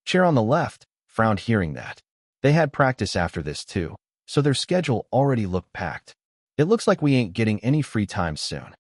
Chair on the left frowned hearing that. They had practice after this too, so their schedule already looked packed. It looks like we ain't getting any free time soon.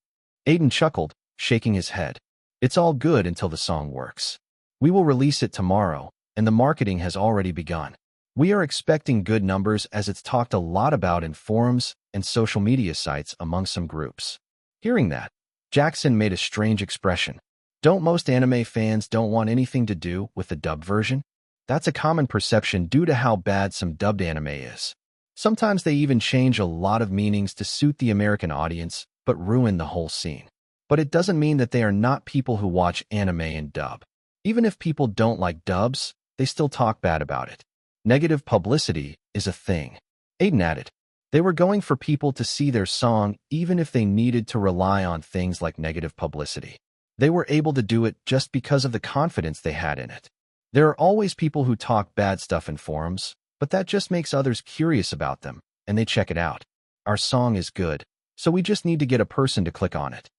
Aiden chuckled, shaking his head. It's all good until the song works. We will release it tomorrow, and the marketing has already begun. We are expecting good numbers as it's talked a lot about in forums and social media sites among some groups. Hearing that, Jackson made a strange expression. Don't most anime fans don't want anything to do with the dubbed version? That's a common perception due to how bad some dubbed anime is. Sometimes they even change a lot of meanings to suit the American audience, but ruin the whole scene. But it doesn't mean that they are not people who watch anime in dub. Even if people don't like dubs, they still talk bad about it. Negative publicity is a thing. Aiden added. They were going for people to see their song even if they needed to rely on things like negative publicity. They were able to do it just because of the confidence they had in it. There are always people who talk bad stuff in forums, but that just makes others curious about them, and they check it out. Our song is good, so we just need to get a person to click on it.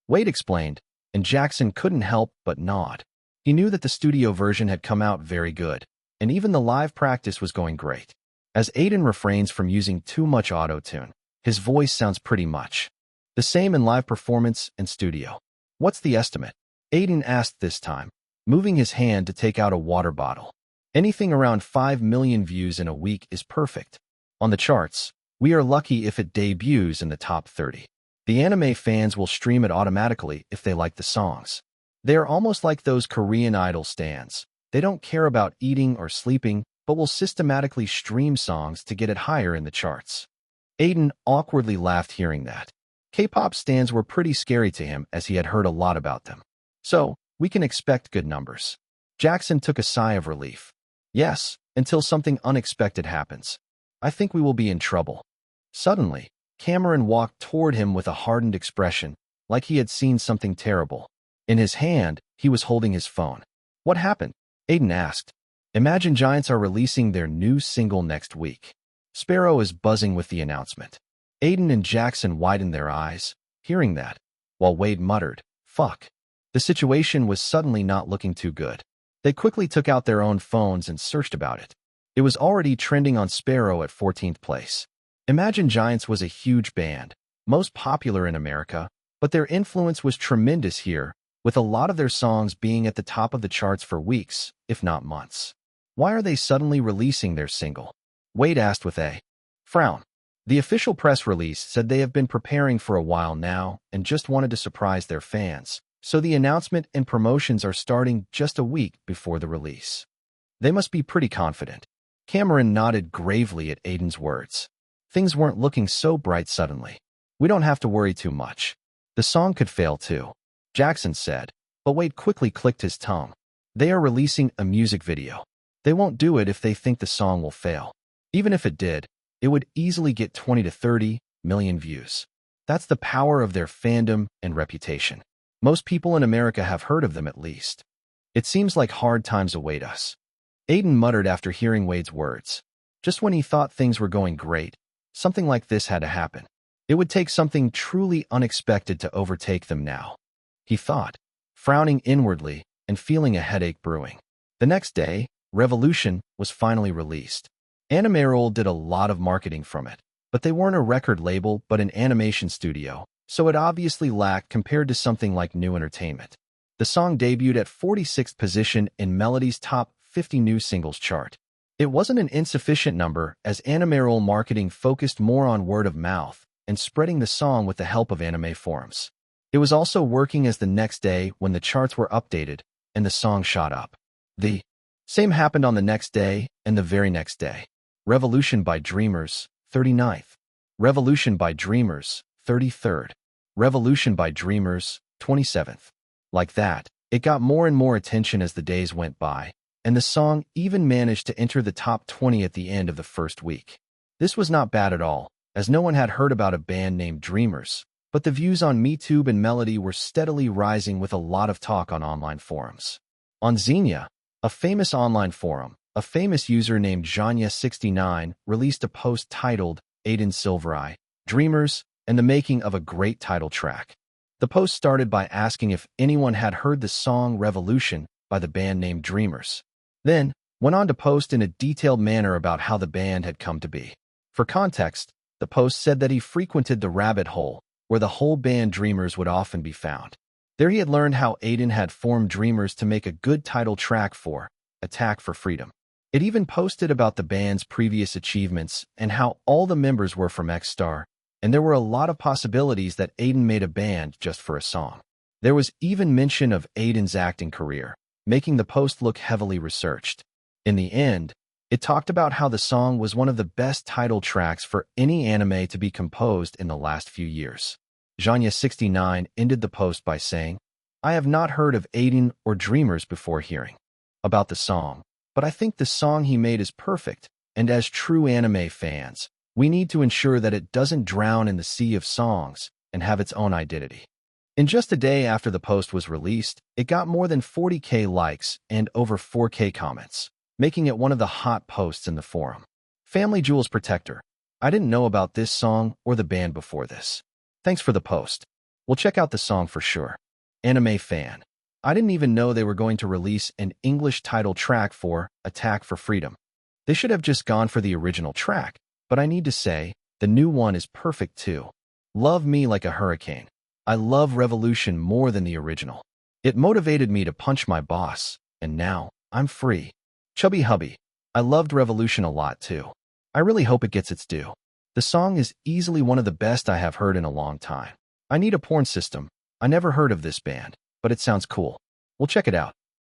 Wade explained, and Jackson couldn't help but nod. He knew that the studio version had come out very good, and even the live practice was going great. As Aiden refrains from using too much auto-tune, his voice sounds pretty much the same in live performance and studio. What's the estimate? Aiden asked this time, moving his hand to take out a water bottle. Anything around 5 million views in a week is perfect. On the charts, we are lucky if it debuts in the top 30. The anime fans will stream it automatically if they like the songs. They are almost like those Korean idol stans. They don't care about eating or sleeping, but will systematically stream songs to get it higher in the charts. Aiden awkwardly laughed hearing that. K-pop stans were pretty scary to him as he had heard a lot about them. So, we can expect good numbers. Jackson took a sigh of relief. Yes, until something unexpected happens. I think we will be in trouble. Suddenly, Cameron walked toward him with a hardened expression, like he had seen something terrible. In his hand, he was holding his phone. What happened? Aiden asked. Imagine Giants are releasing their new single next week. Sparrow is buzzing with the announcement. Aiden and Jackson widened their eyes, hearing that, while Wade muttered, fuck. The situation was suddenly not looking too good. They quickly took out their own phones and searched about it. It was already trending on Sparrow at 14th place. Imagine Giants was a huge band, most popular in America, but their influence was tremendous here, with a lot of their songs being at the top of the charts for weeks, if not months. Why are they suddenly releasing their single? Wade asked with a frown. The official press release said they have been preparing for a while now and just wanted to surprise their fans, so the announcement and promotions are starting just a week before the release. They must be pretty confident. Cameron nodded gravely at Aiden's words. Things weren't looking so bright suddenly. We don't have to worry too much. The song could fail too, Jackson said, but Wade quickly clicked his tongue. They are releasing a music video. They won't do it if they think the song will fail. Even if it did, it would easily get 20 to 30 million views. That's the power of their fandom and reputation. Most people in America have heard of them at least. It seems like hard times await us. Aiden muttered after hearing Wade's words. Just when he thought things were going great, something like this had to happen. It would take something truly unexpected to overtake them now, he thought, frowning inwardly and feeling a headache brewing. The next day, Revolution was finally released. Animeroll did a lot of marketing from it, but they weren't a record label but an animation studio, so it obviously lacked compared to something like New Entertainment. The song debuted at 46th position in Melody's top 50 new singles chart. It wasn't an insufficient number as Animeroll marketing focused more on word of mouth and spreading the song with the help of anime forums. It was also working as the next day when the charts were updated and the song shot up. The same happened on the next day and the very next day. Revolution by Dreamers, 39th. Revolution by Dreamers, 33rd. Revolution by Dreamers, 27th. Like that, it got more and more attention as the days went by, and the song even managed to enter the top 20 at the end of the first week. This was not bad at all, as no one had heard about a band named Dreamers, but the views on MeTube and Melody were steadily rising with a lot of talk on online forums. On Xenia, a famous online forum, a famous user named Janya69 released a post titled Aiden Silvereye, Dreamers, and the Making of a Great Title Track. The post started by asking if anyone had heard the song Revolution by the band named Dreamers. Then, went on to post in a detailed manner about how the band had come to be. For context, the post said that he frequented the rabbit hole, where the whole band Dreamers would often be found. There he had learned how Aiden had formed Dreamers to make a good title track for Attack for Freedom. It even posted about the band's previous achievements and how all the members were from X-Star, and there were a lot of possibilities that Aiden made a band just for a song. There was even mention of Aiden's acting career, making the post look heavily researched. In the end, it talked about how the song was one of the best title tracks for any anime to be composed in the last few years. Janya69 ended the post by saying, "I have not heard of Aiden or Dreamers before hearing about the song, but I think the song he made is perfect, and as true anime fans, we need to ensure that it doesn't drown in the sea of songs and have its own identity." In just a day after the post was released, it got more than 40K likes and over 4K comments, making it one of the hot posts in the forum. Family Jewels Protector. I didn't know about this song or the band before this. Thanks for the post. We'll check out the song for sure. Anime Fan. I didn't even know they were going to release an English title track for Attack for Freedom. They should have just gone for the original track, but I need to say, the new one is perfect too. Love Me Like a Hurricane. I love Revolution more than the original. It motivated me to punch my boss, and now I'm free. Chubby Hubby. I loved Revolution a lot too. I really hope it gets its due. The song is easily one of the best I have heard in a long time. I need a porn system. I never heard of this band, but it sounds cool. We'll check it out.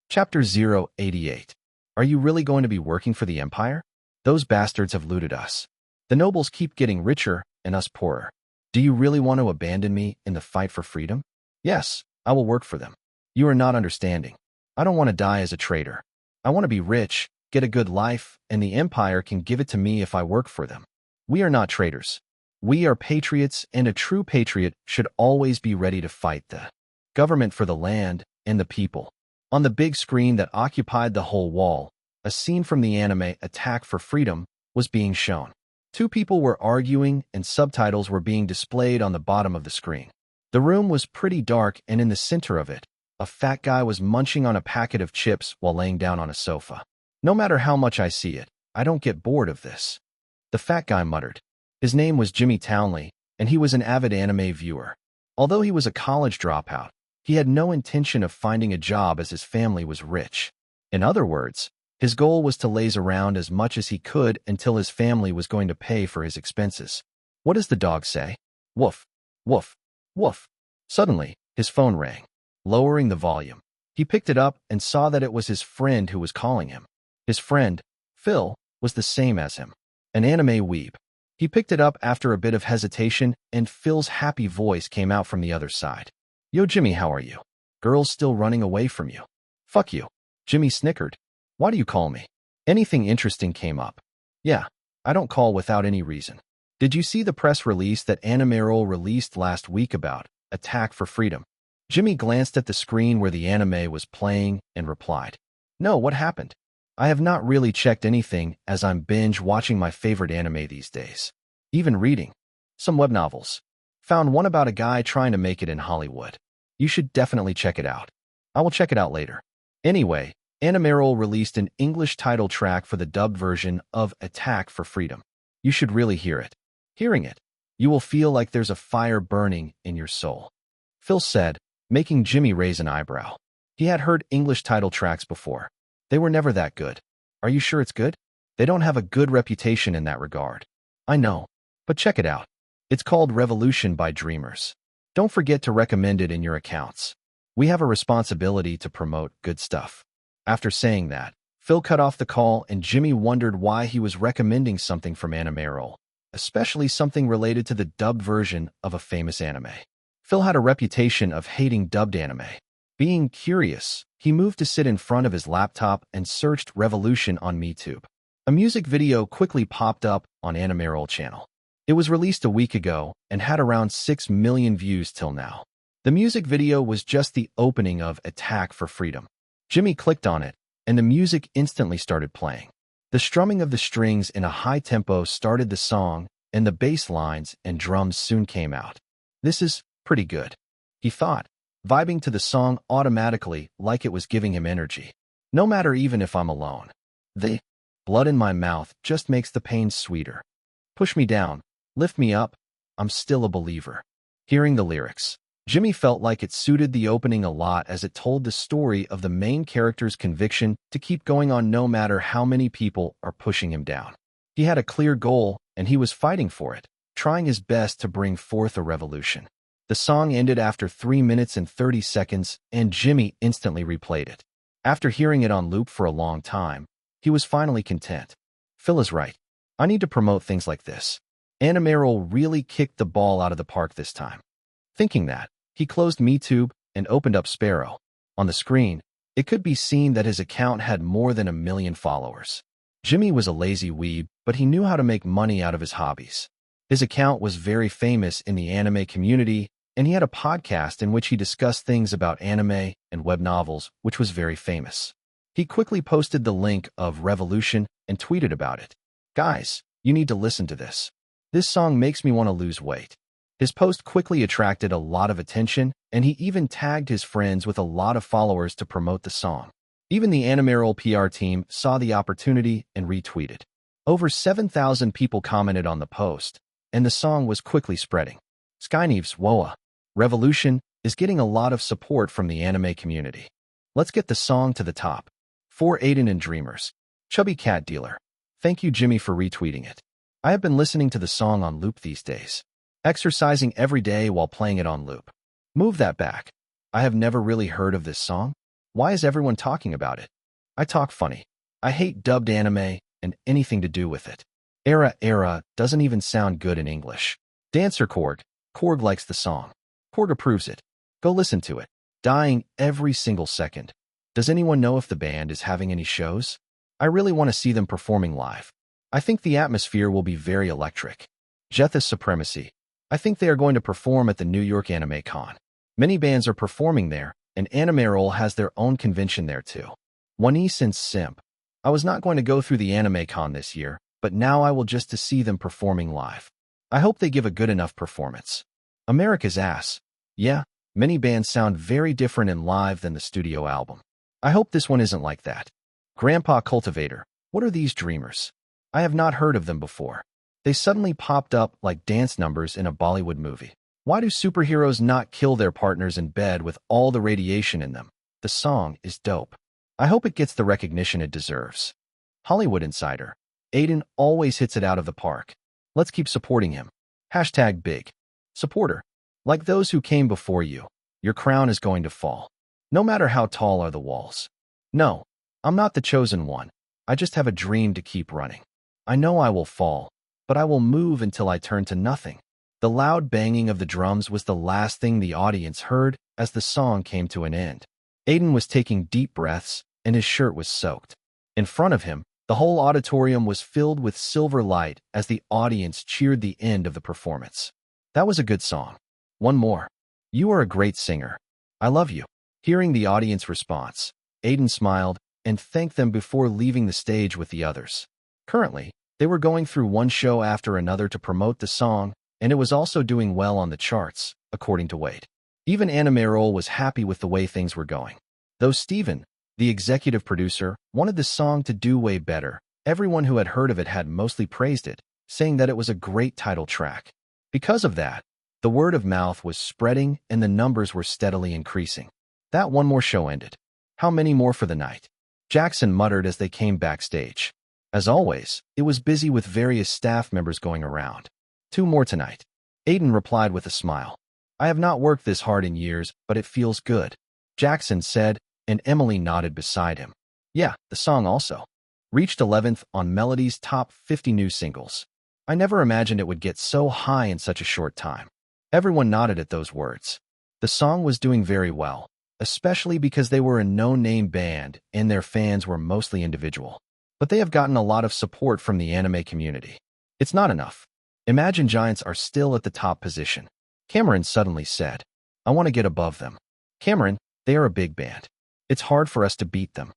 Chapter 088. Are you really going to be working for the Empire? Those bastards have looted us. The nobles keep getting richer and us poorer. Do you really want to abandon me in the fight for freedom? Yes, I will work for them. You are not understanding. I don't want to die as a traitor. I want to be rich, get a good life, and the Empire can give it to me if I work for them. We are not traitors. We are patriots, and a true patriot should always be ready to fight the government for the land and the people. On the big screen that occupied the whole wall, a scene from the anime Attack for Freedom was being shown. Two people were arguing and subtitles were being displayed on the bottom of the screen. The room was pretty dark, and in the center of it, a fat guy was munching on a packet of chips while laying down on a sofa. No matter how much I see it, I don't get bored of this. The fat guy muttered. His name was Jimmy Townley, and he was an avid anime viewer. Although he was a college dropout, he had no intention of finding a job as his family was rich. In other words, his goal was to laze around as much as he could until his family was going to pay for his expenses. What does the dog say? Woof, woof, woof. Suddenly, his phone rang. Lowering the volume, he picked it up and saw that it was his friend who was calling him. His friend, Phil, was the same as him, an anime weeb. He picked it up after a bit of hesitation, and Phil's happy voice came out from the other side. Yo, Jimmy, how are you? Girls still running away from you. Fuck you. Jimmy snickered. Why do you call me? Anything interesting came up. Yeah, I don't call without any reason. Did you see the press release that Animeroll released last week about Attack for Freedom? Jimmy glanced at the screen where the anime was playing and replied, No, what happened? I have not really checked anything as I'm binge watching my favorite anime these days. Even reading some web novels. Found one about a guy trying to make it in Hollywood. You should definitely check it out. I will check it out later. Anyway, Animeroll released an English title track for the dubbed version of Attack for Freedom. You should really hear it. Hearing it, you will feel like there's a fire burning in your soul. Phil said, making Jimmy raise an eyebrow. He had heard English title tracks before. They were never that good. Are you sure it's good? They don't have a good reputation in that regard. I know, but check it out. It's called Revolution by Dreamers. Don't forget to recommend it in your accounts. We have a responsibility to promote good stuff. After saying that, Phil cut off the call, and Jimmy wondered why he was recommending something from Animeroll, especially something related to the dubbed version of a famous anime. Phil had a reputation of hating dubbed anime. Being curious, he moved to sit in front of his laptop and searched Revolution on MeTube. A music video quickly popped up on Animeroll channel. It was released a week ago and had around 6 million views till now. The music video was just the opening of Attack for Freedom. Jimmy clicked on it, and the music instantly started playing. The strumming of the strings in a high tempo started the song, and the bass lines and drums soon came out. This is pretty good, he thought, vibing to the song automatically like it was giving him energy. No matter even if I'm alone. The blood in my mouth just makes the pain sweeter. Push me down, lift me up, I'm still a believer. Hearing the lyrics, Jimmy felt like it suited the opening a lot as it told the story of the main character's conviction to keep going on no matter how many people are pushing him down. He had a clear goal, and he was fighting for it, trying his best to bring forth a revolution. The song ended after 3 minutes and 30 seconds, and Jimmy instantly replayed it. After hearing it on loop for a long time, he was finally content. Phil is right. I need to promote things like this. Animeral really kicked the ball out of the park this time. Thinking that, he closed MeTube and opened up Sparrow. On the screen, it could be seen that his account had more than 1 million followers. Jimmy was a lazy weeb, but he knew how to make money out of his hobbies. His account was very famous in the anime community, and he had a podcast in which he discussed things about anime and web novels, which was very famous. He quickly posted the link of Revolution and tweeted about it. Guys, you need to listen to this. This song makes me want to lose weight. His post quickly attracted a lot of attention, and he even tagged his friends with a lot of followers to promote the song. Even the Animeral PR team saw the opportunity and retweeted. Over 7,000 people commented on the post, and the song was quickly spreading. Skyneve's Woa Revolution is getting a lot of support from the anime community. Let's get the song to the top. For Aiden and Dreamers. Chubby Cat Dealer. Thank you, Jimmy, for retweeting it. I have been listening to the song on loop these days. Exercising every day while playing it on loop. Move that back. I have never really heard of this song. Why is everyone talking about it? I talk funny. I hate dubbed anime and anything to do with it. Era doesn't even sound good in English. Dancer Korg. Korg likes the song. Korg approves it. Go listen to it. Dying every single second. Does anyone know if the band is having any shows? I really want to see them performing live. I think the atmosphere will be very electric. Jeth's Supremacy. I think they are going to perform at the New York Anime Con. Many bands are performing there, and Animeral has their own convention there too. One since Simp. I was not going to go through the Anime Con this year, but now I will just to see them performing live. I hope they give a good enough performance. America's Ass. Yeah, many bands sound very different in live than the studio album. I hope this one isn't like that. Grandpa Cultivator. What are these dreamers? I have not heard of them before. They suddenly popped up like dance numbers in a Bollywood movie. Why do superheroes not kill their partners in bed with all the radiation in them? The song is dope. I hope it gets the recognition it deserves. Hollywood Insider. Aiden always hits it out of the park. Let's keep supporting him. Hashtag big. Supporter. Like those who came before you, your crown is going to fall. No matter how tall are the walls. No, I'm not the chosen one. I just have a dream to keep running. I know I will fall, but I will move until I turn to nothing. The loud banging of the drums was the last thing the audience heard as the song came to an end. Aiden was taking deep breaths, and his shirt was soaked. In front of him, the whole auditorium was filled with silver light as the audience cheered the end of the performance. That was a good song. One more. You are a great singer. I love you. Hearing the audience response, Aiden smiled and thanked them before leaving the stage with the others. Currently, they were going through one show after another to promote the song, and it was also doing well on the charts, according to Wade. Even Animeral was happy with the way things were going. Though Steven, the executive producer, wanted the song to do way better, everyone who had heard of it had mostly praised it, saying that it was a great title track. Because of that, the word of mouth was spreading and the numbers were steadily increasing. That one more show ended. How many more for the night? Jackson muttered as they came backstage. As always, it was busy with various staff members going around. 2 more tonight. Aiden replied with a smile. I have not worked this hard in years, but it feels good. Jackson said, and Emily nodded beside him. Yeah, the song also. Reached 11th on Melody's top 50 new singles. I never imagined it would get so high in such a short time. Everyone nodded at those words. The song was doing very well, especially because they were a no-name band and their fans were mostly individual. But they have gotten a lot of support from the anime community. It's not enough. Imagine Giants are still at the top position. Cameron suddenly said, I want to get above them. Cameron, they are a big band. It's hard for us to beat them.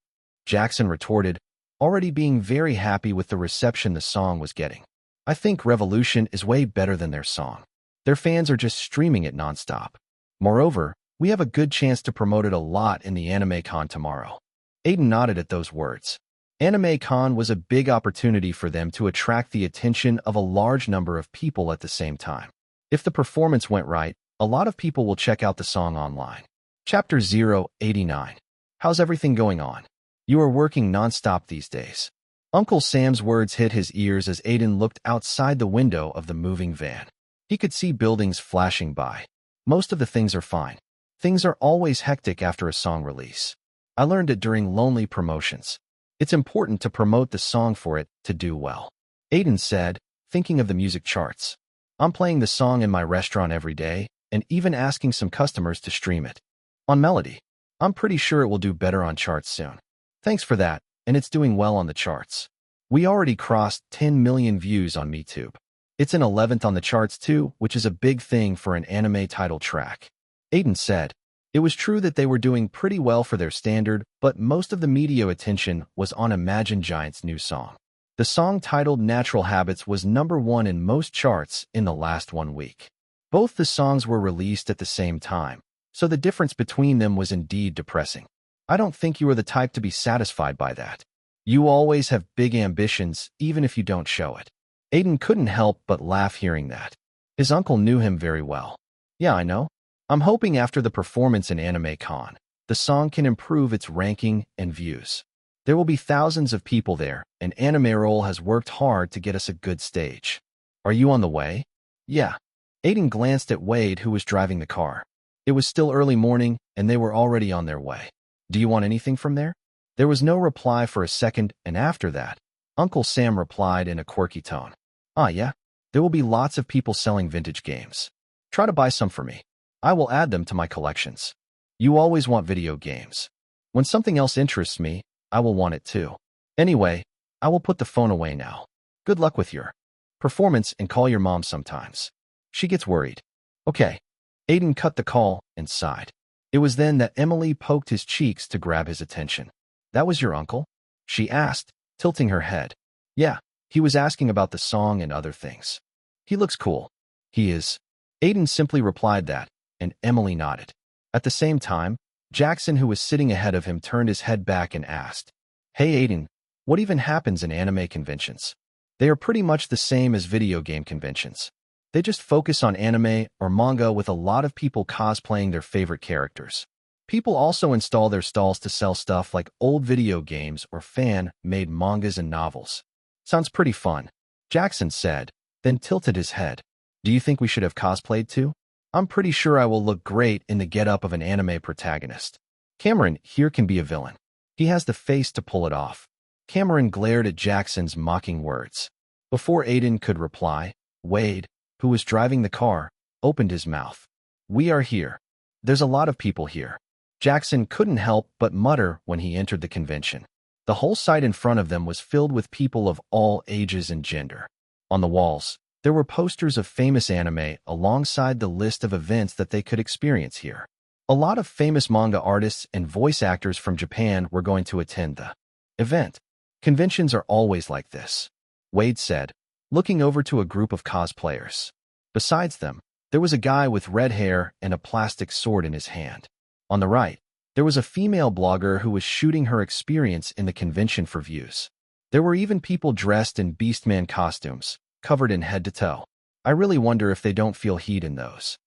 Jackson retorted, already being very happy with the reception the song was getting. I think Revolution is way better than their song. Their fans are just streaming it nonstop. Moreover, we have a good chance to promote it a lot in the Anime Con tomorrow. Aiden nodded at those words. Anime Con was a big opportunity for them to attract the attention of a large number of people at the same time. If the performance went right, a lot of people will check out the song online. Chapter 089. How's everything going on? You are working non-stop these days. Uncle Sam's words hit his ears as Aiden looked outside the window of the moving van. He could see buildings flashing by. Most of the things are fine. Things are always hectic after a song release. I learned it during Lonely promotions. It's important to promote the song for it to do well. Aiden said, thinking of the music charts. I'm playing the song in my restaurant every day, and even asking some customers to stream it. On Melody. I'm pretty sure it will do better on charts soon. Thanks for that, and it's doing well on the charts. We already crossed 10 million views on MeTube. It's in 11th on the charts too, which is a big thing for an anime title track. Aiden said, it was true that they were doing pretty well for their standard, but most of the media attention was on Imagine Giants' new song. The song titled Natural Habits was #1 in most charts in the last 1 week. Both the songs were released at the same time, so the difference between them was indeed depressing. I don't think you are the type to be satisfied by that. You always have big ambitions, even if you don't show it. Aiden couldn't help but laugh hearing that. His uncle knew him very well. Yeah, I know. I'm hoping after the performance in Anime Con, the song can improve its ranking and views. There will be thousands of people there, and Anime Roll has worked hard to get us a good stage. Are you on the way? Yeah. Aiden glanced at Wade, who was driving the car. It was still early morning, and they were already on their way. Do you want anything from there? There was no reply for a second, and after that, Uncle Sam replied in a quirky tone. Yeah. There will be lots of people selling vintage games. Try to buy some for me. I will add them to my collections. You always want video games. When something else interests me, I will want it too. Anyway, I will put the phone away now. Good luck with your performance and call your mom sometimes. She gets worried. Okay. Aiden cut the call and sighed. It was then that Emily poked his cheeks to grab his attention. That was your uncle? She asked, tilting her head. Yeah, he was asking about the song and other things. He looks cool. He is. Aiden simply replied that, and Emily nodded. At the same time, Jackson, who was sitting ahead of him, turned his head back and asked, Hey Aiden, what even happens in anime conventions? They are pretty much the same as video game conventions. They just focus on anime or manga with a lot of people cosplaying their favorite characters. People also install their stalls to sell stuff like old video games or fan-made mangas and novels. Sounds pretty fun, Jackson said, then tilted his head. Do you think we should have cosplayed too? I'm pretty sure I will look great in the getup of an anime protagonist. Cameron here can be a villain. He has the face to pull it off. Cameron glared at Jackson's mocking words. Before Aiden could reply, Wade, who was driving the car, opened his mouth. We are here. There's a lot of people here. Jackson couldn't help but mutter when he entered the convention. The whole site in front of them was filled with people of all ages and gender. On the walls, there were posters of famous anime alongside the list of events that they could experience here. A lot of famous manga artists and voice actors from Japan were going to attend the event. Conventions are always like this, Wade said, looking over to a group of cosplayers. Besides them, there was a guy with red hair and a plastic sword in his hand. On the right, there was a female blogger who was shooting her experience in the convention for views. There were even people dressed in Beastman costumes, covered in head to toe. I really wonder if they don't feel heat in those.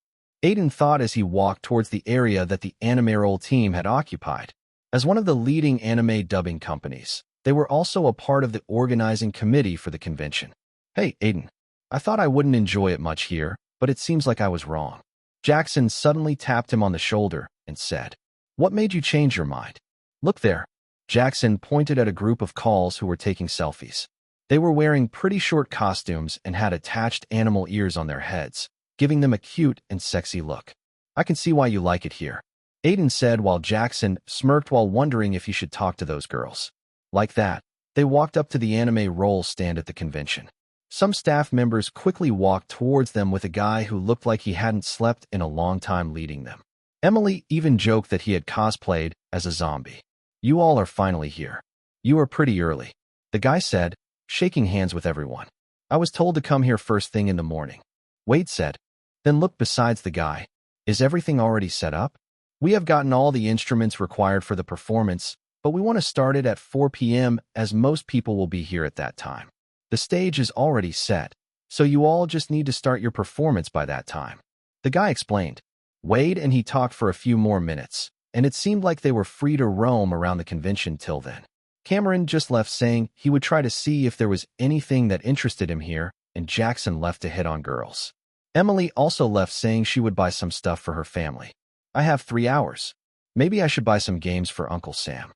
Aiden thought as he walked towards the area that the Anime Roll team had occupied. As one of the leading anime dubbing companies, they were also a part of the organizing committee for the convention. Hey, Aiden. I thought I wouldn't enjoy it much here, but it seems like I was wrong. Jackson suddenly tapped him on the shoulder and said, What made you change your mind? Look there. Jackson pointed at a group of calls who were taking selfies. They were wearing pretty short costumes and had attached animal ears on their heads, giving them a cute and sexy look. I can see why you like it here, Aiden said while Jackson smirked while wondering if he should talk to those girls. Like that, they walked up to the Anime Roll stand at the convention. Some staff members quickly walked towards them with a guy who looked like he hadn't slept in a long time leading them. Emily even joked that he had cosplayed as a zombie. You all are finally here. You are pretty early, the guy said, shaking hands with everyone. I was told to come here first thing in the morning, Wade said, then looked besides the guy. Is everything already set up? We have gotten all the instruments required for the performance, but we want to start it at 4 p.m. as most people will be here at that time. The stage is already set, so you all just need to start your performance by that time. The guy explained. Wade and he talked for a few more minutes, and it seemed like they were free to roam around the convention till then. Cameron just left saying he would try to see if there was anything that interested him here, and Jackson left to hit on girls. Emily also left saying she would buy some stuff for her family. I have 3 hours. Maybe I should buy some games for Uncle Sam.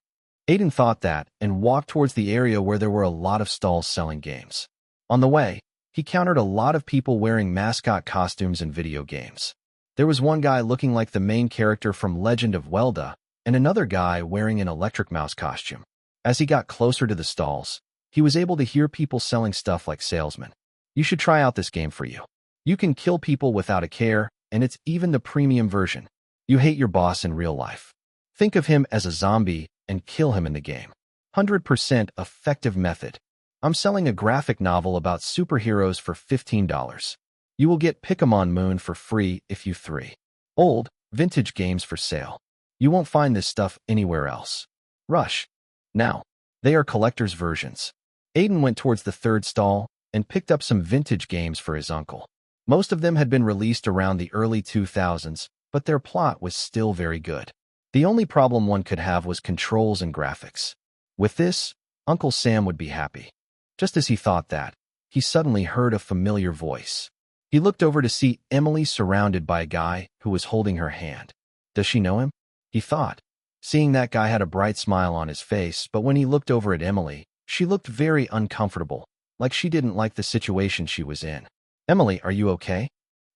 Aiden thought that and walked towards the area where there were a lot of stalls selling games. On the way, he countered a lot of people wearing mascot costumes and video games. There was one guy looking like the main character from Legend of Zelda, and another guy wearing an electric mouse costume. As he got closer to the stalls, he was able to hear people selling stuff like salesmen. You should try out this game for you. You can kill people without a care, and it's even the premium version. You hate your boss in real life. Think of him as a zombie and kill him in the game. 100% effective method. I'm selling a graphic novel about superheroes for $15. You will get Pokemon Moon for free if you 3 old, vintage games for sale. You won't find this stuff anywhere else. Rush. Now, they are collector's versions. Aiden went towards the third stall and picked up some vintage games for his uncle. Most of them had been released around the early 2000s, but their plot was still very good. The only problem one could have was controls and graphics. With this, Uncle Sam would be happy. Just as he thought that, he suddenly heard a familiar voice. He looked over to see Emily surrounded by a guy who was holding her hand. Does she know him? He thought. Seeing that guy had a bright smile on his face, but when he looked over at Emily, she looked very uncomfortable, like she didn't like the situation she was in. Emily, are you okay?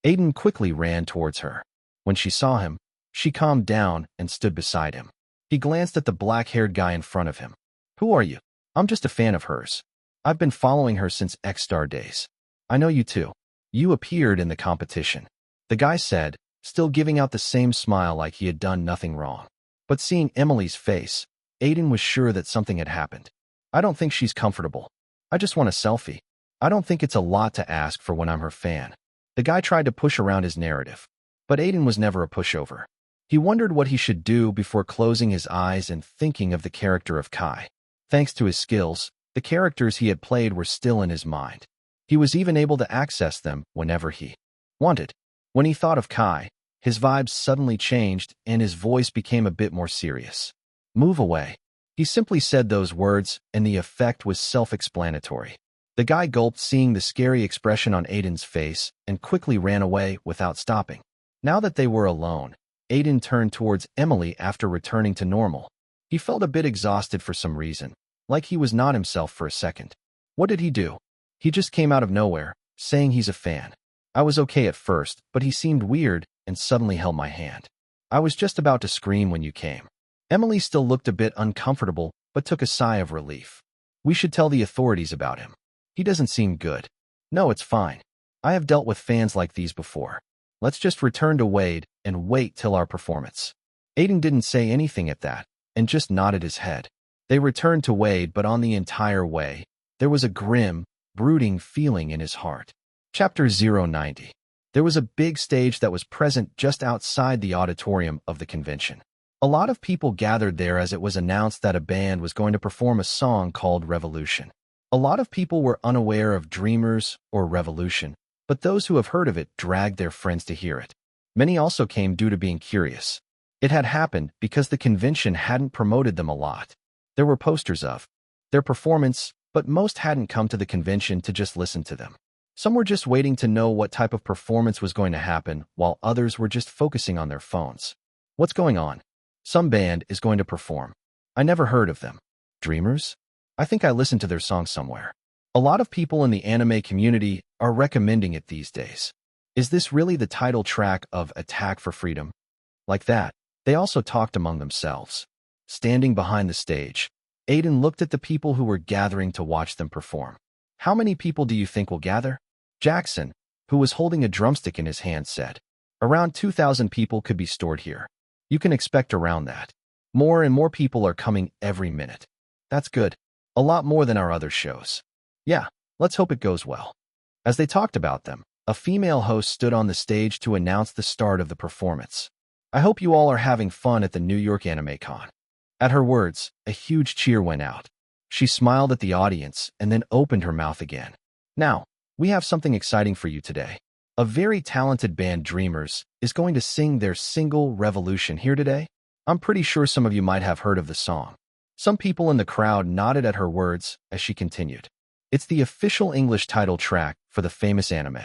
Aiden quickly ran towards her. When she saw him, she calmed down and stood beside him. He glanced at the black-haired guy in front of him. Who are you? I'm just a fan of hers. I've been following her since X-Star days. I know you too. You appeared in the competition. The guy said, still giving out the same smile like he had done nothing wrong. But seeing Emily's face, Aiden was sure that something had happened. I don't think she's comfortable. I just want a selfie. I don't think it's a lot to ask for when I'm her fan. The guy tried to push around his narrative, but Aiden was never a pushover. He wondered what he should do before closing his eyes and thinking of the character of Kai. Thanks to his skills, the characters he had played were still in his mind. He was even able to access them whenever he wanted. When he thought of Kai, his vibes suddenly changed and his voice became a bit more serious. Move away. He simply said those words, and the effect was self-explanatory. The guy gulped, seeing the scary expression on Aiden's face, and quickly ran away without stopping. Now that they were alone, Aiden turned towards Emily after returning to normal. He felt a bit exhausted for some reason, like he was not himself for a second. What did he do? He just came out of nowhere, saying he's a fan. I was okay at first, but he seemed weird and suddenly held my hand. I was just about to scream when you came. Emily still looked a bit uncomfortable, but took a sigh of relief. We should tell the authorities about him. He doesn't seem good. No, it's fine. I have dealt with fans like these before. Let's just return to Wade and wait till our performance. Aiden didn't say anything at that, and just nodded his head. They returned to Wade, but on the entire way, there was a grim, brooding feeling in his heart. Chapter 090. There was a big stage that was present just outside the auditorium of the convention. A lot of people gathered there as it was announced that a band was going to perform a song called Revolution. A lot of people were unaware of Dreamers or Revolution, but those who have heard of it dragged their friends to hear it. Many also came due to being curious. It had happened because the convention hadn't promoted them a lot. There were posters of their performance, but most hadn't come to the convention to just listen to them. Some were just waiting to know what type of performance was going to happen, while others were just focusing on their phones. What's going on? Some band is going to perform. I never heard of them. Dreamers? I think I listened to their song somewhere. A lot of people in the anime community are recommending it these days. Is this really the title track of Attack for Freedom? Like that, they also talked among themselves. Standing behind the stage, Aiden looked at the people who were gathering to watch them perform. How many people do you think will gather? Jackson, who was holding a drumstick in his hand, said. Around 2,000 people could be stored here. You can expect around that. More and more people are coming every minute. That's good. A lot more than our other shows. Yeah, let's hope it goes well. As they talked about them, a female host stood on the stage to announce the start of the performance. I hope you all are having fun at the New York Anime Con. At her words, a huge cheer went out. She smiled at the audience and then opened her mouth again. Now, we have something exciting for you today. A very talented band, Dreamers, is going to sing their single Revolution here today. I'm pretty sure some of you might have heard of the song. Some people in the crowd nodded at her words as she continued. It's the official English title track for the famous anime,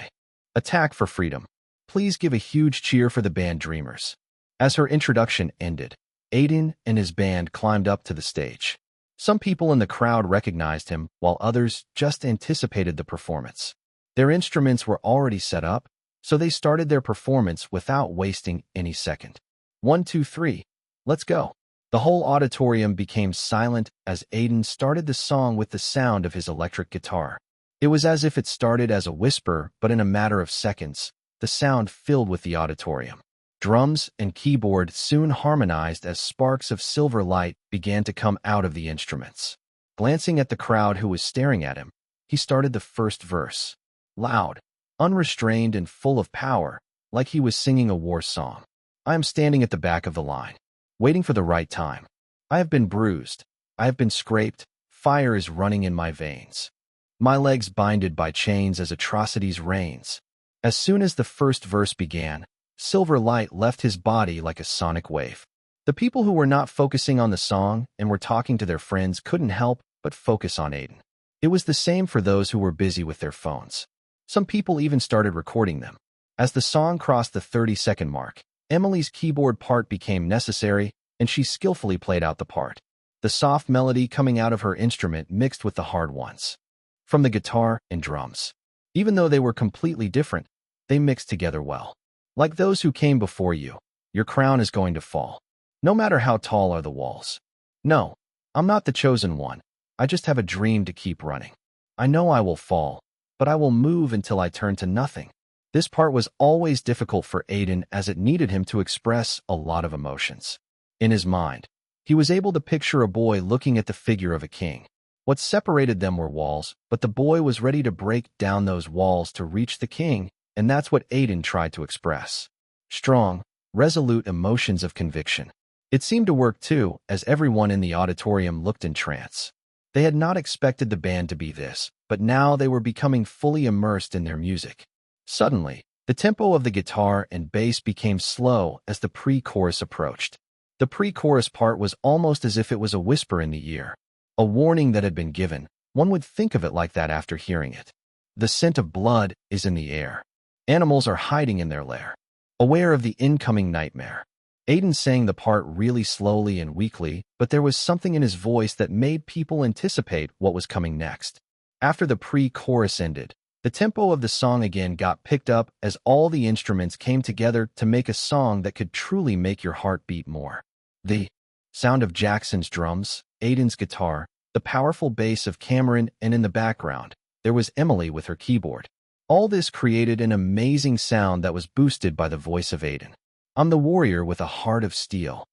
Attack for Freedom. Please give a huge cheer for the band Dreamers. As her introduction ended, Aiden and his band climbed up to the stage. Some people in the crowd recognized him, while others just anticipated the performance. Their instruments were already set up, so they started their performance without wasting any second. 1, 2, 3, let's go. The whole auditorium became silent as Aiden started the song with the sound of his electric guitar. It was as if it started as a whisper, but in a matter of seconds, the sound filled with the auditorium. Drums and keyboard soon harmonized as sparks of silver light began to come out of the instruments. Glancing at the crowd who was staring at him, he started the first verse. Loud, unrestrained, and full of power, like he was singing a war song. I am standing at the back of the line, waiting for the right time. I have been bruised. I have been scraped. Fire is running in my veins. My legs binded by chains as atrocities reigns. As soon as the first verse began, silver light left his body like a sonic wave. The people who were not focusing on the song and were talking to their friends couldn't help but focus on Aiden. It was the same for those who were busy with their phones. Some people even started recording them. As the song crossed the 30-second mark, Emily's keyboard part became necessary, and she skillfully played out the part. The soft melody coming out of her instrument mixed with the hard ones from the guitar and drums. Even though they were completely different, they mixed together well. Like those who came before you, your crown is going to fall. No matter how tall are the walls. No, I'm not the chosen one. I just have a dream to keep running. I know I will fall, but I will move until I turn to nothing. This part was always difficult for Aiden as it needed him to express a lot of emotions. In his mind, he was able to picture a boy looking at the figure of a king. What separated them were walls, but the boy was ready to break down those walls to reach the king, and that's what Aiden tried to express. Strong, resolute emotions of conviction. It seemed to work too, as everyone in the auditorium looked in trance. They had not expected the band to be this, but now they were becoming fully immersed in their music. Suddenly, the tempo of the guitar and bass became slow as the pre-chorus approached. The pre-chorus part was almost as if it was a whisper in the ear, a warning that had been given. One would think of it like that after hearing it. The scent of blood is in the air. Animals are hiding in their lair, aware of the incoming nightmare. Aiden sang the part really slowly and weakly, but there was something in his voice that made people anticipate what was coming next. After the pre-chorus ended, the tempo of the song again got picked up as all the instruments came together to make a song that could truly make your heart beat more. The sound of Jackson's drums, Aiden's guitar, the powerful bass of Cameron, and in the background, there was Emily with her keyboard. All this created an amazing sound that was boosted by the voice of Aiden. I'm the warrior with a heart of steel.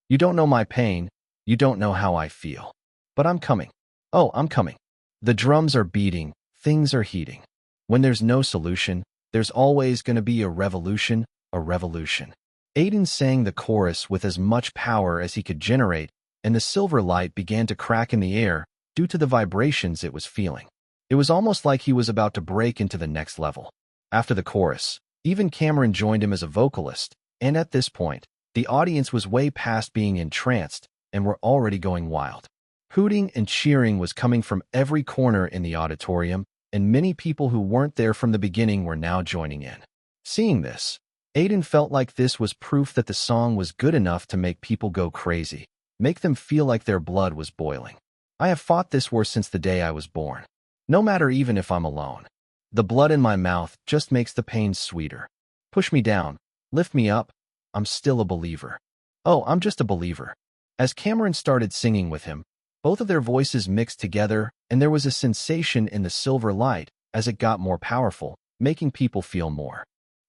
You don't know my pain, you don't know how I feel. But I'm coming. Oh, I'm coming. The drums are beating, things are heating. When there's no solution, there's always going to be a revolution, a revolution. Aiden sang the chorus with as much power as he could generate, and the silver light began to crack in the air due to the vibrations it was feeling. It was almost like he was about to break into the next level. After the chorus, even Cameron joined him as a vocalist, and at this point, the audience was way past being entranced and were already going wild. Hooting and cheering was coming from every corner in the auditorium, and many people who weren't there from the beginning were now joining in. Seeing this, Aiden felt like this was proof that the song was good enough to make people go crazy, make them feel like their blood was boiling. I have fought this war since the day I was born. No matter even if I'm alone. The blood in my mouth just makes the pain sweeter. Push me down. Lift me up. I'm still a believer. Oh, I'm just a believer. As Cameron started singing with him, both of their voices mixed together, and there was a sensation in the silver light as it got more powerful, making people feel more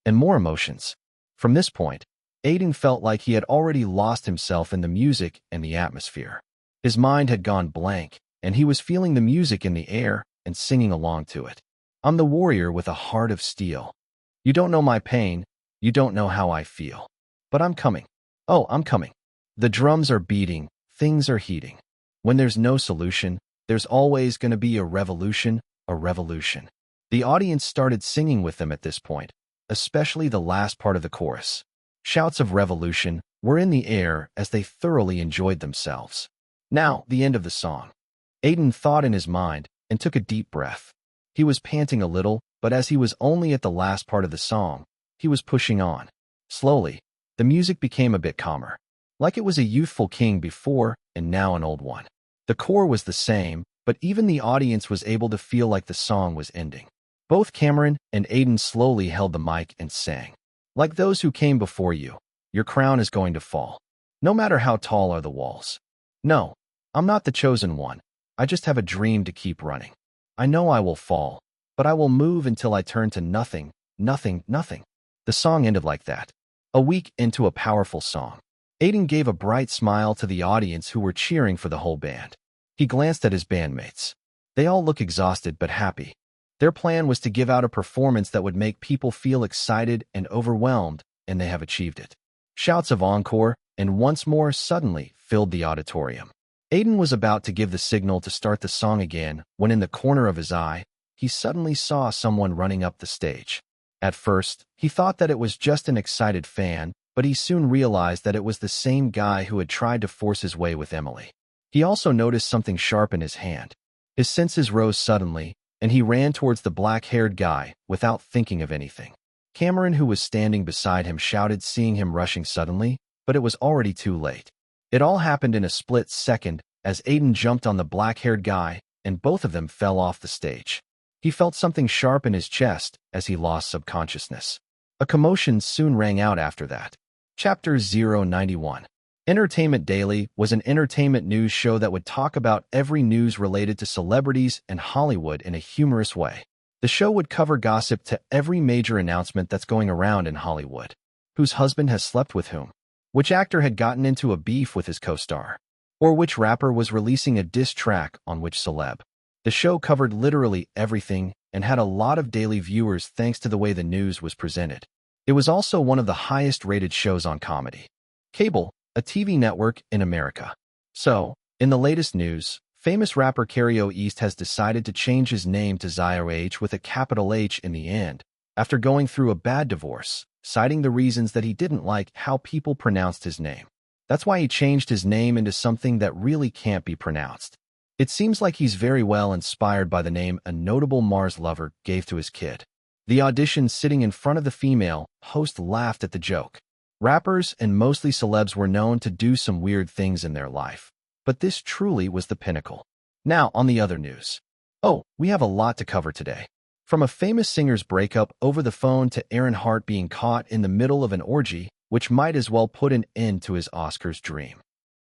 and more emotions. From this point, Aiden felt like he had already lost himself in the music and the atmosphere. His mind had gone blank, and he was feeling the music in the air and singing along to it. I'm the warrior with a heart of steel. You don't know my pain, you don't know how I feel. But I'm coming. Oh, I'm coming. The drums are beating, things are heating. When there's no solution, there's always going to be a revolution, a revolution. The audience started singing with them at this point, especially the last part of the chorus. Shouts of revolution were in the air as they thoroughly enjoyed themselves. Now, the end of the song. Aiden thought in his mind and took a deep breath. He was panting a little, but as he was only at the last part of the song, he was pushing on. Slowly, the music became a bit calmer, like it was a youthful king before and now an old one. The core was the same, but even the audience was able to feel like the song was ending. Both Cameron and Aiden slowly held the mic and sang. Like those who came before you, your crown is going to fall. No matter how tall are the walls. No, I'm not the chosen one. I just have a dream to keep running. I know I will fall, but I will move until I turn to nothing, nothing, nothing. The song ended like that. A week into a powerful song. Aiden gave a bright smile to the audience who were cheering for the whole band. He glanced at his bandmates. They all look exhausted but happy. Their plan was to give out a performance that would make people feel excited and overwhelmed, and they have achieved it. Shouts of encore, and once more suddenly filled the auditorium. Aiden was about to give the signal to start the song again when in the corner of his eye, he suddenly saw someone running up the stage. At first, he thought that it was just an excited fan, but he soon realized that it was the same guy who had tried to force his way with Emily. He also noticed something sharp in his hand. His senses rose suddenly, and he ran towards the black-haired guy without thinking of anything. Cameron, who was standing beside him, shouted, seeing him rushing suddenly, but it was already too late. It all happened in a split second as Aiden jumped on the black-haired guy, and both of them fell off the stage. He felt something sharp in his chest as he lost subconsciousness. A commotion soon rang out after that. Chapter 091. Entertainment Daily was an entertainment news show that would talk about every news related to celebrities and Hollywood in a humorous way. The show would cover gossip to every major announcement that's going around in Hollywood. Whose husband has slept with whom? Which actor had gotten into a beef with his co-star? Or which rapper was releasing a diss track on which celeb? The show covered literally everything and had a lot of daily viewers thanks to the way the news was presented. It was also one of the highest-rated shows on comedy cable, a TV network in America. So, in the latest news, famous rapper Cario East has decided to change his name to Zyro H with a capital H in the end, after going through a bad divorce, citing the reasons that he didn't like how people pronounced his name. That's why he changed his name into something that really can't be pronounced. It seems like he's very well inspired by the name a notable Mars lover gave to his kid. The audition sitting in front of the female host laughed at the joke. Rappers and mostly celebs were known to do some weird things in their life, but this truly was the pinnacle. Now, on the other news. Oh, we have a lot to cover today. From a famous singer's breakup over the phone to Aaron Hart being caught in the middle of an orgy, which might as well put an end to his Oscars dream.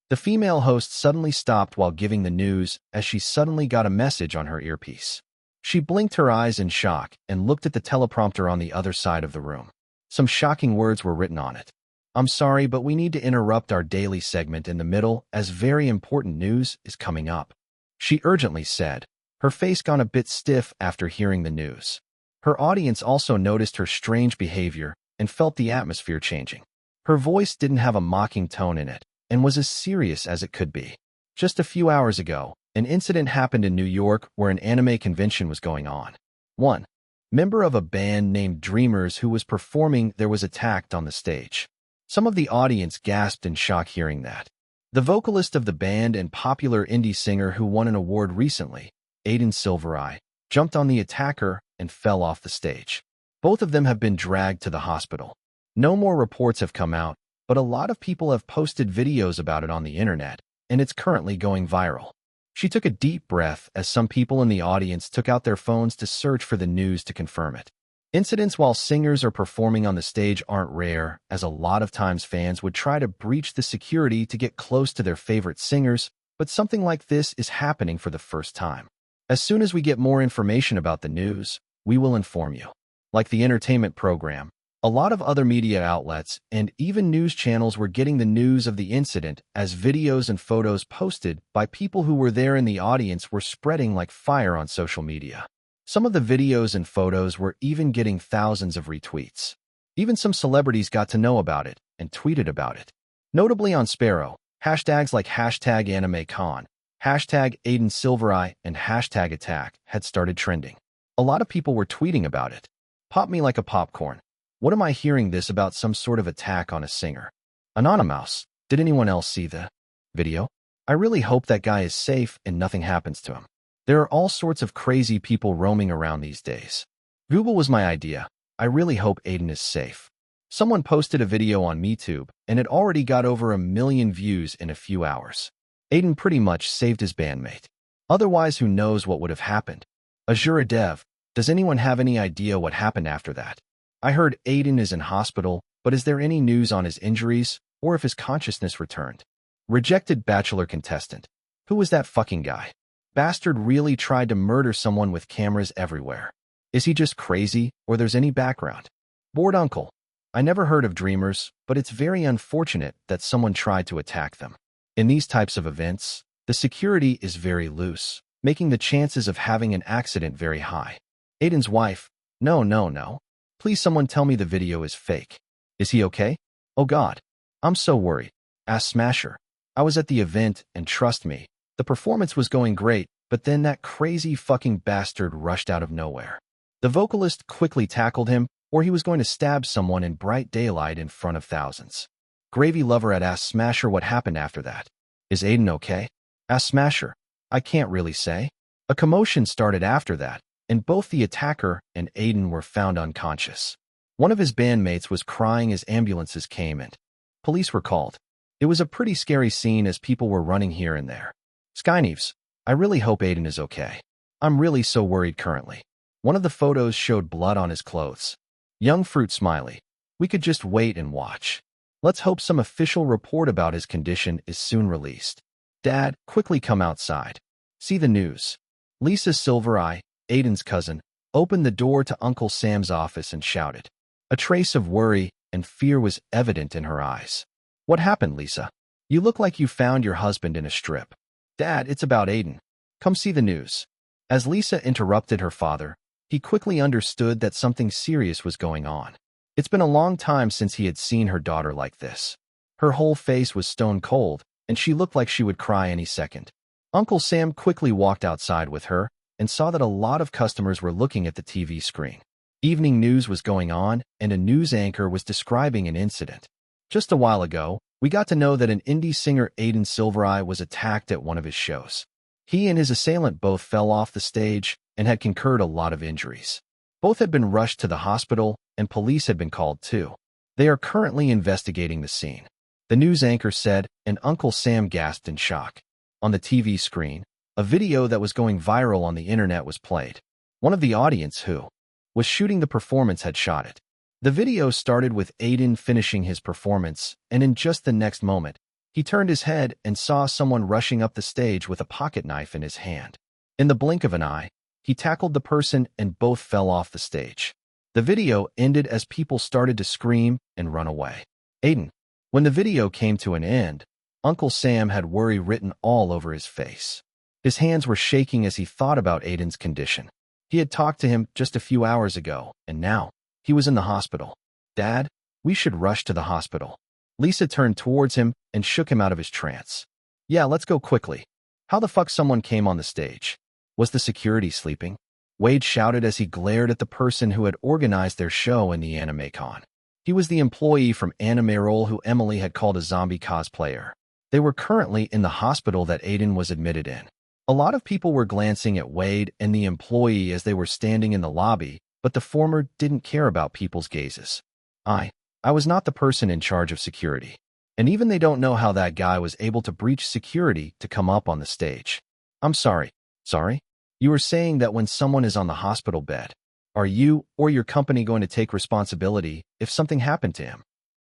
The female host suddenly stopped while giving the news as she suddenly got a message on her earpiece. She blinked her eyes in shock and looked at the teleprompter on the other side of the room. Some shocking words were written on it. I'm sorry, but we need to interrupt our daily segment in the middle as very important news is coming up. She urgently said, her face gone a bit stiff after hearing the news. Her audience also noticed her strange behavior and felt the atmosphere changing. Her voice didn't have a mocking tone in it and was as serious as it could be. Just a few hours ago, an incident happened in New York where an anime convention was going on. One member of a band named Dreamers who was performing there was attacked on the stage. Some of the audience gasped in shock hearing that. The vocalist of the band and popular indie singer who won an award recently, Aiden Silvereye, jumped on the attacker and fell off the stage. Both of them have been dragged to the hospital. No more reports have come out, but a lot of people have posted videos about it on the internet, and it's currently going viral. She took a deep breath as some people in the audience took out their phones to search for the news to confirm it. Incidents while singers are performing on the stage aren't rare, as a lot of times fans would try to breach the security to get close to their favorite singers, but something like this is happening for the first time. As soon as we get more information about the news, we will inform you. Like the entertainment program, a lot of other media outlets and even news channels were getting the news of the incident as videos and photos posted by people who were there in the audience were spreading like fire on social media. Some of the videos and photos were even getting thousands of retweets. Even some celebrities got to know about it and tweeted about it. Notably on Sparrow, Hashtags like hashtag #AnimeCon, hashtag Aiden Silvereye, and hashtag attack had started trending. A lot of people were tweeting about it. Pop me like a popcorn. What am I hearing this about some sort of attack on a singer? Anonymous, did anyone else see the video? I really hope that guy is safe and nothing happens to him. There are all sorts of crazy people roaming around these days. Google was my idea. I really hope Aiden is safe. Someone posted a video on MeTube, and it already got over 1 million views in a few hours. Aiden pretty much saved his bandmate. Otherwise, who knows what would have happened? Azura Dev, does anyone have any idea what happened after that? I heard Aiden is in hospital, but is there any news on his injuries, or if his consciousness returned? Rejected Bachelor contestant. Who was that fucking guy? Bastard really tried to murder someone with cameras everywhere. Is he just crazy, or there's any background? Bored uncle. I never heard of dreamers, but it's very unfortunate that someone tried to attack them. In these types of events, the security is very loose, making the chances of having an accident very high. Aiden's wife, no. Please someone tell me the video is fake. Is he okay? Oh God. I'm so worried. Ask Smasher. I was at the event, and trust me, the performance was going great, but then that crazy fucking bastard rushed out of nowhere. The vocalist quickly tackled him, or he was going to stab someone in bright daylight in front of thousands. Gravy Lover had asked Smasher what happened after that. Is Aiden okay? Asked Smasher. I can't really say. A commotion started after that, and both the attacker and Aiden were found unconscious. One of his bandmates was crying as ambulances came and police were called. It was a pretty scary scene as people were running here and there. Skyneves, I really hope Aiden is okay. I'm really so worried currently. One of the photos showed blood on his clothes. Young Fruit Smiley. We could just wait and watch. Let's hope some official report about his condition is soon released. Dad, quickly come outside. See the news. Lisa Silvereye, Aiden's cousin, opened the door to Uncle Sam's office and shouted. A trace of worry and fear was evident in her eyes. What happened, Lisa? You look like you found your husband in a strip. Dad, it's about Aiden. Come see the news. As Lisa interrupted her father, he quickly understood that something serious was going on. It's been a long time since he had seen her daughter like this. Her whole face was stone cold, and she looked like she would cry any second. Uncle Sam quickly walked outside with her and saw that a lot of customers were looking at the TV screen. Evening news was going on, and a news anchor was describing an incident. Just a while ago, we got to know that an indie singer Aiden Silvereye was attacked at one of his shows. He and his assailant both fell off the stage and had incurred a lot of injuries. Both had been rushed to the hospital, and police had been called too. They are currently investigating the scene. The news anchor said, and Uncle Sam gasped in shock. On the TV screen, a video that was going viral on the internet was played. One of the audience who was shooting the performance had shot it. The video started with Aiden finishing his performance, and in just the next moment, he turned his head and saw someone rushing up the stage with a pocket knife in his hand. In the blink of an eye, he tackled the person and both fell off the stage. The video ended as people started to scream and run away. Aiden. When the video came to an end, Uncle Sam had worry written all over his face. His hands were shaking as he thought about Aiden's condition. He had talked to him just a few hours ago, and now he was in the hospital. Dad, we should rush to the hospital. Lisa turned towards him and shook him out of his trance. Yeah, let's go quickly. How the fuck someone came on the stage? Was the security sleeping? Wade shouted as he glared at the person who had organized their show in the anime con. He was the employee from Anime Roll who Emily had called a zombie cosplayer. They were currently in the hospital that Aiden was admitted in. A lot of people were glancing at Wade and the employee as they were standing in the lobby, but the former didn't care about people's gazes. I was not the person in charge of security. And even they don't know how that guy was able to breach security to come up on the stage. I'm sorry. Sorry? You were saying that when someone is on the hospital bed, are you or your company going to take responsibility if something happened to him?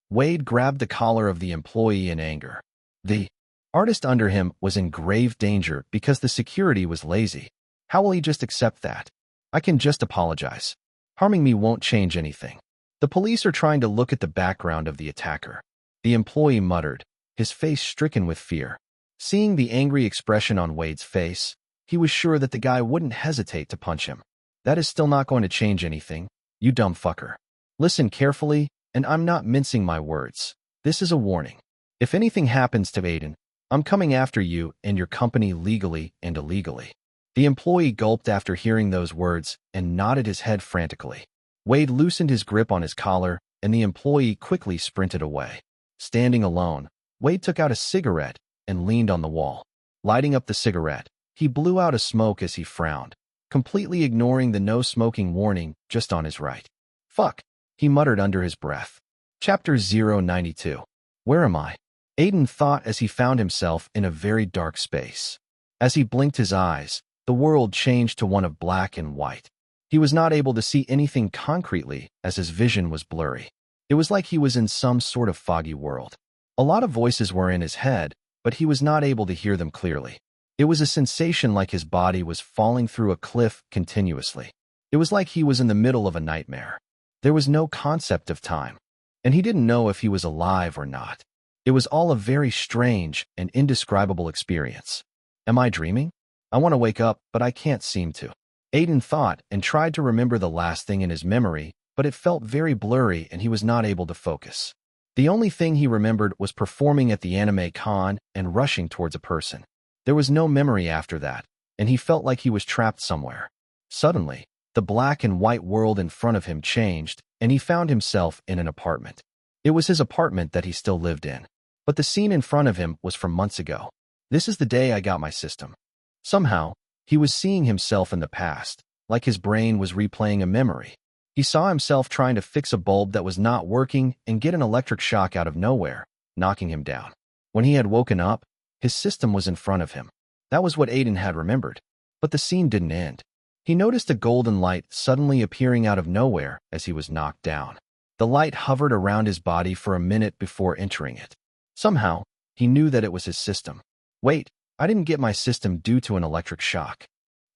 Wade grabbed the collar of the employee in anger. The artist under him was in grave danger because the security was lazy. How will he just accept that? I can just apologize. Harming me won't change anything. The police are trying to look at the background of the attacker. The employee muttered, his face stricken with fear. Seeing the angry expression on Wade's face, he was sure that the guy wouldn't hesitate to punch him. That is still not going to change anything, you dumb fucker. Listen carefully, and I'm not mincing my words. This is a warning. If anything happens to Aiden, I'm coming after you and your company legally and illegally. The employee gulped after hearing those words and nodded his head frantically. Wade loosened his grip on his collar, and the employee quickly sprinted away. Standing alone, Wade took out a cigarette and leaned on the wall. Lighting up the cigarette, he blew out a smoke as he frowned, completely ignoring the no smoking warning just on his right. Fuck, he muttered under his breath. Chapter 092. Where am I? Aiden thought as he found himself in a very dark space. As he blinked his eyes, the world changed to one of black and white. He was not able to see anything concretely as his vision was blurry. It was like he was in some sort of foggy world. A lot of voices were in his head, but he was not able to hear them clearly. It was a sensation like his body was falling through a cliff continuously. It was like he was in the middle of a nightmare. There was no concept of time, and he didn't know if he was alive or not. It was all a very strange and indescribable experience. Am I dreaming? I want to wake up, but I can't seem to. Aiden thought and tried to remember the last thing in his memory, but it felt very blurry and he was not able to focus. The only thing he remembered was performing at the anime con and rushing towards a person. There was no memory after that, and he felt like he was trapped somewhere. Suddenly, the black and white world in front of him changed, and he found himself in an apartment. It was his apartment that he still lived in. But the scene in front of him was from months ago. This is the day I got my system. Somehow, he was seeing himself in the past, like his brain was replaying a memory. He saw himself trying to fix a bulb that was not working and get an electric shock out of nowhere, knocking him down. When he had woken up, his system was in front of him. That was what Aiden had remembered. But the scene didn't end. He noticed a golden light suddenly appearing out of nowhere as he was knocked down. The light hovered around his body for a minute before entering it. Somehow, he knew that it was his system. Wait, I didn't get my system due to an electric shock.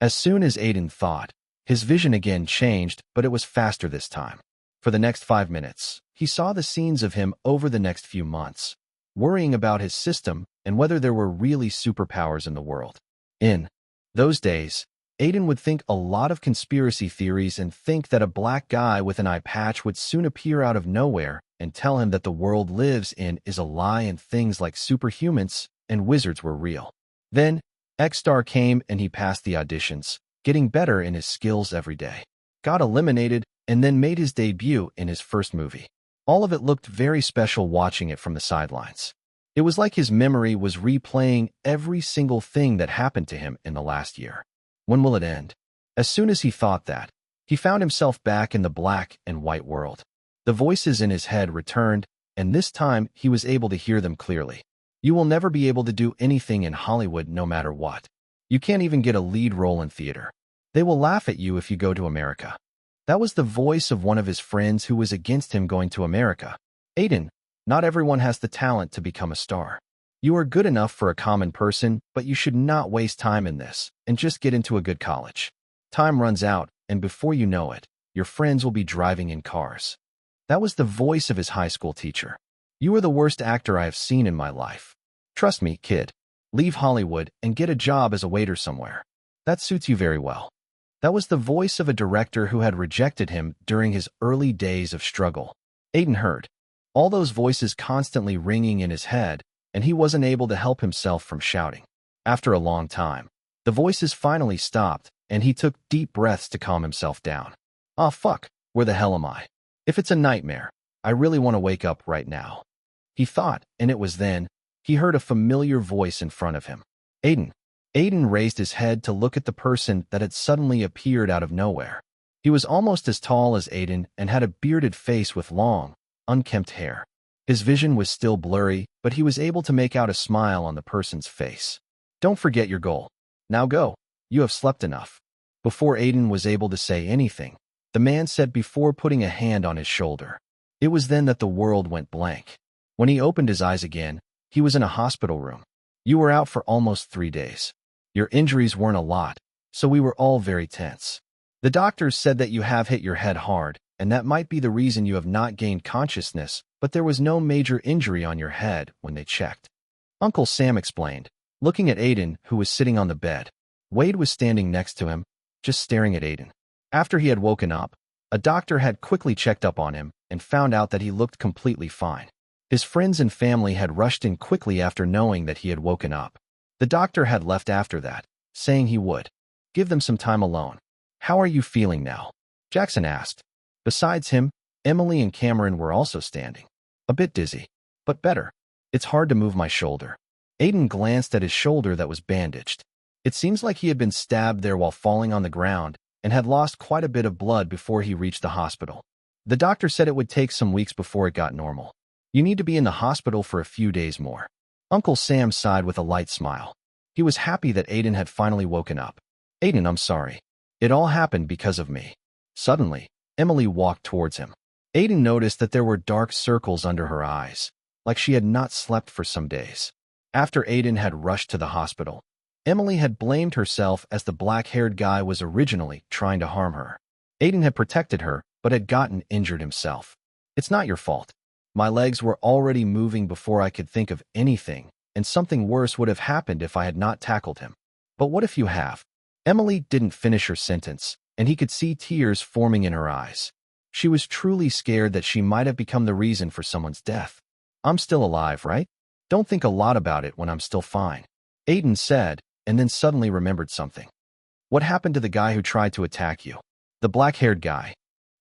As soon as Aiden thought, his vision again changed, but it was faster this time. For the next 5 minutes, he saw the scenes of him over the next few months, worrying about his system and whether there were really superpowers in the world. In those days, Aiden would think a lot of conspiracy theories and think that a black guy with an eye patch would soon appear out of nowhere and tell him that the world lives in is a lie and things like superhumans and wizards were real. Then, X-Star came and he passed the auditions, getting better in his skills every day. Got eliminated and then made his debut in his first movie. All of it looked very special watching it from the sidelines. It was like his memory was replaying every single thing that happened to him in the last year. When will it end? As soon as he thought that, he found himself back in the black and white world. The voices in his head returned, and this time he was able to hear them clearly. You will never be able to do anything in Hollywood no matter what. You can't even get a lead role in theater. They will laugh at you if you go to America. That was the voice of one of his friends who was against him going to America. Aiden, not everyone has the talent to become a star. You are good enough for a common person, but you should not waste time in this and just get into a good college. Time runs out, and before you know it, your friends will be driving in cars. That was the voice of his high school teacher. You are the worst actor I have seen in my life. Trust me, kid. Leave Hollywood and get a job as a waiter somewhere. That suits you very well. That was the voice of a director who had rejected him during his early days of struggle. Aiden heard all those voices constantly ringing in his head, and he wasn't able to help himself from shouting. After a long time, the voices finally stopped, and he took deep breaths to calm himself down. Ah, fuck, where the hell am I? If it's a nightmare, I really want to wake up right now. He thought, and it was then he heard a familiar voice in front of him. Aiden. Aiden raised his head to look at the person that had suddenly appeared out of nowhere. He was almost as tall as Aiden and had a bearded face with long, unkempt hair. His vision was still blurry, but he was able to make out a smile on the person's face. Don't forget your goal. Now go. You have slept enough. Before Aiden was able to say anything, the man said before putting a hand on his shoulder. It was then that the world went blank. When he opened his eyes again, he was in a hospital room. You were out for almost 3 days. Your injuries weren't a lot, so we were all very tense. The doctors said that you have hit your head hard, and that might be the reason you have not gained consciousness, but there was no major injury on your head when they checked. Uncle Sam explained, looking at Aiden, who was sitting on the bed. Wade was standing next to him, just staring at Aiden. After he had woken up, a doctor had quickly checked up on him and found out that he looked completely fine. His friends and family had rushed in quickly after knowing that he had woken up. The doctor had left after that, saying he would give them some time alone. "How are you feeling now?" Jackson asked. Besides him, Emily and Cameron were also standing. "A bit dizzy, but better. It's hard to move my shoulder." Aiden glanced at his shoulder that was bandaged. It seems like he had been stabbed there while falling on the ground and had lost quite a bit of blood before he reached the hospital. The doctor said it would take some weeks before it got normal. "You need to be in the hospital for a few days more." Uncle Sam sighed with a light smile. He was happy that Aiden had finally woken up. "Aiden, I'm sorry. It all happened because of me." Suddenly, Emily walked towards him. Aiden noticed that there were dark circles under her eyes, like she had not slept for some days. After Aiden had rushed to the hospital, Emily had blamed herself as the black-haired guy was originally trying to harm her. Aiden had protected her, but had gotten injured himself. "It's not your fault. My legs were already moving before I could think of anything, and something worse would have happened if I had not tackled him." "But what if you have?" Emily didn't finish her sentence, and he could see tears forming in her eyes. She was truly scared that she might have become the reason for someone's death. "I'm still alive, right? Don't think a lot about it when I'm still fine," Aiden said, and then suddenly remembered something. "What happened to the guy who tried to attack you?" "The black-haired guy."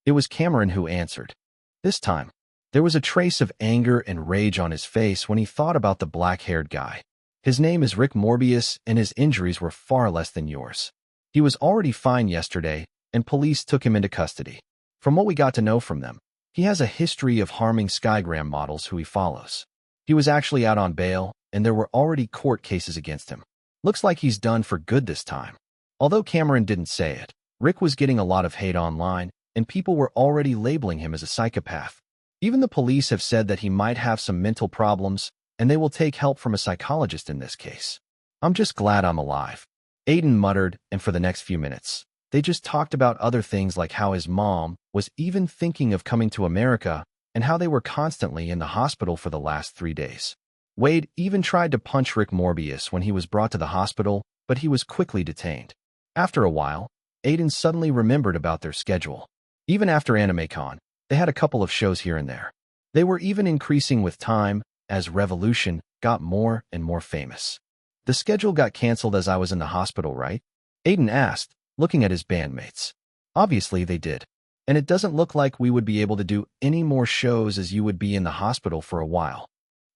It was Cameron who answered. This time, there was a trace of anger and rage on his face when he thought about the black-haired guy. "His name is Rick Morbius, and his injuries were far less than yours. He was already fine yesterday, and police took him into custody. From what we got to know from them, he has a history of harming Skygram models who he follows. He was actually out on bail, and there were already court cases against him. Looks like he's done for good this time." Although Cameron didn't say it, Rick was getting a lot of hate online, and people were already labeling him as a psychopath. Even the police have said that he might have some mental problems, and they will take help from a psychologist in this case. "I'm just glad I'm alive," Aiden muttered, and for the next few minutes, they just talked about other things like how his mom was even thinking of coming to America and how they were constantly in the hospital for the last 3 days. Wade even tried to punch Rick Morbius when he was brought to the hospital, but he was quickly detained. After a while, Aiden suddenly remembered about their schedule. Even after AnimeCon, they had a couple of shows here and there. They were even increasing with time as Revolution got more and more famous. "The schedule got canceled as I was in the hospital, right?" Aiden asked, looking at his bandmates. "Obviously they did. And it doesn't look like we would be able to do any more shows as you would be in the hospital for a while."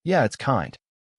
"Yeah, it's kind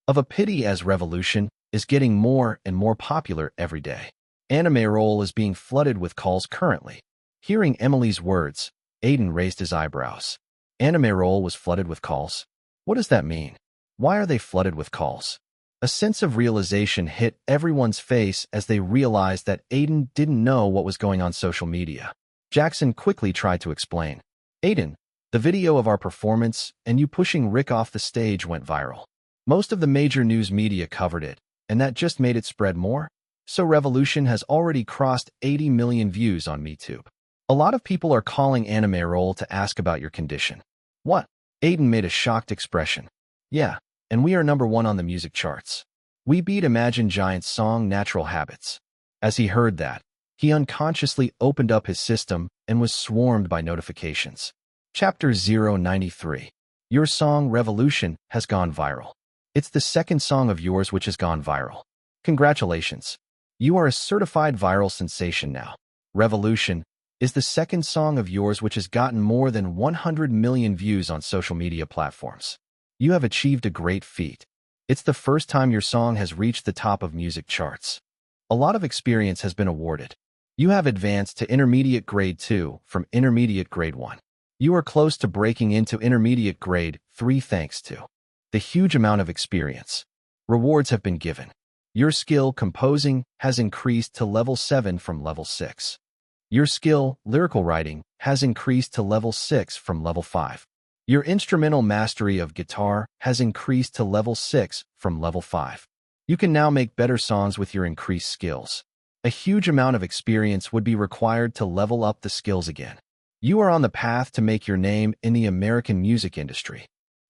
of a pity as Revolution is getting more and more popular every day. Anime Roll is being flooded with calls currently." Hearing Emily's words, Aiden raised his eyebrows. Anime Roll was flooded with calls? What does that mean? Why are they flooded with calls? A sense of realization hit everyone's face as they realized that Aiden didn't know what was going on social media. Jackson quickly tried to explain. "Aiden, the video of our performance and you pushing Rick off the stage went viral. Most of the major news media covered it, and that just made it spread more. So Revolution has already crossed 80 million views on MeTube. A lot of people are calling Anime Roll to ask about your condition." "What?" Aiden made a shocked expression. "Yeah, and we are #1 on the music charts. We beat Imagine Giants' song Natural Habits." As he heard that, he unconsciously opened up his system and was swarmed by notifications. Chapter 093. Your song Revolution has gone viral. It's the second song of yours which has gone viral. Congratulations. You are a certified viral sensation now. Revolution is the second song of yours which has gotten more than 100 million views on social media platforms. You have achieved a great feat. It's the first time your song has reached the top of music charts. A lot of experience has been awarded. You have advanced to Intermediate Grade 2 from Intermediate Grade 1. You are close to breaking into Intermediate Grade 3 thanks to the huge amount of experience. Rewards have been given. Your skill composing has increased to level 7 from level 6. Your skill lyrical writing has increased to level 6 from level 5. Your instrumental mastery of guitar has increased to level 6 from level 5. You can now make better songs with your increased skills. A huge amount of experience would be required to level up the skills again. You are on the path to make your name in the American music industry."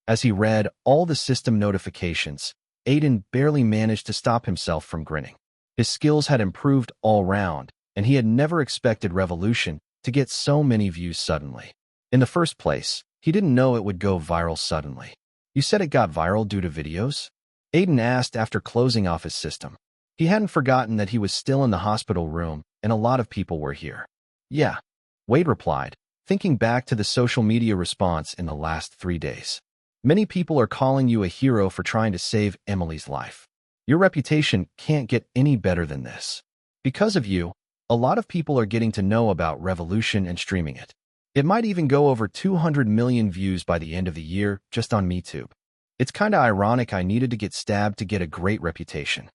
As he read all the system notifications, Aiden barely managed to stop himself from grinning. His skills had improved all round, and he had never expected Revolution to get so many views suddenly. In the first place, he didn't know it would go viral suddenly. You said it got viral due to videos? Aiden asked after closing off his system. He hadn't forgotten that he was still in the hospital room and a lot of people were here. Yeah, Wade replied, thinking back to the social media response in the last 3 days. Many people are calling you a hero for trying to save Emily's life. Your reputation can't get any better than this. Because of you, a lot of people are getting to know about Revolution and streaming it. It might even go over 200 million views by the end of the year just on MeTube. It's kinda ironic I needed to get stabbed to get a great reputation.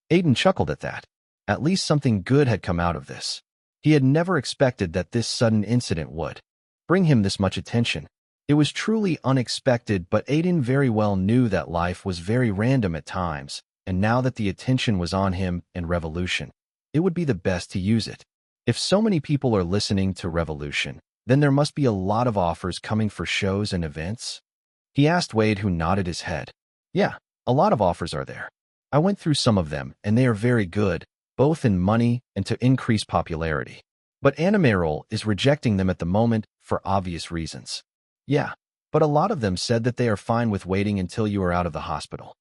Aiden chuckled at that. At least something good had come out of this. He had never expected that this sudden incident would bring him this much attention. It was truly unexpected, but Aiden very well knew that life was very random at times, and now that the attention was on him and Revolution, it would be the best to use it. If so many people are listening to Revolution, then there must be a lot of offers coming for shows and events? He asked Wade, who nodded his head. Yeah, a lot of offers are there. I went through some of them, and they are very good, both in money and to increase popularity. But Anime Roll is rejecting them at the moment for obvious reasons. Yeah, but a lot of them said that they are fine with waiting until you are out of the hospital.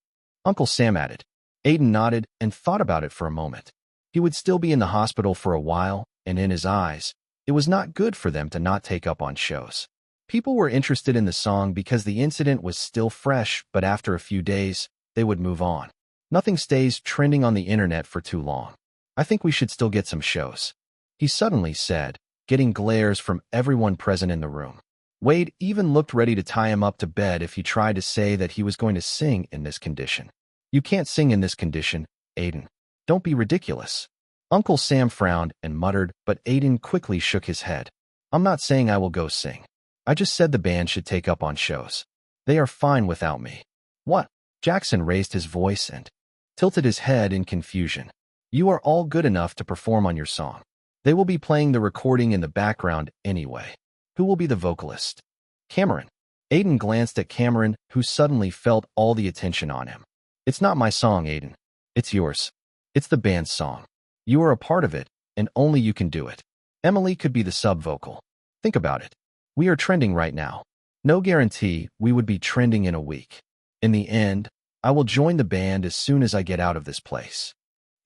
Uncle Sam added. Aiden nodded and thought about it for a moment. He would still be in the hospital for a while, and in his eyes, it was not good for them to not take up on shows. People were interested in the song because the incident was still fresh, but after a few days, they would move on. Nothing stays trending on the internet for too long. I think we should still get some shows. He suddenly said, getting glares from everyone present in the room. Wade even looked ready to tie him up to bed if he tried to say that he was going to sing in this condition. You can't sing in this condition, Aiden. Don't be ridiculous. Uncle Sam frowned and muttered, but Aiden quickly shook his head. I'm not saying I will go sing. I just said the band should take up on shows. They are fine without me. What? Jackson raised his voice and tilted his head in confusion. You are all good enough to perform on your song. They will be playing the recording in the background anyway. Who will be the vocalist? Cameron. Aiden glanced at Cameron, who suddenly felt all the attention on him. It's not my song, Aiden. It's yours. It's the band's song. You are a part of it, and only you can do it. Emily could be the sub-vocal. Think about it. We are trending right now. No guarantee we would be trending in a week. In the end, I will join the band as soon as I get out of this place.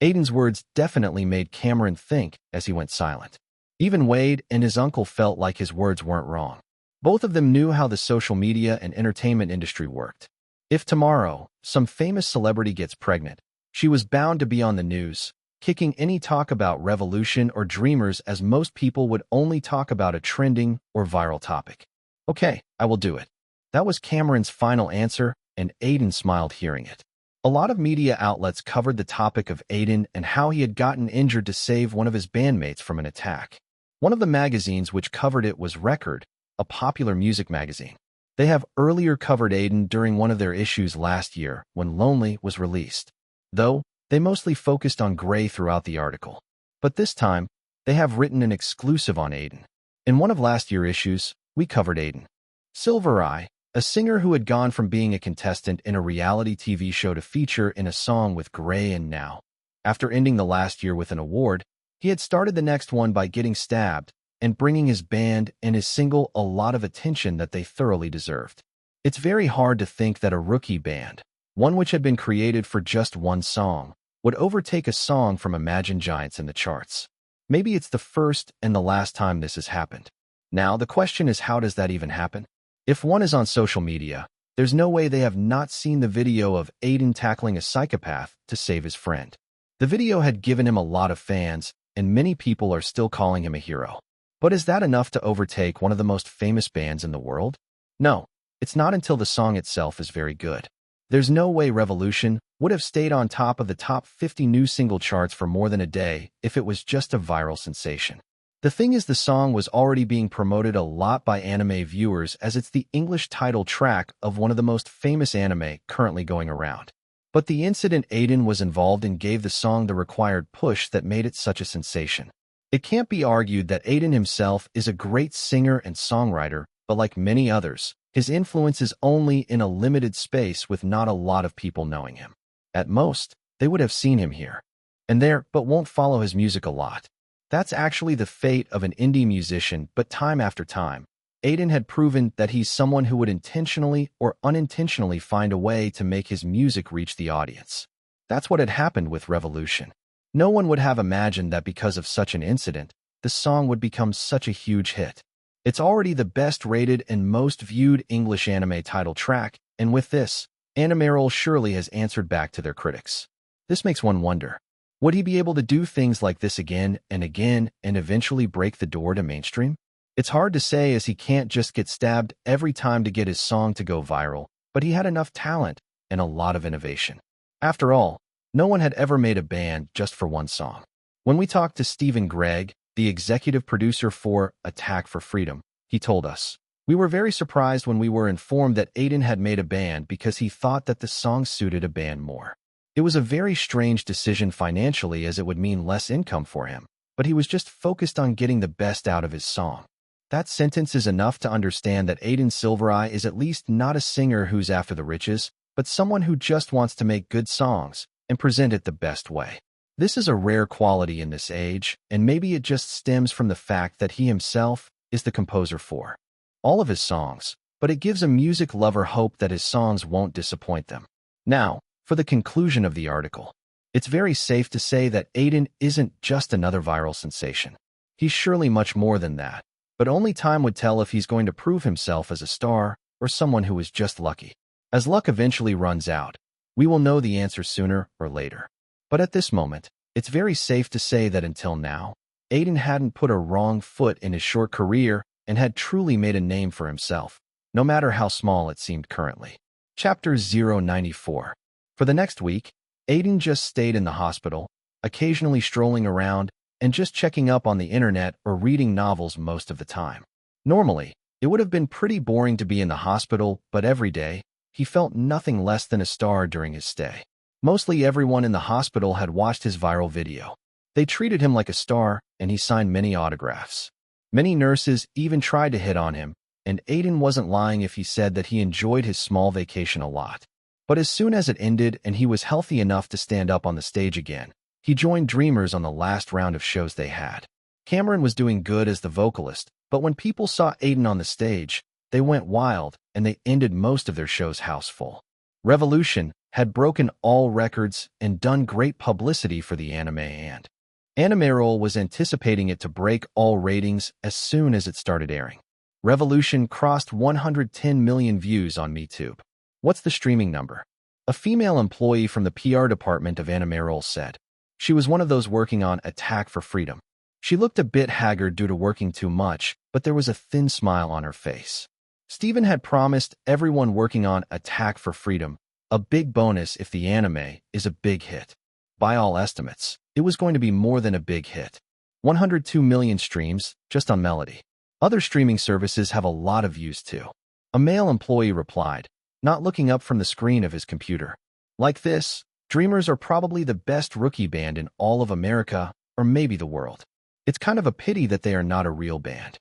Aiden's words definitely made Cameron think as he went silent. Even Wade and his uncle felt like his words weren't wrong. Both of them knew how the social media and entertainment industry worked. If tomorrow, some famous celebrity gets pregnant, she was bound to be on the news, kicking any talk about Revolution or Dreamers, as most people would only talk about a trending or viral topic. Okay, I will do it. That was Cameron's final answer, and Aiden smiled hearing it. A lot of media outlets covered the topic of Aiden and how he had gotten injured to save one of his bandmates from an attack. One of the magazines which covered it was Record, a popular music magazine. They have earlier covered Aiden during one of their issues last year when Lonely was released. Though, they mostly focused on Gray throughout the article. But this time, they have written an exclusive on Aiden. In one of last year's issues, we covered Aiden. Silver Eye, a singer who had gone from being a contestant in a reality TV show to feature in a song with Gray, and now, after ending the last year with an award, he had started the next one by getting stabbed and bringing his band and his single a lot of attention that they thoroughly deserved. It's very hard to think that a rookie band, one which had been created for just one song, would overtake a song from Imagine Giants in the charts. Maybe it's the first and the last time this has happened. Now, the question is, how does that even happen? If one is on social media, there's no way they have not seen the video of Aiden tackling a psychopath to save his friend. The video had given him a lot of fans, and many people are still calling him a hero. But is that enough to overtake one of the most famous bands in the world? No, it's not until the song itself is very good. There's no way Revolution would have stayed on top of the top 50 new single charts for more than a day if it was just a viral sensation. The thing is, the song was already being promoted a lot by anime viewers as it's the English title track of one of the most famous anime currently going around. But the incident Aiden was involved in gave the song the required push that made it such a sensation. It can't be argued that Aiden himself is a great singer and songwriter, but like many others, his influence is only in a limited space with not a lot of people knowing him. At most, they would have seen him here and there, but won't follow his music a lot. That's actually the fate of an indie musician, but time after time, Aiden had proven that he's someone who would intentionally or unintentionally find a way to make his music reach the audience. That's what had happened with Revolution. No one would have imagined that because of such an incident, the song would become such a huge hit. It's already the best-rated and most viewed English anime title track, and with this, Animeral surely has answered back to their critics. This makes one wonder, would he be able to do things like this again and eventually break the door to mainstream? It's hard to say, as he can't just get stabbed every time to get his song to go viral, but he had enough talent and a lot of innovation. After all, no one had ever made a band just for one song. When we talked to Stephen Gregg, the executive producer for Attack for Freedom, he told us, "We were very surprised when we were informed that Aiden had made a band because he thought that the song suited a band more. It was a very strange decision financially, as it would mean less income for him, but he was just focused on getting the best out of his song." That sentence is enough to understand that Aiden Silvereye is at least not a singer who's after the riches, but someone who just wants to make good songs and present it the best way. This is a rare quality in this age, and maybe it just stems from the fact that he himself is the composer for all of his songs, but it gives a music lover hope that his songs won't disappoint them. Now, for the conclusion of the article. It's very safe to say that Aiden isn't just another viral sensation. He's surely much more than that, but only time would tell if he's going to prove himself as a star or someone who is just lucky. As luck eventually runs out, we will know the answer sooner or later. But at this moment, it's very safe to say that until now, Aiden hadn't put a wrong foot in his short career and had truly made a name for himself, no matter how small it seemed currently. Chapter 094. For the next week, Aiden just stayed in the hospital, occasionally strolling around and just checking up on the internet or reading novels most of the time. Normally, it would have been pretty boring to be in the hospital, but every day, he felt nothing less than a star during his stay. Mostly everyone in the hospital had watched his viral video. They treated him like a star, and he signed many autographs. Many nurses even tried to hit on him, and Aiden wasn't lying if he said that he enjoyed his small vacation a lot. But as soon as it ended and he was healthy enough to stand up on the stage again, he joined Dreamers on the last round of shows they had. Cameron was doing good as the vocalist, but when people saw Aiden on the stage, they went wild, and they ended most of their shows house full. Revolution had broken all records and done great publicity for the anime, and Animeral was anticipating it to break all ratings as soon as it started airing. Revolution crossed 110 million views on MeTube. What's the streaming number? A female employee from the PR department of Animeral said. She was one of those working on Attack for Freedom. She looked a bit haggard due to working too much, but there was a thin smile on her face. Steven had promised everyone working on Attack for Freedom a big bonus if the anime is a big hit. By all estimates, it was going to be more than a big hit. 102 million streams, just on Melody. Other streaming services have a lot of views too. A male employee replied, not looking up from the screen of his computer. Like this, Dreamers are probably the best rookie band in all of America, or maybe the world. It's kind of a pity that they are not a real band.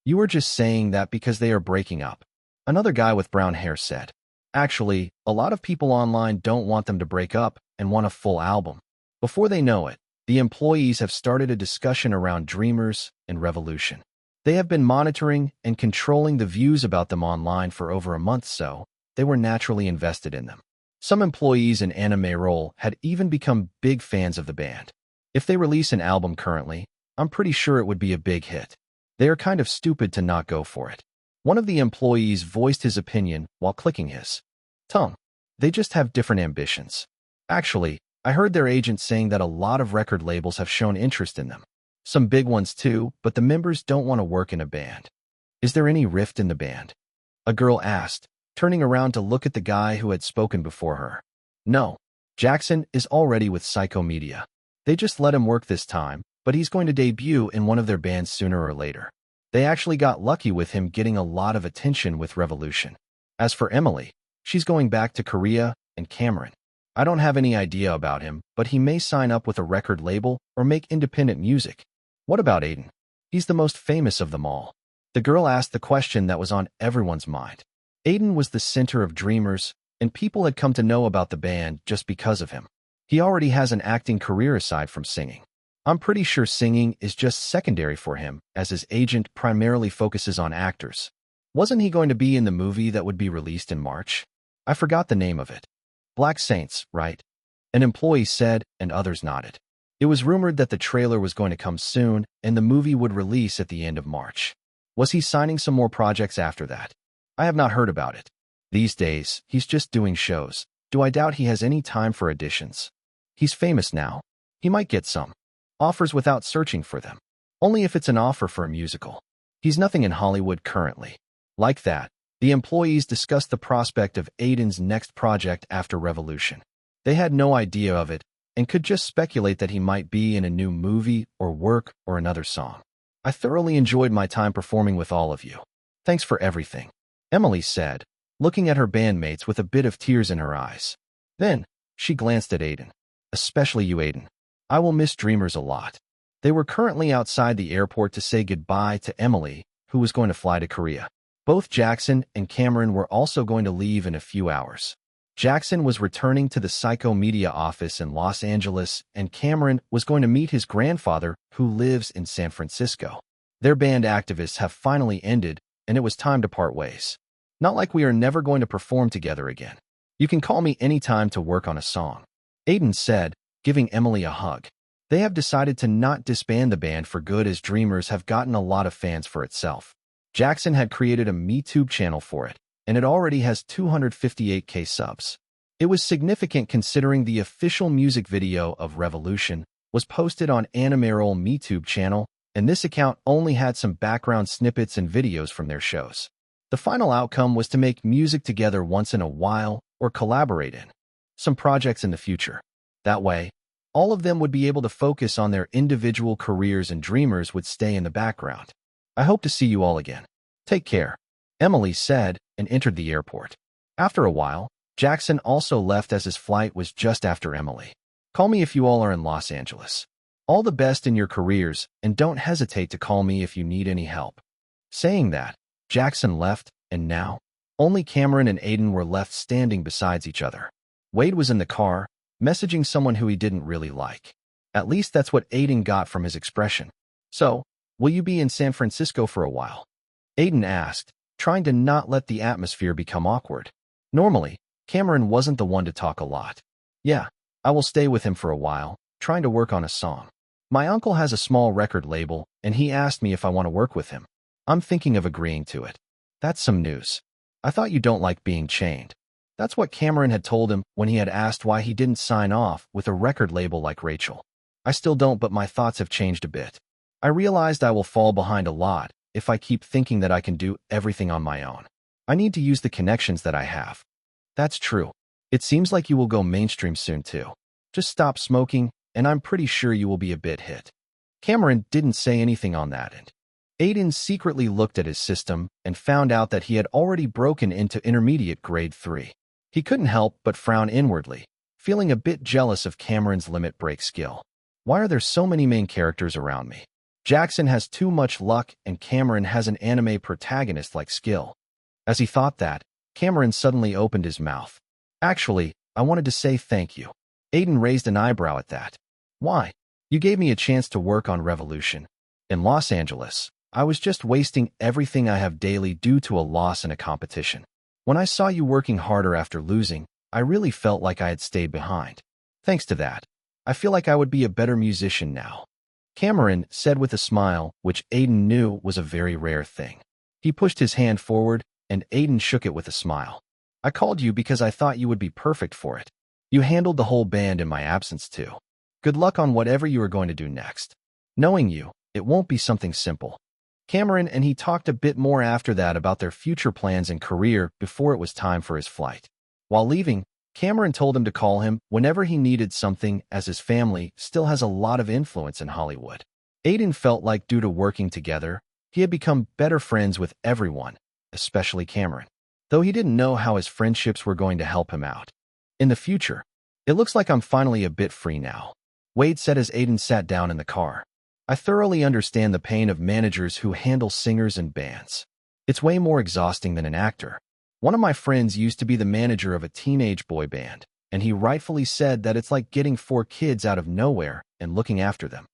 You are just saying that because they are breaking up. Another guy with brown hair said. Actually, a lot of people online don't want them to break up and want a full album. Before they know it, the employees have started a discussion around Dreamers and Revolution. They have been monitoring and controlling the views about them online for over a month, so they were naturally invested in them. Some employees in Animeral had even become big fans of the band. If they release an album currently, I'm pretty sure it would be a big hit. They are kind of stupid to not go for it. One of the employees voiced his opinion while clicking his tongue. They just have different ambitions. Actually, I heard their agent saying that a lot of record labels have shown interest in them. Some big ones too, but the members don't want to work in a band. Is there any rift in the band? A girl asked, turning around to look at the guy who had spoken before her. No, Jackson is already with Psycho Media. They just let him work this time, but he's going to debut in one of their bands sooner or later. They actually got lucky with him getting a lot of attention with Revolution. As for Emily, she's going back to Korea, and Cameron. I don't have any idea about him, but he may sign up with a record label or make independent music. What about Aiden? He's the most famous of them all. The girl asked the question that was on everyone's mind. Aiden was the center of Dreamers, and people had come to know about the band just because of him. He already has an acting career aside from singing. I'm pretty sure singing is just secondary for him, as his agent primarily focuses on actors. Wasn't he going to be in the movie that would be released in March? I forgot the name of it. Black Saints, right? An employee said, and others nodded. It was rumored that the trailer was going to come soon and the movie would release at the end of March. Was he signing some more projects after that? I have not heard about it. These days, he's just doing shows. Do I doubt he has any time for auditions? He's famous now. He might get some offers without searching for them. Only if it's an offer for a musical. He's nothing in Hollywood currently. Like that, the employees discussed the prospect of Aiden's next project after Revolution. They had no idea of it and could just speculate that he might be in a new movie or work or another song. I thoroughly enjoyed my time performing with all of you. Thanks for everything, Emily said, looking at her bandmates with a bit of tears in her eyes. Then, she glanced at Aiden. Especially you, Aiden. I will miss Dreamers a lot. They were currently outside the airport to say goodbye to Emily, who was going to fly to Korea. Both Jackson and Cameron were also going to leave in a few hours. Jackson was returning to the Psycho Media office in Los Angeles, and Cameron was going to meet his grandfather, who lives in San Francisco. Their band activists have finally ended, and it was time to part ways. Not like we are never going to perform together again. You can call me anytime to work on a song, Aiden said, giving Emily a hug. They have decided to not disband the band for good as Dreamers have gotten a lot of fans for itself. Jackson had created a MeTube channel for it, and it already has 258K subs. It was significant considering the official music video of Revolution was posted on Animeroll MeTube channel, and this account only had some background snippets and videos from their shows. The final outcome was to make music together once in a while or collaborate in some projects in the future. That way, all of them would be able to focus on their individual careers and Dreamers would stay in the background. I hope to see you all again. Take care, Emily said, and entered the airport. After a while, Jackson also left as his flight was just after Emily. Call me if you all are in Los Angeles. All the best in your careers, and don't hesitate to call me if you need any help. Saying that, Jackson left, and now, only Cameron and Aiden were left standing beside each other. Wade was in the car, messaging someone who he didn't really like. At least that's what Aiden got from his expression. So, will you be in San Francisco for a while? Aiden asked, trying to not let the atmosphere become awkward. Normally, Cameron wasn't the one to talk a lot. Yeah, I will stay with him for a while, trying to work on a song. My uncle has a small record label, and he asked me if I want to work with him. I'm thinking of agreeing to it. That's some news. I thought you don't like being chained. That's what Cameron had told him when he had asked why he didn't sign off with a record label like Rachel. I still don't, but my thoughts have changed a bit. I realized I will fall behind a lot if I keep thinking that I can do everything on my own. I need to use the connections that I have. That's true. It seems like you will go mainstream soon too. Just stop smoking, and I'm pretty sure you will be a bit hit. Cameron didn't say anything on that end. Aiden secretly looked at his system and found out that he had already broken into intermediate grade 3. He couldn't help but frown inwardly, feeling a bit jealous of Cameron's limit break skill. Why are there so many main characters around me? Jackson has too much luck and Cameron has an anime protagonist-like skill. As he thought that, Cameron suddenly opened his mouth. Actually, I wanted to say thank you. Aiden raised an eyebrow at that. Why? You gave me a chance to work on Revolution. In Los Angeles, I was just wasting everything I have daily due to a loss in a competition. When I saw you working harder after losing, I really felt like I had stayed behind. Thanks to that, I feel like I would be a better musician now. Cameron said with a smile, which Aiden knew was a very rare thing. He pushed his hand forward, and Aiden shook it with a smile. I called you because I thought you would be perfect for it. You handled the whole band in my absence too. Good luck on whatever you are going to do next. Knowing you, it won't be something simple. Cameron and he talked a bit more after that about their future plans and career before it was time for his flight. While leaving, Cameron told him to call him whenever he needed something as his family still has a lot of influence in Hollywood. Aiden felt like due to working together, he had become better friends with everyone, especially Cameron, though he didn't know how his friendships were going to help him out. In the future, it looks like I'm finally a bit free now, Wade said as Aiden sat down in the car. I thoroughly understand the pain of managers who handle singers and bands. It's way more exhausting than an actor. One of my friends used to be the manager of a teenage boy band, and he rightfully said that it's like getting 4 kids out of nowhere and looking after them.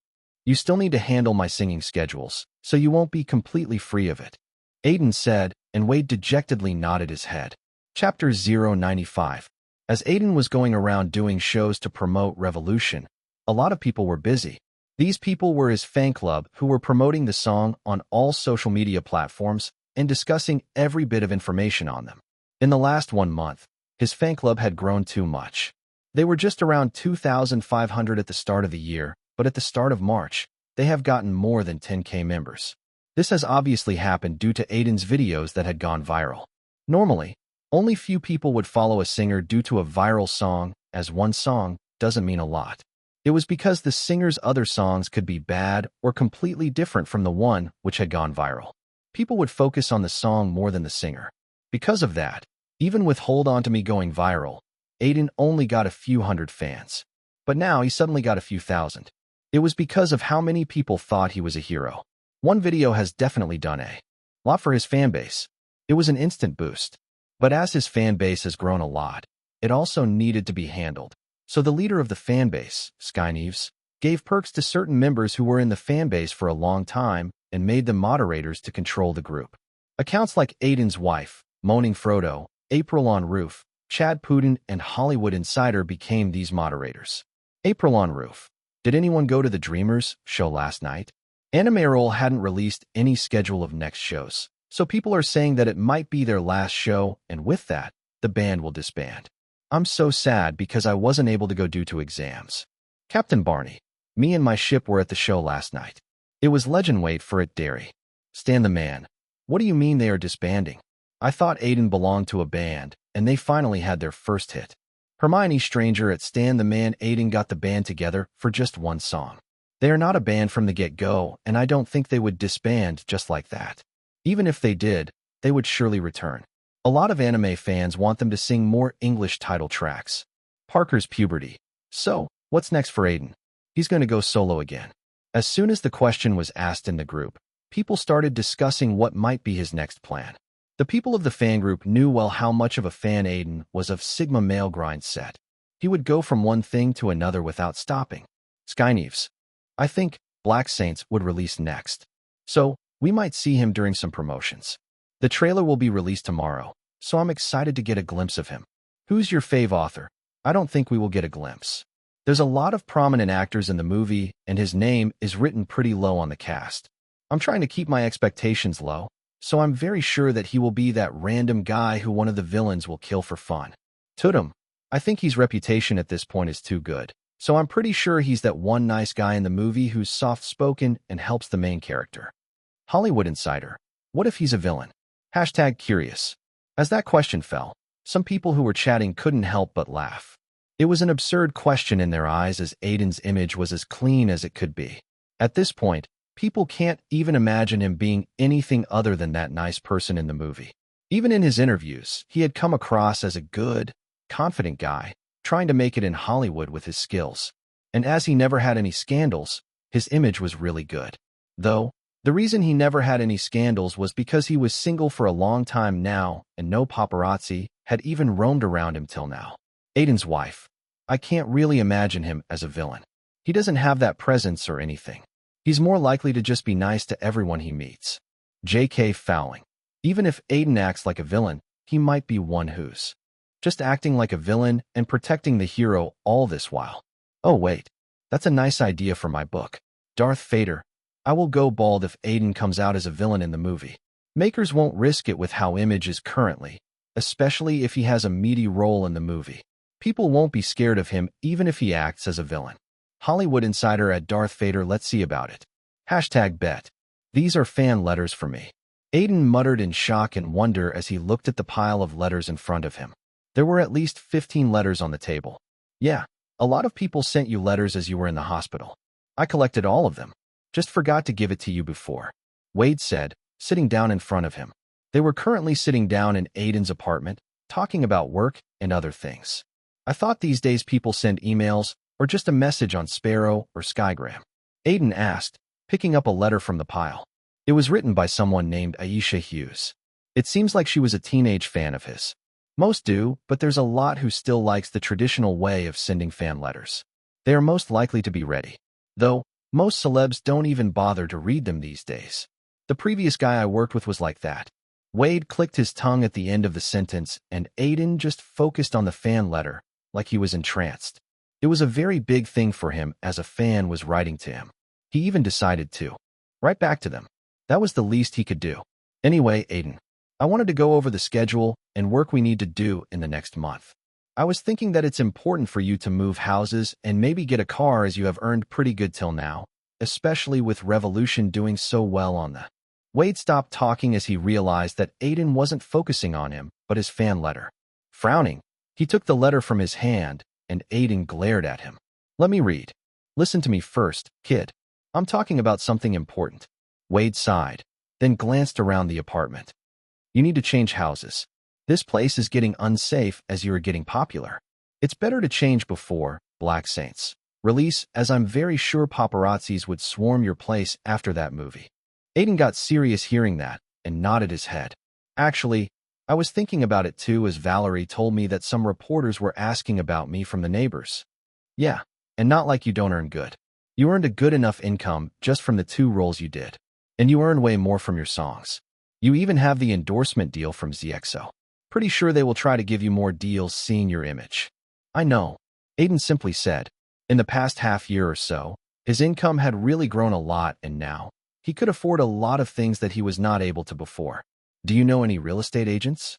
You still need to handle my singing schedules, so you won't be completely free of it, Aiden said, and Wade dejectedly nodded his head. Chapter 095. As Aiden was going around doing shows to promote Revolution, a lot of people were busy. These people were his fan club who were promoting the song on all social media platforms and discussing every bit of information on them. In the last 1 month, his fan club had grown too much. They were just around 2,500 at the start of the year, but at the start of March, they have gotten more than 10K members. This has obviously happened due to Aiden's videos that had gone viral. Normally, only few people would follow a singer due to a viral song, as one song doesn't mean a lot. It was because the singer's other songs could be bad or completely different from the one which had gone viral. People would focus on the song more than the singer. Because of that, even with Hold On To Me going viral, Aiden only got a few hundred fans. But now he suddenly got a few thousand. It was because of how many people thought he was a hero. One video has definitely done a lot for his fanbase. It was an instant boost. But as his fanbase has grown a lot, it also needed to be handled. So the leader of the fanbase, Skyneves, gave perks to certain members who were in the fanbase for a long time and made them moderators to control the group. Accounts like Aiden's wife, Moaning Frodo, April on Roof, Chad Putin, and Hollywood Insider became these moderators. April on Roof. Did anyone go to the Dreamers show last night? Anime Roll hadn't released any schedule of next shows, so people are saying that it might be their last show, and with that, the band will disband. I'm so sad because I wasn't able to go due to exams. Captain Barney. Me and my ship were at the show last night. It was legend. Wait for it, Derry. Stan the Man. What do you mean they are disbanding? I thought Aiden belonged to a band, and they finally had their first hit. Hermione Stranger at Stan the Man. Aiden got the band together for just one song. They are not a band from the get-go, and I don't think they would disband just like that. Even if they did, they would surely return. A lot of anime fans want them to sing more English title tracks. Parker's puberty. So, what's next for Aiden? He's going to go solo again. As soon as the question was asked in the group, people started discussing what might be his next plan. The people of the fan group knew well how much of a fan Aiden was of Sigma Male Grind set. He would go from one thing to another without stopping. Skyneves. I think Black Saints would release next. So, we might see him during some promotions. The trailer will be released tomorrow, so I'm excited to get a glimpse of him. Who's your fave author? I don't think we will get a glimpse. There's a lot of prominent actors in the movie, and his name is written pretty low on the cast. I'm trying to keep my expectations low, so I'm very sure that he will be that random guy who one of the villains will kill for fun. Tudum. I think his reputation at this point is too good, so I'm pretty sure he's that one nice guy in the movie who's soft-spoken and helps the main character. Hollywood Insider. What if he's a villain? #curious. As that question fell, some people who were chatting couldn't help but laugh. It was an absurd question in their eyes as Aiden's image was as clean as it could be. At this point, people can't even imagine him being anything other than that nice person in the movie. Even in his interviews, he had come across as a good, confident guy, trying to make it in Hollywood with his skills. And as he never had any scandals, his image was really good. Though, the reason he never had any scandals was because he was single for a long time now, and no paparazzi had even roamed around him till now. Aiden's wife. I can't really imagine him as a villain. He doesn't have that presence or anything. He's more likely to just be nice to everyone he meets. J.K. Fowling. Even if Aiden acts like a villain, he might be one who's just acting like a villain and protecting the hero all this while. Oh wait, that's a nice idea for my book. Darth Vader. I will go bald if Aiden comes out as a villain in the movie. Makers won't risk it with how Image is currently, especially if he has a meaty role in the movie. People won't be scared of him even if he acts as a villain. Hollywood Insider at Darth Vader. Let's see about it. #bet. These are fan letters for me. Aiden muttered in shock and wonder as he looked at the pile of letters in front of him. There were at least 15 letters on the table. Yeah, a lot of people sent you letters as you were in the hospital. I collected all of them. Just forgot to give it to you before. Wade said, sitting down in front of him. They were currently sitting down in Aiden's apartment, talking about work and other things. I thought these days people send emails or just a message on Sparrow or Skygram. Aiden asked, picking up a letter from the pile. It was written by someone named Aisha Hughes. It seems like she was a teenage fan of his. Most do, but there's a lot who still likes the traditional way of sending fan letters. They are most likely to be ready. Though, most celebs don't even bother to read them these days. The previous guy I worked with was like that. Wade clicked his tongue at the end of the sentence, and Aiden just focused on the fan letter, like he was entranced. It was a very big thing for him as a fan was writing to him. He even decided to write back to them. That was the least he could do. Anyway, Aiden, I wanted to go over the schedule and work we need to do in the next month. I was thinking that it's important for you to move houses and maybe get a car as you have earned pretty good till now, especially with Revolution doing so well on the. Wade stopped talking as he realized that Aiden wasn't focusing on him, but his fan letter. Frowning, he took the letter from his hand, and Aiden glared at him. Let me read. Listen to me first, kid. I'm talking about something important. Wade sighed, then glanced around the apartment. You need to change houses. This place is getting unsafe as you are getting popular. It's better to change before Black Saints release, as I'm very sure paparazzis would swarm your place after that movie. Aiden got serious hearing that and nodded his head. Actually, I was thinking about it too, as Valerie told me that some reporters were asking about me from the neighbors. Yeah, and not like you don't earn good. You earned a good enough income just from the 2 roles you did. And you earn way more from your songs. You even have the endorsement deal from ZXO. Pretty sure they will try to give you more deals seeing your image. I know, Aiden simply said. In the past half year or so, his income had really grown a lot, and now he could afford a lot of things that he was not able to before. Do you know any real estate agents?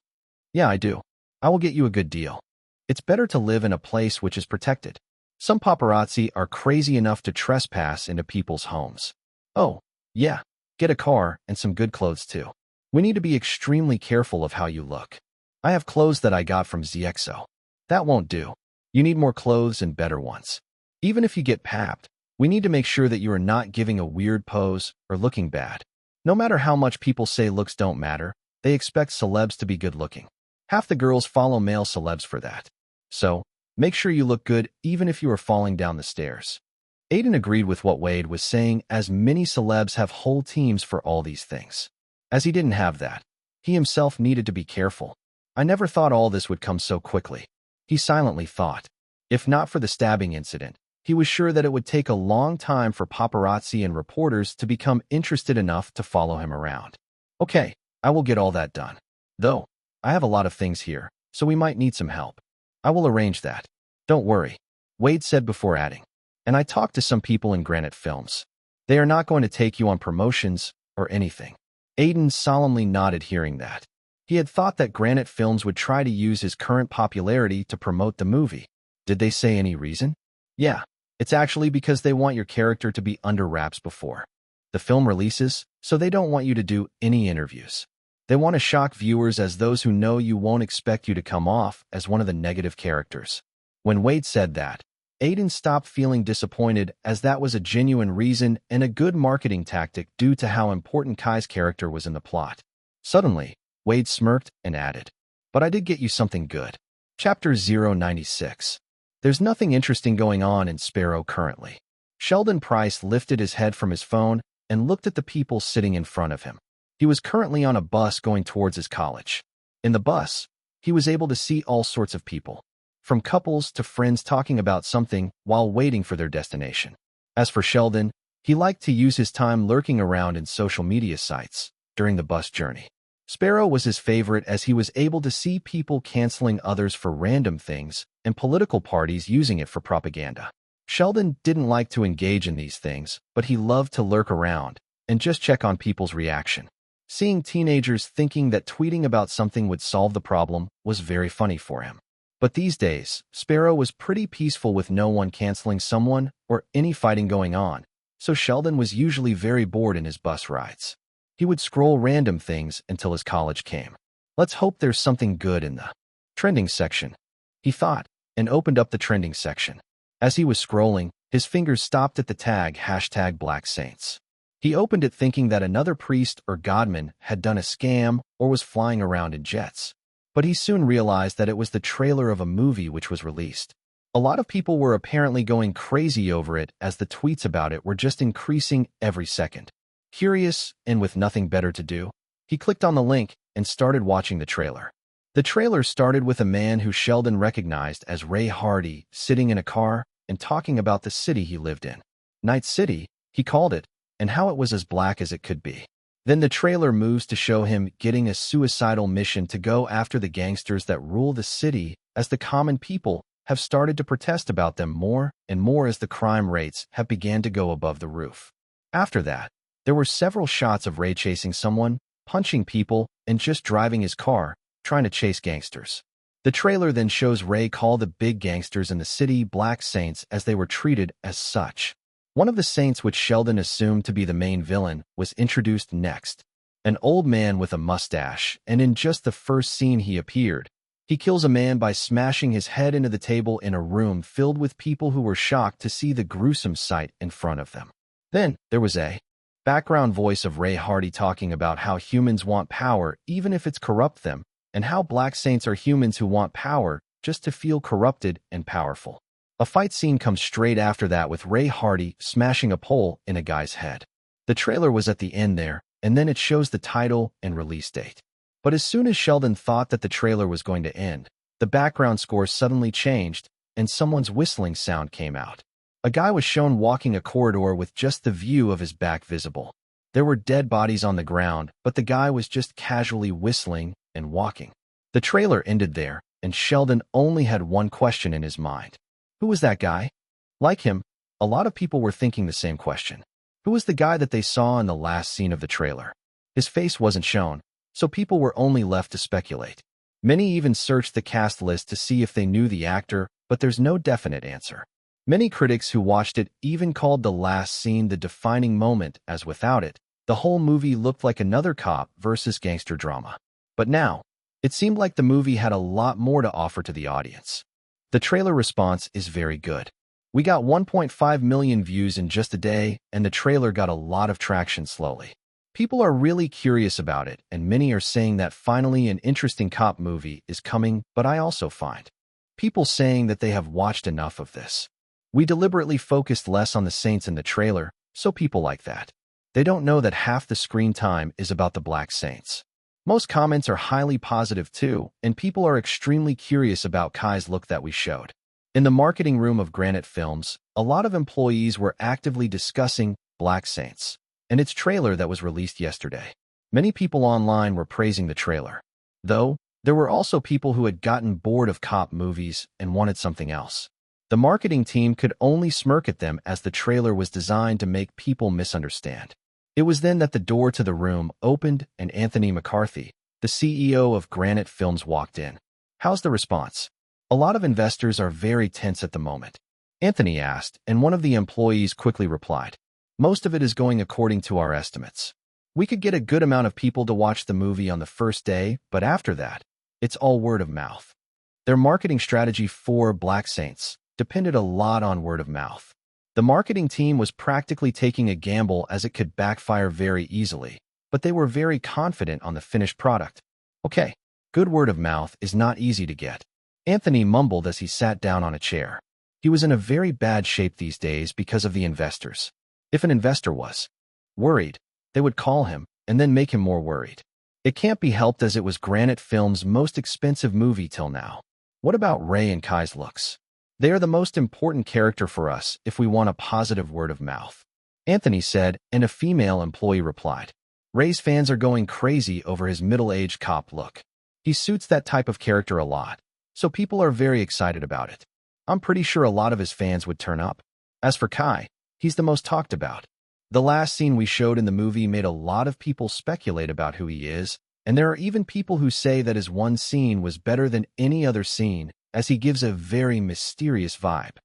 Yeah, I do. I will get you a good deal. It's better to live in a place which is protected. Some paparazzi are crazy enough to trespass into people's homes. Oh, yeah, get a car and some good clothes too. We need to be extremely careful of how you look. I have clothes that I got from ZXO. That won't do. You need more clothes and better ones. Even if you get papped, we need to make sure that you are not giving a weird pose or looking bad. No matter how much people say looks don't matter, they expect celebs to be good looking. Half the girls follow male celebs for that. So, make sure you look good even if you are falling down the stairs. Aiden agreed with what Wade was saying, as many celebs have whole teams for all these things. As he didn't have that, he himself needed to be careful. I never thought all this would come so quickly. He silently thought. If not for the stabbing incident, he was sure that it would take a long time for paparazzi and reporters to become interested enough to follow him around. Okay, I will get all that done. Though, I have a lot of things here, so we might need some help. I will arrange that. Don't worry, Wade said before adding. And I talked to some people in Granite Films. They are not going to take you on promotions or anything. Aiden solemnly nodded hearing that. He had thought that Granite Films would try to use his current popularity to promote the movie. Did they say any reason? Yeah, it's actually because they want your character to be under wraps before the film releases, so they don't want you to do any interviews. They want to shock viewers, as those who know you won't expect you to come off as one of the negative characters. When Wade said that, Aiden stopped feeling disappointed, as that was a genuine reason and a good marketing tactic due to how important Kai's character was in the plot. Suddenly, Wade smirked and added, "But I did get you something good." Chapter 096. There's nothing interesting going on in Sparrow currently. Sheldon Price lifted his head from his phone and looked at the people sitting in front of him. He was currently on a bus going towards his college. In the bus, he was able to see all sorts of people, from couples to friends talking about something while waiting for their destination. As for Sheldon, he liked to use his time lurking around in social media sites during the bus journey. Sparrow was his favorite, as he was able to see people canceling others for random things and political parties using it for propaganda. Sheldon didn't like to engage in these things, but he loved to lurk around and just check on people's reaction. Seeing teenagers thinking that tweeting about something would solve the problem was very funny for him. But these days, Sparrow was pretty peaceful with no one canceling someone or any fighting going on, so Sheldon was usually very bored in his bus rides. He would scroll random things until his college came. Let's hope there's something good in the trending section, he thought, and opened up the trending section. As he was scrolling, his fingers stopped at the tag #BlackSaints. He opened it thinking that another priest or godman had done a scam or was flying around in jets. But he soon realized that it was the trailer of a movie which was released. A lot of people were apparently going crazy over it, as the tweets about it were just increasing every second. Curious, and with nothing better to do, he clicked on the link and started watching the trailer. The trailer started with a man who Sheldon recognized as Ray Hardy sitting in a car and talking about the city he lived in. Night City, he called it, and how it was as black as it could be. Then the trailer moves to show him getting a suicidal mission to go after the gangsters that rule the city, as the common people have started to protest about them more and more as the crime rates have began to go above the roof. After that, there were several shots of Ray chasing someone, punching people, and just driving his car, trying to chase gangsters. The trailer then shows Ray call the big gangsters in the city Black Saints as they were treated as such. One of the saints, which Sheldon assumed to be the main villain, was introduced next. An old man with a mustache, and in just the first scene he appeared, he kills a man by smashing his head into the table in a room filled with people who were shocked to see the gruesome sight in front of them. Then there was a background voice of Ray Hardy talking about how humans want power even if it's corrupt them, and how Black Saints are humans who want power just to feel corrupted and powerful. A fight scene comes straight after that with Ray Hardy smashing a pole in a guy's head. The trailer was at the end there, and then it shows the title and release date. But as soon as Sheldon thought that the trailer was going to end, the background score suddenly changed, and someone's whistling sound came out. A guy was shown walking a corridor with just the view of his back visible. There were dead bodies on the ground, but the guy was just casually whistling and walking. The trailer ended there, and Sheldon only had one question in his mind. Who was that guy? Like him, a lot of people were thinking the same question. Who was the guy that they saw in the last scene of the trailer? His face wasn't shown, so people were only left to speculate. Many even searched the cast list to see if they knew the actor, but there's no definite answer. Many critics who watched it even called the last scene the defining moment, as without it, the whole movie looked like another cop versus gangster drama. But now, it seemed like the movie had a lot more to offer to the audience. The trailer response is very good. We got 1.5 million views in just a day, and the trailer got a lot of traction slowly. People are really curious about it, and many are saying that finally an interesting cop movie is coming, but I also find people saying that they have watched enough of this. We deliberately focused less on the Saints in the trailer, so people like that. They don't know that half the screen time is about the Black Saints. Most comments are highly positive too, and people are extremely curious about Kai's look that we showed. In the marketing room of Granite Films, a lot of employees were actively discussing Black Saints and its trailer that was released yesterday. Many people online were praising the trailer. Though, there were also people who had gotten bored of cop movies and wanted something else. The marketing team could only smirk at them as the trailer was designed to make people misunderstand. It was then that the door to the room opened and Anthony McCarthy, the CEO of Granite Films, walked in. How's the response? A lot of investors are very tense at the moment. Anthony asked, and one of the employees quickly replied, most of it is going according to our estimates. We could get a good amount of people to watch the movie on the first day, but after that, it's all word of mouth. Their marketing strategy for Black Saints depended a lot on word of mouth. The marketing team was practically taking a gamble as it could backfire very easily, but they were very confident on the finished product. Okay, good word of mouth is not easy to get. Anthony mumbled as he sat down on a chair. He was in a very bad shape these days because of the investors. If an investor was worried, they would call him and then make him more worried. It can't be helped as it was Granite Films' most expensive movie till now. What about Ray and Kai's looks? They are the most important character for us if we want a positive word of mouth. Anthony said, and a female employee replied. Ray's fans are going crazy over his middle-aged cop look. He suits that type of character a lot, so people are very excited about it. I'm pretty sure a lot of his fans would turn up. As for Kai, he's the most talked about. The last scene we showed in the movie made a lot of people speculate about who he is, and there are even people who say that his one scene was better than any other scene, as he gives a very mysterious vibe.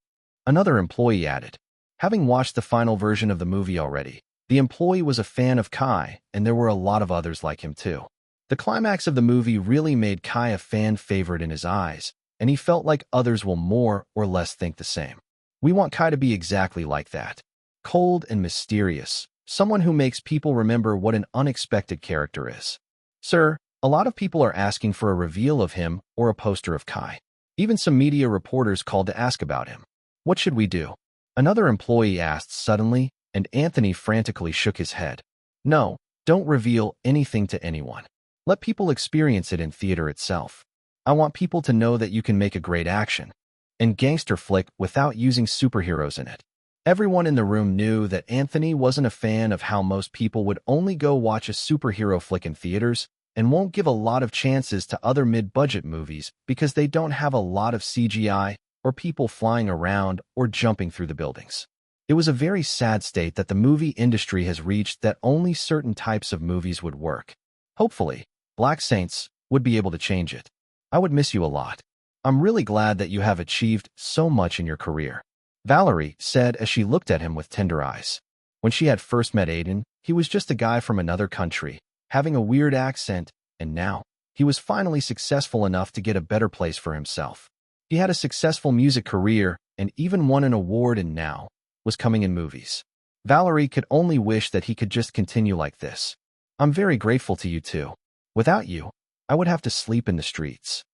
Another employee added, having watched the final version of the movie already, the employee was a fan of Kai, and there were a lot of others like him too. The climax of the movie really made Kai a fan favorite in his eyes, and he felt like others will more or less think the same. We want Kai to be exactly like that. Cold and mysterious, someone who makes people remember what an unexpected character is. Sir, a lot of people are asking for a reveal of him or a poster of Kai. Even some media reporters called to ask about him. What should we do? Another employee asked suddenly, and Anthony frantically shook his head. No, don't reveal anything to anyone. Let people experience it in theater itself. I want people to know that you can make a great action and gangster flick without using superheroes in it. Everyone in the room knew that Anthony wasn't a fan of how most people would only go watch a superhero flick in theaters and won't give a lot of chances to other mid-budget movies because they don't have a lot of CGI or people flying around or jumping through the buildings. It was a very sad state that the movie industry has reached that only certain types of movies would work. Hopefully, Black Saints would be able to change it. I would miss you a lot. I'm really glad that you have achieved so much in your career, Valerie said as she looked at him with tender eyes. When she had first met Aiden, he was just a guy from another country, having a weird accent, and now, he was finally successful enough to get a better place for himself. He had a successful music career and even won an award and now was coming in movies. Valerie could only wish that he could just continue like this. I'm very grateful to you too. Without you, I would have to sleep in the streets.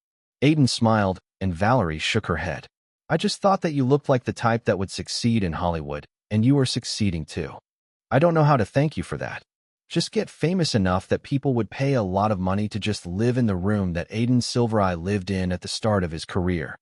Aiden smiled, and Valerie shook her head. I just thought that you looked like the type that would succeed in Hollywood, and you are succeeding too. I don't know how to thank you for that. Just get famous enough that people would pay a lot of money to just live in the room that Aiden Silvereye lived in at the start of his career.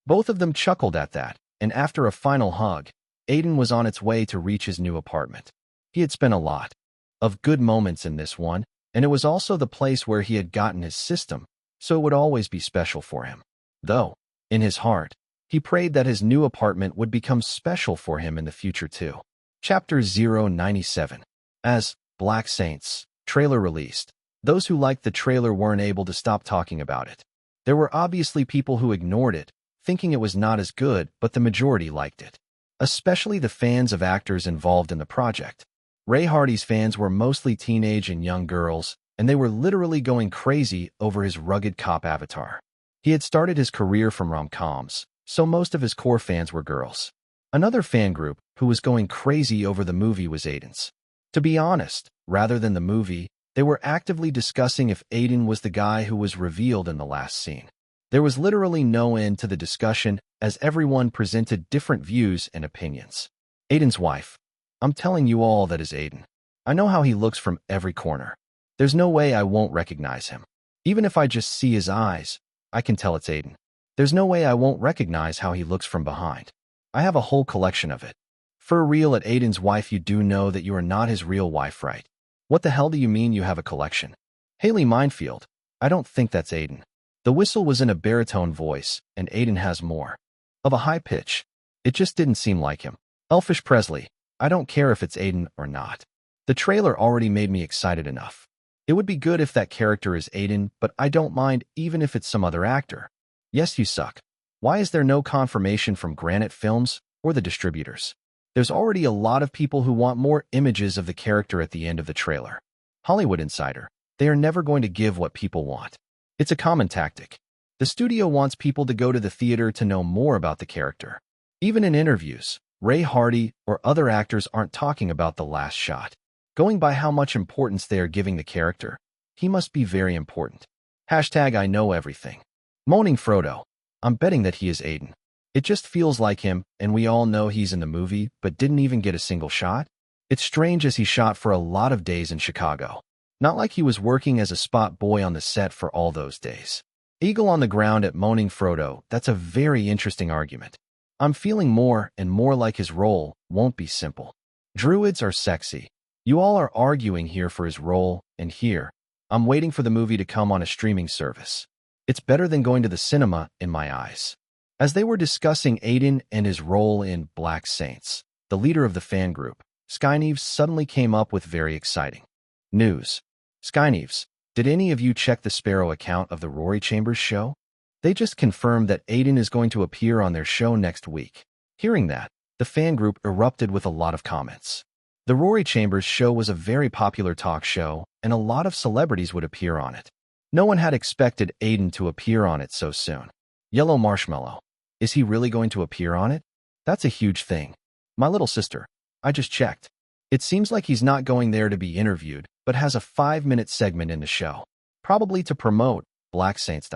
Both of them chuckled at that, and after a final hug, Aiden was on its way to reach his new apartment. He had spent a lot of good moments in this one, and it was also the place where he had gotten his system, so it would always be special for him. Though, in his heart, he prayed that his new apartment would become special for him in the future too. Chapter 097. As Black Saints trailer released, those who liked the trailer weren't able to stop talking about it. There were obviously people who ignored it, thinking it was not as good, but the majority liked it. Especially the fans of actors involved in the project. Ray Hardy's fans were mostly teenage and young girls, and they were literally going crazy over his rugged cop avatar. He had started his career from rom-coms, so most of his core fans were girls. Another fan group who was going crazy over the movie was Aiden's. To be honest, rather than the movie, they were actively discussing if Aiden was the guy who was revealed in the last scene. There was literally no end to the discussion as everyone presented different views and opinions. Aiden's wife. I'm telling you all that is Aiden. I know how he looks from every corner. There's no way I won't recognize him. Even if I just see his eyes, I can tell it's Aiden. There's no way I won't recognize how he looks from behind. I have a whole collection of it. For real, at Aiden's wife, you do know that you are not his real wife, right? What the hell do you mean you have a collection? Haley Minefield. I don't think that's Aiden. The whistle was in a baritone voice, and Aiden has more of a high pitch. It just didn't seem like him. Elfish Presley. I don't care if it's Aiden or not. The trailer already made me excited enough. It would be good if that character is Aiden, but I don't mind even if it's some other actor. Yes, you suck. Why is there no confirmation from Granite Films or the distributors? There's already a lot of people who want more images of the character at the end of the trailer. Hollywood Insider. They are never going to give what people want. It's a common tactic. The studio wants people to go to the theater to know more about the character. Even in interviews, Ray Hardy or other actors aren't talking about the last shot. Going by how much importance they are giving the character, he must be very important. Hashtag I know everything. Moaning Frodo. I'm betting that he is Aiden. It just feels like him, and we all know he's in the movie, but didn't even get a single shot. It's strange as he shot for a lot of days in Chicago. Not like he was working as a spot boy on the set for all those days. Eagle on the ground at Moaning Frodo. That's a very interesting argument. I'm feeling more and more like his role won't be simple. Druids are sexy. You all are arguing here for his role, and here, I'm waiting for the movie to come on a streaming service. It's better than going to the cinema, in my eyes. As they were discussing Aiden and his role in Black Saints, the leader of the fan group, Skyneves, suddenly came up with very exciting news. Skyneves, did any of you check the Sparrow account of the Rory Chambers show? They just confirmed that Aiden is going to appear on their show next week. Hearing that, the fan group erupted with a lot of comments. The Rory Chambers show was a very popular talk show, and a lot of celebrities would appear on it. No one had expected Aiden to appear on it so soon. Yellow Marshmallow. Is he really going to appear on it? That's a huge thing. My little sister. I just checked. It seems like he's not going there to be interviewed, but has a 5-minute segment in the show. Probably to promote Black Saints.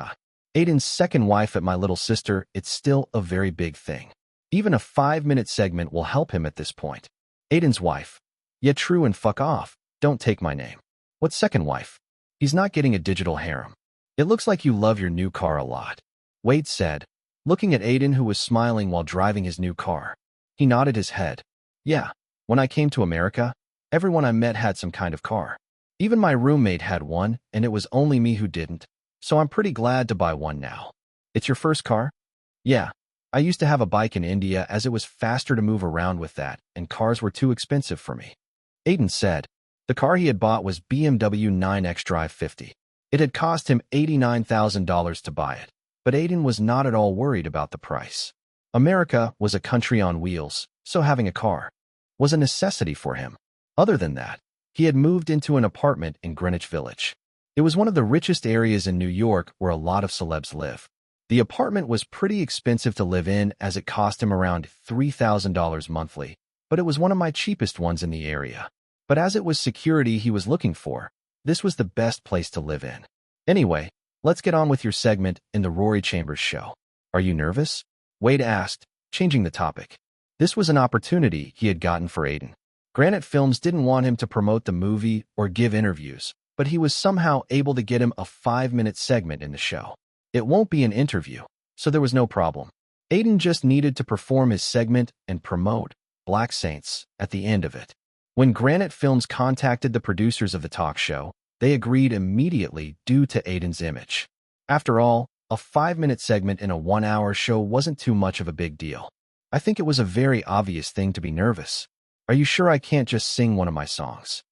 Aiden's second wife at My Little Sister, it's still a very big thing. Even a 5-minute segment will help him at this point. Aiden's wife. Yeah, true, and fuck off. Don't take my name. What second wife? He's not getting a digital harem. It looks like you love your new car a lot. Wade said, looking at Aiden, who was smiling while driving his new car. He nodded his head. Yeah, when I came to America, everyone I met had some kind of car. Even my roommate had one, and it was only me who didn't, so I'm pretty glad to buy one now. It's your first car? Yeah. I used to have a bike in India as it was faster to move around with that, and cars were too expensive for me. Aiden said. The car he had bought was BMW 9X Drive 50. It had cost him $89,000 to buy it, but Aiden was not at all worried about the price. America was a country on wheels, so having a car was a necessity for him. Other than that, he had moved into an apartment in Greenwich Village. It was one of the richest areas in New York where a lot of celebs live. The apartment was pretty expensive to live in as it cost him around $3,000 monthly, but it was one of my cheapest ones in the area. But as it was security he was looking for, this was the best place to live in. Anyway, let's get on with your segment in the Rory Chambers show. Are you nervous? Wade asked, changing the topic. This was an opportunity he had gotten for Aiden. Granite Films didn't want him to promote the movie or give interviews, but he was somehow able to get him a 5-minute segment in the show. It won't be an interview, so there was no problem. Aiden just needed to perform his segment and promote Black Saints at the end of it. When Granite Films contacted the producers of the talk show, they agreed immediately due to Aiden's image. After all, a 5-minute segment in a 1-hour show wasn't too much of a big deal. I think it was a very obvious thing to be nervous. Are you sure I can't just sing one of my songs?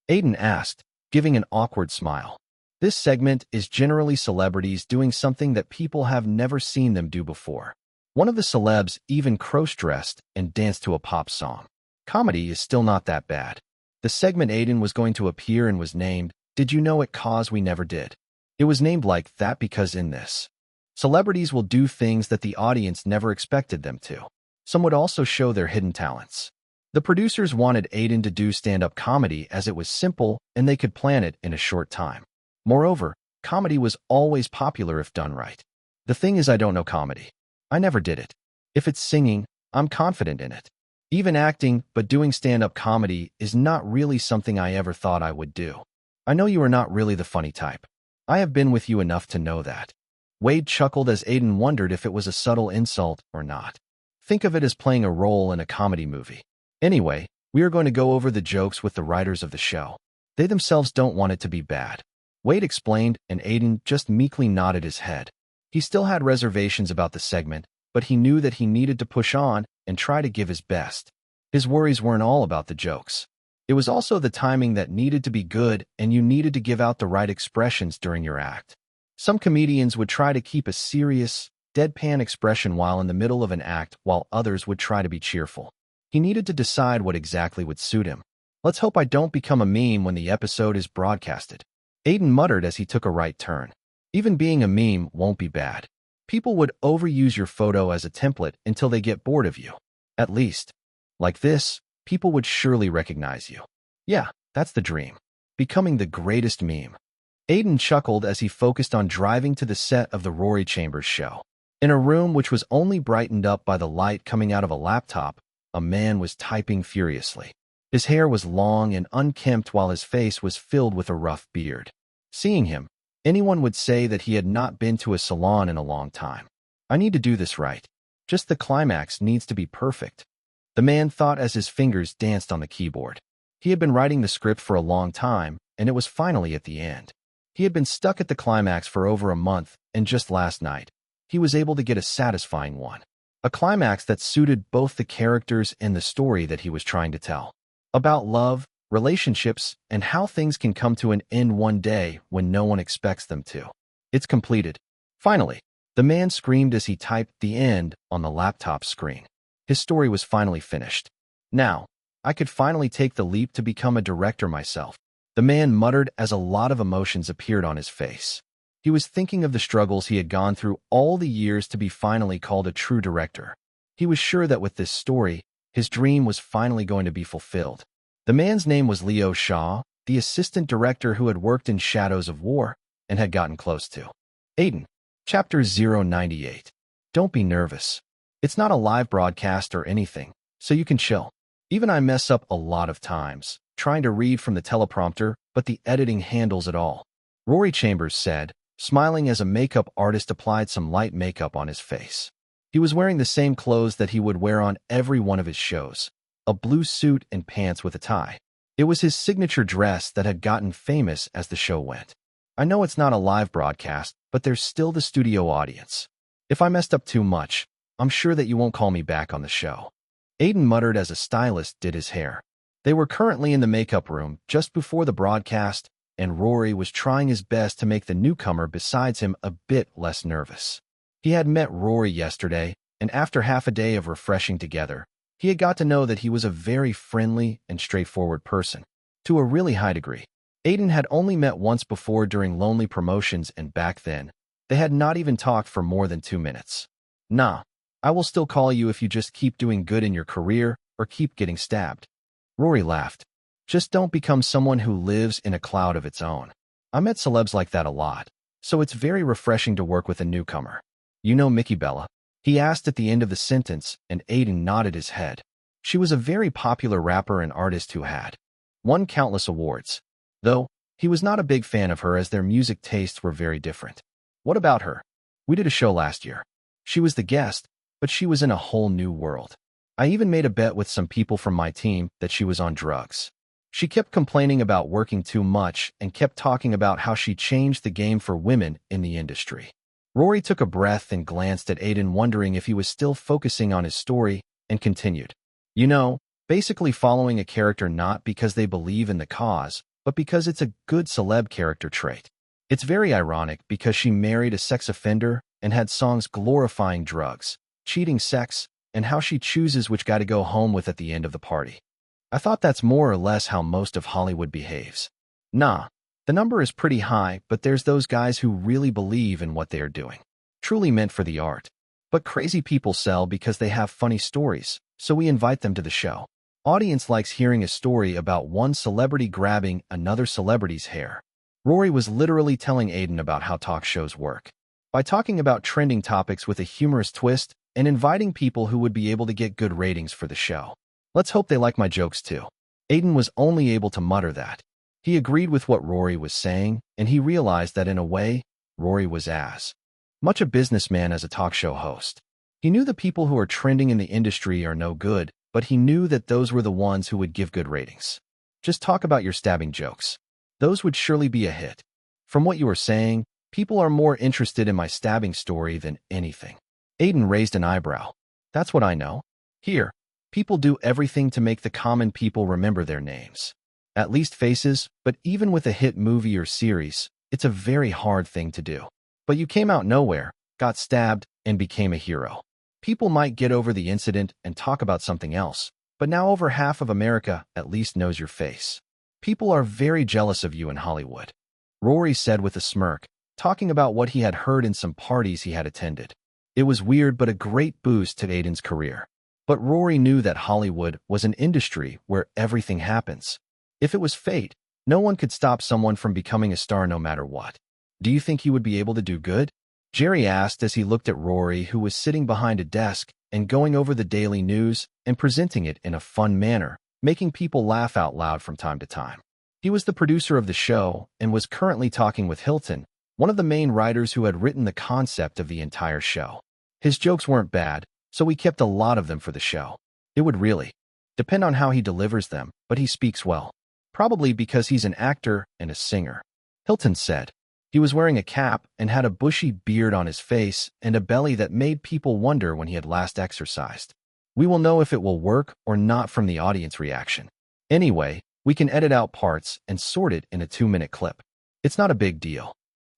Aiden asked, giving an awkward smile. This segment is generally celebrities doing something that people have never seen them do before. One of the celebs even cross-dressed and danced to a pop song. Comedy is still not that bad. The segment Aiden was going to appear in was named, Did You Know It 'Cause We Never Did? It was named like that because in this, celebrities will do things that the audience never expected them to. Some would also show their hidden talents. The producers wanted Aiden to do stand-up comedy as it was simple and they could plan it in a short time. Moreover, comedy was always popular if done right. The thing is I don't know comedy. I never did it. If it's singing, I'm confident in it. Even acting, but doing stand-up comedy is not really something I ever thought I would do. I know you are not really the funny type. I have been with you enough to know that. Wade chuckled as Aiden wondered if it was a subtle insult or not. Think of it as playing a role in a comedy movie. Anyway, we are going to go over the jokes with the writers of the show. They themselves don't want it to be bad. Wade explained, and Aiden just meekly nodded his head. He still had reservations about the segment, but he knew that he needed to push on and try to give his best. His worries weren't all about the jokes. It was also the timing that needed to be good, and you needed to give out the right expressions during your act. Some comedians would try to keep a serious, deadpan expression while in the middle of an act, while others would try to be cheerful. He needed to decide what exactly would suit him. Let's hope I don't become a meme when the episode is broadcasted. Aiden muttered as he took a right turn. Even being a meme won't be bad. People would overuse your photo as a template until they get bored of you. At least, like this, people would surely recognize you. Yeah, that's the dream. Becoming the greatest meme. Aiden chuckled as he focused on driving to the set of the Rory Chambers show. In a room which was only brightened up by the light coming out of a laptop, a man was typing furiously. His hair was long and unkempt while his face was filled with a rough beard. Seeing him, anyone would say that he had not been to a salon in a long time. I need to do this right. Just the climax needs to be perfect. The man thought as his fingers danced on the keyboard. He had been writing the script for a long time, and it was finally at the end. He had been stuck at the climax for over a month, and just last night, he was able to get a satisfying one. A climax that suited both the characters and the story that he was trying to tell. About love, relationships, and how things can come to an end one day when no one expects them to. It's completed. Finally, the man screamed as he typed the end on the laptop screen. His story was finally finished. Now, I could finally take the leap to become a director myself. The man muttered as a lot of emotions appeared on his face. He was thinking of the struggles he had gone through all the years to be finally called a true director. He was sure that with this story, his dream was finally going to be fulfilled. The man's name was Leo Shaw, the assistant director who had worked in Shadows of War and had gotten close to Aiden. Chapter 098. Don't be nervous. It's not a live broadcast or anything, so you can chill. Even I mess up a lot of times, trying to read from the teleprompter, but the editing handles it all. Rory Chambers said, smiling as a makeup artist applied some light makeup on his face. He was wearing the same clothes that he would wear on every one of his shows. a blue suit and pants with a tie. It was his signature dress that had gotten famous as the show went. I know it's not a live broadcast, but there's still the studio audience. If I messed up too much, I'm sure that you won't call me back on the show. Aiden muttered as a stylist did his hair. They were currently in the makeup room just before the broadcast, and Rory was trying his best to make the newcomer besides him a bit less nervous. He had met Rory yesterday, and after half a day of refreshing together, he had got to know that he was a very friendly and straightforward person, to a really high degree. Aiden had only met once before during Lonely Promotions, and back then, they had not even talked for more than 2 minutes. Nah, I will still call you if you just keep doing good in your career or keep getting stabbed. Rory laughed. Just don't become someone who lives in a cloud of its own. I met celebs like that a lot, so it's very refreshing to work with a newcomer. You know Mickey Bella? He asked at the end of the sentence, and Aiden nodded his head. She was a very popular rapper and artist who had won countless awards, though he was not a big fan of her as their music tastes were very different. What about her? We did a show last year. She was the guest, but she was in a whole new world. I even made a bet with some people from my team that she was on drugs. She kept complaining about working too much and kept talking about how she changed the game for women in the industry. Rory took a breath and glanced at Aiden, wondering if he was still focusing on his story, and continued. You know, basically following a character not because they believe in the cause, but because it's a good celeb character trait. It's very ironic because she married a sex offender and had songs glorifying drugs, cheating sex, and how she chooses which guy to go home with at the end of the party. I thought that's more or less how most of Hollywood behaves. Nah. The number is pretty high, but there's those guys who really believe in what they are doing. Truly meant for the art. But crazy people sell because they have funny stories, so we invite them to the show. Audience likes hearing a story about one celebrity grabbing another celebrity's hair. Rory was literally telling Aiden about how talk shows work. By talking about trending topics with a humorous twist and inviting people who would be able to get good ratings for the show. Let's hope they like my jokes too. Aiden was only able to mutter that. He agreed with what Rory was saying, and he realized that in a way, Rory was as much a businessman as a talk show host. He knew the people who are trending in the industry are no good, but he knew that those were the ones who would give good ratings. Just talk about your stabbing jokes. Those would surely be a hit. From what you were saying, people are more interested in my stabbing story than anything. Aiden raised an eyebrow. That's what I know. Here, people do everything to make the common people remember their names. At least faces, but even with a hit movie or series, it's a very hard thing to do. But you came out nowhere, got stabbed, and became a hero. People might get over the incident and talk about something else, but now over half of America at least knows your face. People are very jealous of you in Hollywood. Rory said with a smirk, talking about what he had heard in some parties he had attended. It was weird but a great boost to Aiden's career. But Rory knew that Hollywood was an industry where everything happens. If it was fate, no one could stop someone from becoming a star no matter what. Do you think he would be able to do good? Jerry asked as he looked at Rory, who was sitting behind a desk and going over the daily news and presenting it in a fun manner, making people laugh out loud from time to time. He was the producer of the show and was currently talking with Hilton, one of the main writers who had written the concept of the entire show. His jokes weren't bad, so we kept a lot of them for the show. It would really depend on how he delivers them, but he speaks well. Probably because he's an actor and a singer. Hilton said. He was wearing a cap and had a bushy beard on his face and a belly that made people wonder when he had last exercised. We will know if it will work or not from the audience reaction. Anyway, we can edit out parts and sort it in a 2-minute clip. It's not a big deal.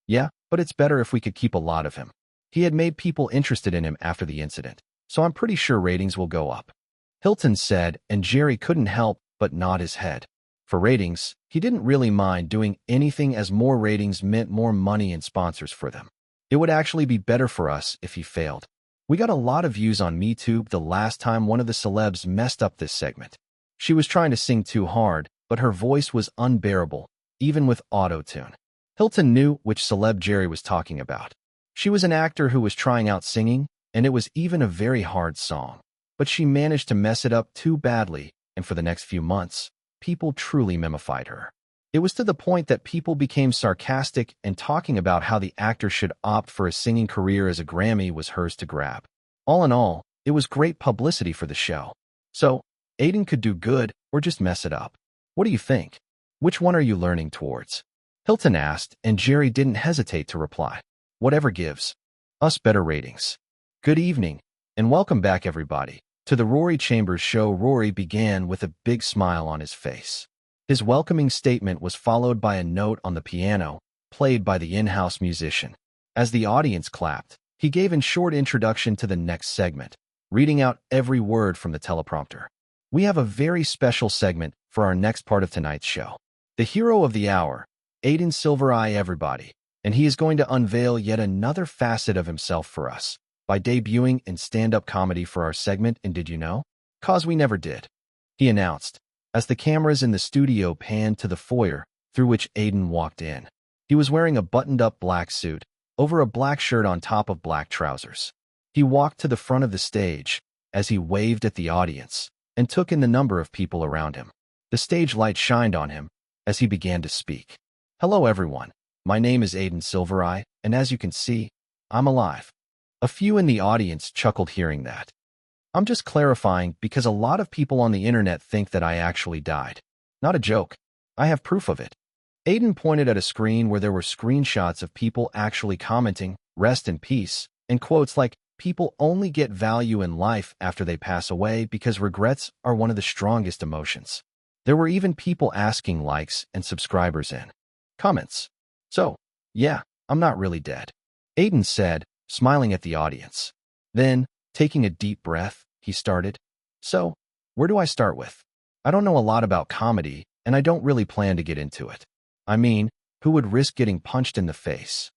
Yeah, but it's better if we could keep a lot of him. He had made people interested in him after the incident, so I'm pretty sure ratings will go up. Hilton said, and Jerry couldn't help but nod his head. For ratings, he didn't really mind doing anything as more ratings meant more money and sponsors for them. It would actually be better for us if he failed. We got a lot of views on MeTube the last time one of the celebs messed up this segment. She was trying to sing too hard, but her voice was unbearable, even with auto-tune. Hilton knew which celeb Jerry was talking about. She was an actor who was trying out singing, and it was even a very hard song. But she managed to mess it up too badly, and for the next few months, people truly memified her. It was to the point that people became sarcastic and talking about how the actor should opt for a singing career as a Grammy was hers to grab. All in all, it was great publicity for the show. So, Aiden could do good or just mess it up. What do you think? Which one are you learning towards? Hilton asked, and Jerry didn't hesitate to reply. Whatever gives us better ratings. Good evening, and welcome back, everybody, to the Rory Chambers Show. Rory began with a big smile on his face. His welcoming statement was followed by a note on the piano, played by the in-house musician. As the audience clapped, he gave a short introduction to the next segment, reading out every word from the teleprompter. We have a very special segment for our next part of tonight's show. The hero of the hour, Aiden Silvereye, everybody, and he is going to unveil yet another facet of himself for us by debuting in stand-up comedy for our segment in Did You Know? 'Cause we never did, he announced, as the cameras in the studio panned to the foyer through which Aiden walked in. He was wearing a buttoned-up black suit over a black shirt on top of black trousers. He walked to the front of the stage as he waved at the audience and took in the number of people around him. The stage light shined on him as he began to speak. Hello, everyone. My name is Aiden Silvereye, and as you can see, I'm alive. A few in the audience chuckled hearing that. I'm just clarifying because a lot of people on the internet think that I actually died. Not a joke. I have proof of it. Aiden pointed at a screen where there were screenshots of people actually commenting, "Rest in peace," and quotes like, "People only get value in life after they pass away because regrets are one of the strongest emotions." There were even people asking likes and subscribers in comments. So, yeah, I'm not really dead, Aiden said, smiling at the audience. Then, taking a deep breath, he started. So, where do I start with? I don't know a lot about comedy, and I don't really plan to get into it. I mean, who would risk getting punched in the face?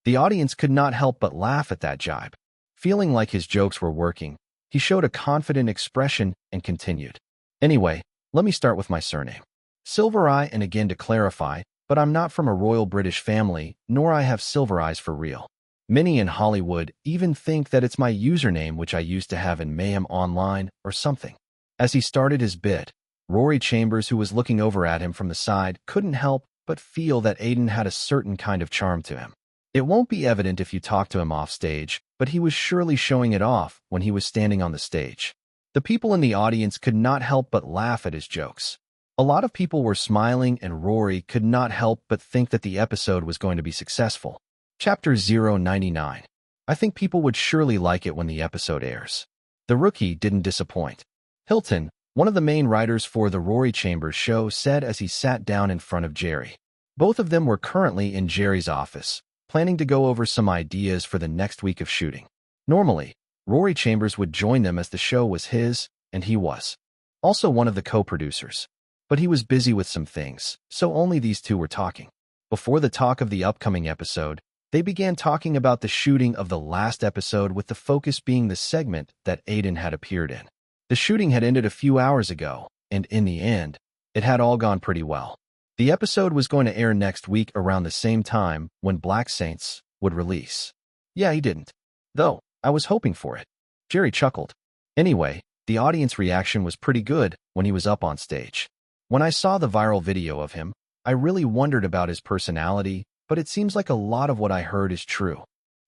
The audience could not help but laugh at that jibe. Feeling like his jokes were working, he showed a confident expression and continued. Anyway, let me start with my surname. Silvereye, and again to clarify, but I'm not from a royal British family, nor I have silver eyes for real. Many in Hollywood even think that it's my username which I used to have in Mayhem Online or something. As he started his bit, Rory Chambers, who was looking over at him from the side, couldn't help but feel that Aiden had a certain kind of charm to him. It won't be evident if you talk to him off stage, but he was surely showing it off when he was standing on the stage. The people in the audience could not help but laugh at his jokes. A lot of people were smiling, and Rory could not help but think that the episode was going to be successful. Chapter 099. I think people would surely like it when the episode airs. The rookie didn't disappoint. Hilton, one of the main writers for the Rory Chambers Show, said as he sat down in front of Jerry. Both of them were currently in Jerry's office, planning to go over some ideas for the next week of shooting. Normally, Rory Chambers would join them as the show was his, and he was also one of the co-producers. But he was busy with some things, so only these two were talking. Before the talk of the upcoming episode, they began talking about the shooting of the last episode, with the focus being the segment that Aiden had appeared in. The shooting had ended a few hours ago, and in the end, it had all gone pretty well. The episode was going to air next week around the same time when Black Saints would release. Yeah, he didn't. Though, I was hoping for it. Jerry chuckled. Anyway, the audience reaction was pretty good when he was up on stage. When I saw the viral video of him, I really wondered about his personality, but it seems like a lot of what I heard is true.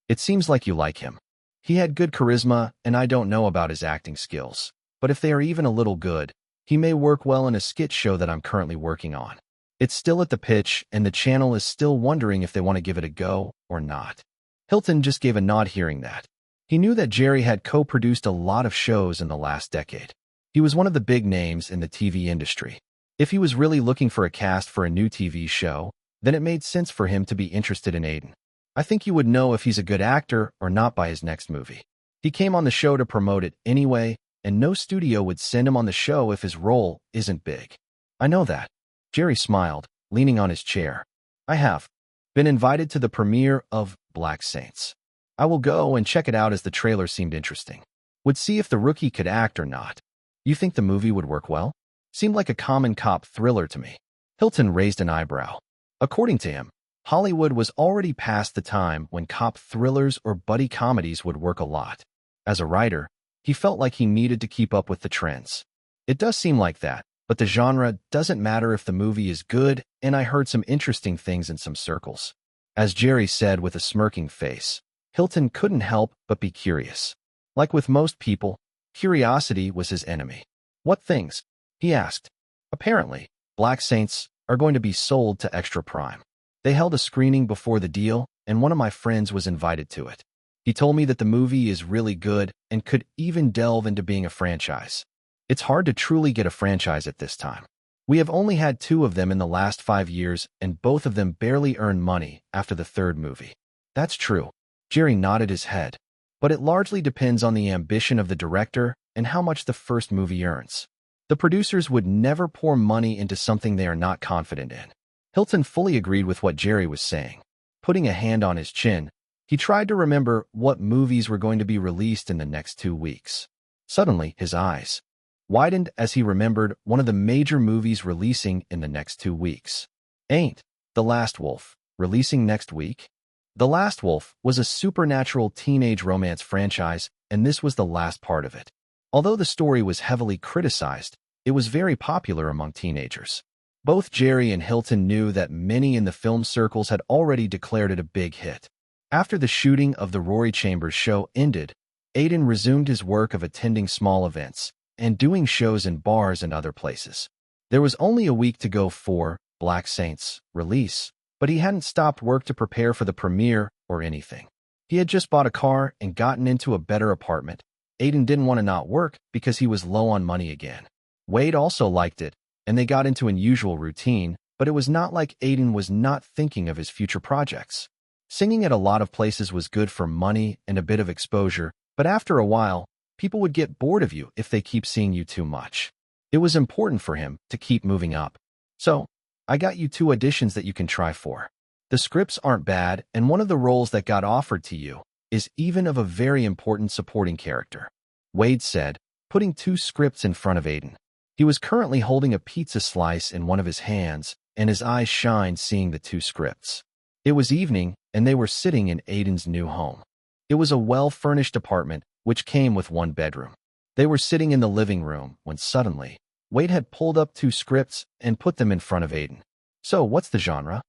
It seems like you like him. He had good charisma, and I don't know about his acting skills, but if they are even a little good, he may work well in a skit show that I'm currently working on. It's still at the pitch, and the channel is still wondering if they want to give it a go or not. Hilton just gave a nod hearing that. He knew that Jerry had co-produced a lot of shows in the last decade. He was one of the big names in the TV industry. If he was really looking for a cast for a new TV show, then it made sense for him to be interested in Aiden. I think you would know if he's a good actor or not by his next movie. He came on the show to promote it anyway, and no studio would send him on the show if his role isn't big. I know that. Jerry smiled, leaning on his chair. I have been invited to the premiere of Black Saints. I will go and check it out as the trailer seemed interesting. Would see if the rookie could act or not. You think the movie would work well? Seemed like a common cop thriller to me. Hilton raised an eyebrow. According to him, Hollywood was already past the time when cop thrillers or buddy comedies would work a lot. As a writer, he felt like he needed to keep up with the trends. It does seem like that, but the genre doesn't matter if the movie is good, and I heard some interesting things in some circles. As Jerry said with a smirking face, Hilton couldn't help but be curious. Like with most people, curiosity was his enemy. What things? He asked. Apparently, Black Saints are going to be sold to Extra Prime. They held a screening before the deal, and one of my friends was invited to it. He told me that the movie is really good and could even delve into being a franchise. It's hard to truly get a franchise at this time. We have only had 2 of them in the last 5 years, and both of them barely earned money after the 3rd movie. That's true. Jerry nodded his head. But it largely depends on the ambition of the director and how much the first movie earns. The producers would never pour money into something they are not confident in. Hilton fully agreed with what Jerry was saying. Putting a hand on his chin, he tried to remember what movies were going to be released in the next 2 weeks. Suddenly, his eyes widened as he remembered one of the major movies releasing in the next 2 weeks. Ain't The Last Wolf releasing next week? The Last Wolf was a supernatural teenage romance franchise, and this was the last part of it. Although the story was heavily criticized, it was very popular among teenagers. Both Jerry and Hilton knew that many in the film circles had already declared it a big hit. After the shooting of the Rory Chambers show ended, Aiden resumed his work of attending small events and doing shows in bars and other places. There was only a week to go for Black Saints' release, but he hadn't stopped work to prepare for the premiere or anything. He had just bought a car and gotten into a better apartment. Aiden didn't want to not work because he was low on money again. Wade also liked it, and they got into an usual routine, but it was not like Aiden was not thinking of his future projects. Singing at a lot of places was good for money and a bit of exposure, but after a while, people would get bored of you if they keep seeing you too much. It was important for him to keep moving up. So, I got you 2 auditions that you can try for. The scripts aren't bad, and one of the roles that got offered to you is even of a very important supporting character. Wade said, putting 2 scripts in front of Aiden. He was currently holding a pizza slice in one of his hands, and his eyes shined seeing the 2 scripts. It was evening, and they were sitting in Aiden's new home. It was a well-furnished apartment, which came with 1 bedroom. They were sitting in the living room when suddenly, Wade had pulled up 2 scripts and put them in front of Aiden. So, what's the genre?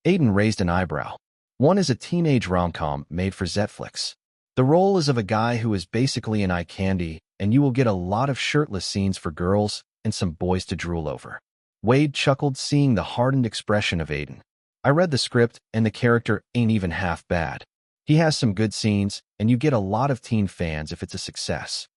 Aiden raised an eyebrow. One is a teenage rom-com made for Netflix. The role is of a guy who is basically an eye candy, and you will get a lot of shirtless scenes for girls and some boys to drool over. Wade chuckled seeing the hardened expression of Aiden. I read the script, and the character ain't even half bad. He has some good scenes, and you get a lot of teen fans if it's a success.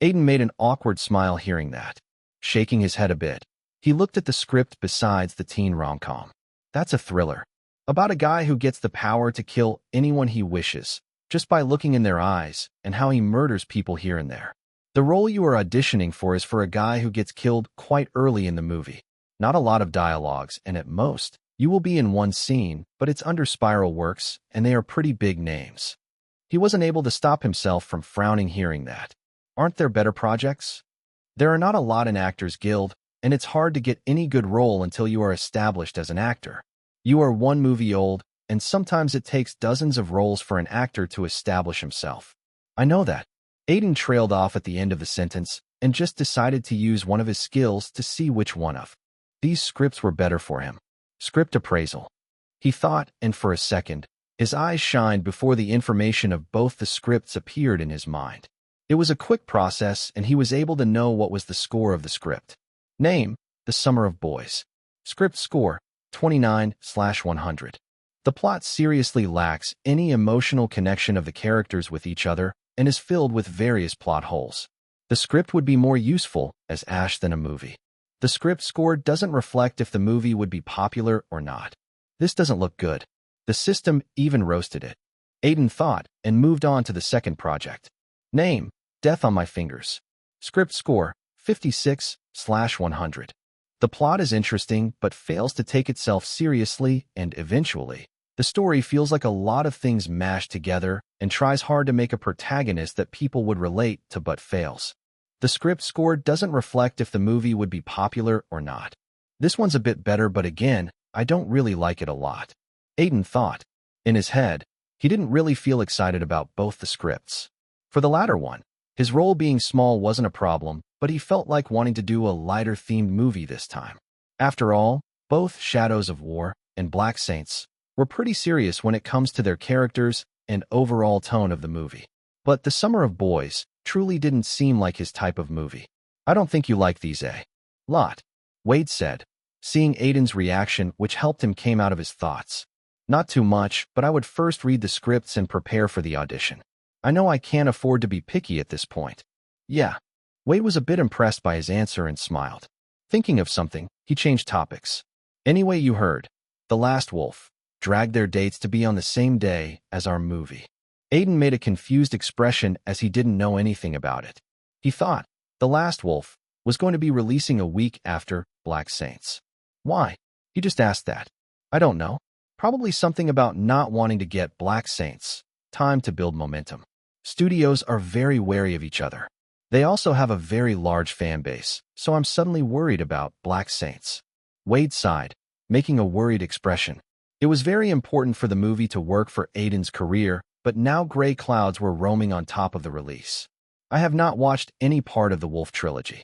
Aiden made an awkward smile hearing that. Shaking his head a bit, he looked at the script besides the teen rom-com. That's a thriller. About a guy who gets the power to kill anyone he wishes, just by looking in their eyes, and how he murders people here and there. The role you are auditioning for is for a guy who gets killed quite early in the movie. Not a lot of dialogues, and at most, you will be in 1 scene, but it's under Spiral Works, and they are pretty big names. He wasn't able to stop himself from frowning hearing that. Aren't there better projects? There are not a lot in Actors Guild, and it's hard to get any good role until you are established as an actor. You are 1 movie old, and sometimes it takes dozens of roles for an actor to establish himself. I know that. Aiden trailed off at the end of the sentence and just decided to use one of his skills to see which one of these scripts were better for him. Script appraisal. He thought, and for a second, his eyes shined before the information of both the scripts appeared in his mind. It was a quick process, and he was able to know what was the score of the script. Name, The Summer of Boys. Script score, 29/100. The plot seriously lacks any emotional connection of the characters with each other and is filled with various plot holes. The script would be more useful as Ash than a movie. The script score doesn't reflect if the movie would be popular or not. This doesn't look good. The system even roasted it. Aiden thought and moved on to the second project. Name, Death on My Fingers. Script score, 56/100. The plot is interesting but fails to take itself seriously, and eventually, the story feels like a lot of things mashed together and tries hard to make a protagonist that people would relate to but fails. The script score doesn't reflect if the movie would be popular or not. This one's a bit better, but again, I don't really like it a lot. Aiden thought. In his head, he didn't really feel excited about both the scripts. For the latter one, his role being small wasn't a problem, but he felt like wanting to do a lighter-themed movie this time. After all, both Shadows of War and Black Saints were pretty serious when it comes to their characters and overall tone of the movie. But The Summer of Boys truly didn't seem like his type of movie. I don't think you like these, eh? Lot. Wade said, seeing Aiden's reaction, which helped him came out of his thoughts. Not too much, but I would first read the scripts and prepare for the audition. I know I can't afford to be picky at this point. Yeah. Wade was a bit impressed by his answer and smiled. Thinking of something, he changed topics. Anyway, you heard. The Last Wolf dragged their dates to be on the same day as our movie. Aiden made a confused expression as he didn't know anything about it. He thought The Last Wolf was going to be releasing a week after Black Saints. Why? He just asked that. I don't know. Probably something about not wanting to get Black Saints time to build momentum. Studios are very wary of each other. They also have a very large fan base, so I'm suddenly worried about Black Saints. Wade sighed, making a worried expression. It was very important for the movie to work for Aiden's career, but now gray clouds were roaming on top of the release. I have not watched any part of the Wolf trilogy.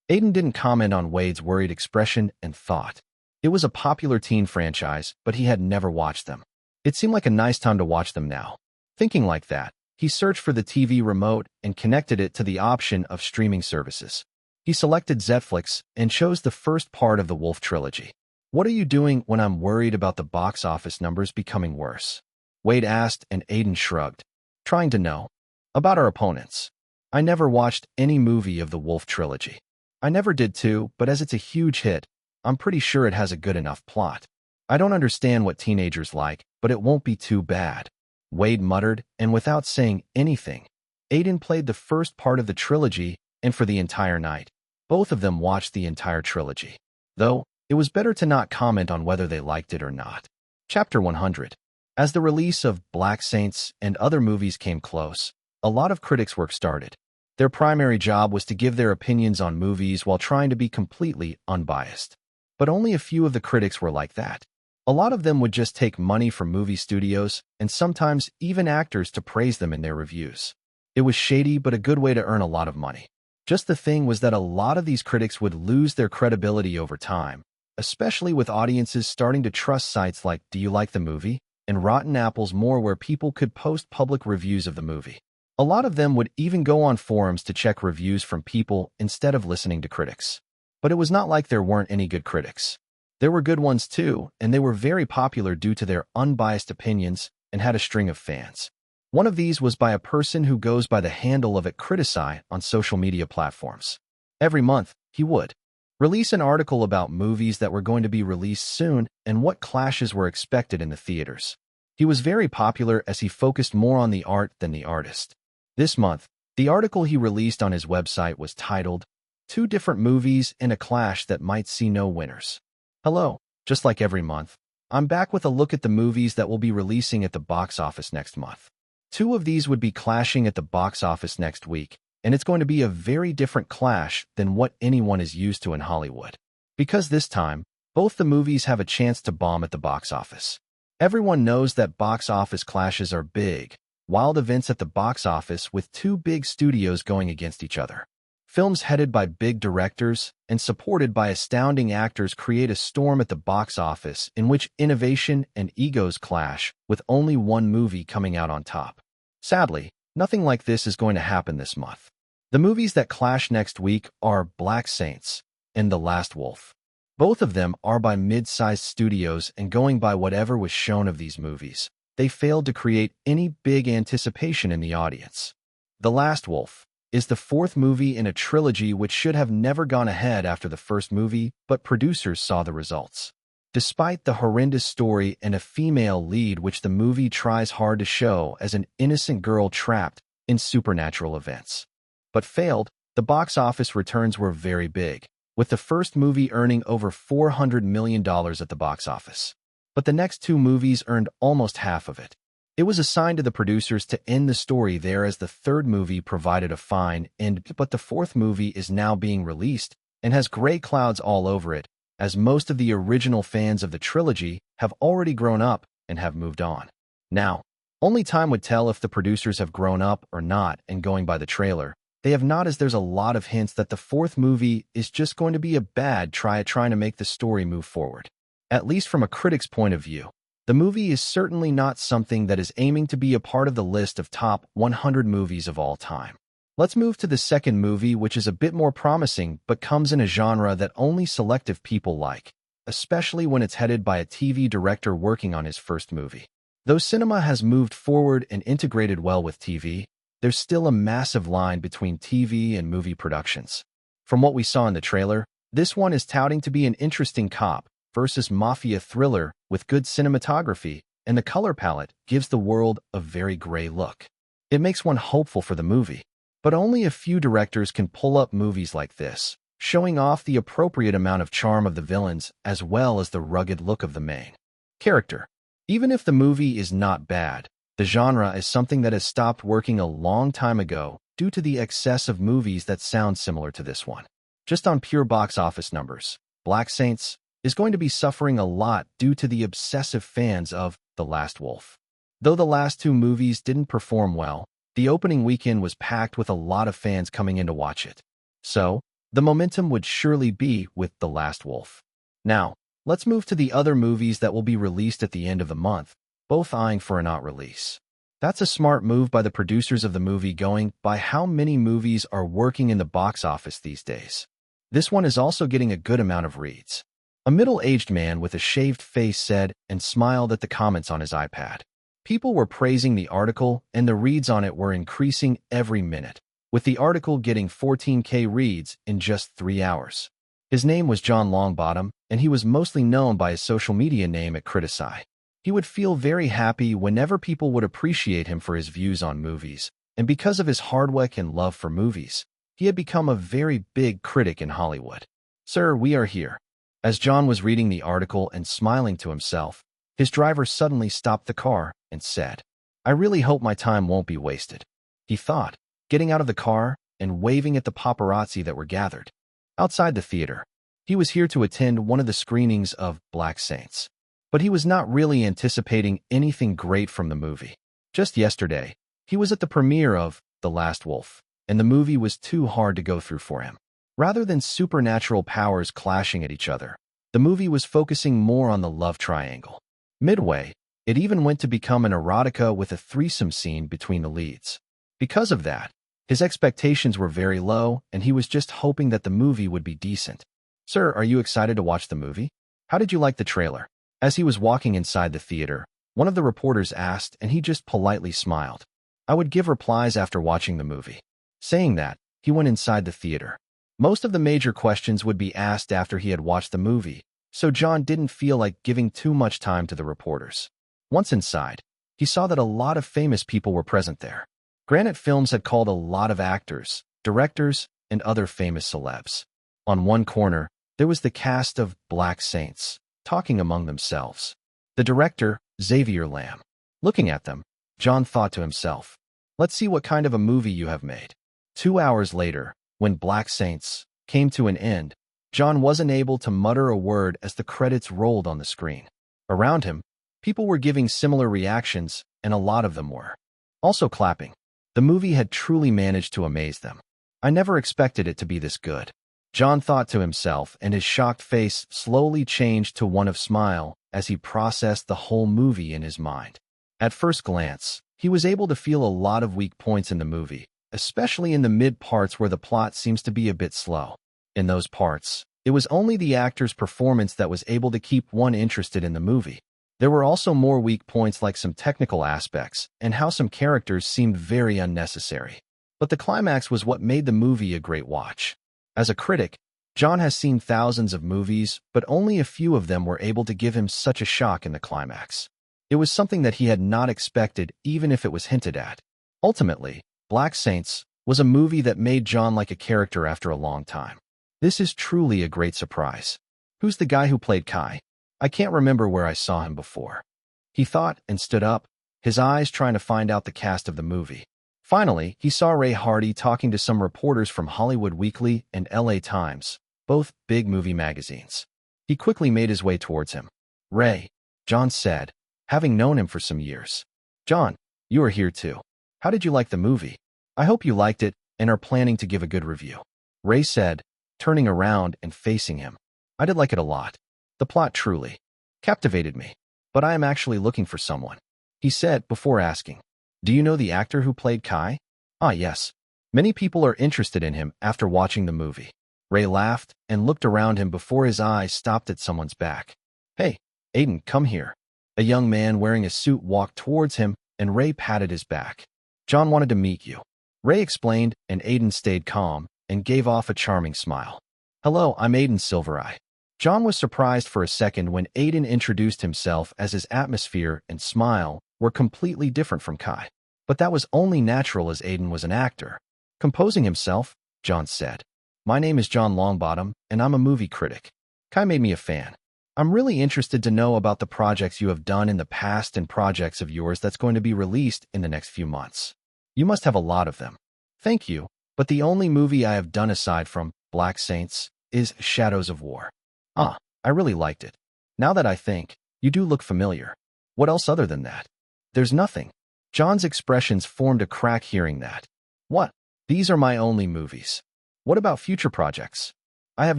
Aiden didn't comment on Wade's worried expression and thought. It was a popular teen franchise, but he had never watched them. It seemed like a nice time to watch them now. Thinking like that, he searched for the TV remote and connected it to the option of streaming services. He selected Netflix and chose the first part of the Wolf trilogy. What are you doing when I'm worried about the box office numbers becoming worse? Wade asked and Aiden shrugged. Trying to know. About our opponents. I never watched any movie of the Wolf trilogy. I never did too, but as it's a huge hit, I'm pretty sure it has a good enough plot. I don't understand what teenagers like, but it won't be too bad. Wade muttered, and without saying anything, Aiden played the first part of the trilogy, and for the entire night, both of them watched the entire trilogy. Though, it was better to not comment on whether they liked it or not. Chapter 100. As the release of Black Saints and other movies came close, a lot of critics' work started. Their primary job was to give their opinions on movies while trying to be completely unbiased. But only a few of the critics were like that. A lot of them would just take money from movie studios and sometimes even actors to praise them in their reviews. It was shady but a good way to earn a lot of money. Just the thing was that a lot of these critics would lose their credibility over time, especially with audiences starting to trust sites like Do You Like the Movie? And Rotten Apples more where people could post public reviews of the movie. A lot of them would even go on forums to check reviews from people instead of listening to critics. But it was not like there weren't any good critics. There were good ones too, and they were very popular due to their unbiased opinions and had a string of fans. One of these was by a person who goes by the handle of @Criticize on social media platforms. Every month, he would release an article about movies that were going to be released soon and what clashes were expected in the theaters. He was very popular as he focused more on the art than the artist. This month, the article he released on his website was titled, Two Different Movies in a Clash That Might See No Winners. Hello, just like every month, I'm back with a look at the movies that will be releasing at the box office next month. Two of these would be clashing at the box office next week, and it's going to be a very different clash than what anyone is used to in Hollywood. Because this time, both the movies have a chance to bomb at the box office. Everyone knows that box office clashes are big, wild events at the box office with two big studios going against each other. Films headed by big directors and supported by astounding actors create a storm at the box office in which innovation and egos clash, with only one movie coming out on top. Sadly, nothing like this is going to happen this month. The movies that clash next week are Black Saints and The Last Wolf. Both of them are by mid-sized studios, and going by whatever was shown of these movies, they failed to create any big anticipation in the audience. The Last Wolf is the fourth movie in a trilogy which should have never gone ahead after the first movie, but producers saw the results. Despite the horrendous story and a female lead which the movie tries hard to show as an innocent girl trapped in supernatural events, but failed, the box office returns were very big, with the first movie earning over $400 million at the box office. But the next two movies earned almost half of it. It was assigned to the producers to end the story there as the third movie provided a fine end, but the fourth movie is now being released and has gray clouds all over it, as most of the original fans of the trilogy have already grown up and have moved on. Now, only time would tell if the producers have grown up or not, and going by the trailer, they have not, as there's a lot of hints that the fourth movie is just going to be a bad try at trying to make the story move forward. At least from a critic's point of view, the movie is certainly not something that is aiming to be a part of the list of top 100 movies of all time. Let's move to the second movie, which is a bit more promising but comes in a genre that only selective people like, especially when it's headed by a TV director working on his first movie. Though cinema has moved forward and integrated well with TV, there's still a massive line between TV and movie productions. From what we saw in the trailer, this one is touting to be an interesting cop versus mafia thriller with good cinematography, and the color palette gives the world a very gray look. It makes one hopeful for the movie. But only a few directors can pull up movies like this, showing off the appropriate amount of charm of the villains as well as the rugged look of the main character. Even if the movie is not bad, the genre is something that has stopped working a long time ago due to the excess of movies that sound similar to this one. Just on pure box office numbers, Black Saints is going to be suffering a lot due to the obsessive fans of The Last Wolf. Though the last two movies didn't perform well, the opening weekend was packed with a lot of fans coming in to watch it. So, the momentum would surely be with The Last Wolf. Now, let's move to the other movies that will be released at the end of the month, both eyeing for a not release. That's a smart move by the producers of the movie going by how many movies are working in the box office these days. This one is also getting a good amount of reads. A middle-aged man with a shaved face said and smiled at the comments on his iPad. People were praising the article, and the reads on it were increasing every minute, with the article getting 14K reads in just 3 hours. His name was John Longbottom, and he was mostly known by his social media name at Criticise. He would feel very happy whenever people would appreciate him for his views on movies, and because of his hard work and love for movies, he had become a very big critic in Hollywood. "Sir, we are here." As John was reading the article and smiling to himself, his driver suddenly stopped the car and said, "I really hope my time won't be wasted," he thought, getting out of the car and waving at the paparazzi that were gathered outside the theater. He was here to attend one of the screenings of Black Saints, but he was not really anticipating anything great from the movie. Just yesterday, he was at the premiere of The Last Wolf, and the movie was too hard to go through for him. Rather than supernatural powers clashing at each other, the movie was focusing more on the love triangle. Midway, it even went to become an erotica with a threesome scene between the leads. Because of that, his expectations were very low, and he was just hoping that the movie would be decent. "Sir, are you excited to watch the movie? How did you like the trailer?" As he was walking inside the theater, one of the reporters asked, and he just politely smiled. "I would give replies after watching the movie." Saying that, he went inside the theater. Most of the major questions would be asked after he had watched the movie, so John didn't feel like giving too much time to the reporters. Once inside, he saw that a lot of famous people were present there. Granite Films had called a lot of actors, directors, and other famous celebs. On one corner, there was the cast of Black Saints, talking among themselves. The director, Xavier Lamb. Looking at them, John thought to himself, "Let's see what kind of a movie you have made." 2 hours later, when Black Saints came to an end, John wasn't able to mutter a word as the credits rolled on the screen. Around him, people were giving similar reactions, and a lot of them were also clapping. The movie had truly managed to amaze them. "I never expected it to be this good," John thought to himself, and his shocked face slowly changed to one of smile as he processed the whole movie in his mind. At first glance, he was able to feel a lot of weak points in the movie, especially in the mid parts where the plot seems to be a bit slow. In those parts, it was only the actor's performance that was able to keep one interested in the movie. There were also more weak points like some technical aspects and how some characters seemed very unnecessary. But the climax was what made the movie a great watch. As a critic, John has seen thousands of movies, but only a few of them were able to give him such a shock in the climax. It was something that he had not expected, even if it was hinted at. Ultimately, Black Saints was a movie that made John like a character after a long time. This is truly a great surprise. "Who's the guy who played Kai? I can't remember where I saw him before," he thought and stood up, his eyes trying to find out the cast of the movie. Finally, he saw Ray Hardy talking to some reporters from Hollywood Weekly and LA Times, both big movie magazines. He quickly made his way towards him. "Ray," John said, having known him for some years. "John, you are here too. How did you like the movie? I hope you liked it and are planning to give a good review," Ray said, turning around and facing him. "I did like it a lot. The plot truly captivated me, but I am actually looking for someone," he said before asking, "Do you know the actor who played Kai?" "Ah, yes. Many people are interested in him after watching the movie. Ray laughed and looked around him before his eyes stopped at someone's back. Hey, Aiden, come here. A young man wearing a suit walked towards him, and Ray patted his back. John wanted to meet you. Ray explained, and Aiden stayed calm and gave off a charming smile. Hello, I'm Aiden Silvereye. John was surprised for a second when Aiden introduced himself, as his atmosphere and smile were completely different from Kai. But that was only natural, as Aiden was an actor. Composing himself, John said, My name is John Longbottom, and I'm a movie critic. Kai made me a fan. I'm really interested to know about the projects you have done in the past and projects of yours that's going to be released in the next few months. You must have a lot of them. Thank you, but the only movie I have done aside from Black Saints is Shadows of War. I really liked it. Now that I think, you do look familiar. What else other than that? There's nothing. John's expressions formed a crack hearing that. What? These are my only movies. What about future projects? I have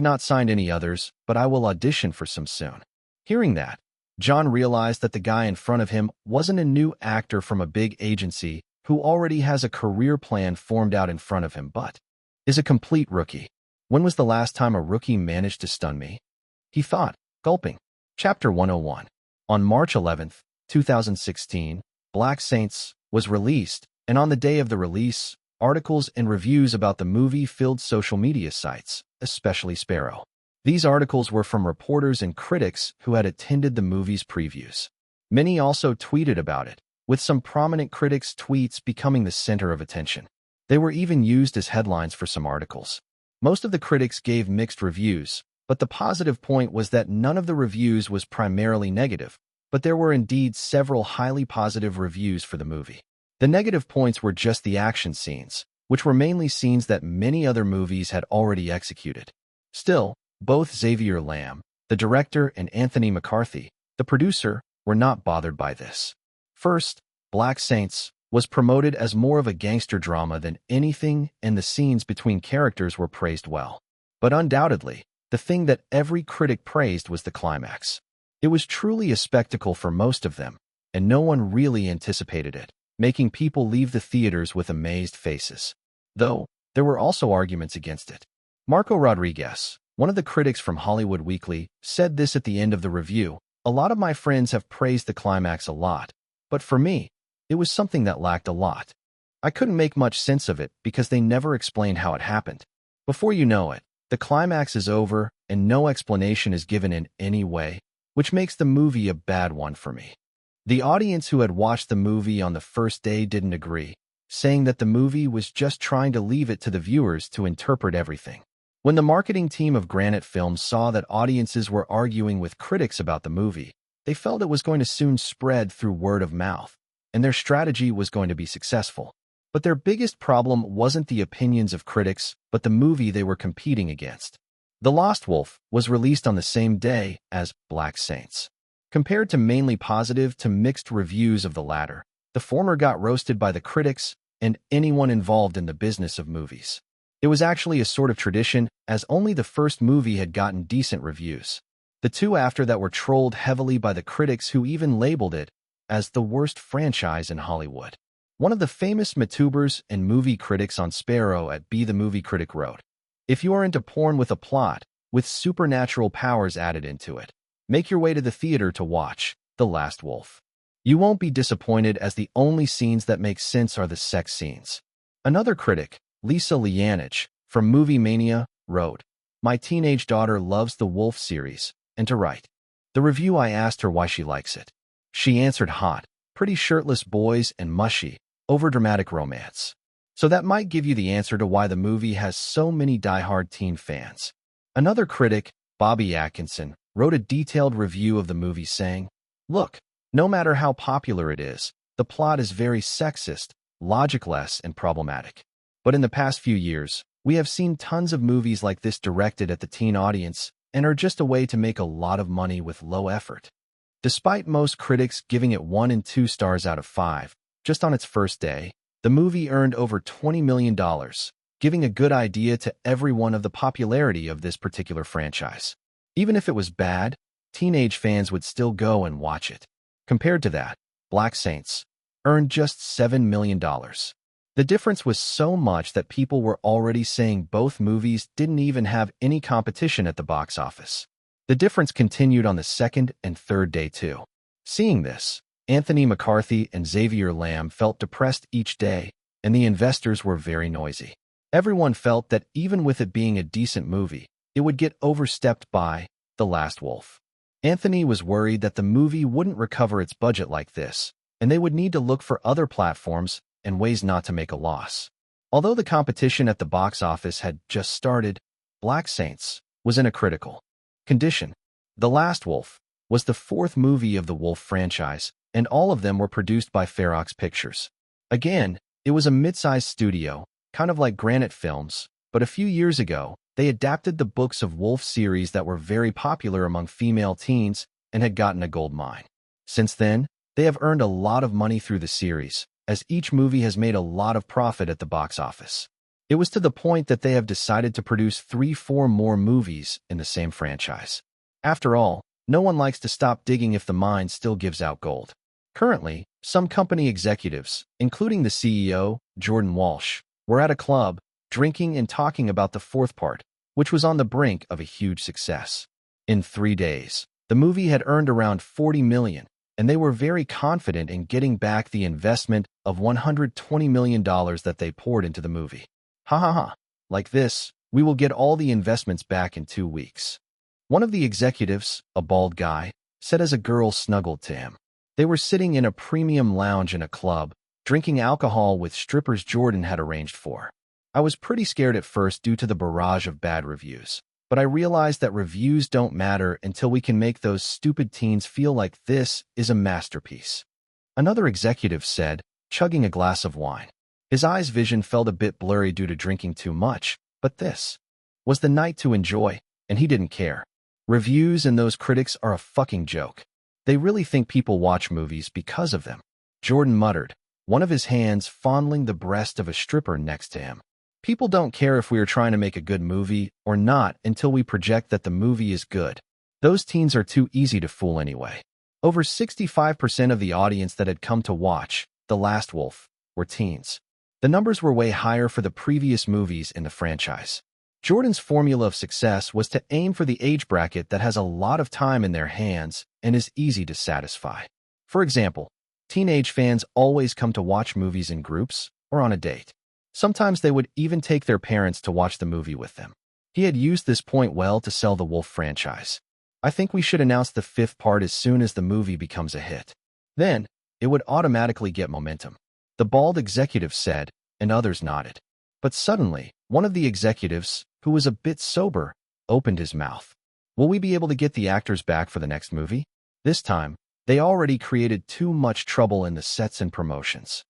not signed any others, but I will audition for some soon. Hearing that, John realized that the guy in front of him wasn't a new actor from a big agency who already has a career plan formed out in front of him, but is a complete rookie. When was the last time a rookie managed to stun me? He thought, gulping. Chapter 101. On March 11th, 2016, Black Saints was released, and on the day of the release, articles and reviews about the movie filled social media sites, especially Sparrow. These articles were from reporters and critics who had attended the movie's previews. Many also tweeted about it, with some prominent critics' tweets becoming the center of attention. They were even used as headlines for some articles. Most of the critics gave mixed reviews, but the positive point was that none of the reviews was primarily negative, but there were indeed several highly positive reviews for the movie. The negative points were just the action scenes, which were mainly scenes that many other movies had already executed. Still, both Xavier Lamb, the director, and Anthony McCarthy, the producer, were not bothered by this. First, Black Saints was promoted as more of a gangster drama than anything, and the scenes between characters were praised well. But undoubtedly, the thing that every critic praised was the climax. It was truly a spectacle for most of them, and no one really anticipated it, making people leave the theaters with amazed faces. Though, there were also arguments against it. Marco Rodriguez, one of the critics from Hollywood Weekly, said this at the end of the review: A lot of my friends have praised the climax a lot, but for me, it was something that lacked a lot. I couldn't make much sense of it because they never explained how it happened. Before you know it, the climax is over and no explanation is given in any way, which makes the movie a bad one for me. The audience who had watched the movie on the first day didn't agree, saying that the movie was just trying to leave it to the viewers to interpret everything. When the marketing team of Granite Films saw that audiences were arguing with critics about the movie, they felt it was going to soon spread through word of mouth, and their strategy was going to be successful. But their biggest problem wasn't the opinions of critics, but the movie they were competing against. The Lost Wolf was released on the same day as Black Saints. Compared to mainly positive to mixed reviews of the latter, the former got roasted by the critics and anyone involved in the business of movies. It was actually a sort of tradition, as only the first movie had gotten decent reviews. The two after that were trolled heavily by the critics, who even labeled it as the worst franchise in Hollywood. One of the famous YouTubers and movie critics on Sparrow at Be the Movie Critic wrote, "If you are into porn with a plot, with supernatural powers added into it, make your way to the theater to watch The Last Wolf. You won't be disappointed, as the only scenes that make sense are the sex scenes." Another critic, Lisa Lianich, from Movie Mania, wrote, "My teenage daughter loves the Wolf series, and to write the review I asked her why she likes it. She answered hot, pretty shirtless boys and mushy, overdramatic romance. So that might give you the answer to why the movie has so many diehard teen fans." Another critic, Bobby Atkinson, wrote a detailed review of the movie saying, "Look, no matter how popular it is, the plot is very sexist, logicless, and problematic. But in the past few years, we have seen tons of movies like this directed at the teen audience and are just a way to make a lot of money with low effort." Despite most critics giving it 1 and 2 stars out of 5, just on its first day, the movie earned over $20 million, giving a good idea to everyone of the popularity of this particular franchise. Even if it was bad, teenage fans would still go and watch it. Compared to that, Black Saints earned just $7 million. The difference was so much that people were already saying both movies didn't even have any competition at the box office. The difference continued on the second and third day too. Seeing this, Anthony McCarthy and Xavier Lamb felt depressed each day, and the investors were very noisy. Everyone felt that even with it being a decent movie, it would get overstepped by The Last Wolf. Anthony was worried that the movie wouldn't recover its budget like this, and they would need to look for other platforms and ways not to make a loss. Although the competition at the box office had just started, Black Saints was in a critical condition. The Last Wolf was the fourth movie of the Wolf franchise, and all of them were produced by Ferox Pictures. Again, it was a mid-sized studio, kind of like Granite Films, but a few years ago, they adapted the Books of Wolf series that were very popular among female teens and had gotten a gold mine. Since then, they have earned a lot of money through the series, as each movie has made a lot of profit at the box office. It was to the point that they have decided to produce 3-4 more movies in the same franchise. After all, no one likes to stop digging if the mine still gives out gold. Currently, some company executives, including the CEO, Jordan Walsh, were at a club, drinking and talking about the fourth part, which was on the brink of a huge success. In 3 days, the movie had earned around $40 million, and they were very confident in getting back the investment of $120 million that they poured into the movie. Ha ha ha. Like this, we will get all the investments back in 2 weeks. One of the executives, a bald guy, said as a girl snuggled to him. They were sitting in a premium lounge in a club, drinking alcohol with strippers Jordan had arranged for. I was pretty scared at first due to the barrage of bad reviews, but I realized that reviews don't matter until we can make those stupid teens feel like this is a masterpiece. Another executive said, chugging a glass of wine. His eyes' vision felt a bit blurry due to drinking too much, but this was the night to enjoy, and he didn't care. Reviews and those critics are a fucking joke. They really think people watch movies because of them. Jordan muttered, one of his hands fondling the breast of a stripper next to him. People don't care if we are trying to make a good movie or not until we project that the movie is good. Those teens are too easy to fool anyway. Over 65% of the audience that had come to watch The Last Wolf were teens. The numbers were way higher for the previous movies in the franchise. Jordan's formula of success was to aim for the age bracket that has a lot of time in their hands and is easy to satisfy. For example, teenage fans always come to watch movies in groups or on a date. Sometimes they would even take their parents to watch the movie with them. He had used this point well to sell the Wolf franchise. I think we should announce the 5th part as soon as the movie becomes a hit. Then, it would automatically get momentum. The bald executive said, and others nodded. But suddenly, one of the executives, who was a bit sober, opened his mouth. Will we be able to get the actors back for the next movie? This time, they already created too much trouble in the sets and promotions.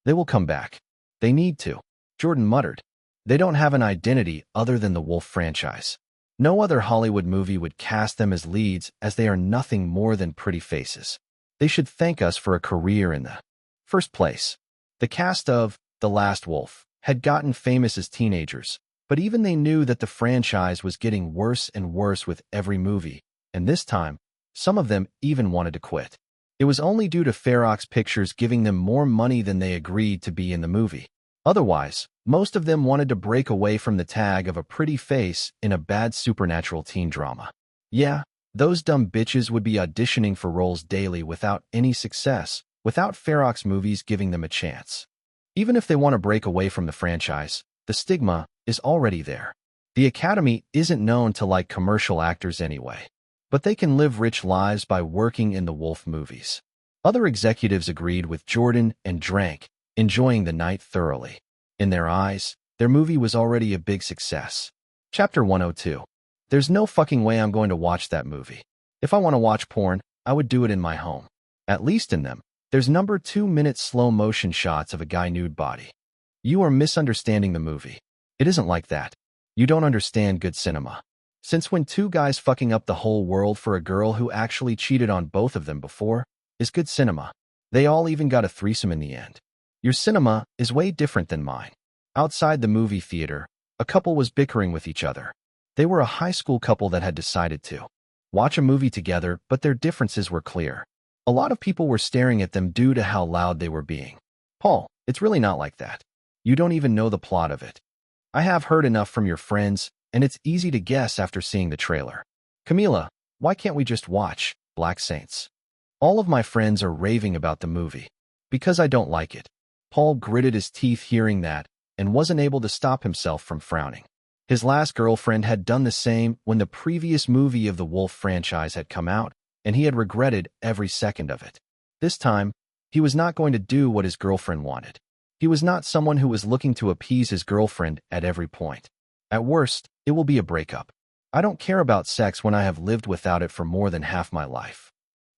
They will come back. They need to. Jordan muttered. They don't have an identity other than the Wolf franchise. No other Hollywood movie would cast them as leads as they are nothing more than pretty faces. They should thank us for a career in the first place. The cast of The Last Wolf had gotten famous as teenagers, but even they knew that the franchise was getting worse and worse with every movie, and this time, some of them even wanted to quit. It was only due to Ferox Pictures giving them more money than they agreed to be in the movie. Otherwise, most of them wanted to break away from the tag of a pretty face in a bad supernatural teen drama. Yeah, those dumb bitches would be auditioning for roles daily without any success, without Ferox movies giving them a chance. Even if they want to break away from the franchise, the stigma is already there. The Academy isn't known to like commercial actors anyway, but they can live rich lives by working in the Wolf movies. Other executives agreed with Jordan and drank, enjoying the night thoroughly. In their eyes, their movie was already a big success. Chapter 102. There's no fucking way I'm going to watch that movie. If I want to watch porn, I would do it in my home. At least in them, there's number 2-minute slow motion shots of a guy nude body. You are misunderstanding the movie. It isn't like that. You don't understand good cinema. Since when 2 guys fucking up the whole world for a girl who actually cheated on both of them before is good cinema. They all even got a threesome in the end. Your cinema is way different than mine. Outside the movie theater, a couple was bickering with each other. They were a high school couple that had decided to watch a movie together, but their differences were clear. A lot of people were staring at them due to how loud they were being. Paul, it's really not like that. You don't even know the plot of it. I have heard enough from your friends, and it's easy to guess after seeing the trailer. Camila, why can't we just watch Black Saints? All of my friends are raving about the movie. Because I don't like it. Paul gritted his teeth hearing that and wasn't able to stop himself from frowning. His last girlfriend had done the same when the previous movie of the Wolf franchise had come out, and he had regretted every second of it. This time, he was not going to do what his girlfriend wanted. He was not someone who was looking to appease his girlfriend at every point. At worst, it will be a breakup. I don't care about sex when I have lived without it for more than half my life.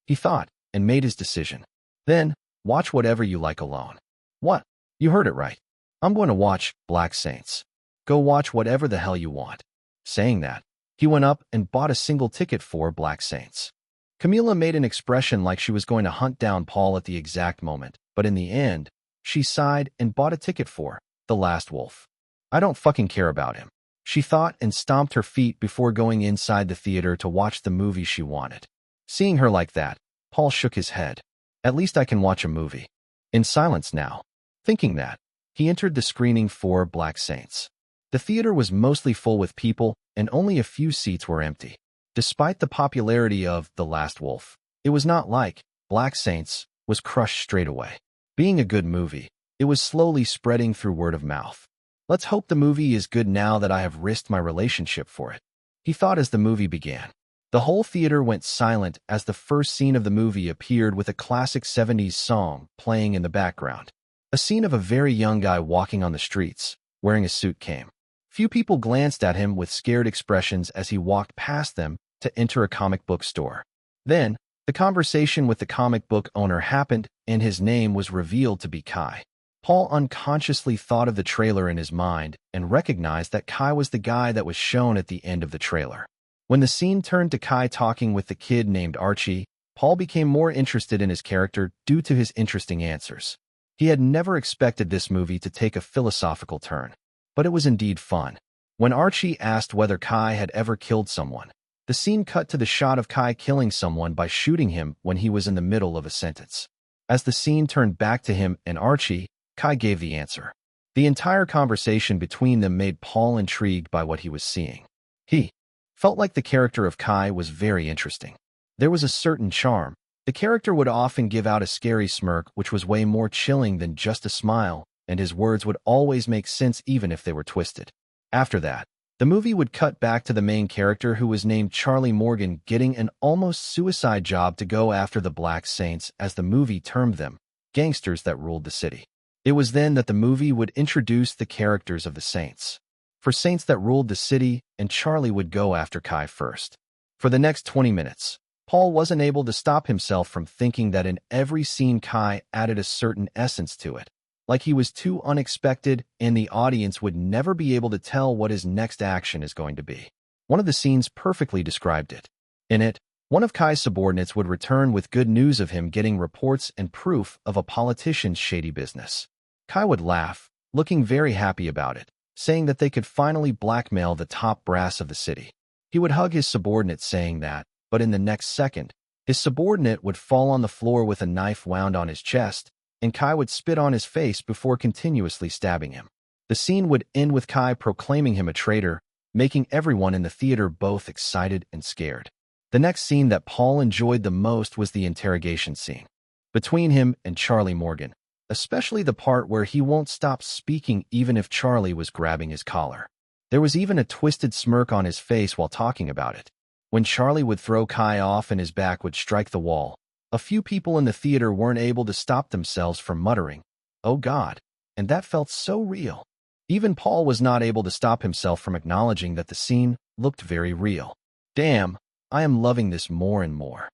He thought, and made his decision. Then, watch whatever you like alone. What? You heard it right. I'm going to watch Black Saints. Go watch whatever the hell you want. Saying that, he went up and bought a single ticket for Black Saints. Camila made an expression like she was going to hunt down Paul at the exact moment, but in the end, she sighed and bought a ticket for The Last Wolf. I don't fucking care about him. She thought and stomped her feet before going inside the theater to watch the movie she wanted. Seeing her like that, Paul shook his head. At least I can watch a movie. In silence now. Thinking that, he entered the screening for Black Saints. The theater was mostly full with people, and only a few seats were empty. Despite the popularity of The Last Wolf, it was not like Black Saints was crushed straight away. Being a good movie, it was slowly spreading through word of mouth. Let's hope the movie is good now that I have risked my relationship for it, he thought as the movie began. The whole theater went silent as the first scene of the movie appeared with a classic 70s song playing in the background. A scene of a very young guy walking on the streets, wearing a suit came. Few people glanced at him with scared expressions as he walked past them to enter a comic book store. Then, the conversation with the comic book owner happened, and his name was revealed to be Kai. Paul unconsciously thought of the trailer in his mind and recognized that Kai was the guy that was shown at the end of the trailer. When the scene turned to Kai talking with the kid named Archie, Paul became more interested in his character due to his interesting answers. He had never expected this movie to take a philosophical turn, but it was indeed fun. When Archie asked whether Kai had ever killed someone, the scene cut to the shot of Kai killing someone by shooting him when he was in the middle of a sentence. As the scene turned back to him and Archie, Kai gave the answer. The entire conversation between them made Paul intrigued by what he was seeing. He felt like the character of Kai was very interesting. There was a certain charm. The character would often give out a scary smirk which was way more chilling than just a smile, and his words would always make sense even if they were twisted. After that, the movie would cut back to the main character who was named Charlie Morgan getting an almost suicide job to go after the Black Saints, as the movie termed them, gangsters that ruled the city. It was then that the movie would introduce the characters of the Saints. For Saints that ruled the city, and Charlie would go after Kai first. For the next 20 minutes, Paul wasn't able to stop himself from thinking that in every scene Kai added a certain essence to it. Like he was too unexpected and the audience would never be able to tell what his next action is going to be. One of the scenes perfectly described it. In it, one of Kai's subordinates would return with good news of him getting reports and proof of a politician's shady business. Kai would laugh, looking very happy about it, saying that they could finally blackmail the top brass of the city. He would hug his subordinate saying that, but in the next second, his subordinate would fall on the floor with a knife wound on his chest, and Kai would spit on his face before continuously stabbing him. The scene would end with Kai proclaiming him a traitor, making everyone in the theater both excited and scared. The next scene that Paul enjoyed the most was the interrogation scene between him and Charlie Morgan, especially the part where he won't stop speaking even if Charlie was grabbing his collar. There was even a twisted smirk on his face while talking about it. When Charlie would throw Kai off and his back would strike the wall, a few people in the theater weren't able to stop themselves from muttering, "Oh God," and that felt so real. Even Paul was not able to stop himself from acknowledging that the scene looked very real. Damn, I am loving this more and more,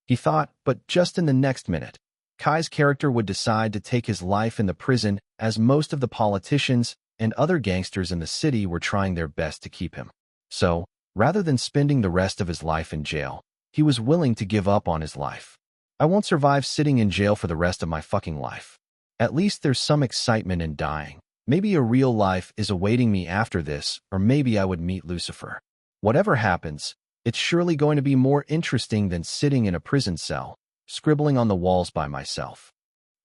he thought, but just in the next minute, Kai's character would decide to take his life in the prison as most of the politicians and other gangsters in the city were trying their best to keep him. So, rather than spending the rest of his life in jail, he was willing to give up on his life. I won't survive sitting in jail for the rest of my fucking life. At least there's some excitement in dying. Maybe a real life is awaiting me after this, or maybe I would meet Lucifer. Whatever happens, it's surely going to be more interesting than sitting in a prison cell, scribbling on the walls by myself.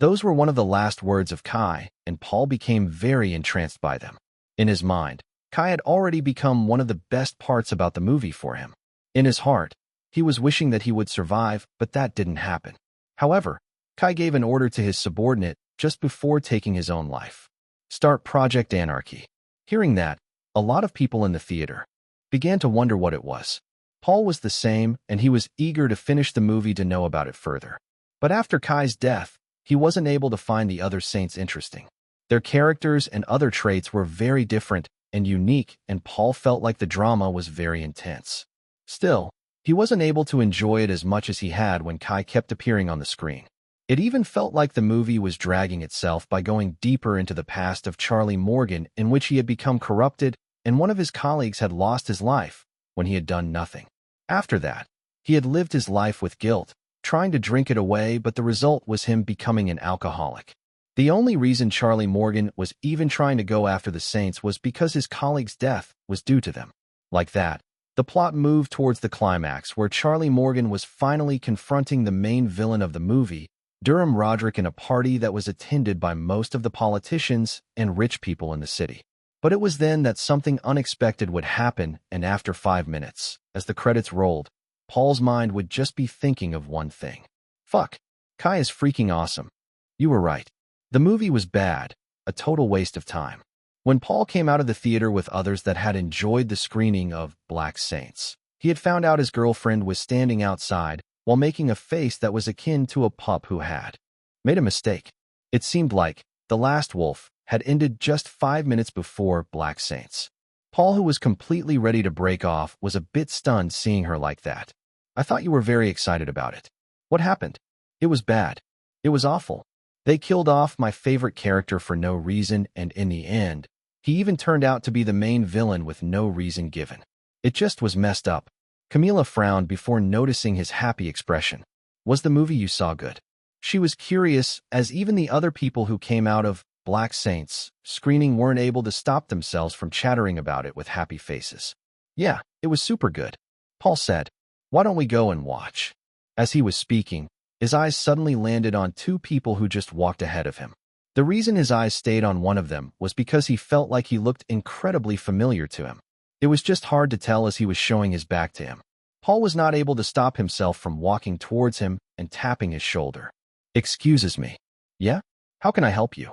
Those were one of the last words of Kai, and Paul became very entranced by them. In his mind, Kai had already become one of the best parts about the movie for him. In his heart, he was wishing that he would survive, but that didn't happen. However, Kai gave an order to his subordinate just before taking his own life. Start Project Anarchy. Hearing that, a lot of people in the theater began to wonder what it was. Paul was the same, and he was eager to finish the movie to know about it further. But after Kai's death, he wasn't able to find the other saints interesting. Their characters and other traits were very different and unique, and Paul felt like the drama was very intense. Still, he wasn't able to enjoy it as much as he had when Kai kept appearing on the screen. It even felt like the movie was dragging itself by going deeper into the past of Charlie Morgan, in which he had become corrupted and one of his colleagues had lost his life when he had done nothing. After that, he had lived his life with guilt, trying to drink it away, but the result was him becoming an alcoholic. The only reason Charlie Morgan was even trying to go after the Saints was because his colleague's death was due to them. Like that, the plot moved towards the climax where Charlie Morgan was finally confronting the main villain of the movie, Durham Roderick, in a party that was attended by most of the politicians and rich people in the city. But it was then that something unexpected would happen, and after 5 minutes, as the credits rolled, Paul's mind would just be thinking of one thing. Fuck, Kai is freaking awesome. You were right. The movie was bad, a total waste of time. When Paul came out of the theater with others that had enjoyed the screening of Black Saints, he had found out his girlfriend was standing outside while making a face that was akin to a pup who had made a mistake. It seemed like The Last Wolf had ended just 5 minutes before Black Saints. Paul, who was completely ready to break off, was a bit stunned seeing her like that. I thought you were very excited about it. What happened? It was bad. It was awful. They killed off my favorite character for no reason, and in the end, he even turned out to be the main villain with no reason given. It just was messed up. Camila frowned before noticing his happy expression. Was the movie you saw good? She was curious, as even the other people who came out of Black Saints screening weren't able to stop themselves from chattering about it with happy faces. Yeah, it was super good. Paul said, why don't we go and watch? As he was speaking, his eyes suddenly landed on 2 people who just walked ahead of him. The reason his eyes stayed on one of them was because he felt like he looked incredibly familiar to him. It was just hard to tell as he was showing his back to him. Paul was not able to stop himself from walking towards him and tapping his shoulder. Excuses me. Yeah? How can I help you?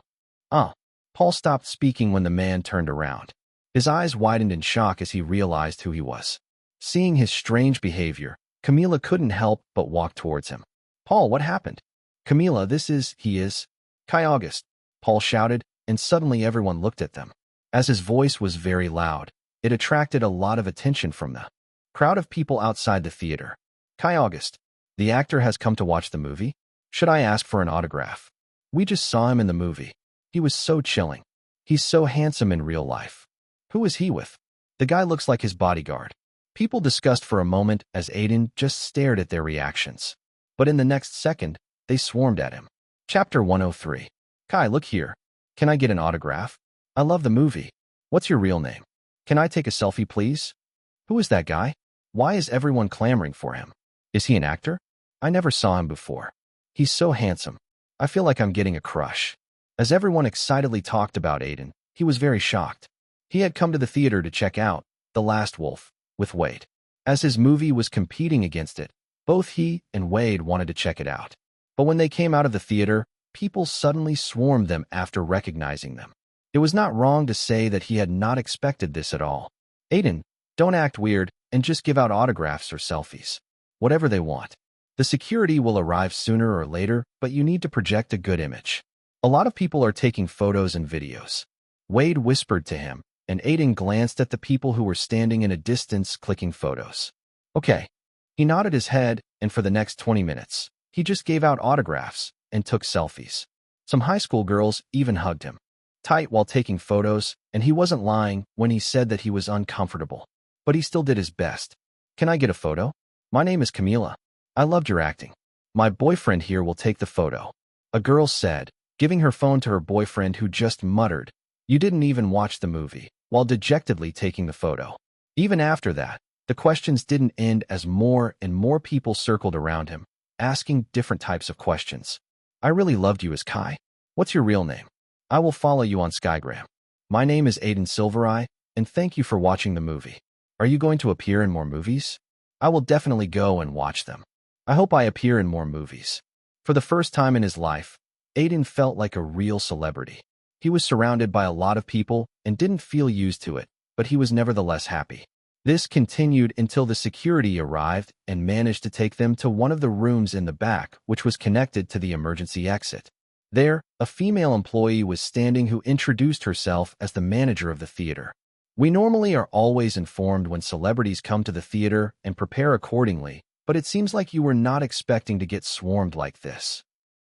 Paul stopped speaking when the man turned around. His eyes widened in shock as he realized who he was. Seeing his strange behavior, Camila couldn't help but walk towards him. Paul, what happened? Camila, he is Kai August, Paul shouted, and suddenly everyone looked at them. As his voice was very loud, it attracted a lot of attention from the crowd of people outside the theater. Kai August, the actor, has come to watch the movie? Should I ask for an autograph? We just saw him in the movie. He was so chilling. He's so handsome in real life. Who is he with? The guy looks like his bodyguard. People discussed for a moment as Aiden just stared at their reactions. But in the next second, they swarmed at him. Chapter 103. Kai, look here. Can I get an autograph? I love the movie. What's your real name? Can I take a selfie, please? Who is that guy? Why is everyone clamoring for him? Is he an actor? I never saw him before. He's so handsome. I feel like I'm getting a crush. As everyone excitedly talked about Aiden, he was very shocked. He had come to the theater to check out The Last Wolf with Wade. As his movie was competing against it, both he and Wade wanted to check it out. But when they came out of the theater, people suddenly swarmed them after recognizing them. It was not wrong to say that he had not expected this at all. Aiden, don't act weird and just give out autographs or selfies. Whatever they want. The security will arrive sooner or later, but you need to project a good image. A lot of people are taking photos and videos. Wade whispered to him, and Aiden glanced at the people who were standing in a distance clicking photos. Okay. He nodded his head, and for the next 20 minutes, he just gave out autographs and took selfies. Some high school girls even hugged him tight while taking photos, and he wasn't lying when he said that he was uncomfortable. But he still did his best. Can I get a photo? My name is Camila. I loved your acting. My boyfriend here will take the photo. A girl said, giving her phone to her boyfriend, who just muttered, "You didn't even watch the movie," while dejectedly taking the photo. Even after that, the questions didn't end as more and more people circled around him, asking different types of questions. I really loved you as Kai. What's your real name? I will follow you on Skygram. My name is Aiden Silvereye, and thank you for watching the movie. Are you going to appear in more movies? I will definitely go and watch them. I hope I appear in more movies. For the first time in his life, Aiden felt like a real celebrity. He was surrounded by a lot of people and didn't feel used to it, but he was nevertheless happy. This continued until the security arrived and managed to take them to one of the rooms in the back, which was connected to the emergency exit. There, a female employee was standing who introduced herself as the manager of the theater. We normally are always informed when celebrities come to the theater and prepare accordingly, but it seems like you were not expecting to get swarmed like this,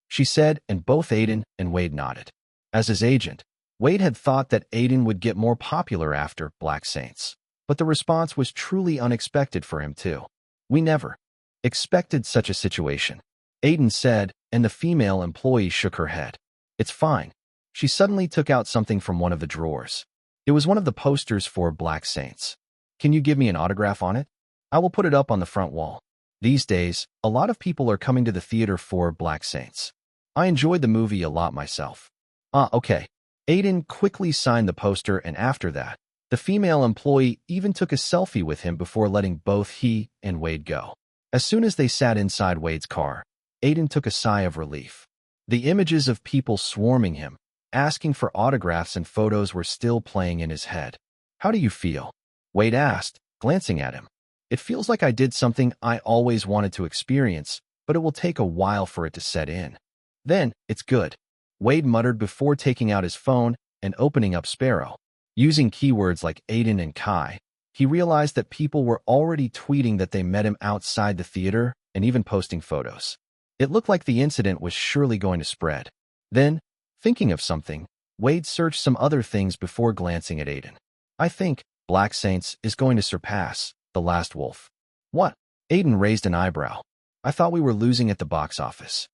she said, and both Aiden and Wade nodded. As his agent, Wade had thought that Aiden would get more popular after Black Saints, but the response was truly unexpected for him too. We never expected such a situation, Aiden said, and the female employee shook her head. It's fine. She suddenly took out something from one of the drawers. It was one of the posters for Black Saints. Can you give me an autograph on it? I will put it up on the front wall. These days, a lot of people are coming to the theater for Black Saints. I enjoyed the movie a lot myself. Okay. Aiden quickly signed the poster, and after that, the female employee even took a selfie with him before letting both he and Wade go. As soon as they sat inside Wade's car, Aiden took a sigh of relief. The images of people swarming him, asking for autographs and photos were still playing in his head. How do you feel? Wade asked, glancing at him. It feels like I did something I always wanted to experience, but it will take a while for it to set in. Then, it's good, Wade muttered before taking out his phone and opening up Sparrow. Using keywords like Aiden and Kai, he realized that people were already tweeting that they met him outside the theater and even posting photos. It looked like the incident was surely going to spread. Then, thinking of something, Wade searched some other things before glancing at Aiden. I think Black Saints is going to surpass The Last Wolf. What? Aiden raised an eyebrow. I thought we were losing at the box office.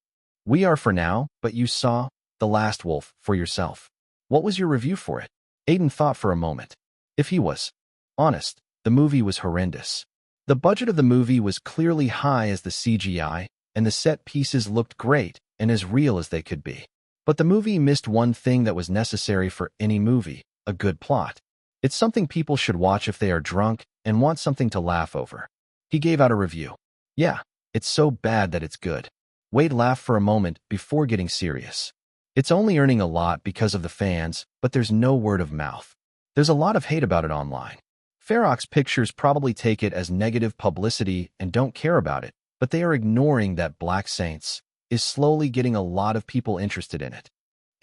We are for now, but you saw The Last Wolf for yourself. What was your review for it? Aiden thought for a moment. If he was honest, the movie was horrendous. The budget of the movie was clearly high as the CGI, and the set pieces looked great and as real as they could be. But the movie missed one thing that was necessary for any movie, a good plot. It's something people should watch if they are drunk and want something to laugh over. He gave out a review. Yeah, it's so bad that it's good. Wade laughed for a moment before getting serious. It's only earning a lot because of the fans, but there's no word of mouth. There's a lot of hate about it online. Ferox Pictures probably take it as negative publicity and don't care about it, but they are ignoring that Black Saints is slowly getting a lot of people interested in it.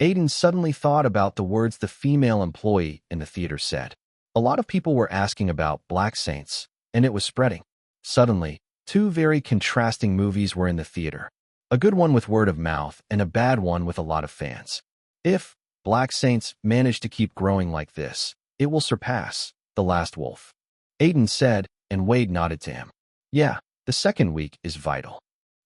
Aiden suddenly thought about the words the female employee in the theater said. A lot of people were asking about Black Saints, and it was spreading. Suddenly, two very contrasting movies were in the theater. A good one with word of mouth and a bad one with a lot of fans. If Black Saints manage to keep growing like this, it will surpass The Last Wolf, Aiden said, and Wade nodded to him. Yeah, the second week is vital.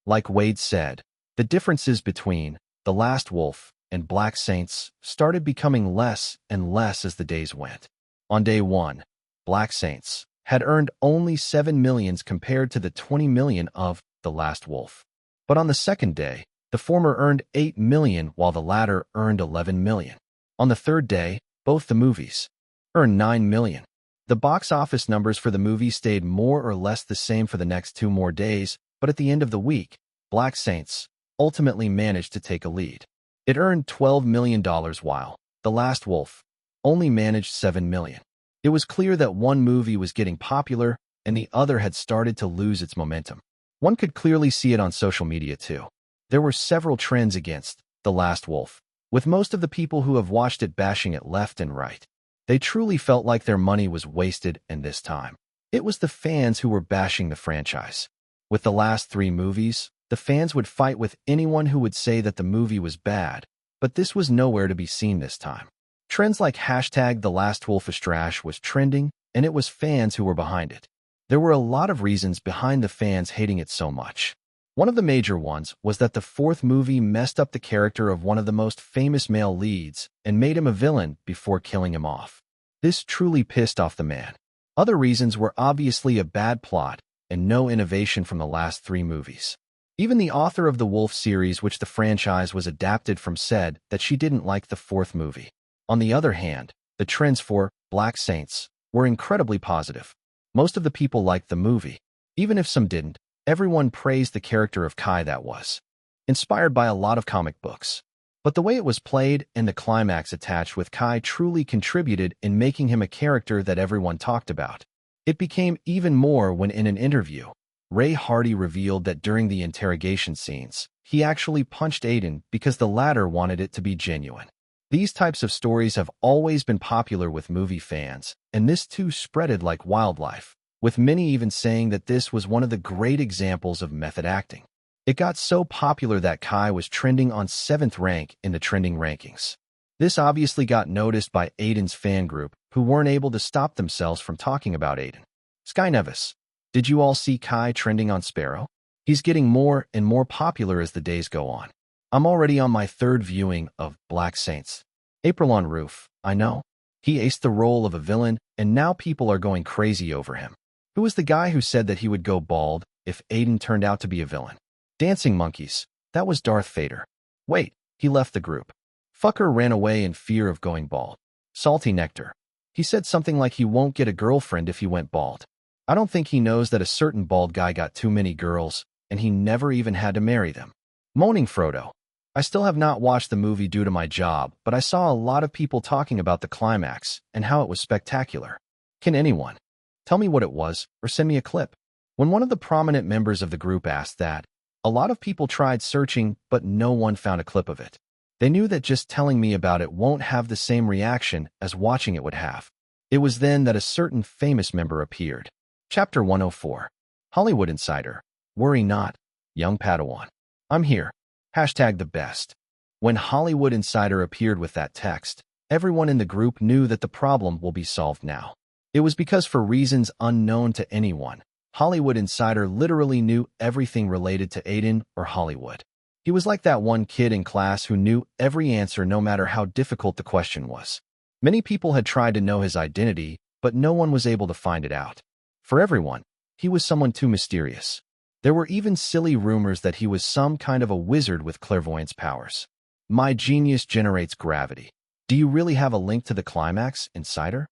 Like Wade said, the differences between The Last Wolf and Black Saints started becoming less and less as the days went. On day one, Black Saints had earned only $7 million compared to the $20 million of The Last Wolf. But on the second day, the former earned $8 million while the latter earned $11 million. On the third day, both the movies earned $9 million. The box office numbers for the movie stayed more or less the same for the next 2 more days, but at the end of the week, Black Saints ultimately managed to take a lead. It earned $12 million while The Last Wolf only managed $7 million. It was clear that one movie was getting popular and the other had started to lose its momentum. One could clearly see it on social media too. There were several trends against The Last Wolf, with most of the people who have watched it bashing it left and right. They truly felt like their money was wasted, and this time, it was the fans who were bashing the franchise. With the last 3 movies, the fans would fight with anyone who would say that the movie was bad, but this was nowhere to be seen this time. Trends like hashtag The Last Wolf is trash was trending, and it was fans who were behind it. There were a lot of reasons behind the fans hating it so much. One of the major ones was that the 4th movie messed up the character of one of the most famous male leads and made him a villain before killing him off. This truly pissed off the man. Other reasons were obviously a bad plot and no innovation from the last 3 movies. Even the author of the Wolf series, which the franchise was adapted from, said that she didn't like the fourth movie. On the other hand, the trends for Black Saints were incredibly positive. Most of the people liked the movie. Even if some didn't, everyone praised the character of Kai that was inspired by a lot of comic books. But the way it was played and the climax attached with Kai truly contributed in making him a character that everyone talked about. It became even more when in an interview, Ray Hardy revealed that during the interrogation scenes, he actually punched Aiden because the latter wanted it to be genuine. These types of stories have always been popular with movie fans, and this too spreaded like wildlife, with many even saying that this was one of the great examples of method acting. It got so popular that Kai was trending on 7th rank in the trending rankings. This obviously got noticed by Aiden's fan group, who weren't able to stop themselves from talking about Aiden. Sky Nevis, did you all see Kai trending on Sparrow? He's getting more and more popular as the days go on. I'm already on my 3rd viewing of Black Saints. April on Roof, I know. He aced the role of a villain, and now people are going crazy over him. Who was the guy who said that he would go bald if Aiden turned out to be a villain? Dancing Monkeys, that was Darth Vader. Wait, he left the group. Fucker ran away in fear of going bald. Salty Nectar. He said something like he won't get a girlfriend if he went bald. I don't think he knows that a certain bald guy got too many girls, and he never even had to marry them. Moaning Frodo. I still have not watched the movie due to my job, but I saw a lot of people talking about the climax and how it was spectacular. Can anyone tell me what it was or send me a clip? When one of the prominent members of the group asked that, a lot of people tried searching, but no one found a clip of it. They knew that just telling me about it won't have the same reaction as watching it would have. It was then that a certain famous member appeared. Chapter 104. Hollywood Insider. Worry not, young Padawan. I'm here. Hashtag the best. When Hollywood Insider appeared with that text, everyone in the group knew that the problem will be solved now. It was because for reasons unknown to anyone, Hollywood Insider literally knew everything related to Aiden or Hollywood. He was like that one kid in class who knew every answer no matter how difficult the question was. Many people had tried to know his identity, but no one was able to find it out. For everyone, he was someone too mysterious. There were even silly rumors that he was some kind of a wizard with clairvoyance powers. My genius generates gravity. Do you really have a link to the climax, Insider?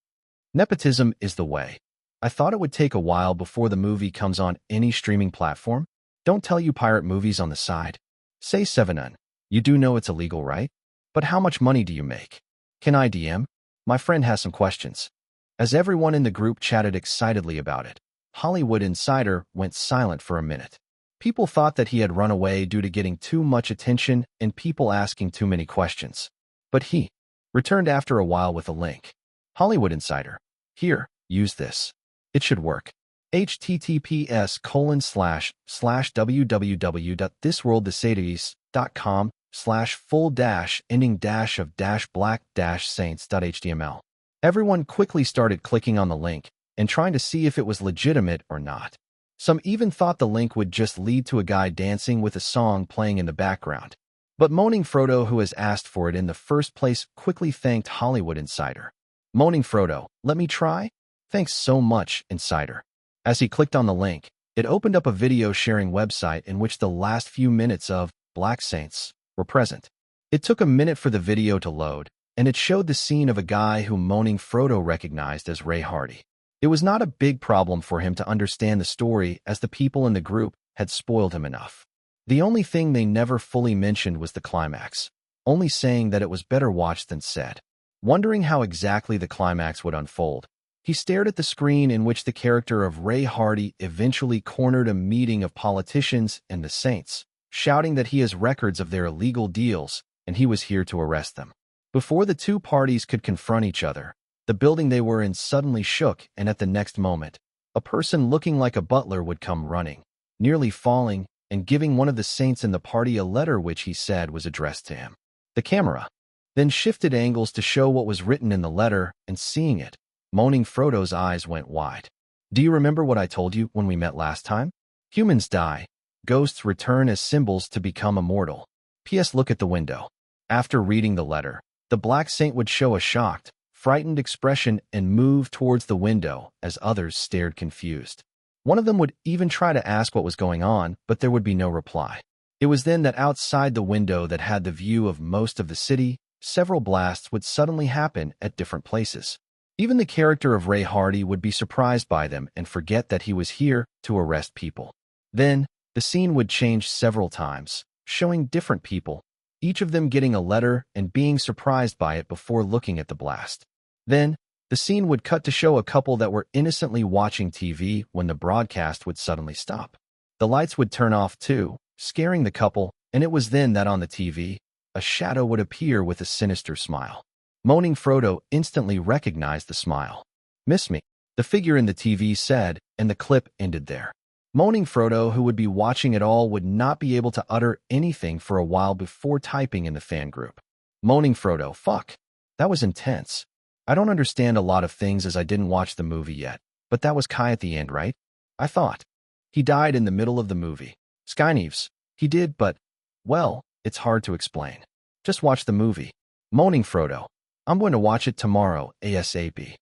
Nepotism is the way. I thought it would take a while before the movie comes on any streaming platform. Don't tell you pirate movies on the side. Say 7un. You do know it's illegal, right? But how much money do you make? Can I DM? My friend has some questions. As everyone in the group chatted excitedly about it, Hollywood Insider went silent for a minute. People thought that he had run away due to getting too much attention and people asking too many questions. But he returned after a while with a link. Hollywood Insider. Here, use this. It should work. https://www.thisworldthesaties.com/full-ending-of-black-saints.html. Everyone quickly started clicking on the link and trying to see if it was legitimate or not. Some even thought the link would just lead to a guy dancing with a song playing in the background. But Moaning Frodo, who has asked for it in the first place, quickly thanked Hollywood Insider. Moaning Frodo, let me try? Thanks so much, Insider. As he clicked on the link, it opened up a video sharing website in which the last few minutes of Black Saints were present. It took a minute for the video to load, and it showed the scene of a guy who Moaning Frodo recognized as Ray Hardy. It was not a big problem for him to understand the story as the people in the group had spoiled him enough. The only thing they never fully mentioned was the climax, only saying that it was better watched than said. Wondering how exactly the climax would unfold, he stared at the screen in which the character of Ray Hardy eventually cornered a meeting of politicians and the Saints, shouting that he has records of their illegal deals and he was here to arrest them. Before the two parties could confront each other, the building they were in suddenly shook, and at the next moment, a person looking like a butler would come running, nearly falling, and giving one of the Saints in the party a letter which he said was addressed to him. The camera then shifted angles to show what was written in the letter, and seeing it, Moaning Frodo's eyes went wide. Do you remember what I told you when we met last time? Humans die. Ghosts return as symbols to become immortal. P.S. Look at the window. After reading the letter, the Black Saint would show a shocked, frightened expression and move towards the window as others stared confused. One of them would even try to ask what was going on, but there would be no reply. It was then that outside the window that had the view of most of the city, several blasts would suddenly happen at different places. Even the character of Ray Hardy would be surprised by them and forget that he was here to arrest people. Then, the scene would change several times, showing different people, each of them getting a letter and being surprised by it before looking at the blast. Then, the scene would cut to show a couple that were innocently watching TV when the broadcast would suddenly stop. The lights would turn off too, scaring the couple, and it was then that on the TV, a shadow would appear with a sinister smile. Moaning Frodo instantly recognized the smile. "Miss me," the figure in the TV said, and the clip ended there. Moaning Frodo, who would be watching it all, would not be able to utter anything for a while before typing in the fan group. Moaning Frodo, fuck. That was intense. I don't understand a lot of things as I didn't watch the movie yet, but that was Kai at the end, right? I thought. He died in the middle of the movie. Skyneves. He did, but, well, it's hard to explain. Just watch the movie. Moaning Frodo. I'm going to watch it tomorrow, ASAP.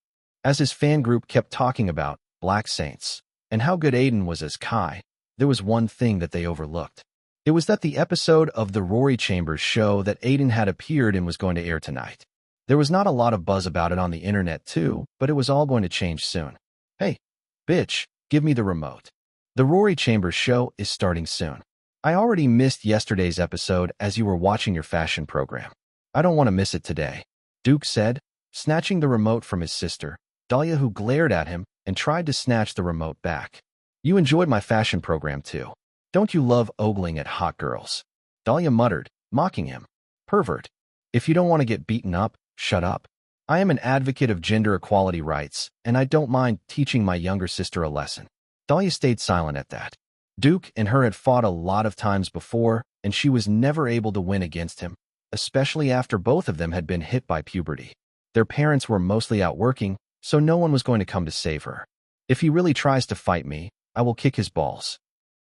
As his fan group kept talking about Black Saints and how good Aiden was as Kai, there was one thing that they overlooked. It was that the episode of the Rory Chambers show that Aiden had appeared in was going to air tonight. There was not a lot of buzz about it on the internet too, but it was all going to change soon. Hey, bitch, give me the remote. The Rory Chambers show is starting soon. I already missed yesterday's episode as you were watching your fashion program. I don't want to miss it today, Duke said, snatching the remote from his sister, Dahlia, who glared at him and tried to snatch the remote back. You enjoyed my fashion program too. Don't you love ogling at hot girls? Dahlia muttered, mocking him. Pervert. If you don't want to get beaten up, shut up. I am an advocate of gender equality rights, and I don't mind teaching my younger sister a lesson. Dahlia stayed silent at that. Duke and her had fought a lot of times before, and she was never able to win against him, especially after both of them had been hit by puberty. Their parents were mostly out working, so no one was going to come to save her. If he really tries to fight me, I will kick his balls,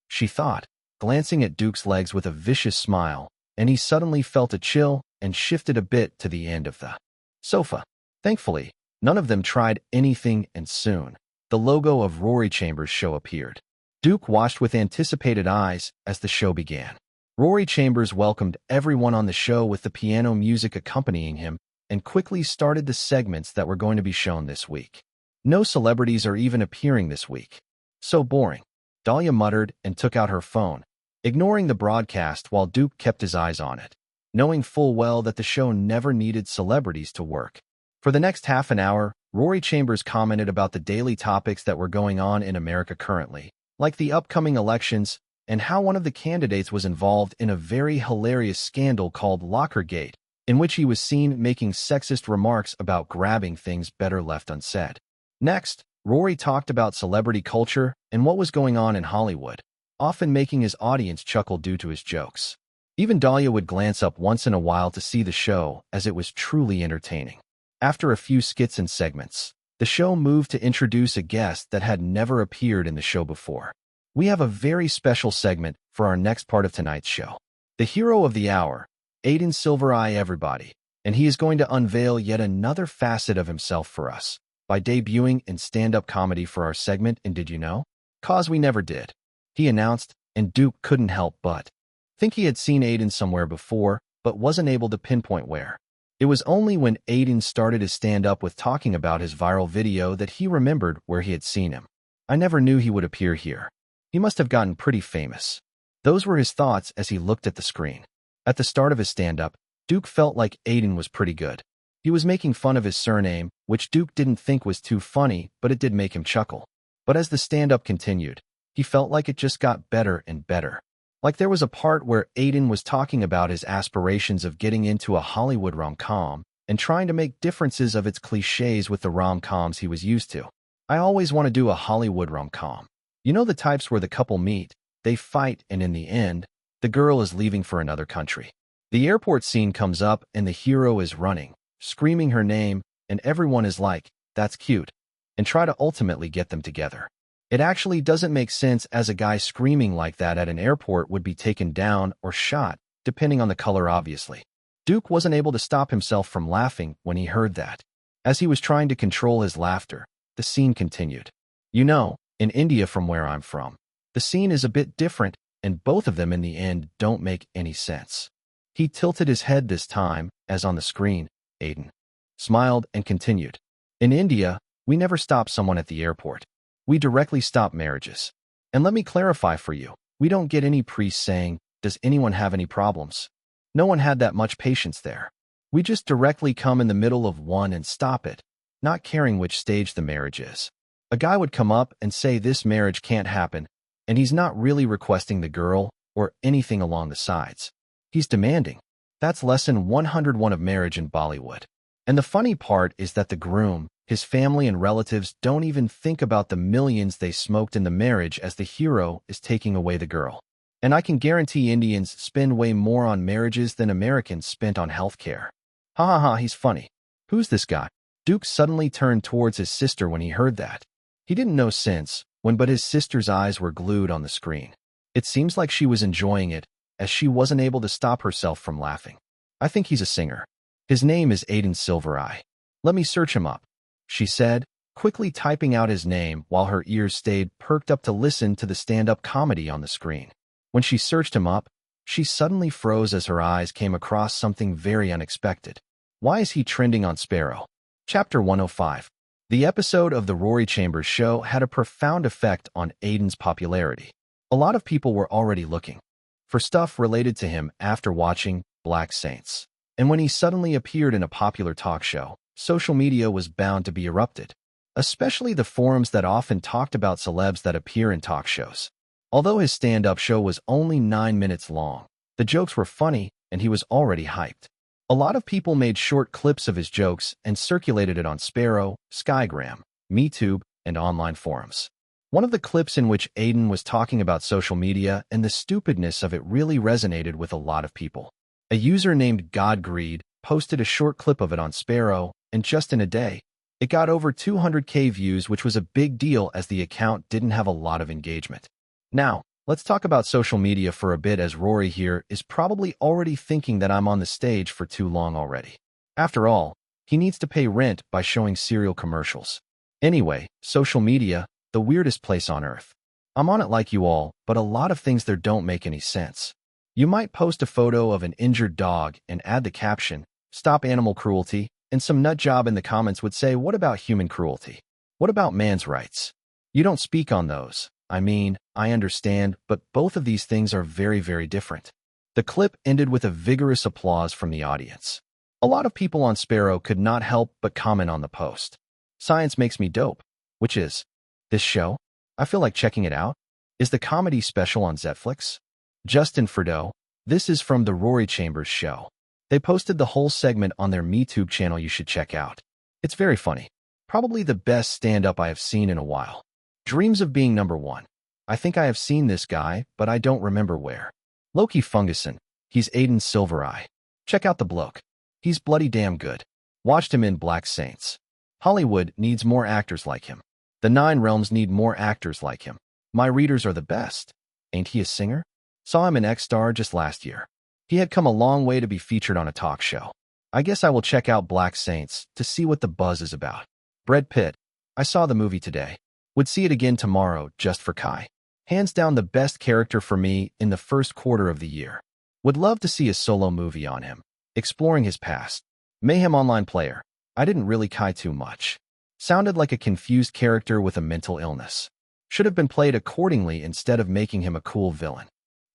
she thought, glancing at Duke's legs with a vicious smile, and he suddenly felt a chill and shifted a bit to the end of the sofa. Thankfully, none of them tried anything, and soon, the logo of Rory Chambers' show appeared. Duke watched with anticipated eyes as the show began. Rory Chambers welcomed everyone on the show with the piano music accompanying him and quickly started the segments that were going to be shown this week. No celebrities are even appearing this week. So boring, Dahlia muttered and took out her phone, ignoring the broadcast while Duke kept his eyes on it, knowing full well that the show never needed celebrities to work. For the next half an hour, Rory Chambers commented about the daily topics that were going on in America currently, like the upcoming elections and how one of the candidates was involved in a very hilarious scandal called Lockergate, in which he was seen making sexist remarks about grabbing things better left unsaid. Next, Rory talked about celebrity culture and what was going on in Hollywood, often making his audience chuckle due to his jokes. Even Dahlia would glance up once in a while to see the show, as it was truly entertaining. After a few skits and segments, the show moved to introduce a guest that had never appeared in the show before. We have a very special segment for our next part of tonight's show. The hero of the hour, Aiden Silvereye everybody, and he is going to unveil yet another facet of himself for us by debuting in stand-up comedy for our segment in Did You Know? 'Cause we never did, he announced, and Duke couldn't help but think he had seen Aiden somewhere before, but wasn't able to pinpoint where. It was only when Aiden started his stand-up with talking about his viral video that he remembered where he had seen him. I never knew he would appear here. He must have gotten pretty famous. Those were his thoughts as he looked at the screen. At the start of his stand-up, Duke felt like Aiden was pretty good. He was making fun of his surname, which Duke didn't think was too funny, but it did make him chuckle. But as the stand-up continued, he felt like it just got better and better. Like there was a part where Aiden was talking about his aspirations of getting into a Hollywood rom-com and trying to make differences of its cliches with the rom-coms he was used to. I always want to do a Hollywood rom-com. You know, the types where the couple meet, they fight, and in the end, the girl is leaving for another country. The airport scene comes up and the hero is running, screaming her name, and everyone is like, that's cute, and try to ultimately get them together. It actually doesn't make sense, as a guy screaming like that at an airport would be taken down or shot, depending on the color obviously. Duke wasn't able to stop himself from laughing when he heard that. As he was trying to control his laughter, the scene continued. You know, In India, from where I'm from, the scene is a bit different, and both of them in the end don't make any sense. He tilted his head this time, as on the screen. Aiden smiled and continued. In India, we never stop someone at the airport. We directly stop marriages. And let me clarify for you, we don't get any priests saying, "Does anyone have any problems?" No one had that much patience there. We just directly come in the middle of one and stop it, not caring which stage the marriage is. A guy would come up and say this marriage can't happen, and he's not really requesting the girl or anything along the sides. He's demanding. That's lesson 101 of marriage in Bollywood. And the funny part is that the groom, his family and relatives don't even think about the millions they smoked in the marriage as the hero is taking away the girl. And I can guarantee Indians spend way more on marriages than Americans spent on healthcare. Ha ha ha, he's funny. Who's this guy? Duke suddenly turned towards his sister when he heard that. He didn't know since when, but his sister's eyes were glued on the screen. It seems like she was enjoying it, as she wasn't able to stop herself from laughing. I think he's a singer. His name is Aiden Silvereye. Let me search him up, she said, quickly typing out his name while her ears stayed perked up to listen to the stand-up comedy on the screen. When she searched him up, she suddenly froze as her eyes came across something very unexpected. Why is he trending on Sparrow? Chapter 105. The episode of the Rory Chambers show had a profound effect on Aiden's popularity. A lot of people were already looking for stuff related to him after watching Black Saints. And when he suddenly appeared in a popular talk show, social media was bound to be erupted, especially the forums that often talked about celebs that appear in talk shows. Although his stand-up show was only 9 minutes long, the jokes were funny and he was already hyped. A lot of people made short clips of his jokes and circulated it on Sparrow, Skygram, MeTube, and online forums. One of the clips in which Aiden was talking about social media and the stupidness of it really resonated with a lot of people. A user named GodGreed posted a short clip of it on Sparrow, and just in a day, it got over 200K views, which was a big deal as the account didn't have a lot of engagement. Now, let's talk about social media for a bit, as Rory here is probably already thinking that I'm on the stage for too long already. After all, he needs to pay rent by showing cereal commercials. Anyway, social media, the weirdest place on earth. I'm on it like you all, but a lot of things there don't make any sense. You might post a photo of an injured dog and add the caption, "Stop animal cruelty," and some nut job in the comments would say, "What about human cruelty? What about man's rights?" You don't speak on those. I mean, I understand, but both of these things are very, very different. The clip ended with a vigorous applause from the audience. A lot of people on Sparrow could not help but comment on the post. Science makes me dope. Which is this show? I feel like checking it out. Is the comedy special on Netflix? Justin Friedel, this is from the Rory Chambers show. They posted the whole segment on their MeTube channel you should check out. It's very funny. Probably the best stand-up I have seen in a while. Dreams of being number one. I think I have seen this guy, but I don't remember where. Loki Funguson. He's Aiden Silvereye. Check out the bloke. He's bloody damn good. Watched him in Black Saints. Hollywood needs more actors like him. The Nine Realms need more actors like him. My readers are the best. Ain't he a singer? Saw him in X-Star just last year. He had come a long way to be featured on a talk show. I guess I will check out Black Saints to see what the buzz is about. Brad Pitt. I saw the movie today. Would see it again tomorrow just for Kai. Hands down the best character for me in the first quarter of the year. Would love to see a solo movie on him, exploring his past. Mayhem Online Player. I didn't really Kai too much. Sounded like a confused character with a mental illness. Should have been played accordingly instead of making him a cool villain.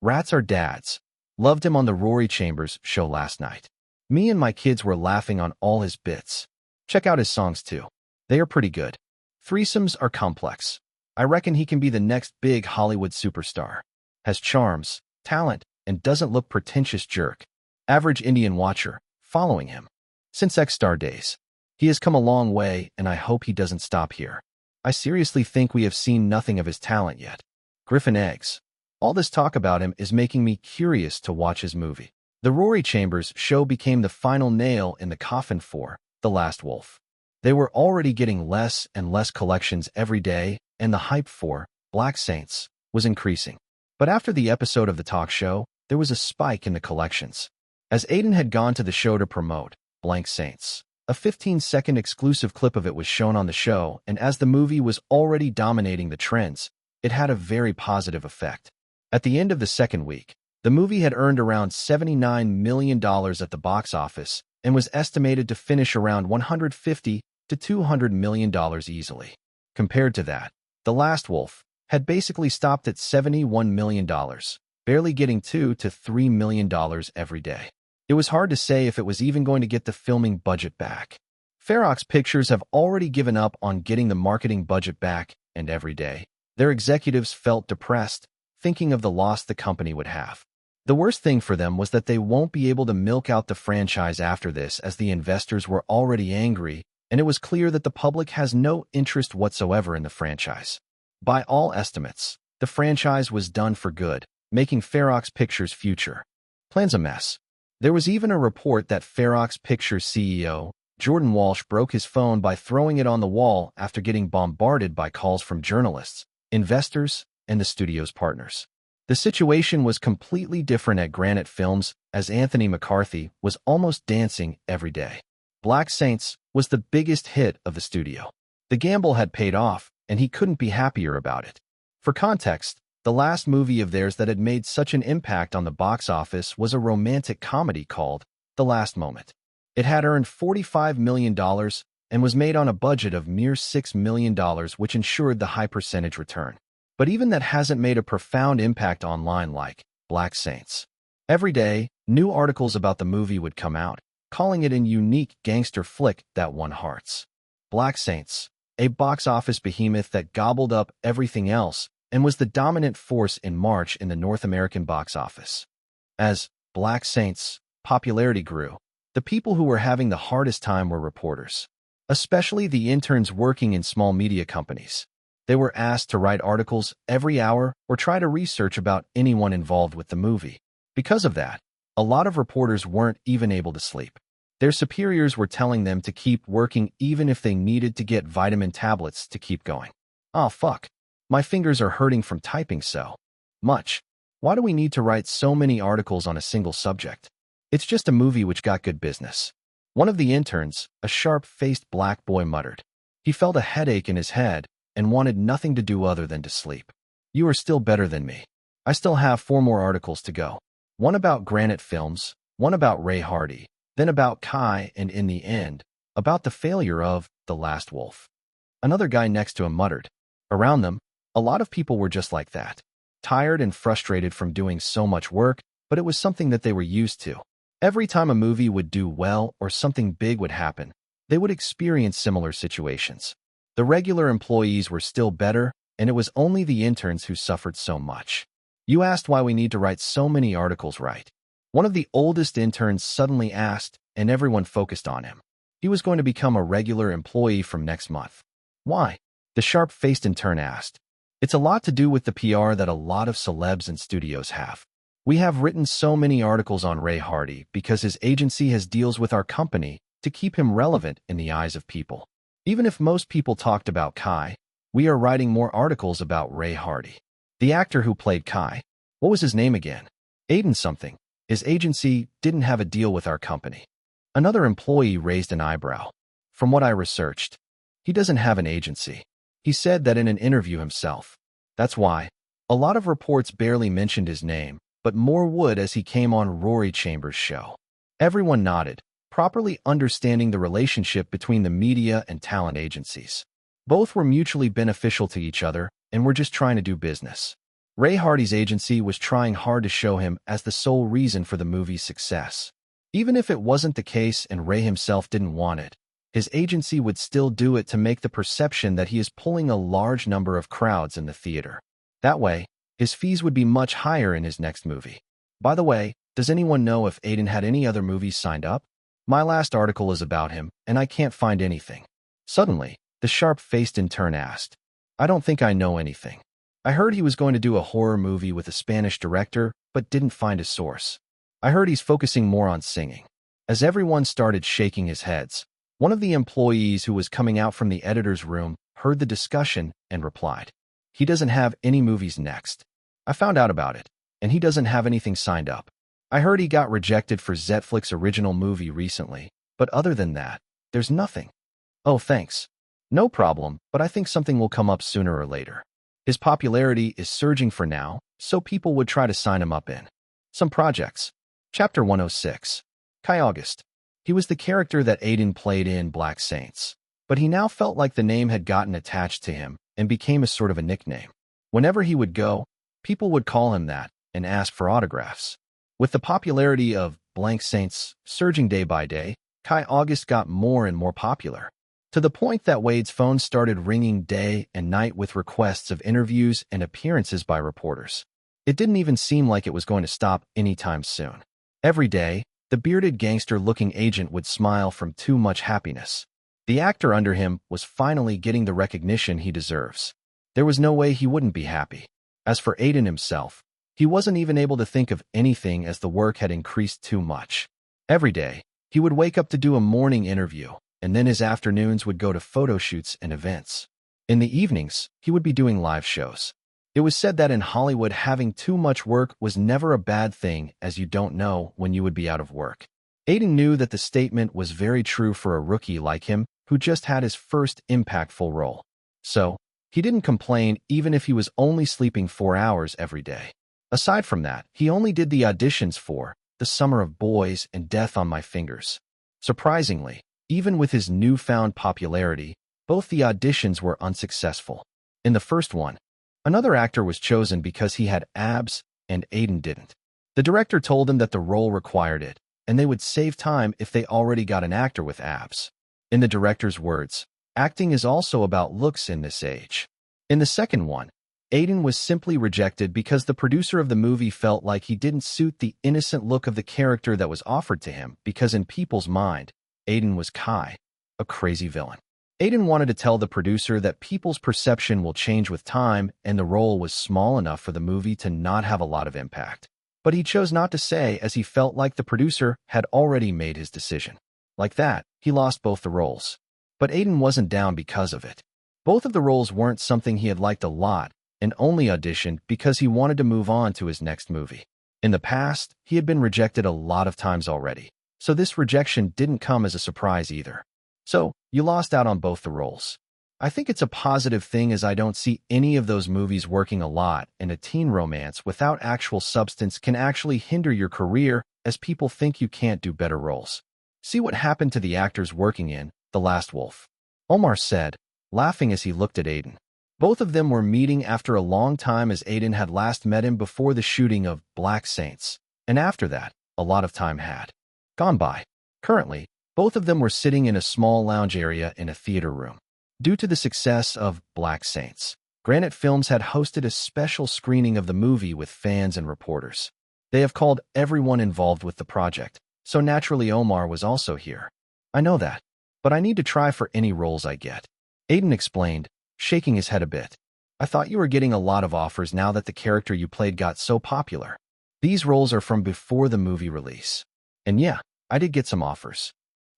Rats Are Dads. Loved him on the Rory Chambers show last night. Me and my kids were laughing on all his bits. Check out his songs too. They are pretty good. Threesomes are complex. I reckon he can be the next big Hollywood superstar. Has charms, talent, and doesn't look pretentious jerk. Average Indian watcher, following him. Since X-Star days. He has come a long way, and I hope he doesn't stop here. I seriously think we have seen nothing of his talent yet. Griffin Eggs. All this talk about him is making me curious to watch his movie. The Rory Chambers show became the final nail in the coffin for The Last Wolf. They were already getting less and less collections every day, and the hype for Black Saints was increasing. But after the episode of the talk show, there was a spike in the collections. As Aiden had gone to the show to promote Blank Saints, A 15-second exclusive clip of it was shown on the show, and as the movie was already dominating the trends, it had a very positive effect. At the end of the second week, the movie had earned around $79 million at the box office and was estimated to finish around $150 to $200 million easily. Compared to that, The Last Wolf had basically stopped at $71 million, barely getting $2 to $3 million every day. It was hard to say if it was even going to get the filming budget back. Ferox Pictures have already given up on getting the marketing budget back, and every day, their executives felt depressed, thinking of the loss the company would have. The worst thing for them was that they won't be able to milk out the franchise after this, as the investors were already angry, and it was clear that the public has no interest whatsoever in the franchise. By all estimates, the franchise was done for good, making Ferox Pictures' future plans a mess. There was even a report that Ferox Pictures CEO, Jordan Walsh, broke his phone by throwing it on the wall after getting bombarded by calls from journalists, investors, and the studio's partners. The situation was completely different at Granite Films, as Anthony McCarthy was almost dancing every day. Black Saints was the biggest hit of the studio. The gamble had paid off, and he couldn't be happier about it. For context, the last movie of theirs that had made such an impact on the box office was a romantic comedy called The Last Moment. It had earned $45 million and was made on a budget of mere $6 million, which ensured the high percentage return. But even that hasn't made a profound impact online like Black Saints. Every day, new articles about the movie would come out, calling it a unique gangster flick that won hearts. Black Saints, a box office behemoth that gobbled up everything else and was the dominant force in March in the North American box office. As Black Saints' popularity grew, the people who were having the hardest time were reporters, especially the interns working in small media companies. They were asked to write articles every hour or try to research about anyone involved with the movie. Because of that, a lot of reporters weren't even able to sleep. Their superiors were telling them to keep working even if they needed to get vitamin tablets to keep going. Oh fuck. My fingers are hurting from typing so much. Why do we need to write so many articles on a single subject? It's just a movie which got good business. One of the interns, a sharp-faced black boy, muttered. He felt a headache in his head and wanted nothing to do other than to sleep. You are still better than me. I still have 4 more articles to go. One about Granite Films, one about Ray Hardy, then about Kai, and in the end, about the failure of The Last Wolf. Another guy next to him muttered. Around them, a lot of people were just like that, tired and frustrated from doing so much work, but it was something that they were used to. Every time a movie would do well or something big would happen, they would experience similar situations. The regular employees were still better, and it was only the interns who suffered so much. You asked why we need to write so many articles, right? One of the oldest interns suddenly asked, and everyone focused on him. He was going to become a regular employee from next month. Why? The sharp-faced intern asked. It's a lot to do with the PR that a lot of celebs and studios have. We have written so many articles on Ray Hardy because his agency has deals with our company to keep him relevant in the eyes of people. Even if most people talked about Kai, we are writing more articles about Ray Hardy. The actor who played Kai, what was his name again? Aiden something. His agency didn't have a deal with our company. Another employee raised an eyebrow. From what I researched, he doesn't have an agency. He said that in an interview himself. That's why. A lot of reports barely mentioned his name, but more would as he came on Rory Chambers' show. Everyone nodded, properly understanding the relationship between the media and talent agencies. Both were mutually beneficial to each other and were just trying to do business. Ray Hardy's agency was trying hard to show him as the sole reason for the movie's success. Even if it wasn't the case and Ray himself didn't want it, his agency would still do it to make the perception that he is pulling a large number of crowds in the theater. That way, his fees would be much higher in his next movie. By the way, does anyone know if Aiden had any other movies signed up? My last article is about him, and I can't find anything. Suddenly, the sharp-faced intern asked. I don't think I know anything. I heard he was going to do a horror movie with a Spanish director, but didn't find a source. I heard he's focusing more on singing. As everyone started shaking his heads, one of the employees who was coming out from the editor's room heard the discussion and replied. He doesn't have any movies next. I found out about it, and he doesn't have anything signed up. I heard he got rejected for Zetflix's original movie recently, but other than that, There's nothing. Oh, thanks. No problem, but I think something will come up sooner or later. His popularity is surging for now, so people would try to sign him up in some projects. Chapter 106. Kai August. He was the character that Aiden played in Black Saints, but he now felt like the name had gotten attached to him and became a sort of a nickname. Whenever he would go, people would call him that and ask for autographs. With the popularity of Blank Saints surging day by day, Kai August got more and more popular, to the point that Wade's phone started ringing day and night with requests of interviews and appearances by reporters. It didn't even seem like it was going to stop anytime soon. Every day, the bearded gangster-looking agent would smile from too much happiness. The actor under him was finally getting the recognition he deserves. There was no way he wouldn't be happy. As for Aiden himself, he wasn't even able to think of anything as the work had increased too much. Every day, he would wake up to do a morning interview, and then his afternoons would go to photo shoots and events. In the evenings, he would be doing live shows. It was said that in Hollywood, having too much work was never a bad thing, as you don't know when you would be out of work. Aiden knew that the statement was very true for a rookie like him who just had his first impactful role. So, he didn't complain even if he was only sleeping 4 hours every day. Aside from that, he only did the auditions for The Summer of Boys and Death on My Fingers. Surprisingly, even with his newfound popularity, both the auditions were unsuccessful. In the first one, another actor was chosen because he had abs and Aiden didn't. The director told him that the role required it, and they would save time if they already got an actor with abs. In the director's words, acting is also about looks in this age. In the second one, Aiden was simply rejected because the producer of the movie felt like he didn't suit the innocent look of the character that was offered to him because in people's mind, Aiden was Kai, a crazy villain. Aiden wanted to tell the producer that people's perception will change with time and the role was small enough for the movie to not have a lot of impact. But he chose not to say as he felt like the producer had already made his decision. Like that, he lost both the roles. But Aiden wasn't down because of it. Both of the roles weren't something he had liked a lot and only auditioned because he wanted to move on to his next movie. In the past, he had been rejected a lot of times already, so this rejection didn't come as a surprise either. So, you lost out on both the roles. I think it's a positive thing as I don't see any of those movies working a lot, and a teen romance without actual substance can actually hinder your career as people think you can't do better roles. See what happened to the actors working in The Last Wolf, Omar said, laughing as he looked at Aiden. Both of them were meeting after a long time as Aiden had last met him before the shooting of Black Saints, and after that, a lot of time had gone by. Currently, both of them were sitting in a small lounge area in a theater room. Due to the success of Black Saints, Granite Films had hosted a special screening of the movie with fans and reporters. They have called everyone involved with the project, so naturally Omar was also here. I know that, but I need to try for any roles I get. Aiden explained, shaking his head a bit. I thought you were getting a lot of offers now that the character you played got so popular. These roles are from before the movie release. And yeah, I did get some offers.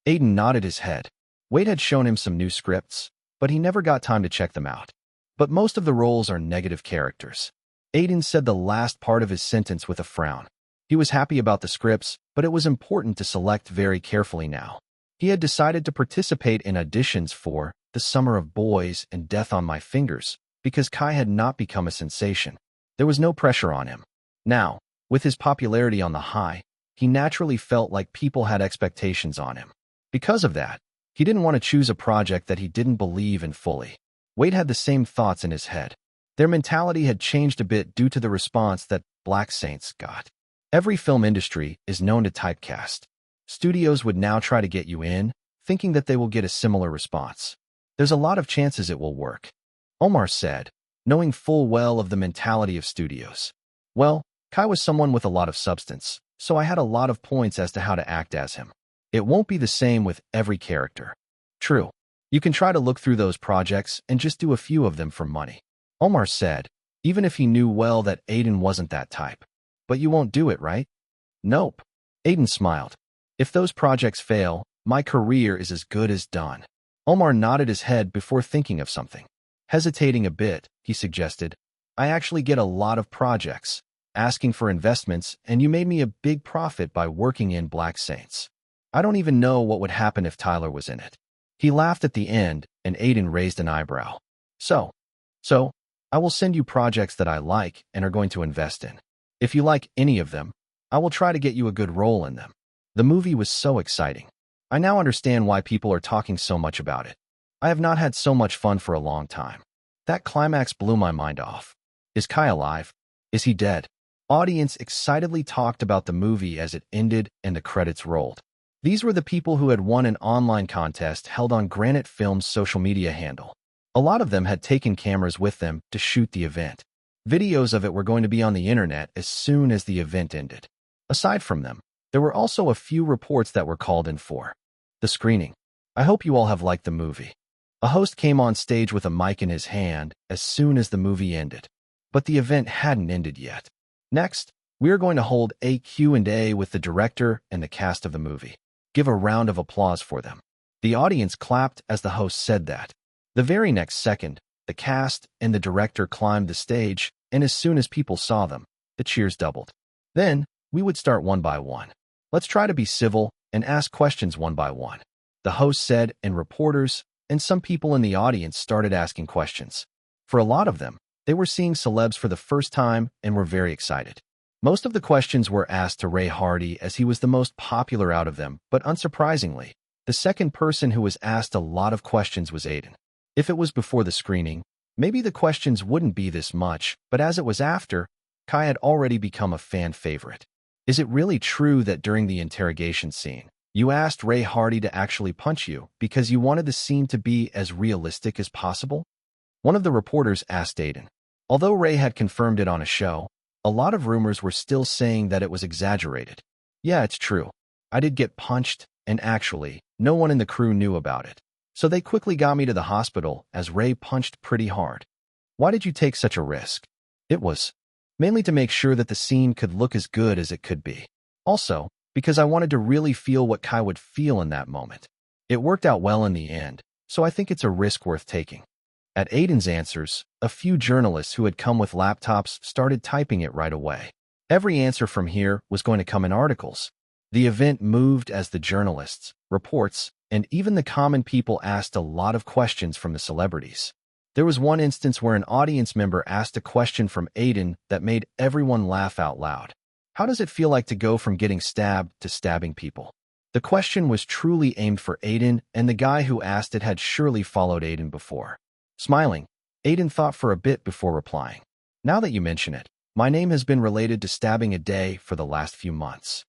Aiden nodded his head. Wade had shown him some new scripts, but he never got time to check them out. But most of the roles are negative characters. Aiden said the last part of his sentence with a frown. He was happy about the scripts, but it was important to select very carefully now. He had decided to participate in auditions for The Summer of Boys and Death on My Fingers because Kai had not become a sensation. There was no pressure on him. Now, with his popularity on the high, he naturally felt like people had expectations on him. Because of that, he didn't want to choose a project that he didn't believe in fully. Wade had the same thoughts in his head. Their mentality had changed a bit due to the response that Black Saints got. Every film industry is known to typecast. Studios would now try to get you in, thinking that they will get a similar response. There's a lot of chances it will work. Omar said, knowing full well of the mentality of studios. Well, Kai was someone with a lot of substance, so I had a lot of points as to how to act as him. It won't be the same with every character. True. You can try to look through those projects and just do a few of them for money. Omar said, even if he knew well that Aiden wasn't that type. But you won't do it, right? Nope. Aiden smiled. If those projects fail, my career is as good as done. Omar nodded his head before thinking of something. Hesitating a bit, he suggested, I actually get a lot of projects, asking for investments, and you made me a big profit by working in Black Saints. I don't even know what would happen if Tyler was in it. He laughed at the end, and Aiden raised an eyebrow. So, so, I will send you projects that I like and are going to invest in. If you like any of them, I will try to get you a good role in them. The movie was so exciting. I now understand why people are talking so much about it. I have not had so much fun for a long time. That climax blew my mind off. Is Kai alive? Is he dead? Audience excitedly talked about the movie as it ended and the credits rolled. These were the people who had won an online contest held on Granite Films' social media handle. A lot of them had taken cameras with them to shoot the event. Videos of it were going to be on the internet as soon as the event ended. Aside from them, there were also a few reports that were called in for the screening. I hope you all have liked the movie. A host came on stage with a mic in his hand as soon as the movie ended. But the event hadn't ended yet. Next, we are going to hold a Q&A with the director and the cast of the movie. Give a round of applause for them. The audience clapped as the host said that. The very next second, the cast and the director climbed the stage, and as soon as people saw them, the cheers doubled. Then, we would start one by one. Let's try to be civil and ask questions one by one, the host said, and reporters and some people in the audience started asking questions. For a lot of them, they were seeing celebs for the first time and were very excited. Most of the questions were asked to Ray Hardy as he was the most popular out of them, but unsurprisingly, the second person who was asked a lot of questions was Aiden. If it was before the screening, maybe the questions wouldn't be this much, but as it was after, Kai had already become a fan favorite. Is it really true that during the interrogation scene, you asked Ray Hardy to actually punch you because you wanted the scene to be as realistic as possible? One of the reporters asked Aiden. Although Ray had confirmed it on a show, a lot of rumors were still saying that it was exaggerated. Yeah, it's true. I did get punched, and actually, no one in the crew knew about it. So they quickly got me to the hospital as Ray punched pretty hard. Why did you take such a risk? It was mainly to make sure that the scene could look as good as it could be. Also, because I wanted to really feel what Kai would feel in that moment. It worked out well in the end, so I think it's a risk worth taking. At Aiden's answers, a few journalists who had come with laptops started typing it right away. Every answer from here was going to come in articles. The event moved as the journalists, reports, and even the common people asked a lot of questions from the celebrities. There was one instance where an audience member asked a question from Aiden that made everyone laugh out loud. How does it feel like to go from getting stabbed to stabbing people? The question was truly aimed for Aiden, and the guy who asked it had surely followed Aiden before. Smiling, Aiden thought for a bit before replying. Now that you mention it, my name has been related to stabbing a day for the last few months.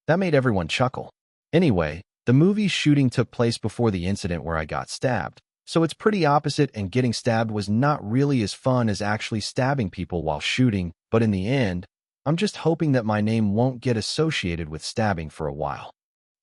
That made everyone chuckle. Anyway, the movie's shooting took place before the incident where I got stabbed, so it's pretty opposite, and getting stabbed was not really as fun as actually stabbing people while shooting, but in the end, I'm just hoping that my name won't get associated with stabbing for a while.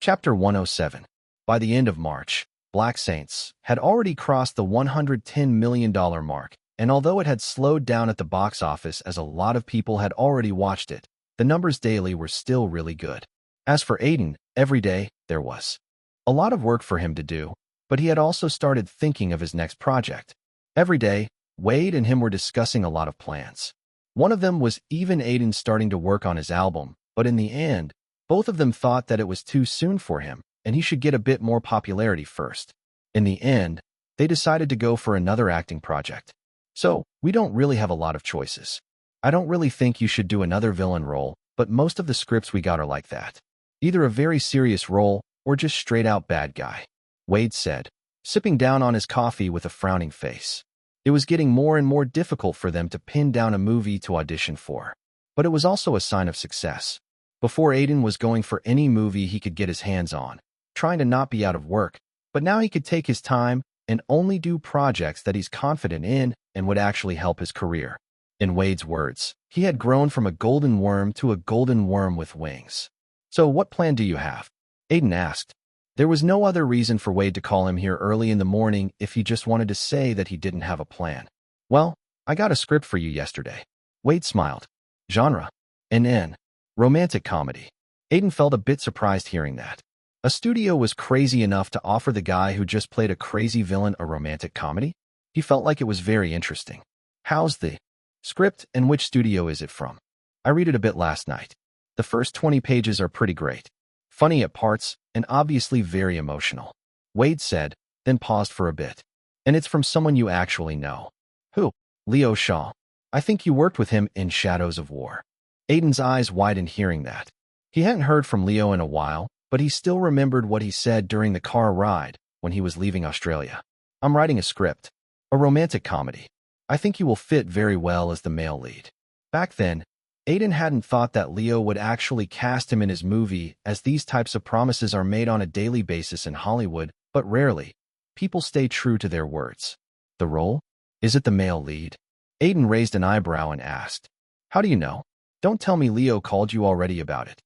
Chapter 107. By the end of March, Black Saints had already crossed the $110 million mark, and although it had slowed down at the box office as a lot of people had already watched it, the numbers daily were still really good. As for Aiden, every day, there was a lot of work for him to do, but he had also started thinking of his next project. Every day, Wade and him were discussing a lot of plans. One of them was even Aiden starting to work on his album, but in the end, both of them thought that it was too soon for him, and he should get a bit more popularity first. In the end, they decided to go for another acting project. So, we don't really have a lot of choices. I don't really think you should do another villain role, but most of the scripts we got are like that. Either a very serious role, or just straight-out bad guy, Wade said, sipping down on his coffee with a frowning face. It was getting more and more difficult for them to pin down a movie to audition for. But it was also a sign of success. Before, Aiden was going for any movie he could get his hands on, trying to not be out of work, but now he could take his time and only do projects that he's confident in and would actually help his career. In Wade's words, he had grown from a golden worm to a golden worm with wings. So what plan do you have? Aiden asked. There was no other reason for Wade to call him here early in the morning if he just wanted to say that he didn't have a plan. Well, I got a script for you yesterday. Wade smiled. Genre? N. Romantic comedy. Aiden felt a bit surprised hearing that. A studio was crazy enough to offer the guy who just played a crazy villain a romantic comedy? He felt like it was very interesting. How's the script, and which studio is it from? I read it a bit last night. The first 20 pages are pretty great. Funny at parts, and obviously very emotional. Wade said, then paused for a bit. And it's from someone you actually know. Who? Leo Shaw. I think you worked with him in Shadows of War. Aiden's eyes widened hearing that. He hadn't heard from Leo in a while, but he still remembered what he said during the car ride when he was leaving Australia. I'm writing a script. A romantic comedy. I think you will fit very well as the male lead. Back then, Aiden hadn't thought that Leo would actually cast him in his movie, as these types of promises are made on a daily basis in Hollywood, but rarely. People stay true to their words. The role? Is it the male lead? Aiden raised an eyebrow and asked, How do you know? Don't tell me Leo called you already about it.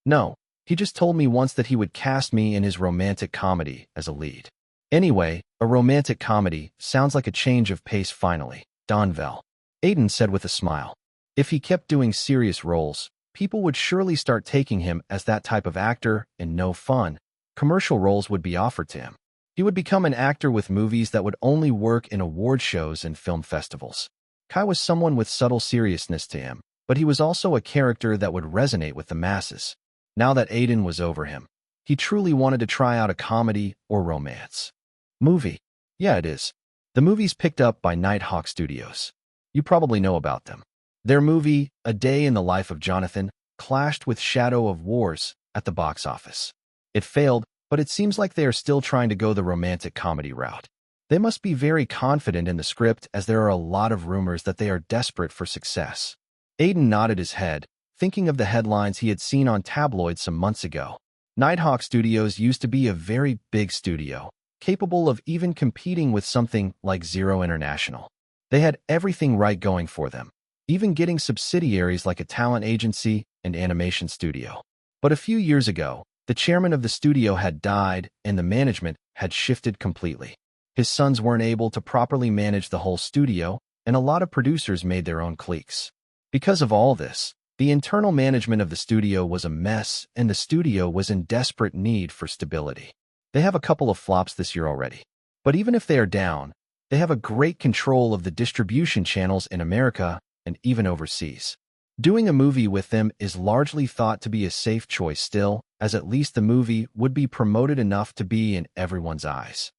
No, he just told me once that he would cast me in his romantic comedy as a lead. Anyway, a romantic comedy sounds like a change of pace finally, Donville. Aiden said with a smile. If he kept doing serious roles, people would surely start taking him as that type of actor, and no fun. Commercial roles would be offered to him. He would become an actor with movies that would only work in award shows and film festivals. Kai was someone with subtle seriousness to him, but he was also a character that would resonate with the masses. Now that Aiden was over him, he truly wanted to try out a comedy or romance. Movie. Yeah, it is. The movie's picked up by Nighthawk Studios. You probably know about them. Their movie, A Day in the Life of Jonathan, clashed with Shadow of Wars at the box office. It failed, but it seems like they are still trying to go the romantic comedy route. They must be very confident in the script, as there are a lot of rumors that they are desperate for success. Aiden nodded his head, thinking of the headlines he had seen on tabloids some months ago. Nighthawk Studios used to be a very big studio, capable of even competing with something like Zero International. They had everything right going for them, even getting subsidiaries like a talent agency and animation studio. But a few years ago, the chairman of the studio had died and the management had shifted completely. His sons weren't able to properly manage the whole studio, and a lot of producers made their own cliques. Because of all this, the internal management of the studio was a mess, and the studio was in desperate need for stability. They have a couple of flops this year already. But even if they are down, they have a great control of the distribution channels in America and even overseas. Doing a movie with them is largely thought to be a safe choice still, as at least the movie would be promoted enough to be in everyone's eyes.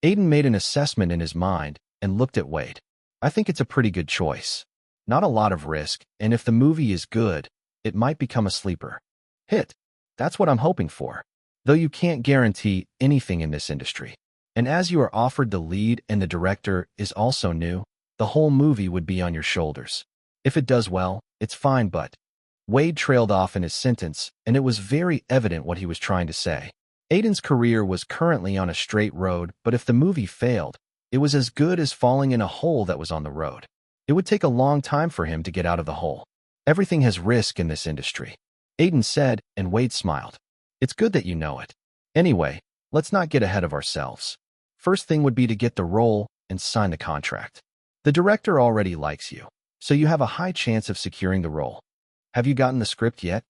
Aiden made an assessment in his mind and looked at Wade. I think it's a pretty good choice. Not a lot of risk, and if the movie is good, it might become a sleeper hit. That's what I'm hoping for. Though you can't guarantee anything in this industry. And as you are offered the lead and the director is also new, the whole movie would be on your shoulders. If it does well, it's fine, but Wade trailed off in his sentence, and it was very evident what he was trying to say. Aiden's career was currently on a straight road, but if the movie failed, it was as good as falling in a hole that was on the road. It would take a long time for him to get out of the hole. Everything has risk in this industry, Aiden said, and Wade smiled. It's good that you know it. Anyway, let's not get ahead of ourselves. First thing would be to get the role and sign the contract. The director already likes you, so you have a high chance of securing the role. Have you gotten the script yet?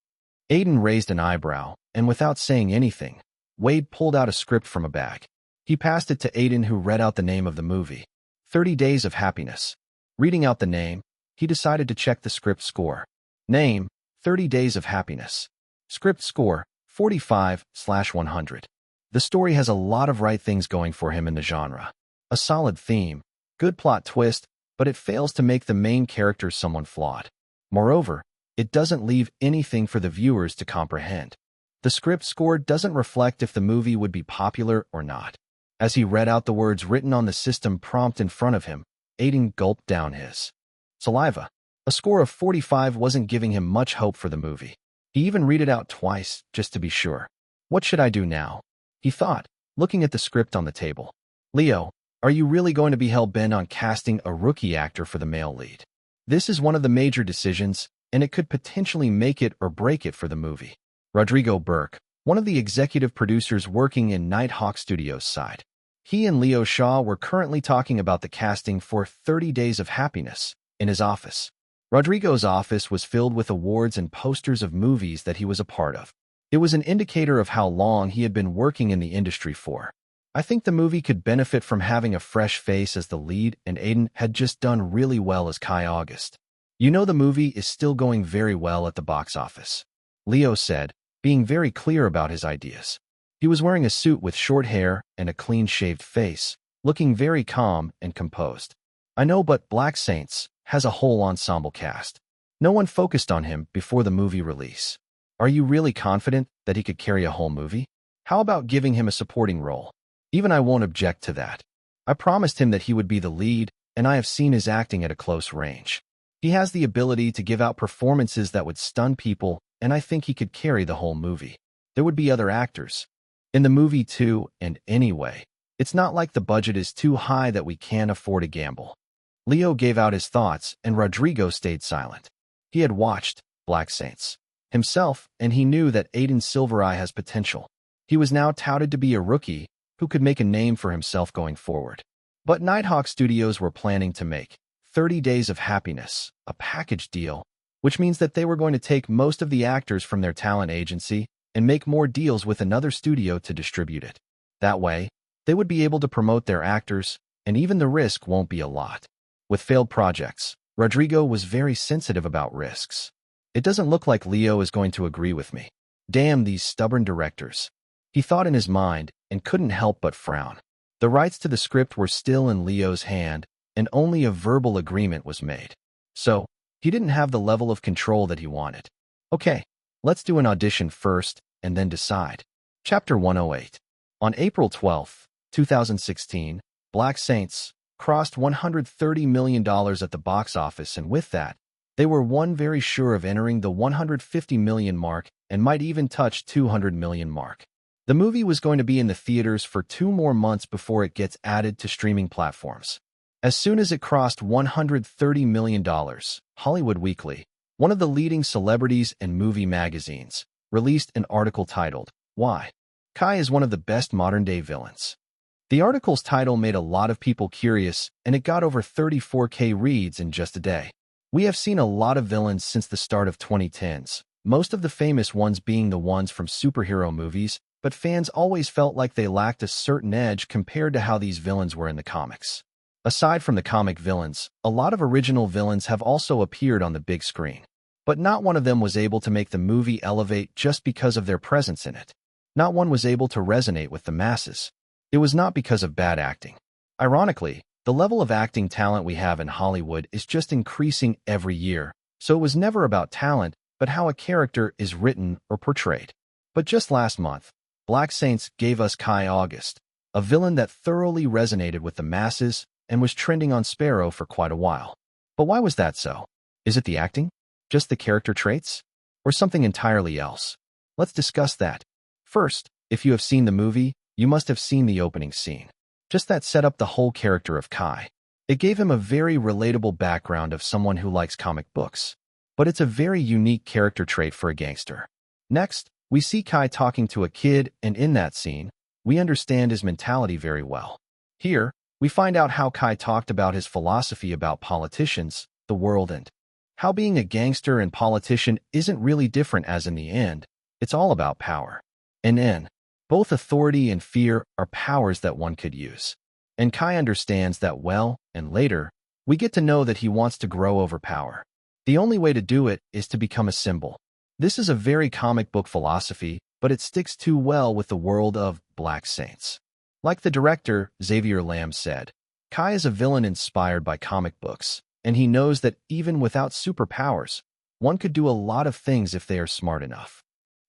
Aiden raised an eyebrow, and without saying anything, Wade pulled out a script from a bag. He passed it to Aiden, who read out the name of the movie, 30 Days of Happiness. Reading out the name, he decided to check the script score. Name, 30 Days of Happiness. Script score, 45/100. The story has a lot of right things going for him in the genre. A solid theme, good plot twist, but it fails to make the main character someone flawed. Moreover, it doesn't leave anything for the viewers to comprehend. The script score doesn't reflect if the movie would be popular or not. As he read out the words written on the system prompt in front of him, Aiden gulped down his saliva. A score of 45 wasn't giving him much hope for the movie. He even read it out twice, just to be sure. What should I do now? He thought, looking at the script on the table. Leo, are you really going to be hell-bent on casting a rookie actor for the male lead? This is one of the major decisions, and it could potentially make it or break it for the movie. Rodrigo Burke, one of the executive producers working in Nighthawk Studios' side. He and Leo Shaw were currently talking about the casting for 30 Days of Happiness in his office. Rodrigo's office was filled with awards and posters of movies that he was a part of. It was an indicator of how long he had been working in the industry for. I think the movie could benefit from having a fresh face as the lead, and Aiden had just done really well as Kai August. You know, the movie is still going very well at the box office, Leo said, being very clear about his ideas. He was wearing a suit with short hair and a clean-shaved face, looking very calm and composed. I know, but Black Saints has a whole ensemble cast. No one focused on him before the movie release. Are you really confident that he could carry a whole movie? How about giving him a supporting role? Even I won't object to that. I promised him that he would be the lead, and I have seen his acting at a close range. He has the ability to give out performances that would stun people, and I think he could carry the whole movie. There would be other actors in the movie too, and anyway, it's not like the budget is too high that we can't afford a gamble. Leo gave out his thoughts, and Rodrigo stayed silent. He had watched Black Saints himself, and he knew that Aiden Silvereye has potential. He was now touted to be a rookie who could make a name for himself going forward. But Nighthawk Studios were planning to make 30 Days of Happiness, a package deal, which means that they were going to take most of the actors from their talent agency and make more deals with another studio to distribute it. That way, they would be able to promote their actors, and even the risk won't be a lot. With failed projects, Rodrigo was very sensitive about risks. It doesn't look like Leo is going to agree with me. Damn these stubborn directors. He thought in his mind and couldn't help but frown. The rights to the script were still in Leo's hand, and only a verbal agreement was made. So, he didn't have the level of control that he wanted. Okay, let's do an audition first, and then decide. Chapter 108. On April 12, 2016, Black Saints crossed $130 million at the box office, and with that, they were very sure of entering the 150 million mark and might even touch 200 million mark. The movie was going to be in the theaters for 2 more months before it gets added to streaming platforms. As soon as it crossed $130 million, Hollywood Weekly, one of the leading celebrities and movie magazines, released an article titled, "Why Kai is One of the Best Modern-Day Villains." The article's title made a lot of people curious, and it got over 34K reads in just a day. We have seen a lot of villains since the start of 2010s, most of the famous ones being the ones from superhero movies, but fans always felt like they lacked a certain edge compared to how these villains were in the comics. Aside from the comic villains, a lot of original villains have also appeared on the big screen. But not one of them was able to make the movie elevate just because of their presence in it. Not one was able to resonate with the masses. It was not because of bad acting. Ironically, the level of acting talent we have in Hollywood is just increasing every year, so it was never about talent, but how a character is written or portrayed. But just last month, Black Saints gave us Kai August, a villain that thoroughly resonated with the masses and was trending on Sparrow for quite a while. But why was that so? Is it the acting? Just the character traits? Or something entirely else? Let's discuss that. First, if you have seen the movie, you must have seen the opening scene. Just that set up the whole character of Kai. It gave him a very relatable background of someone who likes comic books. But it's a very unique character trait for a gangster. Next, we see Kai talking to a kid, and in that scene, we understand his mentality very well. Here, we find out how Kai talked about his philosophy about politicians, the world, and how being a gangster and politician isn't really different, as in the end, it's all about power. And in both authority and fear are powers that one could use. And Kai understands that well, and later, we get to know that he wants to grow over power. The only way to do it is to become a symbol. This is a very comic book philosophy, but it sticks too well with the world of Black Saints. Like the director, Xavier Lamb, said, Kai is a villain inspired by comic books, and he knows that even without superpowers, one could do a lot of things if they are smart enough.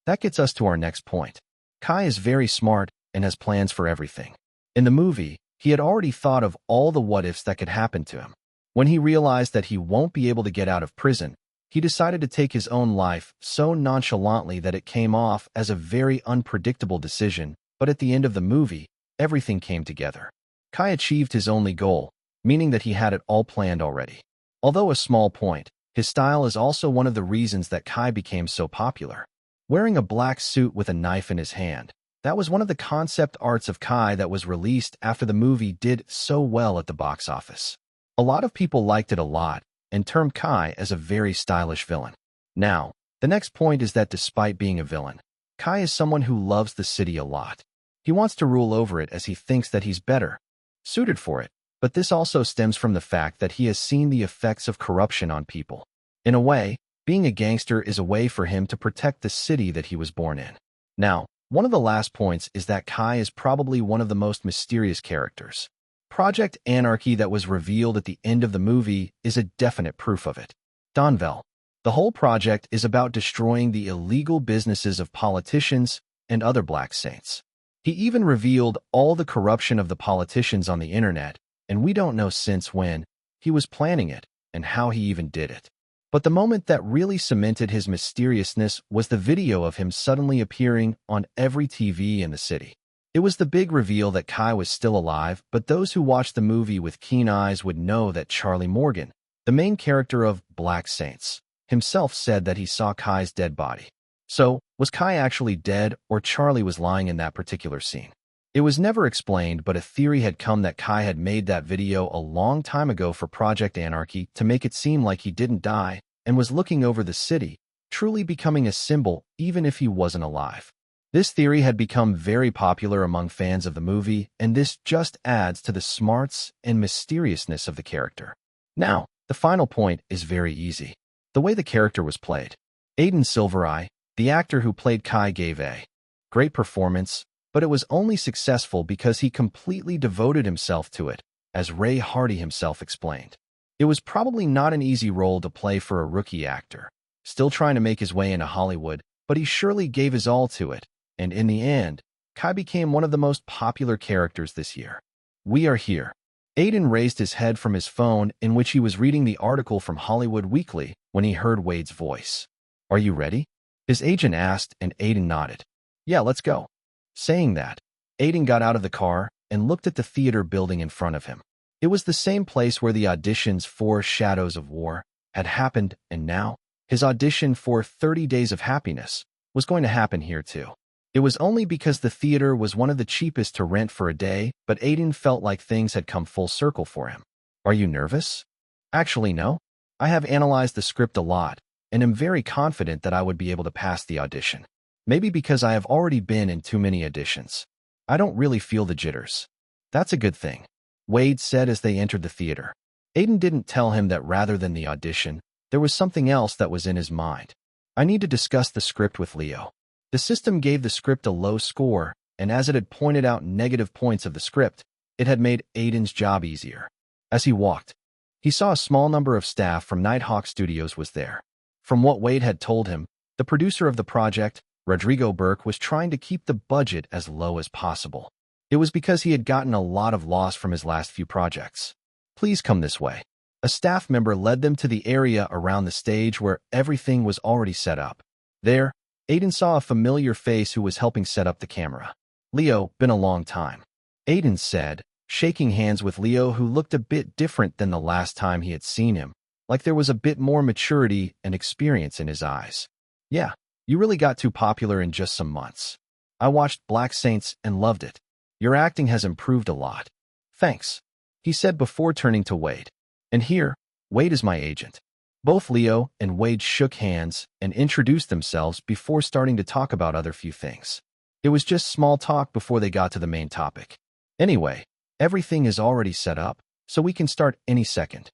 That gets us to our next point. Kai is very smart and has plans for everything. In the movie, he had already thought of all the what-ifs that could happen to him. When he realized that he won't be able to get out of prison, he decided to take his own life so nonchalantly that it came off as a very unpredictable decision, but at the end of the movie, everything came together. Kai achieved his only goal, meaning that he had it all planned already. Although a small point, his style is also one of the reasons that Kai became so popular. Wearing a black suit with a knife in his hand, that was one of the concept arts of Kai that was released after the movie did so well at the box office. A lot of people liked it a lot and termed Kai as a very stylish villain. Now, the next point is that despite being a villain, Kai is someone who loves the city a lot. He wants to rule over it as he thinks that he's better suited for it, but this also stems from the fact that he has seen the effects of corruption on people. In a way, being a gangster is a way for him to protect the city that he was born in. Now, One of the last points is that Kai is probably one of the most mysterious characters. Project Anarchy that was revealed at the end of the movie is a definite proof of it. Donvel. The whole project is about destroying the illegal businesses of politicians and other black saints. He even revealed all the corruption of the politicians on the internet, and we don't know since when he was planning it and how he even did it. But the moment that really cemented his mysteriousness was the video of him suddenly appearing on every TV in the city. It was the big reveal that Kai was still alive, but those who watched the movie with keen eyes would know that Charlie Morgan, the main character of Black Saints, himself said that he saw Kai's dead body. So, was Kai actually dead, or Charlie was lying in that particular scene? It was never explained, but a theory had come that Kai had made that video a long time ago for Project Anarchy to make it seem like he didn't die and was looking over the city, truly becoming a symbol even if he wasn't alive. This theory had become very popular among fans of the movie, and this just adds to the smarts and mysteriousness of the character. Now, the final point is very easy. The way the character was played. Aiden Silvereye, the actor who played Kai, gave a great performance, but it was only successful because he completely devoted himself to it, as Ray Hardy himself explained. It was probably not an easy role to play for a rookie actor, still trying to make his way into Hollywood, but he surely gave his all to it, and in the end, Kai became one of the most popular characters this year. We are here. Aiden raised his head from his phone in which he was reading the article from Hollywood Weekly when he heard Wade's voice. "Are you ready?" his agent asked, and Aiden nodded. "Yeah, let's go." Saying that, Aiden got out of the car and looked at the theater building in front of him. It was the same place where the auditions for Shadows of War had happened, and now, his audition for 30 Days of Happiness was going to happen here too. It was only because the theater was one of the cheapest to rent for a day, but Aiden felt like things had come full circle for him. "Are you nervous?" "Actually, no. I have analyzed the script a lot, and am very confident that I would be able to pass the audition. Maybe because I have already been in too many auditions. I don't really feel the jitters." "That's a good thing," Wade said as they entered the theater. Aiden didn't tell him that rather than the audition, there was something else that was in his mind. "I need to discuss the script with Leo." The system gave the script a low score, and as it had pointed out negative points of the script, it had made Aiden's job easier. As he walked, he saw a small number of staff from Nighthawk Studios was there. From what Wade had told him, the producer of the project, Rodrigo Burke, was trying to keep the budget as low as possible. It was because he had gotten a lot of loss from his last few projects. "Please come this way." A staff member led them to the area around the stage where everything was already set up. There, Aiden saw a familiar face who was helping set up the camera. "Leo, been a long time," Aiden said, shaking hands with Leo, who looked a bit different than the last time he had seen him, like there was a bit more maturity and experience in his eyes. "Yeah, you really got too popular in just some months. I watched Black Saints and loved it. Your acting has improved a lot." "Thanks," he said before turning to Wade. "And here, Wade is my agent." Both Leo and Wade shook hands and introduced themselves before starting to talk about other few things. It was just small talk before they got to the main topic. "Anyway, everything is already set up, so we can start any second."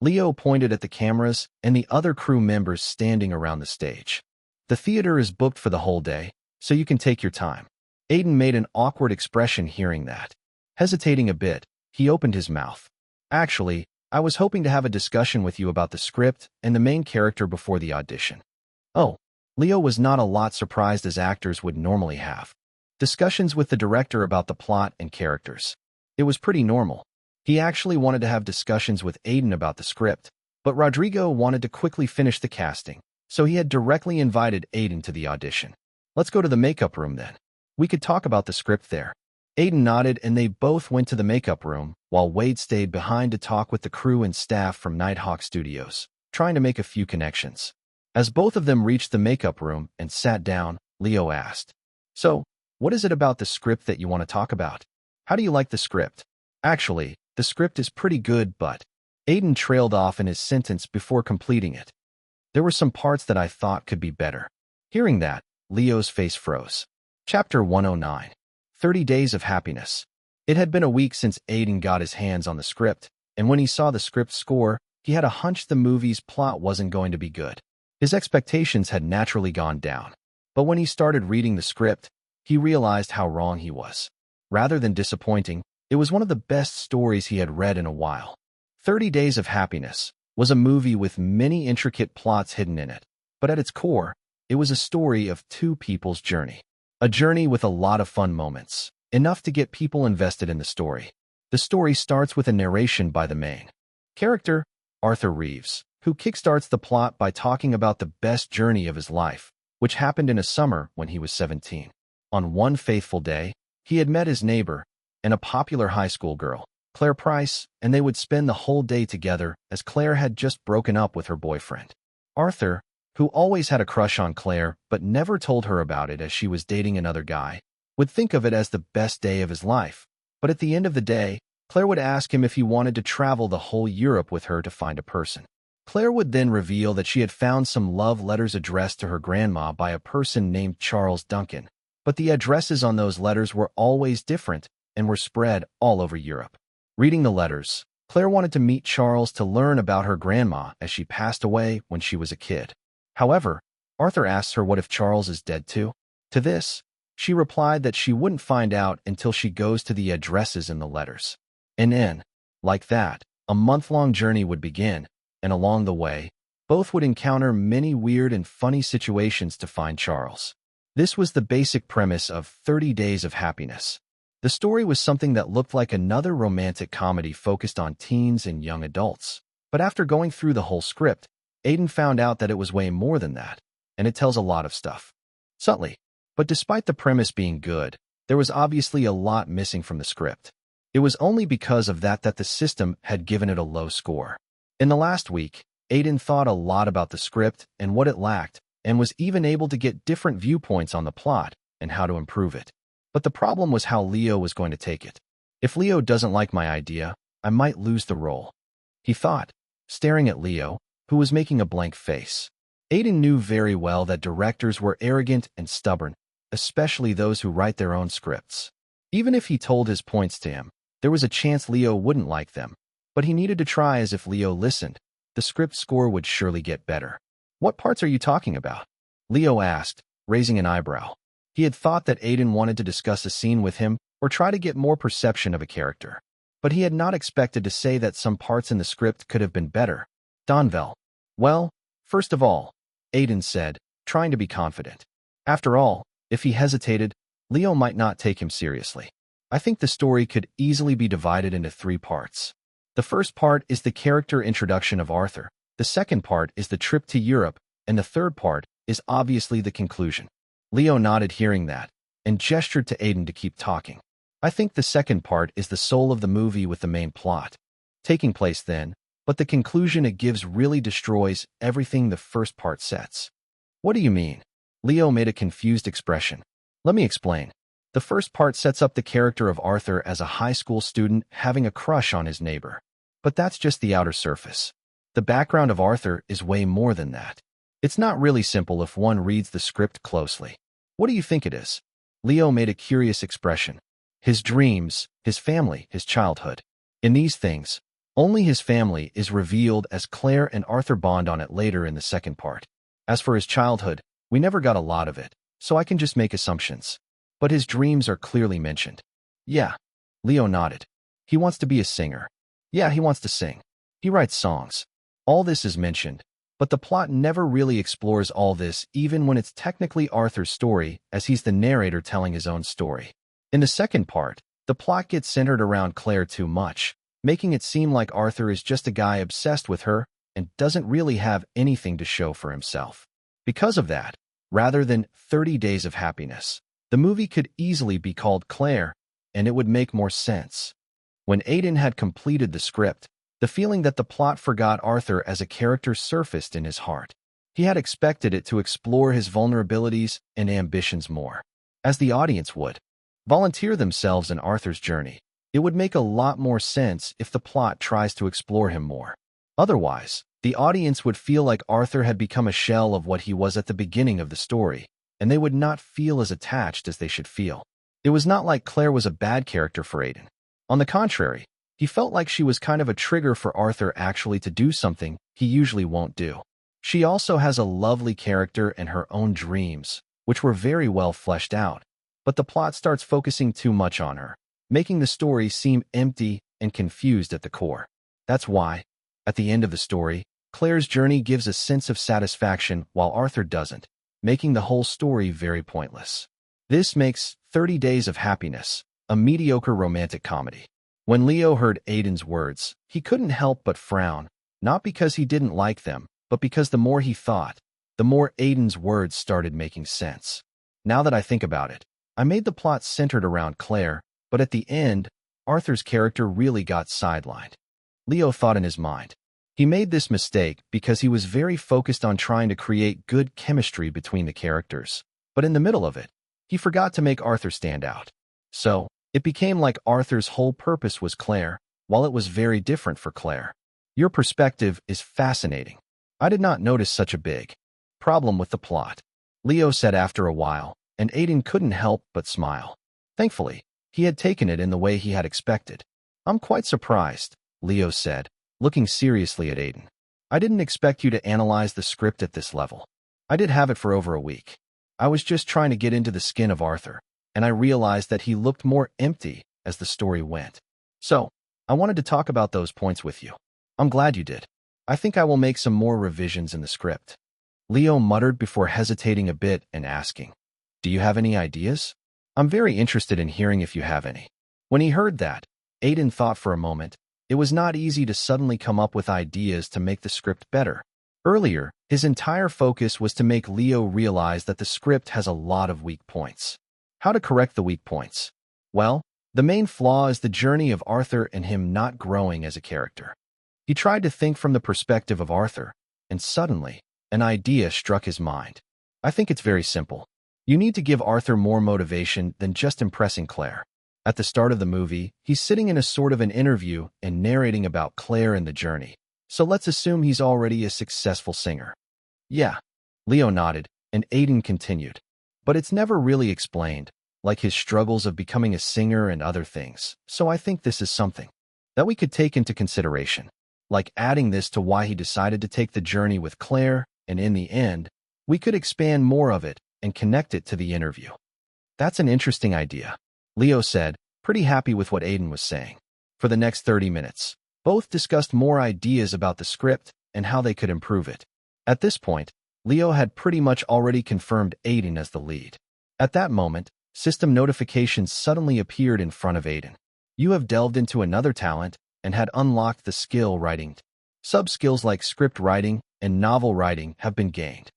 Leo pointed at the cameras and the other crew members standing around the stage. "The theater is booked for the whole day, so you can take your time." Aiden made an awkward expression hearing that. Hesitating a bit, he opened his mouth. "Actually, I was hoping to have a discussion with you about the script and the main character before the audition." Oh, Leo was not a lot surprised as actors would normally have. Discussions with the director about the plot and characters. It was pretty normal. He actually wanted to have discussions with Aiden about the script, but Rodrigo wanted to quickly finish the casting, so he had directly invited Aiden to the audition. "Let's go to the makeup room then. We could talk about the script there." Aiden nodded and they both went to the makeup room, while Wade stayed behind to talk with the crew and staff from Nighthawk Studios, trying to make a few connections. As both of them reached the makeup room and sat down, Leo asked, "So, what is it about the script that you want to talk about? How do you like the script?" "Actually, the script is pretty good, but..." Aiden trailed off in his sentence before completing it. "There were some parts that I thought could be better." Hearing that, Leo's face froze. Chapter 109. 30 Days of Happiness. It had been a week since Aiden got his hands on the script, and when he saw the script score, he had a hunch the movie's plot wasn't going to be good. His expectations had naturally gone down. But when he started reading the script, he realized how wrong he was. Rather than disappointing, it was one of the best stories he had read in a while. 30 Days of Happiness was a movie with many intricate plots hidden in it, but at its core, it was a story of two people's journey. A journey with a lot of fun moments, enough to get people invested in the story. The story starts with a narration by the main character, Arthur Reeves, who kickstarts the plot by talking about the best journey of his life, which happened in a summer when he was 17. On one faithful day, he had met his neighbor and a popular high school girl, Claire Price, and they would spend the whole day together as Claire had just broken up with her boyfriend. Arthur, who always had a crush on Claire but never told her about it as she was dating another guy, would think of it as the best day of his life. But at the end of the day, Claire would ask him if he wanted to travel the whole Europe with her to find a person. Claire would then reveal that she had found some love letters addressed to her grandma by a person named Charles Duncan, but the addresses on those letters were always different and were spread all over Europe. Reading the letters, Claire wanted to meet Charles to learn about her grandma as she passed away when she was a kid. However, Arthur asks her what if Charles is dead too? To this, she replied that she wouldn't find out until she goes to the addresses in the letters. And then, like that, a month-long journey would begin, and along the way, both would encounter many weird and funny situations to find Charles. This was the basic premise of 30 Days of Happiness. The story was something that looked like another romantic comedy focused on teens and young adults. But after going through the whole script, Aiden found out that it was way more than that, and it tells a lot of stuff. Subtly. But despite the premise being good, there was obviously a lot missing from the script. It was only because of that the system had given it a low score. In the last week, Aiden thought a lot about the script and what it lacked, and was even able to get different viewpoints on the plot and how to improve it. But the problem was how Leo was going to take it. If Leo doesn't like my idea, I might lose the role, he thought, staring at Leo, who was making a blank face. Aiden knew very well that directors were arrogant and stubborn, especially those who write their own scripts. Even if he told his points to him, there was a chance Leo wouldn't like them, but he needed to try, as if Leo listened, the script score would surely get better. What parts are you talking about? Leo asked, raising an eyebrow. He had thought that Aiden wanted to discuss a scene with him or try to get more perception of a character, but he had not expected to say that some parts in the script could have been better. Donvel. Well, first of all, Aiden said, trying to be confident. After all, if he hesitated, Leo might not take him seriously. I think the story could easily be divided into 3 parts. The first part is the character introduction of Arthur, the second part is the trip to Europe, and the third part is obviously the conclusion. Leo nodded hearing that, and gestured to Aiden to keep talking. I think the second part is the soul of the movie with the main plot taking place then, but the conclusion it gives really destroys everything the first part sets. What do you mean? Leo made a confused expression. Let me explain. The first part sets up the character of Arthur as a high school student having a crush on his neighbor. But that's just the outer surface. The background of Arthur is way more than that. It's not really simple if one reads the script closely. What do you think it is? Leo made a curious expression. His dreams, his family, his childhood. In these things, only his family is revealed as Claire and Arthur bond on it later in the second part. As for his childhood, we never got a lot of it, so I can just make assumptions. But his dreams are clearly mentioned. Yeah. Leo nodded. He wants to be a singer. Yeah, he wants to sing. He writes songs. All this is mentioned, but the plot never really explores all this, even when it's technically Arthur's story, as he's the narrator telling his own story. In the second part, the plot gets centered around Claire too much, making it seem like Arthur is just a guy obsessed with her and doesn't really have anything to show for himself. Because of that, rather than 30 Days of Happiness, the movie could easily be called Claire, and it would make more sense. When Aiden had completed the script, the feeling that the plot forgot Arthur as a character surfaced in his heart. He had expected it to explore his vulnerabilities and ambitions more, as the audience would volunteer themselves in Arthur's journey. It would make a lot more sense if the plot tries to explore him more. Otherwise, the audience would feel like Arthur had become a shell of what he was at the beginning of the story, and they would not feel as attached as they should feel. It was not like Claire was a bad character for Aiden. On the contrary, he felt like she was kind of a trigger for Arthur actually to do something he usually won't do. She also has a lovely character and her own dreams, which were very well fleshed out. but the plot starts focusing too much on her, making the story seem empty and confused at the core. That's why, at the end of the story, Claire's journey gives a sense of satisfaction while Arthur doesn't, making the whole story very pointless. This makes 30 Days of Happiness a mediocre romantic comedy. When Leo heard Aiden's words, he couldn't help but frown, not because he didn't like them, but because the more he thought, the more Aiden's words started making sense. Now that I think about it, I made the plot centered around Claire, but at the end, Arthur's character really got sidelined. Leo thought in his mind. He made this mistake because he was very focused on trying to create good chemistry between the characters, but in the middle of it, he forgot to make Arthur stand out. So, it became like Arthur's whole purpose was Claire, while it was very different for Claire. Your perspective is fascinating. I did not notice such a big problem with the plot, Leo said after a while, and Aiden couldn't help but smile. Thankfully, he had taken it in the way he had expected. I'm quite surprised, Leo said, looking seriously at Aiden. I didn't expect you to analyze the script at this level. I did have it for over a week. I was just trying to get into the skin of Arthur, and I realized that he looked more empty as the story went. So, I wanted to talk about those points with you. I'm glad you did. I think I will make some more revisions in the script. Leo muttered before hesitating a bit and asking, Do you have any ideas? I'm very interested in hearing if you have any. When he heard that, Aiden thought for a moment. It was not easy to suddenly come up with ideas to make the script better. Earlier, his entire focus was to make Leo realize that the script has a lot of weak points. How to correct the weak points? Well, the main flaw is the journey of Arthur and him not growing as a character. He tried to think from the perspective of Arthur, and suddenly, an idea struck his mind. I think it's very simple. You need to give Arthur more motivation than just impressing Claire. At the start of the movie, he's sitting in a sort of an interview and narrating about Claire and the journey. So let's assume he's already a successful singer. Yeah, Leo nodded, and Aiden continued. But it's never really explained, like his struggles of becoming a singer and other things. So I think this is something that we could take into consideration, like adding this to why he decided to take the journey with Claire, and in the end, we could expand more of it and connect it to the interview. That's an interesting idea, Leo said, pretty happy with what Aiden was saying. For the next 30 minutes, both discussed more ideas about the script and how they could improve it. At this point, Leo had pretty much already confirmed Aiden as the lead. At that moment, system notifications suddenly appeared in front of Aiden. You have delved into another talent and had unlocked the skill writing. Sub-skills like script writing and novel writing have been gained.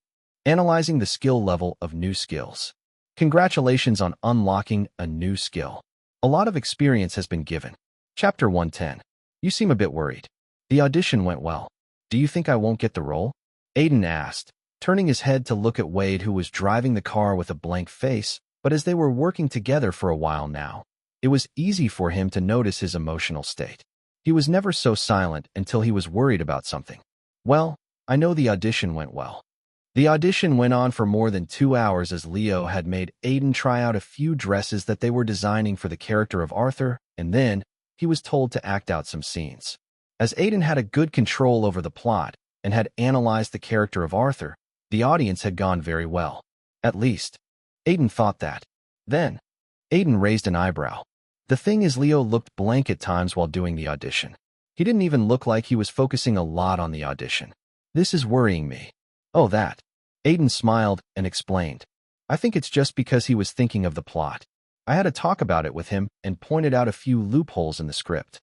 Analyzing the skill level of new skills. Congratulations on unlocking a new skill. A lot of experience has been given. Chapter 110. You seem a bit worried. The audition went well. Do you think I won't get the role? Aiden asked, turning his head to look at Wade, who was driving the car with a blank face, but as they were working together for a while now, it was easy for him to notice his emotional state. He was never so silent until he was worried about something. Well, I know the audition went well. The audition went on for more than 2 hours as Leo had made Aiden try out a few dresses that they were designing for the character of Arthur, and then he was told to act out some scenes. As Aiden had a good control over the plot and had analyzed the character of Arthur, the audience had gone very well. At least, Aiden thought that. Then, Aiden raised an eyebrow. The thing is, Leo looked blank at times while doing the audition. He didn't even look like he was focusing a lot on the audition. This is worrying me. Oh, that. Aiden smiled and explained. I think it's just because he was thinking of the plot. I had a talk about it with him and pointed out a few loopholes in the script.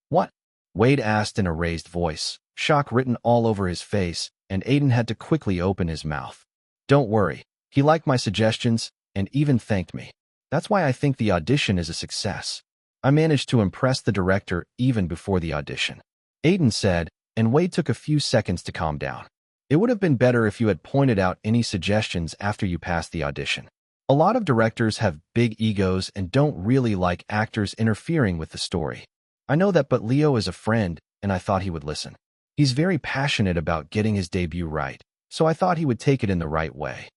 What? Wade asked in a raised voice, shock written all over his face, and Aiden had to quickly open his mouth. Don't worry. He liked my suggestions and even thanked me. That's why I think the audition is a success. I managed to impress the director even before the audition. Aiden said, and Wade took a few seconds to calm down. It would have been better if you had pointed out any suggestions after you passed the audition. A lot of directors have big egos and don't really like actors interfering with the story. I know that, but Leo is a friend, and I thought he would listen. He's very passionate about getting his debut right, so I thought he would take it in the right way.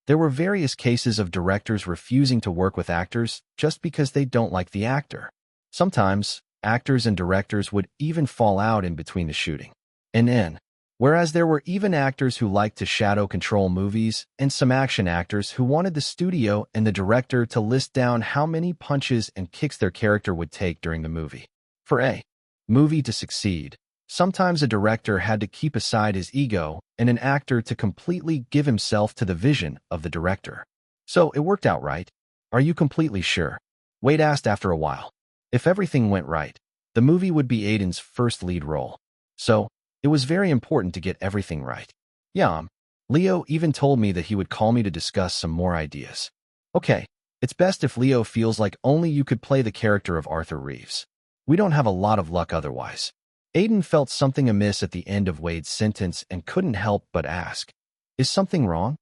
There were various cases of directors refusing to work with actors just because they don't like the actor. Sometimes, actors and directors would even fall out in between the shooting. And then, Whereas there were even actors who liked to shadow control movies and some action actors who wanted the studio and the director to list down how many punches and kicks their character would take during the movie. For a movie to succeed, sometimes a director had to keep aside his ego and an actor to completely give himself to the vision of the director. So it worked out right. Are you completely sure? Wade asked after a while. If everything went right, the movie would be Aiden's first lead role. So, it was very important to get everything right. Yeah, Leo even told me that he would call me to discuss some more ideas. Okay, it's best if Leo feels like only you could play the character of Arthur Reeves. We don't have a lot of luck otherwise. Aiden felt something amiss at the end of Wade's sentence and couldn't help but ask, is something wrong?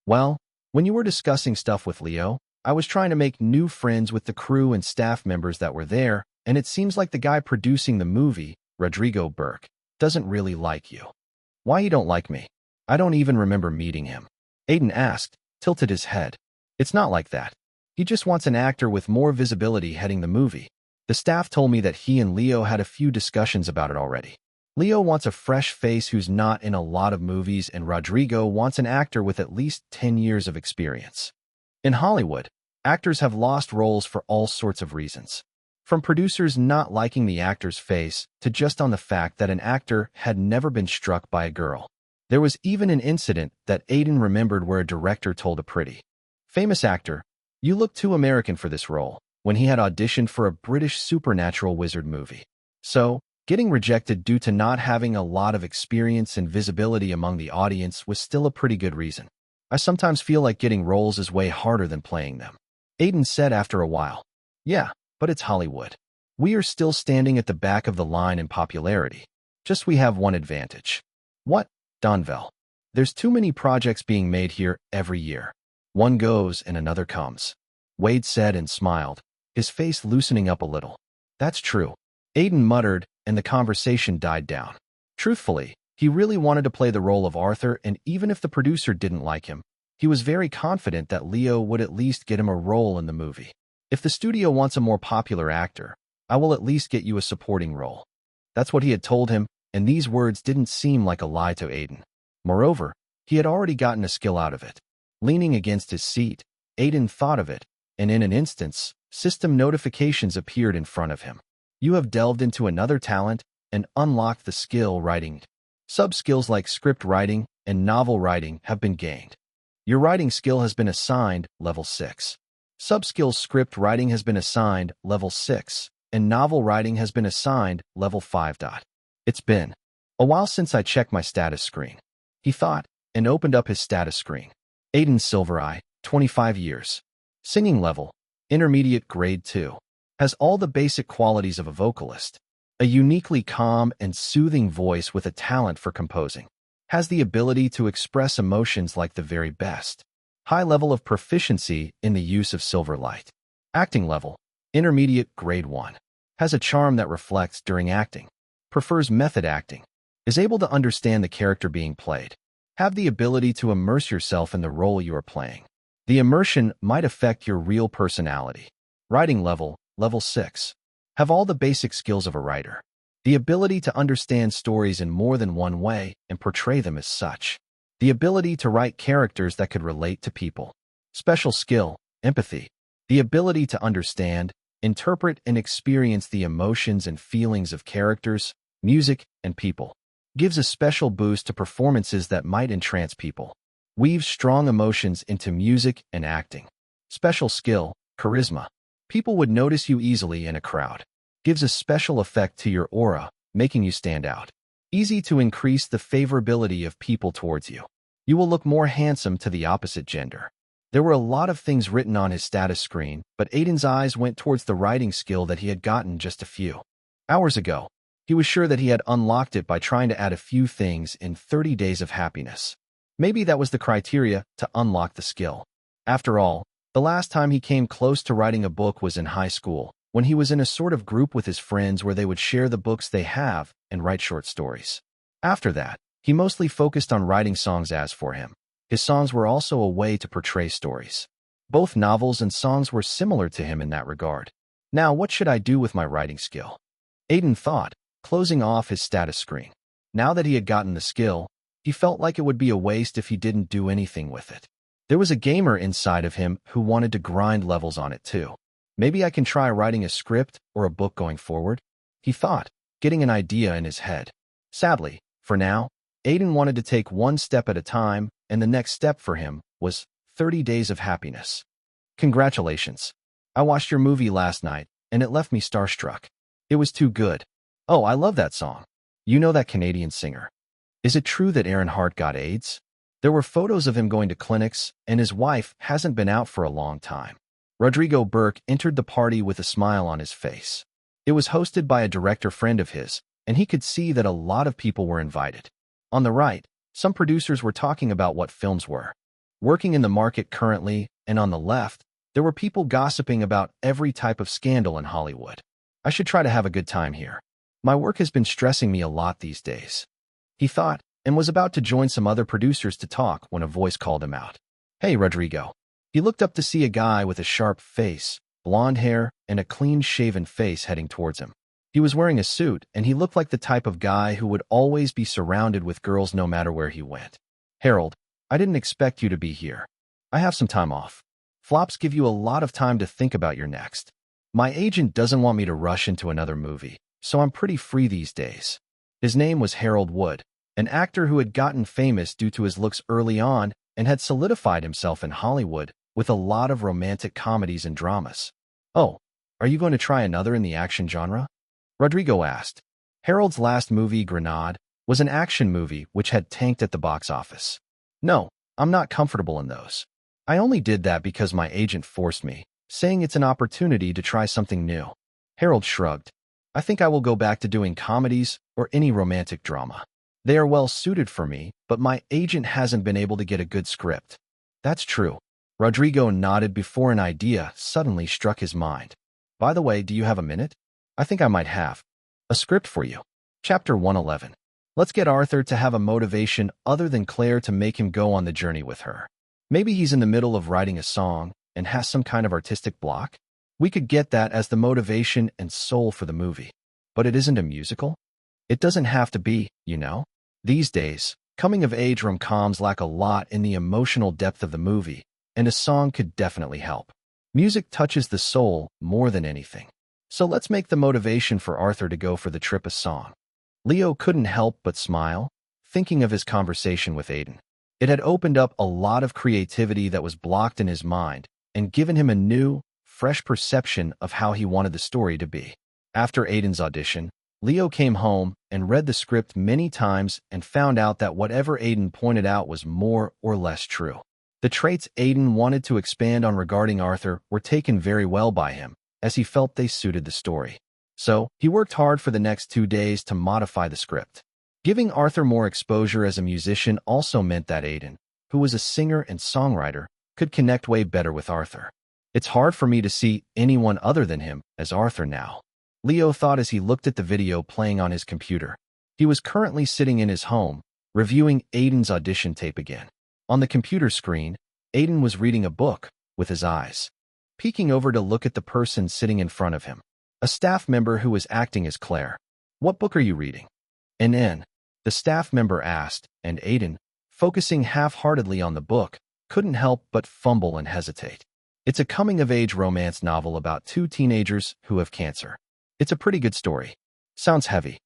Well, when you were discussing stuff with Leo, I was trying to make new friends with the crew and staff members that were there, and it seems like the guy producing the movie, Rodrigo Burke, doesn't really like you. Why you don't like me? I don't even remember meeting him. Aiden asked, tilted his head. It's not like that. He just wants an actor with more visibility heading the movie. The staff told me that he and Leo had a few discussions about it already. Leo wants a fresh face who's not in a lot of movies, and Rodrigo wants an actor with at least 10 years of experience. In Hollywood, actors have lost roles for all sorts of reasons. From producers not liking the actor's face to just on the fact that an actor had never been struck by a girl. There was even an incident that Aiden remembered where a director told a pretty famous actor, "You look too American for this role," when he had auditioned for a British supernatural wizard movie. So, getting rejected due to not having a lot of experience and visibility among the audience was still a pretty good reason. I sometimes feel like getting roles is way harder than playing them. Aiden said after a while. Yeah, but it's Hollywood. We are still standing at the back of the line in popularity. Just we have one advantage. What? Donville. There's too many projects being made here every year. One goes and another comes. Wade said and smiled, his face loosening up a little. That's true. Aiden muttered, and the conversation died down. Truthfully, he really wanted to play the role of Arthur, and even if the producer didn't like him, he was very confident that Leo would at least get him a role in the movie. If the studio wants a more popular actor, I will at least get you a supporting role. That's what he had told him, and these words didn't seem like a lie to Aiden. Moreover, he had already gotten a skill out of it. Leaning against his seat, Aiden thought of it, and in an instant, system notifications appeared in front of him. You have delved into another talent and unlocked the skill writing. Sub-skills like script writing and novel writing have been gained. Your writing skill has been assigned level 6. Sub-skills script writing has been assigned level 6, and novel writing has been assigned level 5. It's been a while since I checked my status screen, he thought, and opened up his status screen. Aiden Silvereye, 25 years. Singing level, intermediate grade 2. Has all the basic qualities of a vocalist. A uniquely calm and soothing voice with a talent for composing. Has the ability to express emotions like the very best. High level of proficiency in the use of silver light. Acting level, intermediate grade 1. Has a charm that reflects during acting. Prefers method acting. Is able to understand the character being played. Have the ability to immerse yourself in the role you are playing. The immersion might affect your real personality. Writing level, level 6. Have all the basic skills of a writer. The ability to understand stories in more than one way and portray them as such. The ability to write characters that could relate to people. Special skill, empathy. The ability to understand, interpret, and experience the emotions and feelings of characters, music, and people. Gives a special boost to performances that might entrance people. Weaves strong emotions into music and acting. Special skill, charisma. People would notice you easily in a crowd. Gives a special effect to your aura, making you stand out. Easy to increase the favorability of people towards you. You will look more handsome to the opposite gender. There were a lot of things written on his status screen, but Aiden's eyes went towards the writing skill that he had gotten just a few hours ago. He was sure that he had unlocked it by trying to add a few things in 30 days of happiness. Maybe that was the criteria to unlock the skill. After all, the last time he came close to writing a book was in high school, when he was in a sort of group with his friends where they would share the books they have and write short stories. After that, he mostly focused on writing songs. As for him, his songs were also a way to portray stories. Both novels and songs were similar to him in that regard. Now, what should I do with my writing skill? Aiden thought, closing off his status screen. Now that he had gotten the skill, he felt like it would be a waste if he didn't do anything with it. There was a gamer inside of him who wanted to grind levels on it too. Maybe I can try writing a script or a book going forward, he thought, getting an idea in his head. Sadly, for now, Aiden wanted to take one step at a time, and the next step for him was 30 days of happiness. Congratulations. I watched your movie last night, and it left me starstruck. It was too good. Oh, I love that song. You know that Canadian singer. Is it true that Aaron Hart got AIDS? There were photos of him going to clinics, and his wife hasn't been out for a long time. Rodrigo Burke entered the party with a smile on his face. It was hosted by a director friend of his, and he could see that a lot of people were invited. On the right, some producers were talking about what films were working in the market currently, and on the left, there were people gossiping about every type of scandal in Hollywood. I should try to have a good time here. My work has been stressing me a lot these days, he thought, and was about to join some other producers to talk when a voice called him out. Hey, Rodrigo. He looked up to see a guy with a sharp face, blonde hair, and a clean-shaven face heading towards him. He was wearing a suit, and he looked like the type of guy who would always be surrounded with girls no matter where he went. Harold, I didn't expect you to be here. I have some time off. Flops give you a lot of time to think about your next. My agent doesn't want me to rush into another movie, so I'm pretty free these days. His name was Harold Wood, an actor who had gotten famous due to his looks early on and had solidified himself in Hollywood with a lot of romantic comedies and dramas. Oh, are you going to try another in the action genre? Rodrigo asked. Harold's last movie, Grenade, was an action movie which had tanked at the box office. No, I'm not comfortable in those. I only did that because my agent forced me, saying it's an opportunity to try something new. Harold shrugged. I think I will go back to doing comedies or any romantic drama. They are well suited for me, but my agent hasn't been able to get a good script. That's true. Rodrigo nodded before an idea suddenly struck his mind. By the way, do you have a minute? I think I might have a script for you. Chapter 111. Let's get Arthur to have a motivation other than Claire to make him go on the journey with her. Maybe he's in the middle of writing a song and has some kind of artistic block. We could get that as the motivation and soul for the movie. But it isn't a musical. It doesn't have to be, you know. These days, coming-of-age rom-coms lack a lot in the emotional depth of the movie, and a song could definitely help. Music touches the soul more than anything. So let's make the motivation for Arthur to go for the trip a song. Leo couldn't help but smile, thinking of his conversation with Aiden. It had opened up a lot of creativity that was blocked in his mind and given him a new, fresh perception of how he wanted the story to be. After Aiden's audition, Leo came home and read the script many times and found out that whatever Aiden pointed out was more or less true. The traits Aiden wanted to expand on regarding Arthur were taken very well by him, as he felt they suited the story. So, he worked hard for the next 2 days to modify the script. Giving Arthur more exposure as a musician also meant that Aiden, who was a singer and songwriter, could connect way better with Arthur. It's hard for me to see anyone other than him as Arthur now, Leo thought as he looked at the video playing on his computer. He was currently sitting in his home, reviewing Aiden's audition tape again. On the computer screen, Aiden was reading a book, with his eyes peeking over to look at the person sitting in front of him, a staff member who was acting as Claire. What book are you reading? N. The staff member asked, and Aiden, focusing half-heartedly on the book, couldn't help but fumble and hesitate. It's a coming-of-age romance novel about 2 teenagers who have cancer. It's a pretty good story. Sounds heavy.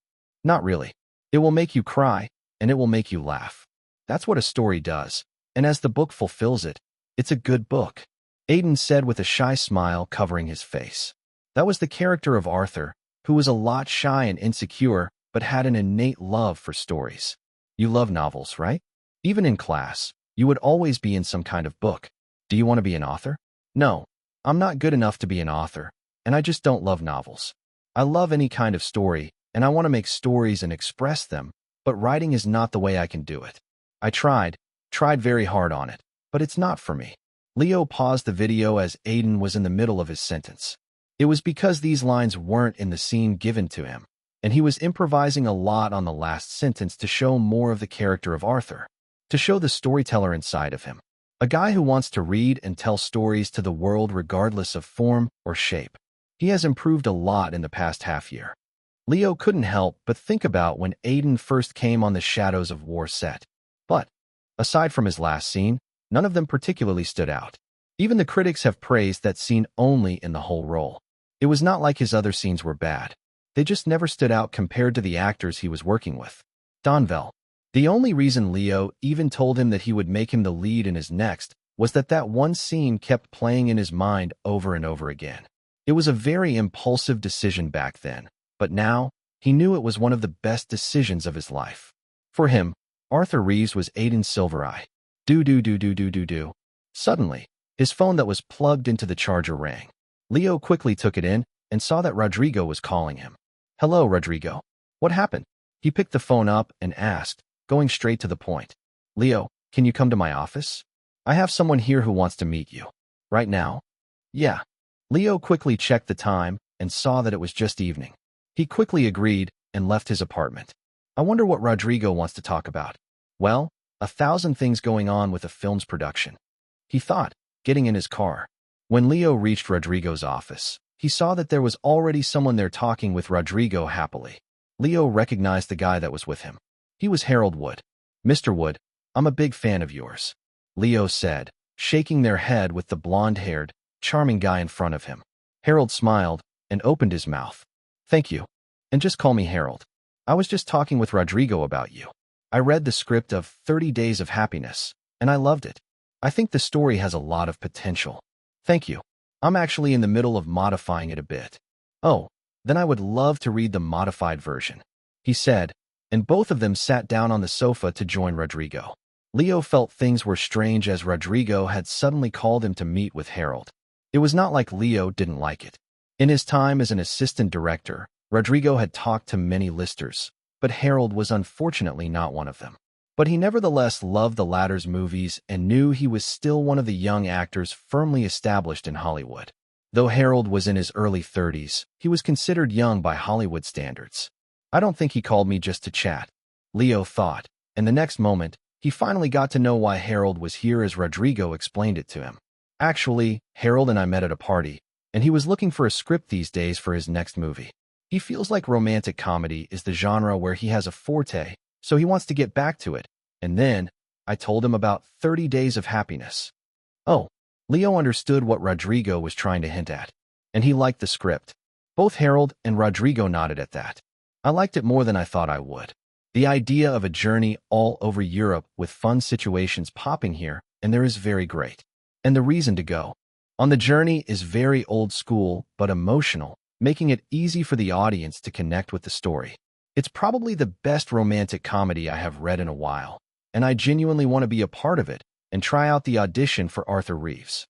Not really. It will make you cry, and it will make you laugh. That's what a story does, and as the book fulfills it, it's a good book, Aiden said with a shy smile covering his face. That was the character of Arthur, who was a lot shy and insecure, but had an innate love for stories. You love novels, right? Even in class, you would always be in some kind of book. Do you want to be an author? No, I'm not good enough to be an author, and I just don't love novels. I love any kind of story, and I want to make stories and express them, but writing is not the way I can do it. I tried very hard on it, but it's not for me. Leo paused the video as Aiden was in the middle of his sentence. It was because these lines weren't in the scene given to him, and he was improvising a lot on the last sentence to show more of the character of Arthur, to show the storyteller inside of him, a guy who wants to read and tell stories to the world regardless of form or shape. He has improved a lot in the past half year. Leo couldn't help but think about when Aiden first came on the Shadows of War set. But, aside from his last scene, none of them particularly stood out. Even the critics have praised that scene only in the whole role. It was not like his other scenes were bad. They just never stood out compared to the actors he was working with. Donvell. The only reason Leo even told him that he would make him the lead in his next was that one scene kept playing in his mind over and over again. It was a very impulsive decision back then, but now, he knew it was one of the best decisions of his life. For him, Arthur Reeves was Aiden's silver eye. Do. Suddenly, his phone that was plugged into the charger rang. Leo quickly took it in and saw that Rodrigo was calling him. Hello, Rodrigo. What happened? He picked the phone up and asked, going straight to the point. Leo, can you come to my office? I have someone here who wants to meet you. Right now? Yeah. Leo quickly checked the time and saw that it was just evening. He quickly agreed and left his apartment. I wonder what Rodrigo wants to talk about. Well, 1,000 things going on with the film's production. He thought, getting in his car. When Leo reached Rodrigo's office, he saw that there was already someone there talking with Rodrigo happily. Leo recognized the guy that was with him. He was Harold Wood. Mr. Wood, I'm a big fan of yours, Leo said, shaking their head with the blonde-haired, charming guy in front of him. Harold smiled and opened his mouth. Thank you. And just call me Harold. I was just talking with Rodrigo about you. I read the script of 30 Days of Happiness, and I loved it. I think the story has a lot of potential. Thank you. I'm actually in the middle of modifying it a bit. Oh, then I would love to read the modified version, he said, and both of them sat down on the sofa to join Rodrigo. Leo felt things were strange as Rodrigo had suddenly called him to meet with Harold. It was not like Leo didn't like it. In his time as an assistant director, Rodrigo had talked to many listers, but Harold was unfortunately not one of them. But he nevertheless loved the latter's movies and knew he was still one of the young actors firmly established in Hollywood. Though Harold was in his early 30s, he was considered young by Hollywood standards. I don't think he called me just to chat, Leo thought, and the next moment, he finally got to know why Harold was here as Rodrigo explained it to him. Actually, Harold and I met at a party, and he was looking for a script these days for his next movie. He feels like romantic comedy is the genre where he has a forte, so he wants to get back to it. And then, I told him about 30 Days of Happiness. Oh, Leo understood what Rodrigo was trying to hint at, and he liked the script. Both Harold and Rodrigo nodded at that. I liked it more than I thought I would. The idea of a journey all over Europe with fun situations popping here and there is very great. And the reason to go on the journey is very old school but emotional, making it easy for the audience to connect with the story. It's probably the best romantic comedy I have read in a while, and I genuinely want to be a part of it and try out the audition for Arthur Reeves,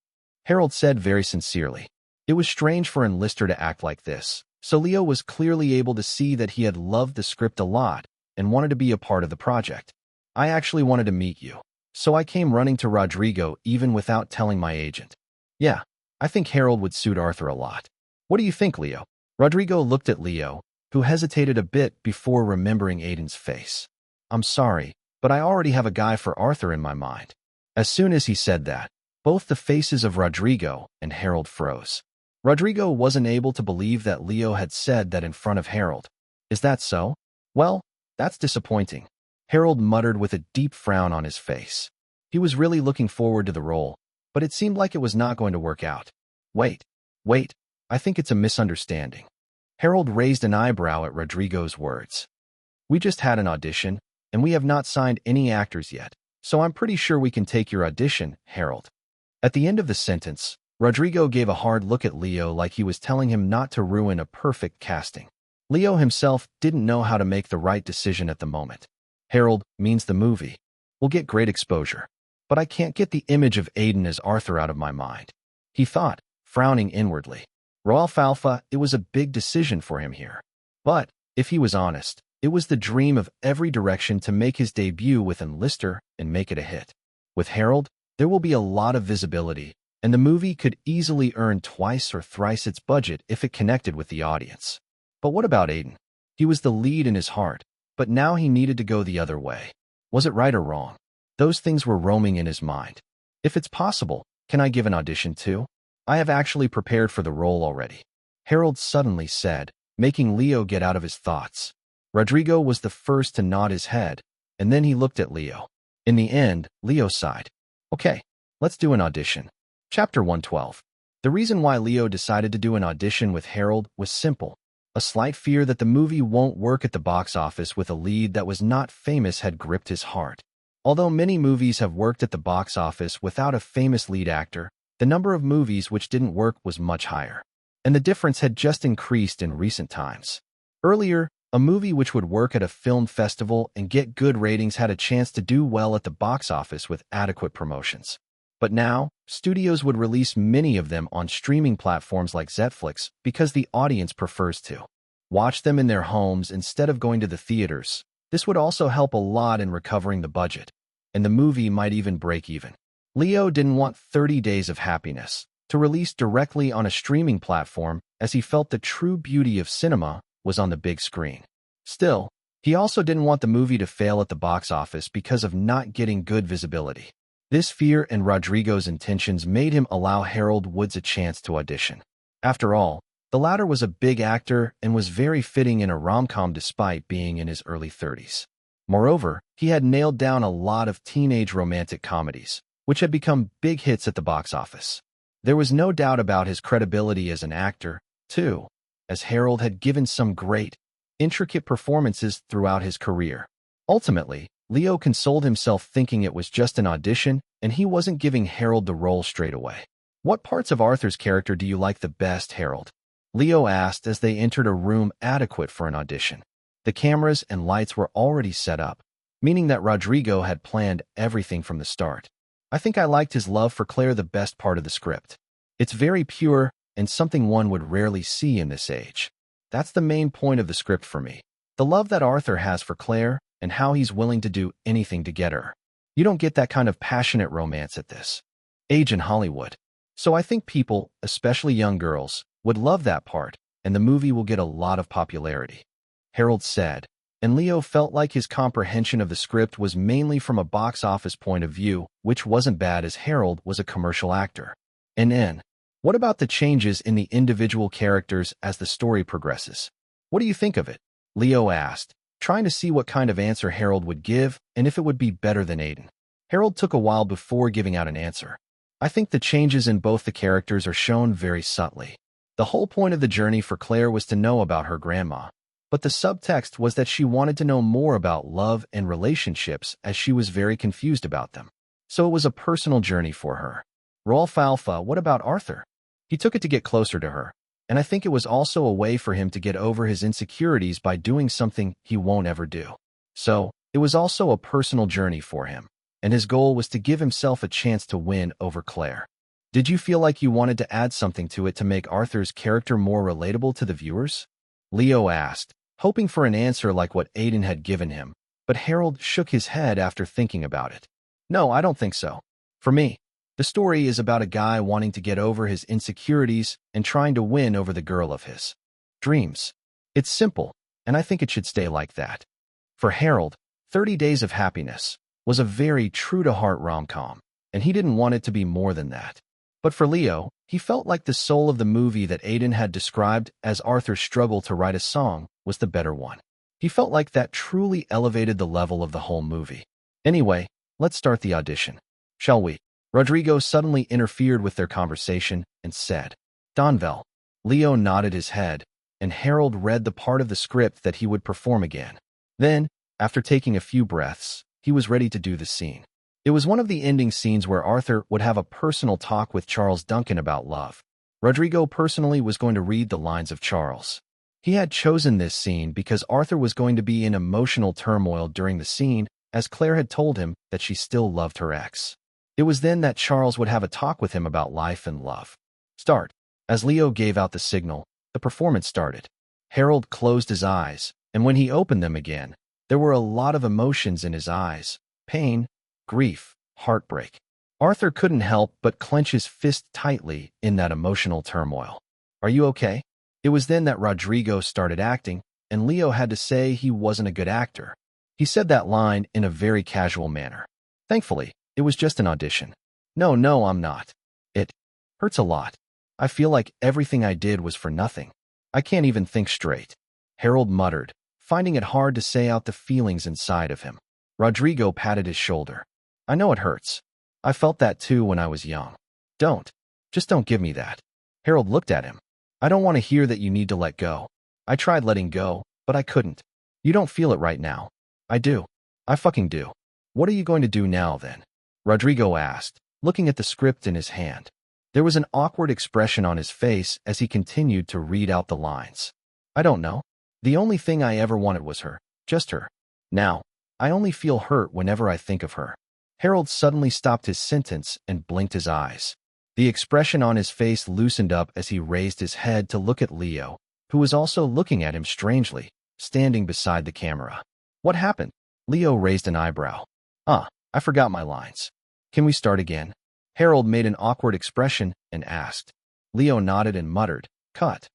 Harold said very sincerely. It was strange for an lister to act like this, so Leo was clearly able to see that he had loved the script a lot and wanted to be a part of the project. I actually wanted to meet you, so I came running to Rodrigo even without telling my agent. Yeah, I think Harold would suit Arthur a lot. What do you think, Leo? Rodrigo looked at Leo, who hesitated a bit before remembering Aiden's face. I'm sorry, but I already have a guy for Arthur in my mind. As soon as he said that, both the faces of Rodrigo and Harold froze. Rodrigo wasn't able to believe that Leo had said that in front of Harold. Is that so? Well, that's disappointing, Harold muttered with a deep frown on his face. He was really looking forward to the role, but it seemed like it was not going to work out. Wait, I think it's a misunderstanding. Harold raised an eyebrow at Rodrigo's words. We just had an audition, and we have not signed any actors yet, so I'm pretty sure we can take your audition, Harold. At the end of the sentence, Rodrigo gave a hard look at Leo like he was telling him not to ruin a perfect casting. Leo himself didn't know how to make the right decision at the moment. Harold means the movie. We'll get great exposure. But I can't get the image of Aiden as Arthur out of my mind, he thought, frowning inwardly. Rolf Alpha, it was a big decision for him here. But, if he was honest, it was the dream of every direction to make his debut with an lister and make it a hit. With Harold, there will be a lot of visibility, and the movie could easily earn twice or thrice its budget if it connected with the audience. But what about Aiden? He was the lead in his heart, but now he needed to go the other way. Was it right or wrong? Those things were roaming in his mind. If it's possible, can I give an audition too? I have actually prepared for the role already, Harold suddenly said, making Leo get out of his thoughts. Rodrigo was the first to nod his head, and then he looked at Leo. In the end, Leo sighed. Okay, let's do an audition. Chapter 112. The reason why Leo decided to do an audition with Harold was simple. A slight fear that the movie won't work at the box office with a lead that was not famous had gripped his heart. Although many movies have worked at the box office without a famous lead actor, the number of movies which didn't work was much higher. And the difference had just increased in recent times. Earlier, a movie which would work at a film festival and get good ratings had a chance to do well at the box office with adequate promotions. But now, studios would release many of them on streaming platforms like Netflix because the audience prefers to watch them in their homes instead of going to the theaters. This would also help a lot in recovering the budget, and the movie might even break even. Leo didn't want 30 Days of Happiness to release directly on a streaming platform, as he felt the true beauty of cinema was on the big screen. Still, he also didn't want the movie to fail at the box office because of not getting good visibility. This fear and Rodrigo's intentions made him allow Harold Woods a chance to audition. After all, the latter was a big actor and was very fitting in a rom-com despite being in his early 30s. Moreover, he had nailed down a lot of teenage romantic comedies, which had become big hits at the box office. There was no doubt about his credibility as an actor, too, as Harold had given some great, intricate performances throughout his career. Ultimately, Leo consoled himself thinking it was just an audition and he wasn't giving Harold the role straight away. What parts of Arthur's character do you like the best, Harold? Leo asked as they entered a room adequate for an audition. The cameras and lights were already set up, meaning that Rodrigo had planned everything from the start. I think I liked his love for Claire the best part of the script. It's very pure and something one would rarely see in this age. That's the main point of the script for me. The love that Arthur has for Claire and how he's willing to do anything to get her. You don't get that kind of passionate romance at this age in Hollywood. So I think people, especially young girls, would love that part, and the movie will get a lot of popularity. Harold said, and Leo felt like his comprehension of the script was mainly from a box office point of view, which wasn't bad as Harold was a commercial actor. And what about the changes in the individual characters as the story progresses? What do you think of it? Leo asked, trying to see what kind of answer Harold would give and if it would be better than Aiden. Harold took a while before giving out an answer. I think the changes in both the characters are shown very subtly. The whole point of the journey for Claire was to know about her grandma, but the subtext was that she wanted to know more about love and relationships as she was very confused about them. So it was a personal journey for her. Rolf Alpha, what about Arthur? He took it to get closer to her, and I think it was also a way for him to get over his insecurities by doing something he won't ever do. So, it was also a personal journey for him, and his goal was to give himself a chance to win over Claire. Did you feel like you wanted to add something to it to make Arthur's character more relatable to the viewers? Leo asked, hoping for an answer like what Aiden had given him, but Harold shook his head after thinking about it. No, I don't think so. For me, the story is about a guy wanting to get over his insecurities and trying to win over the girl of his dreams. It's simple, and I think it should stay like that. For Harold, 30 Days of Happiness was a very true-to-heart rom-com, and he didn't want it to be more than that. But for Leo, he felt like the soul of the movie that Aiden had described as Arthur's struggle to write a song was the better one. He felt like that truly elevated the level of the whole movie. Anyway, let's start the audition. Shall we? Rodrigo suddenly interfered with their conversation and said, Donvel. Leo nodded his head, and Harold read the part of the script that he would perform again. Then, after taking a few breaths, he was ready to do the scene. It was one of the ending scenes where Arthur would have a personal talk with Charles Duncan about love. Rodrigo personally was going to read the lines of Charles. He had chosen this scene because Arthur was going to be in emotional turmoil during the scene, as Claire had told him that she still loved her ex. It was then that Charles would have a talk with him about life and love. Start. As Leo gave out the signal, the performance started. Harold closed his eyes, and when he opened them again, there were a lot of emotions in his eyes: pain, grief, heartbreak. Arthur couldn't help but clench his fist tightly in that emotional turmoil. Are you okay? It was then that Rodrigo started acting, and Leo had to say he wasn't a good actor. He said that line in a very casual manner. Thankfully, it was just an audition. No, I'm not. It hurts a lot. I feel like everything I did was for nothing. I can't even think straight. Harold muttered, finding it hard to say out the feelings inside of him. Rodrigo patted his shoulder. I know it hurts. I felt that too when I was young. Just don't give me that. Harold looked at him. I don't want to hear that you need to let go. I tried letting go, but I couldn't. You don't feel it right now. I do. I fucking do. What are you going to do now, then? Rodrigo asked, looking at the script in his hand. There was an awkward expression on his face as he continued to read out the lines. I don't know. The only thing I ever wanted was her. Just her. Now, I only feel hurt whenever I think of her. Harold suddenly stopped his sentence and blinked his eyes. The expression on his face loosened up as he raised his head to look at Leo, who was also looking at him strangely, standing beside the camera. What happened? Leo raised an eyebrow. I forgot my lines. Can we start again? Harold made an awkward expression and asked. Leo nodded and muttered, cut.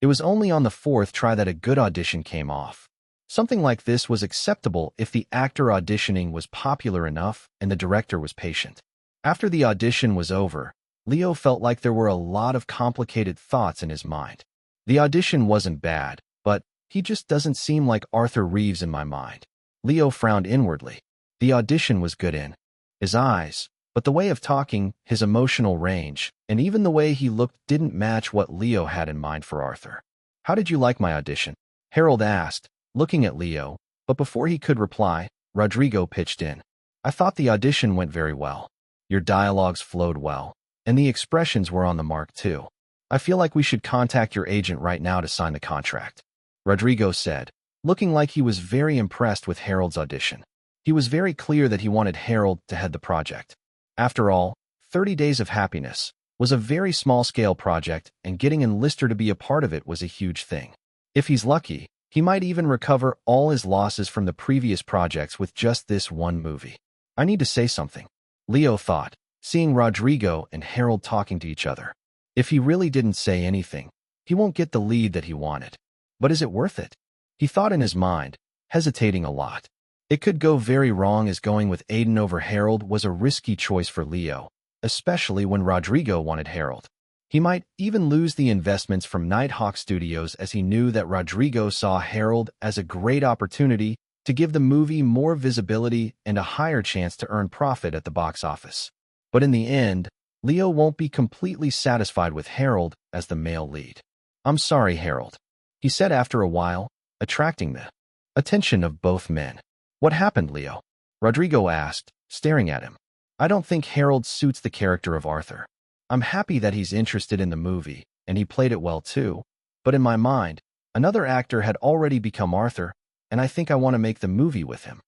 It was only on the fourth try that a good audition came off. Something like this was acceptable if the actor auditioning was popular enough and the director was patient. After the audition was over, Leo felt like there were a lot of complicated thoughts in his mind. The audition wasn't bad, but he just doesn't seem like Arthur Reeves in my mind. Leo frowned inwardly. The audition was good in his eyes, but the way of talking, his emotional range, and even the way he looked didn't match what Leo had in mind for Arthur. How did you like my audition? Harold asked, looking at Leo, but before he could reply, Rodrigo pitched in. I thought the audition went very well. Your dialogues flowed well, and the expressions were on the mark too. I feel like we should contact your agent right now to sign the contract. Rodrigo said, looking like he was very impressed with Harold's audition. He was very clear that he wanted Harold to head the project. After all, 30 Days of Happiness was a very small-scale project, and getting an Lister to be a part of it was a huge thing. If he's lucky, he might even recover all his losses from the previous projects with just this one movie. I need to say something, Leo thought, seeing Rodrigo and Harold talking to each other. If he really didn't say anything, he won't get the lead that he wanted. But is it worth it? He thought in his mind, hesitating a lot. It could go very wrong, as going with Aiden over Harold was a risky choice for Leo, especially when Rodrigo wanted Harold. He might even lose the investments from Nighthawk Studios, as he knew that Rodrigo saw Harold as a great opportunity to give the movie more visibility and a higher chance to earn profit at the box office. But in the end, Leo won't be completely satisfied with Harold as the male lead. I'm sorry, Harold, he said after a while, attracting the attention of both men. What happened, Leo? Rodrigo asked, staring at him. I don't think Harold suits the character of Arthur. I'm happy that he's interested in the movie, and he played it well too, but in my mind, another actor had already become Arthur, and I think I want to make the movie with him.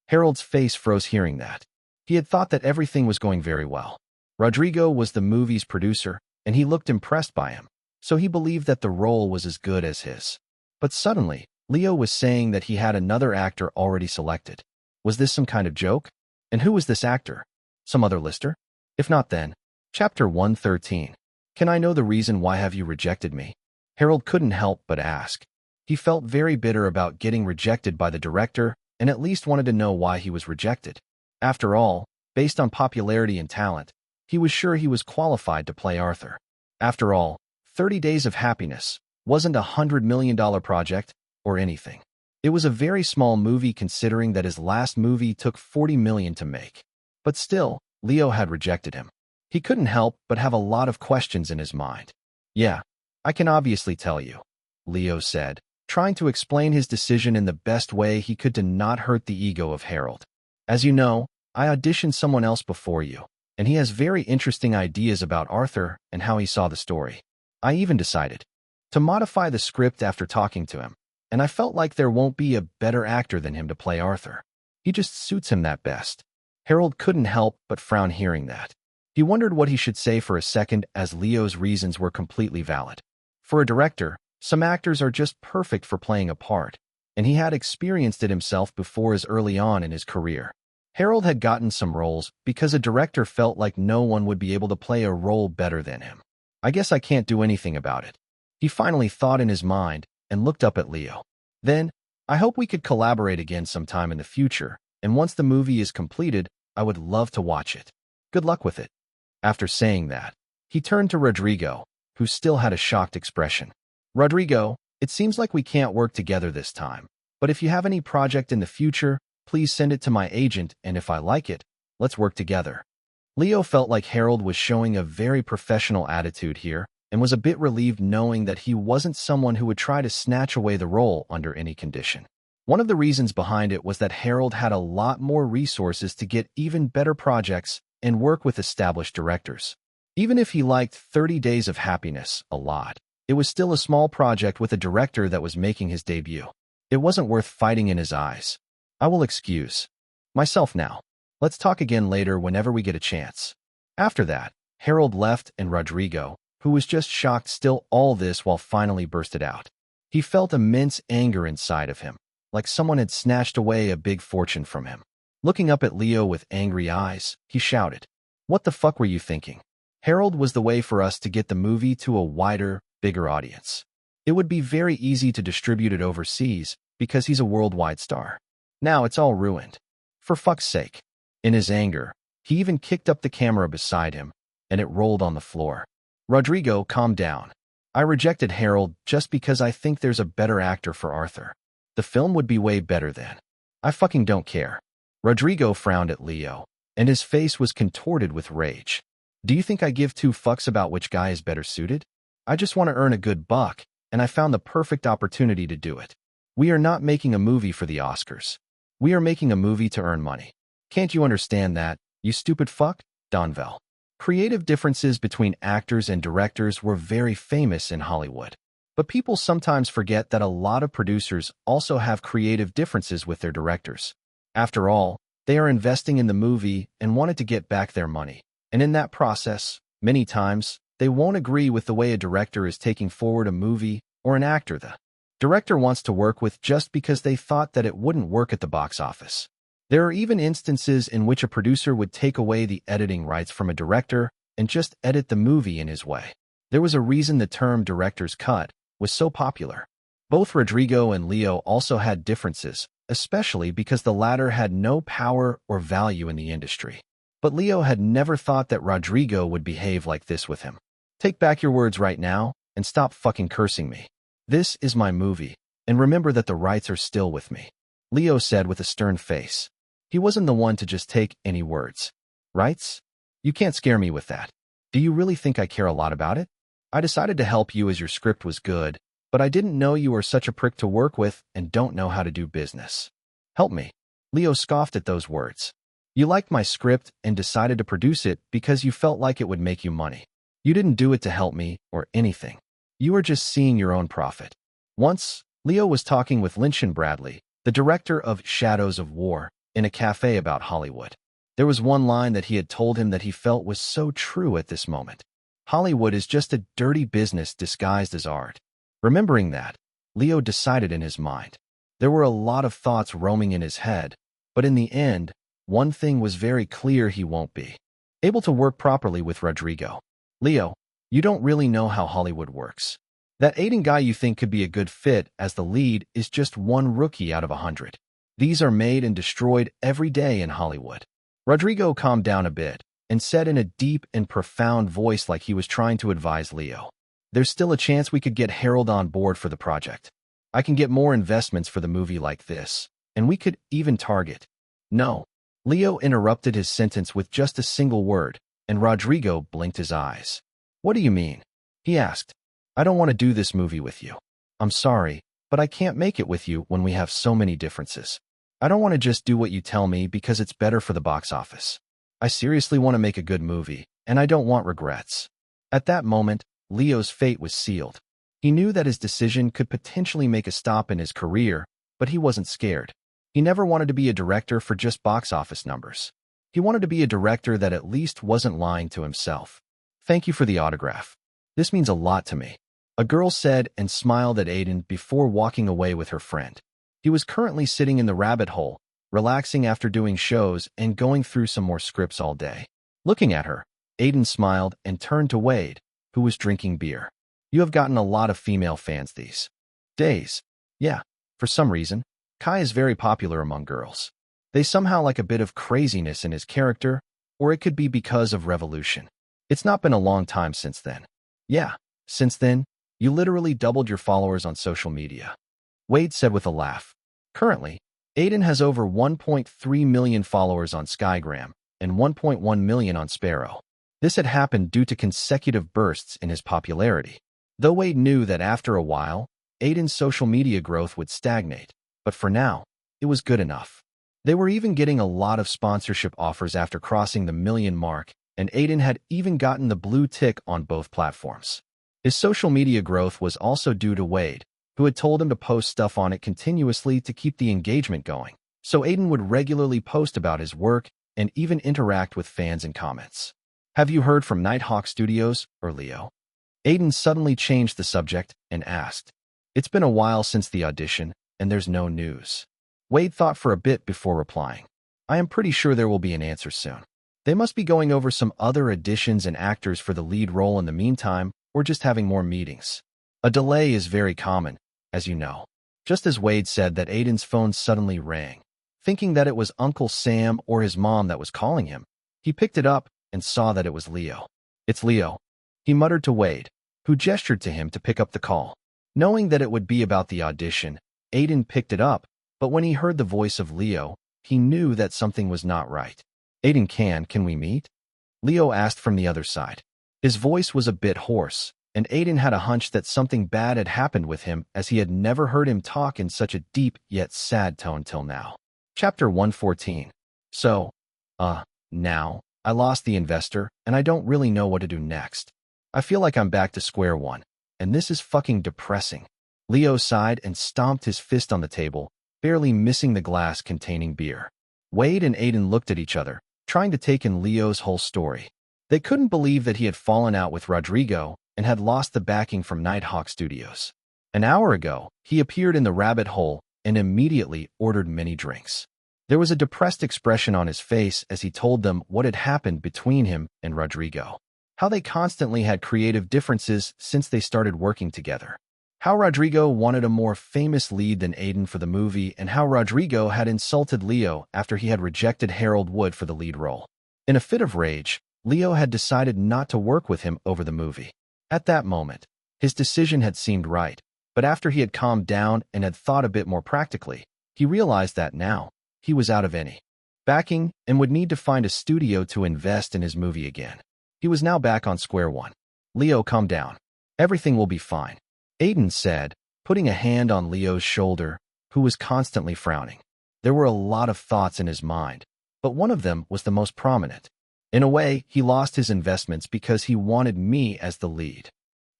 Harold's face froze hearing that. He had thought that everything was going very well. Rodrigo was the movie's producer, and he looked impressed by him, so he believed that the role was as good as his. But suddenly, Leo was saying that he had another actor already selected. Was this some kind of joke? And who was this actor? Some other Lister? If not, then Chapter 113. Can I know the reason why have you rejected me? Harold couldn't help but ask. He felt very bitter about getting rejected by the director and at least wanted to know why he was rejected. After all, based on popularity and talent, he was sure he was qualified to play Arthur. After all, 30 Days of Happiness wasn't $100 million project or anything. It was a very small movie considering that his last movie took $40 million to make. But still, Leo had rejected him. He couldn't help but have a lot of questions in his mind. Yeah, I can obviously tell you, Leo said, trying to explain his decision in the best way he could to not hurt the ego of Harold. As you know, I auditioned someone else before you, and he has very interesting ideas about Arthur and how he saw the story. I even decided to modify the script after talking to him, and I felt like there won't be a better actor than him to play Arthur. He just suits him that best. Harold couldn't help but frown hearing that. He wondered what he should say for a second, as Leo's reasons were completely valid. For a director, some actors are just perfect for playing a part, and he had experienced it himself before as early on in his career. Harold had gotten some roles because a director felt like no one would be able to play a role better than him. I guess I can't do anything about it. He finally thought in his mind and looked up at Leo. Then, I hope we could collaborate again sometime in the future, and once the movie is completed, I would love to watch it. Good luck with it. After saying that, he turned to Rodrigo, who still had a shocked expression. Rodrigo, it seems like we can't work together this time, but if you have any project in the future, please send it to my agent, and if I like it, let's work together. Leo felt like Harold was showing a very professional attitude here and was a bit relieved knowing that he wasn't someone who would try to snatch away the role under any condition. One of the reasons behind it was that Harold had a lot more resources to get even better projects and work with established directors. Even if he liked 30 Days of Happiness a lot, it was still a small project with a director that was making his debut. It wasn't worth fighting in his eyes. I will excuse myself now. Let's talk again later whenever we get a chance. After that, Harold left and Rodrigo, who was just shocked still all this while finally bursted out. He felt immense anger inside of him, like someone had snatched away a big fortune from him. Looking up at Leo with angry eyes, he shouted, "What the fuck were you thinking? Harold was the way for us to get the movie to a wider, bigger audience. It would be very easy to distribute it overseas because he's a worldwide star. Now it's all ruined. For fuck's sake." In his anger, he even kicked up the camera beside him, and it rolled on the floor. Rodrigo, calm down. I rejected Harold just because I think there's a better actor for Arthur. The film would be way better then. I fucking don't care. Rodrigo frowned at Leo, and his face was contorted with rage. Do you think I give two fucks about which guy is better suited? I just want to earn a good buck, and I found the perfect opportunity to do it. We are not making a movie for the Oscars. We are making a movie to earn money. Can't you understand that, you stupid fuck? Donvell. Creative differences between actors and directors were very famous in Hollywood. But people sometimes forget that a lot of producers also have creative differences with their directors. After all, they are investing in the movie and wanted to get back their money. And in that process, many times, they won't agree with the way a director is taking forward a movie or an actor the director wants to work with just because they thought that it wouldn't work at the box office. There are even instances in which a producer would take away the editing rights from a director and just edit the movie in his way. There was a reason the term director's cut was so popular. Both Rodrigo and Leo also had differences, especially because the latter had no power or value in the industry. But Leo had never thought that Rodrigo would behave like this with him. Take back your words right now and stop fucking cursing me. This is my movie, and remember that the rights are still with me, Leo said with a stern face. He wasn't the one to just take any words. Rights? You can't scare me with that. Do you really think I care a lot about it? I decided to help you as your script was good, but I didn't know you were such a prick to work with and don't know how to do business. Help me. Leo scoffed at those words. You liked my script and decided to produce it because you felt like it would make you money. You didn't do it to help me or anything. You were just seeing your own profit. Once, Leo was talking with Lynch Bradley, the director of Shadows of War, in a cafe about Hollywood. There was one line that he had told him that he felt was so true at this moment. Hollywood is just a dirty business disguised as art. Remembering that, Leo decided in his mind. There were a lot of thoughts roaming in his head, but in the end, one thing was very clear: he won't be able to work properly with Rodrigo. Leo, you don't really know how Hollywood works. That Aiden guy you think could be a good fit as the lead is just one rookie out of 100. These are made and destroyed every day in Hollywood. Rodrigo calmed down a bit and said in a deep and profound voice like he was trying to advise Leo. There's still a chance we could get Harold on board for the project. I can get more investments for the movie like this, and we could even target. No. Leo interrupted his sentence with just a single word, and Rodrigo blinked his eyes. What do you mean? He asked. I don't want to do this movie with you. I'm sorry, but I can't make it with you when we have so many differences. I don't want to just do what you tell me because it's better for the box office. I seriously want to make a good movie, and I don't want regrets. At that moment, Leo's fate was sealed. He knew that his decision could potentially make a stop in his career, but he wasn't scared. He never wanted to be a director for just box office numbers. He wanted to be a director that at least wasn't lying to himself. Thank you for the autograph. This means a lot to me, a girl said and smiled at Aiden before walking away with her friend. He was currently sitting in the rabbit hole, relaxing after doing shows and going through some more scripts all day. Looking at her, Aiden smiled and turned to Wade, who was drinking beer. You have gotten a lot of female fans these days. Yeah, for some reason, Kai is very popular among girls. They somehow like a bit of craziness in his character, or it could be because of Revolution. It's not been a long time since then. Yeah, since then, You literally doubled your followers on social media. Wade said with a laugh. Currently, Aiden has over 1.3 million followers on Skygram and 1.1 million on Sparrow. This had happened due to consecutive bursts in his popularity. Though Wade knew that after a while, Aiden's social media growth would stagnate, but for now, it was good enough. They were even getting a lot of sponsorship offers after crossing the million mark, and Aiden had even gotten the blue tick on both platforms. His social media growth was also due to Wade, who had told him to post stuff on it continuously to keep the engagement going. So Aiden would regularly post about his work and even interact with fans in comments. Have you heard from Nighthawk Studios or Leo? Aiden suddenly changed the subject and asked. It's been a while since the audition, and there's no news. Wade thought for a bit before replying. I am pretty sure there will be an answer soon. They must be going over some other auditions and actors for the lead role in the meantime, or just having more meetings. A delay is very common, as you know. Just as Wade said that, Aiden's phone suddenly rang. Thinking that it was Uncle Sam or his mom that was calling him, he picked it up and saw that it was Leo. It's Leo, he muttered to Wade, who gestured to him to pick up the call. Knowing that it would be about the audition, Aiden picked it up, but when he heard the voice of Leo, he knew that something was not right. Aiden, can we meet? Leo asked from the other side. His voice was a bit hoarse, and Aiden had a hunch that something bad had happened with him, as he had never heard him talk in such a deep yet sad tone till now. Chapter 114. So, now, I lost the investor, and I don't really know what to do next. I feel like I'm back to square one, and this is fucking depressing. Leo sighed and stomped his fist on the table, barely missing the glass containing beer. Wade and Aiden looked at each other, trying to take in Leo's whole story. They couldn't believe that he had fallen out with Rodrigo and had lost the backing from Nighthawk Studios. An hour ago, he appeared in the rabbit hole and immediately ordered many drinks. There was a depressed expression on his face as he told them what had happened between him and Rodrigo. How they constantly had creative differences since they started working together. How Rodrigo wanted a more famous lead than Aiden for the movie, and how Rodrigo had insulted Leo after he had rejected Harold Wood for the lead role. In a fit of rage, Leo had decided not to work with him over the movie. At that moment, his decision had seemed right, but after he had calmed down and had thought a bit more practically, he realized that now, he was out of any backing and would need to find a studio to invest in his movie again. He was now back on square one. Leo, calm down. Everything will be fine, Aiden said, putting a hand on Leo's shoulder, who was constantly frowning. There were a lot of thoughts in his mind, but one of them was the most prominent. In a way, he lost his investments because he wanted me as the lead.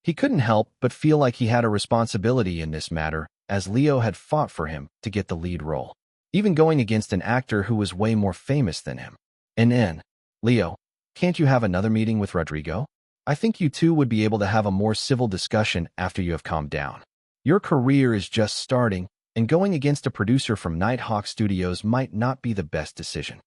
He couldn't help but feel like he had a responsibility in this matter, as Leo had fought for him to get the lead role, even going against an actor who was way more famous than him. And then, Leo, can't you have another meeting with Rodrigo? I think you two would be able to have a more civil discussion after you have calmed down. Your career is just starting, and going against a producer from Nighthawk Studios might not be the best decision,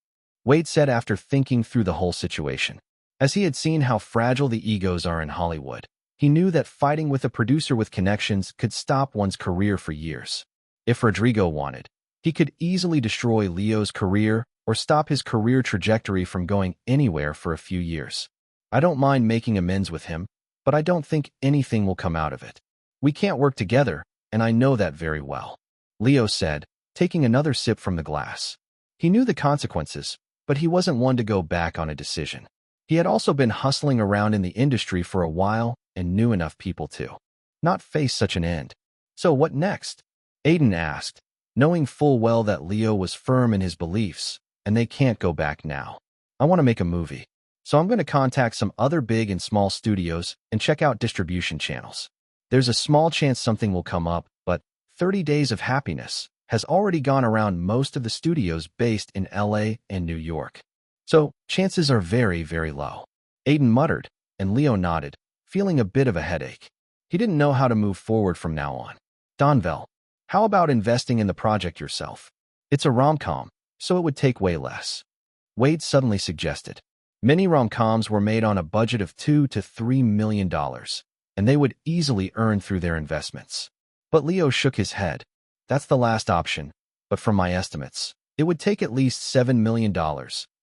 Wade said after thinking through the whole situation. As he had seen how fragile the egos are in Hollywood, he knew that fighting with a producer with connections could stop one's career for years. If Rodrigo wanted, he could easily destroy Leo's career or stop his career trajectory from going anywhere for a few years. I don't mind making amends with him, but I don't think anything will come out of it. We can't work together, and I know that very well, Leo said, taking another sip from the glass. He knew the consequences, but he wasn't one to go back on a decision. He had also been hustling around in the industry for a while and knew enough people to not face such an end. So what next? Aiden asked, knowing full well that Leo was firm in his beliefs, and they can't go back now. I want to make a movie, so I'm going to contact some other big and small studios and check out distribution channels. There's a small chance something will come up, but 30 Days of Happiness has already gone around most of the studios based in LA and New York. So chances are very, very low. Aiden muttered, and Leo nodded, feeling a bit of a headache. He didn't know how to move forward from now on. Donvel, how about investing in the project yourself? It's a rom-com, so it would take way less, Wade suddenly suggested. Many rom-coms were made on a budget of $2 to $3 million, and they would easily earn through their investments. But Leo shook his head. That's the last option, but from my estimates, it would take at least $7 million,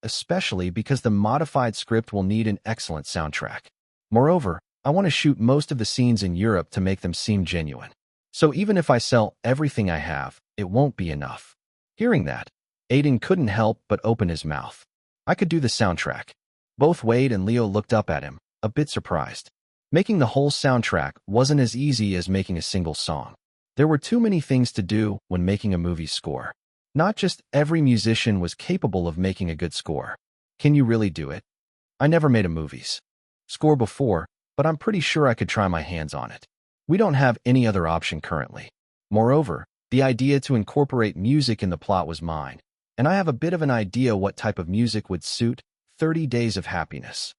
especially because the modified script will need an excellent soundtrack. Moreover, I want to shoot most of the scenes in Europe to make them seem genuine. So even if I sell everything I have, it won't be enough. Hearing that, Aiden couldn't help but open his mouth. I could do the soundtrack. Both Wade and Leo looked up at him, a bit surprised. Making the whole soundtrack wasn't as easy as making a single song. There were too many things to do when making a movie score. Not just every musician was capable of making a good score. Can you really do it? I never made a movie's score before, but I'm pretty sure I could try my hands on it. We don't have any other option currently. Moreover, the idea to incorporate music in the plot was mine, and I have a bit of an idea what type of music would suit 30 Days of Happiness.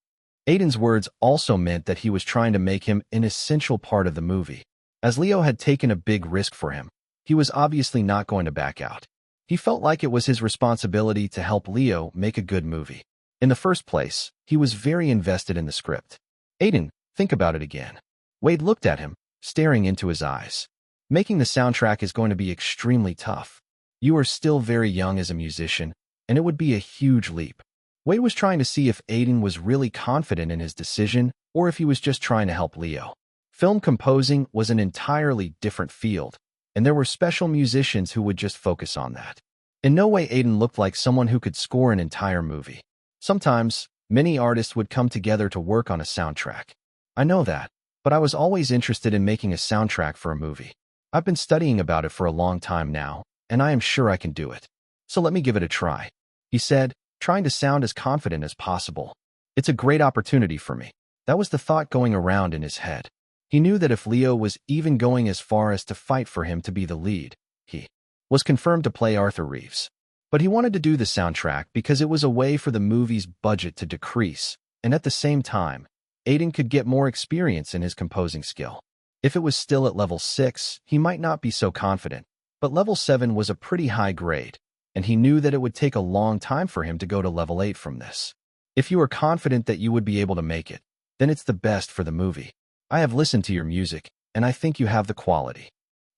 Aiden's words also meant that he was trying to make him an essential part of the movie. As Leo had taken a big risk for him, he was obviously not going to back out. He felt like it was his responsibility to help Leo make a good movie. In the first place, he was very invested in the script. Aiden, think about it again. Wade looked at him, staring into his eyes. Making the soundtrack is going to be extremely tough. You are still very young as a musician, and it would be a huge leap. Wade was trying to see if Aiden was really confident in his decision or if he was just trying to help Leo. Film composing was an entirely different field, and there were special musicians who would just focus on that. In no way Aiden looked like someone who could score an entire movie. Sometimes, many artists would come together to work on a soundtrack. I know that, but I was always interested in making a soundtrack for a movie. I've been studying about it for a long time now, and I am sure I can do it. So let me give it a try, he said, trying to sound as confident as possible. It's a great opportunity for me. That was the thought going around in his head. He knew that if Leo was even going as far as to fight for him to be the lead, he was confirmed to play Arthur Reeves. But he wanted to do the soundtrack because it was a way for the movie's budget to decrease, and at the same time, Aiden could get more experience in his composing skill. If it was still at level 6, he might not be so confident, but level 7 was a pretty high grade, and he knew that it would take a long time for him to go to level 8 from this. If you are confident that you would be able to make it, then it's the best for the movie. I have listened to your music, and I think you have the quality.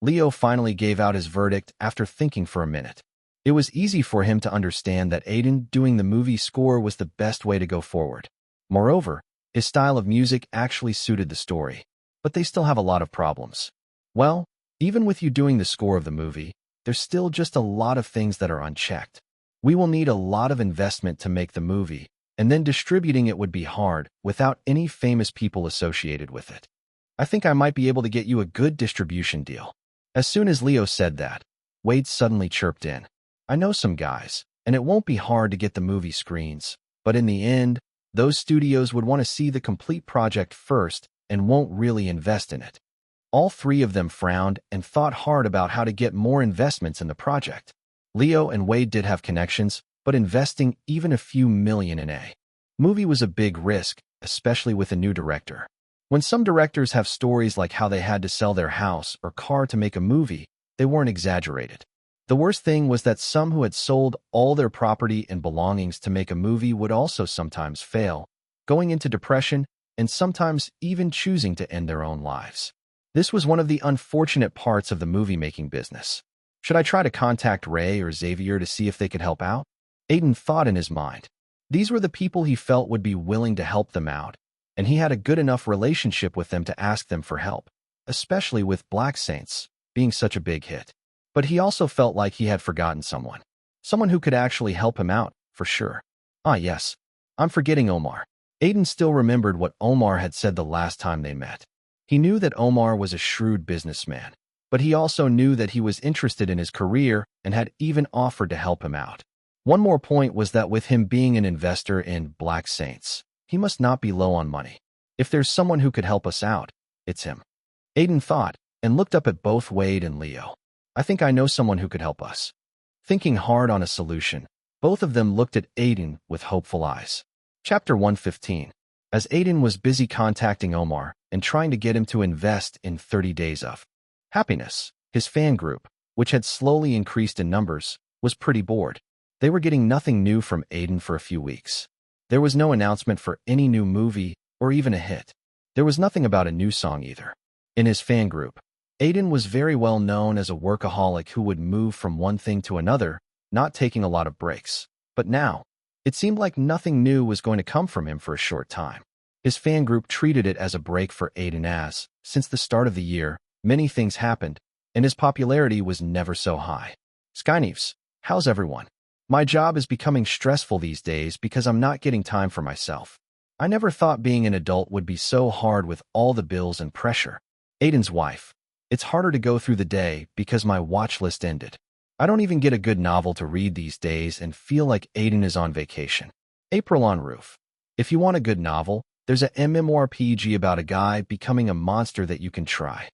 Leo finally gave out his verdict after thinking for a minute. It was easy for him to understand that Aiden doing the movie score was the best way to go forward. Moreover, his style of music actually suited the story. But they still have a lot of problems. Well, even with you doing the score of the movie, there's still just a lot of things that are unchecked. We will need a lot of investment to make the movie, and then distributing it would be hard without any famous people associated with it. I think I might be able to get you a good distribution deal. As soon as Leo said that, Wade suddenly chirped in. I know some guys, and it won't be hard to get the movie screens, but in the end, those studios would want to see the complete project first and won't really invest in it. All three of them frowned and thought hard about how to get more investments in the project. Leo and Wade did have connections, but investing even a few million in a movie was a big risk, especially with a new director. When some directors have stories like how they had to sell their house or car to make a movie, they weren't exaggerated. The worst thing was that some who had sold all their property and belongings to make a movie would also sometimes fail, going into depression and sometimes even choosing to end their own lives. This was one of the unfortunate parts of the movie-making business. Should I try to contact Ray or Xavier to see if they could help out? Aiden thought in his mind. These were the people he felt would be willing to help them out, and he had a good enough relationship with them to ask them for help, especially with Black Saints being such a big hit. But he also felt like he had forgotten someone who could actually help him out, for sure. Ah yes, I'm forgetting Omar. Aiden still remembered what Omar had said the last time they met. He knew that Omar was a shrewd businessman, but he also knew that he was interested in his career and had even offered to help him out. One more point was that with him being an investor in Black Saints, he must not be low on money. If there's someone who could help us out, it's him. Aiden thought and looked up at both Wade and Leo. I think I know someone who could help us. Thinking hard on a solution, both of them looked at Aiden with hopeful eyes. Chapter 115. As Aiden was busy contacting Omar and trying to get him to invest in 30 Days of Happiness, his fan group, which had slowly increased in numbers, was pretty bored. They were getting nothing new from Aiden for a few weeks. There was no announcement for any new movie or even a hit. There was nothing about a new song either. In his fan group, Aiden was very well known as a workaholic who would move from one thing to another, not taking a lot of breaks. But now, it seemed like nothing new was going to come from him for a short time. His fan group treated it as a break for Aiden as, since the start of the year, many things happened, and his popularity was never so high. Skyneves, how's everyone? My job is becoming stressful these days because I'm not getting time for myself. I never thought being an adult would be so hard with all the bills and pressure. Aiden's wife. It's harder to go through the day because my watch list ended. I don't even get a good novel to read these days and feel like Aiden is on vacation. April on roof. If you want a good novel, there's a MMORPG about a guy becoming a monster that you can try.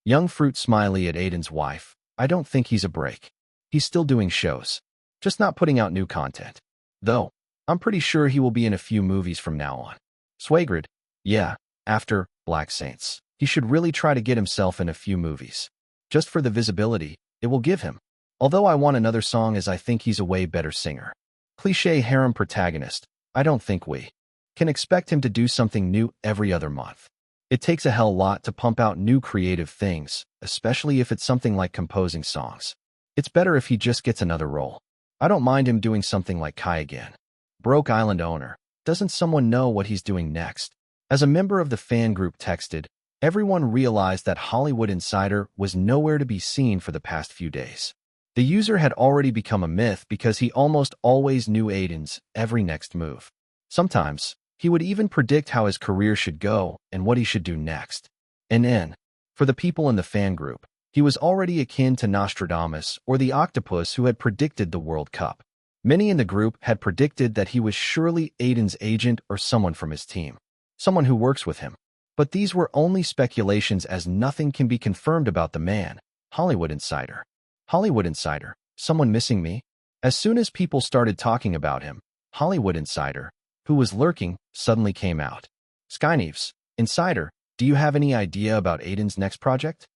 Young fruit smiley at Aiden's wife. I don't think he's a break. He's still doing shows, just not putting out new content. Though, I'm pretty sure he will be in a few movies from now on. Swagrid. Yeah, after Black Saints. He should really try to get himself in a few movies. Just for the visibility it will give him. Although I want another song as I think he's a way better singer. Cliché harem protagonist. I don't think we can expect him to do something new every other month. It takes a hell lot to pump out new creative things, especially if it's something like composing songs. It's better if he just gets another role. I don't mind him doing something like Kai again. Broke Island owner. Doesn't someone know what he's doing next? As a member of the fan group texted, everyone realized that Hollywood Insider was nowhere to be seen for the past few days. The user had already become a myth because he almost always knew Aiden's every next move. Sometimes, he would even predict how his career should go and what he should do next. And then, for the people in the fan group, he was already akin to Nostradamus or the octopus who had predicted the World Cup. Many in the group had predicted that he was surely Aiden's agent or someone from his team, someone who works with him. But these were only speculations as nothing can be confirmed about the man. Hollywood Insider. Hollywood Insider. Someone missing me? As soon as people started talking about him, Hollywood Insider, who was lurking, suddenly came out. Skyneves. Insider, do you have any idea about Aiden's next project?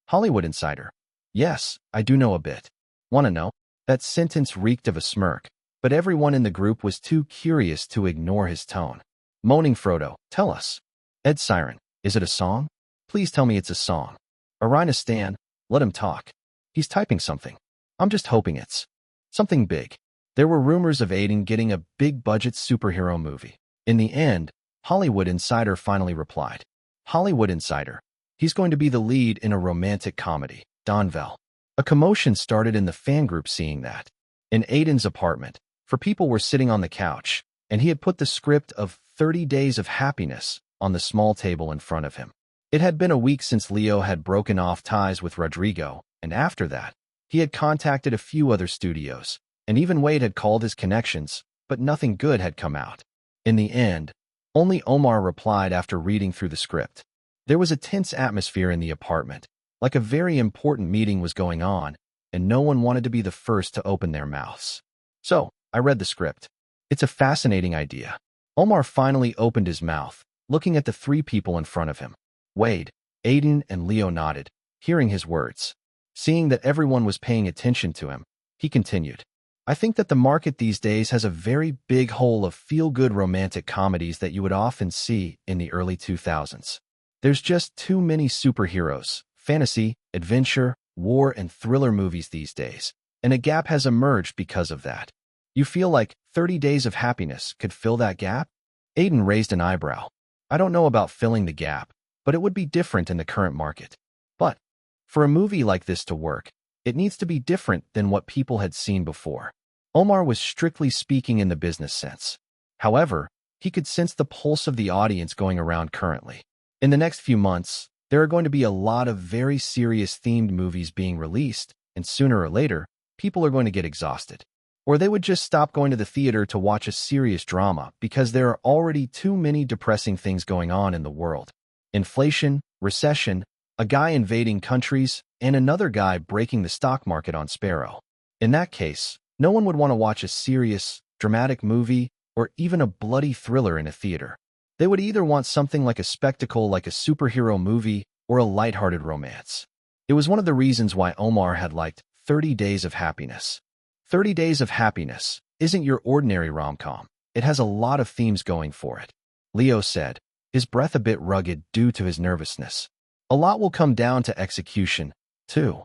Hollywood Insider. Yes, I do know a bit. Wanna know? That sentence reeked of a smirk, but everyone in the group was too curious to ignore his tone. Moaning Frodo, tell us. Ed Siren, is it a song? Please tell me it's a song. Arina Stan, let him talk. He's typing something. I'm just hoping it's something big. There were rumors of Aiden getting a big-budget superhero movie. In the end, Hollywood Insider finally replied. Hollywood Insider. He's going to be the lead in a romantic comedy, Donvel. A commotion started in the fan group seeing that. In Aiden's apartment, for people were sitting on the couch, and he had put the script of 30 Days of Happiness on the small table in front of him. It had been a week since Leo had broken off ties with Rodrigo, and after that, he had contacted a few other studios, and even Wade had called his connections, but nothing good had come out. In the end, only Omar replied after reading through the script. There was a tense atmosphere in the apartment, like a very important meeting was going on, and no one wanted to be the first to open their mouths. So, I read the script. It's a fascinating idea. Omar finally opened his mouth, looking at the three people in front of him. Wade, Aiden, and Leo nodded, hearing his words. Seeing that everyone was paying attention to him, he continued. I think that the market these days has a very big hole of feel-good romantic comedies that you would often see in the early 2000s. There's just too many superheroes, fantasy, adventure, war, and thriller movies these days, and a gap has emerged because of that. You feel like 30 Days of Happiness could fill that gap? Aiden raised an eyebrow. I don't know about filling the gap, but it would be different in the current market. But for a movie like this to work, it needs to be different than what people had seen before. Omar was strictly speaking in the business sense. However, he could sense the pulse of the audience going around currently. In the next few months, there are going to be a lot of very serious themed movies being released, and sooner or later, people are going to get exhausted. Or they would just stop going to the theater to watch a serious drama because there are already too many depressing things going on in the world. Inflation, recession, a guy invading countries, and another guy breaking the stock market on Sparrow. In that case, no one would want to watch a serious, dramatic movie or even a bloody thriller in a theater. They would either want something like a spectacle like a superhero movie or a lighthearted romance. It was one of the reasons why Omar had liked 30 Days of Happiness. 30 Days of Happiness isn't your ordinary rom-com. It has a lot of themes going for it. Leo said, his breath a bit rugged due to his nervousness. A lot will come down to execution, too.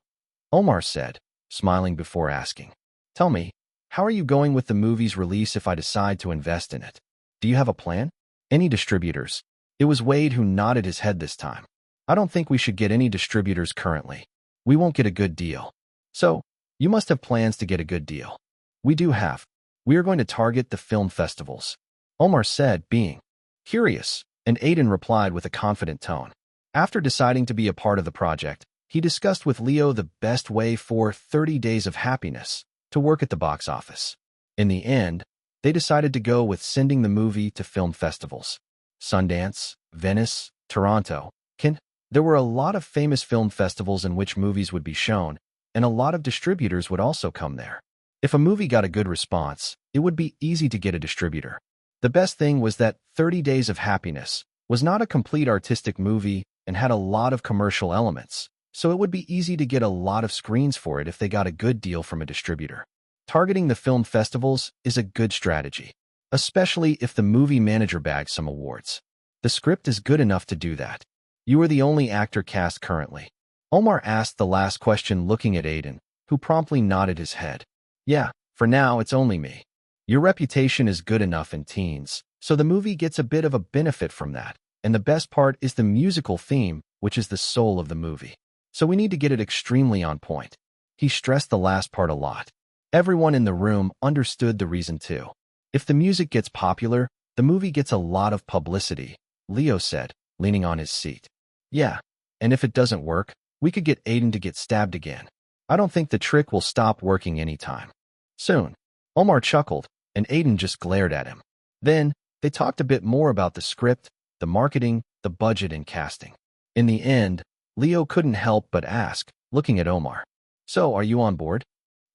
Omar said, smiling before asking. Tell me, how are you going with the movie's release if I decide to invest in it? Do you have a plan? Any distributors, It was Wade who nodded his head this time. I don't think we should get any distributors currently. We won't get a good deal. So, you must have plans to get a good deal. We do have. We are going to target the film festivals, Omar said, being curious, and Aiden replied with a confident tone. After deciding to be a part of the project, he discussed with Leo the best way for 30 Days of Happiness to work at the box office. In the end, they decided to go with sending the movie to film festivals. Sundance, Venice, Toronto, Cannes. There were a lot of famous film festivals in which movies would be shown, and a lot of distributors would also come there. If a movie got a good response, it would be easy to get a distributor. The best thing was that 30 Days of Happiness was not a complete artistic movie and had a lot of commercial elements, so it would be easy to get a lot of screens for it if they got a good deal from a distributor. Targeting the film festivals is a good strategy, especially if the movie manager bags some awards. The script is good enough to do that. You are the only actor cast currently. Omar asked the last question looking at Aiden, who promptly nodded his head. Yeah, for now it's only me. Your reputation is good enough in teens, so the movie gets a bit of a benefit from that, and the best part is the musical theme, which is the soul of the movie. So we need to get it extremely on point. He stressed the last part a lot. Everyone in the room understood the reason too. If the music gets popular, the movie gets a lot of publicity, Leo said, leaning on his seat. Yeah, and if it doesn't work, we could get Aiden to get stabbed again. I don't think the trick will stop working anytime soon. Omar chuckled, and Aiden just glared at him. Then, they talked a bit more about the script, the marketing, the budget, and casting. In the end, Leo couldn't help but ask, looking at Omar. So, are you on board?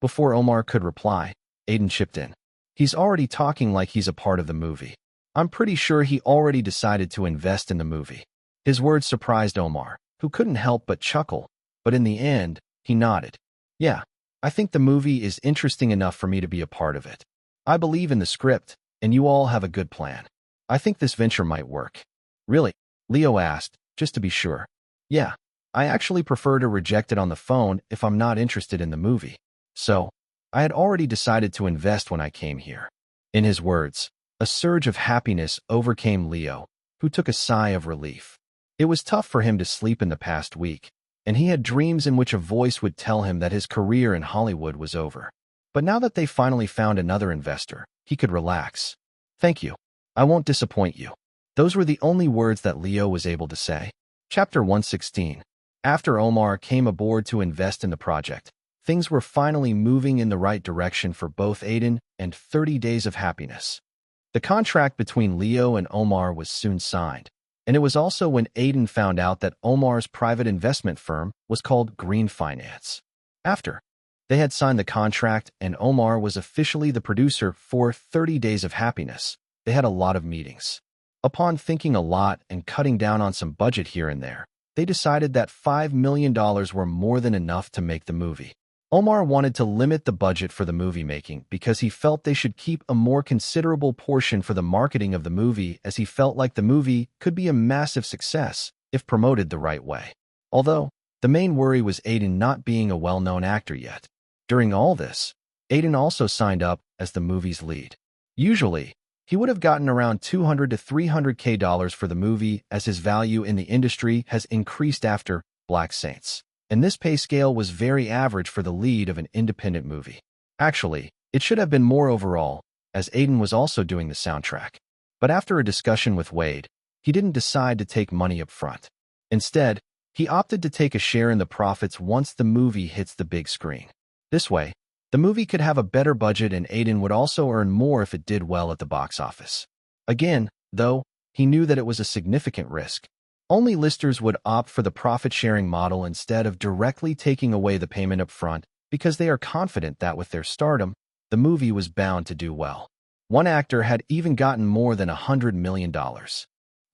Before Omar could reply, Aiden chipped in. He's already talking like he's a part of the movie. I'm pretty sure he already decided to invest in the movie. His words surprised Omar, who couldn't help but chuckle, but in the end, he nodded. Yeah, I think the movie is interesting enough for me to be a part of it. I believe in the script, and you all have a good plan. I think this venture might work. Really? Leo asked, just to be sure. Yeah, I actually prefer to reject it on the phone if I'm not interested in the movie. So, I had already decided to invest when I came here. In his words, a surge of happiness overcame Leo, who took a sigh of relief. It was tough for him to sleep in the past week, and he had dreams in which a voice would tell him that his career in Hollywood was over. But now that they finally found another investor, he could relax. Thank you. I won't disappoint you. Those were the only words that Leo was able to say. Chapter 116. After Omar came aboard to invest in the project, things were finally moving in the right direction for both Aiden and 30 Days of Happiness. The contract between Leo and Omar was soon signed, and it was also when Aiden found out that Omar's private investment firm was called Green Finance. After they had signed the contract and Omar was officially the producer for 30 Days of Happiness, they had a lot of meetings. Upon thinking a lot and cutting down on some budget here and there, they decided that $5 million were more than enough to make the movie. Omar wanted to limit the budget for the movie making because he felt they should keep a more considerable portion for the marketing of the movie, as he felt like the movie could be a massive success if promoted the right way. Although, the main worry was Aiden not being a well-known actor yet. During all this, Aiden also signed up as the movie's lead. Usually, he would have gotten around $200 to $300K for the movie, as his value in the industry has increased after Black Saints. And this pay scale was very average for the lead of an independent movie. Actually, it should have been more overall, as Aiden was also doing the soundtrack. But after a discussion with Wade, he didn't decide to take money up front. Instead, he opted to take a share in the profits once the movie hits the big screen. This way, the movie could have a better budget and Aiden would also earn more if it did well at the box office. Again, though, he knew that it was a significant risk. Only listers would opt for the profit-sharing model instead of directly taking away the payment up front because they are confident that with their stardom, the movie was bound to do well. One actor had even gotten more than $100 million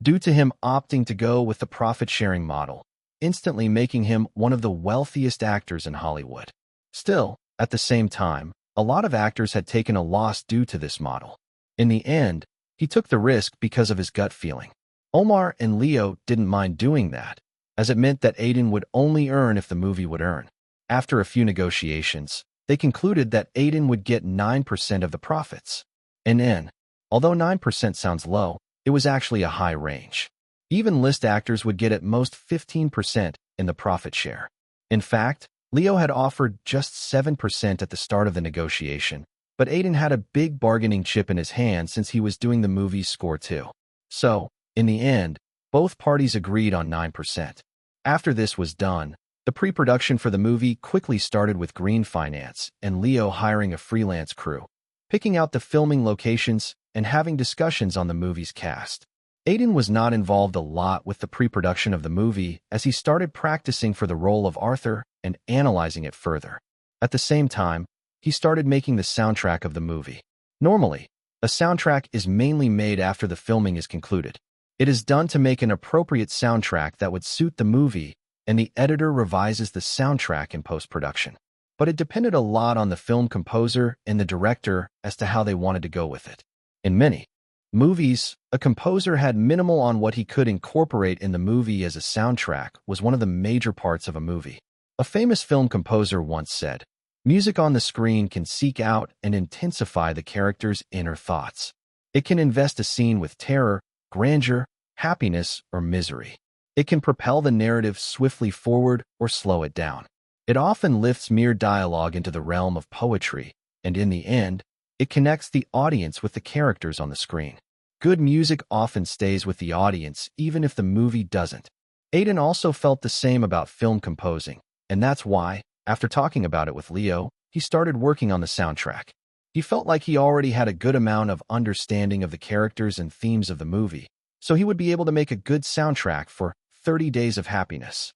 due to him opting to go with the profit-sharing model, instantly making him one of the wealthiest actors in Hollywood. Still, at the same time, a lot of actors had taken a loss due to this model. In the end, he took the risk because of his gut feeling. Omar and Leo didn't mind doing that, as it meant that Aiden would only earn if the movie would earn. After a few negotiations, they concluded that Aiden would get 9% of the profits. And although 9% sounds low, it was actually a high range. Even list actors would get at most 15% in the profit share. In fact, Leo had offered just 7% at the start of the negotiation, but Aiden had a big bargaining chip in his hand since he was doing the movie's score too. So, in the end, both parties agreed on 9%. After this was done, the pre-production for the movie quickly started with green finance and Leo hiring a freelance crew, picking out the filming locations and having discussions on the movie's cast. Aiden was not involved a lot with the pre-production of the movie as he started practicing for the role of Arthur and analyzing it further. At the same time, he started making the soundtrack of the movie. Normally, a soundtrack is mainly made after the filming is concluded. It is done to make an appropriate soundtrack that would suit the movie, and the editor revises the soundtrack in post-production. But it depended a lot on the film composer and the director as to how they wanted to go with it. In many movies, a composer had minimal on what he could incorporate in the movie, as a soundtrack was one of the major parts of a movie. A famous film composer once said, "Music on the screen can seek out and intensify the character's inner thoughts. It can invest a scene with terror, grandeur, happiness, or misery. It can propel the narrative swiftly forward or slow it down. It often lifts mere dialogue into the realm of poetry, and in the end, it connects the audience with the characters on the screen. Good music often stays with the audience even if the movie doesn't." Aiden also felt the same about film composing, and that's why, after talking about it with Leo, he started working on the soundtrack. He felt like he already had a good amount of understanding of the characters and themes of the movie, so he would be able to make a good soundtrack for 30 Days of Happiness.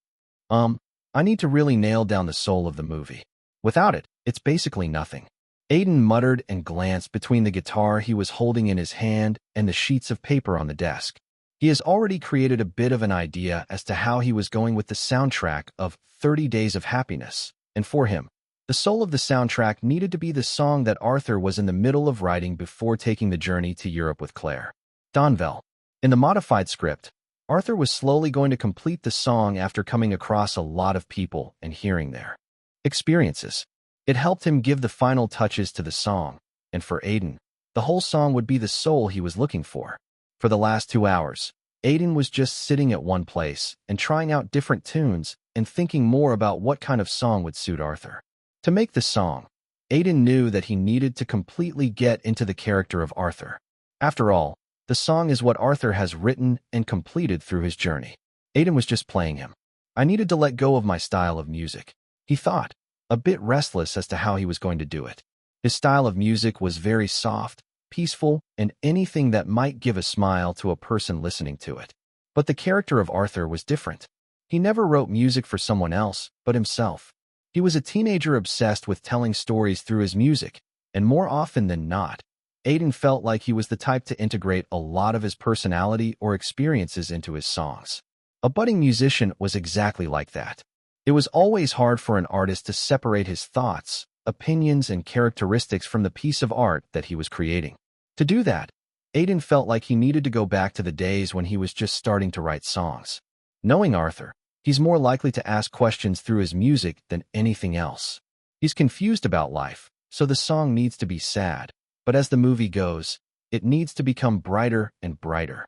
I need to really nail down the soul of the movie. Without it, it's basically nothing. Aiden muttered and glanced between the guitar he was holding in his hand and the sheets of paper on the desk. He has already created a bit of an idea as to how he was going with the soundtrack of 30 Days of Happiness, and for him, the soul of the soundtrack needed to be the song that Arthur was in the middle of writing before taking the journey to Europe with Claire. Donville. In the modified script, Arthur was slowly going to complete the song after coming across a lot of people and hearing their experiences. It helped him give the final touches to the song, and for Aiden, the whole song would be the soul he was looking for. For the last 2 hours, Aiden was just sitting at one place and trying out different tunes and thinking more about what kind of song would suit Arthur. To make the song, Aiden knew that he needed to completely get into the character of Arthur. After all, the song is what Arthur has written and completed through his journey. Aiden was just playing him. I needed to let go of my style of music, he thought, a bit restless as to how he was going to do it. His style of music was very soft, peaceful, and anything that might give a smile to a person listening to it. But the character of Arthur was different. He never wrote music for someone else but himself. He was a teenager obsessed with telling stories through his music, and more often than not, Aiden felt like he was the type to integrate a lot of his personality or experiences into his songs. A budding musician was exactly like that. It was always hard for an artist to separate his thoughts, opinions, and characteristics from the piece of art that he was creating. To do that, Aiden felt like he needed to go back to the days when he was just starting to write songs. Knowing Arthur, he's more likely to ask questions through his music than anything else. He's confused about life, so the song needs to be sad. But as the movie goes, it needs to become brighter and brighter.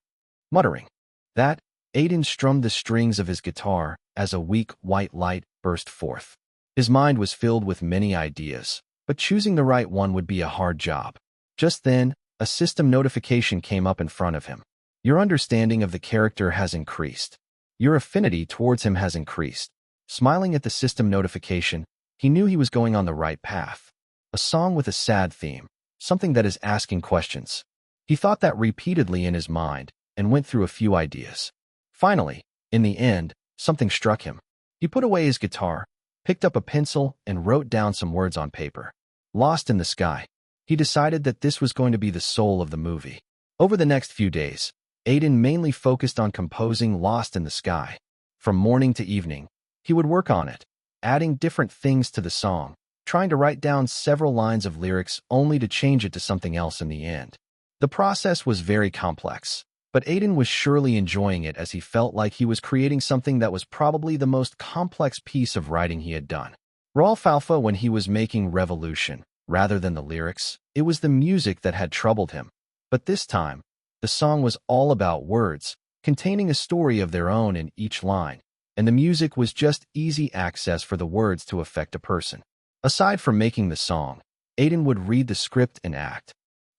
Muttering that, Aiden strummed the strings of his guitar as a weak white light burst forth. His mind was filled with many ideas, but choosing the right one would be a hard job. Just then, a system notification came up in front of him. Your understanding of the character has increased. Your affinity towards him has increased. Smiling at the system notification, he knew he was going on the right path. A song with a sad theme. Something that is asking questions. He thought that repeatedly in his mind and went through a few ideas. Finally, in the end, something struck him. He put away his guitar, picked up a pencil, and wrote down some words on paper. Lost in the sky. He decided that this was going to be the soul of the movie. Over the next few days, Aiden mainly focused on composing Lost in the Sky. From morning to evening, he would work on it, adding different things to the song, trying to write down several lines of lyrics only to change it to something else in the end. The process was very complex, but Aiden was surely enjoying it as he felt like he was creating something that was probably the most complex piece of writing he had done. Rolf Alpha, when he was making Revolution, rather than the lyrics, it was the music that had troubled him. But this time, the song was all about words, containing a story of their own in each line, and the music was just easy access for the words to affect a person. Aside from making the song, Aiden would read the script and act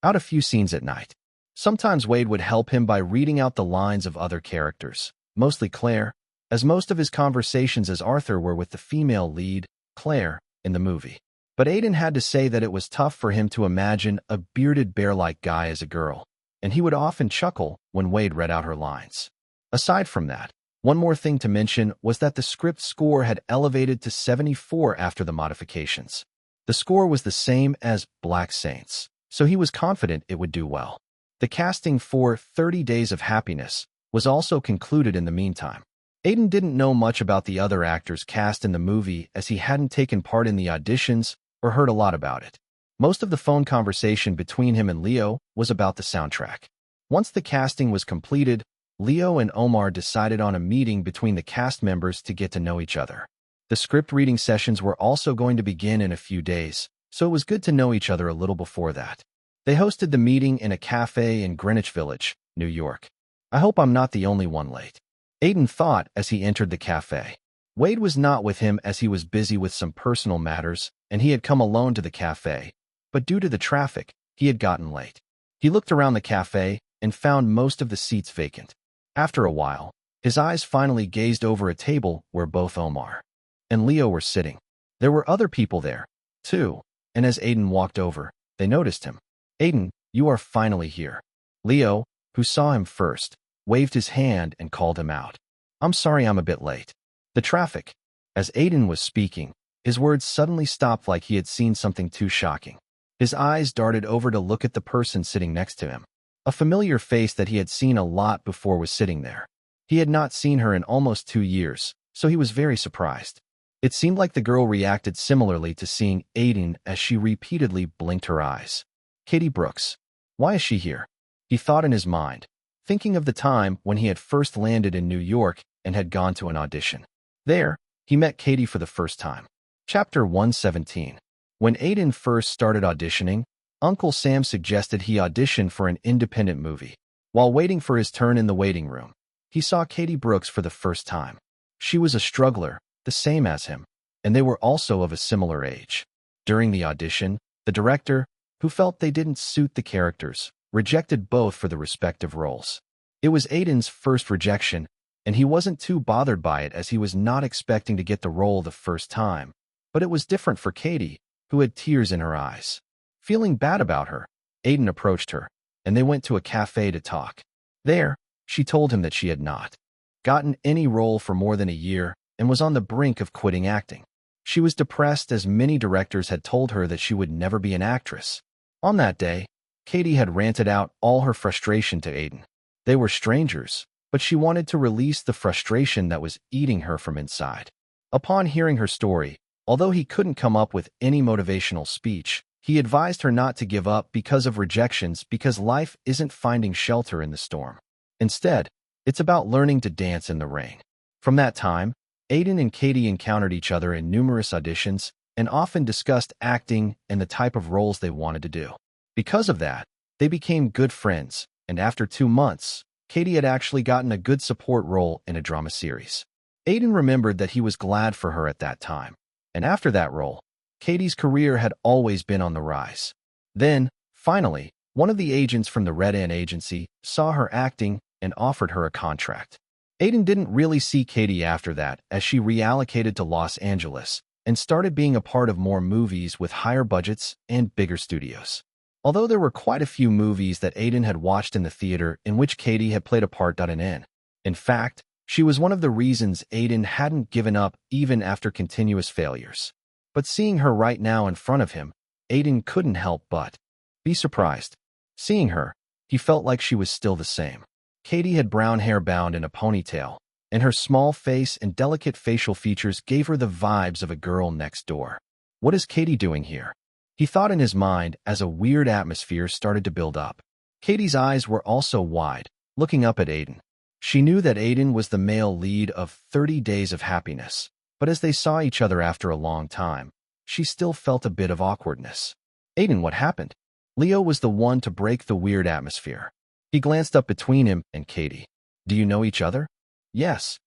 out a few scenes at night. Sometimes Wade would help him by reading out the lines of other characters, mostly Claire, as most of his conversations as Arthur were with the female lead, Claire, in the movie. But Aiden had to say that it was tough for him to imagine a bearded bear-like guy as a girl, and he would often chuckle when Wade read out her lines. Aside from that, one more thing to mention was that the script score had elevated to 74 after the modifications. The score was the same as Black Saints, so he was confident it would do well. The casting for 30 Days of Happiness was also concluded in the meantime. Aiden didn't know much about the other actors cast in the movie as he hadn't taken part in the auditions or heard a lot about it. Most of the phone conversation between him and Leo was about the soundtrack. Once the casting was completed, Leo and Omar decided on a meeting between the cast members to get to know each other. The script reading sessions were also going to begin in a few days, so it was good to know each other a little before that. They hosted the meeting in a cafe in Greenwich Village, New York. I hope I'm not the only one late, Aiden thought as he entered the cafe. Wade was not with him as he was busy with some personal matters, and he had come alone to the cafe, but due to the traffic, he had gotten late. He looked around the cafe and found most of the seats vacant. After a while, his eyes finally gazed over a table where both Omar and Leo were sitting. There were other people there, too, and as Aiden walked over, they noticed him. "Aiden, you are finally here." Leo, who saw him first, waved his hand and called him out. "I'm sorry I'm a bit late." The traffic. As Aiden was speaking, his words suddenly stopped like he had seen something too shocking. His eyes darted over to look at the person sitting next to him. A familiar face that he had seen a lot before was sitting there. He had not seen her in almost 2 years, so he was very surprised. It seemed like the girl reacted similarly to seeing Aiden as she repeatedly blinked her eyes. Katie Brooks. Why is she here? He thought in his mind, thinking of the time when he had first landed in New York and had gone to an audition. There, he met Katie for the first time. Chapter 117. When Aiden first started auditioning, Uncle Sam suggested he audition for an independent movie. While waiting for his turn in the waiting room, he saw Katie Brooks for the first time. She was a struggler, the same as him, and they were also of a similar age. During the audition, the director, who felt they didn't suit the characters, rejected both for the respective roles. It was Aiden's first rejection, and he wasn't too bothered by it as he was not expecting to get the role the first time. But it was different for Katie, who had tears in her eyes. Feeling bad about her, Aiden approached her, and they went to a cafe to talk. There, she told him that she had not gotten any role for more than a year and was on the brink of quitting acting. She was depressed as many directors had told her that she would never be an actress. On that day, Katie had ranted out all her frustration to Aiden. They were strangers, but she wanted to release the frustration that was eating her from inside. Upon hearing her story, although he couldn't come up with any motivational speech, he advised her not to give up because of rejections because life isn't finding shelter in the storm. Instead, it's about learning to dance in the rain. From that time, Aiden and Katie encountered each other in numerous auditions and often discussed acting and the type of roles they wanted to do. Because of that, they became good friends, and after 2 months, Katie had actually gotten a good support role in a drama series. Aiden remembered that he was glad for her at that time, and after that role, Katie's career had always been on the rise. Then, finally, one of the agents from the Red Ant agency saw her acting and offered her a contract. Aiden didn't really see Katie after that as she reallocated to Los Angeles and started being a part of more movies with higher budgets and bigger studios. Although there were quite a few movies that Aiden had watched in the theater in which Katie had played a part in. In fact, she was one of the reasons Aiden hadn't given up even after continuous failures. But seeing her right now in front of him, Aiden couldn't help but be surprised. Seeing her, he felt like she was still the same. Katie had brown hair bound in a ponytail, and her small face and delicate facial features gave her the vibes of a girl next door. What is Katie doing here? He thought in his mind as a weird atmosphere started to build up. Katie's eyes were also wide, looking up at Aiden. She knew that Aiden was the male lead of 30 Days of Happiness, but as they saw each other after a long time, she still felt a bit of awkwardness. "Aiden, what happened?" Leo was the one to break the weird atmosphere. He glanced up between him and Katie. Do you know each other? Yes.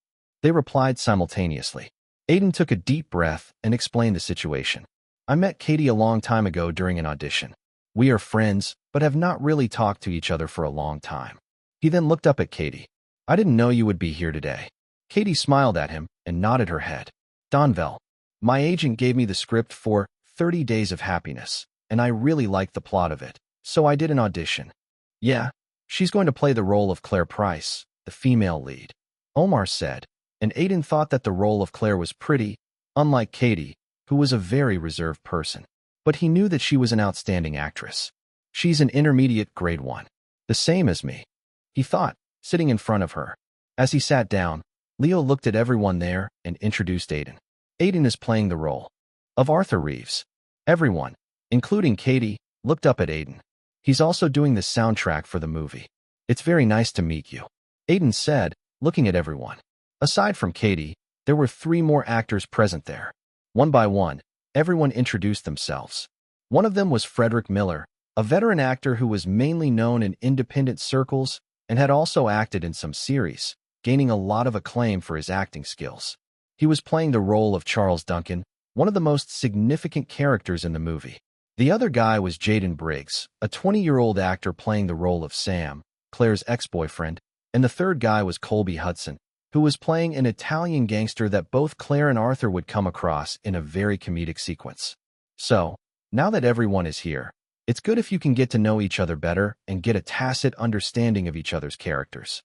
They replied simultaneously. Aiden took a deep breath and explained the situation. I met Katie a long time ago during an audition. We are friends, but have not really talked to each other for a long time. He then looked up at Katie. I didn't know you would be here today. Katie smiled at him and nodded her head. Donvel. My agent gave me the script for 30 Days of Happiness, and I really liked the plot of it, so I did an audition. Yeah, she's going to play the role of Claire Price, the female lead. Omar said, and Aiden thought that the role of Claire was pretty, unlike Katie, who was a very reserved person. But he knew that she was an outstanding actress. She's an intermediate grade 1. The same as me, he thought, sitting in front of her. As he sat down, Leo looked at everyone there and introduced Aiden. Aiden is playing the role of Arthur Reeves. Everyone, including Katie, looked up at Aiden. He's also doing the soundtrack for the movie. It's very nice to meet you, Aiden said, looking at everyone. Aside from Katie, there were 3 more actors present there. One by one, everyone introduced themselves. One of them was Frederick Miller, a veteran actor who was mainly known in independent circles and had also acted in some series, gaining a lot of acclaim for his acting skills. He was playing the role of Charles Duncan, one of the most significant characters in the movie. The other guy was Jaden Briggs, a 20-year-old actor playing the role of Sam, Claire's ex-boyfriend, and the third guy was Colby Hudson, who was playing an Italian gangster that both Claire and Arthur would come across in a very comedic sequence. So, now that everyone is here, it's good if you can get to know each other better and get a tacit understanding of each other's characters.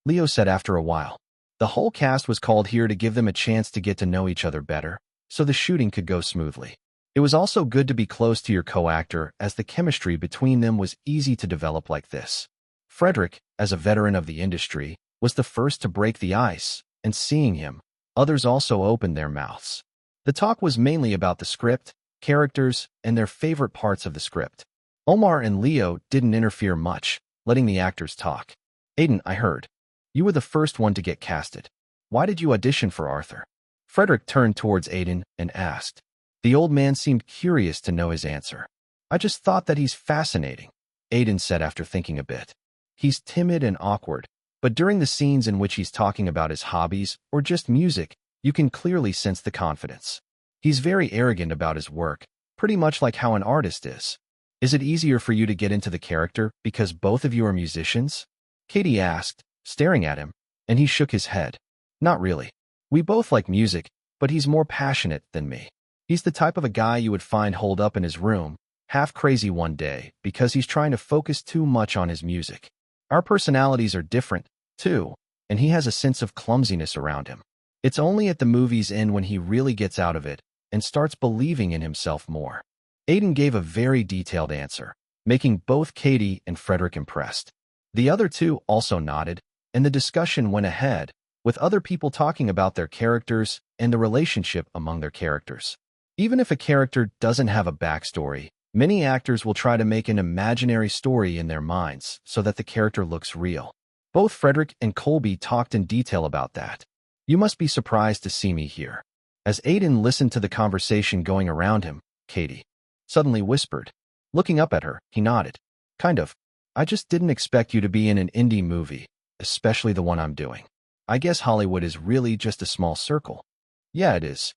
Leo said after a while. The whole cast was called here to give them a chance to get to know each other better, so the shooting could go smoothly. It was also good to be close to your co-actor, as the chemistry between them was easy to develop like this. Frederick, as a veteran of the industry, was the first to break the ice, and seeing him, others also opened their mouths. The talk was mainly about the script, characters, and their favorite parts of the script. Omar and Leo didn't interfere much, letting the actors talk. Aiden, I heard. You were the first one to get casted. Why did you audition for Arthur? Frederick turned towards Aiden and asked. The old man seemed curious to know his answer. I just thought that he's fascinating, Aiden said after thinking a bit. He's timid and awkward, but during the scenes in which he's talking about his hobbies or just music, you can clearly sense the confidence. He's very arrogant about his work, pretty much like how an artist is. Is it easier for you to get into the character because both of you are musicians? Katie asked, staring at him, and he shook his head. Not really. We both like music, but he's more passionate than me. He's the type of a guy you would find holed up in his room, half crazy one day, because he's trying to focus too much on his music. Our personalities are different, too, and he has a sense of clumsiness around him. It's only at the movie's end when he really gets out of it and starts believing in himself more. Aiden gave a very detailed answer, making both Katie and Frederick impressed. The other two also nodded, and the discussion went ahead, with other people talking about their characters and the relationship among their characters. Even if a character doesn't have a backstory, many actors will try to make an imaginary story in their minds so that the character looks real. Both Frederick and Colby talked in detail about that. You must be surprised to see me here. As Aiden listened to the conversation going around him, Katie suddenly whispered. Looking up at her, he nodded. Kind of. I just didn't expect you to be in an indie movie, especially the one I'm doing. I guess Hollywood is really just a small circle. Yeah, it is.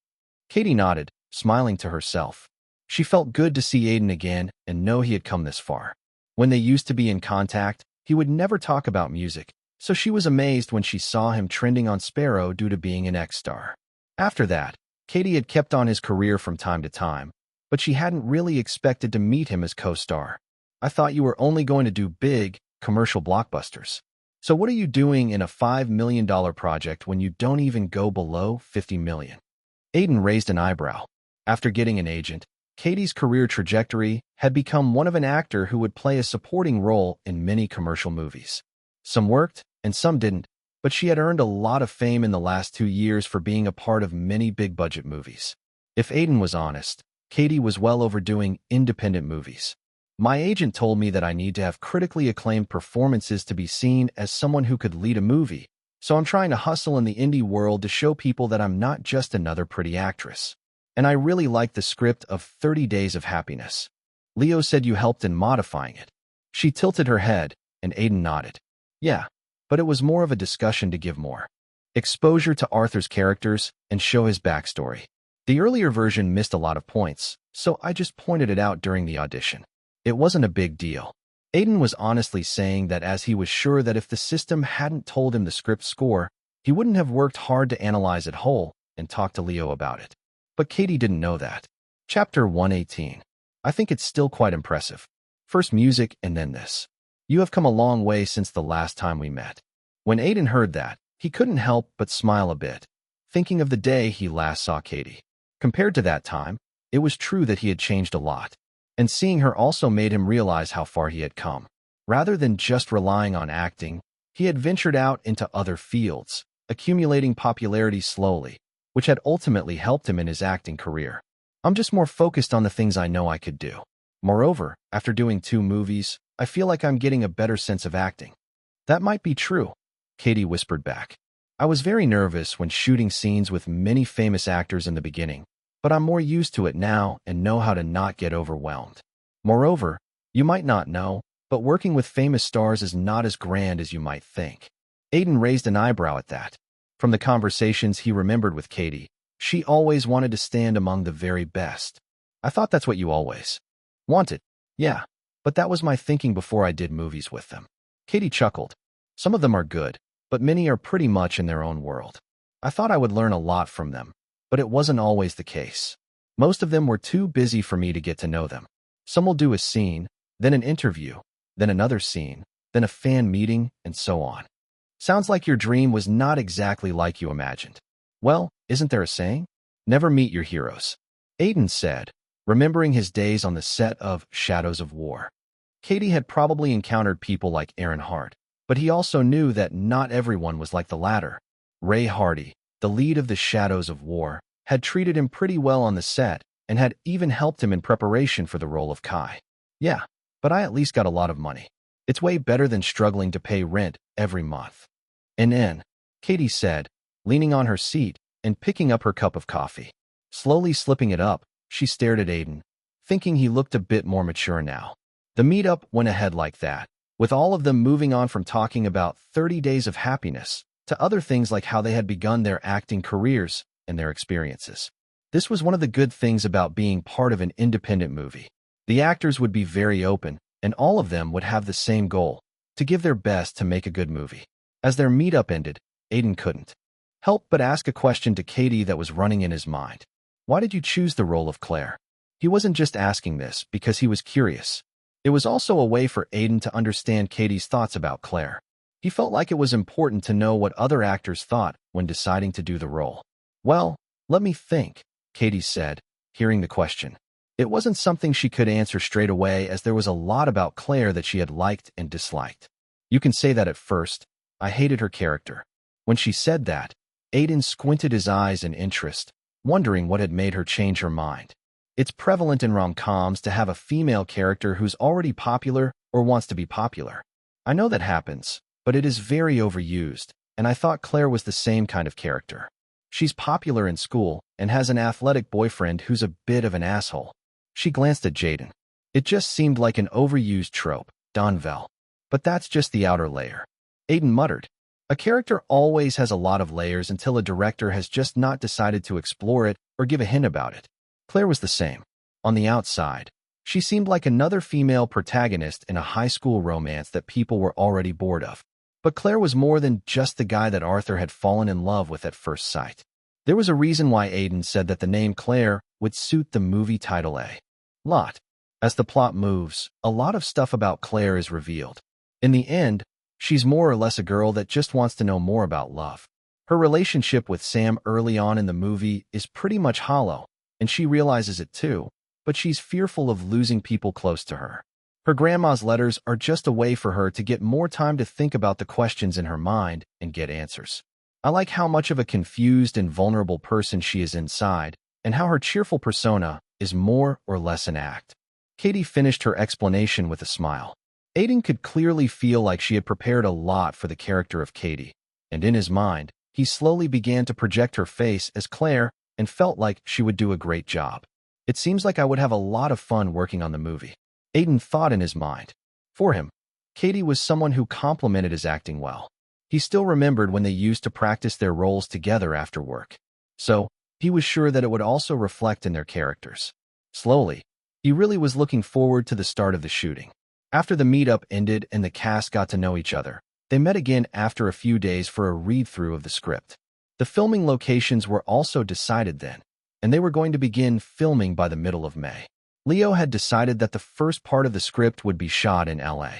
Katie nodded, smiling to herself. She felt good to see Aiden again and know he had come this far. When they used to be in contact, he would never talk about music, so she was amazed when she saw him trending on Sparrow due to being an X-star. After that, Katie had kept on his career from time to time, but she hadn't really expected to meet him as co-star. I thought you were only going to do big, commercial blockbusters. So what are you doing in a $5 million project when you don't even go below $50 million? Aiden raised an eyebrow. After getting an agent, Katie's career trajectory had become one of an actor who would play a supporting role in many commercial movies. Some worked, and some didn't, but she had earned a lot of fame in the last 2 years for being a part of many big-budget movies. If Aiden was honest, Katie was well overdoing independent movies. My agent told me that I need to have critically acclaimed performances to be seen as someone who could lead a movie, so I'm trying to hustle in the indie world to show people that I'm not just another pretty actress. And I really like the script of 30 Days of Happiness. Leo said you helped in modifying it. She tilted her head, and Aiden nodded. Yeah. but it was more of a discussion to give more exposure to Arthur's characters and show his backstory. The earlier version missed a lot of points, so I just pointed it out during the audition. It wasn't a big deal. Aiden was honestly saying that as he was sure that if the system hadn't told him the script score, he wouldn't have worked hard to analyze it whole and talk to Leo about it. But Katie didn't know that. Chapter 118. I think it's still quite impressive. First music and then this. You have come a long way since the last time we met. When Aiden heard that, he couldn't help but smile a bit, thinking of the day he last saw Katie. Compared to that time, it was true that he had changed a lot, and seeing her also made him realize how far he had come. Rather than just relying on acting, he had ventured out into other fields, accumulating popularity slowly, which had ultimately helped him in his acting career. I'm just more focused on the things I know I could do. Moreover, after doing 2 movies, I feel like I'm getting a better sense of acting. That might be true, Katie whispered back. I was very nervous when shooting scenes with many famous actors in the beginning, but I'm more used to it now and know how to not get overwhelmed. Moreover, you might not know, but working with famous stars is not as grand as you might think. Aiden raised an eyebrow at that. From the conversations he remembered with Katie, she always wanted to stand among the very best. I thought that's what you always wanted. Yeah, but that was my thinking before I did movies with them. Katie chuckled. Some of them are good, but many are pretty much in their own world. I thought I would learn a lot from them, but it wasn't always the case. Most of them were too busy for me to get to know them. Some will do a scene, then an interview, then another scene, then a fan meeting, and so on. Sounds like your dream was not exactly like you imagined. Well, isn't there a saying? Never meet your heroes. Aiden said, remembering his days on the set of Shadows of War. Katie had probably encountered people like Aaron Hart, but he also knew that not everyone was like the latter. Ray Hardy, the lead of the Shadows of War, had treated him pretty well on the set and had even helped him in preparation for the role of Kai. Yeah, but I at least got a lot of money. It's way better than struggling to pay rent every month. And Katie said, leaning on her seat and picking up her cup of coffee. Slowly slipping it up, she stared at Aiden, thinking he looked a bit more mature now. The meetup went ahead like that, with all of them moving on from talking about 30 days of happiness to other things like how they had begun their acting careers and their experiences. This was one of the good things about being part of an independent movie. The actors would be very open, and all of them would have the same goal, to give their best to make a good movie. As their meetup ended, Aiden couldn't help but ask a question to Katie that was running in his mind. Why did you choose the role of Claire? He wasn't just asking this because he was curious. It was also a way for Aiden to understand Katie's thoughts about Claire. He felt like it was important to know what other actors thought when deciding to do the role. Well, let me think, Katie said, hearing the question. It wasn't something she could answer straight away as there was a lot about Claire that she had liked and disliked. You can say that at first. I hated her character. When she said that, Aiden squinted his eyes in interest, wondering what had made her change her mind. It's prevalent in rom-coms to have a female character who's already popular or wants to be popular. I know that happens, but it is very overused, and I thought Claire was the same kind of character. She's popular in school and has an athletic boyfriend who's a bit of an asshole. She glanced at Jaden. It just seemed like an overused trope, Donvel. But that's just the outer layer. Aiden muttered. A character always has a lot of layers until a director has just not decided to explore it or give a hint about it. Claire was the same. On the outside, she seemed like another female protagonist in a high school romance that people were already bored of. But Claire was more than just the guy that Arthur had fallen in love with at first sight. There was a reason why Aiden said that the name Claire would suit the movie title a lot. As the plot moves, a lot of stuff about Claire is revealed. In the end, she's more or less a girl that just wants to know more about love. Her relationship with Sam early on in the movie is pretty much hollow, and she realizes it too, but she's fearful of losing people close to her. Her grandma's letters are just a way for her to get more time to think about the questions in her mind and get answers. I like how much of a confused and vulnerable person she is inside, and how her cheerful persona is more or less an act. Katie finished her explanation with a smile. Aiden could clearly feel like she had prepared a lot for the character of Katie, and in his mind, he slowly began to project her face as Claire and felt like she would do a great job. It seems like I would have a lot of fun working on the movie. Aiden thought in his mind. For him, Katie was someone who complimented his acting well. He still remembered when they used to practice their roles together after work. So, he was sure that it would also reflect in their characters. Slowly, he really was looking forward to the start of the shooting. After the meetup ended and the cast got to know each other, they met again after a few days for a read-through of the script. The filming locations were also decided then, and they were going to begin filming by the middle of May. Leo had decided that the first part of the script would be shot in LA.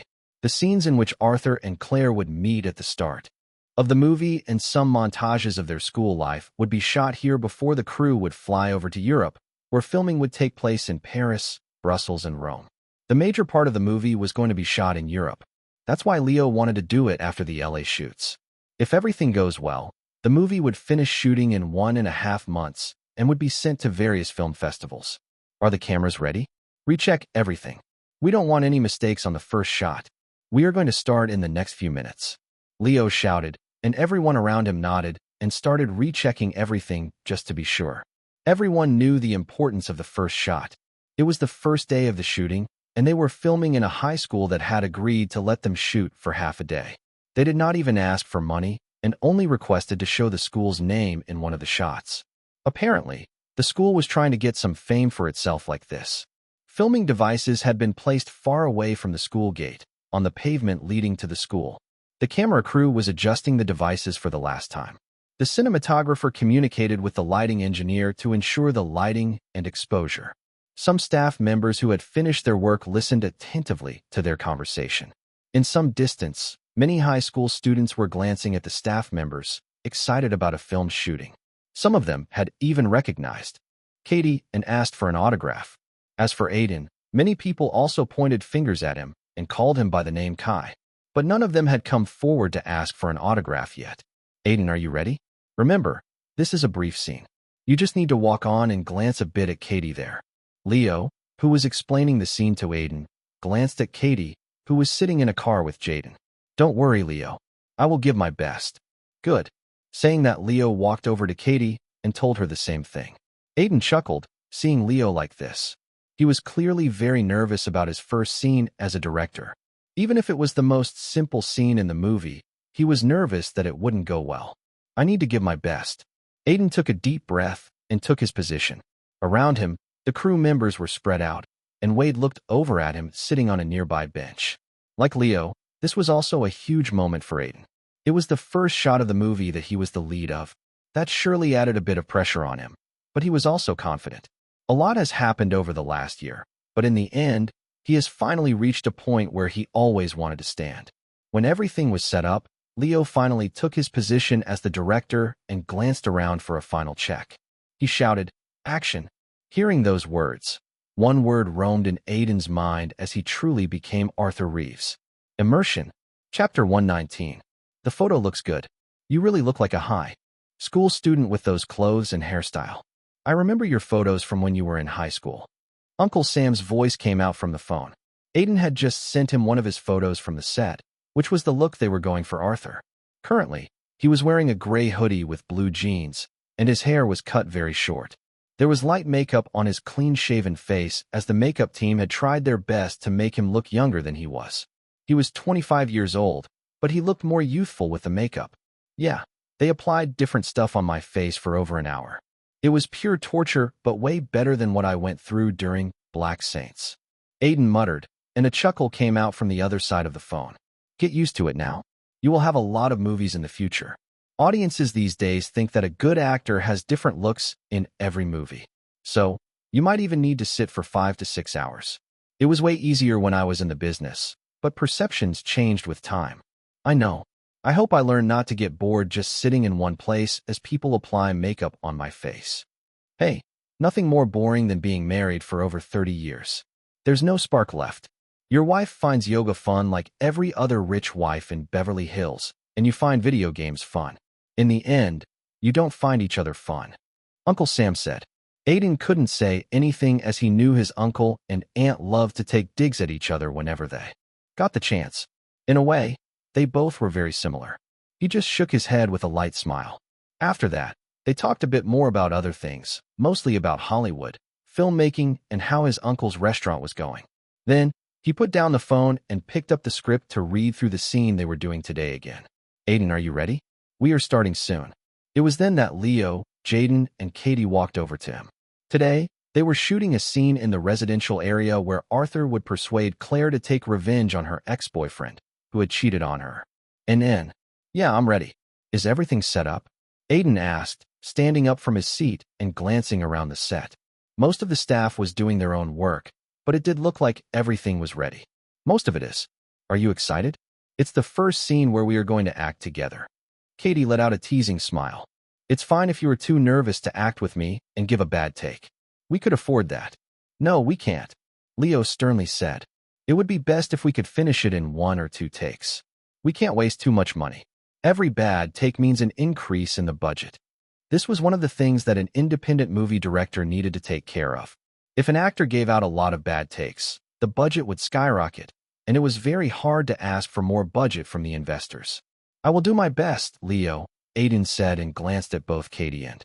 The scenes in which Arthur and Claire would meet at the start of the movie and some montages of their school life would be shot here before the crew would fly over to Europe, where filming would take place in Paris, Brussels, and Rome. The major part of the movie was going to be shot in Europe. That's why Leo wanted to do it after the LA shoots. If everything goes well, the movie would finish shooting in 1.5 months and would be sent to various film festivals. Are the cameras ready? Recheck everything. We don't want any mistakes on the first shot. We are going to start in the next few minutes. Leo shouted, and everyone around him nodded and started rechecking everything just to be sure. Everyone knew the importance of the first shot. It was the first day of the shooting, and they were filming in a high school that had agreed to let them shoot for half a day. They did not even ask for money and only requested to show the school's name in one of the shots. Apparently, the school was trying to get some fame for itself like this. Filming devices had been placed far away from the school gate, on the pavement leading to the school. The camera crew was adjusting the devices for the last time. The cinematographer communicated with the lighting engineer to ensure the lighting and exposure. Some staff members who had finished their work listened attentively to their conversation. In some distance, many high school students were glancing at the staff members, excited about a film shooting. Some of them had even recognized Katie and asked for an autograph. As for Aiden, many people also pointed fingers at him and called him by the name Kai. But none of them had come forward to ask for an autograph yet. Aiden, are you ready? Remember, this is a brief scene. You just need to walk on and glance a bit at Katie there. Leo, who was explaining the scene to Aiden, glanced at Katie, who was sitting in a car with Jaden. Don't worry, Leo. I will give my best. Good. Saying that, Leo walked over to Katie and told her the same thing. Aiden chuckled, seeing Leo like this. He was clearly very nervous about his first scene as a director. Even if it was the most simple scene in the movie, he was nervous that it wouldn't go well. I need to give my best. Aiden took a deep breath and took his position. Around him, the crew members were spread out, and Wade looked over at him sitting on a nearby bench. Like Leo, this was also a huge moment for Aiden. It was the first shot of the movie that he was the lead of. That surely added a bit of pressure on him, but he was also confident. A lot has happened over the last year, but in the end, he has finally reached a point where he always wanted to stand. When everything was set up, Leo finally took his position as the director and glanced around for a final check. He shouted, "Action!" Hearing those words, one word roamed in Aiden's mind as he truly became Arthur Reeves. Immersion. Chapter 119. The photo looks good. You really look like a high school student with those clothes and hairstyle. I remember your photos from when you were in high school. Uncle Sam's voice came out from the phone. Aiden had just sent him one of his photos from the set, which was the look they were going for Arthur. Currently, he was wearing a gray hoodie with blue jeans, and his hair was cut very short. There was light makeup on his clean-shaven face as the makeup team had tried their best to make him look younger than he was. He was 25 years old, but he looked more youthful with the makeup. Yeah, they applied different stuff on my face for over an hour. It was pure torture, but way better than what I went through during Black Saints. Aiden muttered, and a chuckle came out from the other side of the phone. Get used to it now. You will have a lot of movies in the future. Audiences these days think that a good actor has different looks in every movie. So, you might even need to sit for 5 to 6 hours. It was way easier when I was in the business, but perceptions changed with time. I know. I hope I learn not to get bored just sitting in one place as people apply makeup on my face. Hey, nothing more boring than being married for over 30 years. There's no spark left. Your wife finds yoga fun like every other rich wife in Beverly Hills, and you find video games fun. In the end, you don't find each other fun. Uncle Sam said. Aiden couldn't say anything as he knew his uncle and aunt loved to take digs at each other whenever they got the chance. In a way, they both were very similar. He just shook his head with a light smile. After that, they talked a bit more about other things, mostly about Hollywood, filmmaking, and how his uncle's restaurant was going. Then, he put down the phone and picked up the script to read through the scene they were doing today again. Aiden, are you ready? We are starting soon. It was then that Leo, Jaden, and Katie walked over to him. Today, they were shooting a scene in the residential area where Arthur would persuade Claire to take revenge on her ex-boyfriend, who had cheated on her. And then, yeah, I'm ready. Is everything set up? Aiden asked, standing up from his seat and glancing around the set. Most of the staff was doing their own work, but it did look like everything was ready. Most of it is. Are you excited? It's the first scene where we are going to act together. Katie let out a teasing smile. It's fine if you are too nervous to act with me and give a bad take. We could afford that. No, we can't, Leo sternly said. It would be best if we could finish it in 1 or 2 takes. We can't waste too much money. Every bad take means an increase in the budget. This was one of the things that an independent movie director needed to take care of. If an actor gave out a lot of bad takes, the budget would skyrocket, and it was very hard to ask for more budget from the investors. I will do my best, Leo, Aiden said and glanced at both Katie and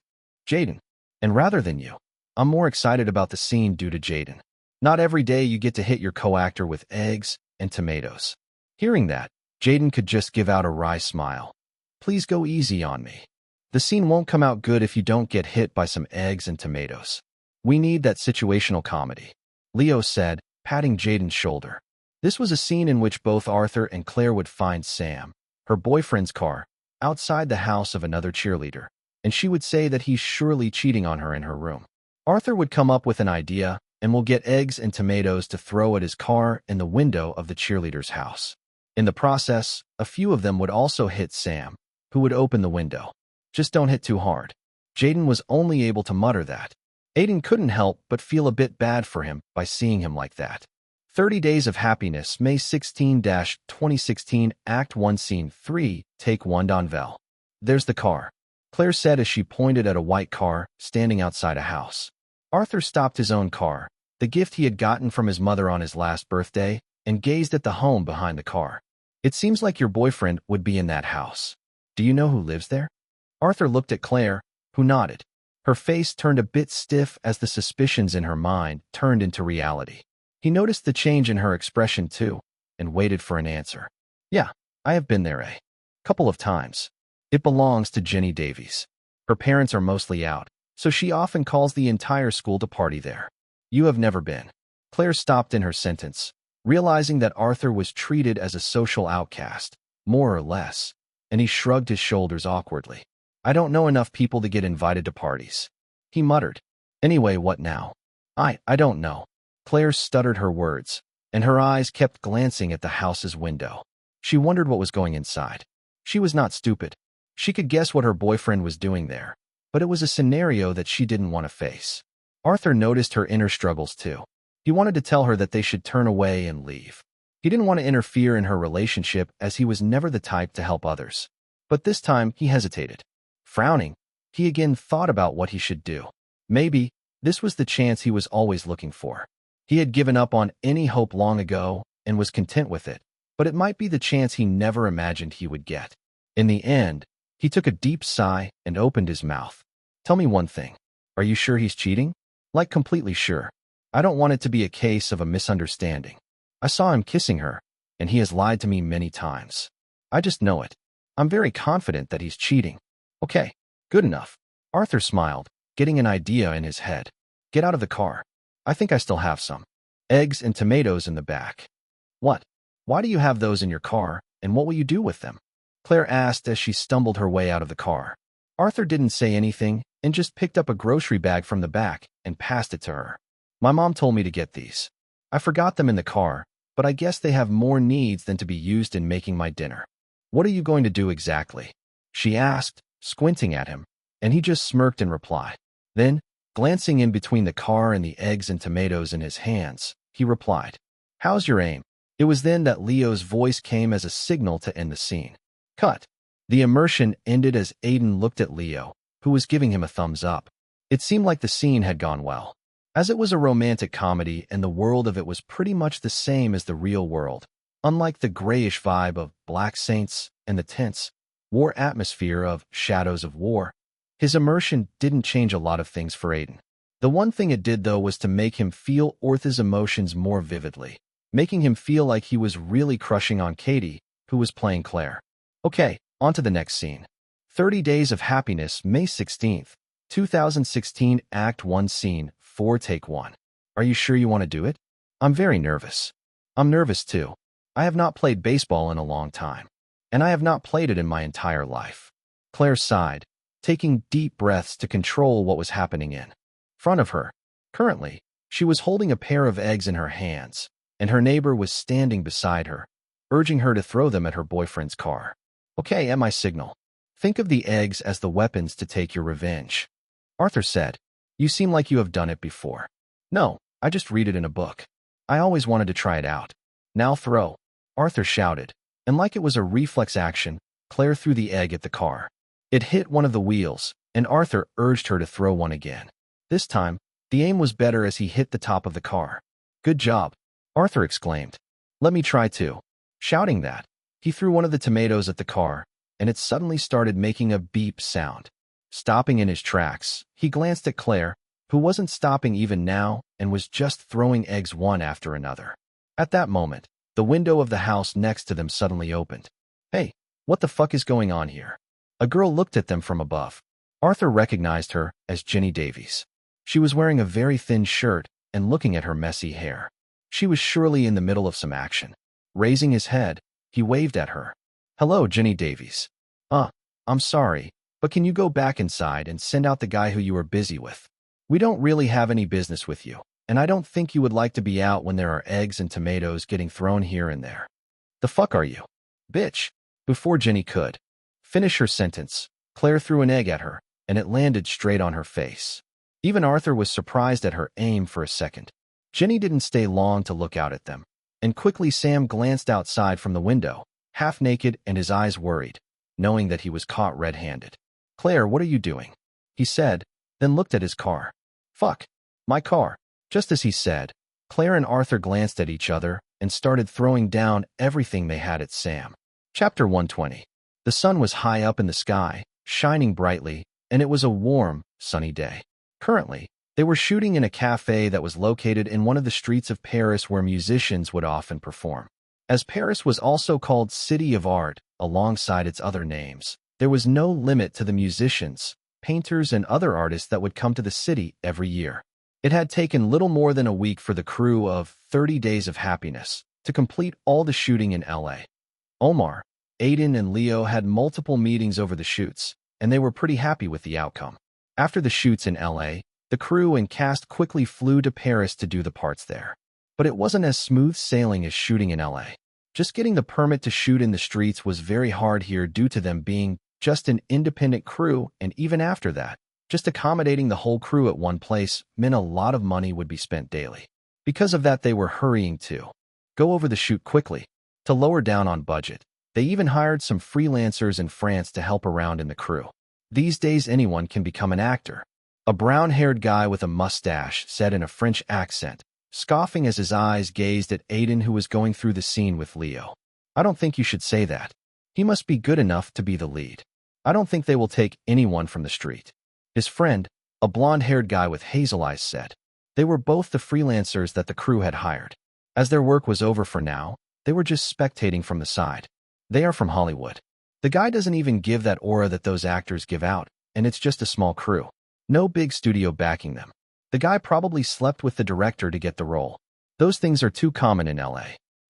Jaden. And rather than you, I'm more excited about the scene due to Jaden. Not every day you get to hit your co-actor with eggs and tomatoes. Hearing that, Jaden could just give out a wry smile. Please go easy on me. The scene won't come out good if you don't get hit by some eggs and tomatoes. We need that situational comedy, Leo said, patting Jaden's shoulder. This was a scene in which both Arthur and Claire would find Sam, her boyfriend's car, outside the house of another cheerleader, and she would say that he's surely cheating on her in her room. Arthur would come up with an idea and will get eggs and tomatoes to throw at his car in the window of the cheerleader's house. In the process, a few of them would also hit Sam, who would open the window. Just don't hit too hard. Jaden was only able to mutter that. Aiden couldn't help but feel a bit bad for him by seeing him like that. 30 Days of Happiness, May 16-2016, Act 1, Scene 3, Take 1. Donville. There's the car, Claire said as she pointed at a white car standing outside a house. Arthur stopped his own car, the gift he had gotten from his mother on his last birthday, and gazed at the home behind the car. It seems like your boyfriend would be in that house. Do you know who lives there? Arthur looked at Claire, who nodded. Her face turned a bit stiff as the suspicions in her mind turned into reality. He noticed the change in her expression too, and waited for an answer. Yeah, I have been there a couple of times. It belongs to Jenny Davies. Her parents are mostly out, so she often calls the entire school to party there. You have never been. Claire stopped in her sentence, realizing that Arthur was treated as a social outcast, more or less, and he shrugged his shoulders awkwardly. I don't know enough people to get invited to parties. He muttered. Anyway, what now? I don't know. Claire stuttered her words, and her eyes kept glancing at the house's window. She wondered what was going inside. She was not stupid. She could guess what her boyfriend was doing there, but it was a scenario that she didn't want to face. Arthur noticed her inner struggles too. He wanted to tell her that they should turn away and leave. He didn't want to interfere in her relationship as he was never the type to help others. But this time he hesitated. Frowning, he again thought about what he should do. Maybe this was the chance he was always looking for. He had given up on any hope long ago and was content with it, but it might be the chance he never imagined he would get. In the end, he took a deep sigh and opened his mouth. Tell me one thing. Are you sure he's cheating? Like completely sure. I don't want it to be a case of a misunderstanding. I saw him kissing her, and he has lied to me many times. I just know it. I'm very confident that he's cheating. Okay, good enough. Arthur smiled, getting an idea in his head. Get out of the car. I think I still have some eggs and tomatoes in the back. What? Why do you have those in your car, and what will you do with them? Claire asked as she stumbled her way out of the car. Arthur didn't say anything and just picked up a grocery bag from the back and passed it to her. My mom told me to get these. I forgot them in the car, but I guess they have more needs than to be used in making my dinner. What are you going to do exactly? She asked, squinting at him, and he just smirked in reply. Then, glancing in between the car and the eggs and tomatoes in his hands, he replied, How's your aim? It was then that Leo's voice came as a signal to end the scene. Cut. The immersion ended as Aiden looked at Leo, who was giving him a thumbs up. It seemed like the scene had gone well. As it was a romantic comedy and the world of it was pretty much the same as the real world, unlike the grayish vibe of Black Saints and the tense, war atmosphere of Shadows of War, his immersion didn't change a lot of things for Aiden. The one thing it did, though, was to make him feel Ortha's emotions more vividly, making him feel like he was really crushing on Katie, who was playing Claire. Okay, On to the next scene. 30 Days of Happiness, May 16th, 2016, Act 1, Scene 4, Take 1. Are you sure you want to do it? I'm very nervous. I'm nervous too. I have not played baseball in a long time, and I have not played it in my entire life. Claire sighed, taking deep breaths to control what was happening in front of her. Currently, she was holding a pair of eggs in her hands, and her neighbor was standing beside her, urging her to throw them at her boyfriend's car. Okay, at my signal. Think of the eggs as the weapons to take your revenge. Arthur said, You seem like you have done it before. No, I just read it in a book. I always wanted to try it out. Now throw. Arthur shouted, and like it was a reflex action, Claire threw the egg at the car. It hit one of the wheels, and Arthur urged her to throw one again. This time, the aim was better as he hit the top of the car. Good job, Arthur exclaimed. Let me try too. Shouting that, he threw one of the tomatoes at the car, and it suddenly started making a beep sound. Stopping in his tracks, he glanced at Claire, who wasn't stopping even now and was just throwing eggs one after another. At that moment, the window of the house next to them suddenly opened. Hey, what the fuck is going on here? A girl looked at them from above. Arthur recognized her as Jenny Davies. She was wearing a very thin shirt and looking at her messy hair. She was surely in the middle of some action. Raising his head, he waved at her. Hello, Jenny Davies. I'm sorry, but can you go back inside and send out the guy who you were busy with? We don't really have any business with you, and I don't think you would like to be out when there are eggs and tomatoes getting thrown here and there. The fuck are you? Bitch. Before Jenny could finish her sentence, Claire threw an egg at her, and it landed straight on her face. Even Arthur was surprised at her aim for a second. Jenny didn't stay long to look out at them, and quickly Sam glanced outside from the window, half naked and his eyes worried, knowing that he was caught red-handed. Claire, what are you doing? He said, then looked at his car. Fuck. My car. Just as he said, Claire and Arthur glanced at each other and started throwing down everything they had at Sam. Chapter 120. The sun was high up in the sky, shining brightly, and it was a warm, sunny day. Currently, they were shooting in a cafe that was located in one of the streets of Paris where musicians would often perform. As Paris was also called City of Art, alongside its other names, there was no limit to the musicians, painters, and other artists that would come to the city every year. It had taken little more than a week for the crew of 30 Days of Happiness to complete all the shooting in LA. Omar, Aiden, and Leo had multiple meetings over the shoots, and they were pretty happy with the outcome. After the shoots in LA, the crew and cast quickly flew to Paris to do the parts there. But it wasn't as smooth sailing as shooting in LA. Just getting the permit to shoot in the streets was very hard here due to them being just an independent crew, and even after that, just accommodating the whole crew at one place meant a lot of money would be spent daily. Because of that, they were hurrying to go over the shoot quickly. To lower down on budget, they even hired some freelancers in France to help around in the crew. These days, anyone can become an actor. A brown-haired guy with a mustache said in a French accent, scoffing as his eyes gazed at Aiden, who was going through the scene with Leo. I don't think you should say that. He must be good enough to be the lead. I don't think they will take anyone from the street. His friend, a blonde-haired guy with hazel eyes, said. They were both the freelancers that the crew had hired. As their work was over for now, they were just spectating from the side. They are from Hollywood. The guy doesn't even give that aura that those actors give out, and it's just a small crew. No big studio backing them. The guy probably slept with the director to get the role. Those things are too common in LA.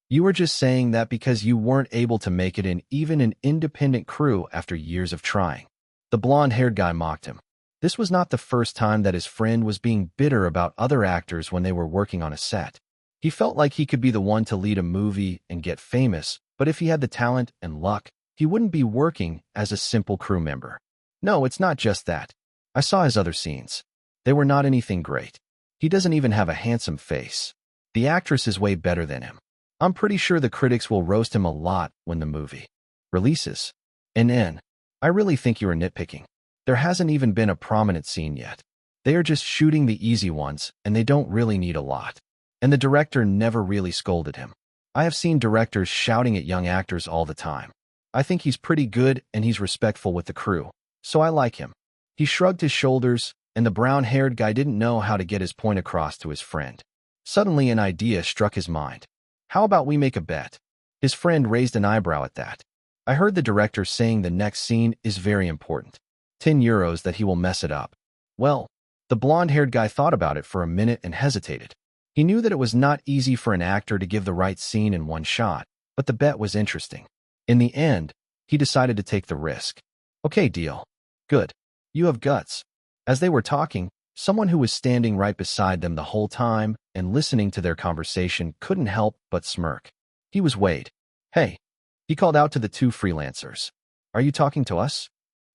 You were just saying that because you weren't able to make it in even an independent crew after years of trying. The blonde-haired guy mocked him. This was not the first time that his friend was being bitter about other actors when they were working on a set. He felt like he could be the one to lead a movie and get famous, but if he had the talent and luck, he wouldn't be working as a simple crew member. No, it's not just that. I saw his other scenes. They were not anything great. He doesn't even have a handsome face. The actress is way better than him. I'm pretty sure the critics will roast him a lot when the movie releases. And I really think you are nitpicking. There hasn't even been a prominent scene yet. They are just shooting the easy ones, and they don't really need a lot. And the director never really scolded him. I have seen directors shouting at young actors all the time. I think he's pretty good and he's respectful with the crew, so I like him. He shrugged his shoulders, and the brown-haired guy didn't know how to get his point across to his friend. Suddenly an idea struck his mind. How about we make a bet? His friend raised an eyebrow at that. I heard the director saying the next scene is very important. €10 that he will mess it up. Well, the blonde-haired guy thought about it for a minute and hesitated. He knew that it was not easy for an actor to give the right scene in one shot, but the bet was interesting. In the end, he decided to take the risk. Okay, deal. Good. You have guts. As they were talking, someone who was standing right beside them the whole time and listening to their conversation couldn't help but smirk. He was Wade. Hey. He called out to the two freelancers. Are you talking to us?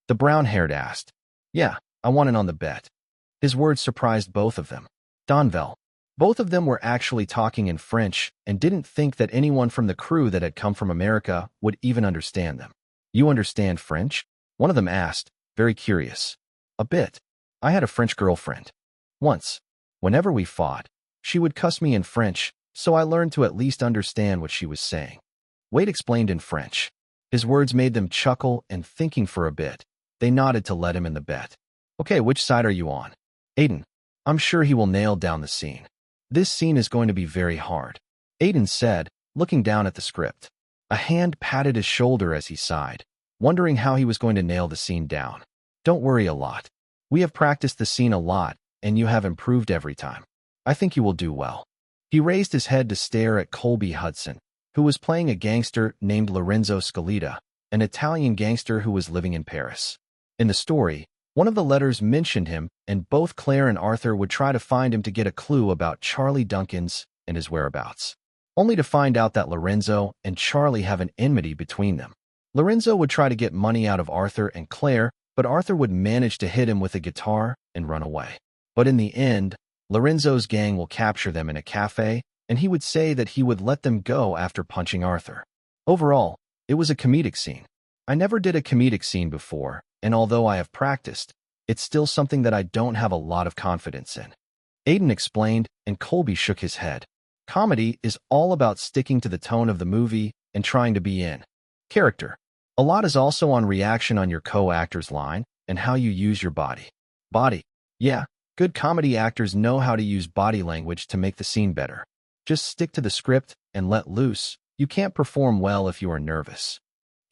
The brown-haired asked. Yeah, I want in on the bet. His words surprised both of them. Donvel. Both of them were actually talking in French and didn't think that anyone from the crew that had come from America would even understand them. You understand French? One of them asked, very curious. A bit. I had a French girlfriend. Once. Whenever we fought, she would cuss me in French, so I learned to at least understand what she was saying. Wade explained in French. His words made them chuckle, and thinking for a bit, they nodded to let him in the bet. Okay, which side are you on? Aiden. I'm sure he will nail down the scene. This scene is going to be very hard. Aiden said, looking down at the script. A hand patted his shoulder as he sighed, wondering how he was going to nail the scene down. Don't worry a lot. We have practiced the scene a lot, and you have improved every time. I think you will do well. He raised his head to stare at Colby Hudson, who was playing a gangster named Lorenzo Scalita, an Italian gangster who was living in Paris. In the story, one of the letters mentioned him, and both Claire and Arthur would try to find him to get a clue about Charlie Duncan's and his whereabouts, only to find out that Lorenzo and Charlie have an enmity between them. Lorenzo would try to get money out of Arthur and Claire, but Arthur would manage to hit him with a guitar and run away. But in the end, Lorenzo's gang will capture them in a cafe, and he would say that he would let them go after punching Arthur. Overall, it was a comedic scene. I never did a comedic scene before, and although I have practiced, it's still something that I don't have a lot of confidence in. Aiden explained, and Colby shook his head. Comedy is all about sticking to the tone of the movie and trying to be in character. A lot is also on reaction on your co-actor's line and how you use your body. Body. Yeah, good comedy actors know how to use body language to make the scene better. Just stick to the script and let loose. You can't perform well if you are nervous.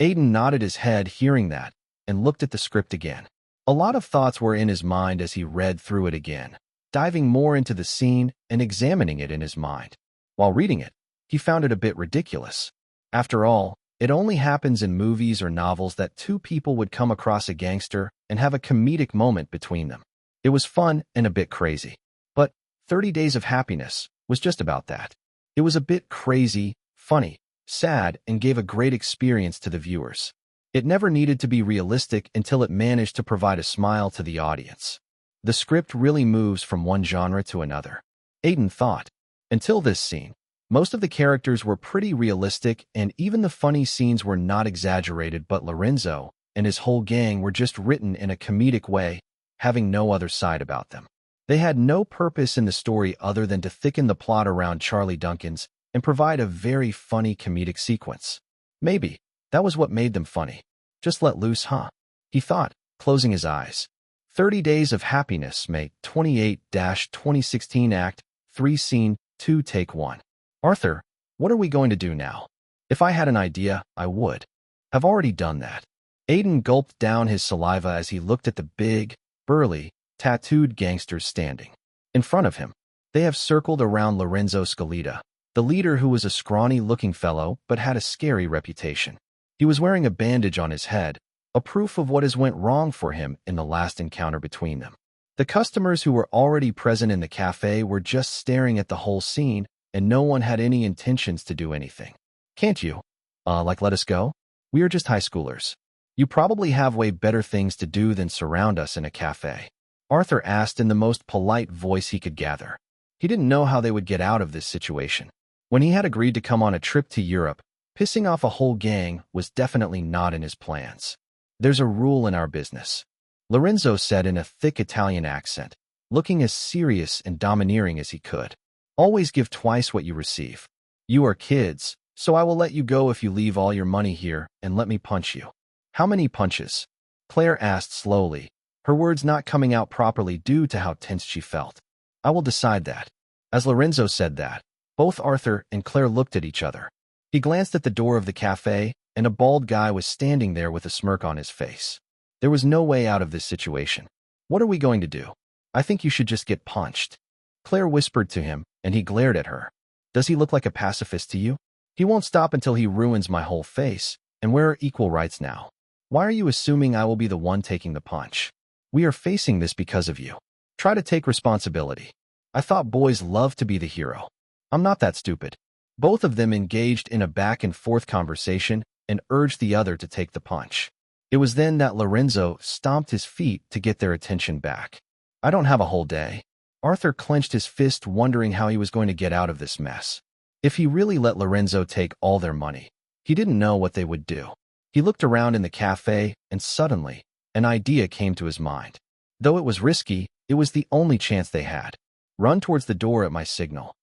Aiden nodded his head hearing that and looked at the script again. A lot of thoughts were in his mind as he read through it again, diving more into the scene and examining it in his mind. While reading it, he found it a bit ridiculous. After all, it only happens in movies or novels that two people would come across a gangster and have a comedic moment between them. It was fun and a bit crazy. But 30 Days of Happiness was just about that. It was a bit crazy, funny, sad, and gave a great experience to the viewers. It never needed to be realistic until it managed to provide a smile to the audience. The script really moves from one genre to another. Aiden thought. Until this scene, most of the characters were pretty realistic and even the funny scenes were not exaggerated, but Lorenzo and his whole gang were just written in a comedic way, having no other side about them. They had no purpose in the story other than to thicken the plot around Charlie Duncan's and provide a very funny comedic sequence. Maybe that was what made them funny. Just let loose, huh? He thought, closing his eyes. 30 Days of Happiness, May 28-2016, Act 3, Scene 2, Take 1. Arthur, what are we going to do now? If I had an idea, I would. I've already done that. Aiden gulped down his saliva as he looked at the big, burly, tattooed gangsters standing in front of him. They have circled around Lorenzo Scalita, the leader who was a scrawny-looking fellow but had a scary reputation. He was wearing a bandage on his head, a proof of what has went wrong for him in the last encounter between them. The customers who were already present in the cafe were just staring at the whole scene, and no one had any intentions to do anything. Can't you? Let us go? We are just high schoolers. You probably have way better things to do than surround us in a cafe. Arthur asked in the most polite voice he could gather. He didn't know how they would get out of this situation. When he had agreed to come on a trip to Europe, pissing off a whole gang was definitely not in his plans. There's a rule in our business, Lorenzo said in a thick Italian accent, looking as serious and domineering as he could. Always give twice what you receive. You are kids, so I will let you go if you leave all your money here and let me punch you. How many punches? Claire asked slowly, her words not coming out properly due to how tense she felt. I will decide that. As Lorenzo said that, both Arthur and Claire looked at each other. He glanced at the door of the cafe, and a bald guy was standing there with a smirk on his face. There was no way out of this situation. What are we going to do? I think you should just get punched. Claire whispered to him, and he glared at her. Does he look like a pacifist to you? He won't stop until he ruins my whole face, and we're equal rights now. Why are you assuming I will be the one taking the punch? We are facing this because of you. Try to take responsibility. I thought boys loved to be the hero. I'm not that stupid. Both of them engaged in a back-and-forth conversation and urged the other to take the punch. It was then that Lorenzo stomped his feet to get their attention back. I don't have a whole day. Arthur clenched his fist, wondering how he was going to get out of this mess. If he really let Lorenzo take all their money, he didn't know what they would do. He looked around in the cafe, and suddenly, an idea came to his mind. Though it was risky, it was the only chance they had. Run towards the door at my signal.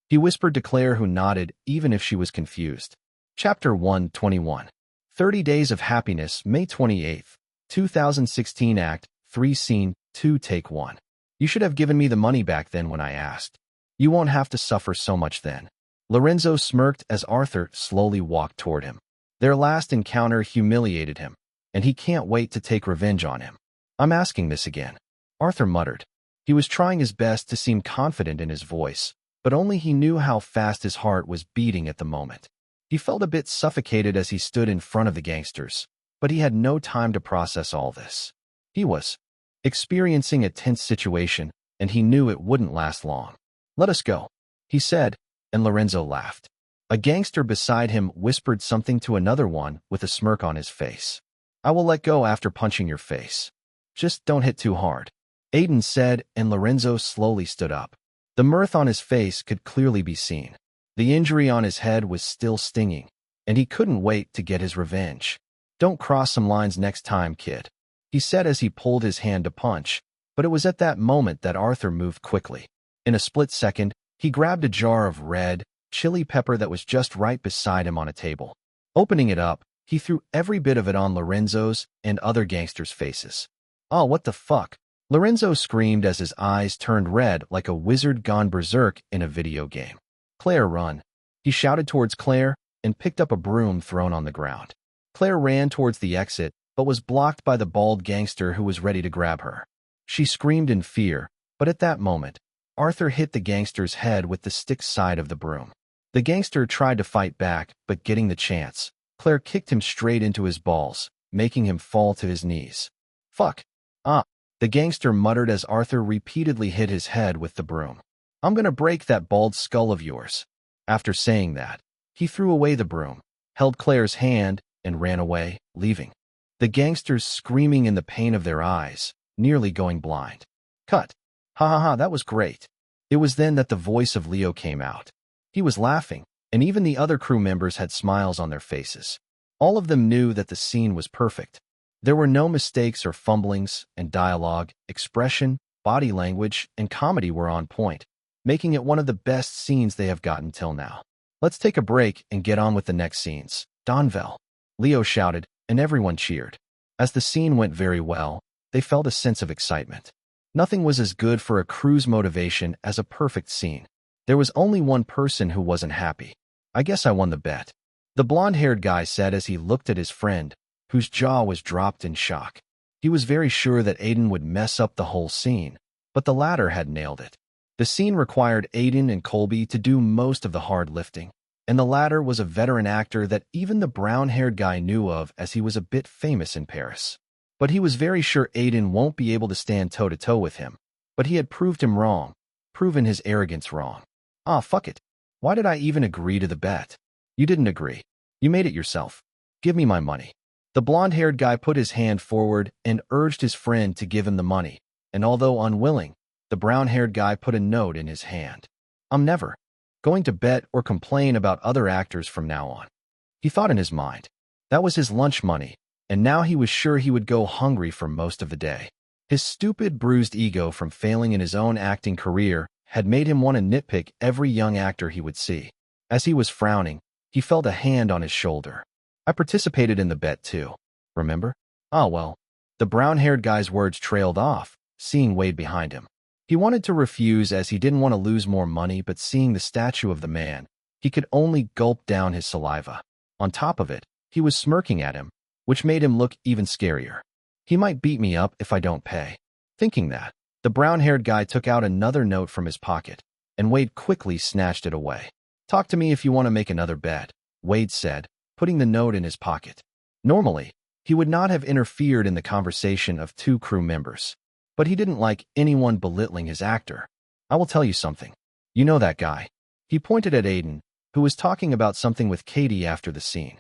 He whispered to Claire, who nodded, even if she was confused. Chapter 121. 30 Days of Happiness, May 28th, 2016. Act 3, Scene 2, Take 1. You should have given me the money back then when I asked. You won't have to suffer so much then. Lorenzo smirked as Arthur slowly walked toward him. Their last encounter humiliated him, and he can't wait to take revenge on him. I'm asking this again, Arthur muttered. He was trying his best to seem confident in his voice, but only he knew how fast his heart was beating at the moment. He felt a bit suffocated as he stood in front of the gangsters, but he had no time to process all this. He was experiencing a tense situation, and he knew it wouldn't last long. Let us go, he said, and Lorenzo laughed. A gangster beside him whispered something to another one with a smirk on his face. I will let go after punching your face. Just don't hit too hard, Aiden said, and Lorenzo slowly stood up. The mirth on his face could clearly be seen. The injury on his head was still stinging, and he couldn't wait to get his revenge. Don't cross some lines next time, kid, he said as he pulled his hand to punch, but it was at that moment that Arthur moved quickly. In a split second, he grabbed a jar of red chili pepper that was just right beside him on a table. Opening it up, he threw every bit of it on Lorenzo's and other gangsters' faces. Oh, what the fuck? Lorenzo screamed as his eyes turned red like a wizard gone berserk in a video game. Claire, run. He shouted towards Claire and picked up a broom thrown on the ground. Claire ran towards the exit, but was blocked by the bald gangster who was ready to grab her. She screamed in fear, but at that moment, Arthur hit the gangster's head with the stick side of the broom. The gangster tried to fight back, but getting the chance, Claire kicked him straight into his balls, making him fall to his knees. Fuck. The gangster muttered as Arthur repeatedly hit his head with the broom. I'm gonna break that bald skull of yours. After saying that, he threw away the broom, held Claire's hand, and ran away, leaving the gangsters screaming in the pain of their eyes, nearly going blind. Cut. Ha ha ha, that was great. It was then that the voice of Leo came out. He was laughing, and even the other crew members had smiles on their faces. All of them knew that the scene was perfect. There were no mistakes or fumblings, and dialogue, expression, body language, and comedy were on point, making it one of the best scenes they have gotten till now. Let's take a break and get on with the next scenes. Donvel, Leo shouted, and everyone cheered. As the scene went very well, they felt a sense of excitement. Nothing was as good for a crew's motivation as a perfect scene. There was only one person who wasn't happy. I guess I won the bet, the blonde-haired guy said as he looked at his friend, whose jaw was dropped in shock. He was very sure that Aiden would mess up the whole scene, but the latter had nailed it. The scene required Aiden and Colby to do most of the hard lifting, and the latter was a veteran actor that even the brown-haired guy knew of as he was a bit famous in Paris. But he was very sure Aiden won't be able to stand toe-to-toe with him. But he had proved him wrong, proven his arrogance wrong. Ah, fuck it. Why did I even agree to the bet? You didn't agree. You made it yourself. Give me my money. The blonde-haired guy put his hand forward and urged his friend to give him the money, and although unwilling, the brown-haired guy put a note in his hand. I'm never going to bet or complain about other actors from now on, he thought in his mind. That was his lunch money, and now he was sure he would go hungry for most of the day. His stupid, bruised ego from failing in his own acting career had made him want to nitpick every young actor he would see. As he was frowning, he felt a hand on his shoulder. I participated in the bet too, remember? Ah well. The brown-haired guy's words trailed off, seeing Wade behind him. He wanted to refuse as he didn't want to lose more money, but seeing the statue of the man, He could only gulp down his saliva. On top of it, he was smirking at him, which made him look even scarier. He might beat me up if I don't pay. Thinking that, the brown-haired guy took out another note from his pocket, and Wade quickly snatched it away. "Talk to me if you want to make another bet," Wade said, putting the note in his pocket. Normally, he would not have interfered in the conversation of two crew members, but he didn't like anyone belittling his actor. "I will tell you something. You know that guy." He pointed at Aiden, who was talking about something with Katie after the scene.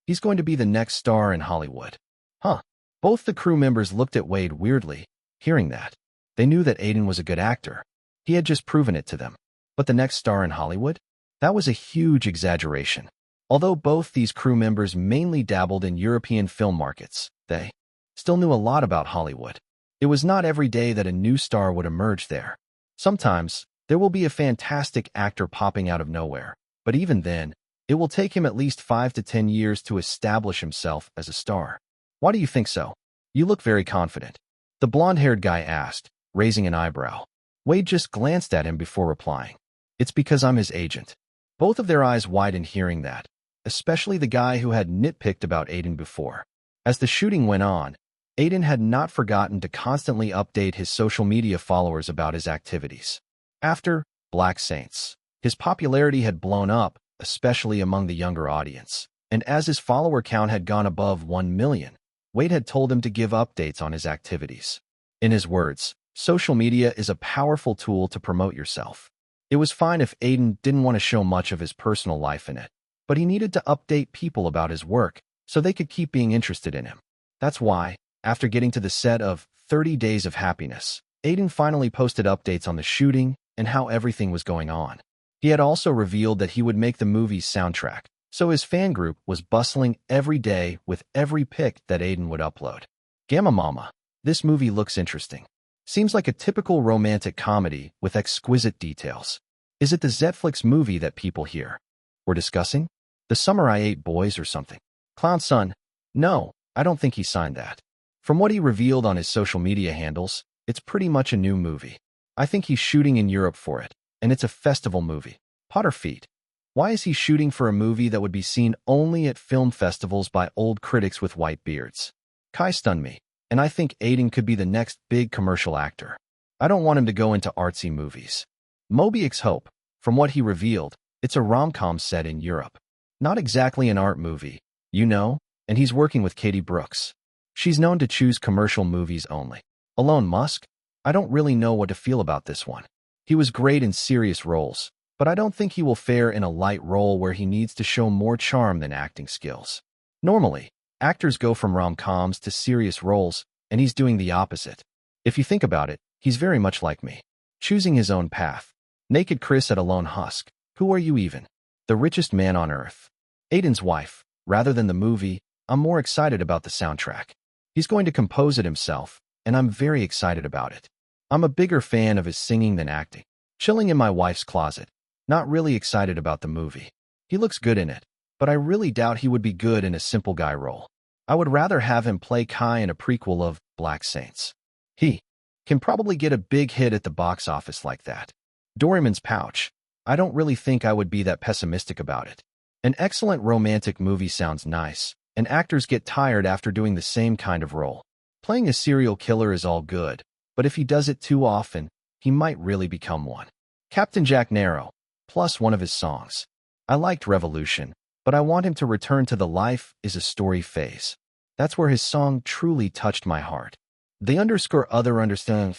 "He's going to be the next star in Hollywood." Huh. Both the crew members looked at Wade weirdly, hearing that. They knew that Aiden was a good actor. He had just proven it to them. But the next star in Hollywood? That was a huge exaggeration. Although both these crew members mainly dabbled in European film markets, they still knew a lot about Hollywood. It was not every day that a new star would emerge there. Sometimes, there will be a fantastic actor popping out of nowhere, but even then, it will take him at least 5 to 10 years to establish himself as a star. "Why do you think so? You look very confident," the blonde-haired guy asked, raising an eyebrow. Wade just glanced at him before replying. "It's because I'm his agent." Both of their eyes widened hearing that, especially the guy who had nitpicked about Aiden before. As the shooting went on, Aiden had not forgotten to constantly update his social media followers about his activities. After Black Saints, his popularity had blown up, especially among the younger audience, and as his follower count had gone above 1 million, Wade had told him to give updates on his activities. In his words, social media is a powerful tool to promote yourself. It was fine if Aiden didn't want to show much of his personal life in it, but he needed to update people about his work so they could keep being interested in him. That's why, after getting to the set of 30 Days of Happiness, Aiden finally posted updates on the shooting and how everything was going on. He had also revealed that he would make the movie's soundtrack, so his fan group was bustling every day with every pic that Aiden would upload. "Gamma Mama, this movie looks interesting. Seems like a typical romantic comedy with exquisite details. Is it the Zetflix movie that people here were discussing? The Summer I Ate Boys or something?" "Clown Son, no, I don't think he signed that. From what he revealed on his social media handles, it's pretty much a new movie. I think he's shooting in Europe for it, and it's a festival movie." Potter feet. Why is he shooting for a movie that would be seen only at film festivals by old critics with white beards? Kai stunned me, and I think Aiden could be the next big commercial actor. I don't want him to go into artsy movies. Mobius Hope, from what he revealed, it's a rom-com set in Europe. Not exactly an art movie, you know, and he's working with Katie Brooks. She's known to choose commercial movies only. Elon Musk? I don't really know what to feel about this one. He was great in serious roles, but I don't think he will fare in a light role where he needs to show more charm than acting skills. Normally, actors go from rom-coms to serious roles, and he's doing the opposite. If you think about it, he's very much like me, choosing his own path. Naked Chris at Alone Husk. Who are you even? The richest man on earth. Aiden's wife. Rather than the movie, I'm more excited about the soundtrack. He's going to compose it himself, and I'm very excited about it. I'm a bigger fan of his singing than acting. Chilling in my wife's closet. Not really excited about the movie. He looks good in it, but I really doubt he would be good in a simple guy role. I would rather have him play Kai in a prequel of Black Saints. He can probably get a big hit at the box office like that. Doraemon's Pouch. I don't really think I would be that pessimistic about it. An excellent romantic movie sounds nice, and actors get tired after doing the same kind of role. Playing a serial killer is all good, but if he does it too often, he might really become one. Captain Jack Narrow, plus one of his songs. I liked Revolution, but I want him to return to the Life is a Story phase. That's where his song truly touched my heart. The _other understand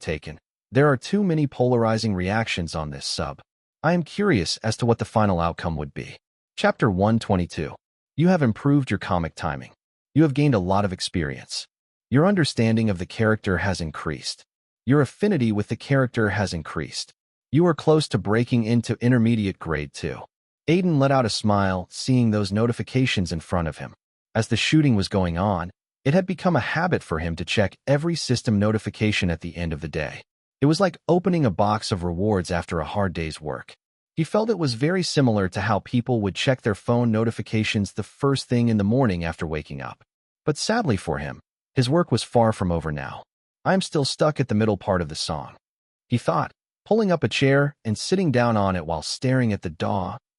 taken. There are too many polarizing reactions on this sub. I am curious as to what the final outcome would be. Chapter 122. You have improved your comic timing. You have gained a lot of experience. Your understanding of the character has increased. Your affinity with the character has increased. You are close to breaking into intermediate grade 2. Aiden let out a smile, seeing those notifications in front of him. As the shooting was going on, it had become a habit for him to check every system notification at the end of the day. It was like opening a box of rewards after a hard day's work. He felt it was very similar to how people would check their phone notifications the first thing in the morning after waking up. But sadly for him, his work was far from over now. I am still stuck at the middle part of the song, he thought, pulling up a chair and sitting down on it while staring at the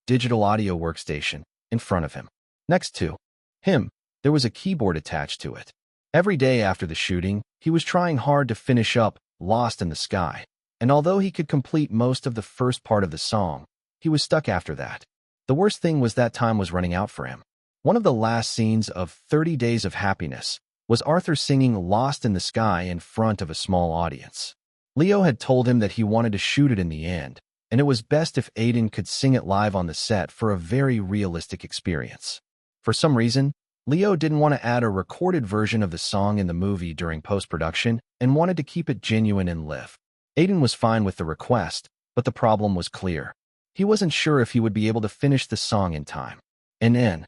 digital audio workstation in front of him. Next to him, there was a keyboard attached to it. Every day after the shooting, he was trying hard to finish up Lost in the Sky, and although he could complete most of the first part of the song, he was stuck after that. The worst thing was that time was running out for him. One of the last scenes of 30 Days of Happiness was Arthur singing Lost in the Sky in front of a small audience. Leo had told him that he wanted to shoot it in the end, and it was best if Aiden could sing it live on the set for a very realistic experience. For some reason, Leo didn't want to add a recorded version of the song in the movie during post-production and wanted to keep it genuine and live. Aiden was fine with the request, but the problem was clear. He wasn't sure if he would be able to finish the song in time. And then,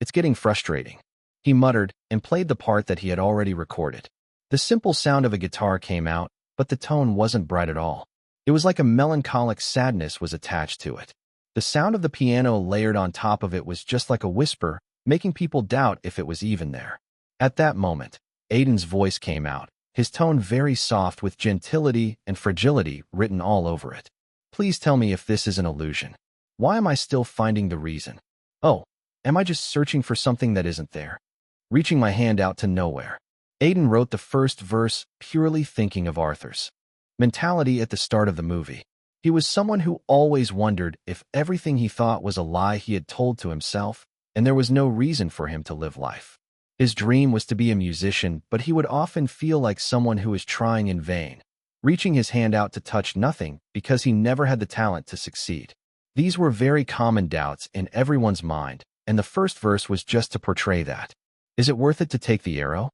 it's getting frustrating, he muttered and played the part that he had already recorded. The simple sound of a guitar came out, but the tone wasn't bright at all. It was like a melancholic sadness was attached to it. The sound of the piano layered on top of it was just like a whisper, making people doubt if it was even there. At that moment, Aiden's voice came out, his tone very soft with gentility and fragility written all over it. Please tell me if this is an illusion. Why am I still finding the reason? Oh, am I just searching for something that isn't there? Reaching my hand out to nowhere. Aiden wrote the first verse purely thinking of Arthur's mentality at the start of the movie. He was someone who always wondered if everything he thought was a lie he had told to himself, and there was no reason for him to live life. His dream was to be a musician, but he would often feel like someone who is trying in vain, reaching his hand out to touch nothing because he never had the talent to succeed. These were very common doubts in everyone's mind, and the first verse was just to portray that. Is it worth it to take the arrow?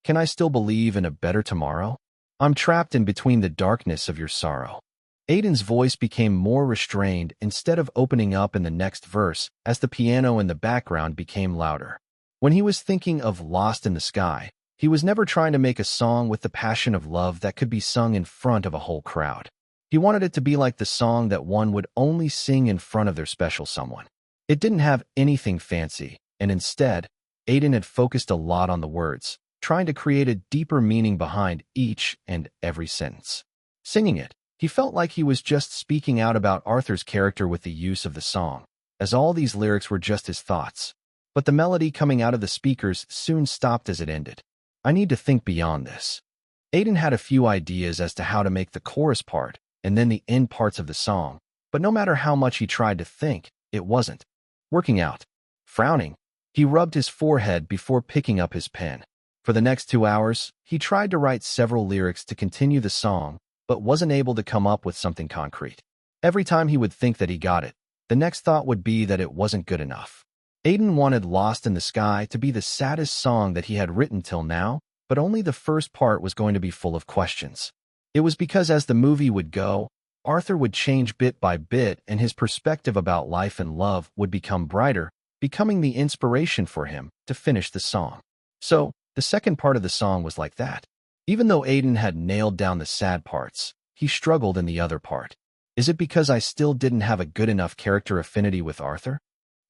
Can I still believe in a better tomorrow? I'm trapped in between the darkness of your sorrow. Aiden's voice became more restrained instead of opening up in the next verse as the piano in the background became louder. When he was thinking of Lost in the Sky, he was never trying to make a song with the passion of love that could be sung in front of a whole crowd. He wanted it to be like the song that one would only sing in front of their special someone. It didn't have anything fancy, and instead, Aiden had focused a lot on the words, trying to create a deeper meaning behind each and every sentence. Singing it, he felt like he was just speaking out about Arthur's character with the use of the song, as all these lyrics were just his thoughts. But the melody coming out of the speakers soon stopped as it ended. I need to think beyond this. Aiden had a few ideas as to how to make the chorus part and then the end parts of the song, but no matter how much he tried to think, it wasn't working out. Frowning, he rubbed his forehead before picking up his pen. For the next 2 hours, he tried to write several lyrics to continue the song, but wasn't able to come up with something concrete. Every time he would think that he got it, the next thought would be that it wasn't good enough. Aiden wanted Lost in the Sky to be the saddest song that he had written till now, but only the first part was going to be full of questions. It was because as the movie would go, Arthur would change bit by bit and his perspective about life and love would become brighter, becoming the inspiration for him to finish the song. So, the second part of the song was like that. Even though Aiden had nailed down the sad parts, he struggled in the other part. Is it because I still didn't have a good enough character affinity with Arthur?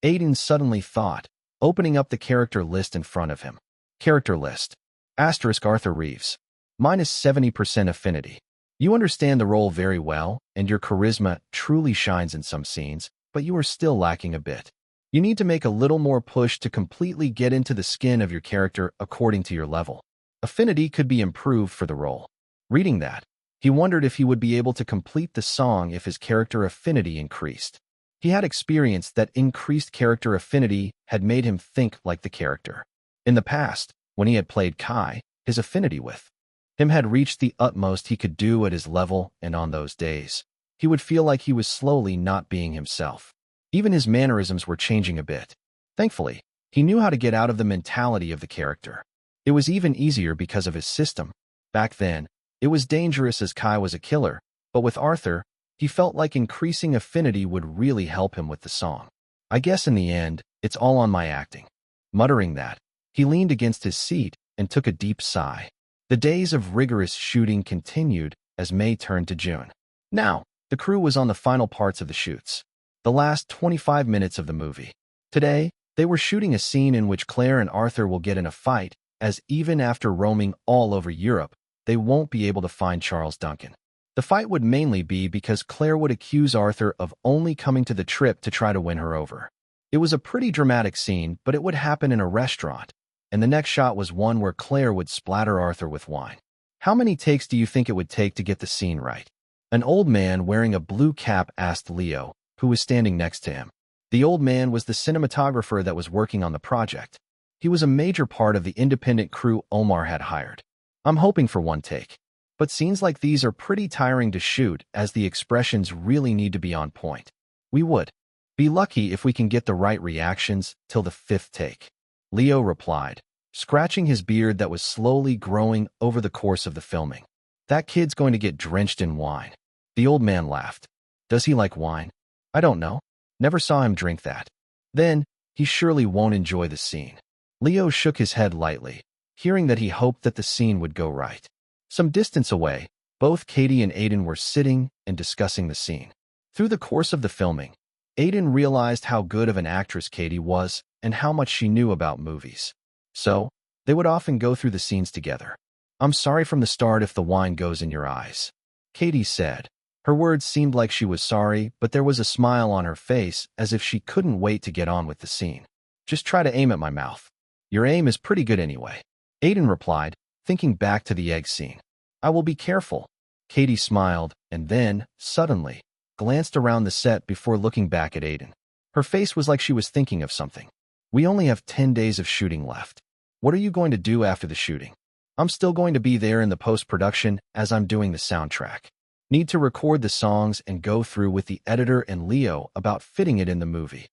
Aiden suddenly thought, opening up the character list in front of him. Character list. Asterisk Arthur Reeves. Minus 70% affinity. You understand the role very well, and your charisma truly shines in some scenes, but you are still lacking a bit. You need to make a little more push to completely get into the skin of your character according to your level. Affinity could be improved for the role. Reading that, he wondered if he would be able to complete the song if his character affinity increased. He had experienced that increased character affinity had made him think like the character. In the past, when he had played Kai, his affinity with him had reached the utmost he could do at his level, and on those days, he would feel like he was slowly not being himself. Even his mannerisms were changing a bit. Thankfully, he knew how to get out of the mentality of the character. It was even easier because of his system. Back then, it was dangerous as Kai was a killer, but with Arthur, he felt like increasing affinity would really help him with the song. I guess in the end, it's all on my acting. Muttering that, he leaned against his seat and took a deep sigh. The days of rigorous shooting continued as May turned to June. Now, the crew was on the final parts of the shoots, the last 25 minutes of the movie. Today, they were shooting a scene in which Claire and Arthur will get in a fight, as even after roaming all over Europe, they won't be able to find Charles Duncan. The fight would mainly be because Claire would accuse Arthur of only coming to the trip to try to win her over. It was a pretty dramatic scene, but it would happen in a restaurant, and the next shot was one where Claire would splatter Arthur with wine. How many takes do you think it would take to get the scene right? An old man wearing a blue cap asked Leo, who was standing next to him. The old man was the cinematographer that was working on the project. He was a major part of the independent crew Omar had hired. I'm hoping for one take. But scenes like these are pretty tiring to shoot, as the expressions really need to be on point. We would be lucky if we can get the right reactions till the 5th take. Leo replied, scratching his beard that was slowly growing over the course of the filming. That kid's going to get drenched in wine. The old man laughed. Does he like wine? I don't know. Never saw him drink that. Then, he surely won't enjoy the scene. Leo shook his head lightly, hearing that he hoped that the scene would go right. Some distance away, both Katie and Aiden were sitting and discussing the scene. Through the course of the filming, Aiden realized how good of an actress Katie was and how much she knew about movies. So, they would often go through the scenes together. I'm sorry from the start if the wine goes in your eyes, Katie said. Her words seemed like she was sorry, but there was a smile on her face as if she couldn't wait to get on with the scene. Just try to aim at my mouth. Your aim is pretty good anyway, Aiden replied, thinking back to the egg scene. I will be careful. Katie smiled and then, suddenly, glanced around the set before looking back at Aiden. Her face was like she was thinking of something. We only have 10 days of shooting left. What are you going to do after the shooting? I'm still going to be there in the post-production as I'm doing the soundtrack. Need to record the songs and go through with the editor and Leo about fitting it in the movie.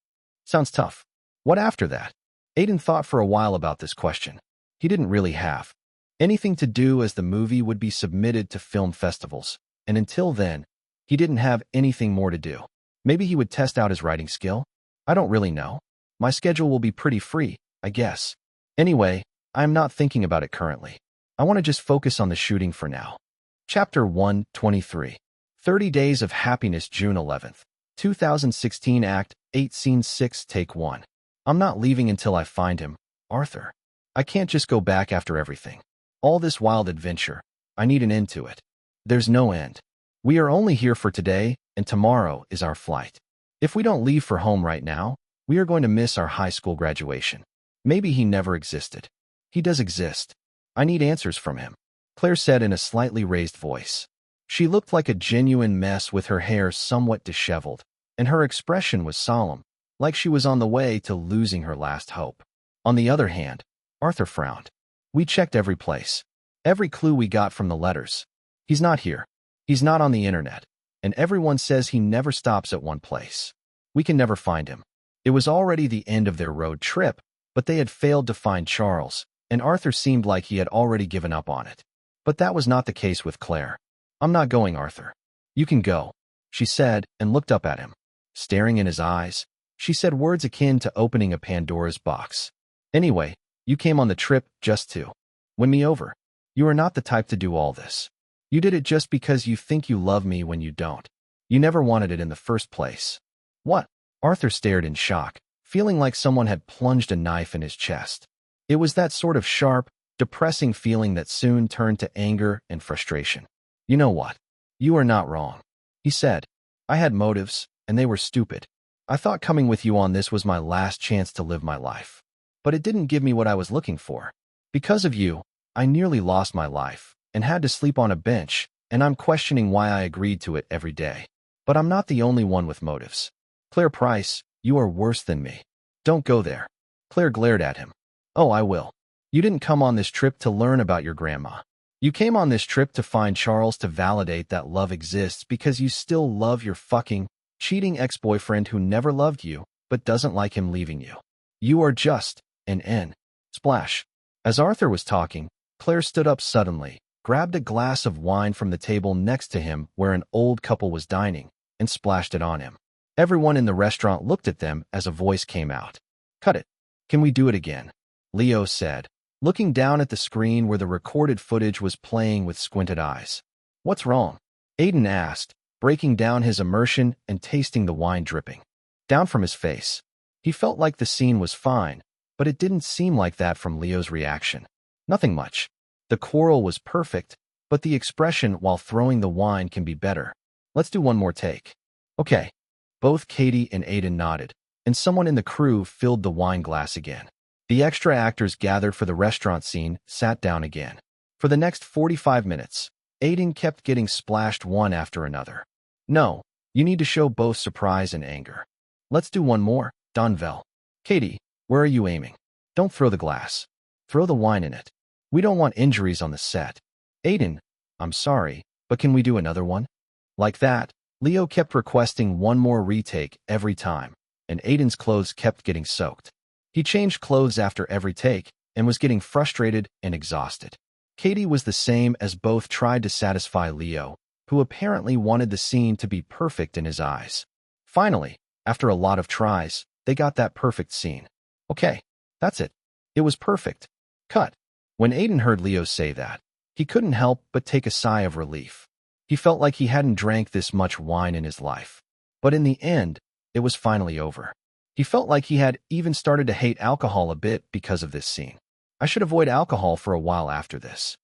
Sounds tough. What after that? Aiden thought for a while about this question. He didn't really have anything to do, as the movie would be submitted to film festivals, and until then, he didn't have anything more to do. Maybe he would test out his writing skill? I don't really know. My schedule will be pretty free, I guess. Anyway, I am not thinking about it currently. I want to just focus on the shooting for now. Chapter 123. 30 Days of Happiness, June 11th, 2016. Act 8, Scene 6, Take 1. I'm not leaving until I find him, Arthur. I can't just go back after everything. All this wild adventure. I need an end to it. There's no end. We are only here for today, and tomorrow is our flight. If we don't leave for home right now, we are going to miss our high school graduation. Maybe he never existed. He does exist. I need answers from him, Claire said in a slightly raised voice. She looked like a genuine mess with her hair somewhat disheveled, and her expression was solemn, like she was on the way to losing her last hope. On the other hand, Arthur frowned. We checked every place. Every clue we got from the letters. He's not here. He's not on the internet. And everyone says he never stops at one place. We can never find him. It was already the end of their road trip, but they had failed to find Charles, and Arthur seemed like he had already given up on it. But that was not the case with Claire. I'm not going, Arthur. You can go, she said, and looked up at him. Staring in his eyes, she said words akin to opening a Pandora's box. Anyway, you came on the trip just to win me over. You are not the type to do all this. You did it just because you think you love me when you don't. You never wanted it in the first place. What? Arthur stared in shock, feeling like someone had plunged a knife in his chest. It was that sort of sharp, depressing feeling that soon turned to anger and frustration. You know what? You are not wrong, he said. I had motives, and they were stupid. I thought coming with you on this was my last chance to live my life. But it didn't give me what I was looking for. Because of you, I nearly lost my life and had to sleep on a bench, and I'm questioning why I agreed to it every day. But I'm not the only one with motives. Claire Price, you are worse than me. Don't go there. Claire glared at him. Oh, I will. You didn't come on this trip to learn about your grandma. You came on this trip to find Charles, to validate that love exists because you still love your fucking, cheating ex-boyfriend who never loved you, but doesn't like him leaving you. You are just an N. Splash. As Arthur was talking, Claire stood up suddenly, grabbed a glass of wine from the table next to him where an old couple was dining, and splashed it on him. Everyone in the restaurant looked at them as a voice came out. Cut it. Can we do it again? Leo said, looking down at the screen where the recorded footage was playing with squinted eyes. What's wrong? Aiden asked, breaking down his immersion and tasting the wine dripping down from his face. He felt like the scene was fine, but it didn't seem like that from Leo's reaction. Nothing much. The quarrel was perfect, but the expression while throwing the wine can be better. Let's do one more take. Okay. Both Katie and Aiden nodded, and someone in the crew filled the wine glass again. The extra actors gathered for the restaurant scene sat down again. For the next 45 minutes, Aiden kept getting splashed one after another. No, you need to show both surprise and anger. Let's do one more, Donvel. Katie, where are you aiming? Don't throw the glass. Throw the wine in it. We don't want injuries on the set. Aiden, I'm sorry, but can we do another one? Like that, Leo kept requesting one more retake every time, and Aiden's clothes kept getting soaked. He changed clothes after every take and was getting frustrated and exhausted. Katie was the same, as both tried to satisfy Leo, who apparently wanted the scene to be perfect in his eyes. Finally, after a lot of tries, they got that perfect scene. Okay, that's it. It was perfect. Cut. When Aiden heard Leo say that, he couldn't help but take a sigh of relief. He felt like he hadn't drank this much wine in his life. But in the end, it was finally over. He felt like he had even started to hate alcohol a bit because of this scene. I should avoid alcohol for a while after this,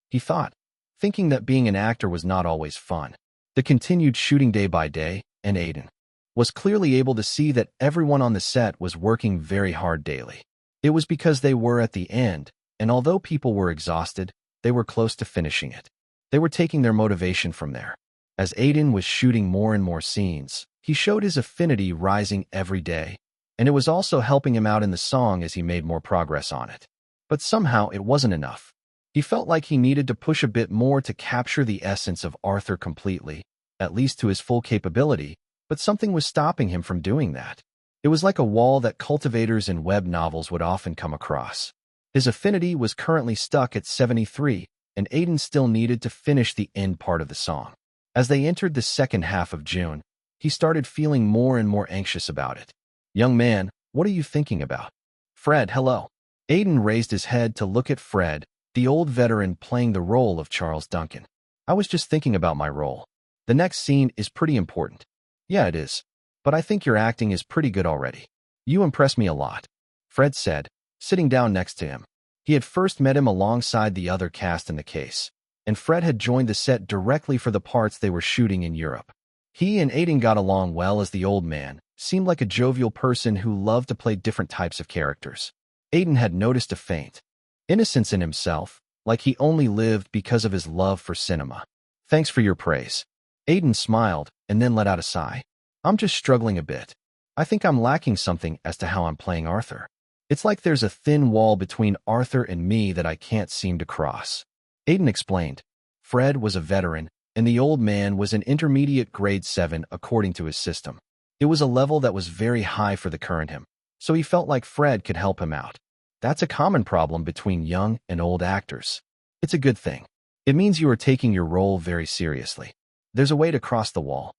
he thought, thinking that being an actor was not always fun. The continued shooting day by day, and Aiden was clearly able to see that everyone on the set was working very hard daily. It was because they were at the end, and although people were exhausted, they were close to finishing it. They were taking their motivation from there. As Aiden was shooting more and more scenes, he showed his affinity rising every day, and it was also helping him out in the song as he made more progress on it. But somehow it wasn't enough. He felt like he needed to push a bit more to capture the essence of Arthur completely, at least to his full capability, but something was stopping him from doing that. It was like a wall that cultivators in web novels would often come across. His affinity was currently stuck at 73, and Aiden still needed to finish the end part of the song. As they entered the second half of June, he started feeling more and more anxious about it. Young man, what are you thinking about? Fred, hello. Aiden raised his head to look at Fred, the old veteran playing the role of Charles Duncan. I was just thinking about my role. The next scene is pretty important. Yeah, it is. But I think your acting is pretty good already. You impress me a lot, Fred said, sitting down next to him. He had first met him alongside the other cast in the case, and Fred had joined the set directly for the parts they were shooting in Europe. He and Aiden got along well, as the old man seemed like a jovial person who loved to play different types of characters. Aiden had noticed a faint innocence in himself, like he only lived because of his love for cinema. Thanks for your praise. Aiden smiled and then let out a sigh. I'm just struggling a bit. I think I'm lacking something as to how I'm playing Arthur. It's like there's a thin wall between Arthur and me that I can't seem to cross. Aiden explained. Fred was a veteran, and the old man was an intermediate grade 7 according to his system. It was a level that was very high for the current him, so he felt like Fred could help him out. That's a common problem between young and old actors. It's a good thing. It means you are taking your role very seriously. There's a way to cross the wall.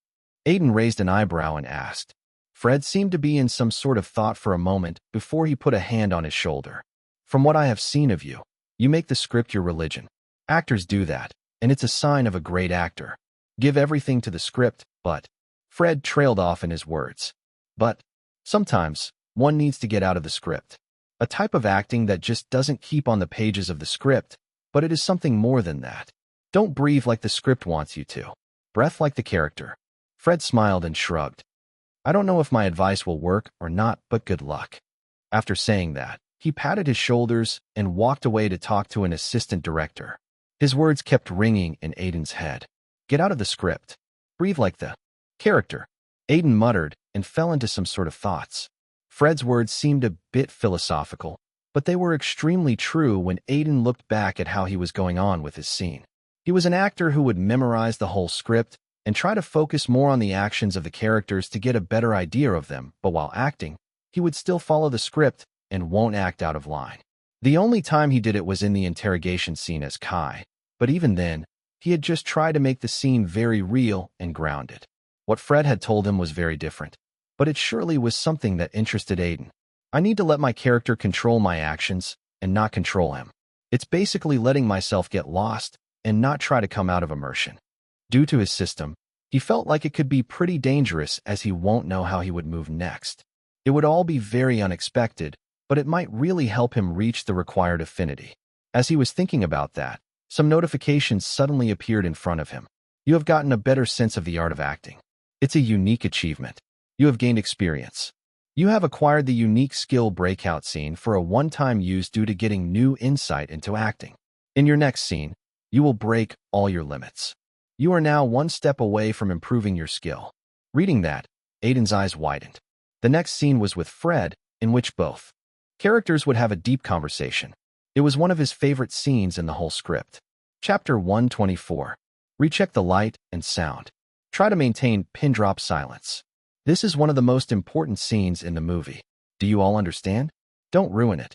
Aiden raised an eyebrow and asked. Fred seemed to be in some sort of thought for a moment before he put a hand on his shoulder. From what I have seen of you, you make the script your religion. Actors do that, and it's a sign of a great actor. Give everything to the script, but... Fred trailed off in his words. But sometimes, one needs to get out of the script. A type of acting that just doesn't keep on the pages of the script, but it is something more than that. Don't breathe like the script wants you to. Breath like the character. Fred smiled and shrugged. I don't know if my advice will work or not, but good luck. After saying that, he patted his shoulders and walked away to talk to an assistant director. His words kept ringing in Aiden's head. Get out of the script. Breathe like the character. Aiden muttered and fell into some sort of thoughts. Fred's words seemed a bit philosophical, but they were extremely true when Aiden looked back at how he was going on with his scene. He was an actor who would memorize the whole script and try to focus more on the actions of the characters to get a better idea of them, but while acting, he would still follow the script and won't act out of line. The only time he did it was in the interrogation scene as Kai, but even then, he had just tried to make the scene very real and grounded. What Fred had told him was very different, but it surely was something that interested Aiden. I need to let my character control my actions and not control him. It's basically letting myself get lost and not try to come out of immersion. Due to his system, he felt like it could be pretty dangerous as he won't know how he would move next. It would all be very unexpected, but it might really help him reach the required affinity. As he was thinking about that, Some notifications suddenly appeared in front of him. You have gotten a better sense of the art of acting. It's a unique achievement. You have gained experience. You have acquired the unique skill breakout scene for a one-time use due to getting new insight into acting. In your next scene, you will break all your limits. You are now one step away from improving your skill. Reading that, Aiden's eyes widened. The next scene was with Fred, in which both characters would have a deep conversation. It was one of his favorite scenes in the whole script. Chapter 124. Recheck the light and sound. Try to maintain pin-drop silence. This is one of the most important scenes in the movie. Do you all understand? Don't ruin it.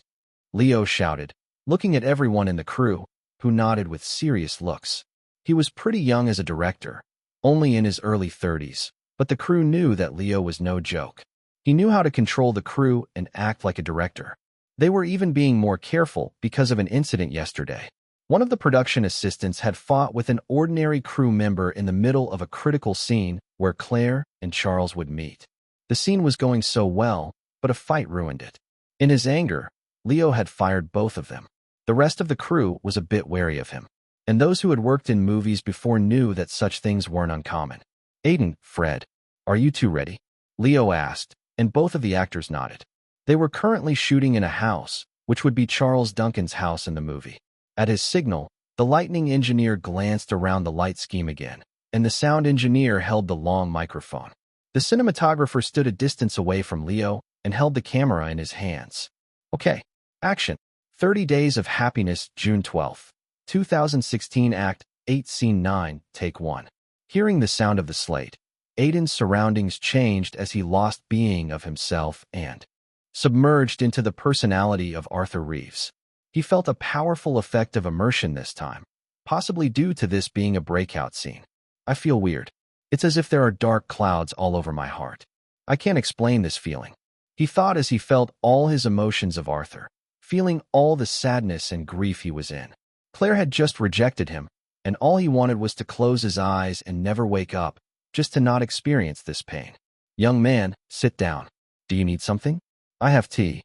Leo shouted, looking at everyone in the crew, who nodded with serious looks. He was pretty young as a director, only in his early 30s, but the crew knew that Leo was no joke. He knew how to control the crew and act like a director. They were even being more careful because of an incident yesterday. One of the production assistants had fought with an ordinary crew member in the middle of a critical scene where Claire and Charles would meet. The scene was going so well, but a fight ruined it. In his anger, Leo had fired both of them. The rest of the crew was a bit wary of him, and those who had worked in movies before knew that such things weren't uncommon. Aiden, Fred, are you two ready? Leo asked, and both of the actors nodded. They were currently shooting in a house, which would be Charles Duncan's house in the movie. At his signal, the lighting engineer glanced around the light scheme again, and the sound engineer held the long microphone. The cinematographer stood a distance away from Leo and held the camera in his hands. Okay, action. 30 Days of Happiness, June 12, 2016, Act 8, Scene 9, Take 1. Hearing the sound of the slate, Aiden's surroundings changed as he lost being of himself and submerged into the personality of Arthur Reeves. He felt a powerful effect of immersion this time, possibly due to this being a breakout scene. I feel weird. It's as if there are dark clouds all over my heart. I can't explain this feeling. He thought as he felt all his emotions of Arthur, feeling all the sadness and grief he was in. Claire had just rejected him, and all he wanted was to close his eyes and never wake up, just to not experience this pain. Young man, sit down. Do you need something? I have tea.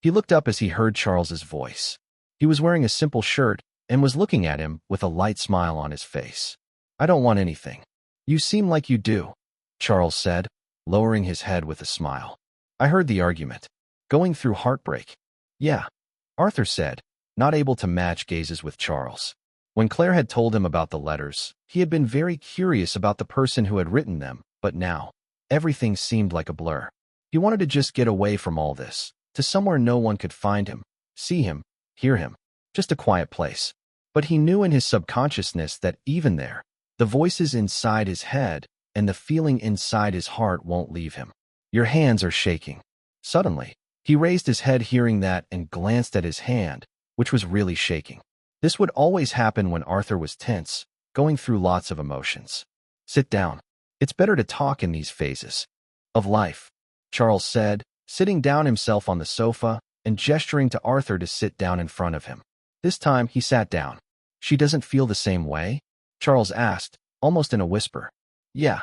He looked up as he heard Charles's voice. He was wearing a simple shirt and was looking at him with a light smile on his face. I don't want anything. You seem like you do, Charles said, lowering his head with a smile. I heard the argument. Going through heartbreak. Yeah, Arthur said, not able to match gazes with Charles. When Claire had told him about the letters, he had been very curious about the person who had written them, but now, everything seemed like a blur. He wanted to just get away from all this, to somewhere no one could find him, see him, hear him, just a quiet place. But he knew in his subconsciousness that even there, the voices inside his head and the feeling inside his heart won't leave him. Your hands are shaking. Suddenly, he raised his head hearing that and glanced at his hand, which was really shaking. This would always happen when Arthur was tense, going through lots of emotions. Sit down. It's better to talk in these phases of life, Charles said, sitting down himself on the sofa and gesturing to Arthur to sit down in front of him. This time, he sat down. She doesn't feel the same way? Charles asked, almost in a whisper. Yeah.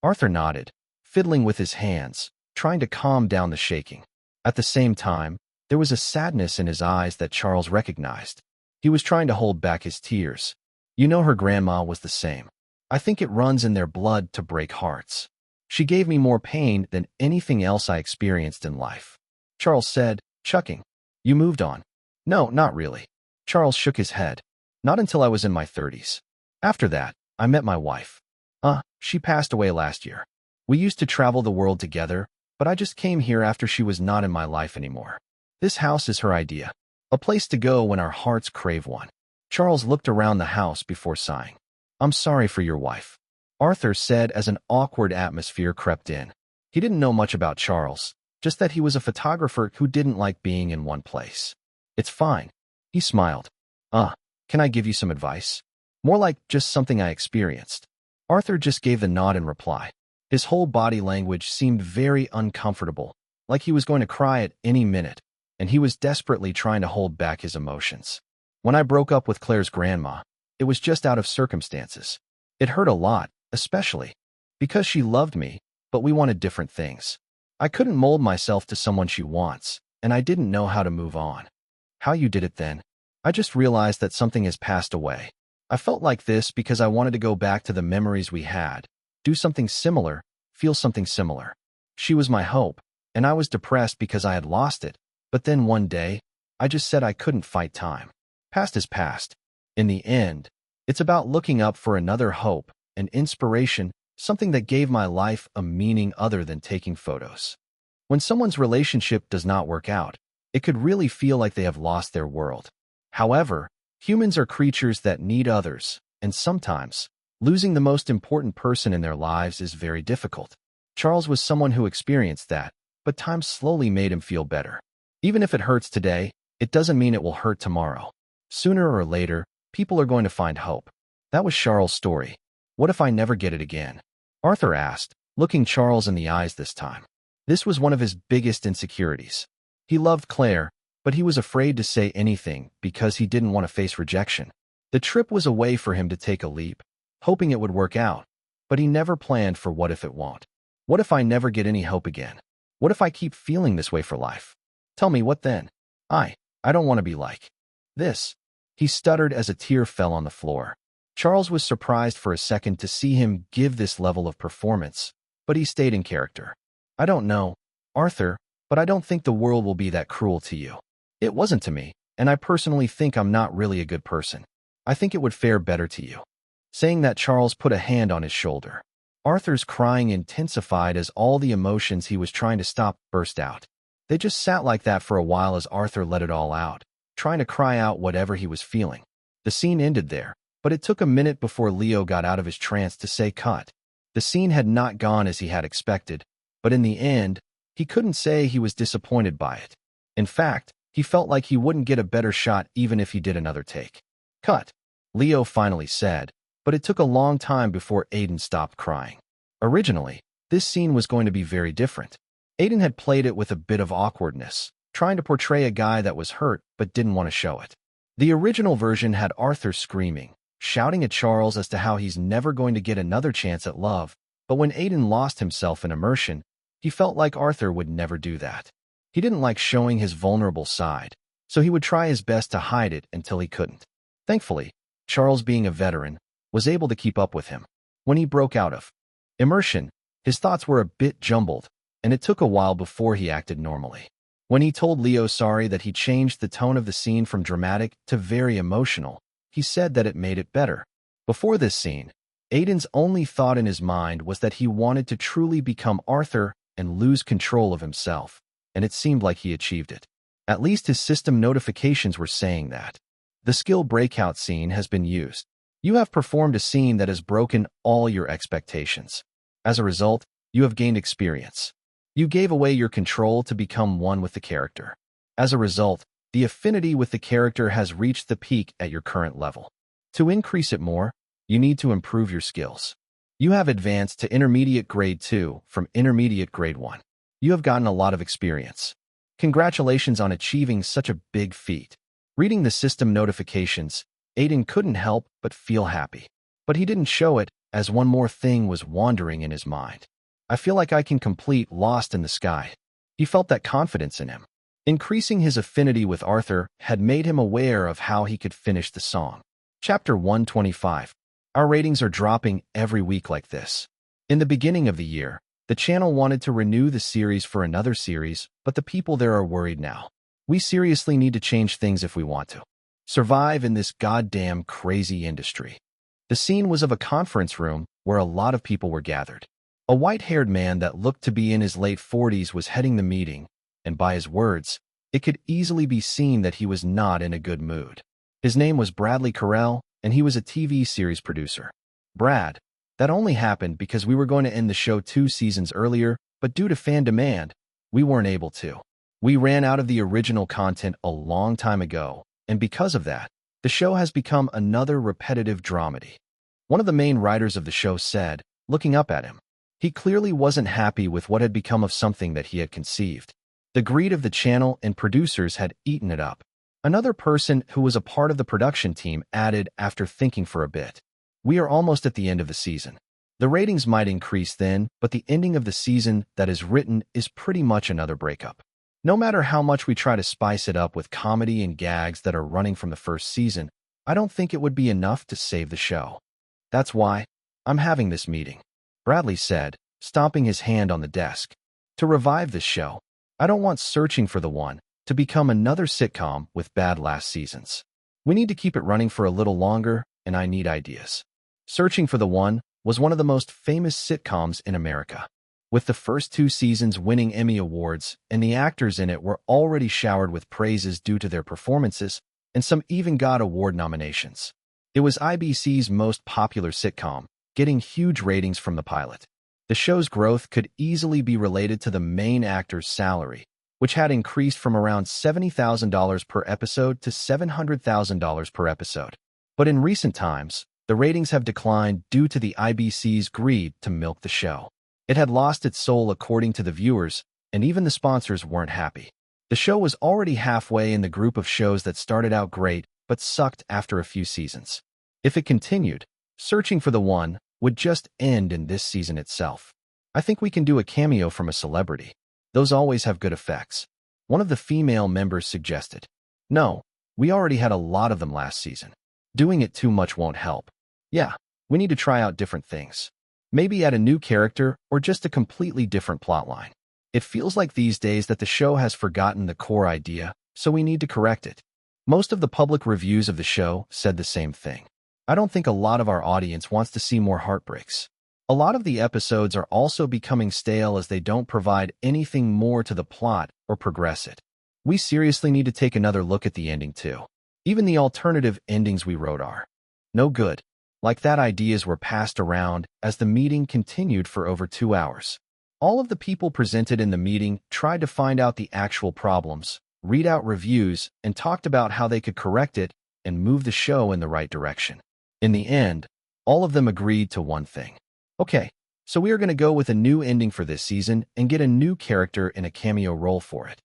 Arthur nodded, fiddling with his hands, trying to calm down the shaking. At the same time, there was a sadness in his eyes that Charles recognized. He was trying to hold back his tears. You know her grandma was the same. I think it runs in their blood to break hearts. She gave me more pain than anything else I experienced in life. Charles said, chuckling. You moved on. No, not really. Charles shook his head. Not until I was in my 30s. After that, I met my wife. She passed away last year. We used to travel the world together, but I just came here after she was not in my life anymore. This house is her idea. A place to go when our hearts crave one. Charles looked around the house before sighing. I'm sorry for your wife, Arthur said as an awkward atmosphere crept in. He didn't know much about Charles, just that he was a photographer who didn't like being in one place. It's fine. He smiled. Can I give you some advice? More like just something I experienced. Arthur just gave the nod in reply. His whole body language seemed very uncomfortable, like he was going to cry at any minute, and he was desperately trying to hold back his emotions. When I broke up with Claire's grandma, it was just out of circumstances. It hurt a lot, especially because she loved me, but we wanted different things. I couldn't mold myself to someone she wants, and I didn't know how to move on. How you did it then? I just realized that something has passed away, I felt like this because I wanted to go back to the memories we had, do something similar, feel something similar. She was my hope, and I was depressed because I had lost it. But then one day, I just said I couldn't fight time. Past is past. In the end, it's about looking up for another hope, an inspiration, something that gave my life a meaning other than taking photos. When someone's relationship does not work out, it could really feel like they have lost their world. However, humans are creatures that need others, and sometimes, losing the most important person in their lives is very difficult. Charles was someone who experienced that, but time slowly made him feel better. Even if it hurts today, it doesn't mean it will hurt tomorrow. Sooner or later, people are going to find hope. That was Charles' story. What if I never get it again? Arthur asked, looking Charles in the eyes this time. This was one of his biggest insecurities. He loved Claire, but he was afraid to say anything because he didn't want to face rejection. The trip was a way for him to take a leap, hoping it would work out, but he never planned for what if it won't. What if I never get any hope again? What if I keep feeling this way for life? Tell me, what then? I don't want to be like this. He stuttered as a tear fell on the floor. Charles was surprised for a second to see him give this level of performance, but he stayed in character. I don't know, Arthur, but I don't think the world will be that cruel to you. It wasn't to me, and I personally think I'm not really a good person. I think it would fare better to you. Saying that, Charles put a hand on his shoulder. Arthur's crying intensified as all the emotions he was trying to stop burst out. They just sat like that for a while as Arthur let it all out, trying to cry out whatever he was feeling. The scene ended there, but it took a minute before Leo got out of his trance to say cut. The scene had not gone as he had expected, but in the end, he couldn't say he was disappointed by it. In fact, he felt like he wouldn't get a better shot even if he did another take. Cut, Leo finally said, but it took a long time before Aiden stopped crying. Originally, this scene was going to be very different. Aiden had played it with a bit of awkwardness, trying to portray a guy that was hurt but didn't want to show it. The original version had Arthur screaming, shouting at Charles as to how he's never going to get another chance at love, but when Aiden lost himself in immersion, he felt like Arthur would never do that. He didn't like showing his vulnerable side, so he would try his best to hide it until he couldn't. Thankfully, Charles, being a veteran, was able to keep up with him. When he broke out of immersion, his thoughts were a bit jumbled, and it took a while before he acted normally. When he told Leo sorry that he changed the tone of the scene from dramatic to very emotional, he said that it made it better. Before this scene, Aiden's only thought in his mind was that he wanted to truly become Arthur and lose control of himself, and it seemed like he achieved it. At least his system notifications were saying that. The skill breakout scene has been used. You have performed a scene that has broken all your expectations. As a result, you have gained experience. You gave away your control to become one with the character. As a result, the affinity with the character has reached the peak at your current level. To increase it more, you need to improve your skills. You have advanced to Intermediate Grade 2 from Intermediate Grade 1. You have gotten a lot of experience. Congratulations on achieving such a big feat. Reading the system notifications, Aiden couldn't help but feel happy. But he didn't show it, as one more thing was wandering in his mind. I feel like I can complete Lost in the Sky. He felt that confidence in him. Increasing his affinity with Arthur had made him aware of how he could finish the song. Chapter 125. Our ratings are dropping every week like this. In the beginning of the year, the channel wanted to renew the series for another series, but the people there are worried now. We seriously need to change things if we want to survive in this goddamn crazy industry. The scene was of a conference room where a lot of people were gathered. A white-haired man that looked to be in his late 40s was heading the meeting, and by his words, it could easily be seen that he was not in a good mood. His name was Bradley Carell, and he was a TV series producer. Brad, that only happened because we were going to end the show 2 seasons earlier, but due to fan demand, we weren't able to. We ran out of the original content a long time ago, and because of that, the show has become another repetitive dramedy. One of the main writers of the show said, looking up at him, he clearly wasn't happy with what had become of something that he had conceived. The greed of the channel and producers had eaten it up. Another person who was a part of the production team added after thinking for a bit, we are almost at the end of the season. The ratings might increase then, but the ending of the season that is written is pretty much another breakup. No matter how much we try to spice it up with comedy and gags that are running from the first season, I don't think it would be enough to save the show. That's why I'm having this meeting, Bradley said, stomping his hand on the desk. To revive this show, I don't want Searching for the One to become another sitcom with bad last seasons. We need to keep it running for a little longer, and I need ideas. Searching for the One was one of the most famous sitcoms in America, with the first 2 seasons winning Emmy Awards, and the actors in it were already showered with praises due to their performances, and some even got award nominations. It was IBC's most popular sitcom, getting huge ratings from the pilot. The show's growth could easily be related to the main actor's salary, which had increased from around $70,000 per episode to $700,000 per episode. But in recent times, the ratings have declined due to the IBC's greed to milk the show. It had lost its soul according to the viewers, and even the sponsors weren't happy. The show was already halfway in the group of shows that started out great but sucked after a few seasons. If it continued, Searching for the One would just end in this season itself. I think we can do a cameo from a celebrity. Those always have good effects. One of the female members suggested. No, we already had a lot of them last season. Doing it too much won't help. Yeah, we need to try out different things. Maybe add a new character or just a completely different plotline. It feels like these days that the show has forgotten the core idea, so we need to correct it. Most of the public reviews of the show said the same thing. I don't think a lot of our audience wants to see more heartbreaks. A lot of the episodes are also becoming stale as they don't provide anything more to the plot or progress it. We seriously need to take another look at the ending too. Even the alternative endings we wrote are no good. Like that, ideas were passed around as the meeting continued for over 2 hours. All of the people presented in the meeting tried to find out the actual problems, read out reviews, and talked about how they could correct it and move the show in the right direction. In the end, all of them agreed to one thing. Okay, so we are going to go with a new ending for this season and get a new character in a cameo role for it,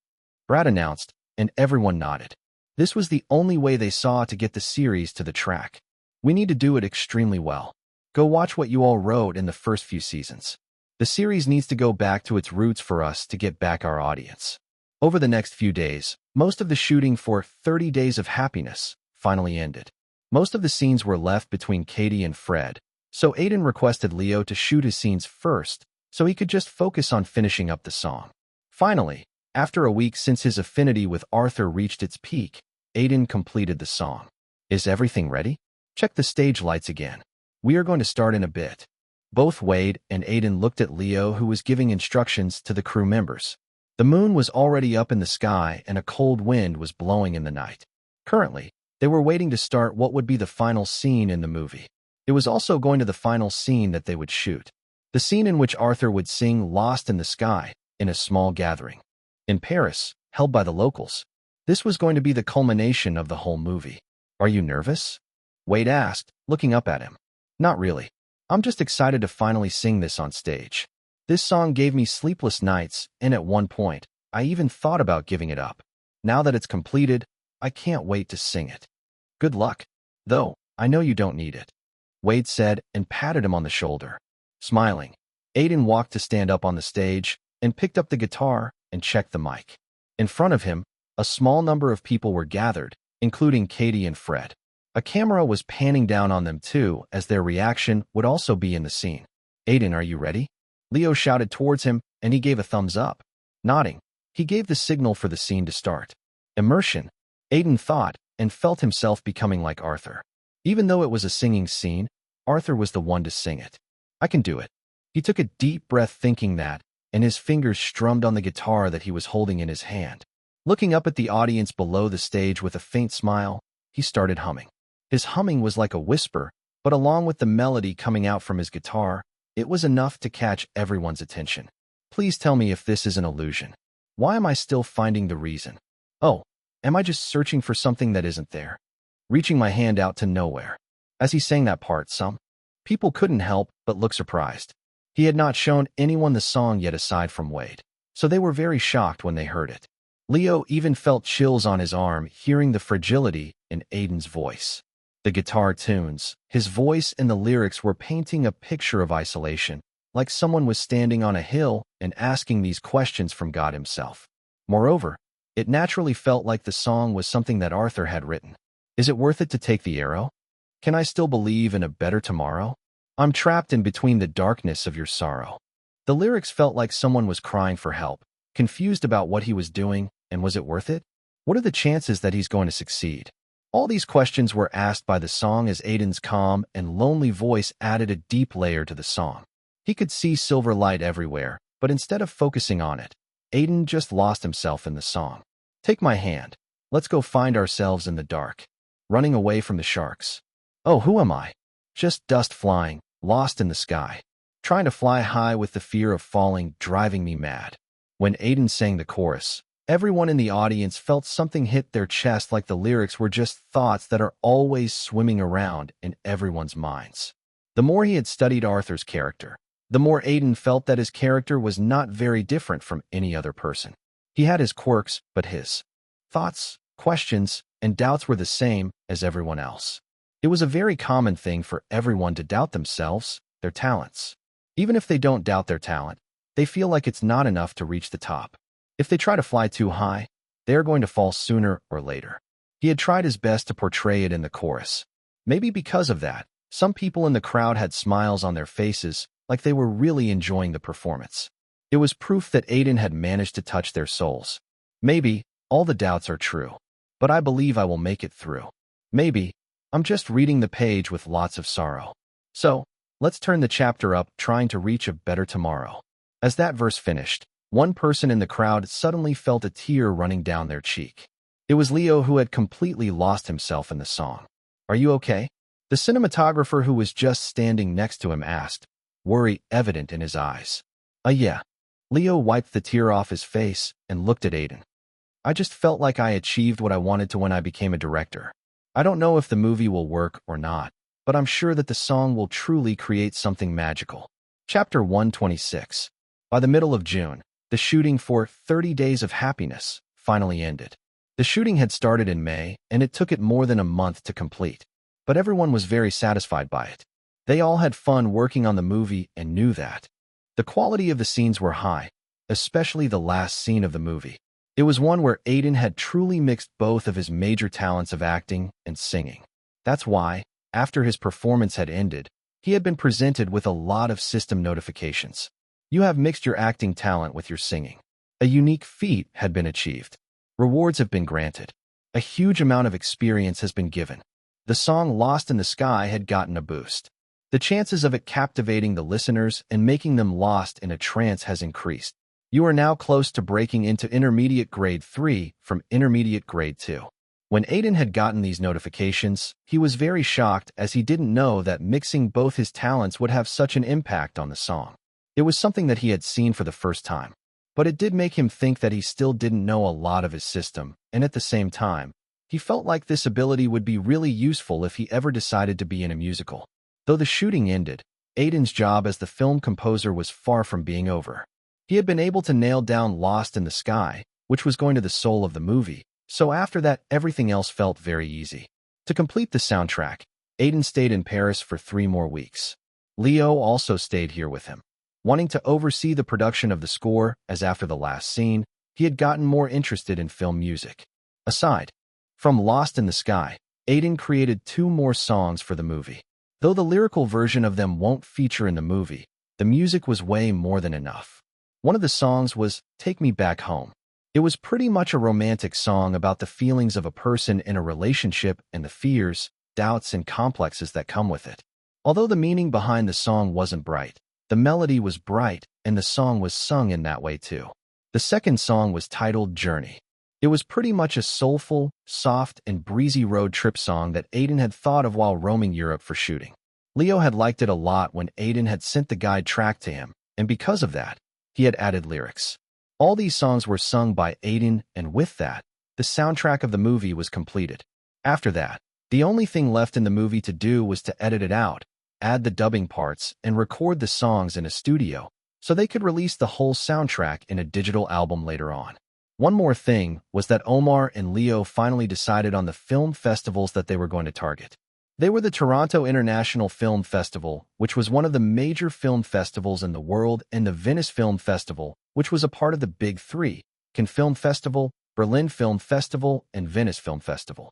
Brad announced, and everyone nodded. This was the only way they saw to get the series to the track. We need to do it extremely well. Go watch what you all wrote in the first few seasons. The series needs to go back to its roots for us to get back our audience. Over the next few days, most of the shooting for 30 Days of Happiness finally ended. Most of the scenes were left between Katie and Fred, so Aiden requested Leo to shoot his scenes first so he could just focus on finishing up the song. Finally, after a week since his affinity with Arthur reached its peak, Aiden completed the song. Is everything ready? Check the stage lights again. We are going to start in a bit. Both Wade and Aiden looked at Leo, who was giving instructions to the crew members. The moon was already up in the sky and a cold wind was blowing in the night. Currently, they were waiting to start what would be the final scene in the movie. It was also going to the final scene that they would shoot. The scene in which Arthur would sing Lost in the Sky in a small gathering in Paris, held by the locals. This was going to be the culmination of the whole movie. Are you nervous? Wade asked, looking up at him. Not really. I'm just excited to finally sing this on stage. This song gave me sleepless nights, and at one point, I even thought about giving it up. Now that it's completed, I can't wait to sing it. Good luck. Though, I know you don't need it, Wade said and patted him on the shoulder. Smiling, Aiden walked to stand up on the stage and picked up the guitar and checked the mic. In front of him, a small number of people were gathered, including Katie and Fred. A camera was panning down on them too, as their reaction would also be in the scene. Aiden, are you ready? Leo shouted towards him, and he gave a thumbs up. Nodding, he gave the signal for the scene to start. Immersion, Aiden thought, and felt himself becoming like Arthur. Even though it was a singing scene, Arthur was the one to sing it. I can do it. He took a deep breath thinking that, and his fingers strummed on the guitar that he was holding in his hand. Looking up at the audience below the stage with a faint smile, he started humming. His humming was like a whisper, but along with the melody coming out from his guitar, it was enough to catch everyone's attention. Please tell me if this is an illusion. Why am I still finding the reason? Oh, am I just searching for something that isn't there? Reaching my hand out to nowhere. As he sang that part, some people couldn't help but look surprised. He had not shown anyone the song yet aside from Wade, so they were very shocked when they heard it. Leo even felt chills on his arm hearing the fragility in Aiden's voice. The guitar tunes, his voice, and the lyrics were painting a picture of isolation, like someone was standing on a hill and asking these questions from God himself. Moreover, it naturally felt like the song was something that Arthur had written. Is it worth it to take the arrow? Can I still believe in a better tomorrow? I'm trapped in between the darkness of your sorrow. The lyrics felt like someone was crying for help, confused about what he was doing, and was it worth it? What are the chances that he's going to succeed? All these questions were asked by the song as Aiden's calm and lonely voice added a deep layer to the song. He could see silver light everywhere, but instead of focusing on it, Aiden just lost himself in the song. Take my hand. Let's go find ourselves in the dark. Running away from the sharks. Oh, who am I? Just dust flying, lost in the sky. Trying to fly high with the fear of falling, driving me mad. When Aiden sang the chorus, everyone in the audience felt something hit their chest, like the lyrics were just thoughts that are always swimming around in everyone's minds. The more he had studied Arthur's character, the more Aiden felt that his character was not very different from any other person. He had his quirks, but his thoughts, questions, and doubts were the same as everyone else. It was a very common thing for everyone to doubt themselves, their talents. Even if they don't doubt their talent, they feel like it's not enough to reach the top. If they try to fly too high, they are going to fall sooner or later. He had tried his best to portray it in the chorus. Maybe because of that, some people in the crowd had smiles on their faces, like they were really enjoying the performance. It was proof that Aiden had managed to touch their souls. Maybe all the doubts are true, but I believe I will make it through. Maybe I'm just reading the page with lots of sorrow. So, let's turn the chapter up, trying to reach a better tomorrow. As that verse finished, one person in the crowd suddenly felt a tear running down their cheek. It was Leo, who had completely lost himself in the song. Are you okay? The cinematographer, who was just standing next to him, asked, worry evident in his eyes. Yeah. Leo wiped the tear off his face and looked at Aiden. I just felt like I achieved what I wanted to when I became a director. I don't know if the movie will work or not, but I'm sure that the song will truly create something magical. Chapter 126. By the middle of June, the shooting for 30 Days of Happiness finally ended. The shooting had started in May, and it took it more than a month to complete. But everyone was very satisfied by it. They all had fun working on the movie and knew that. The quality of the scenes were high, especially the last scene of the movie. It was one where Aiden had truly mixed both of his major talents of acting and singing. That's why, after his performance had ended, he had been presented with a lot of system notifications. You have mixed your acting talent with your singing. A unique feat had been achieved. Rewards have been granted. A huge amount of experience has been given. The song Lost in the Sky had gotten a boost. The chances of it captivating the listeners and making them lost in a trance has increased. You are now close to breaking into Intermediate Grade 3 from Intermediate Grade 2. When Aiden had gotten these notifications, he was very shocked, as he didn't know that mixing both his talents would have such an impact on the song. It was something that he had seen for the first time, but it did make him think that he still didn't know a lot of his system, and at the same time, he felt like this ability would be really useful if he ever decided to be in a musical. Though the shooting ended, Aiden's job as the film composer was far from being over. He had been able to nail down Lost in the Sky, which was going to the soul of the movie, so after that everything else felt very easy. To complete the soundtrack, Aiden stayed in Paris for 3 more weeks. Leo also stayed here with him, wanting to oversee the production of the score, as after the last scene, he had gotten more interested in film music. Aside from Lost in the Sky, Aiden created 2 more songs for the movie. Though the lyrical version of them won't feature in the movie, the music was way more than enough. One of the songs was Take Me Back Home. It was pretty much a romantic song about the feelings of a person in a relationship and the fears, doubts, and complexes that come with it. Although the meaning behind the song wasn't bright, the melody was bright, and the song was sung in that way too. The second song was titled Journey. It was pretty much a soulful, soft, and breezy road trip song that Aiden had thought of while roaming Europe for shooting. Leo had liked it a lot when Aiden had sent the guide track to him, and because of that, he had added lyrics. All these songs were sung by Aiden, and with that, the soundtrack of the movie was completed. After that, the only thing left in the movie to do was to edit it out, add the dubbing parts, and record the songs in a studio, so they could release the whole soundtrack in a digital album later on. One more thing was that Omar and Leo finally decided on the film festivals that they were going to target. They were the Toronto International Film Festival, which was one of the major film festivals in the world, and the Venice Film Festival, which was a part of the Big Three, Cannes Film Festival, Berlin Film Festival, and Venice Film Festival.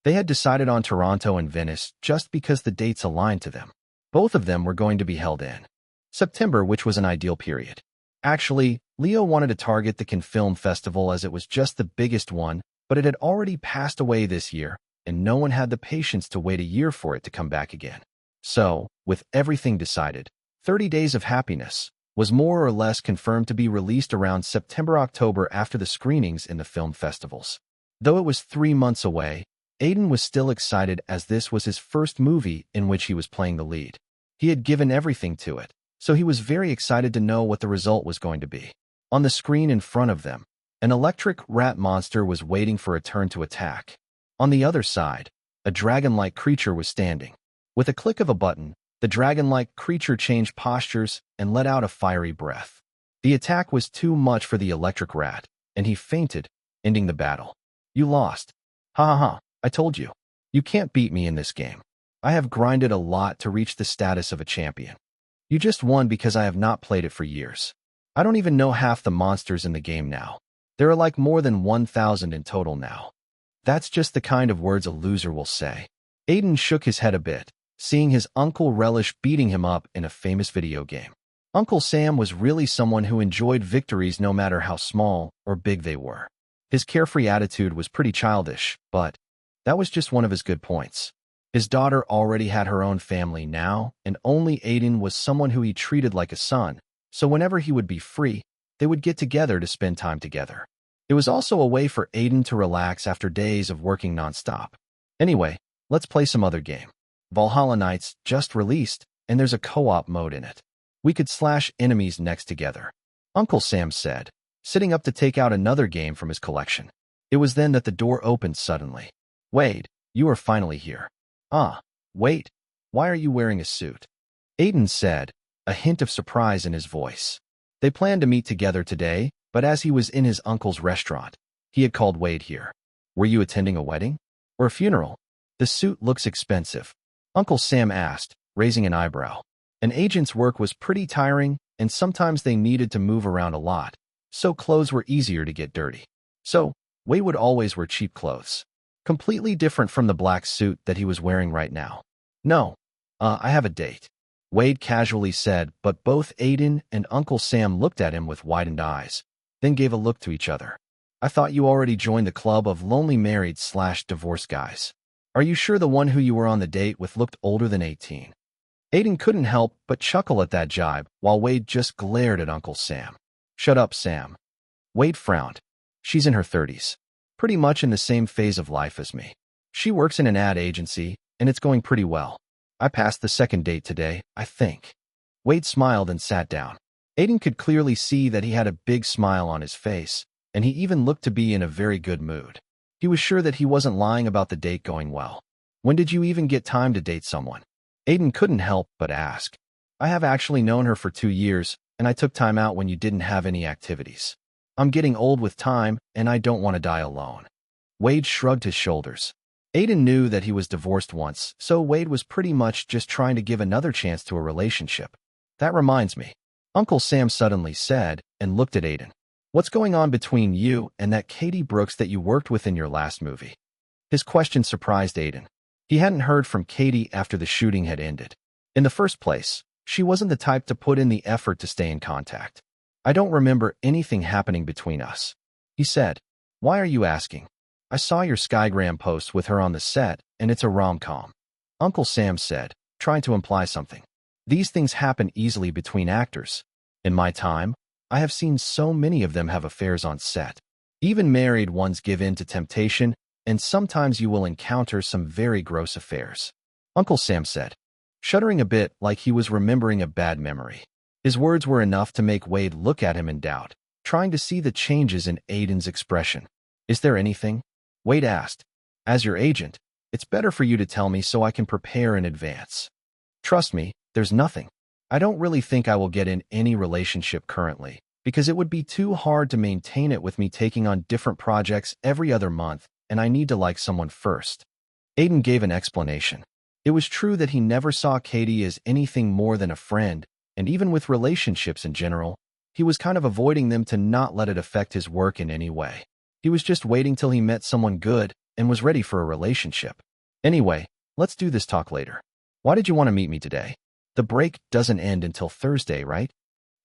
They had decided on Toronto and Venice just because the dates aligned to them. Both of them were going to be held in September, which was an ideal period. Actually, Leo wanted to target the Cannes Film Festival as it was just the biggest one, but it had already passed away this year, and no one had the patience to wait a year for it to come back again. So, with everything decided, 30 Days of Happiness was more or less confirmed to be released around September-October after the screenings in the film festivals. Though it was 3 months away, Aiden was still excited as this was his first movie in which he was playing the lead. He had given everything to it, so he was very excited to know what the result was going to be. On the screen in front of them, an electric rat monster was waiting for a turn to attack. On the other side, a dragon-like creature was standing. With a click of a button, the dragon-like creature changed postures and let out a fiery breath. The attack was too much for the electric rat, and he fainted, ending the battle. You lost. Ha ha ha, I told you. You can't beat me in this game. I have grinded a lot to reach the status of a champion. You just won because I have not played it for years. I don't even know half the monsters in the game now. There are like more than 1,000 in total now. That's just the kind of words a loser will say. Aiden shook his head a bit, seeing his uncle relish beating him up in a famous video game. Uncle Sam was really someone who enjoyed victories no matter how small or big they were. His carefree attitude was pretty childish, but that was just one of his good points. His daughter already had her own family now, and only Aiden was someone who he treated like a son, so whenever he would be free, they would get together to spend time together. It was also a way for Aiden to relax after days of working nonstop. Anyway, let's play some other game. Valhalla Nights just released, and there's a co-op mode in it. We could slash enemies next together, Uncle Sam said, sitting up to take out another game from his collection. It was then that the door opened suddenly. Wade, you are finally here. Ah, wait, why are you wearing a suit? Aiden said, a hint of surprise in his voice. They planned to meet together today, but as he was in his uncle's restaurant, he had called Wade here. Were you attending a wedding? Or a funeral? The suit looks expensive, Uncle Sam asked, raising an eyebrow. An agent's work was pretty tiring, and sometimes they needed to move around a lot, so clothes were easier to get dirty. So, Wade would always wear cheap clothes. Completely different from the black suit that he was wearing right now. No, I have a date, Wade casually said, but both Aiden and Uncle Sam looked at him with widened eyes, then gave a look to each other. I thought you already joined the club of lonely married/divorced guys. Are you sure the one who you were on the date with looked older than 18? Aiden couldn't help but chuckle at that jibe, while Wade just glared at Uncle Sam. Shut up, Sam. Wade frowned. She's in her 30s. Pretty much in the same phase of life as me. She works in an ad agency, and it's going pretty well. I passed the second date today, I think. Wade smiled and sat down. Aiden could clearly see that he had a big smile on his face, and he even looked to be in a very good mood. He was sure that he wasn't lying about the date going well. When did you even get time to date someone? Aiden couldn't help but ask. I have actually known her for 2 years, and I took time out when you didn't have any activities. I'm getting old with time, and I don't want to die alone. Wade shrugged his shoulders. Aiden knew that he was divorced once, so Wade was pretty much just trying to give another chance to a relationship. That reminds me, Uncle Sam suddenly said, and looked at Aiden. What's going on between you and that Katie Brooks that you worked with in your last movie? His question surprised Aiden. He hadn't heard from Katie after the shooting had ended. In the first place, she wasn't the type to put in the effort to stay in contact. I don't remember anything happening between us, he said. Why are you asking? I saw your Skygram post with her on the set, and it's a rom-com, Uncle Sam said, trying to imply something. These things happen easily between actors. In my time, I have seen so many of them have affairs on set. Even married ones give in to temptation, and sometimes you will encounter some very gross affairs, Uncle Sam said, shuddering a bit like he was remembering a bad memory. His words were enough to make Wade look at him in doubt, trying to see the changes in Aiden's expression. Is there anything? Wade asked. As your agent, it's better for you to tell me so I can prepare in advance. Trust me, there's nothing. I don't really think I will get in any relationship currently, because it would be too hard to maintain it with me taking on different projects every other month, and I need to like someone first. Aiden gave an explanation. It was true that he never saw Katie as anything more than a friend, and even with relationships in general, he was kind of avoiding them to not let it affect his work in any way. He was just waiting till he met someone good, and was ready for a relationship. Anyway, let's do this talk later. Why did you want to meet me today? The break doesn't end until Thursday, right?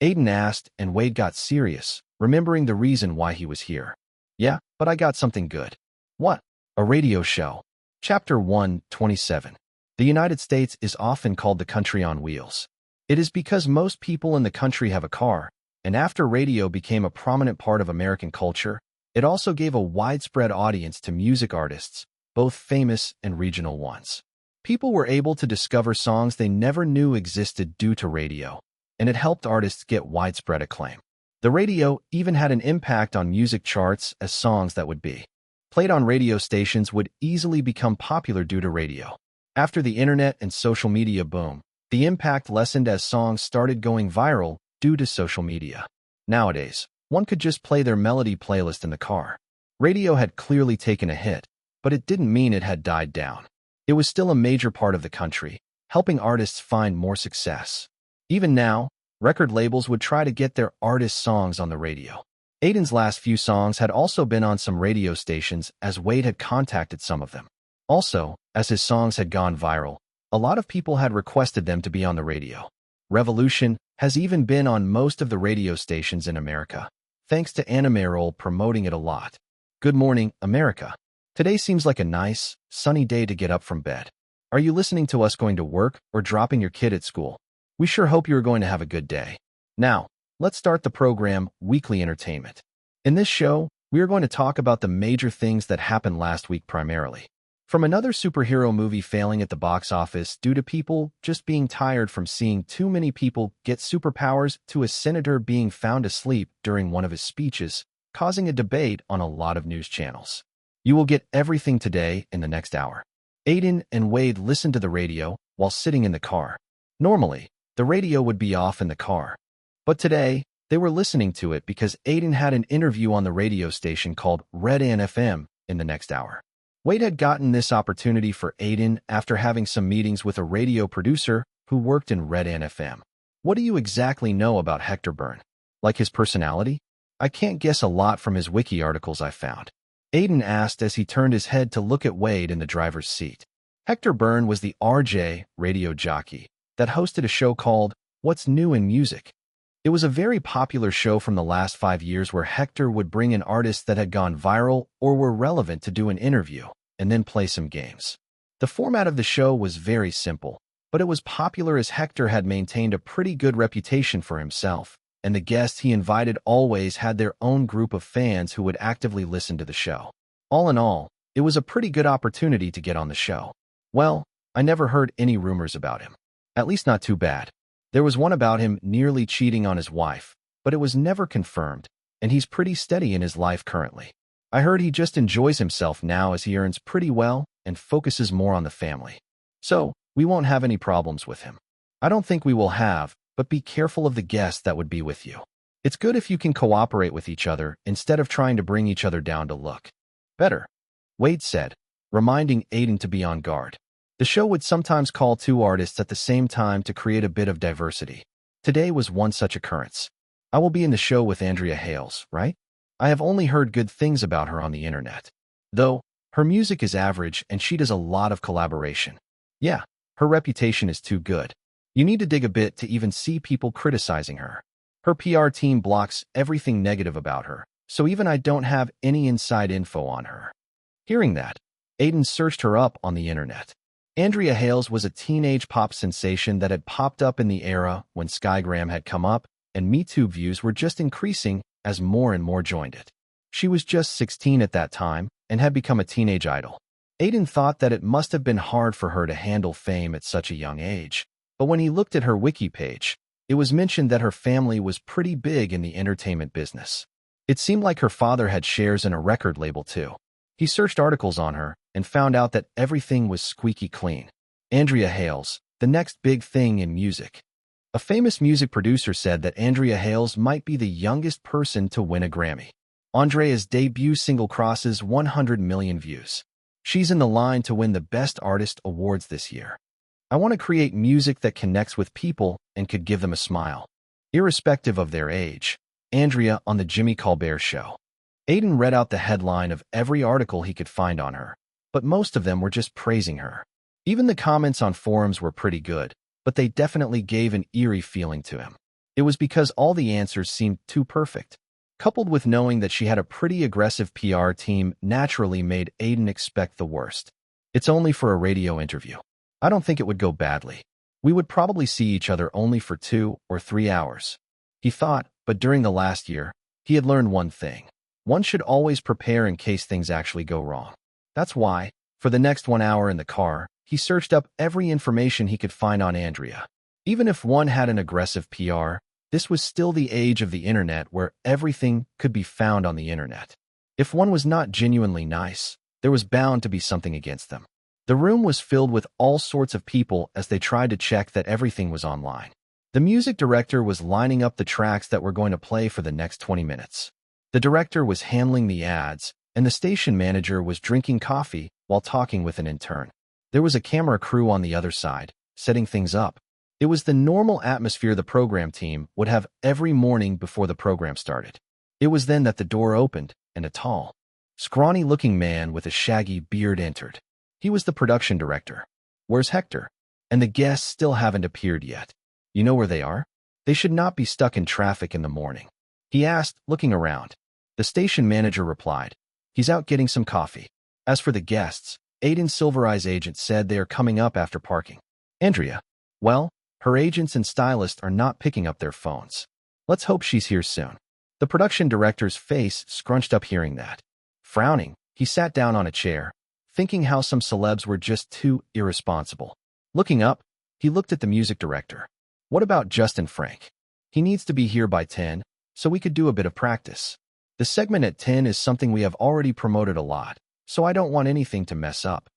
Aiden asked, and Wade got serious, remembering the reason why he was here. Yeah, but I got something good. What? A radio show. Chapter 127. The United States is often called the country on wheels. It is because most people in the country have a car, and after radio became a prominent part of American culture, it also gave a widespread audience to music artists, both famous and regional ones. People were able to discover songs they never knew existed due to radio, and it helped artists get widespread acclaim. The radio even had an impact on music charts, as songs that would be played on radio stations would easily become popular due to radio. After the internet and social media boom, the impact lessened as songs started going viral due to social media. Nowadays, one could just play their melody playlist in the car. Radio had clearly taken a hit, but it didn't mean it had died down. It was still a major part of the country, helping artists find more success. Even now, record labels would try to get their artists' songs on the radio. Aiden's last few songs had also been on some radio stations, as Wade had contacted some of them. Also, as his songs had gone viral, a lot of people had requested them to be on the radio. Revolution has even been on most of the radio stations in America, thanks to Anime Roll promoting it a lot. Good morning, America. Today seems like a nice, sunny day to get up from bed. Are you listening to us going to work or dropping your kid at school? We sure hope you are going to have a good day. Now, let's start the program, Weekly Entertainment. In this show, we are going to talk about the major things that happened last week primarily. From another superhero movie failing at the box office due to people just being tired from seeing too many people get superpowers to a senator being found asleep during one of his speeches, causing a debate on a lot of news channels. You will get everything today in the next hour. Aiden and Wade listened to the radio while sitting in the car. Normally, the radio would be off in the car. But today, they were listening to it because Aiden had an interview on the radio station called Red Ant FM in the next hour. Wade had gotten this opportunity for Aiden after having some meetings with a radio producer who worked in Red Ant FM. What do you exactly know about Hector Byrne? Like his personality? I can't guess a lot from his wiki articles I found. Aiden asked as he turned his head to look at Wade in the driver's seat. Hector Byrne was the RJ radio jockey that hosted a show called What's New in Music. It was a very popular show from the last 5 years where Hector would bring in artists that had gone viral or were relevant to do an interview, and then play some games. The format of the show was very simple, but it was popular as Hector had maintained a pretty good reputation for himself, and the guests he invited always had their own group of fans who would actively listen to the show. All in all, it was a pretty good opportunity to get on the show. Well, I never heard any rumors about him. At least not too bad. There was one about him nearly cheating on his wife, but it was never confirmed, and he's pretty steady in his life currently. I heard he just enjoys himself now as he earns pretty well and focuses more on the family. So, we won't have any problems with him. I don't think we will have, but be careful of the guests that would be with you. It's good if you can cooperate with each other instead of trying to bring each other down to look better, Wade said, reminding Aiden to be on guard. The show would sometimes call 2 artists at the same time to create a bit of diversity. Today was one such occurrence. I will be in the show with Andrea Hales, right? I have only heard good things about her on the internet. Though, her music is average and she does a lot of collaboration. Yeah, her reputation is too good. You need to dig a bit to even see people criticizing her. Her PR team blocks everything negative about her, so even I don't have any inside info on her. Hearing that, Aiden searched her up on the internet. Andrea Hales was a teenage pop sensation that had popped up in the era when Skygram had come up, and Me Too views were just increasing as more and more joined it. She was just 16 at that time and had become a teenage idol. Aiden thought that it must have been hard for her to handle fame at such a young age, but when he looked at her wiki page, it was mentioned that her family was pretty big in the entertainment business. It seemed like her father had shares in a record label too. He searched articles on her and found out that everything was squeaky clean. Andrea Hales, the next big thing in music. A famous music producer said that Andrea Hales might be the youngest person to win a Grammy. Andrea's debut single crosses 100 million views. She's in the line to win the Best Artist awards this year. I want to create music that connects with people and could give them a smile, irrespective of their age. Andrea on the Jimmy Colbert Show. Aiden read out the headline of every article he could find on her, but most of them were just praising her. Even the comments on forums were pretty good, but they definitely gave an eerie feeling to him. It was because all the answers seemed too perfect. Coupled with knowing that she had a pretty aggressive PR team naturally made Aiden expect the worst. It's only for a radio interview. I don't think it would go badly. We would probably see each other only for 2 or 3 hours. He thought, but during the last year, he had learned one thing. One should always prepare in case things actually go wrong. That's why, for the next 1 hour in the car, he searched up every information he could find on Andrea. Even if one had an aggressive PR, this was still the age of the internet where everything could be found on the internet. If one was not genuinely nice, there was bound to be something against them. The room was filled with all sorts of people as they tried to check that everything was online. The music director was lining up the tracks that were going to play for the next 20 minutes. The director was handling the ads, and the station manager was drinking coffee while talking with an intern. There was a camera crew on the other side, setting things up. It was the normal atmosphere the program team would have every morning before the program started. It was then that the door opened, and a tall, scrawny-looking man with a shaggy beard entered. He was the production director. "Where's Hector?" "And the guests still haven't appeared yet. You know where they are? They should not be stuck in traffic in the morning," he asked, looking around. The station manager replied, "He's out getting some coffee." As for the guests, Aiden Silvereyes' agent said they are coming up after parking. Andrea, well, her agents and stylists are not picking up their phones. Let's hope she's here soon. The production director's face scrunched up hearing that. Frowning, he sat down on a chair, thinking how some celebs were just too irresponsible. Looking up, he looked at the music director. "What about Justin Frank? He needs to be here by 10, so we could do a bit of practice. The segment at 10 is something we have already promoted a lot, so I don't want anything to mess up."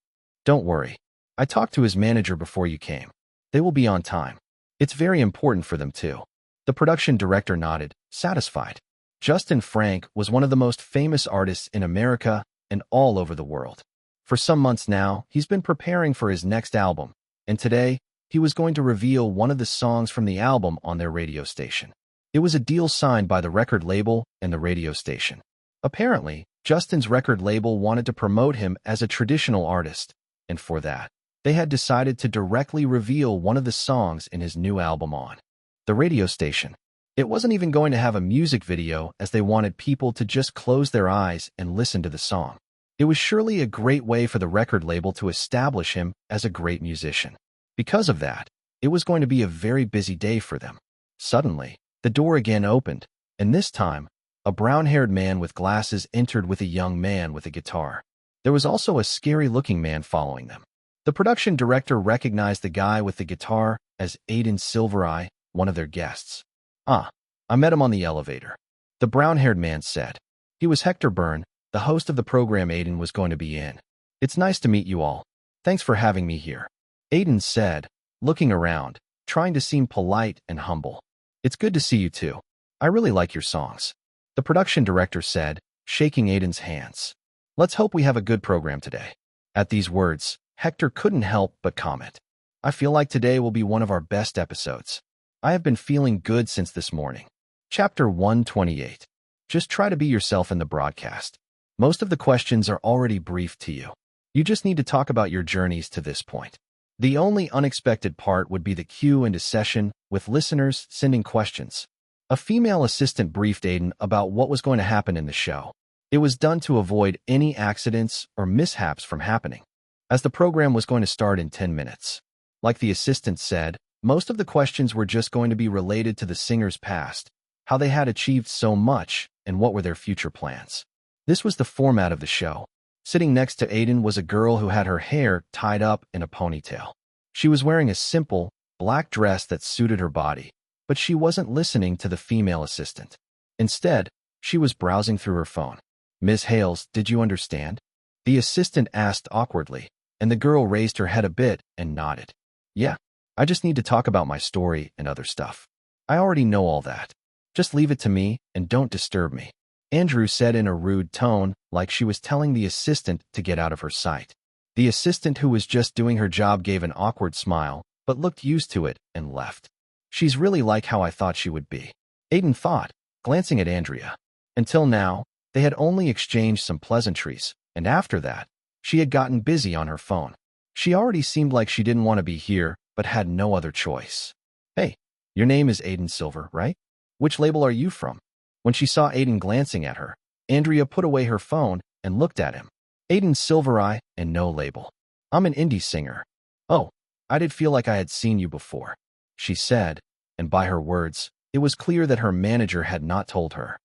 "Don't worry. I talked to his manager before you came. They will be on time. It's very important for them too." The production director nodded, satisfied. Justin Frank was one of the most famous artists in America and all over the world. For some months now, he's been preparing for his next album, and today, he was going to reveal one of the songs from the album on their radio station. It was a deal signed by the record label and the radio station. Apparently, Justin's record label wanted to promote him as a traditional artist, and for that, they had decided to directly reveal one of the songs in his new album on the radio station. It wasn't even going to have a music video as they wanted people to just close their eyes and listen to the song. It was surely a great way for the record label to establish him as a great musician. Because of that, it was going to be a very busy day for them. Suddenly, the door again opened, and this time, a brown-haired man with glasses entered with a young man with a guitar. There was also a scary-looking man following them. The production director recognized the guy with the guitar as Aiden Silvereye, one of their guests. "Ah, I met him on the elevator," the brown-haired man said. "He was Hector Byrne, the host of the program Aiden was going to be in. It's nice to meet you all. Thanks for having me here," Aiden said, looking around, trying to seem polite and humble. "It's good to see you too. I really like your songs," the production director said, shaking Aiden's hands. "Let's hope we have a good program today." At these words, Hector couldn't help but comment. "I feel like today will be one of our best episodes. I have been feeling good since this morning." Chapter 128. Just try to be yourself in the broadcast. Most of the questions are already briefed to you. You just need to talk about your journeys to this point. The only unexpected part would be the Q&A session with listeners sending questions. A female assistant briefed Aiden about what was going to happen in the show. It was done to avoid any accidents or mishaps from happening, as the program was going to start in 10 minutes. Like the assistant said, most of the questions were just going to be related to the singer's past, how they had achieved so much, and what were their future plans. This was the format of the show. Sitting next to Aiden was a girl who had her hair tied up in a ponytail. She was wearing a simple, black dress that suited her body, but she wasn't listening to the female assistant. Instead, she was browsing through her phone. "Ms. Hales, did you understand?" the assistant asked awkwardly, and the girl raised her head a bit and nodded. "Yeah, I just need to talk about my story and other stuff. I already know all that. Just leave it to me and don't disturb me," Andrew said in a rude tone, like she was telling the assistant to get out of her sight. The assistant who was just doing her job gave an awkward smile, but looked used to it and left. "She's really like how I thought she would be," Aiden thought, glancing at Andrea. Until now, they had only exchanged some pleasantries, and after that, She had gotten busy on her phone. She already seemed like she didn't want to be here, but had no other choice. Hey, your name is Aiden Silver, right? Which label are you from? When she saw Aiden glancing at her, Andrea put away her phone and looked at him. Aiden Silver and no label. I'm an indie singer. Oh, I did feel like I had seen you before, she said, and by her words, it was clear that her manager had not told her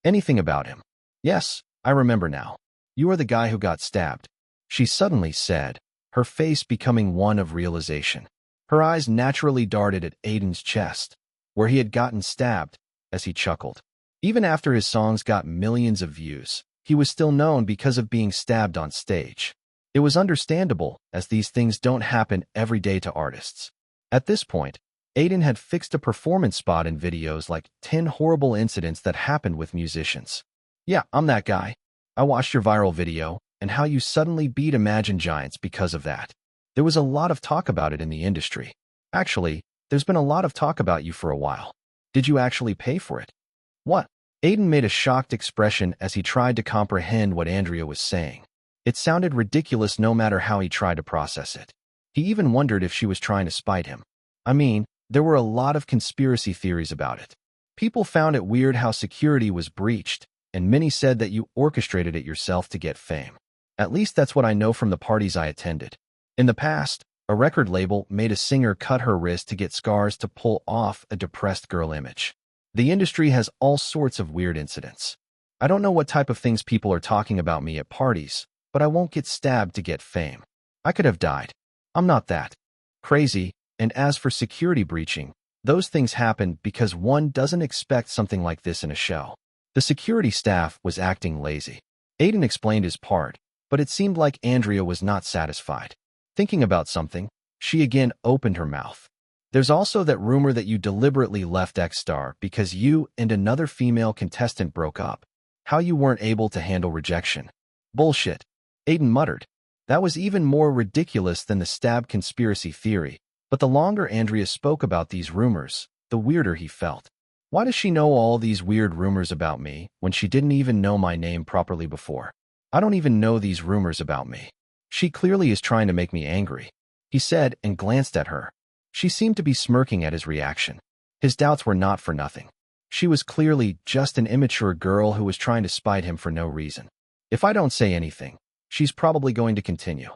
anything about him. Yes, I remember now. You are the guy who got stabbed, she suddenly said, her face becoming one of realization. Her eyes naturally darted at Aiden's chest, where he had gotten stabbed, as he chuckled. Even after his songs got millions of views, he was still known because of being stabbed on stage. It was understandable, as these things don't happen every day to artists. At this point, Aiden had fixed a performance spot in videos like 10 horrible incidents that happened with musicians. Yeah, I'm that guy. I watched your viral video, and how you suddenly beat Imagine Giants because of that. There was a lot of talk about it in the industry. Actually, there's been a lot of talk about you for a while. Did you actually pay for it? What? Aiden made a shocked expression as he tried to comprehend what Andrea was saying. It sounded ridiculous no matter how he tried to process it. He even wondered if she was trying to spite him. I mean, there were a lot of conspiracy theories about it. People found it weird how security was breached, and many said that you orchestrated it yourself to get fame. At least that's what I know from the parties I attended. In the past, a record label made a singer cut her wrist to get scars to pull off a depressed girl image. The industry has all sorts of weird incidents. I don't know what type of things people are talking about me at parties, but I won't get stabbed to get fame. I could have died. I'm not that crazy, and as for security breaching, those things happen because one doesn't expect something like this in a show. The security staff was acting lazy. Aiden explained his part, but it seemed like Andrea was not satisfied. Thinking about something, she again opened her mouth. There's also that rumor that you deliberately left X-Star because you and another female contestant broke up. How you weren't able to handle rejection. Bullshit, Aiden muttered. That was even more ridiculous than the stab conspiracy theory, but the longer Andrea spoke about these rumors, the weirder he felt. Why does she know all these weird rumors about me when she didn't even know my name properly before? I don't even know these rumors about me. She clearly is trying to make me angry, he said and glanced at her. She seemed to be smirking at his reaction. His doubts were not for nothing. She was clearly just an immature girl who was trying to spite him for no reason. If I don't say anything, she's probably going to continue.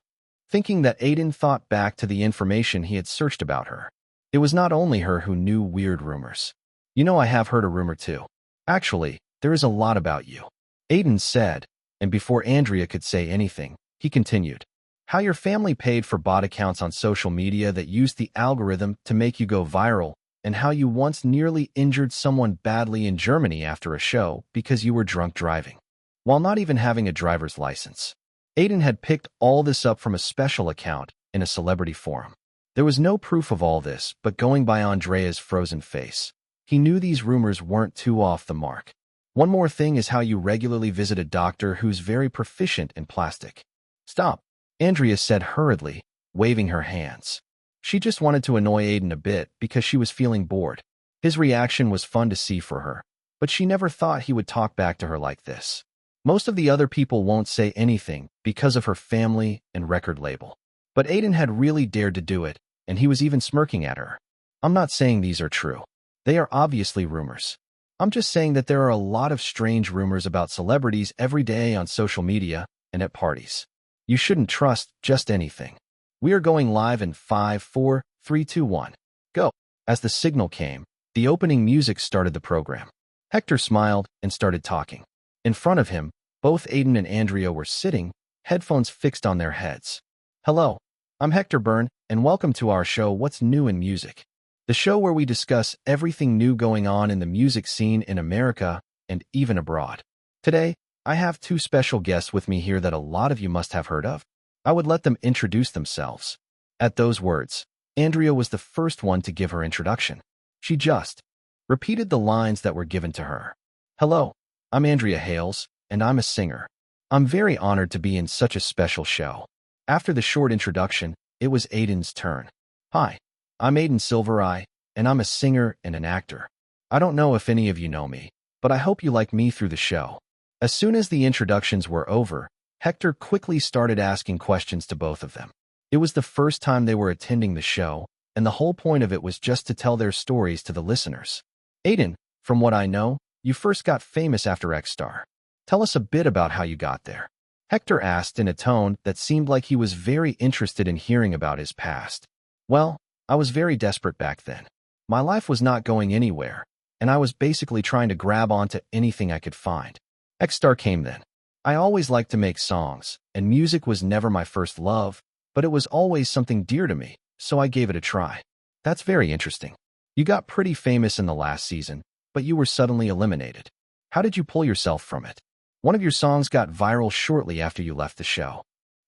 Thinking that Aiden thought back to the information he had searched about her. It was not only her who knew weird rumors. You know, I have heard a rumor too. Actually, there is a lot about you, Aiden said, and before Andrea could say anything, he continued. How your family paid for bot accounts on social media that used the algorithm to make you go viral, and how you once nearly injured someone badly in Germany after a show because you were drunk driving, while not even having a driver's license. Aiden had picked all this up from a special account in a celebrity forum. There was no proof of all this, but going by Andrea's frozen face, he knew these rumors weren't too off the mark. One more thing is how you regularly visit a doctor who's very proficient in plastic. Stop, Andrea said hurriedly, waving her hands. She just wanted to annoy Aiden a bit because she was feeling bored. His reaction was fun to see for her, but she never thought he would talk back to her like this. Most of the other people won't say anything because of her family and record label. But Aiden had really dared to do it, and he was even smirking at her. I'm not saying these are true. They are obviously rumors. I'm just saying that there are a lot of strange rumors about celebrities every day on social media and at parties. You shouldn't trust just anything. We are going live in 5, 4, 3, 2, 1. Go. As the signal came, the opening music started the program. Hector smiled and started talking. In front of him, both Aiden and Andrea were sitting, headphones fixed on their heads. Hello, I'm Hector Byrne, and welcome to our show What's New in Music. The show where we discuss everything new going on in the music scene in America and even abroad. Today, I have two special guests with me here that a lot of you must have heard of. I would let them introduce themselves. At those words, Andrea was the first one to give her introduction. She just repeated the lines that were given to her. Hello, I'm Andrea Hales, and I'm a singer. I'm very honored to be in such a special show. After the short introduction, it was Aiden's turn. Hi, I'm Aiden Silver, and I'm a singer and an actor. I don't know if any of you know me, but I hope you like me through the show. As soon as the introductions were over, Hector quickly started asking questions to both of them. It was the first time they were attending the show, and the whole point of it was just to tell their stories to the listeners. Aiden, from what I know, you first got famous after X-Star. Tell us a bit about how you got there. Hector asked in a tone that seemed like he was very interested in hearing about his past. Well, I was very desperate back then. My life was not going anywhere, and I was basically trying to grab onto anything I could find. X-Star came then. I always liked to make songs, and music was never my first love, but it was always something dear to me, so I gave it a try. That's very interesting. You got pretty famous in the last season, but you were suddenly eliminated. How did you pull yourself from it? One of your songs got viral shortly after you left the show.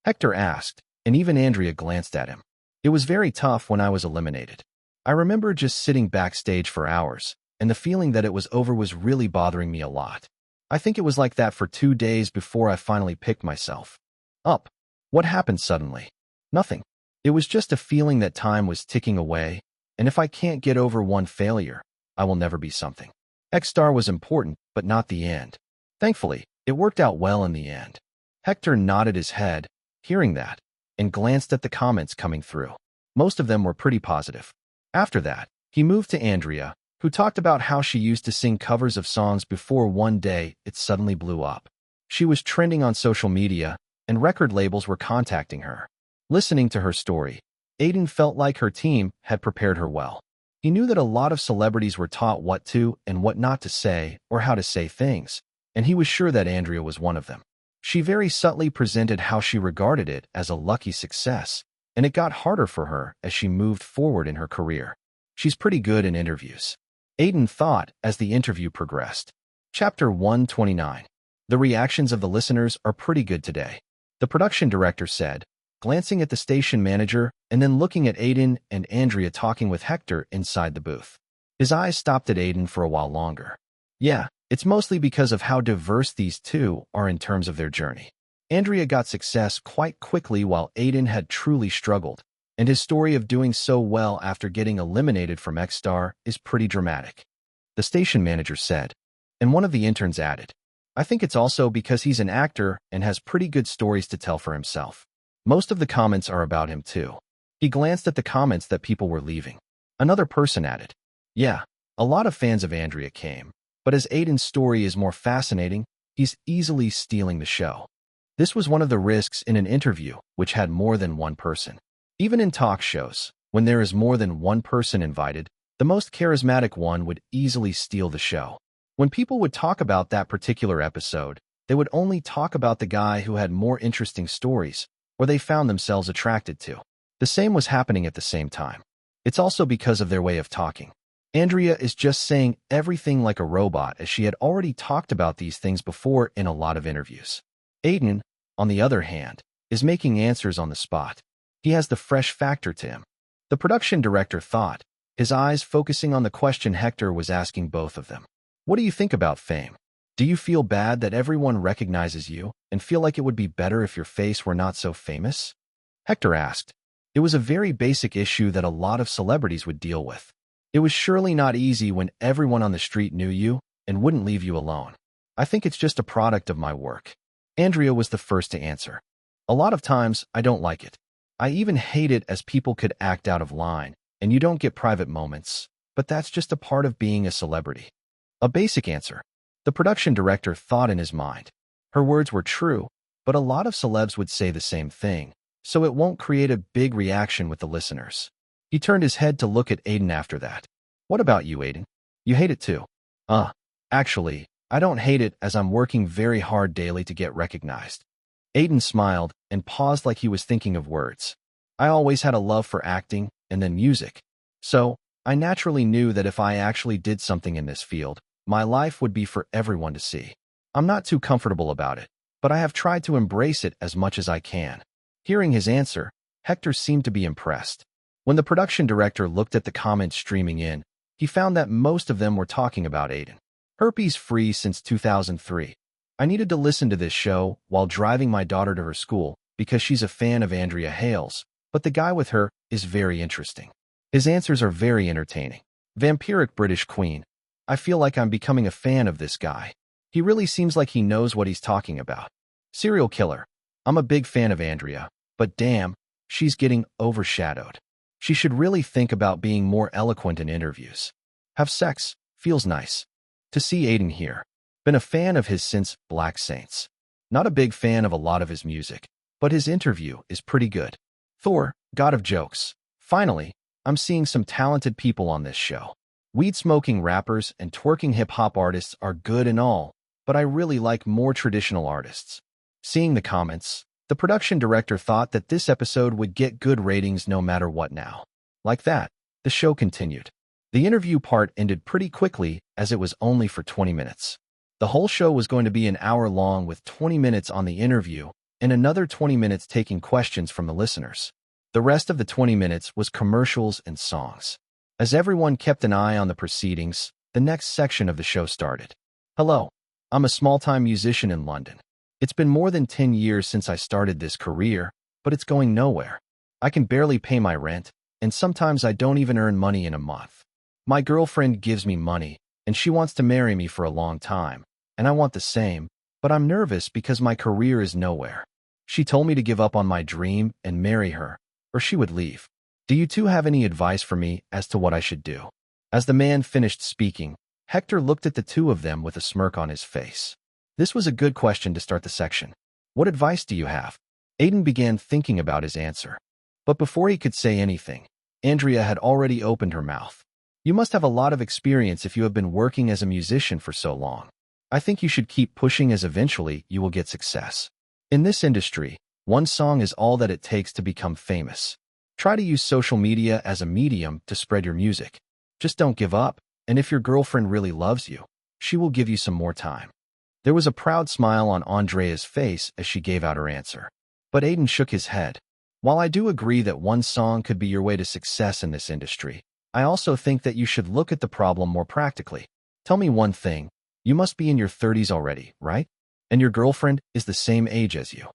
Hector asked, and even Andrea glanced at him. It was very tough when I was eliminated. I remember just sitting backstage for hours, and the feeling that it was over was really bothering me a lot. I think it was like that for 2 days before I finally picked myself up. What happened suddenly? Nothing. It was just a feeling that time was ticking away, and if I can't get over one failure, I will never be something. X-Star was important, but not the end. Thankfully, it worked out well in the end. Hector nodded his head, hearing that, and glanced at the comments coming through. Most of them were pretty positive. After that, he moved to Andrea, who talked about how she used to sing covers of songs before one day it suddenly blew up. She was trending on social media, and record labels were contacting her. Listening to her story, Aiden felt like her team had prepared her well. He knew that a lot of celebrities were taught what to and what not to say or how to say things, and he was sure that Andrea was one of them. She very subtly presented how she regarded it as a lucky success, and it got harder for her as she moved forward in her career. She's pretty good in interviews, Aiden thought as the interview progressed. Chapter 129. The reactions of the listeners are pretty good today, the production director said, glancing at the station manager and then looking at Aiden and Andrea talking with Hector inside the booth. His eyes stopped at Aiden for a while longer. Yeah, it's mostly because of how diverse these two are in terms of their journey. Andrea got success quite quickly while Aiden had truly struggled, and his story of doing so well after getting eliminated from X-Star is pretty dramatic. The station manager said, and one of the interns added, I think it's also because he's an actor and has pretty good stories to tell for himself. Most of the comments are about him too. He glanced at the comments that people were leaving. Another person added, yeah, a lot of fans of Andrea came, but as Aiden's story is more fascinating, he's easily stealing the show. This was one of the risks in an interview which had more than one person. Even in talk shows, when there is more than one person invited, the most charismatic one would easily steal the show. When people would talk about that particular episode, they would only talk about the guy who had more interesting stories, or they found themselves attracted to. The same was happening at the same time. It's also because of their way of talking. Andrea is just saying everything like a robot as she had already talked about these things before in a lot of interviews. Aiden, on the other hand, is making answers on the spot. He has the fresh factor to him. The production director thought, his eyes focusing on the question Hector was asking both of them. What do you think about fame? Do you feel bad that everyone recognizes you and feel like it would be better if your face were not so famous? Hector asked. It was a very basic issue that a lot of celebrities would deal with. It was surely not easy when everyone on the street knew you and wouldn't leave you alone. I think it's just a product of my work. Andrea was the first to answer. A lot of times, I don't like it. I even hate it as people could act out of line, and you don't get private moments, but that's just a part of being a celebrity. A basic answer. The production director thought in his mind. Her words were true, but a lot of celebs would say the same thing, so it won't create a big reaction with the listeners. He turned his head to look at Aiden after that. What about you, Aiden? You hate it too? Actually, I don't hate it as I'm working very hard daily to get recognized. Aiden smiled and paused like he was thinking of words. I always had a love for acting and then music. So, I naturally knew that if I actually did something in this field, my life would be for everyone to see. I'm not too comfortable about it, but I have tried to embrace it as much as I can. Hearing his answer, Hector seemed to be impressed. When the production director looked at the comments streaming in, he found that most of them were talking about Aiden. Herpes-free since 2003. I needed to listen to this show while driving my daughter to her school because she's a fan of Andrea Hales, but the guy with her is very interesting. His answers are very entertaining. Vampiric British Queen. I feel like I'm becoming a fan of this guy. He really seems like he knows what he's talking about. Serial killer. I'm a big fan of Andrea, but damn, she's getting overshadowed. She should really think about being more eloquent in interviews. Have sex. Feels nice. To see Aiden here. Been a fan of his since Black Saints. Not a big fan of a lot of his music, but his interview is pretty good. Thor, God of Jokes. Finally, I'm seeing some talented people on this show. Weed-smoking rappers and twerking hip-hop artists are good and all, but I really like more traditional artists. Seeing the comments, the production director thought that this episode would get good ratings no matter what now. Like that, the show continued. The interview part ended pretty quickly as it was only for 20 minutes. The whole show was going to be an hour long with 20 minutes on the interview and another 20 minutes taking questions from the listeners. The rest of the 20 minutes was commercials and songs. As everyone kept an eye on the proceedings, the next section of the show started. Hello, I'm a small-time musician in London. It's been more than 10 years since I started this career, but it's going nowhere. I can barely pay my rent, and sometimes I don't even earn money in a month. My girlfriend gives me money, and she wants to marry me for a long time, and I want the same, but I'm nervous because my career is nowhere. She told me to give up on my dream and marry her, or she would leave. Do you two have any advice for me as to what I should do? As the man finished speaking, Hector looked at the two of them with a smirk on his face. This was a good question to start the section. What advice do you have? Aiden began thinking about his answer. But before he could say anything, Andrea had already opened her mouth. You must have a lot of experience if you have been working as a musician for so long. I think you should keep pushing as eventually you will get success. In this industry, one song is all that it takes to become famous. Try to use social media as a medium to spread your music. Just don't give up, and if your girlfriend really loves you, she will give you some more time. There was a proud smile on Andrea's face as she gave out her answer. But Aiden shook his head. While I do agree that one song could be your way to success in this industry, I also think that you should look at the problem more practically. Tell me one thing. You must be in your 30s already, right? And your girlfriend is the same age as you.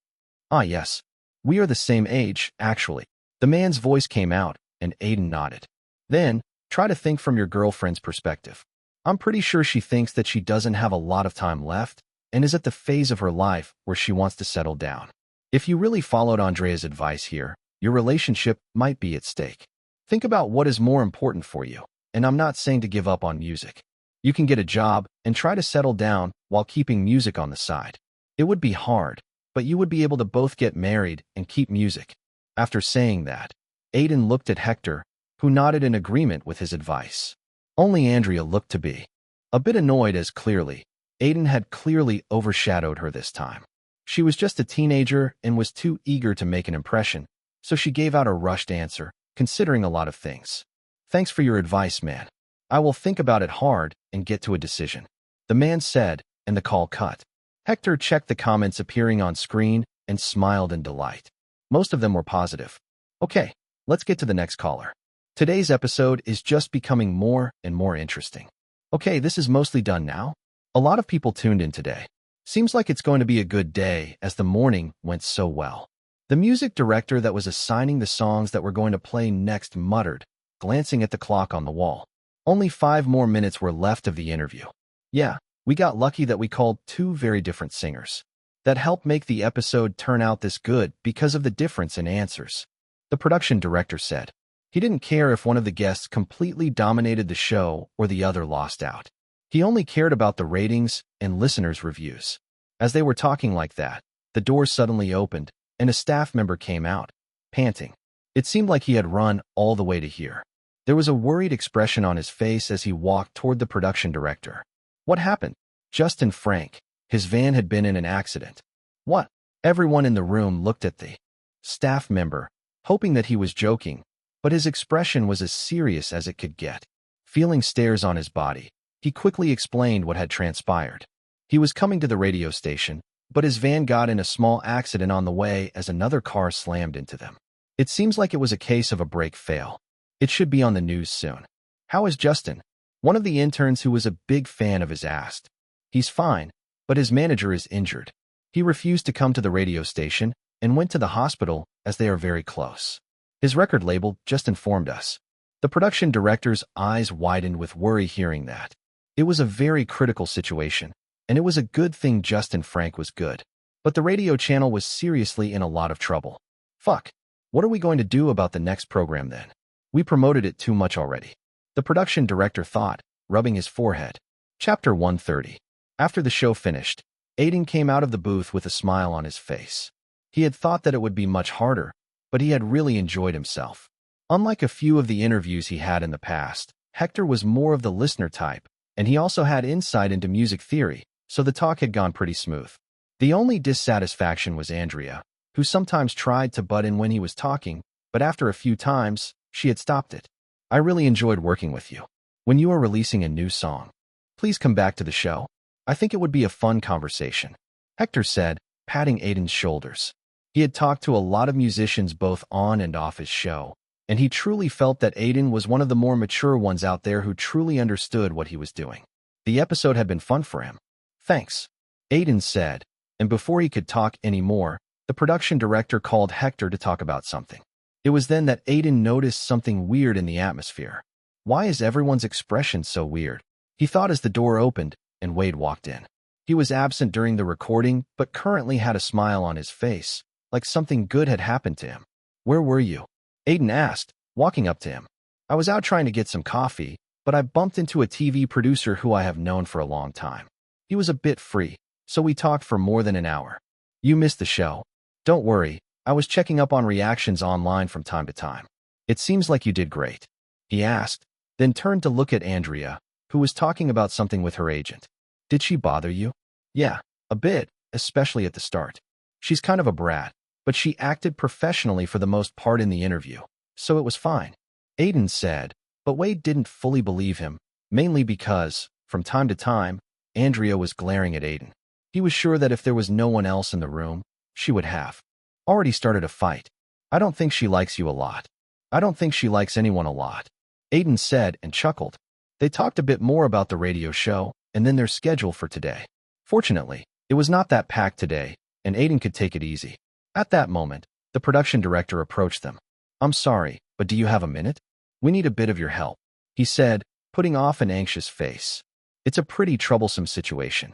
Ah, yes. We are the same age, actually. The man's voice came out, and Aiden nodded. Then, try to think from your girlfriend's perspective. I'm pretty sure she thinks that she doesn't have a lot of time left and is at the phase of her life where she wants to settle down. If you really followed Andrea's advice here, your relationship might be at stake. Think about what is more important for you, and I'm not saying to give up on music. You can get a job and try to settle down while keeping music on the side. It would be hard, but you would be able to both get married and keep music. After saying that, Aiden looked at Hector, who nodded in agreement with his advice. Only Andrea looked to be a bit annoyed as clearly, Aiden had clearly overshadowed her this time. She was just a teenager and was too eager to make an impression, so she gave out a rushed answer, considering a lot of things. Thanks for your advice, man. I will think about it hard and get to a decision. The man said, and the call cut. Hector checked the comments appearing on screen and smiled in delight. Most of them were positive. Okay, let's get to the next caller. Today's episode is just becoming more and more interesting. Okay, this is mostly done now. A lot of people tuned in today. Seems like it's going to be a good day as the morning went so well. The music director that was assigning the songs that were going to play next muttered, glancing at the clock on the wall. Only 5 more minutes were left of the interview. Yeah, we got lucky that we called 2 very different singers. That helped make the episode turn out this good because of the difference in answers. The production director said. He didn't care if one of the guests completely dominated the show or the other lost out. He only cared about the ratings and listeners' reviews. As they were talking like that, the door suddenly opened, and a staff member came out, panting. It seemed like he had run all the way to here. There was a worried expression on his face as he walked toward the production director. What happened? Justin Frank. His van had been in an accident. What? Everyone in the room looked at the staff member, hoping that he was joking, but his expression was as serious as it could get. Feeling stares on his body, he quickly explained what had transpired. He was coming to the radio station, but his van got in a small accident on the way as another car slammed into them. It seems like it was a case of a brake fail. It should be on the news soon. How is Justin? One of the interns who was a big fan of his asked. He's fine, but his manager is injured. He refused to come to the radio station and went to the hospital as they are very close. His record label just informed us. The production director's eyes widened with worry hearing that. It was a very critical situation, and it was a good thing Justin Frank was good. But the radio channel was seriously in a lot of trouble. Fuck. What are we going to do about the next program then? We promoted it too much already. The production director thought, rubbing his forehead. Chapter 130. After the show finished, Aiden came out of the booth with a smile on his face. He had thought that it would be much harder, but he had really enjoyed himself. Unlike a few of the interviews he had in the past, Hector was more of the listener type, and he also had insight into music theory, so the talk had gone pretty smooth. The only dissatisfaction was Andrea, who sometimes tried to butt in when he was talking, but after a few times, she had stopped it. I really enjoyed working with you. When you are releasing a new song, please come back to the show. I think it would be a fun conversation, Hector said, patting Aiden's shoulders. He had talked to a lot of musicians both on and off his show, and he truly felt that Aiden was one of the more mature ones out there who truly understood what he was doing. The episode had been fun for him. Thanks, Aiden said, and before he could talk anymore, the production director called Hector to talk about something. It was then that Aiden noticed something weird in the atmosphere. Why is everyone's expression so weird? He thought as the door opened, and Wade walked in. He was absent during the recording, but currently had a smile on his face, like something good had happened to him. Where were you? Aiden asked, walking up to him. I was out trying to get some coffee, but I bumped into a TV producer who I have known for a long time. He was a bit free, so we talked for more than an hour. You missed the show. Don't worry, I was checking up on reactions online from time to time. It seems like you did great, he asked, then turned to look at Andrea, who was talking about something with her agent. Did she bother you? Yeah, a bit, especially at the start. She's kind of a brat, but she acted professionally for the most part in the interview, so it was fine, Aiden said, but Wade didn't fully believe him, mainly because, from time to time, Andrea was glaring at Aiden. He was sure that if there was no one else in the room, she would have already started a fight. I don't think she likes you a lot. I don't think she likes anyone a lot, Aiden said and chuckled. They talked a bit more about the radio show and then their schedule for today. Fortunately, it was not that packed today, and Aiden could take it easy. At that moment, the production director approached them. I'm sorry, but do you have a minute? We need a bit of your help, he said, putting off an anxious face. It's a pretty troublesome situation.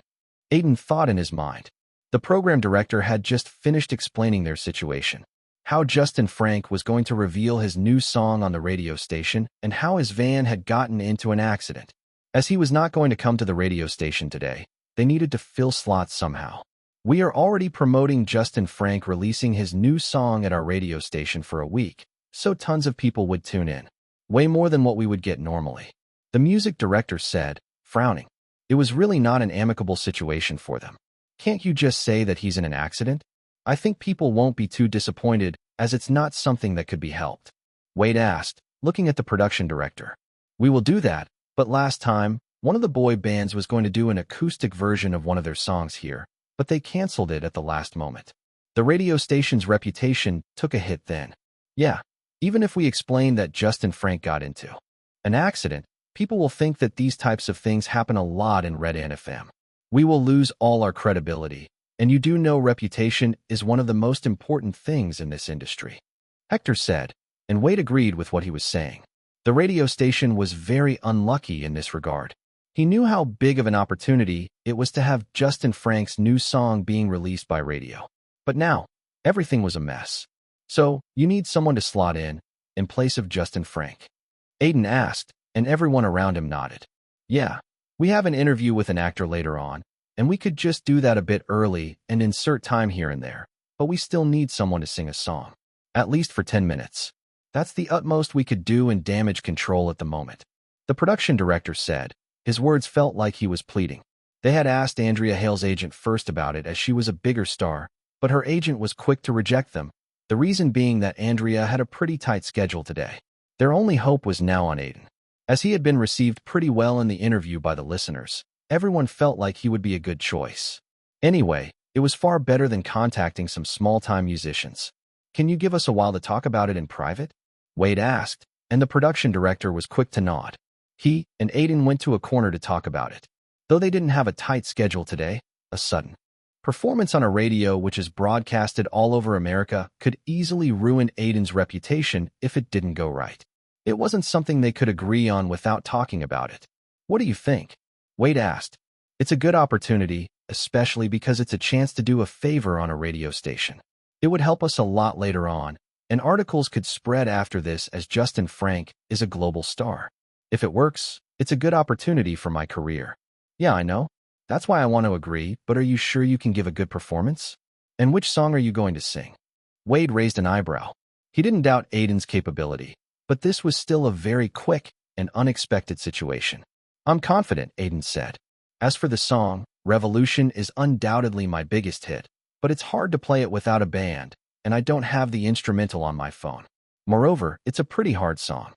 Aiden thought in his mind. The program director had just finished explaining their situation. How Justin Frank was going to reveal his new song on the radio station and how his van had gotten into an accident. As he was not going to come to the radio station today, they needed to fill slots somehow. We are already promoting Justin Frank releasing his new song at our radio station for a week, so tons of people would tune in. Way more than what we would get normally. The music director said, frowning. It was really not an amicable situation for them. Can't you just say that he's in an accident? I think people won't be too disappointed, as it's not something that could be helped. Wade asked, looking at the production director. We will do that, but last time, one of the boy bands was going to do an acoustic version of one of their songs here, but they canceled it at the last moment. The radio station's reputation took a hit then. Yeah, even if we explain that Justin Frank got into an accident, people will think that these types of things happen a lot in Red NFM. We will lose all our credibility, and you do know reputation is one of the most important things in this industry, Hector said, and Wade agreed with what he was saying. The radio station was very unlucky in this regard. He knew how big of an opportunity it was to have Justin Frank's new song being released by radio. But now, everything was a mess. So, you need someone to slot in place of Justin Frank? Aiden asked, and everyone around him nodded. Yeah, we have an interview with an actor later on, and we could just do that a bit early and insert time here and there, but we still need someone to sing a song. At least for 10 minutes. That's the utmost we could do in damage control at the moment, the production director said. His words felt like he was pleading. They had asked Andrea Hale's agent first about it as she was a bigger star, but her agent was quick to reject them, the reason being that Andrea had a pretty tight schedule today. Their only hope was now on Aiden. As he had been received pretty well in the interview by the listeners, everyone felt like he would be a good choice. Anyway, it was far better than contacting some small-time musicians. Can you give us a while to talk about it in private? Wade asked, and the production director was quick to nod. He and Aiden went to a corner to talk about it. Though they didn't have a tight schedule today, a sudden performance on a radio which is broadcasted all over America could easily ruin Aiden's reputation if it didn't go right. It wasn't something they could agree on without talking about it. What do you think? Wade asked. It's a good opportunity, especially because it's a chance to do a favor on a radio station. It would help us a lot later on, and articles could spread after this as Justin Frank is a global star. If it works, it's a good opportunity for my career. Yeah, I know. That's why I want to agree, but are you sure you can give a good performance? And which song are you going to sing? Wade raised an eyebrow. He didn't doubt Aiden's capability, but this was still a very quick and unexpected situation. I'm confident, Aiden said. As for the song, Revolution is undoubtedly my biggest hit, but it's hard to play it without a band, and I don't have the instrumental on my phone. Moreover, it's a pretty hard song.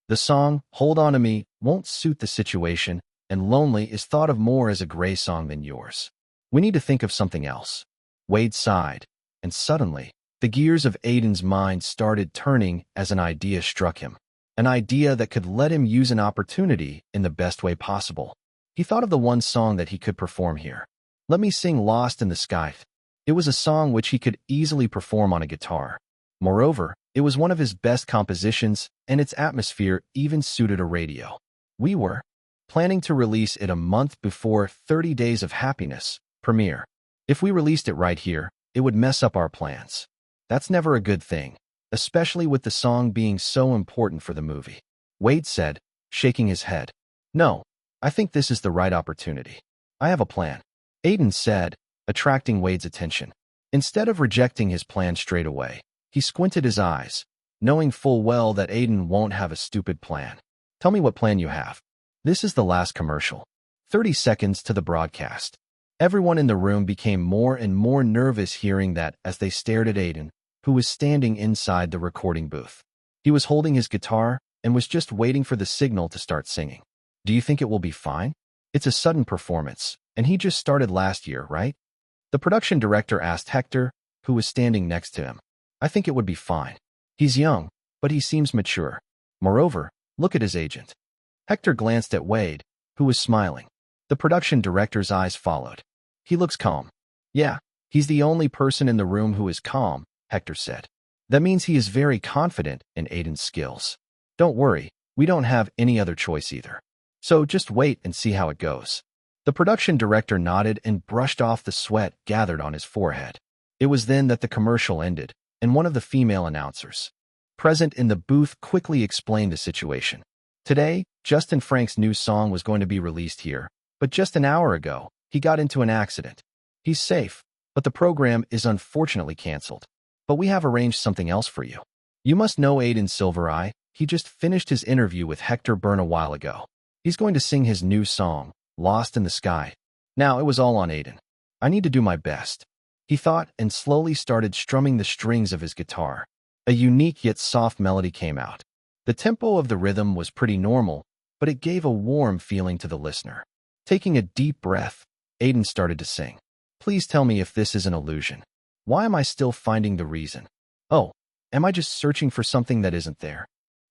The song, Hold On To Me, won't suit the situation, and Lonely is thought of more as a Gray song than yours. We need to think of something else. Wade sighed, and suddenly, the gears of Aiden's mind started turning as an idea struck him. An idea that could let him use an opportunity in the best way possible. He thought of the one song that he could perform here. Let me sing Lost in the Sky. It was a song which he could easily perform on a guitar. Moreover, it was one of his best compositions, and its atmosphere even suited a radio. We were planning to release it a month before 30 Days of Happiness premiere. If we released it right here, it would mess up our plans. That's never a good thing, especially with the song being so important for the movie. Wade said, shaking his head. No, I think this is the right opportunity. I have a plan. Aiden said, attracting Wade's attention. Instead of rejecting his plan straight away, he squinted his eyes, knowing full well that Aiden won't have a stupid plan. Tell me what plan you have. This is the last commercial. 30 seconds to the broadcast. Everyone in the room became more and more nervous hearing that as they stared at Aiden, who was standing inside the recording booth. He was holding his guitar and was just waiting for the signal to start singing. Do you think it will be fine? It's a sudden performance, and he just started last year, right? The production director asked Hector, who was standing next to him. I think it would be fine. He's young, but he seems mature. Moreover, look at his agent. Hector glanced at Wade, who was smiling. The production director's eyes followed. He looks calm. Yeah, he's the only person in the room who is calm, Hector said. That means he is very confident in Aiden's skills. Don't worry, we don't have any other choice either. So just wait and see how it goes. The production director nodded and brushed off the sweat gathered on his forehead. It was then that the commercial ended, and one of the female announcers present in the booth quickly explained the situation. Today, Justin Frank's new song was going to be released here, but just an hour ago, he got into an accident. He's safe, but the program is unfortunately canceled. But we have arranged something else for you. You must know Aiden Silvereye. He just finished his interview with Hector Byrne a while ago. He's going to sing his new song, Lost in the Sky. Now, it was all on Aiden. I need to do my best. He thought and slowly started strumming the strings of his guitar. A unique yet soft melody came out. The tempo of the rhythm was pretty normal, but it gave a warm feeling to the listener. Taking a deep breath, Aiden started to sing. Please tell me if this is an illusion. Why am I still finding the reason? Oh, am I just searching for something that isn't there?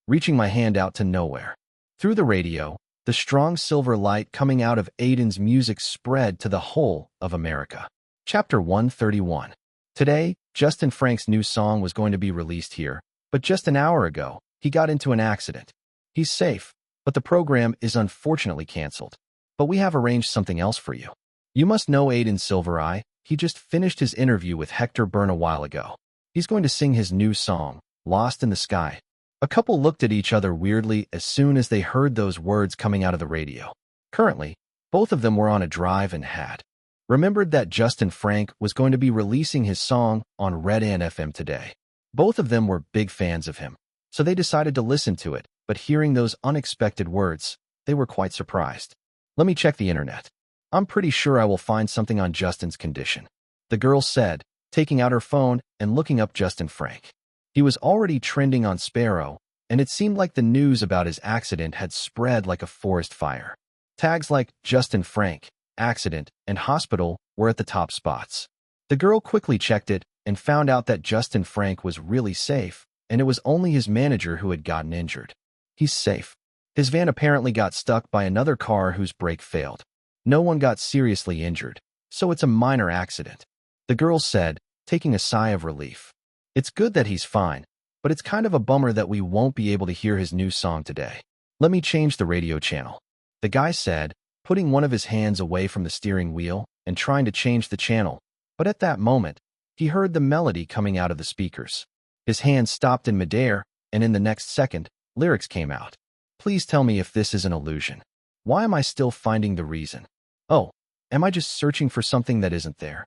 Reaching my hand out to nowhere. Through the radio, the strong silver light coming out of Aiden's music spread to the whole of America. Chapter 131. Today, Justin Frank's new song was going to be released here, but just an hour ago, he got into an accident. He's safe, but the program is unfortunately canceled. But we have arranged something else for you. You must know Aiden Silvereye. He just finished his interview with Hector Byrne a while ago. He's going to sing his new song, Lost in the Sky. A couple looked at each other weirdly as soon as they heard those words coming out of the radio. Currently, both of them were on a drive and had remembered that Justin Frank was going to be releasing his song on Red Ant FM today. Both of them were big fans of him, so they decided to listen to it, but hearing those unexpected words, they were quite surprised. Let me check the internet. I'm pretty sure I will find something on Justin's condition, the girl said, taking out her phone and looking up Justin Frank. He was already trending on Sparrow, and it seemed like the news about his accident had spread like a forest fire. Tags like Justin Frank, accident, and hospital were at the top spots. The girl quickly checked it and found out that Justin Frank was really safe, and it was only his manager who had gotten injured. He's safe. His van apparently got stuck by another car whose brake failed. No one got seriously injured, so it's a minor accident, the girl said, taking a sigh of relief. It's good that he's fine, but it's kind of a bummer that we won't be able to hear his new song today. Let me change the radio channel, the guy said, putting one of his hands away from the steering wheel and trying to change the channel. But at that moment, he heard the melody coming out of the speakers. His hand stopped in midair, and in the next second, lyrics came out. Please tell me if this is an illusion. Why am I still finding the reason? Oh, am I just searching for something that isn't there?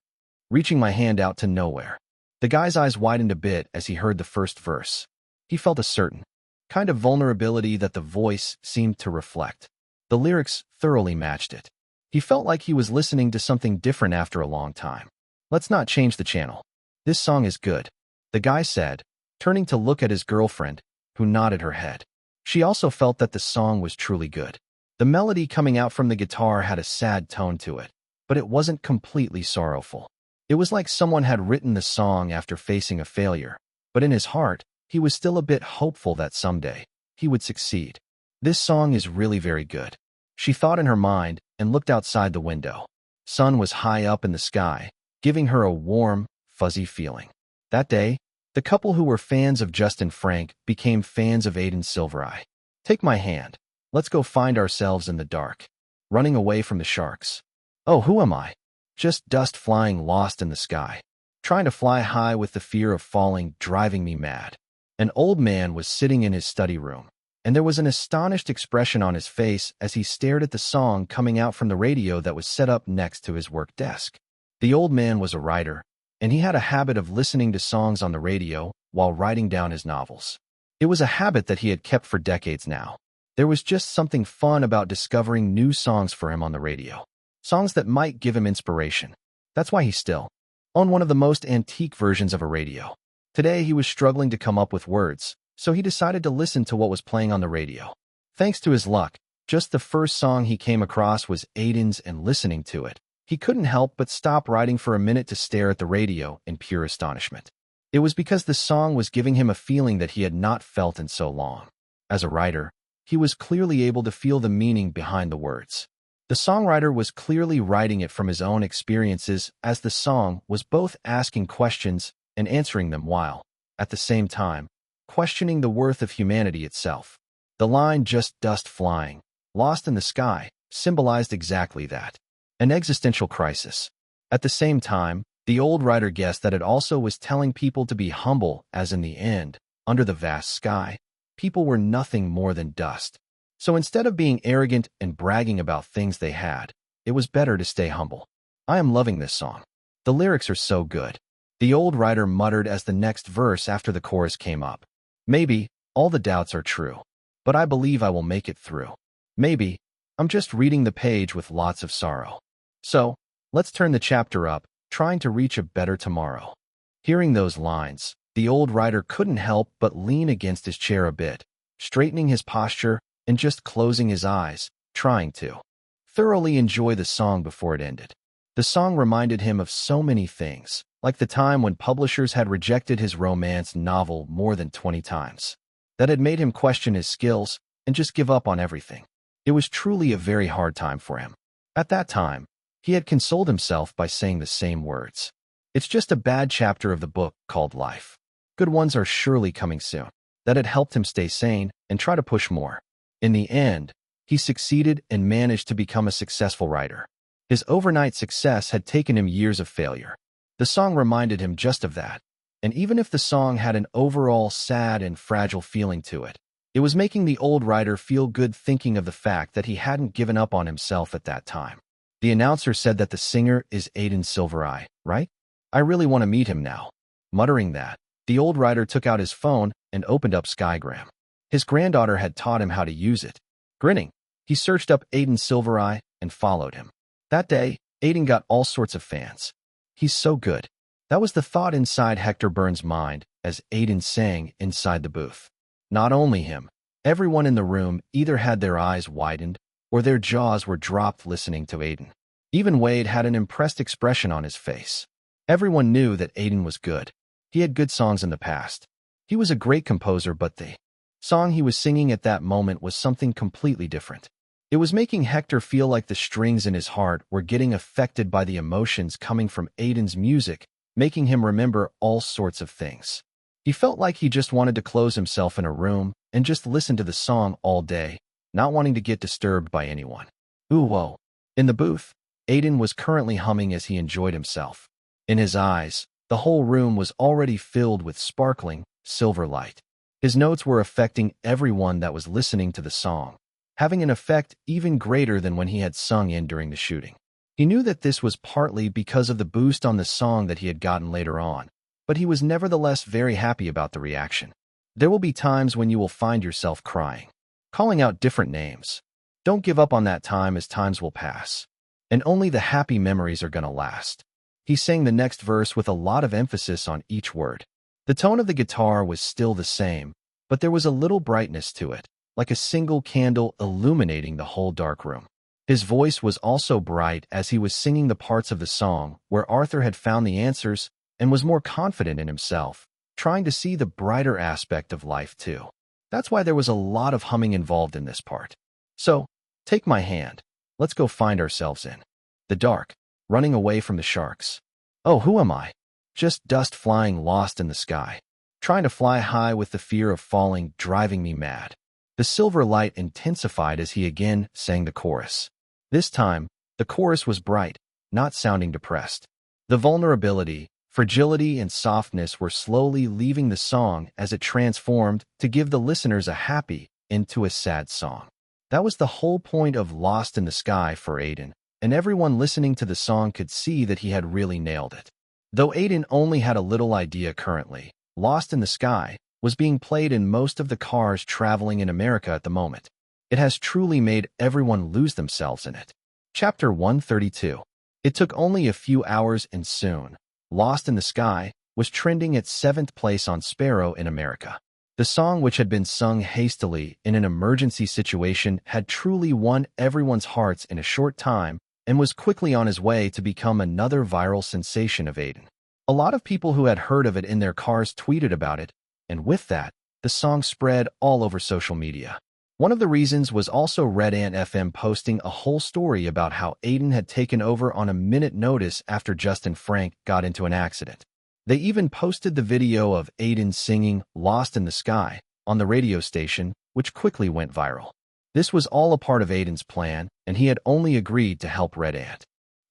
Reaching my hand out to nowhere. The guy's eyes widened a bit as he heard the first verse. He felt a certain kind of vulnerability that the voice seemed to reflect. The lyrics thoroughly matched it. He felt like he was listening to something different after a long time. Let's not change the channel. This song is good, the guy said, turning to look at his girlfriend, who nodded her head. She also felt that the song was truly good. The melody coming out from the guitar had a sad tone to it, but it wasn't completely sorrowful. It was like someone had written the song after facing a failure, but in his heart, he was still a bit hopeful that someday he would succeed. This song is really very good, she thought in her mind and looked outside the window. Sun was high up in the sky, giving her a warm, fuzzy feeling. That day, the couple who were fans of Justin Frank became fans of Aiden Silvereye. Take my hand. Let's go find ourselves in the dark. Running away from the sharks. Oh, who am I? Just dust flying lost in the sky. Trying to fly high with the fear of falling driving me mad. An old man was sitting in his study room, and there was an astonished expression on his face as he stared at the song coming out from the radio that was set up next to his work desk. The old man was a writer, and he had a habit of listening to songs on the radio while writing down his novels. It was a habit that he had kept for decades now. There was just something fun about discovering new songs for him on the radio. Songs that might give him inspiration. That's why he still owned one of the most antique versions of a radio. Today he was struggling to come up with words, so he decided to listen to what was playing on the radio. Thanks to his luck, just the first song he came across was Aiden's, and listening to it, he couldn't help but stop writing for a minute to stare at the radio in pure astonishment. It was because the song was giving him a feeling that he had not felt in so long. As a writer, he was clearly able to feel the meaning behind the words. The songwriter was clearly writing it from his own experiences, as the song was both asking questions and answering them while, at the same time, questioning the worth of humanity itself. The line "just dust flying, lost in the sky" symbolized exactly that. An existential crisis. At the same time, the old writer guessed that it also was telling people to be humble, as in the end, under the vast sky, people were nothing more than dust. So instead of being arrogant and bragging about things they had, it was better to stay humble. I am loving this song. The lyrics are so good. The old writer muttered as the next verse after the chorus came up. Maybe all the doubts are true, but I believe I will make it through. Maybe I'm just reading the page with lots of sorrow. So, let's turn the chapter up, trying to reach a better tomorrow. Hearing those lines, the old writer couldn't help but lean against his chair a bit, straightening his posture and just closing his eyes, trying to thoroughly enjoy the song before it ended. The song reminded him of so many things, like the time when publishers had rejected his romance novel more than 20 times. That had made him question his skills and just give up on everything. It was truly a very hard time for him. At that time, he had consoled himself by saying the same words. It's just a bad chapter of the book called life. Good ones are surely coming soon. That had helped him stay sane and try to push more. In the end, he succeeded and managed to become a successful writer. His overnight success had taken him years of failure. The song reminded him just of that. And even if the song had an overall sad and fragile feeling to it, it was making the old writer feel good thinking of the fact that he hadn't given up on himself at that time. The announcer said that the singer is Aiden Silvereye, right? I really want to meet him now. Muttering that, the old writer took out his phone and opened up Skygram. His granddaughter had taught him how to use it. Grinning, he searched up Aiden Silvereye and followed him. That day, Aiden got all sorts of fans. He's so good. That was the thought inside Hector Burns' mind as Aiden sang inside the booth. Not only him, everyone in the room either had their eyes widened or their jaws were dropped listening to Aiden. Even Wade had an impressed expression on his face. Everyone knew that Aiden was good. He had good songs in the past. He was a great composer, but the song he was singing at that moment was something completely different. It was making Hector feel like the strings in his heart were getting affected by the emotions coming from Aiden's music, making him remember all sorts of things. He felt like he just wanted to close himself in a room and just listen to the song all day, not wanting to get disturbed by anyone. Ooh, whoa. In the booth, Aiden was currently humming as he enjoyed himself. In his eyes, the whole room was already filled with sparkling, silver light. His notes were affecting everyone that was listening to the song, having an effect even greater than when he had sung in during the shooting. He knew that this was partly because of the boost on the song that he had gotten later on, but he was nevertheless very happy about the reaction. There will be times when you will find yourself crying, calling out different names. Don't give up on that time, as times will pass, and only the happy memories are gonna last. He sang the next verse with a lot of emphasis on each word. The tone of the guitar was still the same, but there was a little brightness to it, like a single candle illuminating the whole dark room. His voice was also bright as he was singing the parts of the song where Arthur had found the answers and was more confident in himself, trying to see the brighter aspect of life too. That's why there was a lot of humming involved in this part. So, take my hand. Let's go find ourselves in the dark, running away from the sharks. Oh, who am I? Just dust flying lost in the sky. Trying to fly high with the fear of falling driving me mad. The silver light intensified as he again sang the chorus. This time, the chorus was bright, not sounding depressed. The vulnerability, fragility, and softness were slowly leaving the song as it transformed to give the listeners a happy into a sad song. That was the whole point of Lost in the Sky for Aiden, and everyone listening to the song could see that he had really nailed it. Though Aiden only had a little idea currently, Lost in the Sky was being played in most of the cars traveling in America at the moment. It has truly made everyone lose themselves in it. Chapter 132. It took only a few hours and soon, Lost in the Sky was trending at 7th place on Sparrow in America. The song, which had been sung hastily in an emergency situation, had truly won everyone's hearts in a short time and was quickly on his way to become another viral sensation of Aiden. A lot of people who had heard of it in their cars tweeted about it, and with that, the song spread all over social media. One of the reasons was also Red Ant FM posting a whole story about how Aiden had taken over on a minute notice after Justin Frank got into an accident. They even posted the video of Aiden singing Lost in the Sky on the radio station, which quickly went viral. This was all a part of Aiden's plan, and he had only agreed to help Red Ant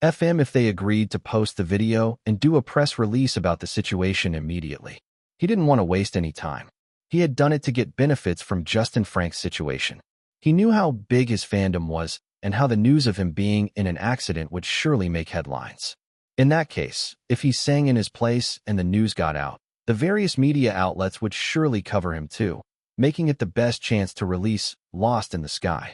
FM if they agreed to post the video and do a press release about the situation immediately. He didn't want to waste any time. He had done it to get benefits from Justin Frank's situation. He knew how big his fandom was and how the news of him being in an accident would surely make headlines. In that case, if he sang in his place and the news got out, the various media outlets would surely cover him too, making it the best chance to release Lost in the Sky.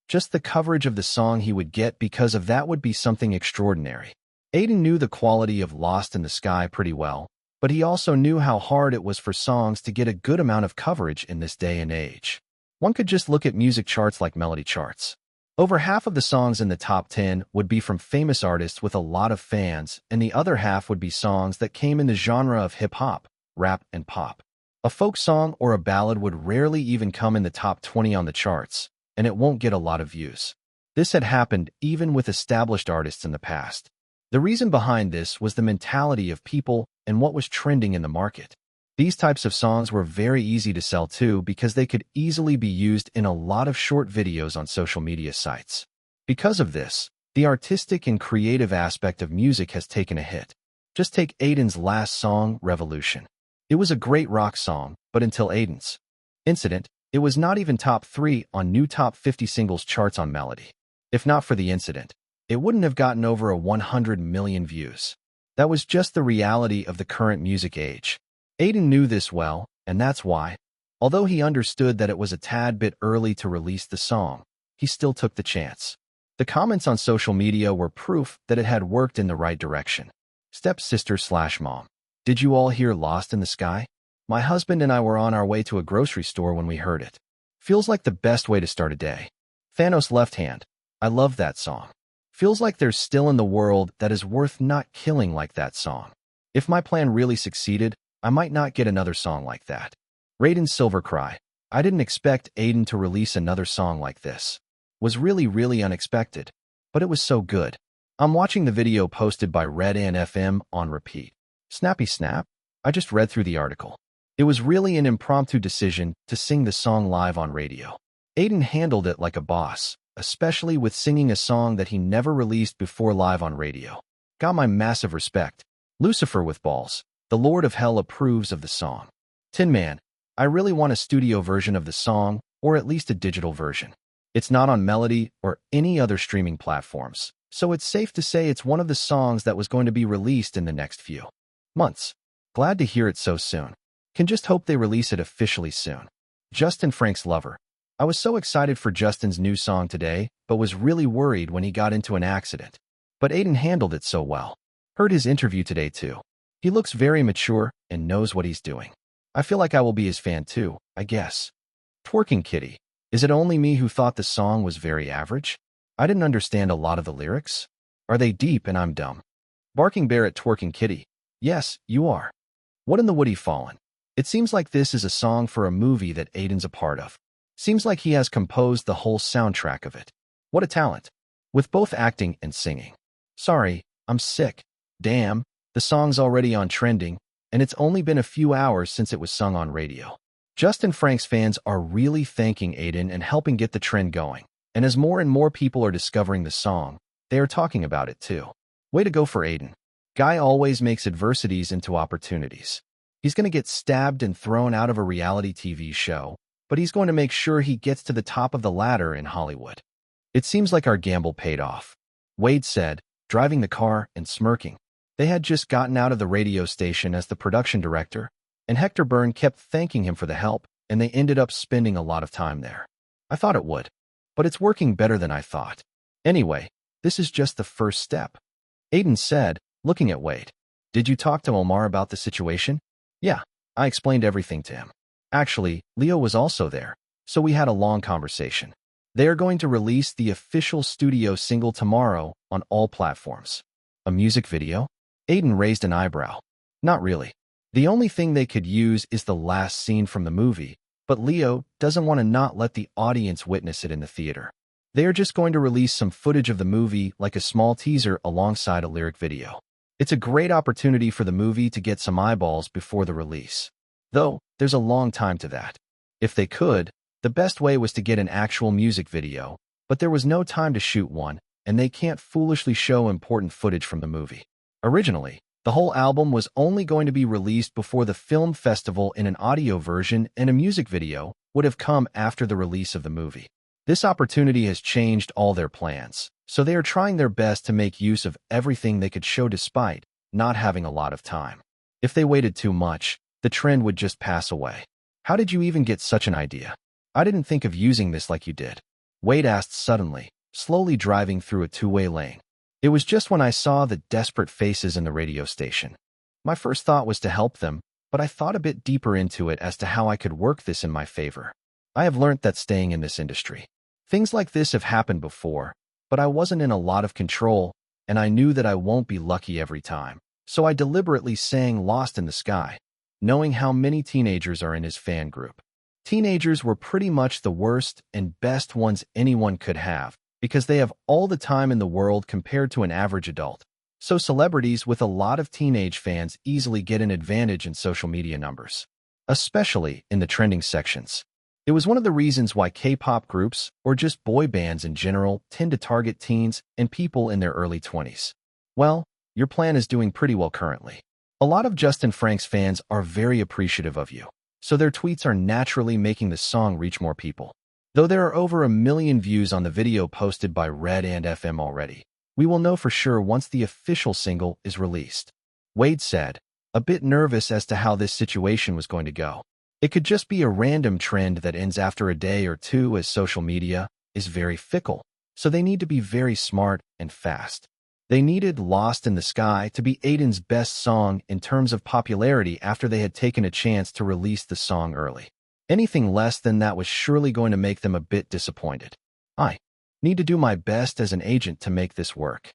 Just the coverage of the song he would get because of that would be something extraordinary. Aiden knew the quality of Lost in the Sky pretty well, but he also knew how hard it was for songs to get a good amount of coverage in this day and age. One could just look at music charts like melody charts. Over half of the songs in the top 10 would be from famous artists with a lot of fans, and the other half would be songs that came in the genre of hip-hop, rap, and pop. A folk song or a ballad would rarely even come in the top 20 on the charts, and it won't get a lot of views. This had happened even with established artists in the past. The reason behind this was the mentality of people and what was trending in the market. These types of songs were very easy to sell too because they could easily be used in a lot of short videos on social media sites. Because of this, the artistic and creative aspect of music has taken a hit. Just take Aiden's last song, Revolution. It was a great rock song, but until Aiden's incident, it was not even top 3 on new top 50 singles charts on Melody. If not for the incident, it wouldn't have gotten over a 100 million views. That was just the reality of the current music age. Aiden knew this well, and that's why, although he understood that it was a tad bit early to release the song, he still took the chance. The comments on social media were proof that it had worked in the right direction. Stepsister/mom. Did you all hear Lost in the Sky? My husband and I were on our way to a grocery store when we heard it. Feels like the best way to start a day. Thanos' Left Hand. I love that song. Feels like there's still in the world that is worth not killing like that song. If my plan really succeeded, I might not get another song like that. Raiden's Silver Cry. I didn't expect Aiden to release another song like this. Was really unexpected, but it was so good. I'm watching the video posted by Red Ant FM on repeat. Snappy Snap? I just read through the article. It was really an impromptu decision to sing the song live on radio. Aiden handled it like a boss, especially with singing a song that he never released before live on radio. Got my massive respect. Lucifer with balls. The Lord of Hell approves of the song. Tin Man, I really want a studio version of the song, or at least a digital version. It's not on Melody or any other streaming platforms, so it's safe to say it's one of the songs that was going to be released in the next few months. Glad to hear it so soon. Can just hope they release it officially soon. Justin Frank's Lover. I was so excited for Justin's new song today, but was really worried when he got into an accident. But Aiden handled it so well. Heard his interview today too. He looks very mature and knows what he's doing. I feel like I will be his fan too, I guess. Twerking Kitty. Is it only me who thought the song was very average? I didn't understand a lot of the lyrics. Are they deep and I'm dumb? Barking Bear at Twerking Kitty. Yes, you are. What in the Woody Fallen? It seems like this is a song for a movie that Aiden's a part of. Seems like he has composed the whole soundtrack of it. What a talent. With both acting and singing. Sorry, I'm sick. Damn, the song's already on trending, and it's only been a few hours since it was sung on radio. Justin Frank's fans are really thanking Aiden and helping get the trend going. And as more and more people are discovering the song, they are talking about it too. Way to go for Aiden. Guy always makes adversities into opportunities. He's going to get stabbed and thrown out of a reality TV show, but he's going to make sure he gets to the top of the ladder in Hollywood. It seems like our gamble paid off. Wade said, driving the car and smirking. They had just gotten out of the radio station as the production director, and Hector Byrne kept thanking him for the help, and they ended up spending a lot of time there. I thought it would, but it's working better than I thought. Anyway, this is just the first step. Aiden said, looking at Wade. Did you talk to Omar about the situation? Yeah, I explained everything to him. Actually, Leo was also there, so we had a long conversation. They are going to release the official studio single tomorrow on all platforms. A music video? Aiden raised an eyebrow. Not really. The only thing they could use is the last scene from the movie, but Leo doesn't want to not let the audience witness it in the theater. They are just going to release some footage of the movie like a small teaser alongside a lyric video. It's a great opportunity for the movie to get some eyeballs before the release. Though, there's a long time to that. If they could, the best way was to get an actual music video, but there was no time to shoot one, and they can't foolishly show important footage from the movie. Originally, the whole album was only going to be released before the film festival in an audio version, and a music video would have come after the release of the movie. This opportunity has changed all their plans, so they are trying their best to make use of everything they could show despite not having a lot of time. If they waited too much, the trend would just pass away. How did you even get such an idea? I didn't think of using this like you did. Wade asked suddenly, slowly driving through a two-way lane. It was just when I saw the desperate faces in the radio station. My first thought was to help them, but I thought a bit deeper into it as to how I could work this in my favor. I have learned that staying in this industry, things like this have happened before, but I wasn't in a lot of control, and I knew that I won't be lucky every time. So I deliberately sang Lost in the Sky, knowing how many teenagers are in his fan group. Teenagers were pretty much the worst and best ones anyone could have, because they have all the time in the world compared to an average adult. So celebrities with a lot of teenage fans easily get an advantage in social media numbers, especially in the trending sections. It was one of the reasons why K-pop groups, or just boy bands in general, tend to target teens and people in their early 20s. Well, your plan is doing pretty well currently. A lot of Justin Frank's fans are very appreciative of you, so their tweets are naturally making the song reach more people. Though there are over 1 million views on the video posted by Red and FM already, we will know for sure once the official single is released. Wade said, a bit nervous as to how this situation was going to go. It could just be a random trend that ends after a day or two, as social media is very fickle, so they need to be very smart and fast. They needed Lost in the Sky to be Aiden's best song in terms of popularity after they had taken a chance to release the song early. Anything less than that was surely going to make them a bit disappointed. I need to do my best as an agent to make this work.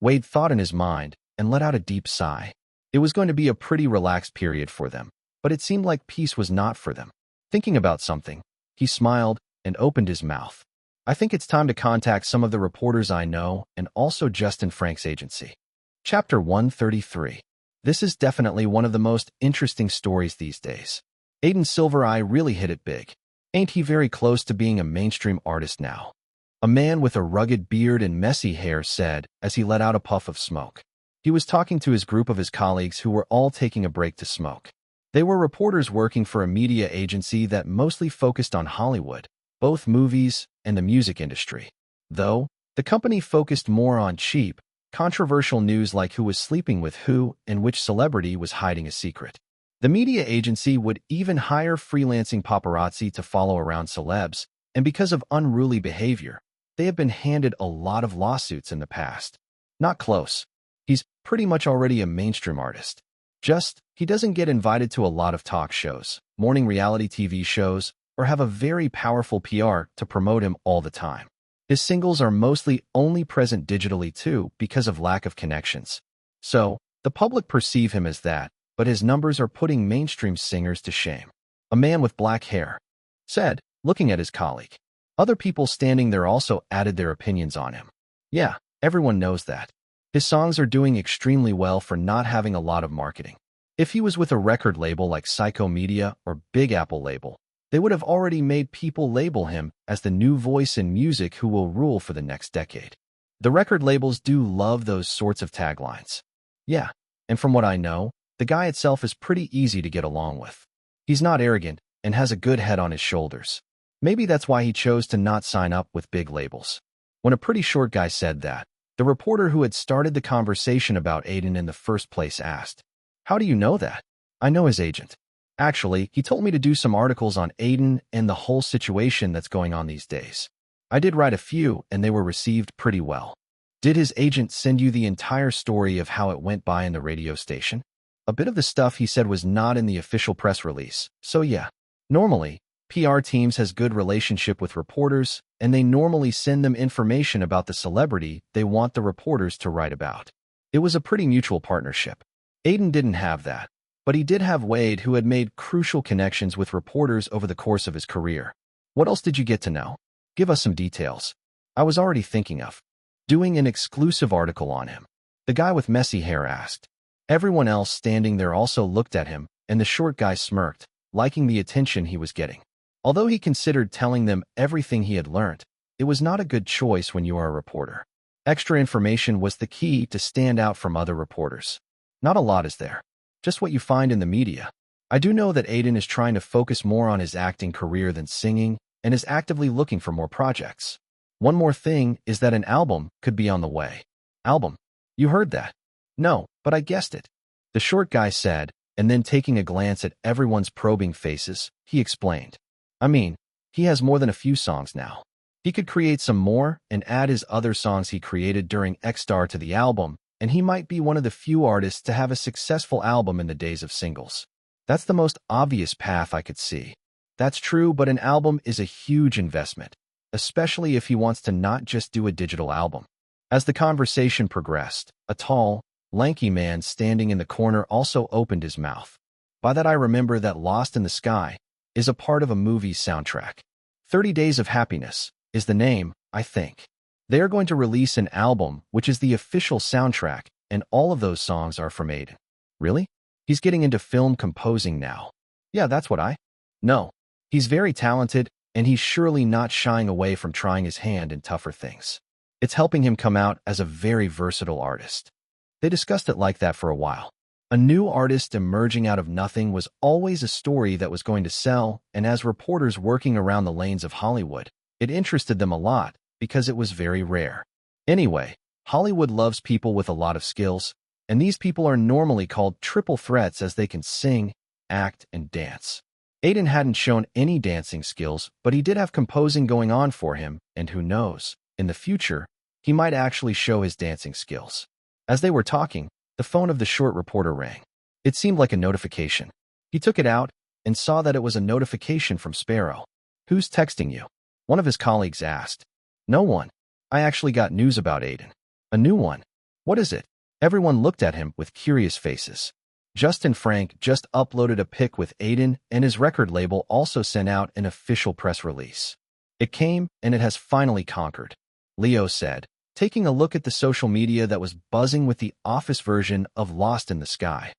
Wade thought in his mind and let out a deep sigh. It was going to be a pretty relaxed period for them, but it seemed like peace was not for them. Thinking about something, he smiled and opened his mouth. I think it's time to contact some of the reporters I know and also Justin Frank's agency. Chapter 133. This is definitely one of the most interesting stories these days. Aiden Silvereye really hit it big. Ain't he very close to being a mainstream artist now? A man with a rugged beard and messy hair said as he let out a puff of smoke. He was talking to his group of his colleagues who were all taking a break to smoke. They were reporters working for a media agency that mostly focused on Hollywood, both movies and the music industry. Though, the company focused more on cheap, controversial news like who was sleeping with who and which celebrity was hiding a secret. The media agency would even hire freelancing paparazzi to follow around celebs, and because of unruly behavior, they have been handed a lot of lawsuits in the past. Not close. He's pretty much already a mainstream artist. Just, he doesn't get invited to a lot of talk shows, morning reality TV shows, or have a very powerful PR to promote him all the time. His singles are mostly only present digitally too because of lack of connections. So, the public perceive him as that, but his numbers are putting mainstream singers to shame. A man with black hair said, looking at his colleague. Other people standing there also added their opinions on him. Yeah, everyone knows that. His songs are doing extremely well for not having a lot of marketing. If he was with a record label like Psycho Media or Big Apple label, they would have already made people label him as the new voice in music who will rule for the next decade. The record labels do love those sorts of taglines. Yeah, and from what I know, the guy itself is pretty easy to get along with. He's not arrogant and has a good head on his shoulders. Maybe that's why he chose to not sign up with big labels. When a pretty short guy said that, the reporter who had started the conversation about Aiden in the first place asked, "How do you know that?" "I know his agent. Actually, he told me to do some articles on Aiden and the whole situation that's going on these days. I did write a few, and they were received pretty well." "Did his agent send you the entire story of how it went by in the radio station?" "A bit of the stuff he said was not in the official press release, so yeah. Normally, PR teams has good relationship with reporters, and they normally send them information about the celebrity they want the reporters to write about. It was a pretty mutual partnership. Aiden didn't have that, but he did have Wade, who had made crucial connections with reporters over the course of his career." "What else did you get to know? Give us some details." "I was already thinking of doing an exclusive article on him," the guy with messy hair asked. Everyone else standing there also looked at him, and the short guy smirked, liking the attention he was getting. Although he considered telling them everything he had learned, it was not a good choice when you are a reporter. Extra information was the key to stand out from other reporters. Not a lot is there. Just what you find in the media. I do know that Aiden is trying to focus more on his acting career than singing, and is actively looking for more projects. One more thing is that an album could be on the way. "Album? You heard that?" "No, but I guessed it," the short guy said, and then taking a glance at everyone's probing faces, he explained. "I mean, he has more than a few songs now. He could create some more and add his other songs he created during X-Star to the album, and he might be one of the few artists to have a successful album in the days of singles. That's the most obvious path I could see." "That's true, but an album is a huge investment, especially if he wants to not just do a digital album." As the conversation progressed, a tall, lanky man standing in the corner also opened his mouth. "By that I remember that Lost in the Sky is a part of a movie's soundtrack. 30 Days of Happiness is the name, I think. They are going to release an album which is the official soundtrack, and all of those songs are from Aiden." "Really? He's getting into film composing now." "Yeah, that's what I know. He's very talented, and he's surely not shying away from trying his hand in tougher things. It's helping him come out as a very versatile artist." They discussed it like that for a while. A new artist emerging out of nothing was always a story that was going to sell, and as reporters working around the lanes of Hollywood, it interested them a lot because it was very rare. Anyway, Hollywood loves people with a lot of skills, and these people are normally called triple threats as they can sing, act, and dance. Aiden hadn't shown any dancing skills, but he did have composing going on for him, and who knows, in the future, he might actually show his dancing skills. As they were talking, the phone of the short reporter rang. It seemed like a notification. He took it out and saw that it was a notification from Sparrow. "Who's texting you?" one of his colleagues asked. "No one. I actually got news about Aiden." "A new one? What is it?" Everyone looked at him with curious faces. Justin Frank just uploaded a pic with Aiden, and his record label also sent out an official press release. "It came, and it has finally conquered," Leo said, taking a look at the social media that was buzzing with the office version of Lost in the Sky.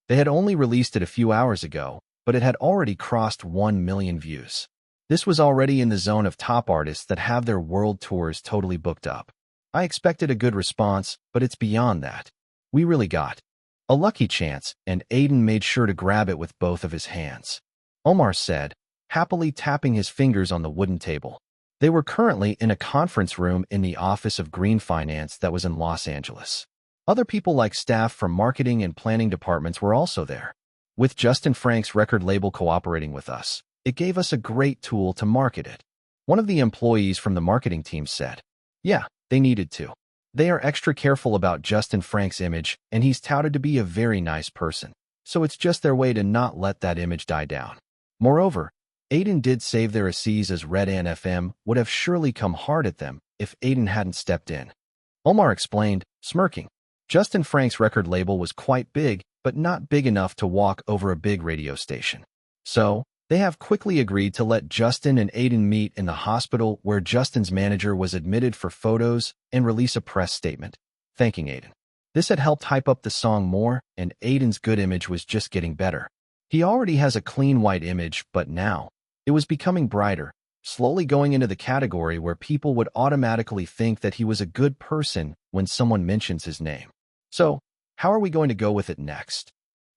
They had only released it a few hours ago, but it had already crossed 1 million views. This was already in the zone of top artists that have their world tours totally booked up. I expected a good response, but it's beyond that. We really got a lucky chance, and Aiden made sure to grab it with both of his hands. Omar said, happily tapping his fingers on the wooden table. They were currently in a conference room in the office of Green Finance that was in Los Angeles. Other people like staff from marketing and planning departments were also there. With Justin Frank's record label cooperating with us, it gave us a great tool to market it. One of the employees from the marketing team said, yeah, they needed to. They are extra careful about Justin Frank's image, and he's touted to be a very nice person. So it's just their way to not let that image die down. Moreover, Aiden did save their Aziz as Red Ant FM would have surely come hard at them if Aiden hadn't stepped in. Omar explained, smirking. Justin Frank's record label was quite big, but not big enough to walk over a big radio station. So, they have quickly agreed to let Justin and Aiden meet in the hospital where Justin's manager was admitted for photos and release a press statement, thanking Aiden. This had helped hype up the song more, and Aiden's good image was just getting better. He already has a clean white image, but now, it was becoming brighter, slowly going into the category where people would automatically think that he was a good person when someone mentions his name. So, how are we going to go with it next?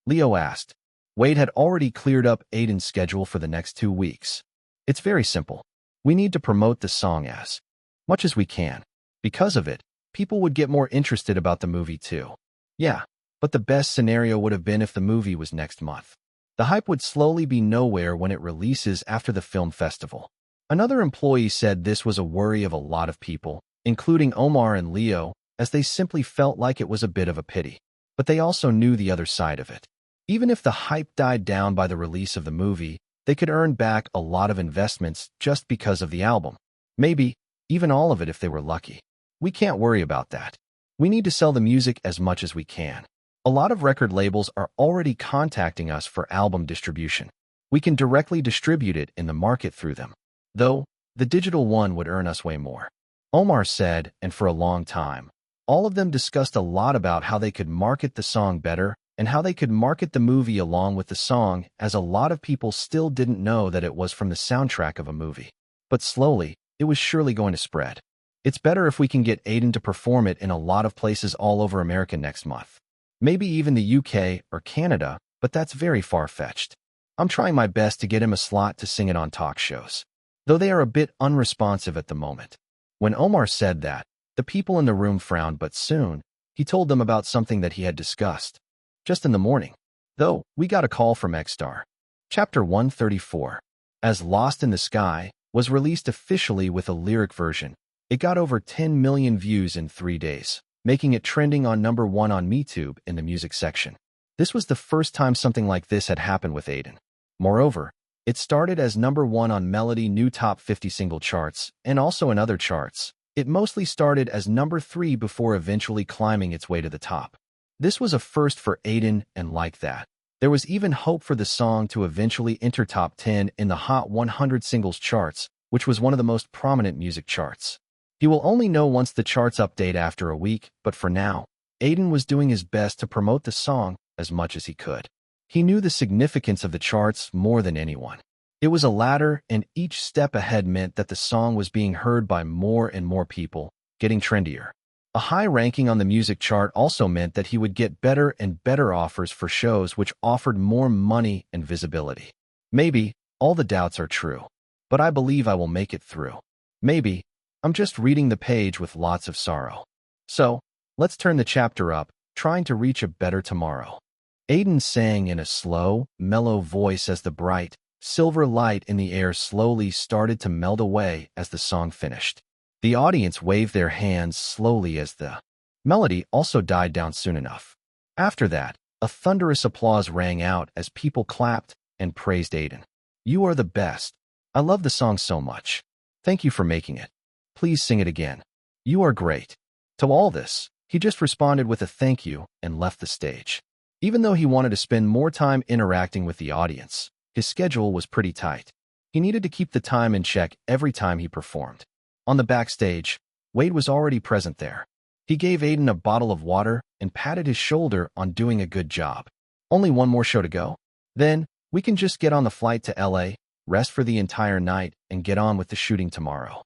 Leo asked. Wade had already cleared up Aiden's schedule for the next 2 weeks. It's very simple. We need to promote the song as much as we can. Because of it, people would get more interested about the movie too. Yeah, but the best scenario would have been if the movie was next month. The hype would slowly be nowhere when it releases after the film festival. Another employee said this was a worry of a lot of people, including Omar and Leo, as they simply felt like it was a bit of a pity. But they also knew the other side of it. Even if the hype died down by the release of the movie, they could earn back a lot of investments just because of the album. Maybe even all of it if they were lucky. We can't worry about that. We need to sell the music as much as we can. A lot of record labels are already contacting us for album distribution. We can directly distribute it in the market through them. Though, the digital one would earn us way more. Omar said, and for a long time, all of them discussed a lot about how they could market the song better and how they could market the movie along with the song, as a lot of people still didn't know that it was from the soundtrack of a movie. But slowly, it was surely going to spread. It's better if we can get Aiden to perform it in a lot of places all over America next month. Maybe even the UK or Canada, but that's very far-fetched. I'm trying my best to get him a slot to sing it on talk shows, though they are a bit unresponsive at the moment. When Omar said that, the people in the room frowned, but soon, he told them about something that he had discussed. Just in the morning, though, we got a call from X-Star. Chapter 134, As Lost in the Sky, was released officially with a lyric version. It got over 10 million views in 3 days, making it trending on #1 on MeTube in the music section. This was the first time something like this had happened with Aiden. Moreover, it started as #1 on Melody New Top 50 single charts and also in other charts. It mostly started as #3 before eventually climbing its way to the top. This was a first for Aiden, and like that, there was even hope for the song to eventually enter top 10 in the Hot 100 singles charts, which was one of the most prominent music charts. He will only know once the charts update after a week, but for now, Aiden was doing his best to promote the song as much as he could. He knew the significance of the charts more than anyone. It was a ladder, and each step ahead meant that the song was being heard by more and more people, getting trendier. A high ranking on the music chart also meant that he would get better and better offers for shows which offered more money and visibility. Maybe all the doubts are true, but I believe I will make it through. Maybe I'm just reading the page with lots of sorrow. So, let's turn the chapter up, trying to reach a better tomorrow. Aiden sang in a slow, mellow voice as the bright, silver light in the air slowly started to melt away as the song finished. The audience waved their hands slowly as the melody also died down soon enough. After that, a thunderous applause rang out as people clapped and praised Aiden. You are the best. I love the song so much. Thank you for making it. Please sing it again. You are great. To all this, he just responded with a thank you and left the stage. Even though he wanted to spend more time interacting with the audience, his schedule was pretty tight. He needed to keep the time in check every time he performed. On the backstage, Wade was already present there. He gave Aiden a bottle of water and patted his shoulder on doing a good job. Only one more show to go? Then, we can just get on the flight to LA. rest for the entire night, and get on with the shooting tomorrow.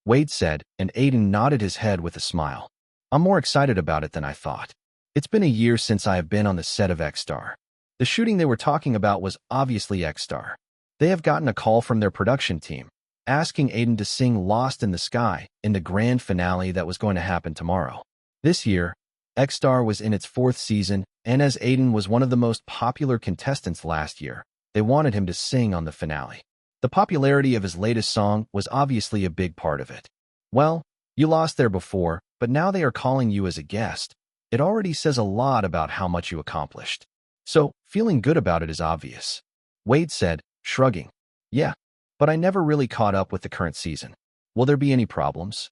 Wade said, and Aiden nodded his head with a smile. I'm more excited about it than I thought. It's been a year since I have been on the set of X-Star. The shooting they were talking about was obviously X-Star. They have gotten a call from their production team, asking Aiden to sing Lost in the Sky in the grand finale that was going to happen tomorrow. This year, X-Star was in its fourth season, and as Aiden was one of the most popular contestants last year, they wanted him to sing on the finale. The popularity of his latest song was obviously a big part of it. Well, you lost there before, but now they are calling you as a guest. It already says a lot about how much you accomplished. So, feeling good about it is obvious. Wade said, shrugging. Yeah, but I never really caught up with the current season. Will there be any problems?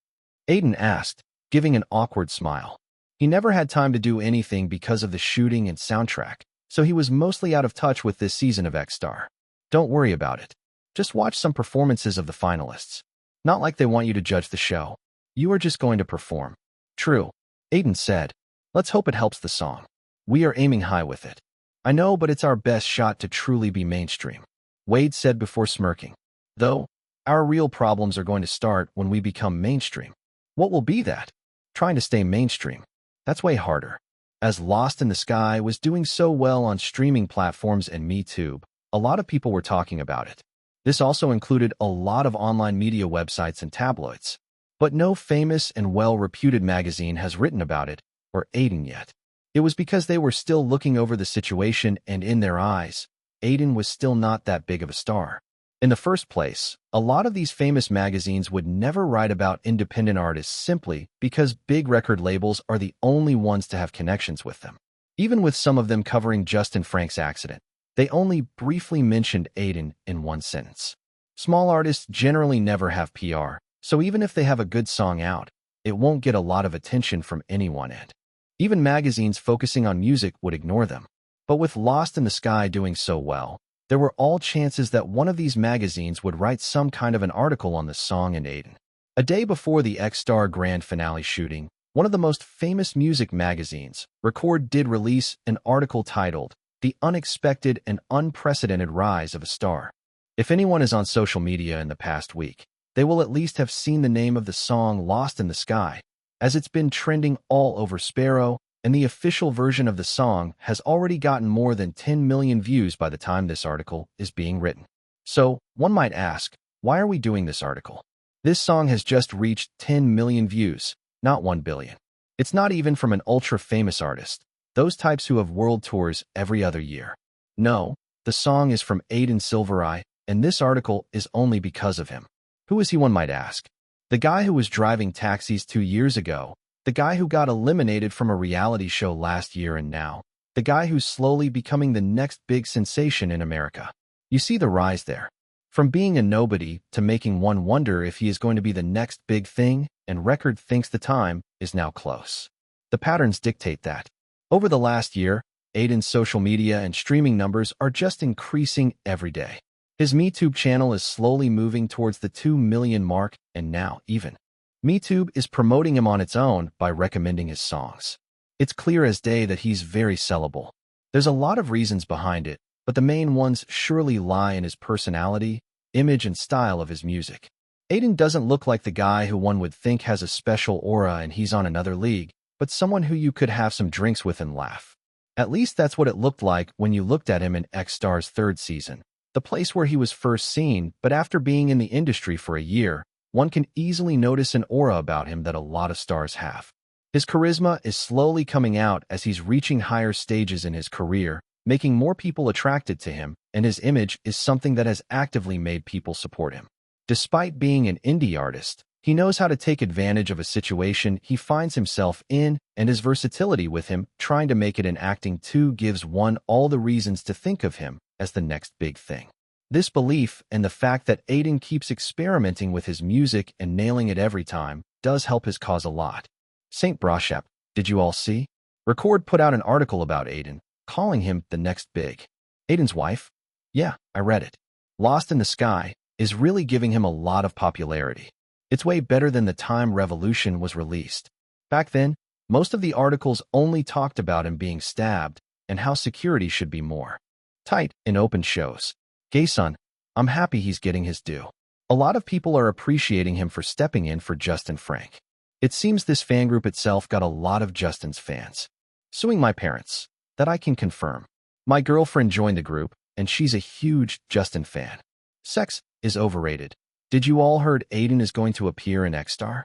Aiden asked, giving an awkward smile. He never had time to do anything because of the shooting and soundtrack, so he was mostly out of touch with this season of X-Star. Don't worry about it. Just watch some performances of the finalists. Not like they want you to judge the show. You are just going to perform. True, Aiden said. Let's hope it helps the song. We are aiming high with it. I know, but it's our best shot to truly be mainstream, Wade said before smirking. Though, our real problems are going to start when we become mainstream. What will be that? Trying to stay mainstream. That's way harder. As Lost in the Sky was doing so well on streaming platforms and MeTube, a lot of people were talking about it. This also included a lot of online media websites and tabloids. But no famous and well-reputed magazine has written about it, or Aiden yet. It was because they were still looking over the situation, and in their eyes, Aiden was still not that big of a star. In the first place, a lot of these famous magazines would never write about independent artists simply because big record labels are the only ones to have connections with them. Even with some of them covering Justin Frank's accident, they only briefly mentioned Aiden in one sentence. Small artists generally never have PR, so even if they have a good song out, it won't get a lot of attention from anyone, and even magazines focusing on music would ignore them. But with Lost in the Sky doing so well, there were all chances that one of these magazines would write some kind of an article on the song and Aiden. A day before the X-Star grand finale shooting, one of the most famous music magazines, Record, did release an article titled, The Unexpected and Unprecedented Rise of a Star. If anyone is on social media in the past week, they will at least have seen the name of the song Lost in the Sky, as it's been trending all over Sparrow, and the official version of the song has already gotten more than 10 million views by the time this article is being written. So, one might ask, why are we doing this article? This song has just reached 10 million views, not 1 billion. It's not even from an ultra-famous artist, those types who have world tours every other year. No, the song is from Aiden Silvereye, and this article is only because of him. Who is he, one might ask? The guy who was driving taxis 2 years ago, the guy who got eliminated from a reality show last year, and now, the guy who's slowly becoming the next big sensation in America. You see the rise there. From being a nobody to making one wonder if he is going to be the next big thing, and Record thinks the time is now close. The patterns dictate that. Over the last year, Aiden's social media and streaming numbers are just increasing every day. His MeTube channel is slowly moving towards the 2 million mark, and now, even MeTube is promoting him on its own by recommending his songs. It's clear as day that he's very sellable. There's a lot of reasons behind it, but the main ones surely lie in his personality, image, and style of his music. Aiden doesn't look like the guy who one would think has a special aura and he's on another league, but someone who you could have some drinks with and laugh. At least that's what it looked like when you looked at him in X-Star's third season, the place where he was first seen, but after being in the industry for a year, one can easily notice an aura about him that a lot of stars have. His charisma is slowly coming out as he's reaching higher stages in his career, making more people attracted to him, and his image is something that has actively made people support him. Despite being an indie artist, he knows how to take advantage of a situation he finds himself in, and his versatility with him trying to make it in acting too gives one all the reasons to think of him as the next big thing. This belief and the fact that Aiden keeps experimenting with his music and nailing it every time does help his cause a lot. Saint Brashep, did you all see? Record put out an article about Aiden, calling him the next big. Aiden's wife? Yeah, I read it. Lost in the Sky is really giving him a lot of popularity. It's way better than the time Revolution was released. Back then, most of the articles only talked about him being stabbed and how security should be more tight in open shows. Gayson, I'm happy he's getting his due. A lot of people are appreciating him for stepping in for Justin Frank. It seems this fan group itself got a lot of Justin's fans. Suing my parents. That I can confirm. My girlfriend joined the group, and she's a huge Justin fan. Sex is overrated. Did you all heard Aiden is going to appear in X-Star?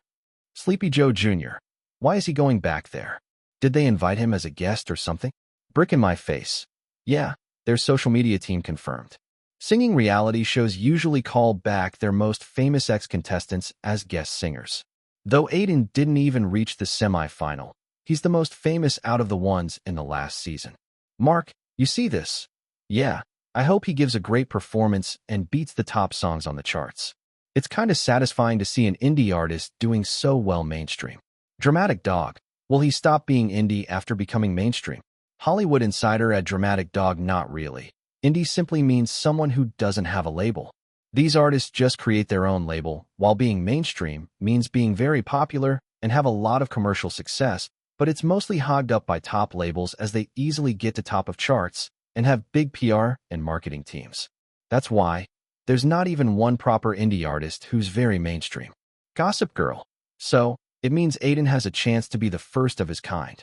Sleepy Joe Jr. Why is he going back there? Did they invite him as a guest or something? Brick in my face. Yeah, their social media team confirmed. Singing reality shows usually call back their most famous ex-contestants as guest singers. Though Aiden didn't even reach the semi-final, he's the most famous out of the ones in the last season. Mark, you see this? Yeah, I hope he gives a great performance and beats the top songs on the charts. It's kinda satisfying to see an indie artist doing so well mainstream. Dramatic Dog. Will he stop being indie after becoming mainstream? Hollywood Insider at Dramatic Dog. Not really. Indie simply means someone who doesn't have a label. These artists just create their own label, while being mainstream means being very popular and have a lot of commercial success, but it's mostly hogged up by top labels as they easily get to top of charts and have big PR and marketing teams. That's why there's not even one proper indie artist who's very mainstream. Gossip Girl. So, it means Aiden has a chance to be the first of his kind.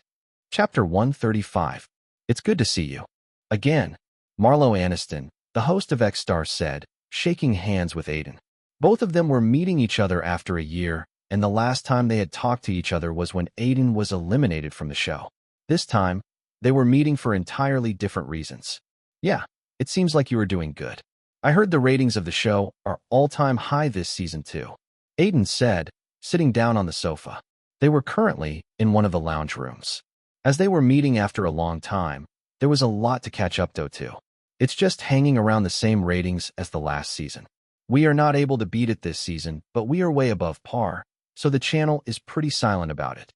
Chapter 135. It's good to see you. Again. Marlo Aniston, the host of X-Star, said, shaking hands with Aiden. Both of them were meeting each other after a year, and the last time they had talked to each other was when Aiden was eliminated from the show. This time, they were meeting for entirely different reasons. Yeah, it seems like you were doing good. I heard the ratings of the show are all-time high this season too. Aiden said, sitting down on the sofa. They were currently in one of the lounge rooms. As they were meeting after a long time, there was a lot to catch up to. It's just hanging around the same ratings as the last season. We are not able to beat it this season, but we are way above par, so the channel is pretty silent about it.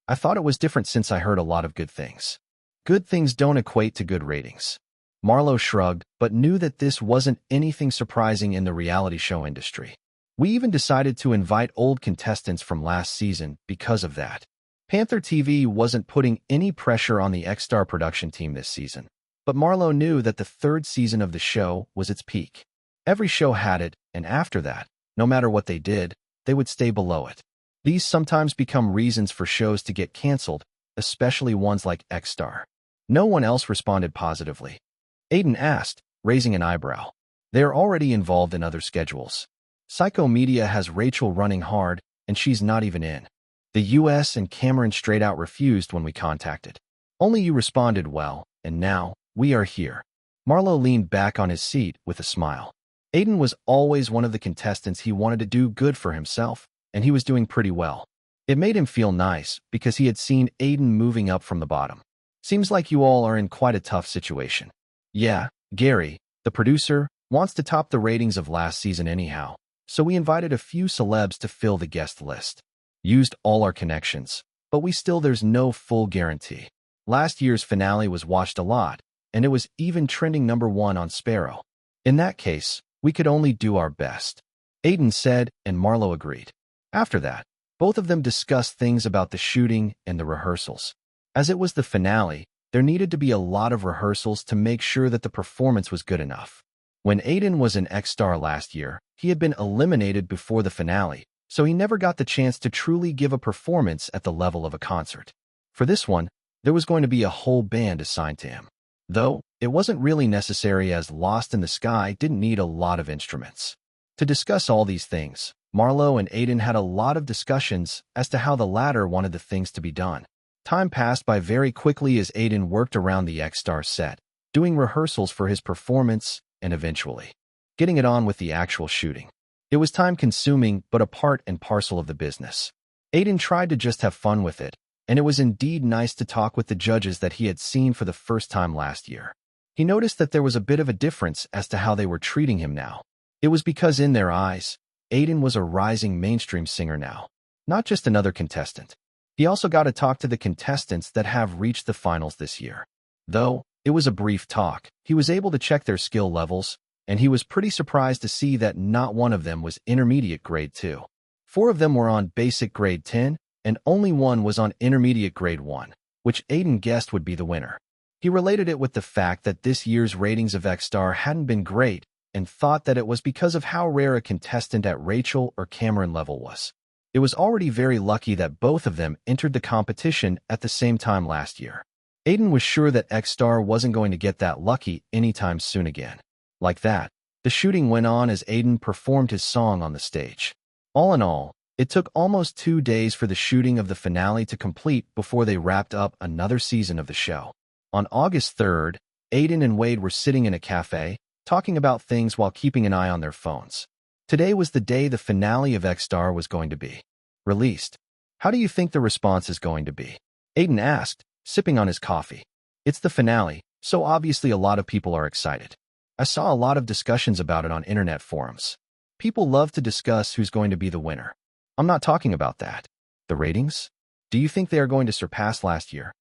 I thought it was different since I heard a lot of good things. Good things don't equate to good ratings. Marlo shrugged, but knew that this wasn't anything surprising in the reality show industry. We even decided to invite old contestants from last season because of that. Panther TV wasn't putting any pressure on the X-Star production team this season. But Marlo knew that the third season of the show was its peak. Every show had it, and after that, no matter what they did, they would stay below it. These sometimes become reasons for shows to get canceled, especially ones like X-Star. No one else responded positively. Aiden asked, raising an eyebrow. They are already involved in other schedules. Psycho Media has Rachel running hard, and she's not even in. The US and Cameron straight out refused when we contacted. Only you responded well, and now, we are here. Marlo leaned back on his seat with a smile. Aiden was always one of the contestants he wanted to do good for himself, and he was doing pretty well. It made him feel nice because he had seen Aiden moving up from the bottom. Seems like you all are in quite a tough situation. Yeah, Gary, the producer, wants to top the ratings of last season anyhow, so we invited a few celebs to fill the guest list. Used all our connections, but there's no full guarantee. Last year's finale was watched a lot, and it was even trending #1 on Sparrow. In that case, we could only do our best. Aiden said, and Marlo agreed. After that, both of them discussed things about the shooting and the rehearsals. As it was the finale, there needed to be a lot of rehearsals to make sure that the performance was good enough. When Aiden was in X-Star last year, he had been eliminated before the finale, so he never got the chance to truly give a performance at the level of a concert. For this one, there was going to be a whole band assigned to him. Though, it wasn't really necessary as Lost in the Sky didn't need a lot of instruments. To discuss all these things, Marlo and Aiden had a lot of discussions as to how the latter wanted the things to be done. Time passed by very quickly as Aiden worked around the X-Star set, doing rehearsals for his performance and eventually getting it on with the actual shooting. It was time-consuming, but a part and parcel of the business. Aiden tried to just have fun with it, and it was indeed nice to talk with the judges that he had seen for the first time last year. He noticed that there was a bit of a difference as to how they were treating him now. It was because in their eyes, Aiden was a rising mainstream singer now, not just another contestant. He also got to talk to the contestants that have reached the finals this year. Though it was a brief talk, he was able to check their skill levels, and he was pretty surprised to see that not one of them was intermediate grade 2. 4 of them were on basic grade 10, and only one was on intermediate grade 1, which Aiden guessed would be the winner. He related it with the fact that this year's ratings of X-Star hadn't been great, and thought that it was because of how rare a contestant at Rachel or Cameron level was. It was already very lucky that both of them entered the competition at the same time last year. Aiden was sure that X-Star wasn't going to get that lucky anytime soon again. Like that, the shooting went on as Aiden performed his song on the stage. All in all, it took almost 2 days for the shooting of the finale to complete before they wrapped up another season of the show. On August 3rd, Aiden and Wade were sitting in a cafe, talking about things while keeping an eye on their phones. Today was the day the finale of X-Star was going to be released. How do you think the response is going to be? Aiden asked, sipping on his coffee. It's the finale, so obviously a lot of people are excited. I saw a lot of discussions about it on internet forums. People love to discuss who's going to be the winner. I'm not talking about that. The ratings? Do you think they are going to surpass last year?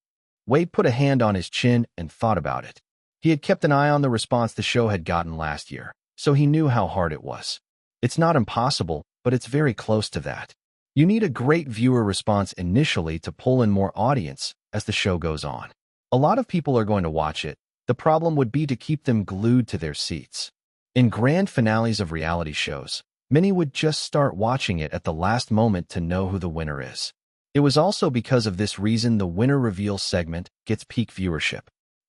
Wade put a hand on his chin and thought about it. He had kept an eye on the response the show had gotten last year, so he knew how hard it was. It's not impossible, but it's very close to that. You need a great viewer response initially to pull in more audience as the show goes on. A lot of people are going to watch it. The problem would be to keep them glued to their seats. In grand finales of reality shows, many would just start watching it at the last moment to know who the winner is. It was also because of this reason the winner reveal segment gets peak viewership.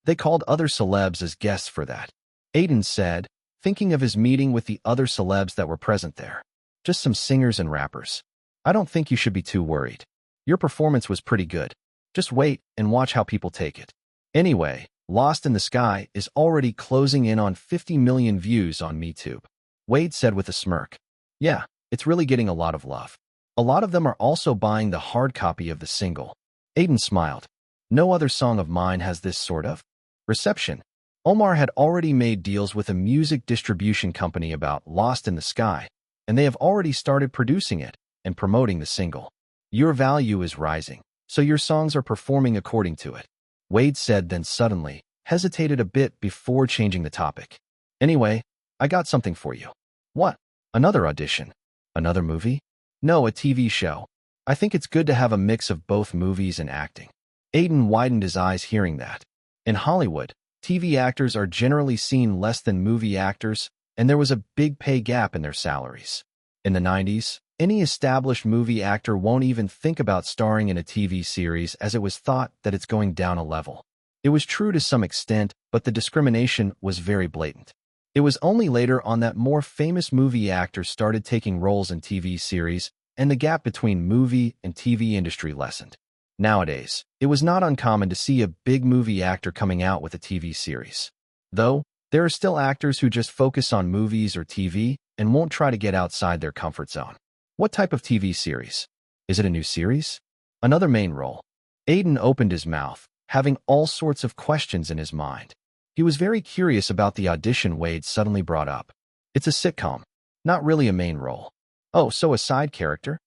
They called other celebs as guests for that. Aiden said, thinking of his meeting with the other celebs that were present there. Just some singers and rappers. I don't think you should be too worried. Your performance was pretty good. Just wait and watch how people take it. Anyway, Lost in the Sky is already closing in on 50 million views on MeTube. Wade said with a smirk. Yeah, it's really getting a lot of love. A lot of them are also buying the hard copy of the single. Aiden smiled. No other song of mine has this sort of reception. Omar had already made deals with a music distribution company about Lost in the Sky, and they have already started producing it and promoting the single. Your value is rising, so your songs are performing according to it. Wade said, then suddenly hesitated a bit before changing the topic. Anyway, I got something for you. What? Another audition? Another movie? No, a TV show. I think it's good to have a mix of both movies and acting. Aiden widened his eyes hearing that. In Hollywood, TV actors are generally seen less than movie actors, and there was a big pay gap in their salaries. In the 90s, any established movie actor won't even think about starring in a TV series as it was thought that it's going down a level. It was true to some extent, but the discrimination was very blatant. It was only later on that more famous movie actors started taking roles in TV series, and the gap between movie and TV industry lessened. Nowadays, it was not uncommon to see a big movie actor coming out with a TV series. Though, there are still actors who just focus on movies or TV and won't try to get outside their comfort zone. What type of TV series? Is it a new series? Another main role? Aiden opened his mouth, having all sorts of questions in his mind. He was very curious about the audition Wade suddenly brought up. It's a sitcom, not really a main role. Oh, so a side character?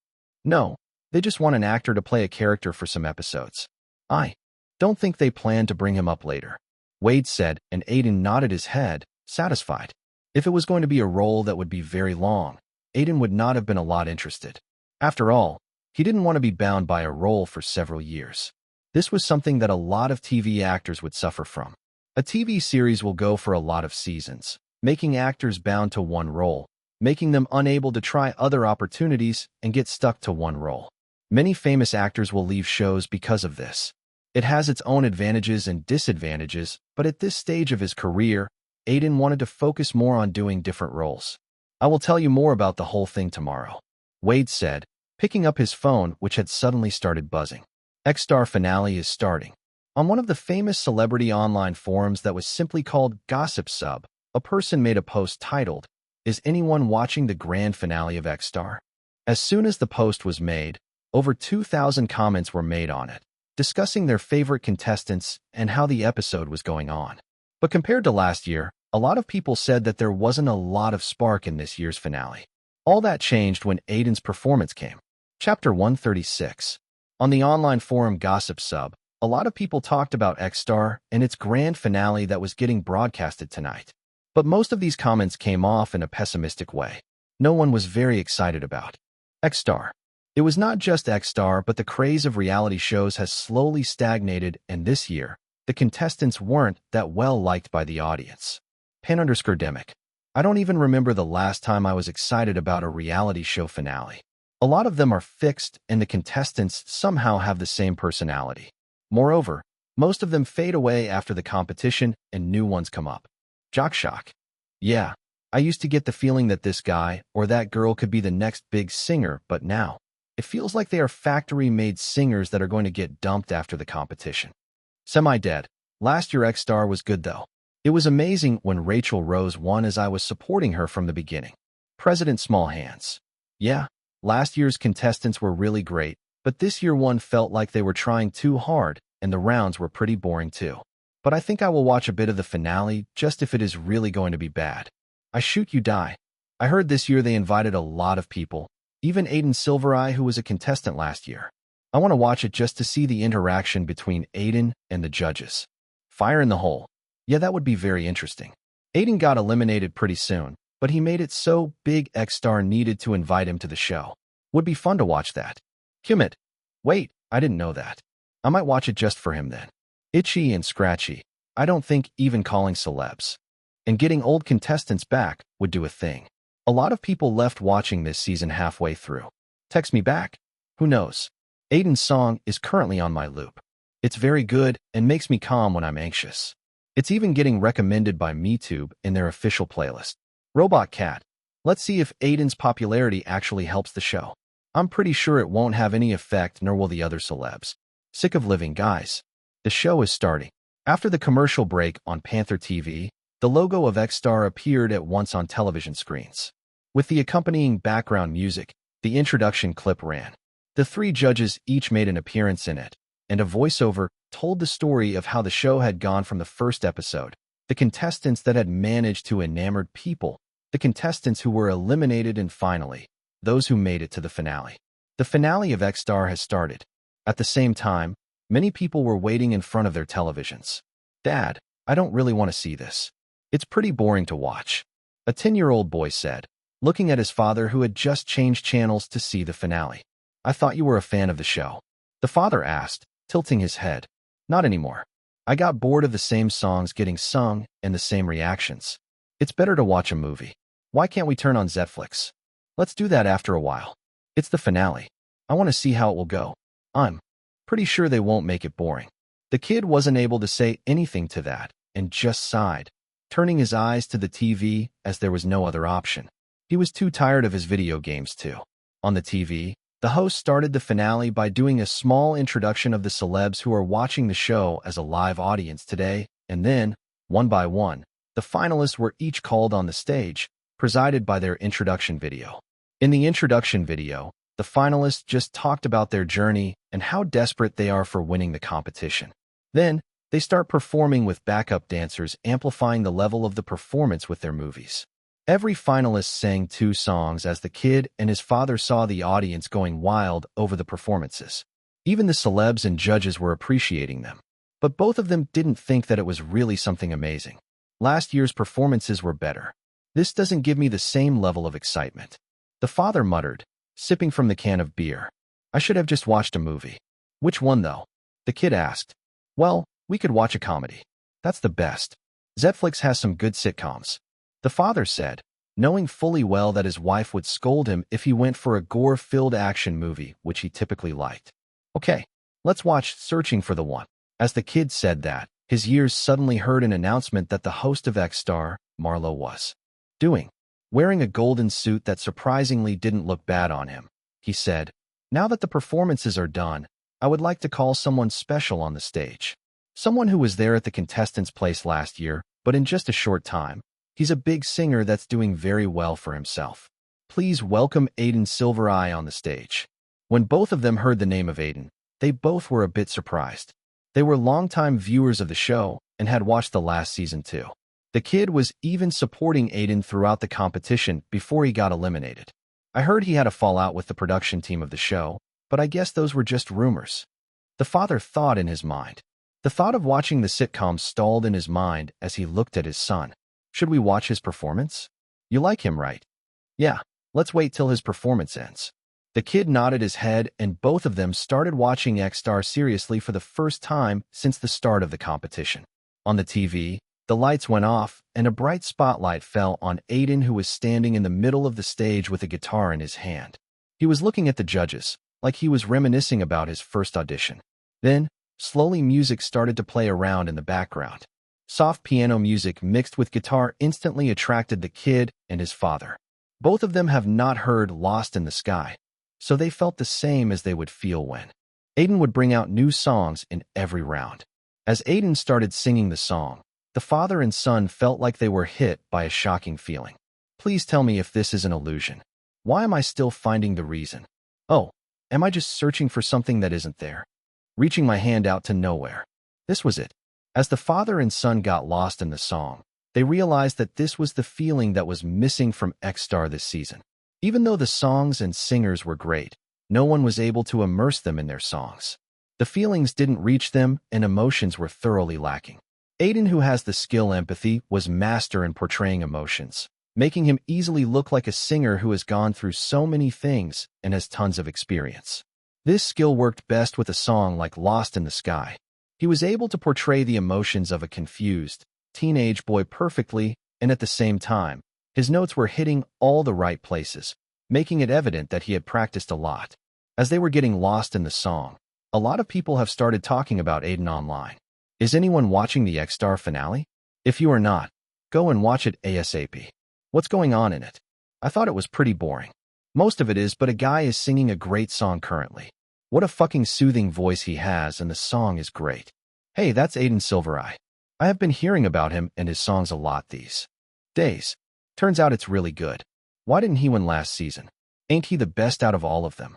No, they just want an actor to play a character for some episodes. I don't think they plan to bring him up later. Wade said, and Aiden nodded his head, satisfied. If it was going to be a role that would be very long, Aiden would not have been a lot interested. After all, he didn't want to be bound by a role for several years. This was something that a lot of TV actors would suffer from. A TV series will go for a lot of seasons, making actors bound to one role, making them unable to try other opportunities and get stuck to one role. Many famous actors will leave shows because of this. It has its own advantages and disadvantages, but at this stage of his career, Aiden wanted to focus more on doing different roles. I will tell you more about the whole thing tomorrow, Wade said, picking up his phone, which had suddenly started buzzing. X-Star finale is starting. On one of the famous celebrity online forums that was simply called Gossip Sub, a person made a post titled, "Is anyone watching the grand finale of X-Star?" As soon as the post was made, over 2,000 comments were made on it, discussing their favorite contestants and how the episode was going on. But compared to last year, a lot of people said that there wasn't a lot of spark in this year's finale. All that changed when Aiden's performance came. Chapter 136. On the online forum Gossip Sub, a lot of people talked about X-Star and its grand finale that was getting broadcasted tonight. But most of these comments came off in a pessimistic way. No one was very excited about X-Star. It was not just X-Star, but the craze of reality shows has slowly stagnated, and this year, the contestants weren't that well liked by the audience. Pen_Demic. I don't even remember the last time I was excited about a reality show finale. A lot of them are fixed, and the contestants somehow have the same personality. Moreover, most of them fade away after the competition and new ones come up. Jock shock. Yeah, I used to get the feeling that this guy or that girl could be the next big singer, but now it feels like they are factory-made singers that are going to get dumped after the competition. Semi-dead. Last year X-Star was good though. It was amazing when Rachel Rose won, as I was supporting her from the beginning. President Small Hands. Yeah, last year's contestants were really great, but this year one felt like they were trying too hard, and the rounds were pretty boring too. But I think I will watch a bit of the finale just if it is really going to be bad. I shoot you die. I heard this year they invited a lot of people, even Aiden Silvereye, who was a contestant last year. I want to watch it just to see the interaction between Aiden and the judges. Fire in the hole. Yeah, that would be very interesting. Aiden got eliminated pretty soon, but he made it so big X-Star needed to invite him to the show. Would be fun to watch that. Kimmit. Wait, I didn't know that. I might watch it just for him then. Itchy and scratchy. I don't think even calling celebs and getting old contestants back would do a thing. A lot of people left watching this season halfway through. Text me back. Who knows? Aiden's song is currently on my loop. It's very good and makes me calm when I'm anxious. It's even getting recommended by MeTube in their official playlist. Robot Cat. Let's see if Aiden's popularity actually helps the show. I'm pretty sure it won't have any effect, nor will the other celebs. Sick of living, guys. The show is starting. After the commercial break on Panther TV, the logo of X-Star appeared at once on television screens. With the accompanying background music, the introduction clip ran. The three judges each made an appearance in it, and a voiceover told the story of how the show had gone from the first episode, the contestants that had managed to enamored people, the contestants who were eliminated, and finally, those who made it to the finale. The finale of X-Star has started. At the same time, many people were waiting in front of their televisions. Dad, I don't really want to see this. It's pretty boring to watch. A 10-year-old boy said, looking at his father who had just changed channels to see the finale. I thought you were a fan of the show. The father asked, tilting his head. Not anymore. I got bored of the same songs getting sung and the same reactions. It's better to watch a movie. Why can't we turn on Netflix? Let's do that after a while. It's the finale. I want to see how it will go. I'm pretty sure they won't make it boring. The kid wasn't able to say anything to that and just sighed, turning his eyes to the TV as there was no other option. He was too tired of his video games too. On the TV, the host started the finale by doing a small introduction of the celebs who are watching the show as a live audience today, and then, one by one, the finalists were each called on the stage, presided by their introduction video. In the introduction video, the finalists just talked about their journey and how desperate they are for winning the competition. Then, they start performing with backup dancers, amplifying the level of the performance with their movies. Every finalist sang 2 songs as the kid and his father saw the audience going wild over the performances. Even the celebs and judges were appreciating them. But both of them didn't think that it was really something amazing. Last year's performances were better. This doesn't give me the same level of excitement. The father muttered, sipping from the can of beer. I should have just watched a movie. Which one though? The kid asked. Well, we could watch a comedy. That's the best. Netflix has some good sitcoms. The father said, knowing fully well that his wife would scold him if he went for a gore-filled action movie, which he typically liked. Okay, let's watch Searching for the One. As the kid said that, his ears suddenly heard an announcement that the host of X-Star, Marlo, was doing. Wearing a golden suit that surprisingly didn't look bad on him, he said, now that the performances are done, I would like to call someone special on the stage. Someone who was there at the contestants' place last year, but in just a short time. He's a big singer that's doing very well for himself. Please welcome Aiden Silvereye on the stage. When both of them heard the name of Aiden, they both were a bit surprised. They were longtime viewers of the show and had watched the last season too. The kid was even supporting Aiden throughout the competition before he got eliminated. I heard he had a fallout with the production team of the show, but I guess those were just rumors. The father thought in his mind. The thought of watching the sitcom stalled in his mind as he looked at his son. Should we watch his performance? You like him, right? Yeah, let's wait till his performance ends. The kid nodded his head and both of them started watching X-Star seriously for the first time since the start of the competition. On the TV, The lights went off, and a bright spotlight fell on Aiden, who was standing in the middle of the stage with a guitar in his hand. He was looking at the judges, like he was reminiscing about his first audition. Then, slowly music started to play around in the background. Soft piano music mixed with guitar instantly attracted the kid and his father. Both of them have not heard Lost in the Sky, so they felt the same as they would feel when Aiden would bring out new songs in every round. As Aiden started singing the song, the father and son felt like they were hit by a shocking feeling. Please tell me if this is an illusion. Why am I still finding the reason? Oh, am I just searching for something that isn't there? Reaching my hand out to nowhere. This was it. As the father and son got lost in the song, they realized that this was the feeling that was missing from X-Star this season. Even though the songs and singers were great, no one was able to immerse them in their songs. The feelings didn't reach them, and emotions were thoroughly lacking. Aiden, who has the skill empathy, was master in portraying emotions, making him easily look like a singer who has gone through so many things and has tons of experience. This skill worked best with a song like Lost in the Sky. He was able to portray the emotions of a confused teenage boy perfectly, and at the same time, his notes were hitting all the right places, making it evident that he had practiced a lot. As they were getting lost in the song, a lot of people have started talking about Aiden online. Is anyone watching the X-Star finale? If you are not, go and watch it ASAP. What's going on in it? I thought it was pretty boring. Most of it is, but a guy is singing a great song currently. What a fucking soothing voice he has, and the song is great. Hey, that's Aiden Silvereye. I have been hearing about him and his songs a lot these days. Turns out it's really good. Why didn't he win last season? Ain't he the best out of all of them?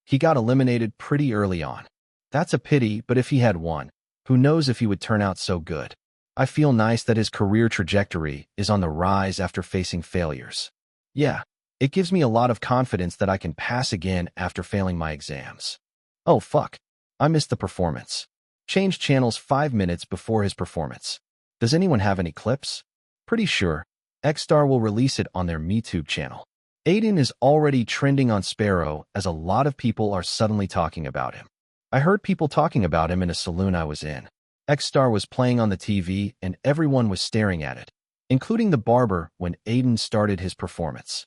He got eliminated pretty early on. That's a pity, but if he had won, who knows if he would turn out so good. I feel nice that his career trajectory is on the rise after facing failures. Yeah, it gives me a lot of confidence that I can pass again after failing my exams. Oh fuck, I missed the performance. Changed channels 5 minutes before his performance. Does anyone have any clips? Pretty sure X-Star will release it on their MeTube channel. Aiden is already trending on Sparrow as a lot of people are suddenly talking about him. I heard people talking about him in a saloon I was in. X-Star was playing on the TV and everyone was staring at it, including the barber when Aiden started his performance.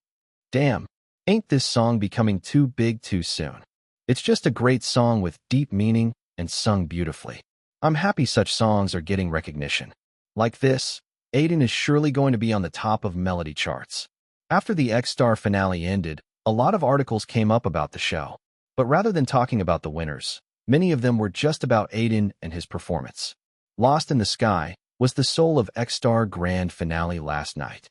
Damn, ain't this song becoming too big too soon? It's just a great song with deep meaning and sung beautifully. I'm happy such songs are getting recognition. Like this, Aiden is surely going to be on the top of melody charts. After the X-Star finale ended, a lot of articles came up about the show. But rather than talking about the winners, many of them were just about Aiden and his performance. Lost in the Sky was the soul of X-Star grand finale last night.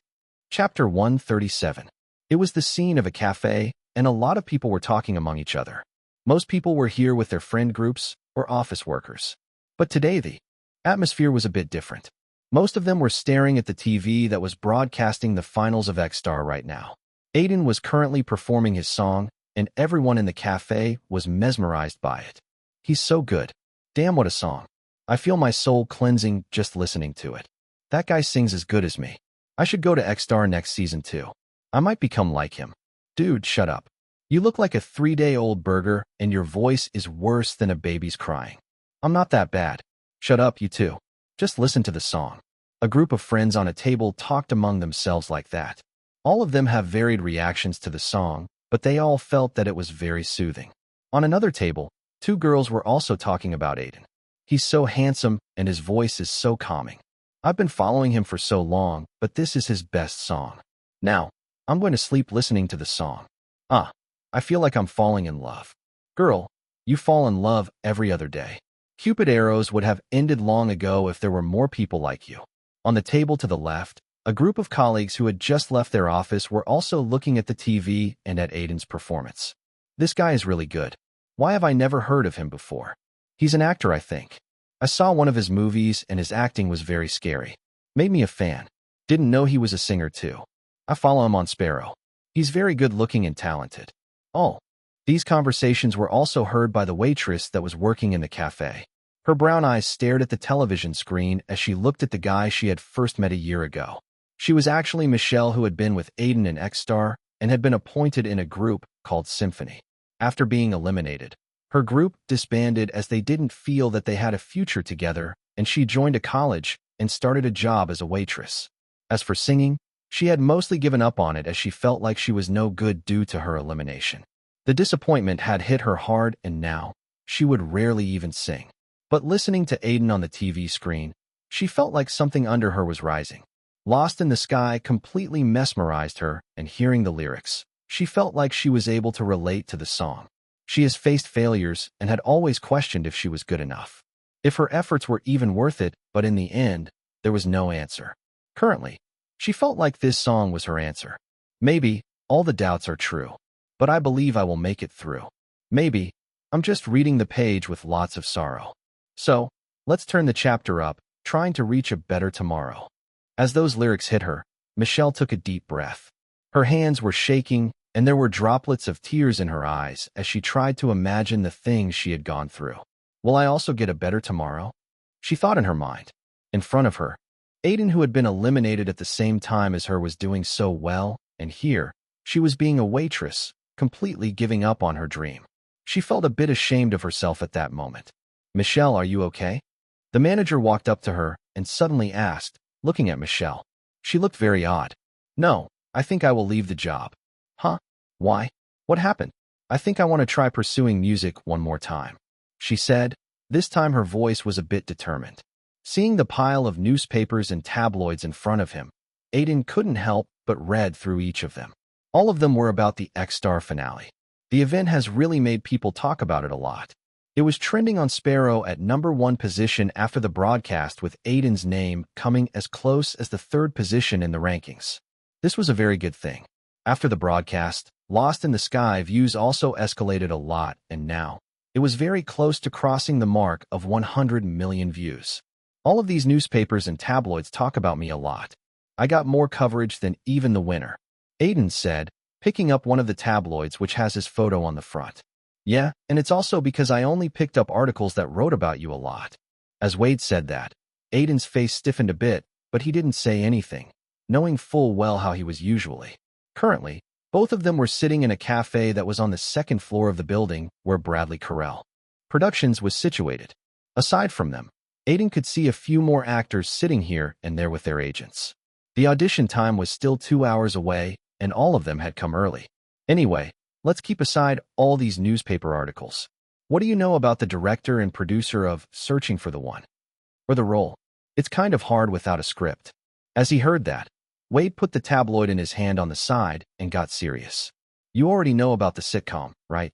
Chapter 137. It was the scene of a cafe, and a lot of people were talking among each other. Most people were here with their friend groups or office workers. But today the atmosphere was a bit different. Most of them were staring at the TV that was broadcasting the finals of X-Star right now. Aiden was currently performing his song, and everyone in the cafe was mesmerized by it. He's so good. Damn, what a song. I feel my soul cleansing just listening to it. That guy sings as good as me. I should go to X-Star next season too. I might become like him. Dude, shut up. You look like a 3-day-old burger, and your voice is worse than a baby's crying. I'm not that bad. Shut up, you two. Just listen to the song. A group of friends on a table talked among themselves like that. All of them have varied reactions to the song, but they all felt that it was very soothing. On another table, 2 girls were also talking about Aiden. He's so handsome, and his voice is so calming. I've been following him for so long, but this is his best song. Now, I'm going to sleep listening to the song. I feel like I'm falling in love. Girl, you fall in love every other day. Cupid arrows would have ended long ago if there were more people like you. On the table to the left, a group of colleagues who had just left their office were also looking at the TV and at Aiden's performance. This guy is really good. Why have I never heard of him before? He's an actor, I think. I saw one of his movies and his acting was very scary. Made me a fan. Didn't know he was a singer too. I follow him on Sparrow. He's very good looking and talented. Oh. These conversations were also heard by the waitress that was working in the cafe. Her brown eyes stared at the television screen as she looked at the guy she had first met a year ago. She was actually Michelle, who had been with Aiden and X-Star and had been appointed in a group called Symphony. After being eliminated, her group disbanded as they didn't feel that they had a future together, and she joined a college and started a job as a waitress. As for singing, she had mostly given up on it as she felt like she was no good due to her elimination. The disappointment had hit her hard, and now she would rarely even sing. But listening to Aiden on the TV screen, she felt like something under her was rising. Lost in the Sky completely mesmerized her, and hearing the lyrics, she felt like she was able to relate to the song. She has faced failures and had always questioned if she was good enough, if her efforts were even worth it, but in the end, there was no answer. Currently, she felt like this song was her answer. Maybe all the doubts are true, but I believe I will make it through. Maybe I'm just reading the page with lots of sorrow. So, let's turn the chapter up, trying to reach a better tomorrow. As those lyrics hit her, Michelle took a deep breath. Her hands were shaking, and there were droplets of tears in her eyes as she tried to imagine the things she had gone through. Will I also get a better tomorrow? She thought in her mind. In front of her, Aiden, who had been eliminated at the same time as her, was doing so well, and here, she was being a waitress, completely giving up on her dream. She felt a bit ashamed of herself at that moment. Michelle, are you okay? The manager walked up to her and suddenly asked, looking at Michelle. She looked very odd. No, I think I will leave the job. Huh? Why? What happened? I think I want to try pursuing music one more time, she said. This time her voice was a bit determined. Seeing the pile of newspapers and tabloids in front of him, Aiden couldn't help but read through each of them. All of them were about the X-Star finale. The event has really made people talk about it a lot. It was trending on Sparrow at #1 position after the broadcast, with Aiden's name coming as close as the 3rd position in the rankings. This was a very good thing. After the broadcast, Lost in the Sky views also escalated a lot, and now it was very close to crossing the mark of 100 million views. All of these newspapers and tabloids talk about me a lot. I got more coverage than even the winner, Aiden said, picking up one of the tabloids which has his photo on the front. Yeah, and it's also because I only picked up articles that wrote about you a lot. As Wade said that, Aiden's face stiffened a bit, but he didn't say anything, knowing full well how he was usually. Currently, both of them were sitting in a cafe that was on the 2nd floor of the building where Bradley Carell Productions was situated. Aside from them, Aiden could see a few more actors sitting here and there with their agents. The audition time was still 2 hours away, and all of them had come early. Anyway, let's keep aside all these newspaper articles. What do you know about the director and producer of Searching for the One? Or the role? It's kind of hard without a script. As he heard that, Wade put the tabloid in his hand on the side and got serious. You already know about the sitcom, right?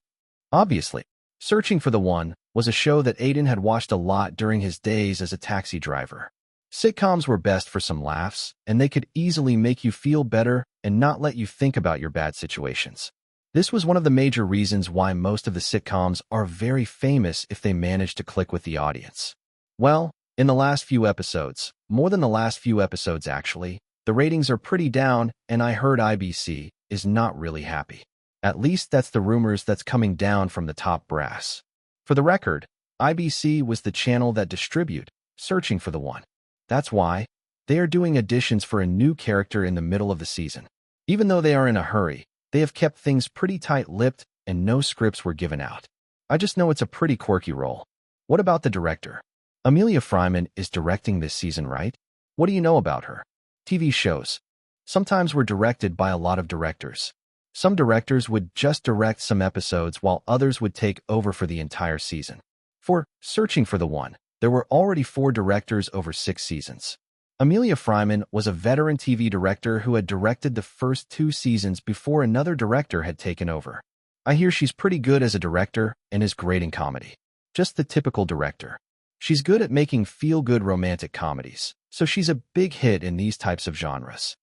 Obviously, Searching for the One was a show that Aiden had watched a lot during his days as a taxi driver. Sitcoms were best for some laughs, and they could easily make you feel better and not let you think about your bad situations. This was one of the major reasons why most of the sitcoms are very famous if they manage to click with the audience. Well, in the last few episodes, more than the last few episodes actually, the ratings are pretty down, and I heard IBC is not really happy. At least that's the rumors that's coming down from the top brass. For the record, IBC was the channel that distributed Searching for the One. That's why they are doing auditions for a new character in the middle of the season. Even though they are in a hurry, they have kept things pretty tight-lipped and no scripts were given out. I just know it's a pretty quirky role. What about the director? Amelia Fryman is directing this season, right? What do you know about her? TV shows sometimes were directed by a lot of directors. Some directors would just direct some episodes while others would take over for the entire season. For Searching for the One, there were already 4 directors over 6 seasons. Amelia Fryman was a veteran TV director who had directed the first 2 seasons before another director had taken over. I hear she's pretty good as a director and is great in comedy. Just the typical director. She's good at making feel-good romantic comedies, so she's a big hit in these types of genres.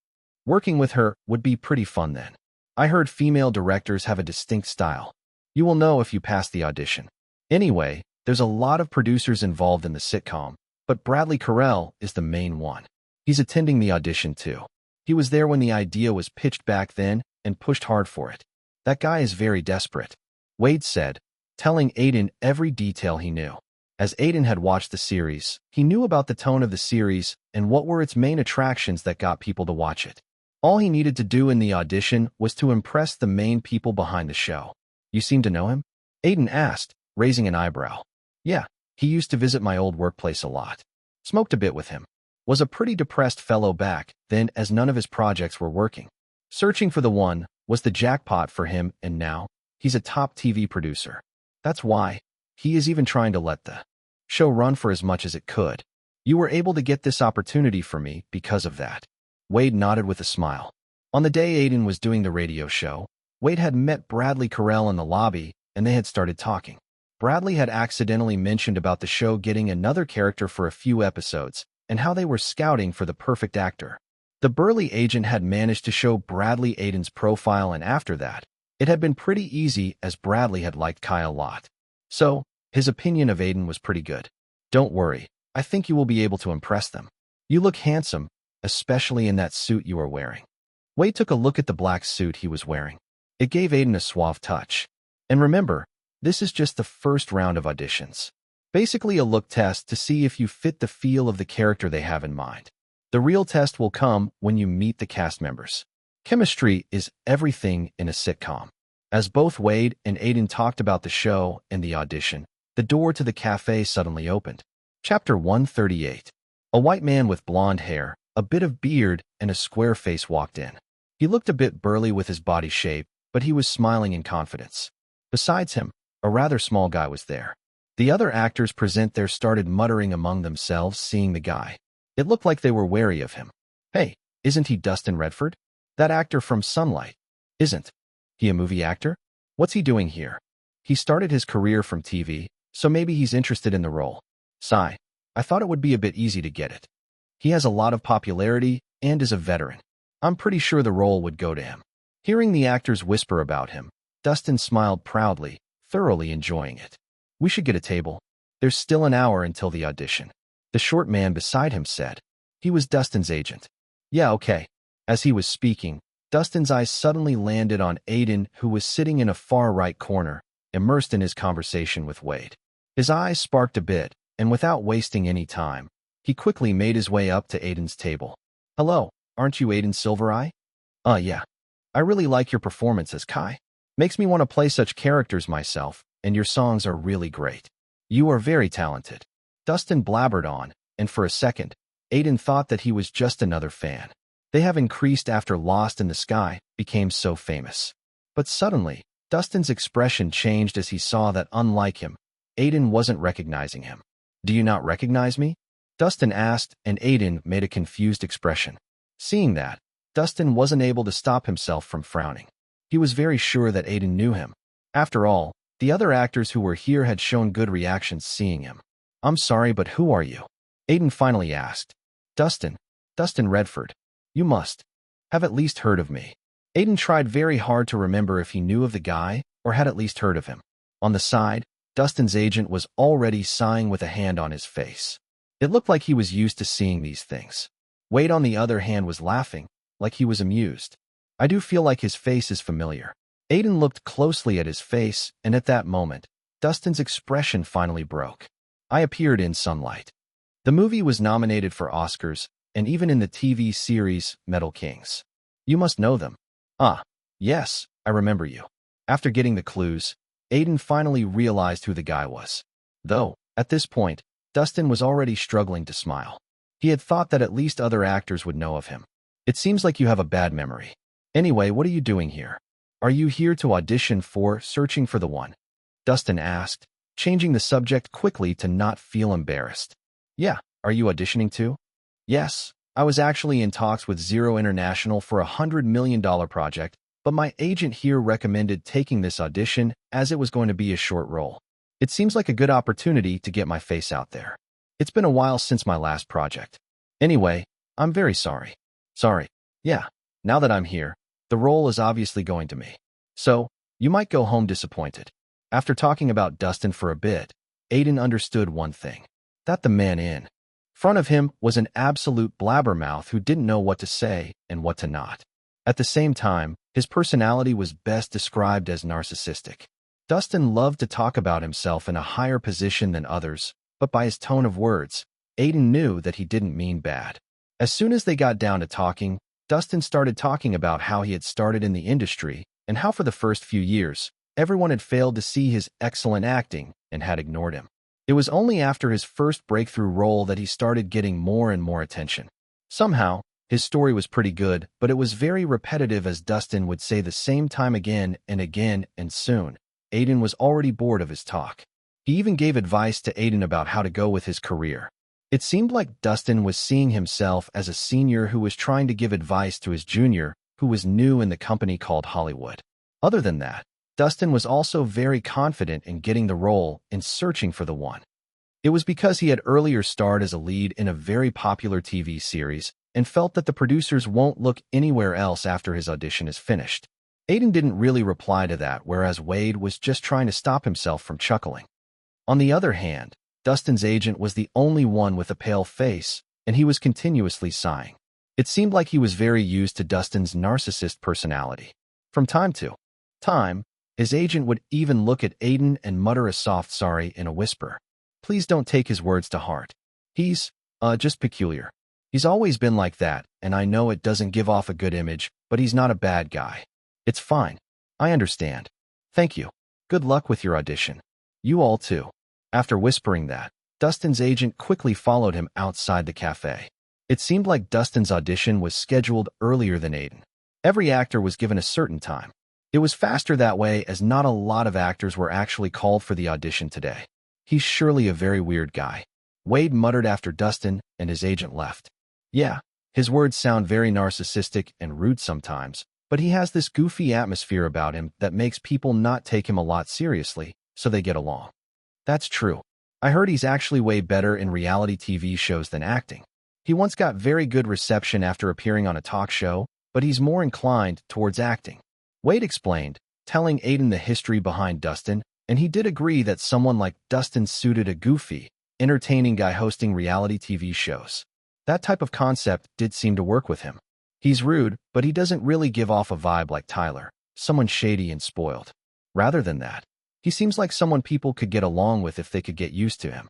Working with her would be pretty fun then. I heard female directors have a distinct style. You will know if you pass the audition. Anyway, there's a lot of producers involved in the sitcom, but Bradley Carell is the main one. He's attending the audition too. He was there when the idea was pitched back then and pushed hard for it. That guy is very desperate, Wade said, telling Aiden every detail he knew. As Aiden had watched the series, he knew about the tone of the series and what were its main attractions that got people to watch it. All he needed to do in the audition was to impress the main people behind the show. You seem to know him? Aiden asked, raising an eyebrow. Yeah, he used to visit my old workplace a lot. Smoked a bit with him. was a pretty depressed fellow back then, as none of his projects were working. Searching for the one was the jackpot for him, and now he's a top TV producer. That's why he is even trying to let the show run for as much as it could. You were able to get this opportunity for me because of that. Wade nodded with a smile. On the day Aiden was doing the radio show, Wade had met Bradley Carell in the lobby, and they had started talking. Bradley had accidentally mentioned about the show getting another character for a few episodes, and how they were scouting for the perfect actor. The burly agent had managed to show Bradley Aiden's profile, and after that, it had been pretty easy as Bradley had liked Kai a lot. So, his opinion of Aiden was pretty good. Don't worry, I think you will be able to impress them. You look handsome, especially in that suit you are wearing. Wade took a look at the black suit he was wearing. It gave Aiden a suave touch. And remember, this is just the first round of auditions. Basically a look test to see if you fit the feel of the character they have in mind. The real test will come when you meet the cast members. Chemistry is everything in a sitcom. As both Wade and Aiden talked about the show and the audition, the door to the cafe suddenly opened. Chapter 138. A white man with blonde hair, a bit of beard, and a square face walked in. He looked a bit burly with his body shape, but he was smiling in confidence. Besides him, a rather small guy was there. The other actors present there started muttering among themselves seeing the guy. It looked like they were wary of him. Hey, isn't he Dustin Redford? That actor from Sunlight. Isn't he a movie actor? What's he doing here? He started his career from TV, so maybe he's interested in the role. Sigh. I thought it would be a bit easy to get it. He has a lot of popularity and is a veteran. I'm pretty sure the role would go to him. Hearing the actors whisper about him, Dustin smiled proudly, thoroughly enjoying it. We should get a table. There's still an hour until the audition. The short man beside him said. He was Dustin's agent. Yeah, okay. As he was speaking, Dustin's eyes suddenly landed on Aiden, who was sitting in a far right corner, immersed in his conversation with Wade. His eyes sparked a bit, and without wasting any time, he quickly made his way up to Aiden's table. Hello, aren't you Aiden Silvereye? Yeah. I really like your performance as Kai. Makes me want to play such characters myself, and your songs are really great. You are very talented. Dustin blabbered on, and for a second, Aiden thought that he was just another fan. They have increased after Lost in the Sky became so famous. But suddenly, Dustin's expression changed as he saw that unlike him, Aiden wasn't recognizing him. Do you not recognize me? Dustin asked, and Aiden made a confused expression. Seeing that, Dustin wasn't able to stop himself from frowning. He was very sure that Aiden knew him. After all, the other actors who were here had shown good reactions seeing him. I'm sorry, but who are you? Aiden finally asked. Dustin Redford. You must have at least heard of me. Aiden tried very hard to remember if he knew of the guy or had at least heard of him. On the side, Dustin's agent was already sighing with a hand on his face. It looked like he was used to seeing these things. Wade, on the other hand, was laughing, like he was amused. I do feel like his face is familiar. Aiden looked closely at his face, and at that moment, Dustin's expression finally broke. I appeared in Sunlight. The movie was nominated for Oscars, and even in the TV series Metal Kings. You must know them. Ah, yes, I remember you. After getting the clues, Aiden finally realized who the guy was. Though, at this point, Dustin was already struggling to smile. He had thought that at least other actors would know of him. It seems like you have a bad memory. Anyway, what are you doing here? Are you here to audition for Searching for the One? Dustin asked, changing the subject quickly to not feel embarrassed. Yeah, are you auditioning too? Yes, I was actually in talks with Zero International for a $100 million project, but my agent here recommended taking this audition as it was going to be a short role. It seems like a good opportunity to get my face out there. It's been a while since my last project. Anyway, I'm very sorry. Sorry. Yeah, now that I'm here, the role is obviously going to me. So, you might go home disappointed. After talking about Dustin for a bit, Aiden understood one thing. That the man in front of him was an absolute blabbermouth who didn't know what to say and what to not. At the same time, his personality was best described as narcissistic. Dustin loved to talk about himself in a higher position than others, but by his tone of words, Aiden knew that he didn't mean bad. As soon as they got down to talking, Dustin started talking about how he had started in the industry and how for the first few years, everyone had failed to see his excellent acting and had ignored him. It was only after his first breakthrough role that he started getting more and more attention. Somehow, his story was pretty good, but it was very repetitive as Dustin would say the same time again, and soon, Aiden was already bored of his talk. He even gave advice to Aiden about how to go with his career. It seemed like Dustin was seeing himself as a senior who was trying to give advice to his junior, who was new in the company called Hollywood. Other than that, Dustin was also very confident in getting the role and searching for the one. It was because he had earlier starred as a lead in a very popular TV series and felt that the producers won't look anywhere else after his audition is finished. Aiden didn't really reply to that, whereas Wade was just trying to stop himself from chuckling. On the other hand, Dustin's agent was the only one with a pale face, and he was continuously sighing. It seemed like he was very used to Dustin's narcissist personality. From time to time, his agent would even look at Aiden and mutter a soft sorry in a whisper. Please don't take his words to heart. He's, just peculiar. He's always been like that, and I know it doesn't give off a good image, but he's not a bad guy. It's fine. I understand. Thank you. Good luck with your audition. You all too. After whispering that, Dustin's agent quickly followed him outside the cafe. It seemed like Dustin's audition was scheduled earlier than Aiden. Every actor was given a certain time. It was faster that way as not a lot of actors were actually called for the audition today. He's surely a very weird guy. Wade muttered after Dustin and his agent left. Yeah, his words sound very narcissistic and rude sometimes, but he has this goofy atmosphere about him that makes people not take him a lot seriously, so they get along. That's true. I heard he's actually way better in reality TV shows than acting. He once got very good reception after appearing on a talk show, but he's more inclined towards acting. Wade explained, telling Aiden the history behind Dustin, and he did agree that someone like Dustin suited a goofy, entertaining guy hosting reality TV shows. That type of concept did seem to work with him. He's rude, but he doesn't really give off a vibe like Tyler, someone shady and spoiled. Rather than that, he seems like someone people could get along with if they could get used to him.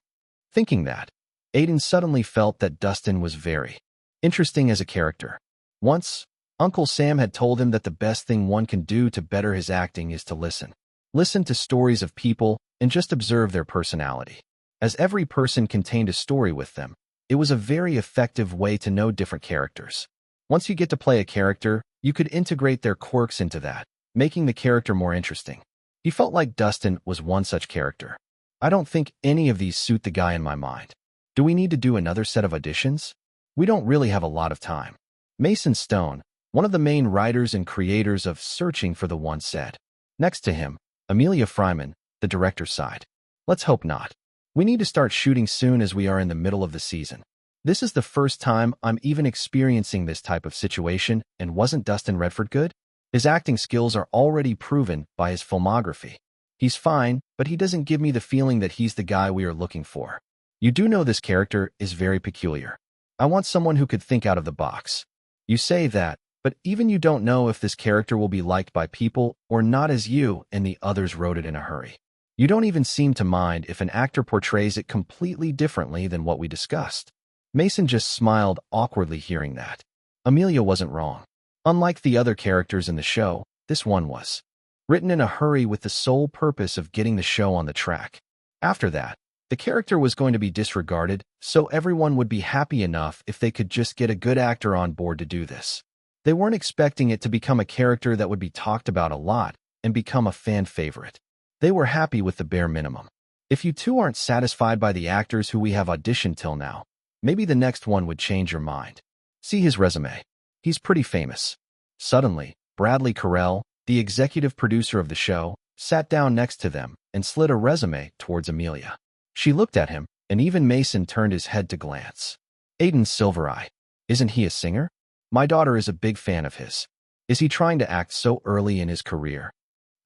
Thinking that, Aiden suddenly felt that Dustin was very interesting as a character. Once, Uncle Sam had told him that the best thing one can do to better his acting is to listen. Listen to stories of people and just observe their personality. As every person contained a story with them, it was a very effective way to know different characters. Once you get to play a character, you could integrate their quirks into that, making the character more interesting. He felt like Dustin was one such character. I don't think any of these suit the guy in my mind. Do we need to do another set of auditions? We don't really have a lot of time. Mason Stone, one of the main writers and creators of Searching for the One, said. Next to him, Amelia Fryman, the director, sighed. Let's hope not. We need to start shooting soon as we are in the middle of the season. This is the first time I'm even experiencing this type of situation, and wasn't Dustin Redford good? His acting skills are already proven by his filmography. He's fine, but he doesn't give me the feeling that he's the guy we are looking for. You do know this character is very peculiar. I want someone who could think out of the box. You say that, but even you don't know if this character will be liked by people or not, as you and the others wrote it in a hurry. You don't even seem to mind if an actor portrays it completely differently than what we discussed. Mason just smiled awkwardly hearing that. Amelia wasn't wrong. Unlike the other characters in the show, this one was written in a hurry with the sole purpose of getting the show on the track. After that, the character was going to be disregarded, so everyone would be happy enough if they could just get a good actor on board to do this. They weren't expecting it to become a character that would be talked about a lot and become a fan favorite. They were happy with the bare minimum. If you two aren't satisfied by the actors who we have auditioned till now, maybe the next one would change your mind. See his resume. He's pretty famous. Suddenly, Bradley Carell, the executive producer of the show, sat down next to them and slid a resume towards Amelia. She looked at him, and even Mason turned his head to glance. Aiden Silvereye. Isn't he a singer? My daughter is a big fan of his. Is he trying to act so early in his career?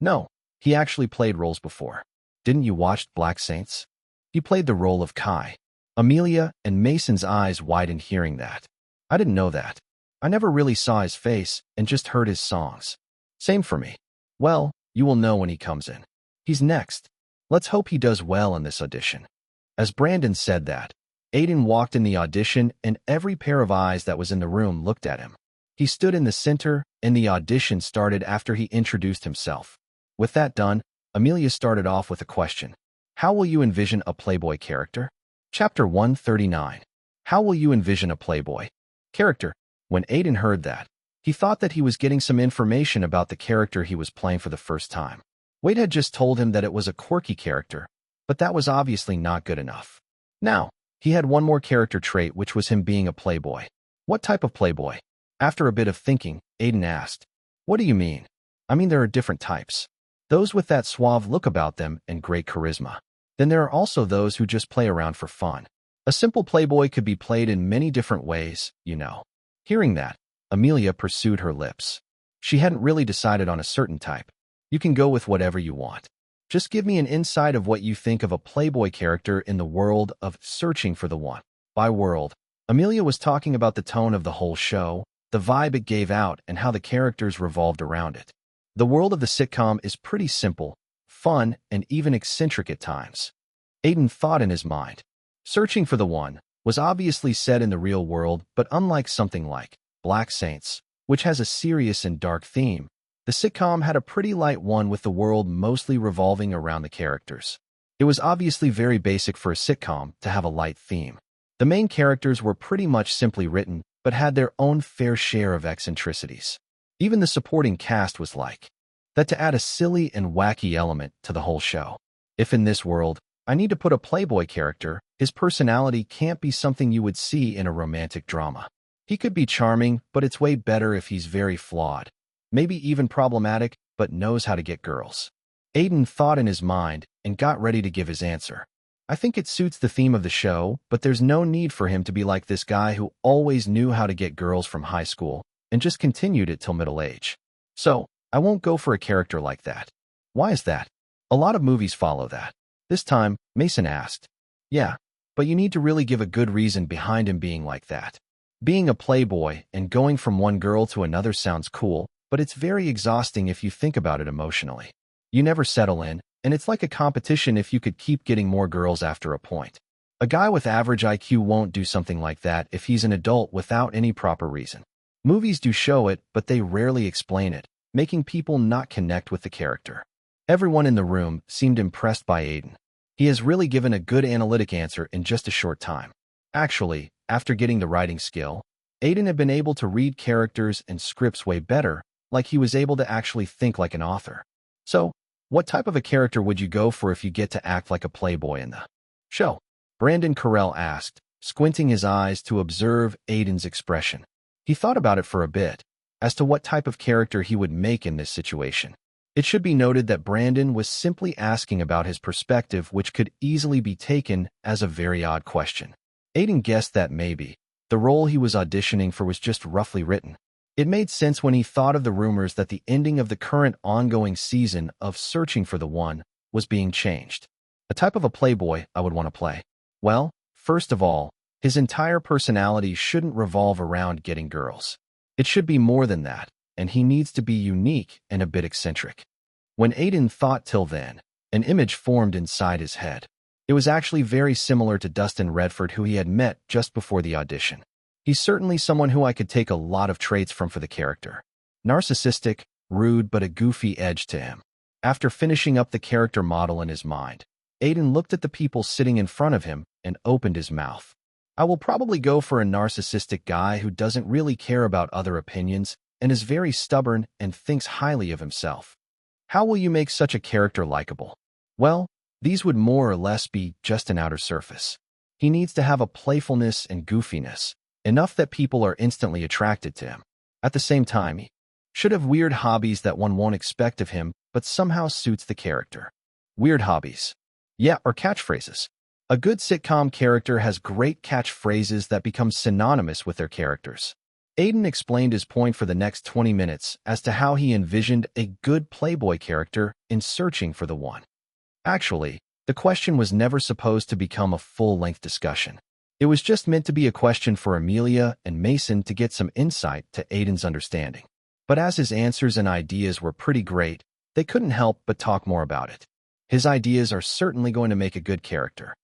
No, he actually played roles before. Didn't you watch Black Saints? He played the role of Kai. Amelia and Mason's eyes widened hearing that. I didn't know that. I never really saw his face and just heard his songs. Same for me. Well, you will know when he comes in. He's next. Let's hope he does well in this audition. As Brandon said that, Aiden walked in the audition and every pair of eyes that was in the room looked at him. He stood in the center and the audition started after he introduced himself. With that done, Amelia started off with a question. How will you envision a Playboy character? Chapter 139. How will you envision a Playboy character? When Aiden heard that, he thought that he was getting some information about the character he was playing for the first time. Wade had just told him that it was a quirky character, but that was obviously not good enough. Now, he had one more character trait, which was him being a Playboy. What type of Playboy? After a bit of thinking, Aiden asked, "What do you mean?" "I mean, there are different types. Those with that suave look about them and great charisma. Then there are also those who just play around for fun. A simple Playboy could be played in many different ways, you know." Hearing that, Amelia pursued her lips. She hadn't really decided on a certain type. "You can go with whatever you want. Just give me an insight of what you think of a Playboy character in the world of Searching for the One." By world, Amelia was talking about the tone of the whole show, the vibe it gave out, and how the characters revolved around it. The world of the sitcom is pretty simple, fun, and even eccentric at times. Aiden thought in his mind. Searching for the One was obviously set in the real world, but unlike something like Black Saints, which has a serious and dark theme, the sitcom had a pretty light one with the world mostly revolving around the characters. It was obviously very basic for a sitcom to have a light theme. The main characters were pretty much simply written, but had their own fair share of eccentricities. Even the supporting cast was like that to add a silly and wacky element to the whole show. If in this world, I need to put a Playboy character, his personality can't be something you would see in a romantic drama. He could be charming, but it's way better if he's very flawed. Maybe even problematic, but knows how to get girls. Aiden thought in his mind and got ready to give his answer. "I think it suits the theme of the show, but there's no need for him to be like this guy who always knew how to get girls from high school and just continued it till middle age. So, I won't go for a character like that." "Why is that?" "A lot of movies follow that." This time, Mason asked. "Yeah, but you need to really give a good reason behind him being like that. Being a Playboy and going from one girl to another sounds cool, but it's very exhausting if you think about it emotionally. You never settle in, and it's like a competition if you could keep getting more girls after a point. A guy with average IQ won't do something like that if he's an adult without any proper reason. Movies do show it, but they rarely explain it, making people not connect with the character." Everyone in the room seemed impressed by Aiden. He has really given a good analytic answer in just a short time. Actually, after getting the writing skill, Aiden had been able to read characters and scripts way better, like he was able to actually think like an author. "So, what type of a character would you go for if you get to act like a Playboy in the show?" Brandon Carell asked, squinting his eyes to observe Aiden's expression. He thought about it for a bit, as to what type of character he would make in this situation. It should be noted that Brandon was simply asking about his perspective, which could easily be taken as a very odd question. Aiden guessed that maybe the role he was auditioning for was just roughly written. It made sense when he thought of the rumors that the ending of the current ongoing season of Searching for the One was being changed. A type of a Playboy I would want to play. Well, first of all, his entire personality shouldn't revolve around getting girls. It should be more than that, and he needs to be unique and a bit eccentric. When Aiden thought till then, an image formed inside his head. It was actually very similar to Dustin Redford, who he had met just before the audition. He's certainly someone who I could take a lot of traits from for the character. Narcissistic, rude, but a goofy edge to him. After finishing up the character model in his mind, Aiden looked at the people sitting in front of him and opened his mouth. "I will probably go for a narcissistic guy who doesn't really care about other opinions and is very stubborn and thinks highly of himself." How will you make such a character likable? Well, these would more or less be just an outer surface. He needs to have a playfulness and goofiness, enough that people are instantly attracted to him. At the same time, he should have weird hobbies that one won't expect of him, but somehow suits the character. Weird hobbies. Yeah, or catchphrases. A good sitcom character has great catchphrases that become synonymous with their characters. Aiden explained his point for the next 20 minutes as to how he envisioned a good Playboy character in Searching for the One. Actually, the question was never supposed to become a full-length discussion. It was just meant to be a question for Amelia and Mason to get some insight to Aiden's understanding. But as his answers and ideas were pretty great, they couldn't help but talk more about it. His ideas are certainly going to make a good character.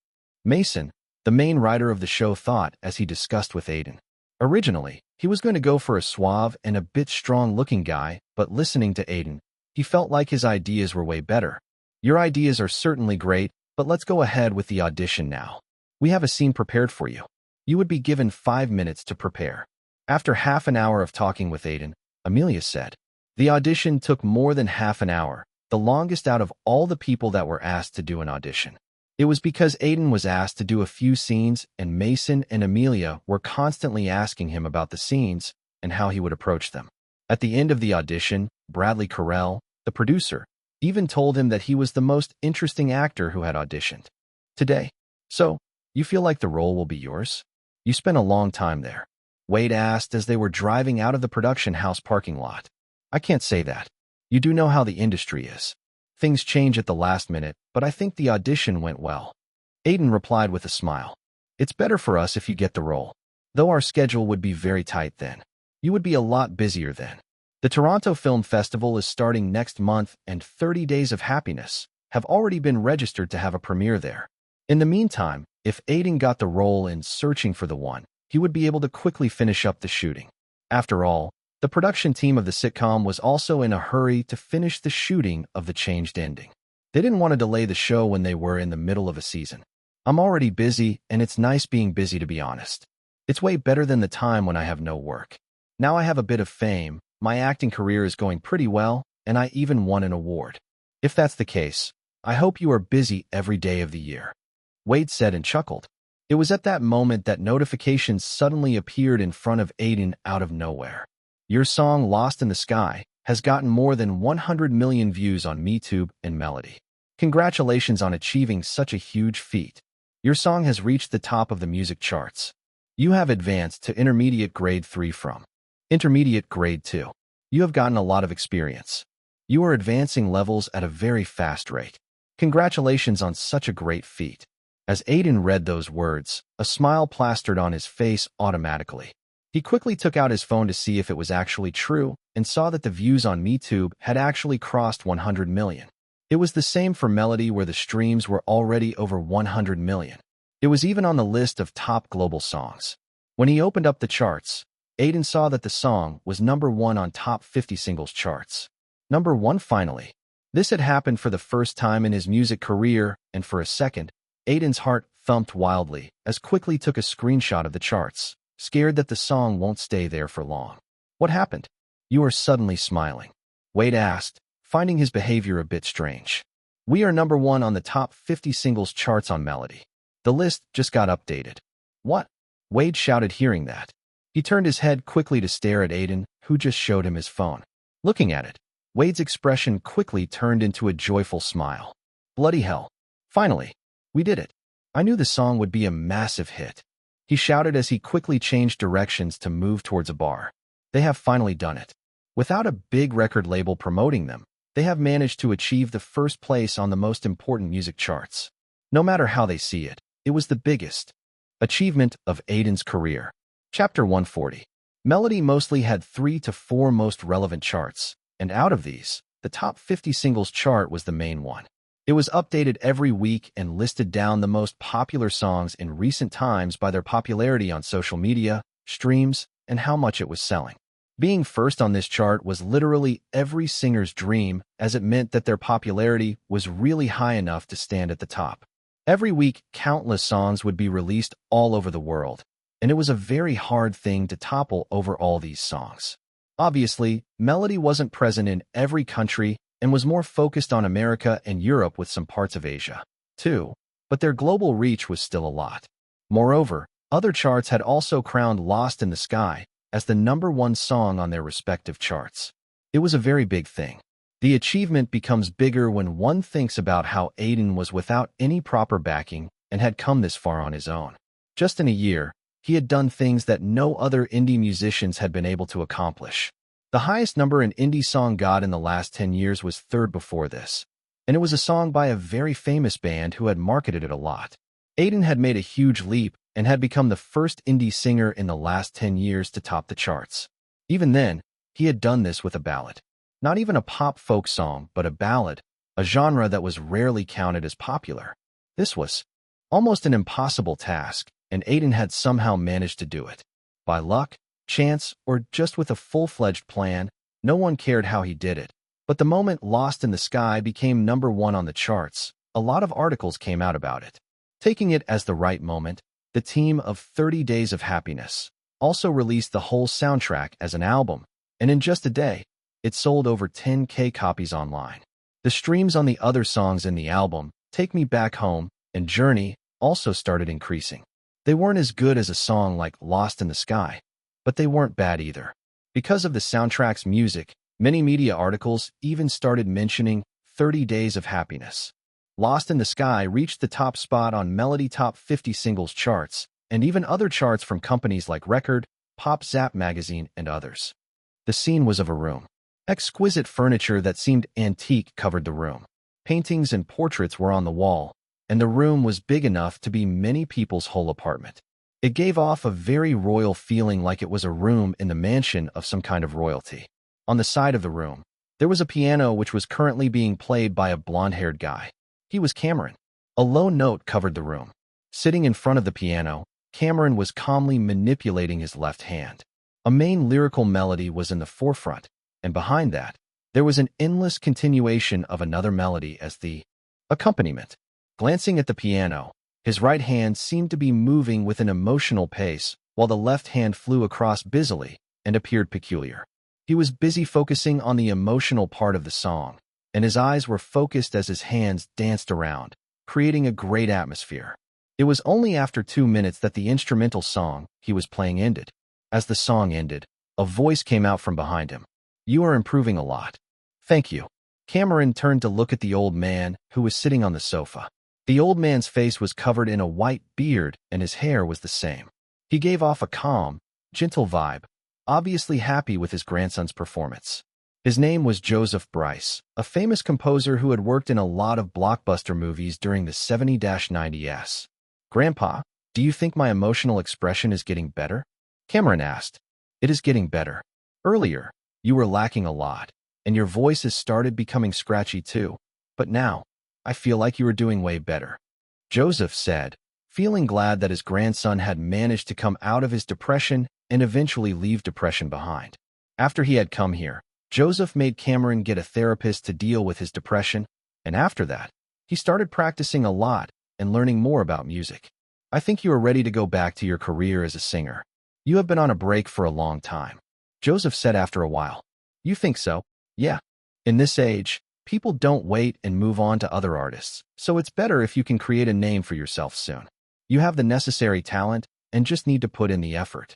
Mason, the main writer of the show, thought as he discussed with Aiden. Originally, he was going to go for a suave and a bit strong-looking guy, but listening to Aiden, he felt like his ideas were way better. "Your ideas are certainly great, But let's go ahead with the audition now. We have a scene prepared for you. You would be given 5 minutes to prepare. After half an hour of talking with Aiden, Amelia said, the audition took more than half an hour, the longest out of all the people that were asked to do an audition. It was because Aiden was asked to do a few scenes and Mason and Amelia were constantly asking him about the scenes and how he would approach them. At the end of the audition, Bradley Carell, the producer, even told him that he was the most interesting actor who had auditioned today. So, you feel like the role will be yours? You spent a long time there. Wade asked as they were driving out of the production house parking lot. I can't say that. You do know how the industry is. Things change at the last minute, but I think the audition went well. Aiden replied with a smile. It's better for us if you get the role. Though our schedule would be very tight then. You would be a lot busier then. The Toronto Film Festival is starting next month and 30 Days of Happiness have already been registered to have a premiere there. In the meantime, if Aiden got the role in Searching for the One, he would be able to quickly finish up the shooting. After all, the production team of the sitcom was also in a hurry to finish the shooting of the changed ending. They didn't want to delay the show when they were in the middle of a season. I'm already busy, and it's nice being busy to be honest. It's way better than the time when I have no work. Now I have a bit of fame, my acting career is going pretty well, and I even won an award. If that's the case, I hope you are busy every day of the year. Wade said and chuckled. It was at that moment that notifications suddenly appeared in front of Aiden out of nowhere. Your song, Lost in the Sky, has gotten more than 100 million views on MeTube and Melody. Congratulations on achieving such a huge feat. Your song has reached the top of the music charts. You have advanced to intermediate grade 3 from intermediate grade 2. You have gotten a lot of experience. You are advancing levels at a very fast rate. Congratulations on such a great feat. As Aiden read those words, a smile plastered on his face automatically. He quickly took out his phone to see if it was actually true and saw that the views on MeTube had actually crossed 100 million. It was the same for Melody where the streams were already over 100 million. It was even on the list of top global songs. When he opened up the charts, Aiden saw that the song was #1 on top 50 singles charts. #1 finally. This had happened for the first time in his music career, and for a second, Aiden's heart thumped wildly as quickly took a screenshot of the charts, scared that the song won't stay there for long. What happened? You are suddenly smiling. Wade asked, finding his behavior a bit strange. We are #1 on the top 50 singles charts on Melody. The list just got updated. What? Wade shouted hearing that. He turned his head quickly to stare at Aiden, who just showed him his phone. Looking at it, Wade's expression quickly turned into a joyful smile. Bloody hell. Finally, we did it. I knew the song would be a massive hit. He shouted as he quickly changed directions to move towards a bar. They have finally done it. Without a big record label promoting them, they have managed to achieve the first place on the most important music charts. No matter how they see it, it was the biggest achievement of Aiden's career. Chapter 140. Melody mostly had 3 to 4 most relevant charts, and out of these, the top 50 singles chart was the main one. It was updated every week and listed down the most popular songs in recent times by their popularity on social media, streams, and how much it was selling. Being first on this chart was literally every singer's dream, as it meant that their popularity was really high enough to stand at the top. Every week, countless songs would be released all over the world, and it was a very hard thing to topple over all these songs. Obviously, Melody wasn't present in every country and was more focused on America and Europe with some parts of Asia, too, but their global reach was still a lot. Moreover, other charts had also crowned Lost in the Sky as the #1 song on their respective charts. It was a very big thing. The achievement becomes bigger when one thinks about how Aiden was without any proper backing and had come this far on his own. Just in a year, he had done things that no other indie musicians had been able to accomplish. The highest number an indie song got in the last 10 years was third before this, and it was a song by a very famous band who had marketed it a lot. Aiden had made a huge leap and had become the first indie singer in the last 10 years to top the charts. Even then, he had done this with a ballad. Not even a pop folk song, but a ballad, a genre that was rarely counted as popular. This was almost an impossible task, and Aiden had somehow managed to do it. By luck, chance, or just with a full-fledged plan, no one cared how he did it. But the moment Lost in the Sky became #1 on the charts, a lot of articles came out about it. Taking it as the right moment, the team of 30 Days of Happiness also released the whole soundtrack as an album, and in just a day, it sold over 10K copies online. The streams on the other songs in the album, Take Me Back Home and Journey, also started increasing. They weren't as good as a song like Lost in the Sky, but they weren't bad either. Because of the soundtrack's music, many media articles even started mentioning 30 Days of Happiness. Lost in the Sky reached the top spot on Melody Top 50 Singles charts, and even other charts from companies like Record, Pop Zap magazine, and others. The scene was of a room. Exquisite furniture that seemed antique covered the room. Paintings and portraits were on the wall, and the room was big enough to be many people's whole apartment. It gave off a very royal feeling, like it was a room in the mansion of some kind of royalty. On the side of the room, there was a piano which was currently being played by a blonde-haired guy. He was Cameron. A low note covered the room. Sitting in front of the piano, Cameron was calmly manipulating his left hand. A main lyrical melody was in the forefront, and behind that, there was an endless continuation of another melody as the accompaniment. Glancing at the piano, his right hand seemed to be moving with an emotional pace, while the left hand flew across busily and appeared peculiar. He was busy focusing on the emotional part of the song, and his eyes were focused as his hands danced around, creating a great atmosphere. It was only after 2 minutes that the instrumental song he was playing ended. As the song ended, a voice came out from behind him. "You are improving a lot." "Thank you." Cameron turned to look at the old man who was sitting on the sofa. The old man's face was covered in a white beard and his hair was the same. He gave off a calm, gentle vibe, obviously happy with his grandson's performance. His name was Joseph Bryce, a famous composer who had worked in a lot of blockbuster movies during the 70-90s. "Grandpa, do you think my emotional expression is getting better?" Cameron asked. "It is getting better. Earlier, you were lacking a lot, and your voice has started becoming scratchy too. But now, I feel like you are doing way better," Joseph said, feeling glad that his grandson had managed to come out of his depression and eventually leave depression behind. After he had come here, Joseph made Cameron get a therapist to deal with his depression, and after that, he started practicing a lot and learning more about music. "I think you are ready to go back to your career as a singer. You have been on a break for a long time," Joseph said after a while. "You think so?" "Yeah. In this age, people don't wait and move on to other artists, so it's better if you can create a name for yourself soon. You have the necessary talent and just need to put in the effort."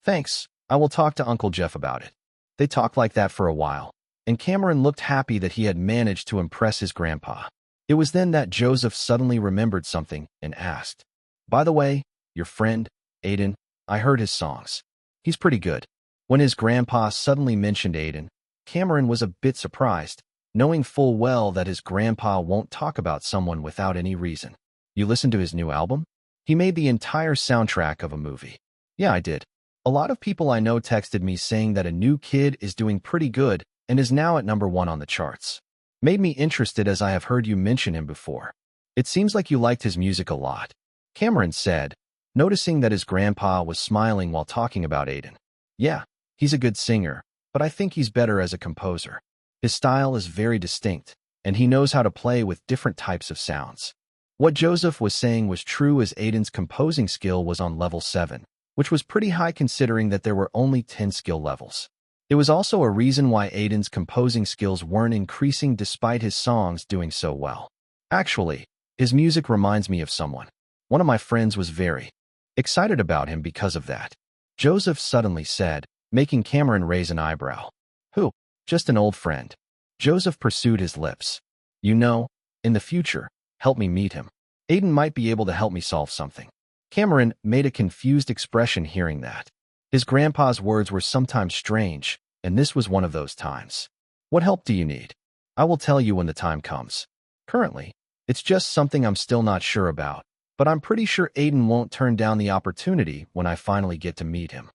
"Thanks. I will talk to Uncle Jeff about it." They talked like that for a while, and Cameron looked happy that he had managed to impress his grandpa. It was then that Joseph suddenly remembered something and asked, "By the way, your friend, Aiden, I heard his songs. He's pretty good." When his grandpa suddenly mentioned Aiden, Cameron was a bit surprised, knowing full well that his grandpa won't talk about someone without any reason. "You listened to his new album? He made the entire soundtrack of a movie." "Yeah, I did. A lot of people I know texted me saying that a new kid is doing pretty good and is now at #1 on the charts. Made me interested as I have heard you mention him before. It seems like you liked his music a lot," Cameron said, noticing that his grandpa was smiling while talking about Aiden. "Yeah, he's a good singer, but I think he's better as a composer. His style is very distinct, and he knows how to play with different types of sounds." What Joseph was saying was true, as Aiden's composing skill was on level 7, which was pretty high considering that there were only 10 skill levels. It was also a reason why Aiden's composing skills weren't increasing despite his songs doing so well. "Actually, his music reminds me of someone. One of my friends was very excited about him because of that," Joseph suddenly said, making Cameron raise an eyebrow. "Who?" "Just an old friend." Joseph pursued his lips. "You know, in the future, help me meet him. Aiden might be able to help me solve something." Cameron made a confused expression hearing that. His grandpa's words were sometimes strange, and this was one of those times. "What help do you need?" "I will tell you when the time comes. Currently, it's just something I'm still not sure about, but I'm pretty sure Aiden won't turn down the opportunity when I finally get to meet him."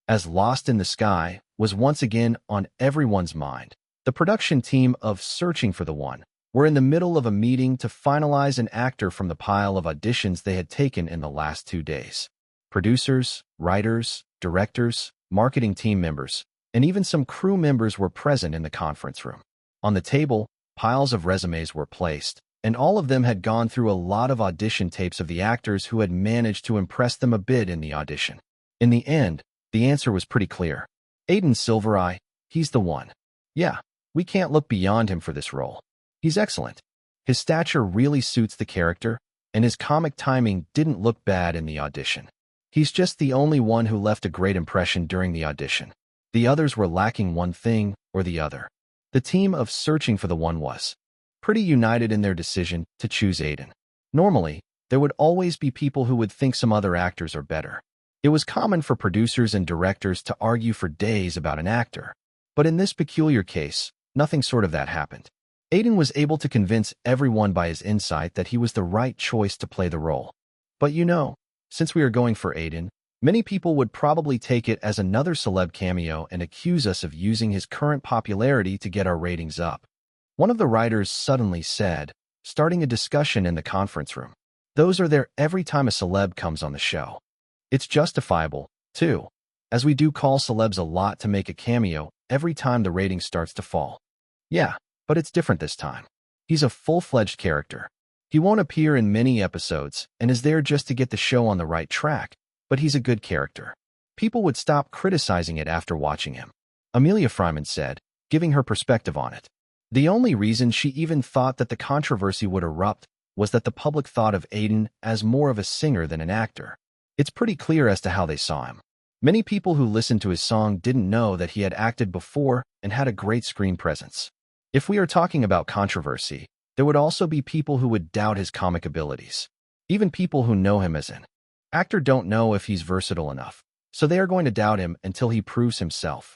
As Lost in the Sky was once again on everyone's mind, the production team of Searching for the One were in the middle of a meeting to finalize an actor from the pile of auditions they had taken in the last 2 days. Producers, writers, directors, marketing team members, and even some crew members were present in the conference room. On the table, piles of resumes were placed, and all of them had gone through a lot of audition tapes of the actors who had managed to impress them a bit in the audition. In the end, the answer was pretty clear. Aiden Silvereye, he's the one. Yeah, we can't look beyond him for this role. He's excellent. His stature really suits the character, and his comic timing didn't look bad in the audition. He's just the only one who left a great impression during the audition. The others were lacking one thing or the other. The team of Searching for the One was pretty united in their decision to choose Aiden. Normally, there would always be people who would think some other actors are better. It was common for producers and directors to argue for days about an actor. But in this peculiar case, nothing sort of that happened. Aiden was able to convince everyone by his insight that he was the right choice to play the role. But since we are going for Aiden, many people would probably take it as another celeb cameo and accuse us of using his current popularity to get our ratings up. One of the writers suddenly said, starting a discussion in the conference room. Those are there every time a celeb comes on the show. It's justifiable, too, as we do call celebs a lot to make a cameo every time the rating starts to fall. Yeah, but it's different this time. He's a full-fledged character. He won't appear in many episodes and is there just to get the show on the right track, but he's a good character. People would stop criticizing it after watching him. Amelia Fryman said, giving her perspective on it. The only reason she even thought that the controversy would erupt was that the public thought of Aiden as more of a singer than an actor. It's pretty clear as to how they saw him. Many people who listened to his song didn't know that he had acted before and had a great screen presence. If we are talking about controversy, there would also be people who would doubt his comic abilities. Even people who know him as an actor don't know if he's versatile enough, so they are going to doubt him until he proves himself.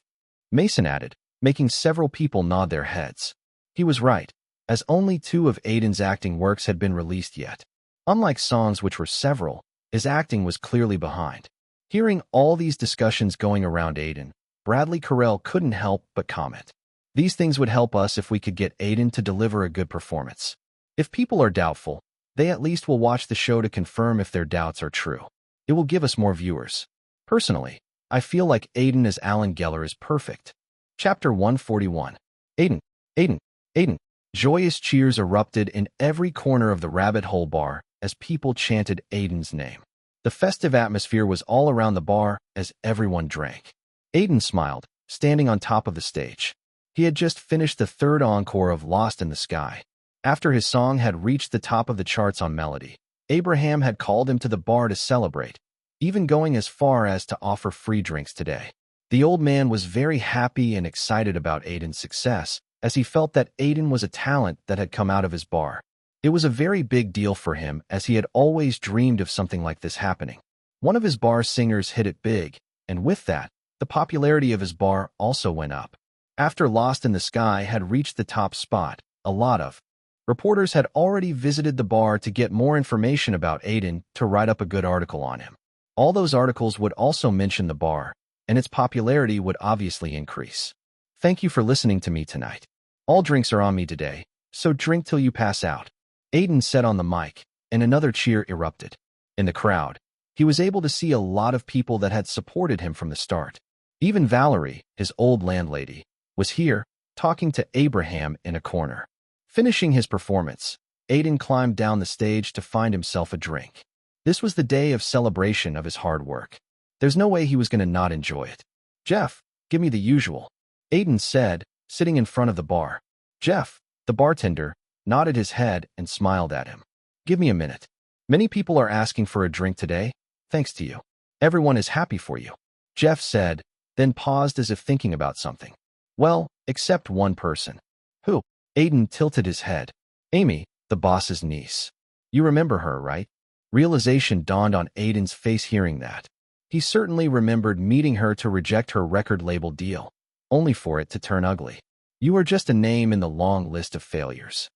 Mason added, making several people nod their heads. He was right, as only 2 of Aiden's acting works had been released yet. Unlike songs which were several, his acting was clearly behind. Hearing all these discussions going around Aiden, Bradley Carell couldn't help but comment. These things would help us if we could get Aiden to deliver a good performance. If people are doubtful, they at least will watch the show to confirm if their doubts are true. It will give us more viewers. Personally, I feel like Aiden as Alan Geller is perfect. Chapter 141. Aiden, Aiden, Aiden. Joyous cheers erupted in every corner of the Rabbit Hole bar as people chanted Aiden's name. The festive atmosphere was all around the bar as everyone drank. Aiden smiled, standing on top of the stage. He had just finished the 3rd encore of Lost in the Sky. After his song had reached the top of the charts on Melody, Abraham had called him to the bar to celebrate, even going as far as to offer free drinks today. The old man was very happy and excited about Aiden's success, as he felt that Aiden was a talent that had come out of his bar. It was a very big deal for him, as he had always dreamed of something like this happening. One of his bar singers hit it big, and with that, the popularity of his bar also went up. After Lost in the Sky had reached the top spot, a lot of reporters had already visited the bar to get more information about Aiden to write up a good article on him. All those articles would also mention the bar, and its popularity would obviously increase. Thank you for listening to me tonight. All drinks are on me today, so drink till you pass out. Aiden said on the mic, and another cheer erupted. In the crowd, he was able to see a lot of people that had supported him from the start. Even Valerie, his old landlady, was here, talking to Abraham in a corner. Finishing his performance, Aiden climbed down the stage to find himself a drink. This was the day of celebration of his hard work. There's no way he was going to not enjoy it. Jeff, give me the usual, Aiden said, sitting in front of the bar. Jeff, the bartender, nodded his head and smiled at him. Give me a minute. Many people are asking for a drink today, thanks to you. Everyone is happy for you, Jeff said, then paused as if thinking about something. Well, except one person. Who? Aiden tilted his head. Amy, the boss's niece. You remember her, right? Realization dawned on Aiden's face hearing that. He certainly remembered meeting her to reject her record label deal, only for it to turn ugly. You are just a name in the long list of failures.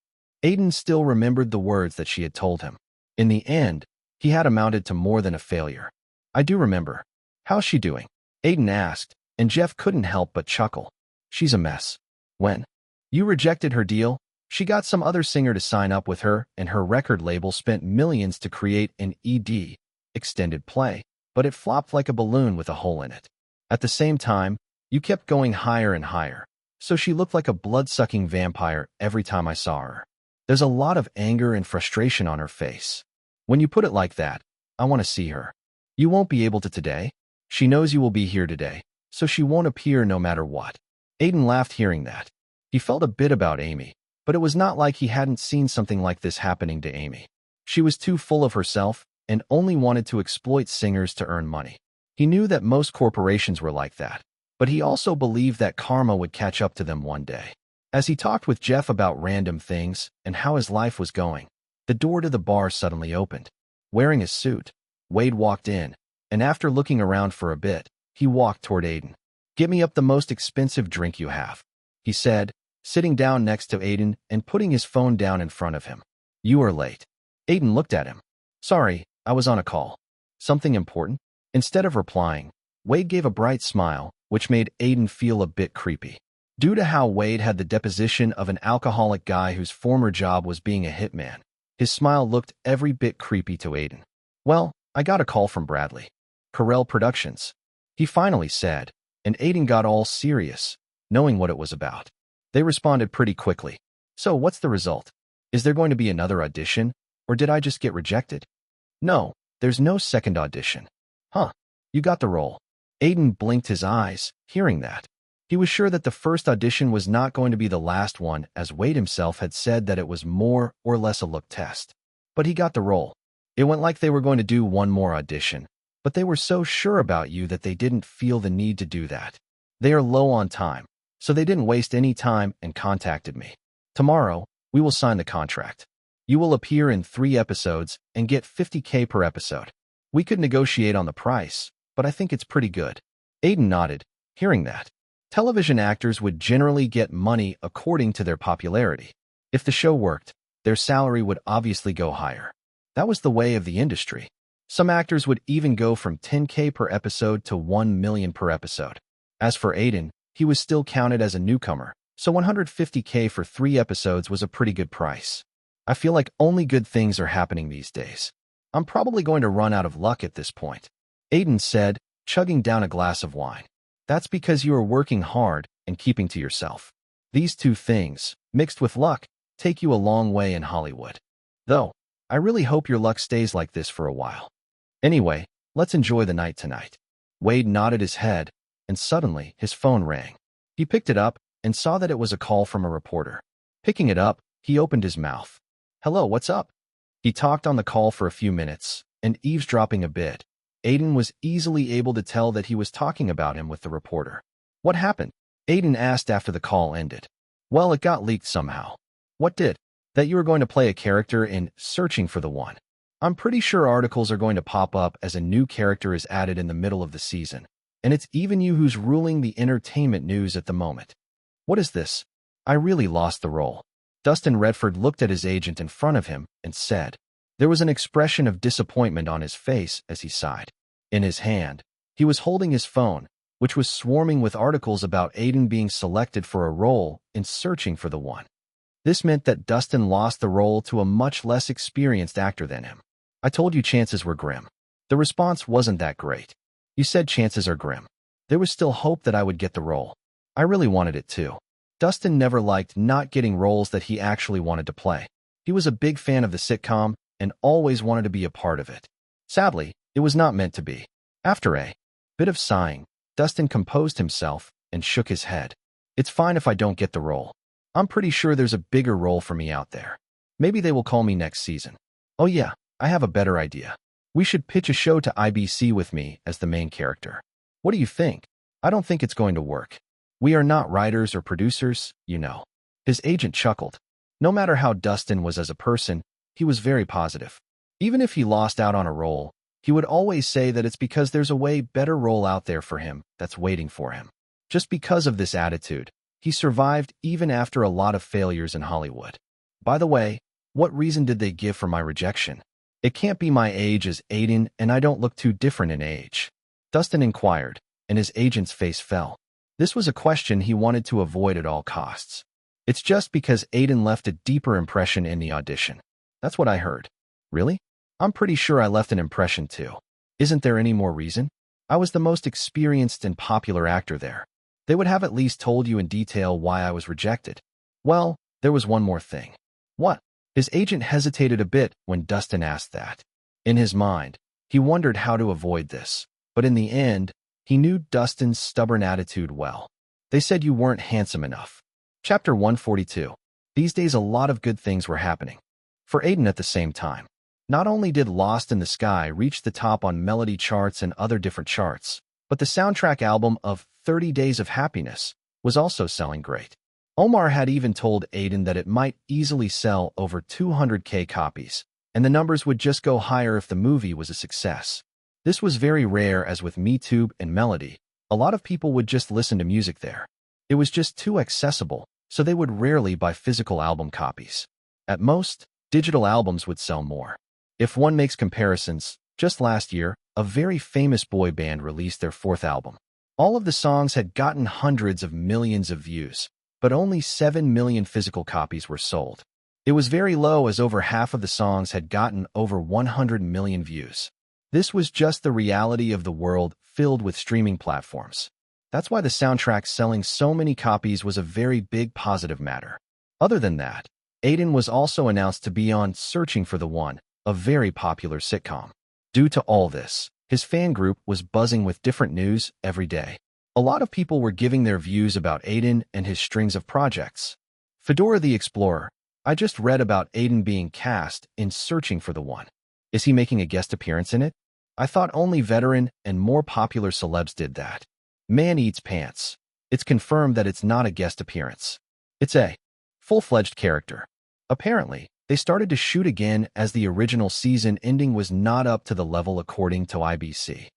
Aiden still remembered the words that she had told him. In the end, he had amounted to more than a failure. I do remember. How's she doing? Aiden asked, and Jeff couldn't help but chuckle. She's a mess. When you rejected her deal, she got some other singer to sign up with her, and her record label spent millions to create an ED, extended play, but it flopped like a balloon with a hole in it. At the same time, you kept going higher and higher, so she looked like a blood-sucking vampire every time I saw her. There's a lot of anger and frustration on her face. When you put it like that, I want to see her. You won't be able to today? She knows you will be here today, so she won't appear no matter what. Aiden laughed hearing that. He felt a bit about Amy, but it was not like he hadn't seen something like this happening to Amy. She was too full of herself and only wanted to exploit singers to earn money. He knew that most corporations were like that, but he also believed that karma would catch up to them one day. As he talked with Jeff about random things and how his life was going, the door to the bar suddenly opened. Wearing a suit, Wade walked in, and after looking around for a bit, he walked toward Aiden. "Get me up the most expensive drink you have," he said, sitting down next to Aiden and putting his phone down in front of him. "You are late." Aiden looked at him. "Sorry, I was on a call." "Something important?" Instead of replying, Wade gave a bright smile, which made Aiden feel a bit creepy. Due to how Wade had the deposition of an alcoholic guy whose former job was being a hitman, his smile looked every bit creepy to Aiden. "Well, I got a call from Bradley. Carell Productions," he finally said, and Aiden got all serious, knowing what it was about. They responded pretty quickly. "So what's the result? Is there going to be another audition, or did I just get rejected?" "No, there's no second audition." "Huh, you got the role." Aiden blinked his eyes, hearing that. He was sure that the first audition was not going to be the last one, as Wade himself had said that it was more or less a look test. But he got the role. It went like they were going to do one more audition, but they were so sure about you that they didn't feel the need to do that. They are low on time, so they didn't waste any time and contacted me. "Tomorrow, we will sign the contract. You will appear in 3 episodes and get $50K per episode. We could negotiate on the price, but I think it's pretty good." Aiden nodded, hearing that. Television actors would generally get money according to their popularity. If the show worked, their salary would obviously go higher. That was the way of the industry. Some actors would even go from $10K per episode to $1 million per episode. As for Aiden, he was still counted as a newcomer, so $150K for 3 episodes was a pretty good price. "I feel like only good things are happening these days. I'm probably going to run out of luck at this point," Aiden said, chugging down a glass of wine. "That's because you are working hard and keeping to yourself. These 2 things, mixed with luck, take you a long way in Hollywood. Though, I really hope your luck stays like this for a while. Anyway, let's enjoy the night tonight." Wade nodded his head, and suddenly his phone rang. He picked it up and saw that it was a call from a reporter. Picking it up, he opened his mouth. "Hello, what's up?" He talked on the call for a few minutes, and eavesdropping a bit. Aiden was easily able to tell that he was talking about him with the reporter. "What happened?" Aiden asked after the call ended. "Well, it got leaked somehow." "What did?" "That you were going to play a character in Searching for the One. I'm pretty sure articles are going to pop up as a new character is added in the middle of the season, and it's even you who's ruling the entertainment news at the moment." "What is this? I really lost the role." Dustin Redford looked at his agent in front of him and said. There was an expression of disappointment on his face as he sighed. In his hand, he was holding his phone, which was swarming with articles about Aiden being selected for a role in Searching for the One. This meant that Dustin lost the role to a much less experienced actor than him. "I told you chances were grim." The response wasn't that great. "You said chances are grim." There was still hope that I would get the role. I really wanted it too. Dustin never liked not getting roles that he actually wanted to play. He was a big fan of the sitcom and always wanted to be a part of it. Sadly, it was not meant to be. After a bit of sighing, Dustin composed himself and shook his head. "It's fine if I don't get the role. I'm pretty sure there's a bigger role for me out there. Maybe they will call me next season. Oh yeah, I have a better idea. We should pitch a show to IBC with me as the main character. What do you think?" "I don't think it's going to work. We are not writers or producers, you know." His agent chuckled. No matter how Dustin was as a person, he was very positive. Even if he lost out on a role, he would always say that it's because there's a way better role out there for him that's waiting for him. Just because of this attitude, he survived even after a lot of failures in Hollywood. "By the way, what reason did they give for my rejection?" "It can't be my age as Aiden, and I don't look too different in age," Dustin inquired, and his agent's face fell. This was a question he wanted to avoid at all costs. "It's just because Aiden left a deeper impression in the audition." "That's what I heard." "Really?" "I'm pretty sure I left an impression too." "Isn't there any more reason?" "I was the most experienced and popular actor there. They would have at least told you in detail why I was rejected." "Well, there was one more thing." "What?" His agent hesitated a bit when Dustin asked that. In his mind, he wondered how to avoid this, but in the end, he knew Dustin's stubborn attitude well. They said you weren't handsome enough. Chapter 142. These days a lot of good things were happening for Aiden at the same time. Not only did Lost in the Sky reach the top on melody charts and other different charts, but the soundtrack album of 30 Days of Happiness was also selling great. Omar had even told Aiden that it might easily sell over 200,000 copies, and the numbers would just go higher if the movie was a success. This was very rare, as with MeTube and Melody, a lot of people would just listen to music there. It was just too accessible, so they would rarely buy physical album copies. At most, digital albums would sell more. If one makes comparisons, just last year, a very famous boy band released their fourth album. All of the songs had gotten hundreds of millions of views, but only 7 million physical copies were sold. It was very low, as over half of the songs had gotten over 100 million views. This was just the reality of the world filled with streaming platforms. That's why the soundtrack selling so many copies was a very big positive matter. Other than that, Aiden was also announced to be on Searching for the One, a very popular sitcom. Due to all this, his fan group was buzzing with different news every day. A lot of people were giving their views about Aiden and his strings of projects. Fedora the Explorer: I just read about Aiden being cast in Searching for the One. Is he making a guest appearance in it? I thought only veteran and more popular celebs did that. Man Eats Pants: it's confirmed that it's not a guest appearance. It's a full-fledged character. Apparently, they started to shoot again as the original season ending was not up to the level according to IBC.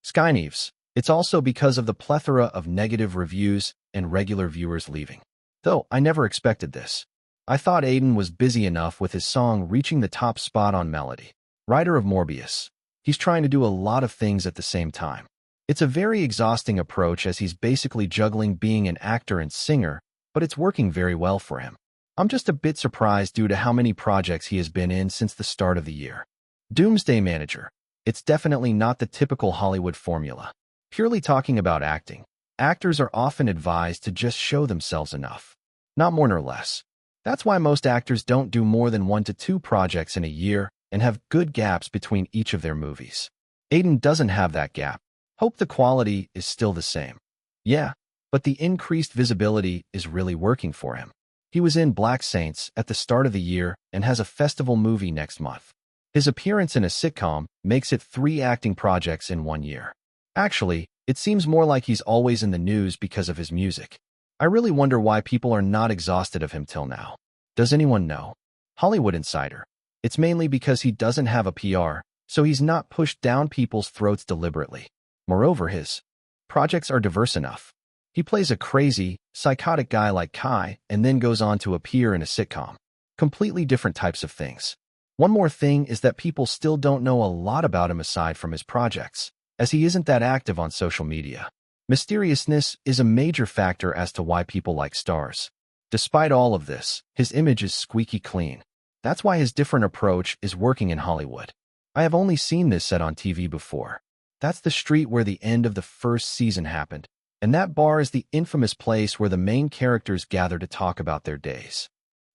Skyneves: it's also because of the plethora of negative reviews and regular viewers leaving. Though I never expected this. I thought Aiden was busy enough with his song reaching the top spot on Melody. Writer of Morbius: he's trying to do a lot of things at the same time. It's a very exhausting approach, as he's basically juggling being an actor and singer, but it's working very well for him. I'm just a bit surprised due to how many projects he has been in since the start of the year. Doomsday Manager: it's definitely not the typical Hollywood formula. Purely talking about acting, actors are often advised to just show themselves enough, not more nor less. That's why most actors don't do more than 1 to 2 projects in a year and have good gaps between each of their movies. Aiden doesn't have that gap. Hope the quality is still the same. Yeah, but the increased visibility is really working for him. He was in Black Saints at the start of the year and has a festival movie next month. His appearance in a sitcom makes it 3 acting projects in 1 year. Actually, it seems more like he's always in the news because of his music. I really wonder why people are not exhausted of him till now. Does anyone know? Hollywood Insider: it's mainly because he doesn't have a PR, so he's not pushed down people's throats deliberately. Moreover, his projects are diverse enough. He plays a crazy, psychotic guy like Kai and then goes on to appear in a sitcom. Completely different types of things. One more thing is that people still don't know a lot about him aside from his projects, as he isn't that active on social media. Mysteriousness is a major factor as to why people like stars. Despite all of this, his image is squeaky clean. That's why his different approach is working in Hollywood. I have only seen this set on TV before. That's the street where the end of the first season happened, and that bar is the infamous place where the main characters gather to talk about their days.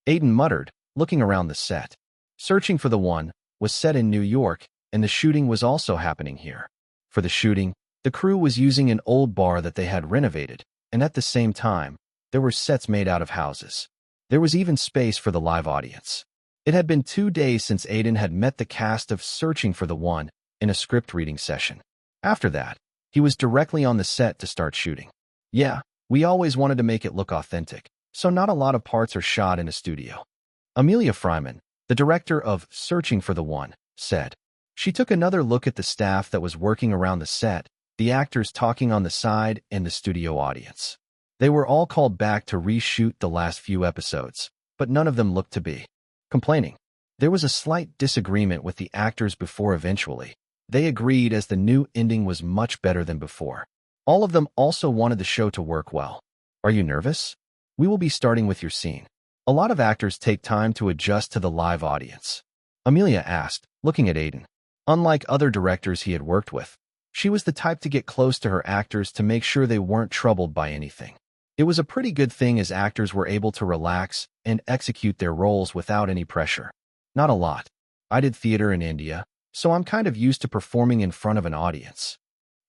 Aiden muttered, looking around the set. Searching for the One was set in New York, and the shooting was also happening here. For the shooting, the crew was using an old bar that they had renovated, and at the same time, there were sets made out of houses. There was even space for the live audience. It had been 2 days since Aiden had met the cast of Searching for the One in a script reading session. After that, he was directly on the set to start shooting. Yeah, we always wanted to make it look authentic, so not a lot of parts are shot in a studio. Amelia Fryman, the director of Searching for the One, said. She took another look at the staff that was working around the set, the actors talking on the side, and the studio audience. They were all called back to reshoot the last few episodes, but none of them looked to be complaining. There was a slight disagreement with the actors before eventually they agreed, as the new ending was much better than before. All of them also wanted the show to work well. Are you nervous? We will be starting with your scene. A lot of actors take time to adjust to the live audience. Amelia asked, looking at Aiden. Unlike other directors he had worked with, she was the type to get close to her actors to make sure they weren't troubled by anything. It was a pretty good thing as actors were able to relax and execute their roles without any pressure. Not a lot. I did theater in India, so I'm kind of used to performing in front of an audience.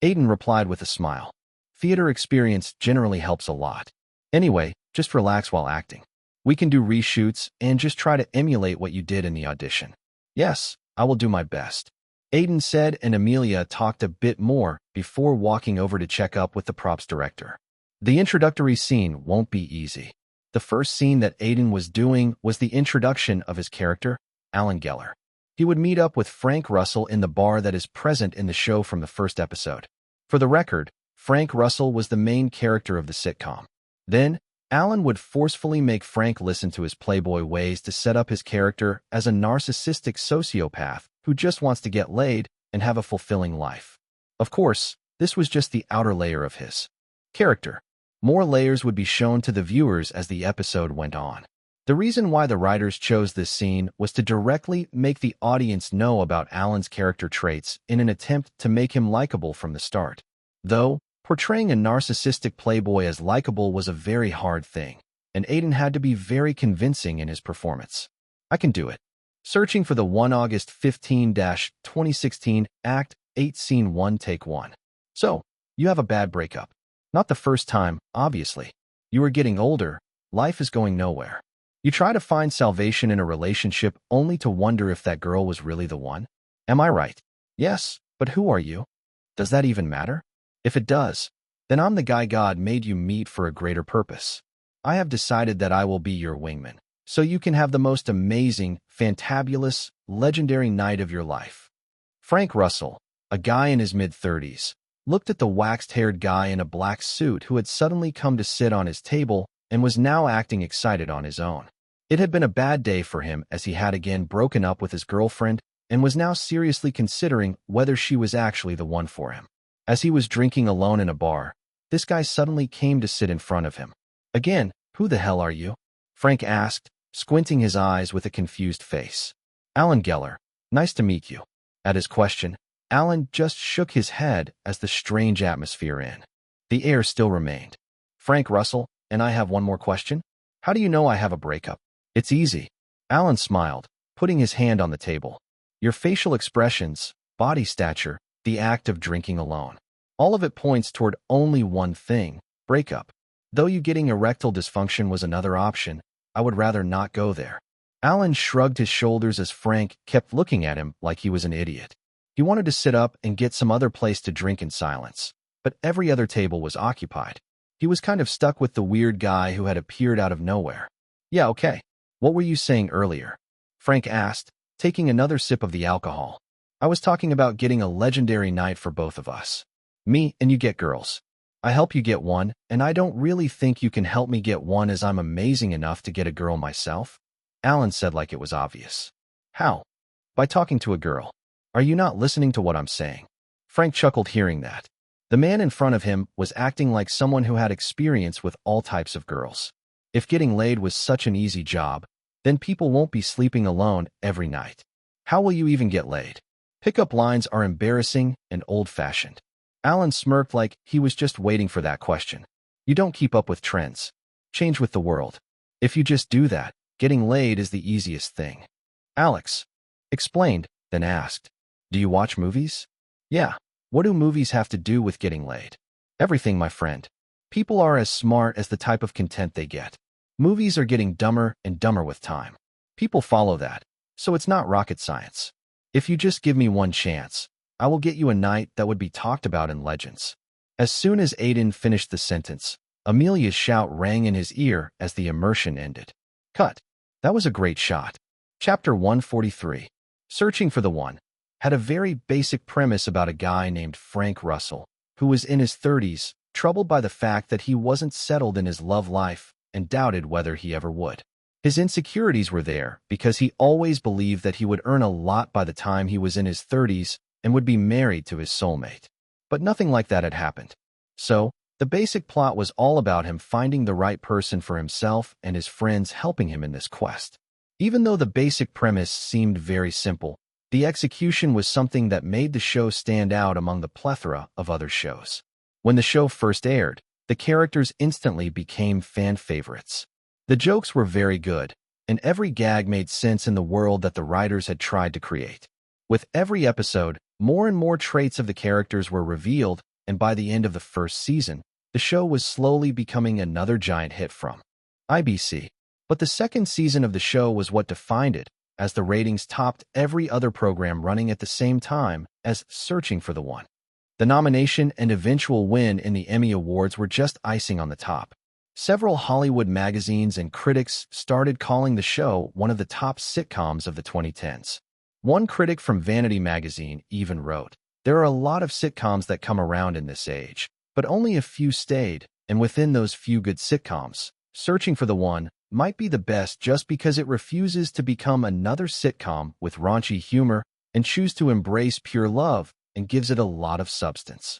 Aiden replied with a smile. Theater experience generally helps a lot. Anyway, just relax while acting. We can do reshoots and just try to emulate what you did in the audition. Yes, I will do my best. Aiden said, and Amelia talked a bit more before walking over to check up with the props director. The introductory scene won't be easy. The first scene that Aiden was doing was the introduction of his character, Alan Geller. He would meet up with Frank Russell in the bar that is present in the show from the first episode. For the record, Frank Russell was the main character of the sitcom. Then, Alan would forcefully make Frank listen to his playboy ways to set up his character as a narcissistic sociopath who just wants to get laid and have a fulfilling life. Of course, this was just the outer layer of his character. More layers would be shown to the viewers as the episode went on. The reason why the writers chose this scene was to directly make the audience know about Alan's character traits in an attempt to make him likable from the start. Though, portraying a narcissistic playboy as likable was a very hard thing, and Aiden had to be very convincing in his performance. I can do it. Searching for the 1 August 15-2016 Act 8 Scene 1 Take 1. So, you have a bad breakup. Not the first time, obviously. You are getting older, life is going nowhere. You try to find salvation in a relationship only to wonder if that girl was really the one. Am I right? Yes, but who are you? Does that even matter? If it does, then I'm the guy God made you meet for a greater purpose. I have decided that I will be your wingman, so you can have the most amazing, fantabulous, legendary night of your life. Frank Russell, a guy in his mid-30s, looked at the waxed-haired guy in a black suit who had suddenly come to sit on his table and was now acting excited on his own. It had been a bad day for him as he had again broken up with his girlfriend and was now seriously considering whether she was actually the one for him. As he was drinking alone in a bar, this guy suddenly came to sit in front of him. Again, who the hell are you? Frank asked, squinting his eyes with a confused face. Alan Geller, nice to meet you. At his question, Alan just shook his head as the strange atmosphere in the air still remained. Frank Russell, and I have one more question. How do you know I have a breakup? It's easy. Alan smiled, putting his hand on the table. Your facial expressions, body stature, the act of drinking alone. All of it points toward only one thing, breakup. Though you getting erectile dysfunction was another option, I would rather not go there. Alan shrugged his shoulders as Frank kept looking at him like he was an idiot. He wanted to sit up and get some other place to drink in silence, but every other table was occupied. He was kind of stuck with the weird guy who had appeared out of nowhere. Yeah, okay. What were you saying earlier? Frank asked, taking another sip of the alcohol. I was talking about getting a legendary night for both of us. Me and you get girls. I help you get one, and I don't really think you can help me get one as I'm amazing enough to get a girl myself. Alan said like it was obvious. How? By talking to a girl. Are you not listening to what I'm saying? Frank chuckled hearing that. The man in front of him was acting like someone who had experience with all types of girls. If getting laid was such an easy job, then people won't be sleeping alone every night. How will you even get laid? Pickup lines are embarrassing and old-fashioned. Alan smirked like he was just waiting for that question. You don't keep up with trends. Change with the world. If you just do that, getting laid is the easiest thing. Alex explained, then asked, do you watch movies? Yeah. What do movies have to do with getting laid? Everything, my friend. People are as smart as the type of content they get. Movies are getting dumber and dumber with time. People follow that, so it's not rocket science. If you just give me one chance, I will get you a night that would be talked about in legends. As soon as Aiden finished the sentence, Amelia's shout rang in his ear as the immersion ended. Cut. That was a great shot. Chapter 143. Searching for the One had a very basic premise about a guy named Frank Russell, who was in his 30s, troubled by the fact that he wasn't settled in his love life and doubted whether he ever would. His insecurities were there because he always believed that he would earn a lot by the time he was in his 30s and would be married to his soulmate. But nothing like that had happened. So, the basic plot was all about him finding the right person for himself and his friends helping him in this quest. Even though the basic premise seemed very simple, the execution was something that made the show stand out among the plethora of other shows. When the show first aired, the characters instantly became fan favorites. The jokes were very good, and every gag made sense in the world that the writers had tried to create. With every episode, more and more traits of the characters were revealed, and by the end of the first season, the show was slowly becoming another giant hit from IBC. But the second season of the show was what defined it, as the ratings topped every other program running at the same time as Searching for the One. The nomination and eventual win in the Emmy Awards were just icing on the top. Several Hollywood magazines and critics started calling the show one of the top sitcoms of the 2010s. One critic from Vanity magazine even wrote, "There are a lot of sitcoms that come around in this age, but only a few stayed, and within those few good sitcoms, Searching for the One might be the best just because it refuses to become another sitcom with raunchy humor and choose to embrace pure love and gives it a lot of substance."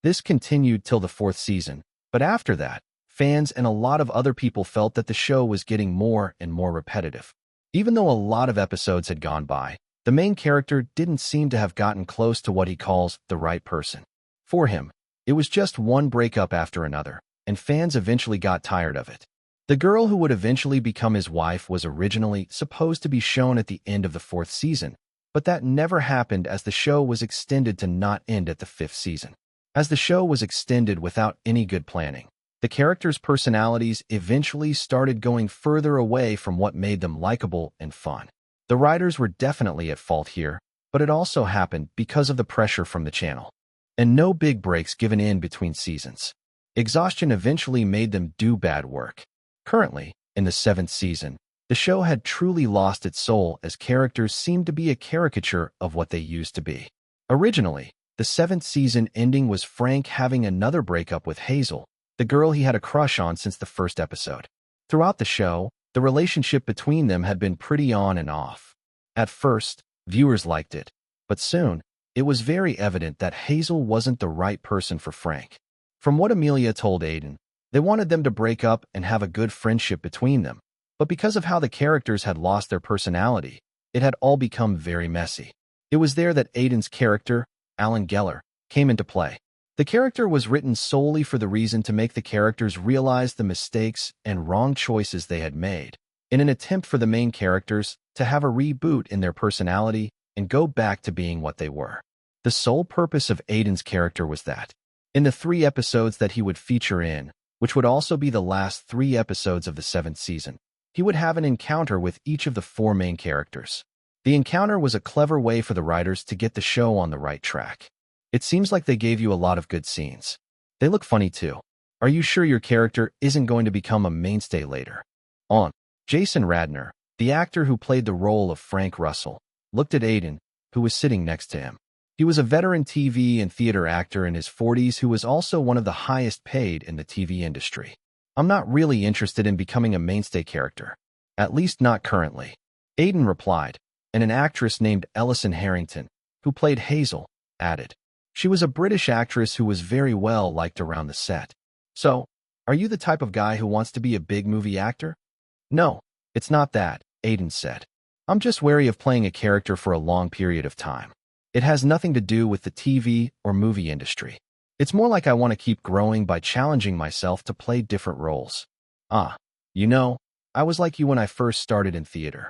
This continued till the fourth season, but after that, fans and a lot of other people felt that the show was getting more and more repetitive. Even though a lot of episodes had gone by, the main character didn't seem to have gotten close to what he calls the right person. For him, it was just one breakup after another, and fans eventually got tired of it. The girl who would eventually become his wife was originally supposed to be shown at the end of the fourth season, but that never happened as the show was extended to not end at the fifth season. As the show was extended without any good planning, the characters' personalities eventually started going further away from what made them likable and fun. The writers were definitely at fault here, but it also happened because of the pressure from the channel. And no big breaks given in between seasons. Exhaustion eventually made them do bad work. Currently, in the seventh season, the show had truly lost its soul as characters seemed to be a caricature of what they used to be. Originally, the seventh season ending was Frank having another breakup with Hazel, the girl he had a crush on since the first episode. Throughout the show, the relationship between them had been pretty on and off. At first, viewers liked it, but soon, it was very evident that Hazel wasn't the right person for Frank. From what Amelia told Aiden, they wanted them to break up and have a good friendship between them, but because of how the characters had lost their personality, it had all become very messy. It was there that Aiden's character, Alan Geller, came into play. The character was written solely for the reason to make the characters realize the mistakes and wrong choices they had made, in an attempt for the main characters to have a reboot in their personality and go back to being what they were. The sole purpose of Aiden's character was that, in the 3 episodes that he would feature in, which would also be the last 3 episodes of the 7th season, he would have an encounter with each of the 4 main characters. The encounter was a clever way for the writers to get the show on the right track. It seems like they gave you a lot of good scenes. They look funny too. Are you sure your character isn't going to become a mainstay later on? Jason Radner, the actor who played the role of Frank Russell, looked at Aiden, who was sitting next to him. He was a veteran TV and theater actor in his 40s who was also one of the highest paid in the TV industry. "I'm not really interested in becoming a mainstay character. At least not currently," Aiden replied, and an actress named Ellison Harrington, who played Hazel, added. She was a British actress who was very well liked around the set. "So, are you the type of guy who wants to be a big movie actor?" "No, it's not that," Aiden said. "I'm just wary of playing a character for a long period of time. It has nothing to do with the TV or movie industry. It's more like I want to keep growing by challenging myself to play different roles." You know, I was like you when I first started in theater,"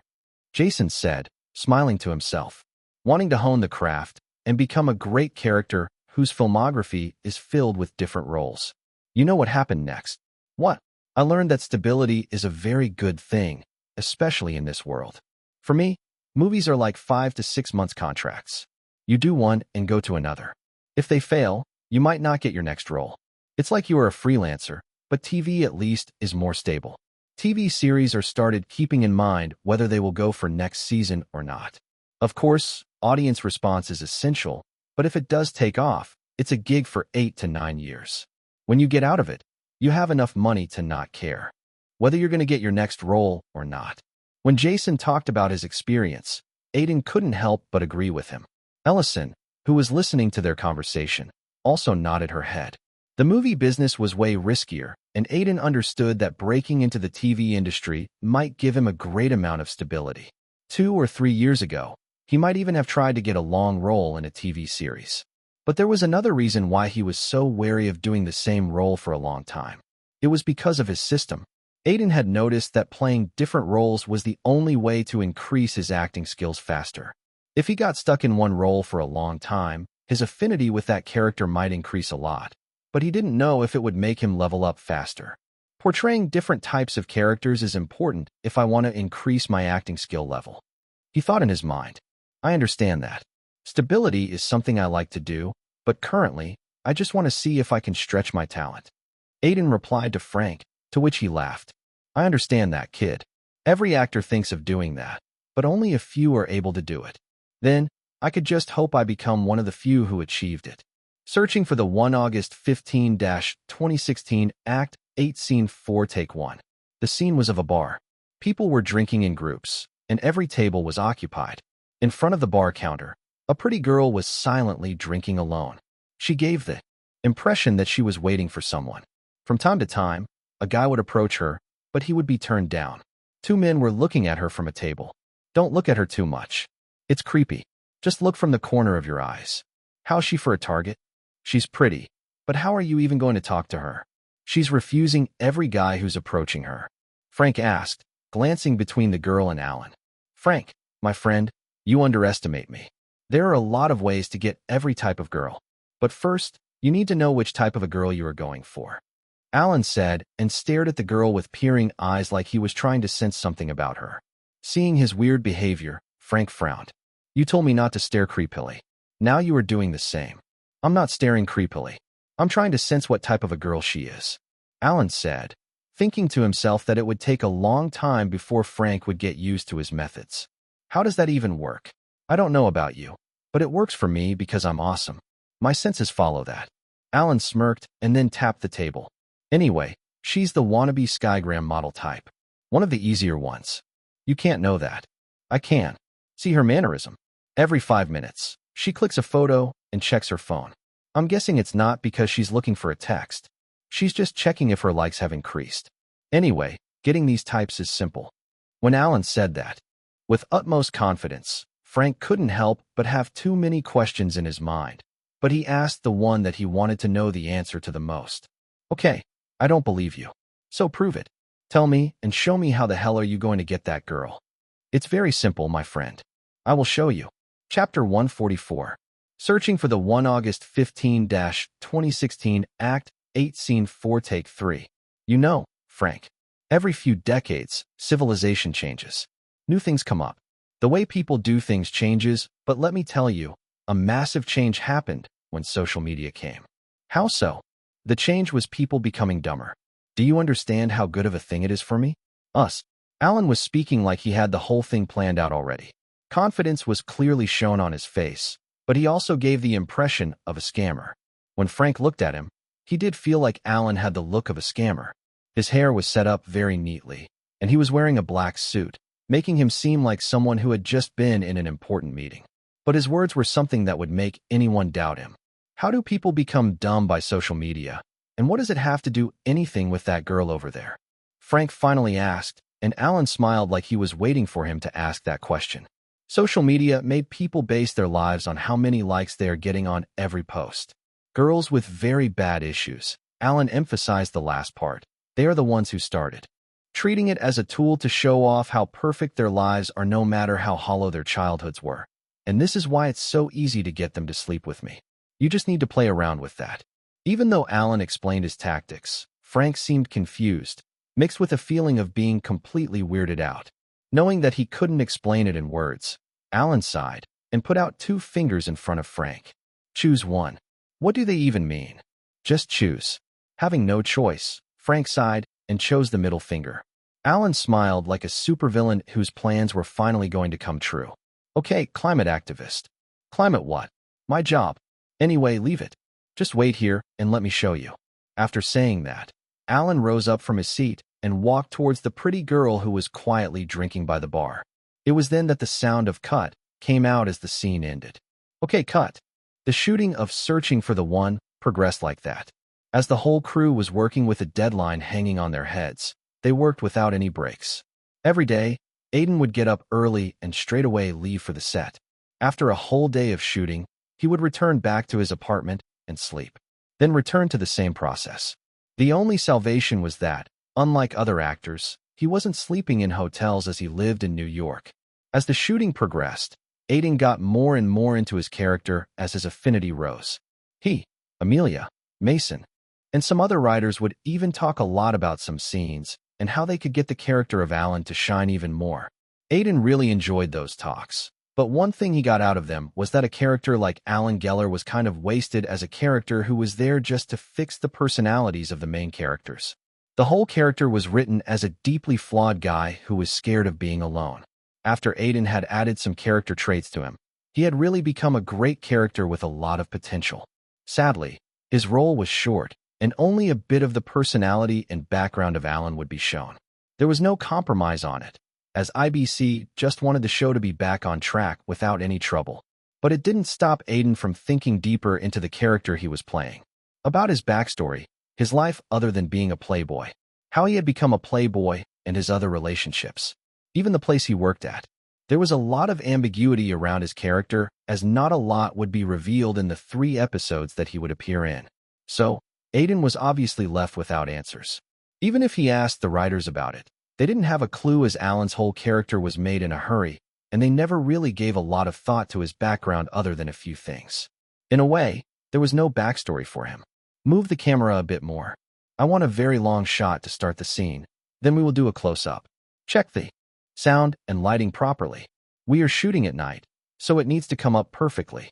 Jason said, smiling to himself, wanting to hone the craft and become a great character whose filmography is filled with different roles. You know what happened next? What? I learned that stability is a very good thing, especially in this world. For me, movies are like 5 to 6 months contracts. You do one and go to another. If they fail, you might not get your next role. It's like you are a freelancer, but TV at least is more stable. TV series are started keeping in mind whether they will go for next season or not. Of course, audience response is essential, but if it does take off, it's a gig for 8 to 9 years. When you get out of it, you have enough money to not care whether you're going to get your next role or not. When Jason talked about his experience, Aiden couldn't help but agree with him. Ellison, who was listening to their conversation, also nodded her head. The movie business was way riskier, and Aiden understood that breaking into the TV industry might give him a great amount of stability. 2 or 3 years ago, he might even have tried to get a long role in a TV series. But there was another reason why he was so wary of doing the same role for a long time. It was because of his system. Aiden had noticed that playing different roles was the only way to increase his acting skills faster. If he got stuck in one role for a long time, his affinity with that character might increase a lot, but he didn't know if it would make him level up faster. Portraying different types of characters is important if I want to increase my acting skill level. He thought in his mind. I understand that. Stability is something I like to do, but currently, I just want to see if I can stretch my talent. Aiden replied to Frank, to which he laughed. I understand that, kid. Every actor thinks of doing that, but only a few are able to do it. Then, I could just hope I become one of the few who achieved it. Searching for the 1 August 15-2016 Act 8 Scene 4 Take 1. The scene was of a bar. People were drinking in groups, and every table was occupied. In front of the bar counter, a pretty girl was silently drinking alone. She gave the impression that she was waiting for someone. From time to time, a guy would approach her, but he would be turned down. 2 men were looking at her from a table. Don't look at her too much. It's creepy. Just look from the corner of your eyes. How's she for a target? She's pretty, but how are you even going to talk to her? She's refusing every guy who's approaching her. Frank asked, glancing between the girl and Alan. Frank, my friend, you underestimate me. There are a lot of ways to get every type of girl. But first, you need to know which type of a girl you are going for. Alan said and stared at the girl with peering eyes like he was trying to sense something about her. Seeing his weird behavior, Frank frowned. You told me not to stare creepily. Now you are doing the same. I'm not staring creepily. I'm trying to sense what type of a girl she is. Alan said, thinking to himself that it would take a long time before Frank would get used to his methods. How does that even work? I don't know about you, but it works for me because I'm awesome. My senses follow that. Alan smirked and then tapped the table. Anyway, she's the wannabe Skygram model type. One of the easier ones. You can't know that. I can. See her mannerism. Every 5 minutes, she clicks a photo and checks her phone. I'm guessing it's not because she's looking for a text. She's just checking if her likes have increased. Anyway, getting these types is simple. When Alan said that, with utmost confidence, Frank couldn't help but have too many questions in his mind. But he asked the one that he wanted to know the answer to the most. Okay, I don't believe you. So prove it. Tell me and show me how the hell are you going to get that girl. It's very simple, my friend. I will show you. Chapter 144. Searching for the 1 August 15-2016 Act 8 Scene 4 Take 3. You know, Frank, every few decades, civilization changes. New things come up. The way people do things changes, but let me tell you, a massive change happened when social media came. How so? The change was people becoming dumber. Do you understand how good of a thing it is for me? Us. Alan was speaking like he had the whole thing planned out already. Confidence was clearly shown on his face, but he also gave the impression of a scammer. When Frank looked at him, he did feel like Alan had the look of a scammer. His hair was set up very neatly, and he was wearing a black suit, making him seem like someone who had just been in an important meeting. But his words were something that would make anyone doubt him. How do people become dumb by social media? And what does it have to do anything with that girl over there? Frank finally asked, and Alan smiled like he was waiting for him to ask that question. Social media made people base their lives on how many likes they are getting on every post. Girls with very bad issues. Alan emphasized the last part. They are the ones who started. Treating it as a tool to show off how perfect their lives are no matter how hollow their childhoods were. And this is why it's so easy to get them to sleep with me. You just need to play around with that. Even though Alan explained his tactics, Frank seemed confused, mixed with a feeling of being completely weirded out. Knowing that he couldn't explain it in words, Alan sighed and put out 2 fingers in front of Frank. Choose one. What do they even mean? Just choose. Having no choice, Frank sighed and chose the middle finger. Alan smiled like a supervillain whose plans were finally going to come true. Okay, climate activist. Climate what? My job. Anyway, leave it. Just wait here and let me show you. After saying that, Alan rose up from his seat and walked towards the pretty girl who was quietly drinking by the bar. It was then that the sound of cut came out as the scene ended. Okay, cut. The shooting of Searching for the One progressed like that. As the whole crew was working with a deadline hanging on their heads, they worked without any breaks. Every day, Aiden would get up early and straight away leave for the set. After a whole day of shooting, He would return back to his apartment and sleep, then return to the same process. The only salvation was that, unlike other actors, he wasn't sleeping in hotels as he lived in New York. As the shooting progressed, Aiden got more and more into his character as his affinity rose. He, Amelia, Mason, and some other writers would even talk a lot about some scenes and how they could get the character of Alan to shine even more. Aiden really enjoyed those talks, but one thing he got out of them was that a character like Alan Geller was kind of wasted as a character who was there just to fix the personalities of the main characters. The whole character was written as a deeply flawed guy who was scared of being alone. After Aiden had added some character traits to him, he had really become a great character with a lot of potential. Sadly, his role was short, and only a bit of the personality and background of Alan would be shown. There was no compromise on it, as IBC just wanted the show to be back on track without any trouble. But it didn't stop Aiden from thinking deeper into the character he was playing. About his backstory, his life other than being a playboy, how he had become a playboy, and his other relationships. Even the place he worked at. There was a lot of ambiguity around his character, as not a lot would be revealed in the 3 episodes that he would appear in. So, Aiden was obviously left without answers. Even if he asked the writers about it, they didn't have a clue as Alan's whole character was made in a hurry, and they never really gave a lot of thought to his background other than a few things. In a way, there was no backstory for him. Move the camera a bit more. I want a very long shot to start the scene, then we will do a close-up. Check the sound and lighting properly. We are shooting at night, so it needs to come up perfectly.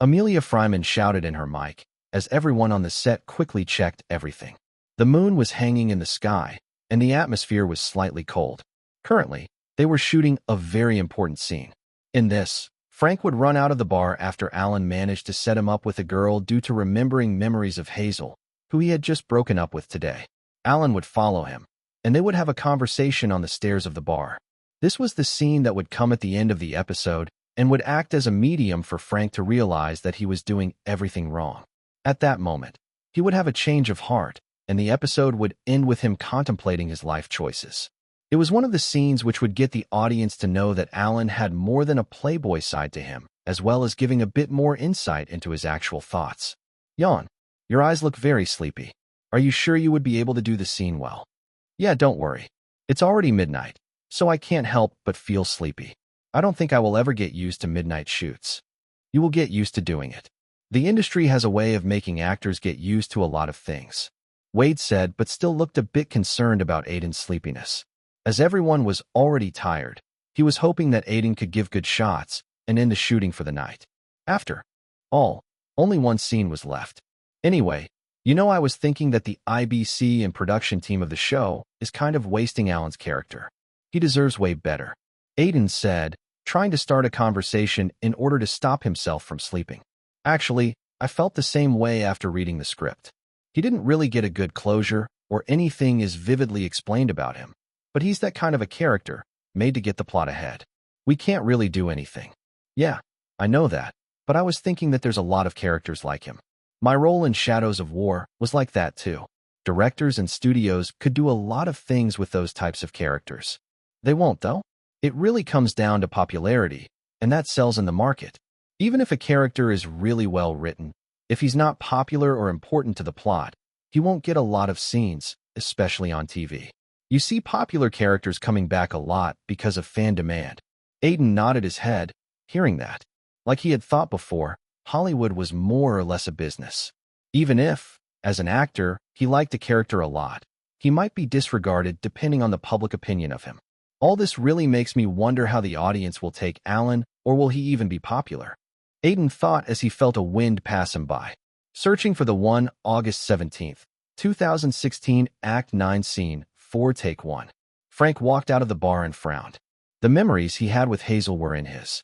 Amelia Fryman shouted in her mic, as everyone on the set quickly checked everything. The moon was hanging in the sky, and the atmosphere was slightly cold. Currently, they were shooting a very important scene. In this, Frank would run out of the bar after Alan managed to set him up with a girl due to remembering memories of Hazel, who he had just broken up with today. Alan would follow him, and they would have a conversation on the stairs of the bar. This was the scene that would come at the end of the episode and would act as a medium for Frank to realize that he was doing everything wrong. At that moment, he would have a change of heart, and the episode would end with him contemplating his life choices. It was one of the scenes which would get the audience to know that Alan had more than a playboy side to him, as well as giving a bit more insight into his actual thoughts. Yawn. Your eyes look very sleepy. Are you sure you would be able to do the scene well? Yeah, don't worry. It's already midnight, so I can't help but feel sleepy. I don't think I will ever get used to midnight shoots. You will get used to doing it. The industry has a way of making actors get used to a lot of things, Wade said, but still looked a bit concerned about Aiden's sleepiness. As everyone was already tired, he was hoping that Aiden could give good shots and end the shooting for the night. After all, only one scene was left. Anyway, I was thinking that the IBC and production team of the show is kind of wasting Alan's character. He deserves way better, Aiden said, trying to start a conversation in order to stop himself from sleeping. Actually, I felt the same way after reading the script. He didn't really get a good closure, or anything is vividly explained about him. But he's that kind of a character, made to get the plot ahead. We can't really do anything. Yeah, I know that, but I was thinking that there's a lot of characters like him. My role in Shadows of War was like that too. Directors and studios could do a lot of things with those types of characters. They won't, though. It really comes down to popularity, and that sells in the market. Even if a character is really well written, if he's not popular or important to the plot, he won't get a lot of scenes, especially on TV. You see popular characters coming back a lot because of fan demand. Aiden nodded his head, hearing that. Like he had thought before, Hollywood was more or less a business. Even if, as an actor, he liked a character a lot, he might be disregarded depending on the public opinion of him. All this really makes me wonder how the audience will take Alan, or will he even be popular? Aiden thought as he felt a wind pass him by. Searching for the one, August 17th, 2016, Act 9 Scene 4 Take 1. Frank walked out of the bar and frowned. The memories he had with Hazel were in his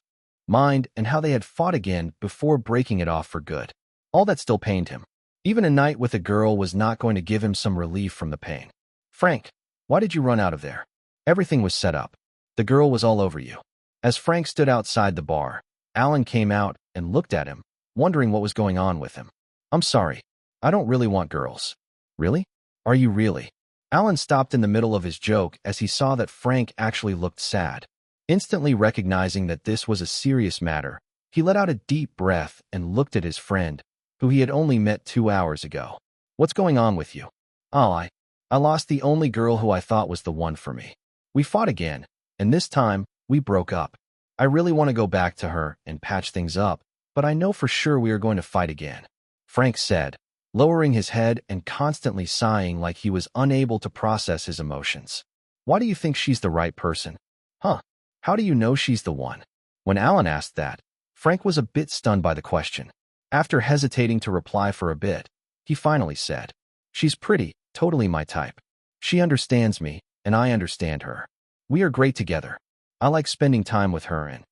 mind and how they had fought again before breaking it off for good. All that still pained him. Even a night with a girl was not going to give him some relief from the pain. Frank, why did you run out of there? Everything was set up. The girl was all over you. As Frank stood outside the bar, Alan came out and looked at him, wondering what was going on with him. I'm sorry. I don't really want girls. Really? Are you really? Alan stopped in the middle of his joke as he saw that Frank actually looked sad. Instantly recognizing that this was a serious matter, He let out a deep breath and looked at his friend, who he had only met 2 hours ago. What's going on with you? Oh, I lost the only girl who I thought was the one for me. We fought again, and this time, we broke up. I really want to go back to her and patch things up, but I know for sure we are going to fight again, Frank said, lowering his head and constantly sighing like he was unable to process his emotions. Why do you think she's the right person? Huh? How do you know she's the one? When Alan asked that, Frank was a bit stunned by the question. After hesitating to reply for a bit, he finally said, She's pretty, totally my type. She understands me, and I understand her. We are great together. I like spending time with her and...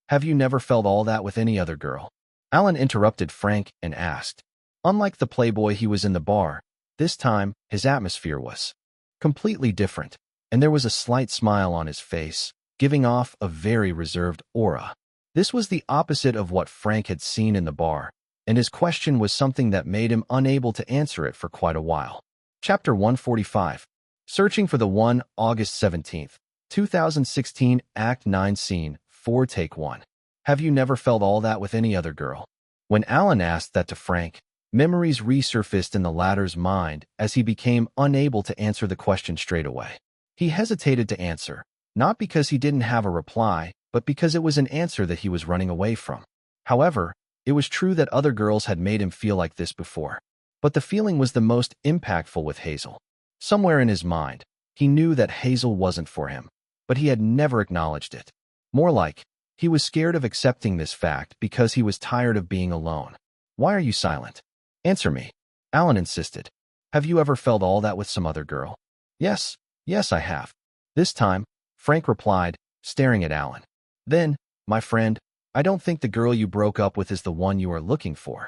Have you never felt all that with any other girl? Alan interrupted Frank and asked. Unlike the playboy he was in the bar, this time his atmosphere was completely different, and there was a slight smile on his face, giving off a very reserved aura. This was the opposite of what Frank had seen in the bar, and his question was something that made him unable to answer it for quite a while. Chapter 145. Searching for the One, August 17th, 2016, Act 9, Scene 4, Take 1. Have you never felt all that with any other girl? When Alan asked that to Frank, memories resurfaced in the latter's mind as he became unable to answer the question straight away. He hesitated to answer, not because he didn't have a reply, but because it was an answer that he was running away from. However, it was true that other girls had made him feel like this before. But the feeling was the most impactful with Hazel. Somewhere in his mind, he knew that Hazel wasn't for him, but he had never acknowledged it. More like, he was scared of accepting this fact because he was tired of being alone. Why are you silent? Answer me, Alan insisted. Have you ever felt all that with some other girl? Yes, I have. This time, Frank replied, staring at Alan. Then, my friend, I don't think the girl you broke up with is the one you are looking for.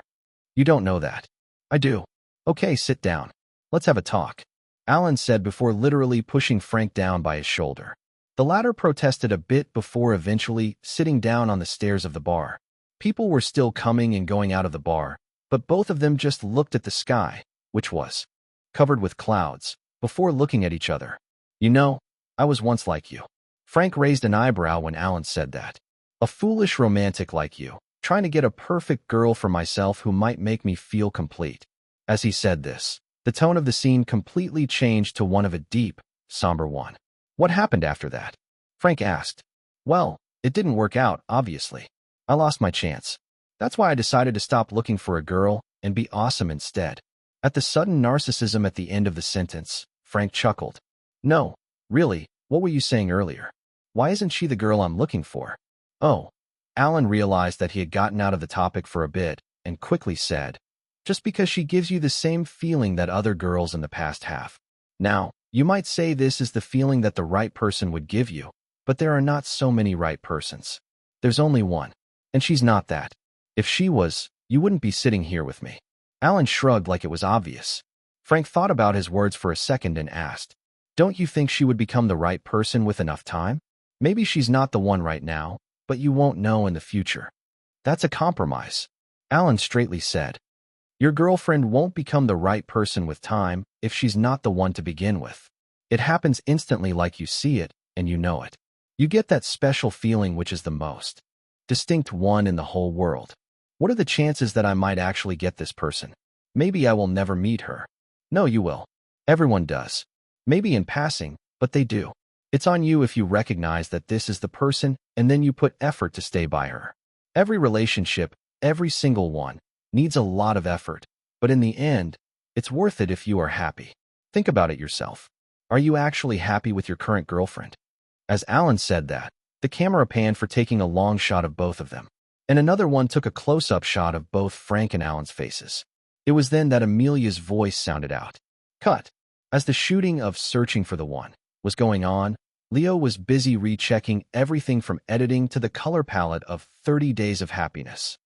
You don't know that. I do. Okay, sit down. Let's have a talk, Alan said before literally pushing Frank down by his shoulder. The latter protested a bit before eventually sitting down on the stairs of the bar. People were still coming and going out of the bar, but both of them just looked at the sky, which was covered with clouds, before looking at each other. You know, I was once like you. Frank raised an eyebrow when Alan said that. A foolish romantic like you, trying to get a perfect girl for myself who might make me feel complete. As he said this, the tone of the scene completely changed to one of a deep, somber one. What happened after that? Frank asked. Well, it didn't work out, obviously. I lost my chance. That's why I decided to stop looking for a girl and be awesome instead. At the sudden narcissism at the end of the sentence, Frank chuckled. No, really, what were you saying earlier? Why isn't she the girl I'm looking for? Oh. Alan realized that he had gotten out of the topic for a bit and quickly said, just because she gives you the same feeling that other girls in the past have. Now, you might say this is the feeling that the right person would give you, but there are not so many right persons. There's only one, and she's not that. If she was, you wouldn't be sitting here with me. Alan shrugged like it was obvious. Frank thought about his words for a second and asked, don't you think she would become the right person with enough time? Maybe she's not the one right now, but you won't know in the future. That's a compromise, Alan straightly said. Your girlfriend won't become the right person with time if she's not the one to begin with. It happens instantly like you see it, and you know it. You get that special feeling which is the most distinct one in the whole world. What are the chances that I might actually get this person? Maybe I will never meet her. No, you will. Everyone does. Maybe in passing, but they do. It's on you if you recognize that this is the person and then you put effort to stay by her. Every relationship, every single one, needs a lot of effort, but in the end, it's worth it if you are happy. Think about it yourself. Are you actually happy with your current girlfriend? As Alan said that, the camera panned for taking a long shot of both of them, and another one took a close-up shot of both Frank and Alan's faces. It was then that Amelia's voice sounded out. Cut. As the shooting of Searching for the One was going on, Leo was busy rechecking everything from editing to the color palette of 30 Days of Happiness.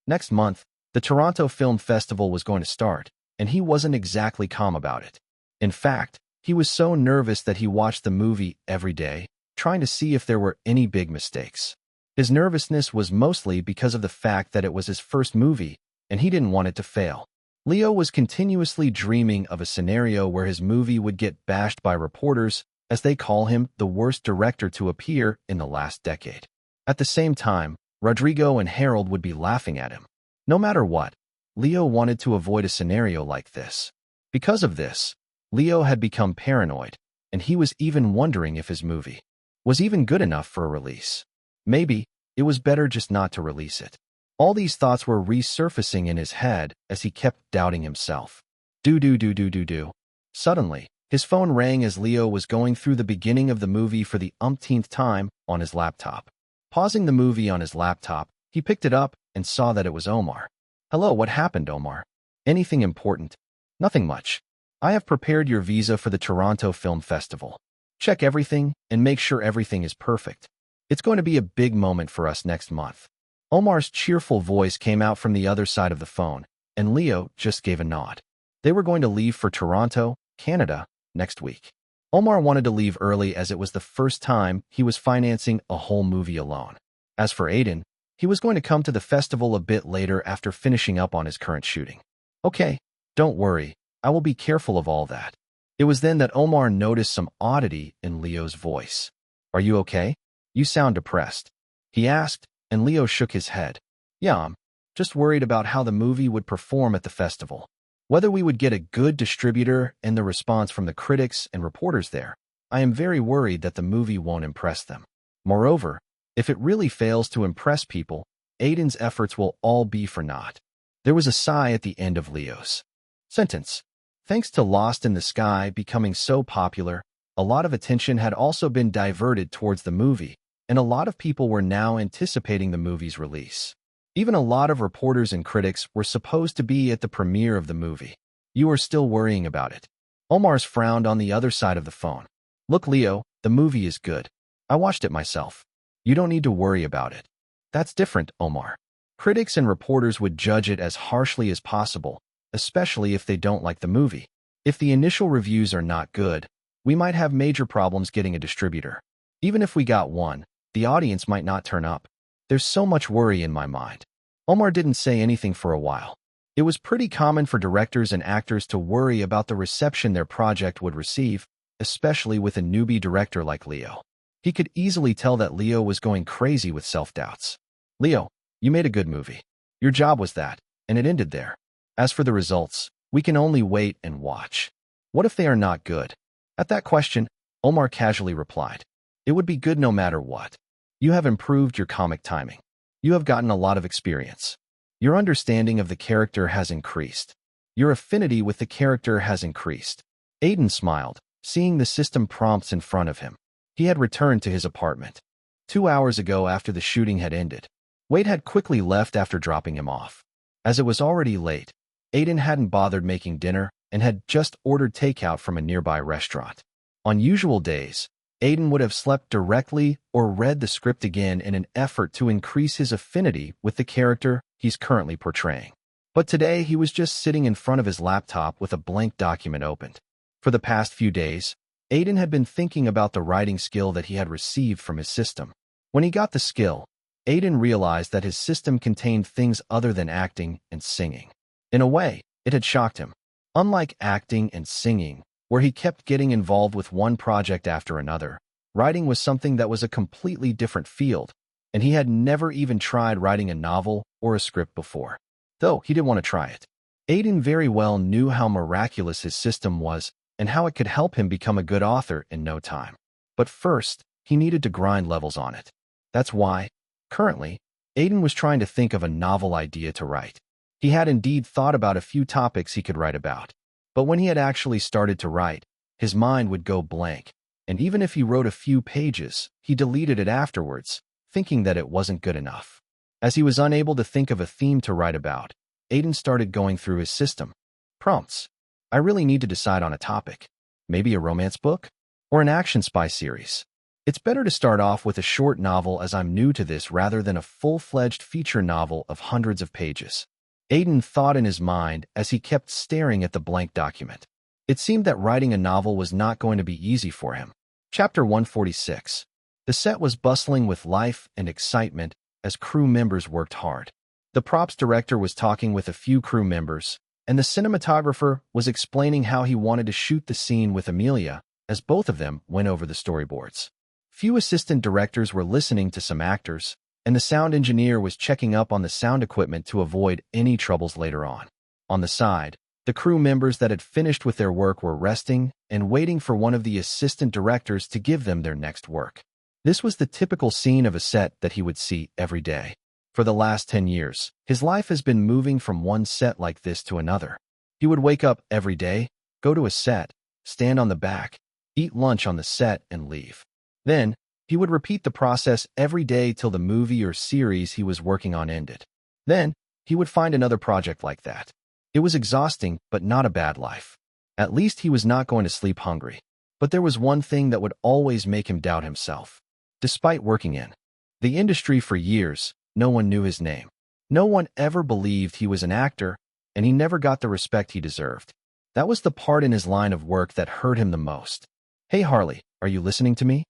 Next month, the Toronto Film Festival was going to start, and he wasn't exactly calm about it. In fact, he was so nervous that he watched the movie every day, trying to see if there were any big mistakes. His nervousness was mostly because of the fact that it was his first movie, and he didn't want it to fail. Leo was continuously dreaming of a scenario where his movie would get bashed by reporters, as they call him the worst director to appear in the last decade. At the same time, Rodrigo and Harold would be laughing at him. No matter what, Leo wanted to avoid a scenario like this. Because of this, Leo had become paranoid, and he was even wondering if his movie was even good enough for a release. Maybe it was better just not to release it. All these thoughts were resurfacing in his head as he kept doubting himself. Do. Suddenly, his phone rang as Leo was going through the beginning of the movie for the umpteenth time on his laptop. Pausing the movie on his laptop, he picked it up and saw that it was Omar. Hello, what happened, Omar? Anything important? Nothing much. I have prepared your visa for the Toronto Film Festival. Check everything and make sure everything is perfect. It's going to be a big moment for us next month. Omar's cheerful voice came out from the other side of the phone, and Leo just gave a nod. They were going to leave for Toronto, Canada, next week. Omar wanted to leave early as it was the first time he was financing a whole movie alone. As for Aiden, he was going to come to the festival a bit later after finishing up on his current shooting. Okay, don't worry, I will be careful of all that. It was then that Omar noticed some oddity in Leo's voice. Are you okay? You sound depressed. He asked, and Leo shook his head. Yeah, I'm just worried about how the movie would perform at the festival. Whether we would get a good distributor and the response from the critics and reporters there. I am very worried that the movie won't impress them. Moreover, if it really fails to impress people, Aiden's efforts will all be for naught. There was a sigh at the end of Leo's sentence. Thanks to Lost in the Sky becoming so popular, a lot of attention had also been diverted towards the movie, and a lot of people were now anticipating the movie's release. Even a lot of reporters and critics were supposed to be at the premiere of the movie. You are still worrying about it. Omar's frowned on the other side of the phone. Look, Leo, the movie is good. I watched it myself. You don't need to worry about it. That's different, Omar. Critics and reporters would judge it as harshly as possible, especially if they don't like the movie. If the initial reviews are not good, we might have major problems getting a distributor. Even if we got one, the audience might not turn up. There's so much worry in my mind. Omar didn't say anything for a while. It was pretty common for directors and actors to worry about the reception their project would receive, especially with a newbie director like Leo. He could easily tell that Leo was going crazy with self-doubts. Leo, you made a good movie. Your job was that, and it ended there. As for the results, we can only wait and watch. What if they are not good? At that question, Omar casually replied, it would be good no matter what. You have improved your comic timing. You have gotten a lot of experience. Your understanding of the character has increased. Your affinity with the character has increased. Aiden smiled, seeing the system prompts in front of him. He had returned to his apartment 2 hours ago after the shooting had ended. Wade had quickly left after dropping him off. As it was already late, Aiden hadn't bothered making dinner and had just ordered takeout from a nearby restaurant. On usual days, Aiden would have slept directly or read the script again in an effort to increase his affinity with the character he's currently portraying. But today he was just sitting in front of his laptop with a blank document opened. For the past few days, Aiden had been thinking about the writing skill that he had received from his system. When he got the skill, Aiden realized that his system contained things other than acting and singing. In a way, it had shocked him. Unlike acting and singing, where he kept getting involved with one project after another, writing was something that was a completely different field, and he had never even tried writing a novel or a script before. Though he did want to try it. Aiden very well knew how miraculous his system was and how it could help him become a good author in no time. But first, he needed to grind levels on it. That's why, currently, Aiden was trying to think of a novel idea to write. He had indeed thought about a few topics he could write about. But when he had actually started to write, his mind would go blank, and even if he wrote a few pages, he deleted it afterwards, thinking that it wasn't good enough. As he was unable to think of a theme to write about, Aiden started going through his system. Prompts. I really need to decide on a topic. Maybe a romance book? Or an action spy series? It's better to start off with a short novel as I'm new to this rather than a full-fledged feature novel of hundreds of pages. Aiden thought in his mind as he kept staring at the blank document. It seemed that writing a novel was not going to be easy for him. Chapter 146. The set was bustling with life and excitement as crew members worked hard. The props director was talking with a few crew members, and the cinematographer was explaining how he wanted to shoot the scene with Amelia as both of them went over the storyboards. Few assistant directors were listening to some actors, and the sound engineer was checking up on the sound equipment to avoid any troubles later on. On the side, the crew members that had finished with their work were resting and waiting for one of the assistant directors to give them their next work. This was the typical scene of a set that he would see every day. For the last 10 years, his life has been moving from one set like this to another. He would wake up every day, go to a set, stand on the back, eat lunch on the set, and leave. Then, he would repeat the process every day till the movie or series he was working on ended. Then, he would find another project like that. It was exhausting, but not a bad life. At least he was not going to sleep hungry. But there was one thing that would always make him doubt himself. Despite working in the industry for years, no one knew his name. No one ever believed he was an actor, and he never got the respect he deserved. That was the part in his line of work that hurt him the most. "Hey Harley, are you listening to me?"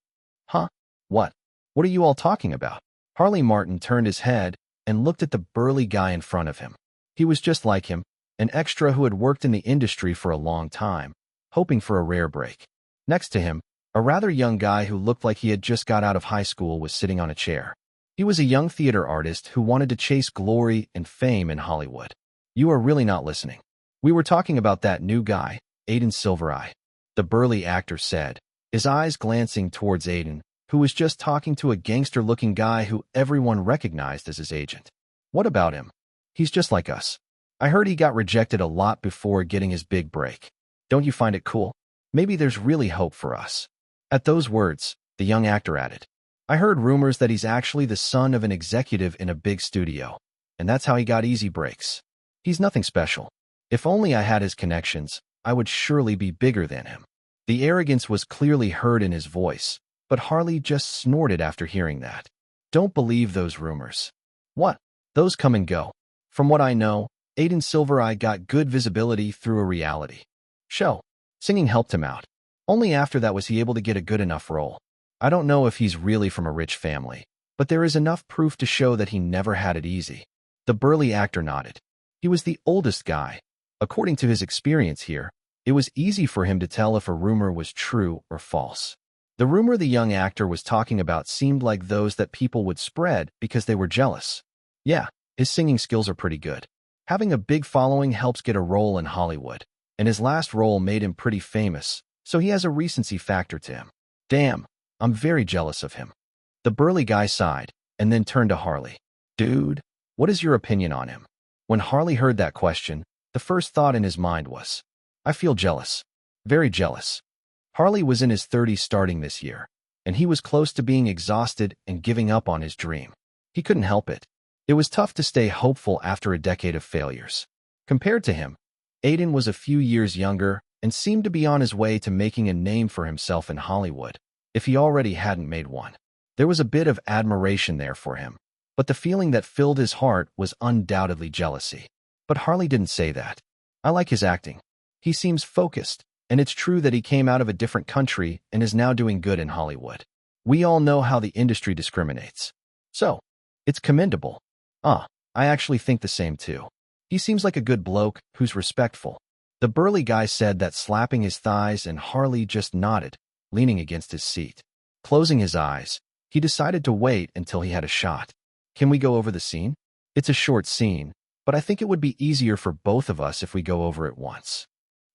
"Huh? What? What are you all talking about?" Harley Martin turned his head and looked at the burly guy in front of him. He was just like him, an extra who had worked in the industry for a long time, hoping for a rare break. Next to him, a rather young guy who looked like he had just got out of high school was sitting on a chair. He was a young theater artist who wanted to chase glory and fame in Hollywood. "You are really not listening. We were talking about that new guy, Aiden Silvereye," the burly actor said, his eyes glancing towards Aiden, who was just talking to a gangster-looking guy who everyone recognized as his agent. "What about him? He's just like us. I heard he got rejected a lot before getting his big break. Don't you find it cool? Maybe there's really hope for us." At those words, the young actor added, "I heard rumors that he's actually the son of an executive in a big studio, and that's how he got easy breaks. He's nothing special. If only I had his connections, I would surely be bigger than him." The arrogance was clearly heard in his voice, but Harley just snorted after hearing that. "Don't believe those rumors." "What? Those come and go. From what I know, Aiden Silvereye got good visibility through a reality show. Singing helped him out. Only after that was he able to get a good enough role. I don't know if he's really from a rich family, but there is enough proof to show that he never had it easy." The burly actor nodded. He was the oldest guy. According to his experience here, it was easy for him to tell if a rumor was true or false. The rumor the young actor was talking about seemed like those that people would spread because they were jealous. Yeah, his singing skills are pretty good. Having a big following helps get a role in Hollywood, and his last role made him pretty famous, so he has a recency factor to him. "Damn, I'm very jealous of him." The burly guy sighed, and then turned to Harley. "Dude, what is your opinion on him?" When Harley heard that question, the first thought in his mind was, "I feel jealous. Very jealous." Harley was in his 30s starting this year, and he was close to being exhausted and giving up on his dream. He couldn't help it. It was tough to stay hopeful after a decade of failures. Compared to him, Aiden was a few years younger and seemed to be on his way to making a name for himself in Hollywood, if he already hadn't made one. There was a bit of admiration there for him, but the feeling that filled his heart was undoubtedly jealousy. But Harley didn't say that. "I like his acting. He seems focused, and it's true that he came out of a different country and is now doing good in Hollywood. We all know how the industry discriminates. So, it's commendable. I actually think the same too. He seems like a good bloke who's respectful." The burly guy said that, slapping his thighs, and Harley just nodded, leaning against his seat. Closing his eyes, he decided to wait until he had a shot. "Can we go over the scene? It's a short scene, but I think it would be easier for both of us if we go over it once."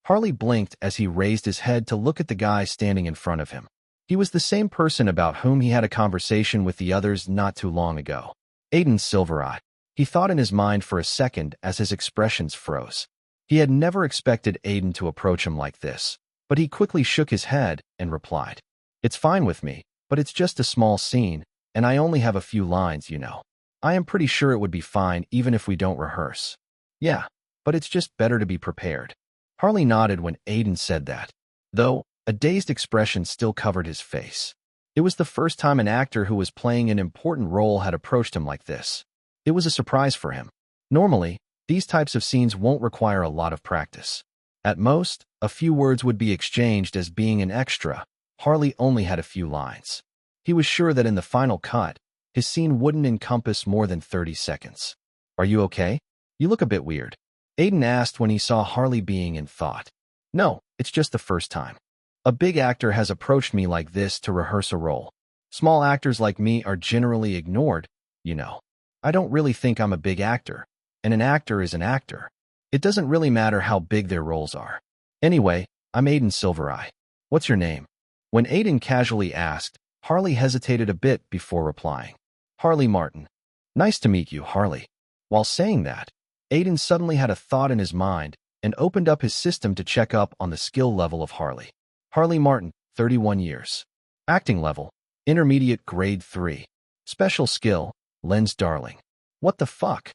Harley blinked as he raised his head to look at the guy standing in front of him. He was the same person about whom he had a conversation with the others not too long ago. Aiden Silvereye. He thought in his mind for a second as his expressions froze. He had never expected Aiden to approach him like this, but he quickly shook his head and replied, "It's fine with me, but it's just a small scene, and I only have a few lines, you know. I am pretty sure it would be fine even if we don't rehearse." "Yeah, but it's just better to be prepared." Harley nodded when Aiden said that, though a dazed expression still covered his face. It was the first time an actor who was playing an important role had approached him like this. It was a surprise for him. Normally, these types of scenes won't require a lot of practice. At most, a few words would be exchanged as being an extra. Harley only had a few lines. He was sure that in the final cut, his scene wouldn't encompass more than 30 seconds. "Are you okay? You look a bit weird," Aiden asked when he saw Harley being in thought. "No, it's just the first time. A big actor has approached me like this to rehearse a role. Small actors like me are generally ignored, you know. I don't really think I'm a big actor, and an actor is an actor. It doesn't really matter how big their roles are. Anyway, I'm Aiden Silvereye. What's your name? When Aiden casually asked, Harley hesitated a bit before replying. Harley Martin. Nice to meet you, Harley. While saying that, Aiden suddenly had a thought in his mind and opened up his system to check up on the skill level of Harley. Harley Martin, 31 years. Acting level, intermediate grade 3. Special skill, lens darling. What the fuck?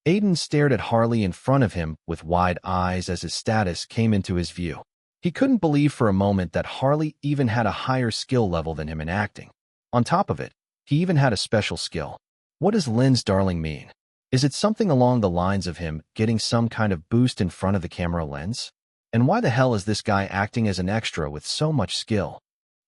Aiden stared at Harley in front of him with wide eyes as his status came into his view. He couldn't believe for a moment that Harley even had a higher skill level than him in acting. On top of it, he even had a special skill. What does lens darling mean? Is it something along the lines of him getting some kind of boost in front of the camera lens? And why the hell is this guy acting as an extra with so much skill?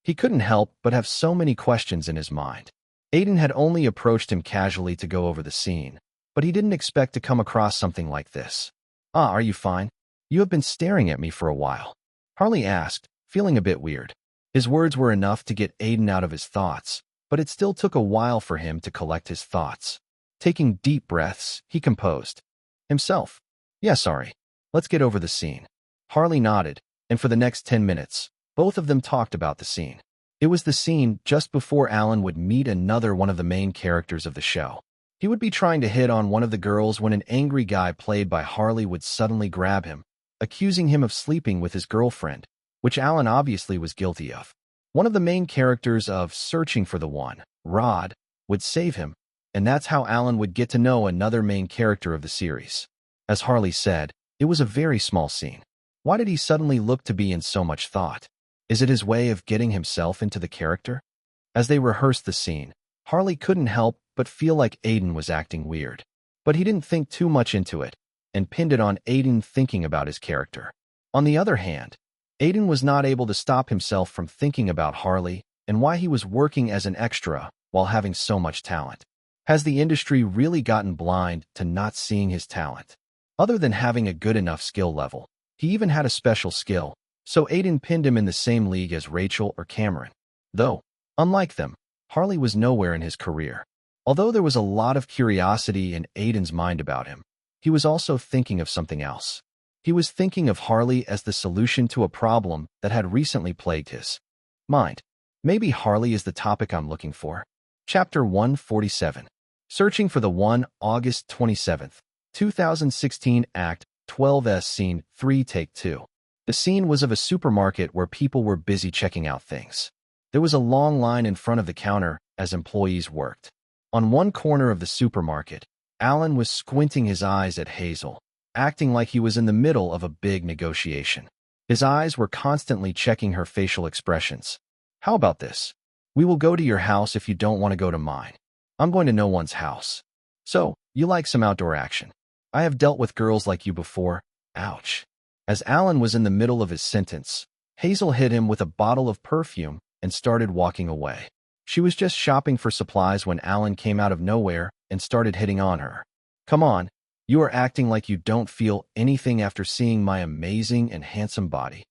He couldn't help but have so many questions in his mind. Aiden had only approached him casually to go over the scene, but he didn't expect to come across something like this. Are you fine? You have been staring at me for a while. Harley asked, feeling a bit weird. His words were enough to get Aiden out of his thoughts, but it still took a while for him to collect his thoughts. Taking deep breaths, he composed himself. Yeah, sorry. Let's get over the scene. Harley nodded, and for the next 10 minutes, both of them talked about the scene. It was the scene just before Alan would meet another one of the main characters of the show. He would be trying to hit on one of the girls when an angry guy played by Harley would suddenly grab him, accusing him of sleeping with his girlfriend, which Alan obviously was guilty of. One of the main characters of Searching for the One, Rod, would save him, and that's how Alan would get to know another main character of the series. As Harley said, it was a very small scene. Why did he suddenly look to be in so much thought? Is it his way of getting himself into the character? As they rehearsed the scene, Harley couldn't help but feel like Aiden was acting weird. But he didn't think too much into it, and pinned it on Aiden thinking about his character. On the other hand, Aiden was not able to stop himself from thinking about Harley and why he was working as an extra while having so much talent. Has the industry really gotten blind to not seeing his talent? Other than having a good enough skill level, he even had a special skill, so Aiden pinned him in the same league as Rachel or Cameron. Though, unlike them, Harley was nowhere in his career. Although there was a lot of curiosity in Aiden's mind about him, he was also thinking of something else. He was thinking of Harley as the solution to a problem that had recently plagued his mind. Maybe Harley is the topic I'm looking for. Chapter 147. Searching for the One, August 27th, 2016, Act 12s, Scene 3, Take 2. The scene was of a supermarket where people were busy checking out things. There was a long line in front of the counter as employees worked. On one corner of the supermarket, Alan was squinting his eyes at Hazel, acting like he was in the middle of a big negotiation. His eyes were constantly checking her facial expressions. How about this? We will go to your house if you don't want to go to mine. I'm going to no one's house. So, you like some outdoor action. I have dealt with girls like you before. Ouch. As Alan was in the middle of his sentence, Hazel hit him with a bottle of perfume and started walking away. She was just shopping for supplies when Alan came out of nowhere and started hitting on her. Come on, you are acting like you don't feel anything after seeing my amazing and handsome body.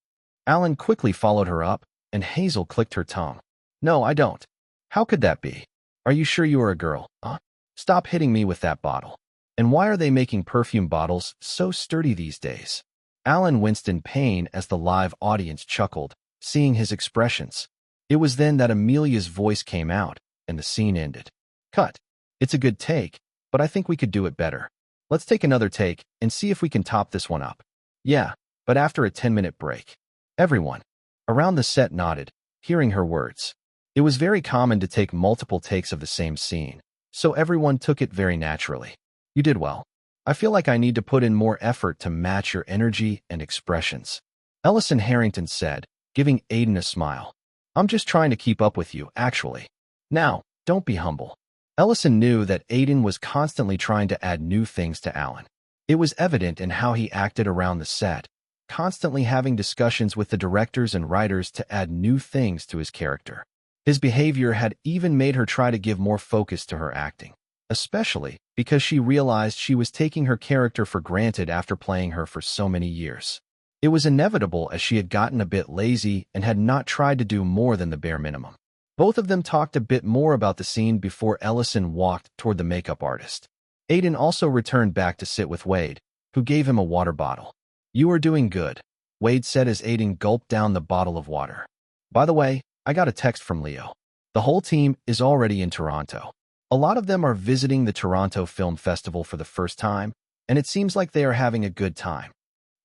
Alan quickly followed her up, and Hazel clicked her tongue. No, I don't. How could that be? Are you sure you are a girl, huh? Stop hitting me with that bottle. And why are they making perfume bottles so sturdy these days? Alan winced in pain as the live audience chuckled, seeing his expressions. It was then that Amelia's voice came out, and the scene ended. Cut. It's a good take, but I think we could do it better. Let's take another take and see if we can top this one up. Yeah, but after a 10-minute break. Everyone around the set nodded, hearing her words. It was very common to take multiple takes of the same scene, so everyone took it very naturally. You did well. I feel like I need to put in more effort to match your energy and expressions. Ellison Harrington said, giving Aiden a smile. I'm just trying to keep up with you, actually. Now, don't be humble. Ellison knew that Aiden was constantly trying to add new things to Alan. It was evident in how he acted around the set, constantly having discussions with the directors and writers to add new things to his character. His behavior had even made her try to give more focus to her acting, especially because she realized she was taking her character for granted after playing her for so many years. It was inevitable as she had gotten a bit lazy and had not tried to do more than the bare minimum. Both of them talked a bit more about the scene before Ellison walked toward the makeup artist. Aiden also returned back to sit with Wade, who gave him a water bottle. "You are doing good," Wade said as Aiden gulped down the bottle of water. "By the way, I got a text from Leo. The whole team is already in Toronto. A lot of them are visiting the Toronto Film Festival for the first time, and it seems like they are having a good time.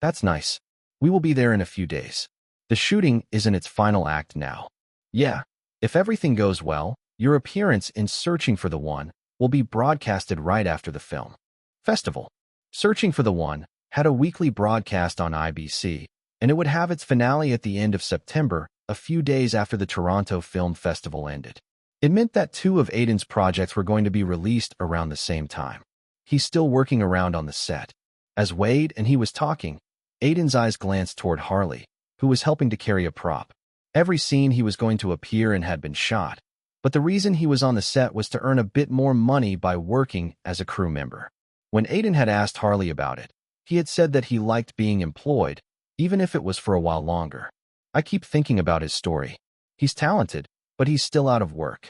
That's nice. We will be there in a few days. The shooting is in its final act now. Yeah, if everything goes well, your appearance in Searching for the One will be broadcasted right after the film festival." Searching for the One had a weekly broadcast on IBC, and it would have its finale at the end of September, a few days after the Toronto Film Festival ended. It meant that two of Aiden's projects were going to be released around the same time. He's still working around on the set. As Wade and he was talking, Aiden's eyes glanced toward Harley, who was helping to carry a prop. Every scene he was going to appear in had been shot, but the reason he was on the set was to earn a bit more money by working as a crew member. When Aiden had asked Harley about it, he had said that he liked being employed, even if it was for a while longer. "I keep thinking about his story. He's talented, but he's still out of work."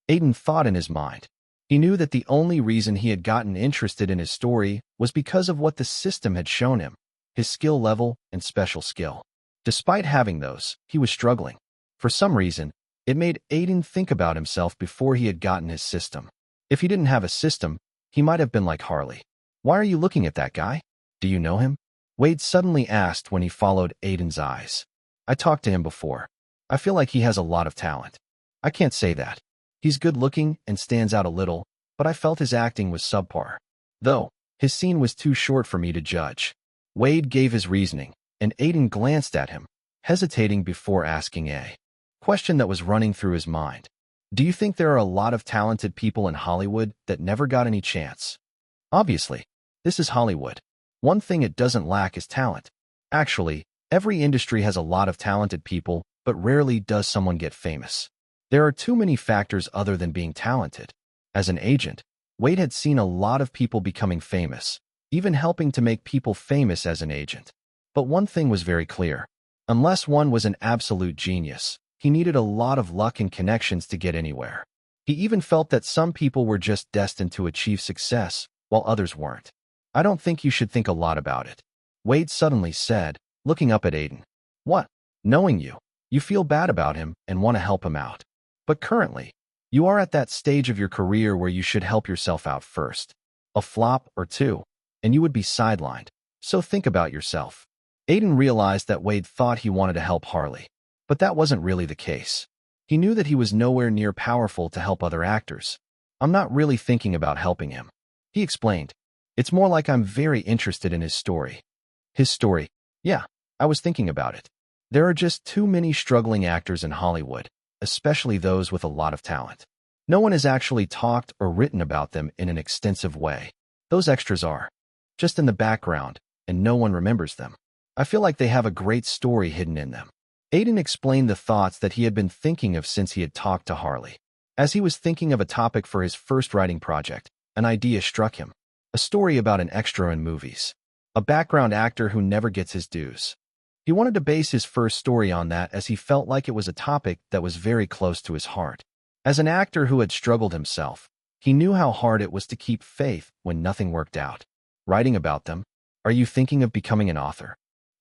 Aiden thought in his mind. He knew that the only reason he had gotten interested in his story was because of what the system had shown him, his skill level and special skill. Despite having those, he was struggling. For some reason, it made Aiden think about himself before he had gotten his system. If he didn't have a system, he might have been like Harley. "Why are you looking at that guy? Do you know him?" Wade suddenly asked when he followed Aiden's eyes. "I talked to him before. I feel like he has a lot of talent." "I can't say that. He's good-looking and stands out a little, but I felt his acting was subpar. Though, his scene was too short for me to judge." Wade gave his reasoning, and Aiden glanced at him, hesitating before asking a question that was running through his mind. "Do you think there are a lot of talented people in Hollywood that never got any chance?" "Obviously. This is Hollywood. One thing it doesn't lack is talent. Actually, every industry has a lot of talented people, but rarely does someone get famous. There are too many factors other than being talented." As an agent, Wade had seen a lot of people becoming famous, even helping to make people famous as an agent. But one thing was very clear. Unless one was an absolute genius, he needed a lot of luck and connections to get anywhere. He even felt that some people were just destined to achieve success, while others weren't. "I don't think you should think a lot about it," Wade suddenly said, looking up at Aiden. "What? Knowing you, you feel bad about him and want to help him out. But currently, you are at that stage of your career where you should help yourself out first. A flop or two, and you would be sidelined. So think about yourself." Aiden realized that Wade thought he wanted to help Harley, but that wasn't really the case. He knew that he was nowhere near powerful to help other actors. "I'm not really thinking about helping him," he explained. "It's more like I'm very interested in his story." "His story? Yeah, I was thinking about it. There are just too many struggling actors in Hollywood, especially those with a lot of talent. No one has actually talked or written about them in an extensive way. Those extras are just in the background, and no one remembers them. I feel like they have a great story hidden in them." Aiden explained the thoughts that he had been thinking of since he had talked to Harley. As he was thinking of a topic for his first writing project, an idea struck him. A story about an extra in movies. A background actor who never gets his dues. He wanted to base his first story on that as he felt like it was a topic that was very close to his heart. As an actor who had struggled himself, he knew how hard it was to keep faith when nothing worked out. "Writing about them? Are you thinking of becoming an author?"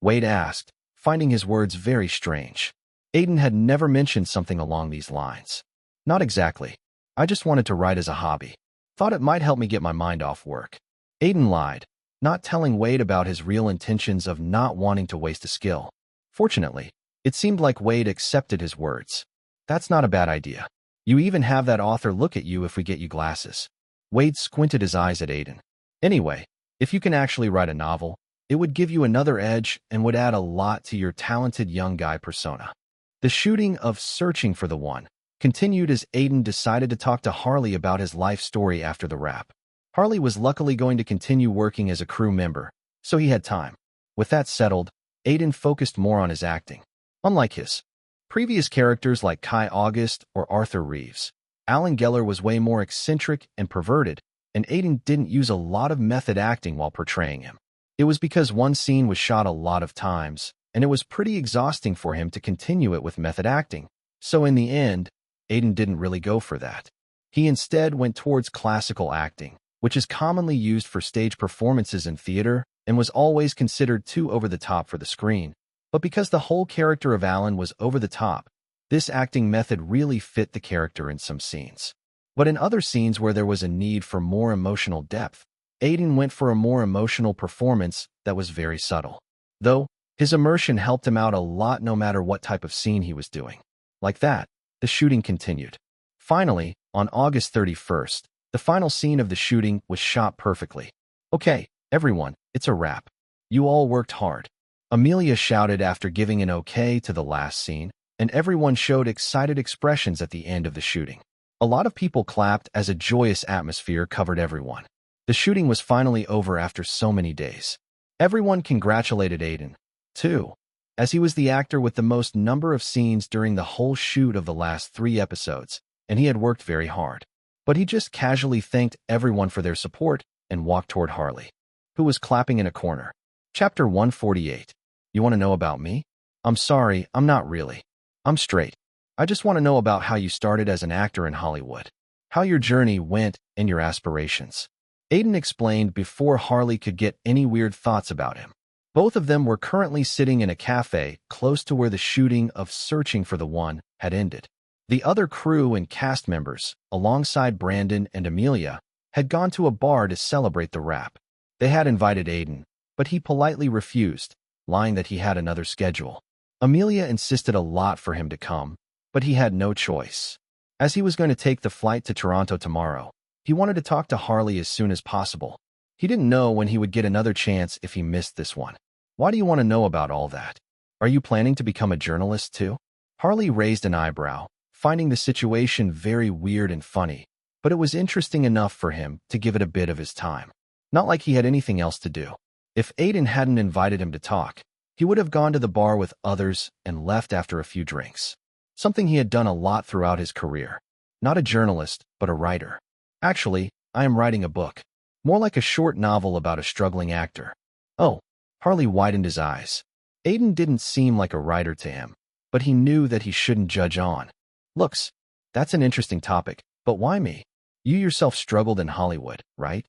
Wade asked, finding his words very strange. Aiden had never mentioned something along these lines. "Not exactly. I just wanted to write as a hobby. Thought it might help me get my mind off work." Aiden lied, not telling Wade about his real intentions of not wanting to waste a skill. Fortunately, it seemed like Wade accepted his words. "That's not a bad idea. You even have that author look at you if we get you glasses." Wade squinted his eyes at Aiden. "Anyway, if you can actually write a novel, it would give you another edge and would add a lot to your talented young guy persona." The shooting of Searching for the One continued as Aiden decided to talk to Harley about his life story after the wrap. Harley was luckily going to continue working as a crew member, so he had time. With that settled, Aiden focused more on his acting. Unlike his previous characters like Kai August or Arthur Reeves, Alan Geller was way more eccentric and perverted, and Aiden didn't use a lot of method acting while portraying him. It was because one scene was shot a lot of times, and it was pretty exhausting for him to continue it with method acting. So in the end, Aiden didn't really go for that. He instead went towards classical acting, which is commonly used for stage performances in theater and was always considered too over the top for the screen. But because the whole character of Alan was over the top, this acting method really fit the character in some scenes. But in other scenes where there was a need for more emotional depth, Aiden went for a more emotional performance that was very subtle. Though, his immersion helped him out a lot no matter what type of scene he was doing. Like that, the shooting continued. Finally, on August 31st, the final scene of the shooting was shot perfectly. "Okay, everyone, it's a wrap. You all worked hard," Amelia shouted after giving an okay to the last scene, and everyone showed excited expressions at the end of the shooting. A lot of people clapped as a joyous atmosphere covered everyone. The shooting was finally over after so many days. Everyone congratulated Aiden, too, as he was the actor with the most number of scenes during the whole shoot of the last 3 episodes, and he had worked very hard. But he just casually thanked everyone for their support and walked toward Harley, who was clapping in a corner. Chapter 148. You want to know about me? I'm sorry, I'm not really. I'm straight. I just want to know about how you started as an actor in Hollywood, how your journey went, and your aspirations. Aiden explained before Harley could get any weird thoughts about him. Both of them were currently sitting in a cafe close to where the shooting of Searching for the One had ended. The other crew and cast members, alongside Brandon and Amelia, had gone to a bar to celebrate the wrap. They had invited Aiden, but he politely refused, lying that he had another schedule. Amelia insisted a lot for him to come, but he had no choice. As he was going to take the flight to Toronto tomorrow, he wanted to talk to Harley as soon as possible. He didn't know when he would get another chance if he missed this one. Why do you want to know about all that? Are you planning to become a journalist too? Harley raised an eyebrow, finding the situation very weird and funny, but it was interesting enough for him to give it a bit of his time. Not like he had anything else to do. If Aiden hadn't invited him to talk, he would have gone to the bar with others and left after a few drinks. Something he had done a lot throughout his career. Not a journalist, but a writer. Actually, I am writing a book. More like a short novel about a struggling actor. Oh, Harley widened his eyes. Aiden didn't seem like a writer to him, but he knew that he shouldn't judge on looks. That's an interesting topic, but why me? You yourself struggled in Hollywood, right?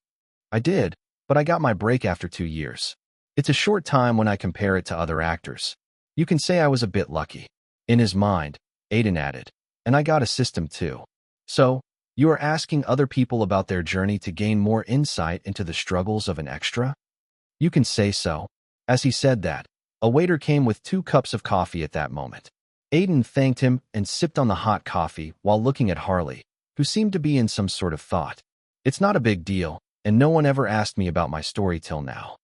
I did, but I got my break after 2 years. It's a short time when I compare it to other actors. You can say I was a bit lucky. In his mind, Aiden added, and I got a system too. So, you are asking other people about their journey to gain more insight into the struggles of an extra? You can say so. As he said that, a waiter came with 2 cups of coffee at that moment. Aiden thanked him and sipped on the hot coffee while looking at Harley, who seemed to be in some sort of thought. It's not a big deal, and no one ever asked me about my story till now.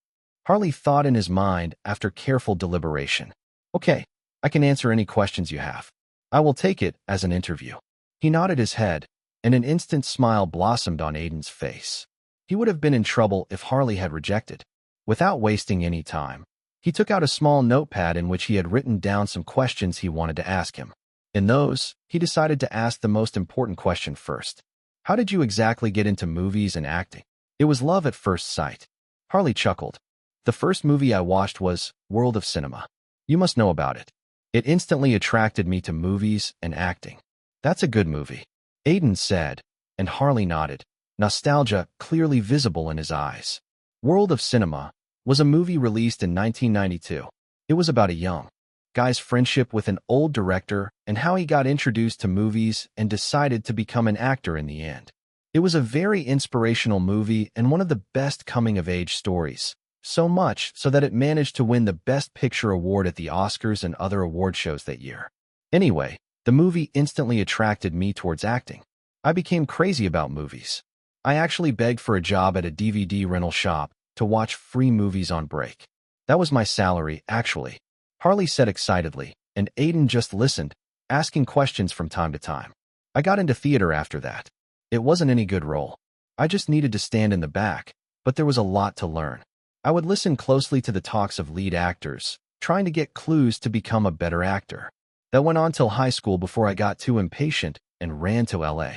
Harley thought in his mind after careful deliberation. Okay, I can answer any questions you have. I will take it as an interview. He nodded his head, and an instant smile blossomed on Aiden's face. He would have been in trouble if Harley had rejected. Without wasting any time, he took out a small notepad in which he had written down some questions he wanted to ask him. In those, he decided to ask the most important question first. How did you exactly get into movies and acting? It was love at first sight. Harley chuckled. The first movie I watched was World of Cinema. You must know about it. It instantly attracted me to movies and acting. That's a good movie, Aiden said, and Harley nodded, nostalgia clearly visible in his eyes. World of Cinema was a movie released in 1992. It was about a young guy's friendship with an old director and how he got introduced to movies and decided to become an actor in the end. It was a very inspirational movie and one of the best coming-of-age stories, so much so that it managed to win the Best Picture award at the Oscars and other award shows that year. Anyway, the movie instantly attracted me towards acting. I became crazy about movies. I actually begged for a job at a DVD rental shop to watch free movies on break. That was my salary, actually, Harley said excitedly, and Aiden just listened, asking questions from time to time. I got into theater after that. It wasn't any good role. I just needed to stand in the back, but there was a lot to learn. I would listen closely to the talks of lead actors, trying to get clues to become a better actor. That went on till high school before I got too impatient and ran to LA.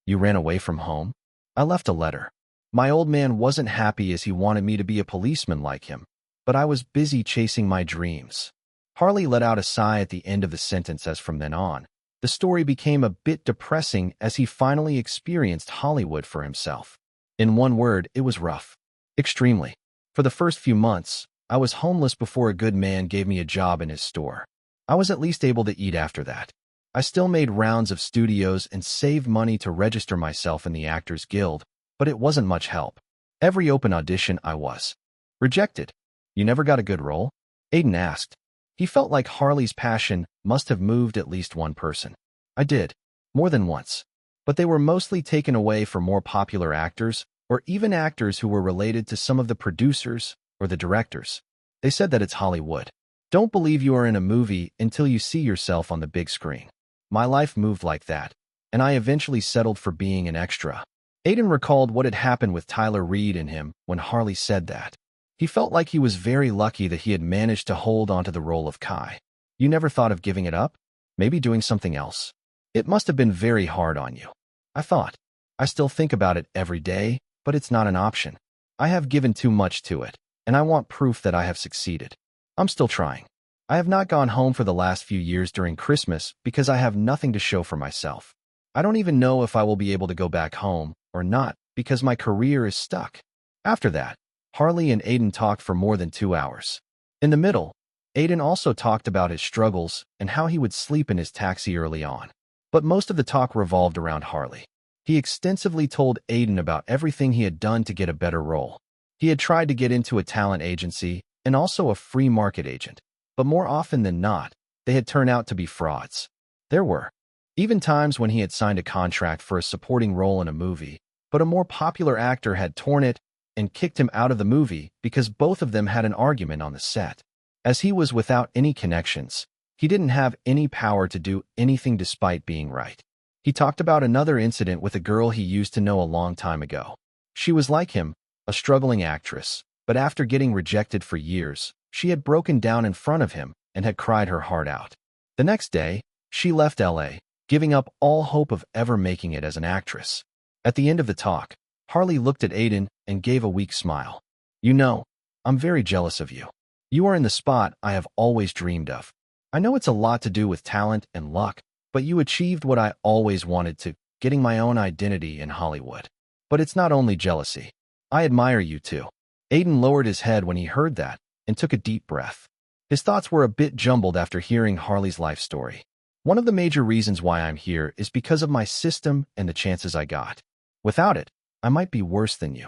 You ran away from home? I left a letter. My old man wasn't happy as he wanted me to be a policeman like him, but I was busy chasing my dreams. Harley let out a sigh at the end of the sentence as from then on, The story became a bit depressing as he finally experienced Hollywood for himself. In one word, it was rough. Extremely. For the first few months, I was homeless before a good man gave me a job in his store. I was at least able to eat after that. I still made rounds of studios and saved money to register myself in the Actors Guild, but it wasn't much help. Every open audition I was rejected. You never got a good role? Aiden asked. He felt like Harley's passion must have moved at least one person. I did. More than once. But they were mostly taken away for more popular actors, or even actors who were related to some of the producers or the directors. They said that it's Hollywood. Don't believe you are in a movie until you see yourself on the big screen. My life moved like that, and I eventually settled for being an extra. Aiden recalled what had happened with Tyler Reed and him when Harley said that. He felt like he was very lucky that he had managed to hold onto the role of Kai. You never thought of giving it up? Maybe doing something else? It must have been very hard on you. I thought. I still think about it every day, but it's not an option. I have given too much to it, and I want proof that I have succeeded. I'm still trying. I have not gone home for the last few years during Christmas because I have nothing to show for myself. I don't even know if I will be able to go back home or not because my career is stuck. After that, Harley and Aiden talked for more than 2 hours. In the middle, Aiden also talked about his struggles and how he would sleep in his taxi early on. But most of the talk revolved around Harley. He extensively told Aiden about everything he had done to get a better role. He had tried to get into a talent agency and also a free market agent, but more often than not, they had turned out to be frauds. There were even times when he had signed a contract for a supporting role in a movie, but a more popular actor had torn it and kicked him out of the movie because both of them had an argument on the set. As he was without any connections, he didn't have any power to do anything despite being right. He talked about another incident with a girl he used to know a long time ago. She was like him, a struggling actress, but after getting rejected for years, she had broken down in front of him and had cried her heart out. The next day, she left LA, giving up all hope of ever making it as an actress. At the end of the talk, Harley looked at Aiden and gave a weak smile. You know, I'm very jealous of you. You are in the spot I have always dreamed of. I know it's a lot to do with talent and luck, but you achieved what I always wanted to, getting my own identity in Hollywood. But it's not only jealousy. I admire you too. Aiden lowered his head when he heard that and took a deep breath. His thoughts were a bit jumbled after hearing Harley's life story. One of the major reasons why I'm here is because of my system and the chances I got. Without it, I might be worse than you.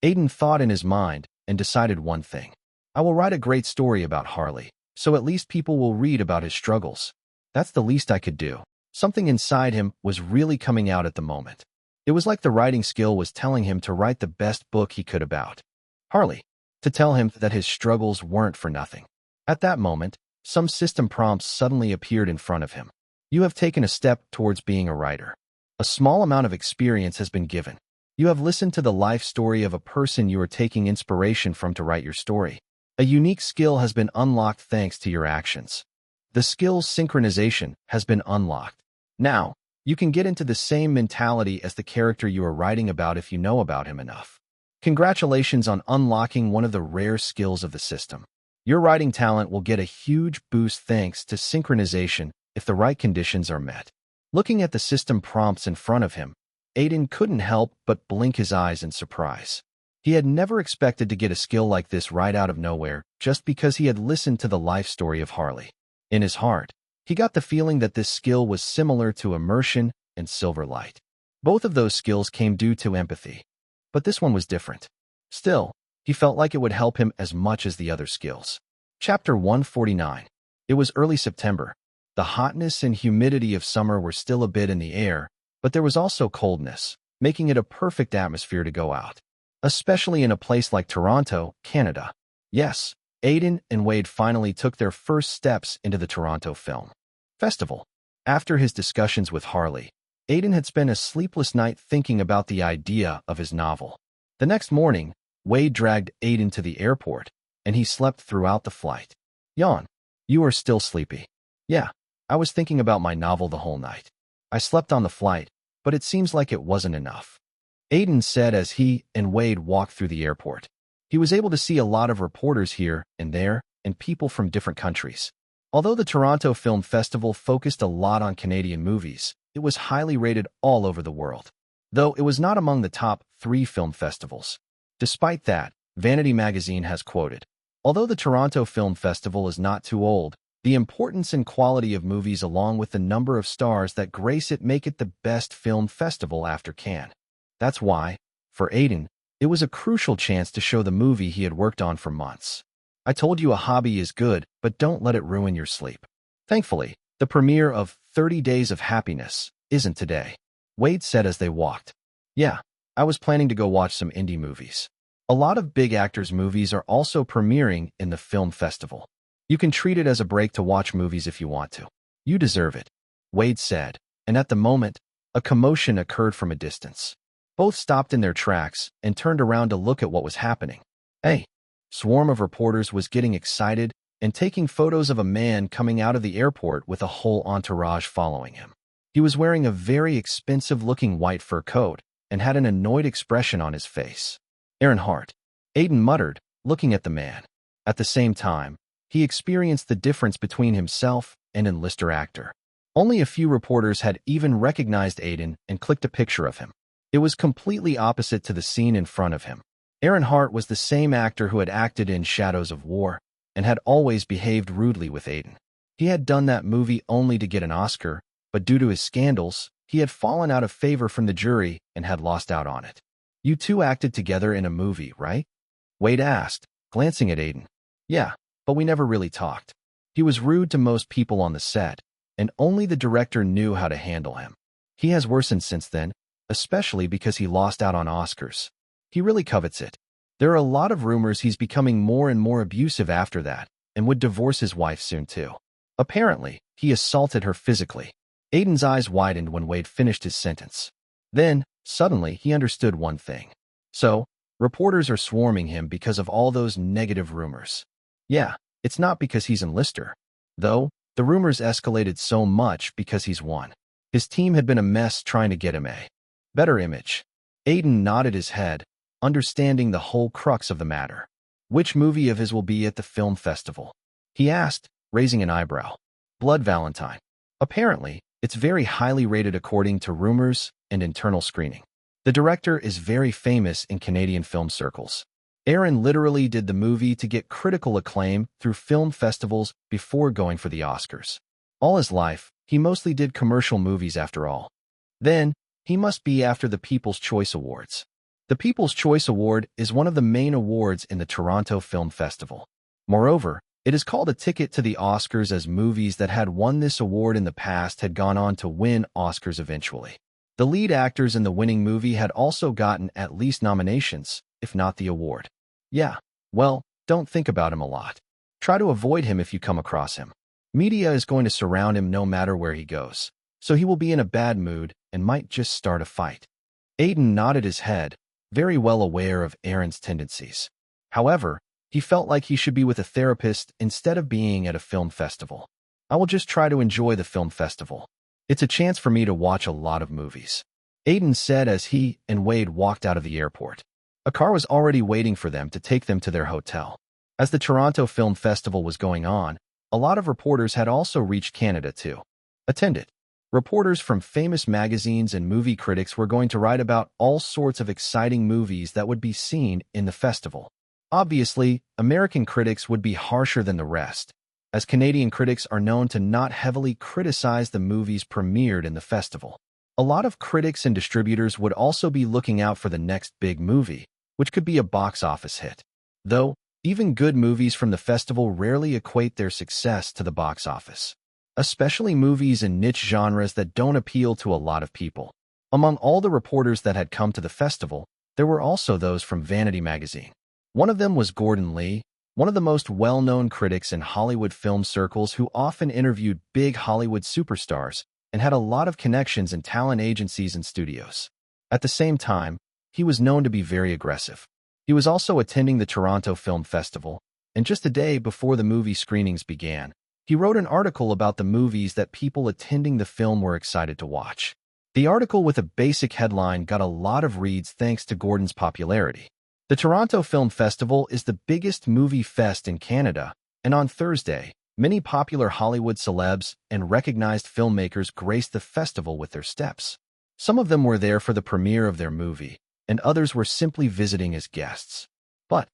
Aiden thought in his mind and decided one thing. I will write a great story about Harley, so at least people will read about his struggles. That's the least I could do. Something inside him was really coming out at the moment. It was like the writing skill was telling him to write the best book he could about Harley, to tell him that his struggles weren't for nothing. At that moment, some system prompts suddenly appeared in front of him. You have taken a step towards being a writer. A small amount of experience has been given. You have listened to the life story of a person you are taking inspiration from to write your story. A unique skill has been unlocked thanks to your actions. The skill's synchronization has been unlocked. Now, you can get into the same mentality as the character you are writing about if you know about him enough. Congratulations on unlocking one of the rare skills of the system. Your writing talent will get a huge boost thanks to synchronization if the right conditions are met. Looking at the system prompts in front of him, Aiden couldn't help but blink his eyes in surprise. He had never expected to get a skill like this right out of nowhere just because he had listened to the life story of Harley. In his heart, he got the feeling that this skill was similar to immersion and silver light. Both of those skills came due to empathy, but this one was different. Still, he felt like it would help him as much as the other skills. Chapter 149. It was early September. The hotness and humidity of summer were still a bit in the air, but there was also coldness, making it a perfect atmosphere to go out. Especially in a place like Toronto, Canada. Yes, Aiden and Wade finally took their first steps into the Toronto Film Festival. After his discussions with Harley, Aiden had spent a sleepless night thinking about the idea of his novel. The next morning, Wade dragged Aiden to the airport, and he slept throughout the flight. Yawn. You are still sleepy. Yeah, I was thinking about my novel the whole night. I slept on the flight, but it seems like it wasn't enough. Aiden said as he and Wade walked through the airport. He was able to see a lot of reporters here and there, and people from different countries. Although the Toronto Film Festival focused a lot on Canadian movies, it was highly rated all over the world, though it was not among the top 3 film festivals. Despite that, Vanity magazine has quoted, "Although the Toronto Film Festival is not too old, the importance and quality of movies along with the number of stars that grace it make it the best film festival after Cannes. That's why, for Aiden, it was a crucial chance to show the movie he had worked on for months. I told you a hobby is good, but don't let it ruin your sleep." Thankfully, the premiere of 30 Days of Happiness isn't today, Wade said as they walked. "Yeah, I was planning to go watch some indie movies. A lot of big actors' movies are also premiering in the film festival. You can treat it as a break to watch movies if you want to. You deserve it," Wade said, and at the moment, a commotion occurred from a distance. Both stopped in their tracks and turned around to look at what was happening. "Hey!" Swarm of reporters was getting excited and taking photos of a man coming out of the airport with a whole entourage following him. He was wearing a very expensive-looking white fur coat and had an annoyed expression on his face. "Aaron Hart," Aiden muttered, looking at the man. At the same time, he experienced the difference between himself and an A-lister actor. Only a few reporters had even recognized Aiden and clicked a picture of him. It was completely opposite to the scene in front of him. Aaron Hart was the same actor who had acted in Shadows of War and had always behaved rudely with Aiden. He had done that movie only to get an Oscar, but due to his scandals, he had fallen out of favor from the jury and had lost out on it. "You two acted together in a movie, right?" Wade asked, glancing at Aiden. "Yeah, but we never really talked. He was rude to most people on the set, and only the director knew how to handle him. He has worsened since then, especially because he lost out on Oscars. He really covets it. There are a lot of rumors he's becoming more and more abusive after that, and would divorce his wife soon too. Apparently, he assaulted her physically." Aiden's eyes widened when Wade finished his sentence. Then, suddenly, he understood one thing. "So, reporters are swarming him because of all those negative rumors." "Yeah, it's not because he's an A-lister. Though, the rumors escalated so much because he's won. His team had been a mess trying to get him a better image." Aiden nodded his head, understanding the whole crux of the matter. "Which movie of his will be at the film festival?" he asked, raising an eyebrow. "Blood Valentine. Apparently, it's very highly rated according to rumors and internal screening. The director is very famous in Canadian film circles. Aaron literally did the movie to get critical acclaim through film festivals before going for the Oscars. All his life, he mostly did commercial movies after all. Then, he must be after the People's Choice Awards. The People's Choice Award is one of the main awards in the Toronto Film Festival. Moreover, it is called a ticket to the Oscars, as movies that had won this award in the past had gone on to win Oscars eventually. The lead actors in the winning movie had also gotten at least nominations, if not the award. Yeah, well, don't think about him a lot. Try to avoid him if you come across him. Media is going to surround him no matter where he goes, so he will be in a bad mood and might just start a fight." Aiden nodded his head, very well aware of Aaron's tendencies. However, he felt like he should be with a therapist instead of being at a film festival. "I will just try to enjoy the film festival. It's a chance for me to watch a lot of movies," Aiden said as he and Wade walked out of the airport. A car was already waiting for them to take them to their hotel. As the Toronto Film Festival was going on, a lot of reporters had also reached Canada to attend it. Reporters from famous magazines and movie critics were going to write about all sorts of exciting movies that would be seen in the festival. Obviously, American critics would be harsher than the rest, as Canadian critics are known to not heavily criticize the movies premiered in the festival. A lot of critics and distributors would also be looking out for the next big movie, which could be a box office hit. Though, even good movies from the festival rarely equate their success to the box office, especially movies in niche genres that don't appeal to a lot of people. Among all the reporters that had come to the festival, there were also those from Vanity magazine. One of them was Gordon Lee, one of the most well-known critics in Hollywood film circles who often interviewed big Hollywood superstars and had a lot of connections in talent agencies and studios. At the same time, he was known to be very aggressive. He was also attending the Toronto Film Festival, and just a day before the movie screenings began, he wrote an article about the movies that people attending the film were excited to watch. The article with a basic headline got a lot of reads thanks to Gordon's popularity. The Toronto Film Festival is the biggest movie fest in Canada, and on Thursday, Many popular Hollywood celebs and recognized filmmakers graced the festival with their steps. Some of them were there for the premiere of their movie, and others were simply visiting as guests. But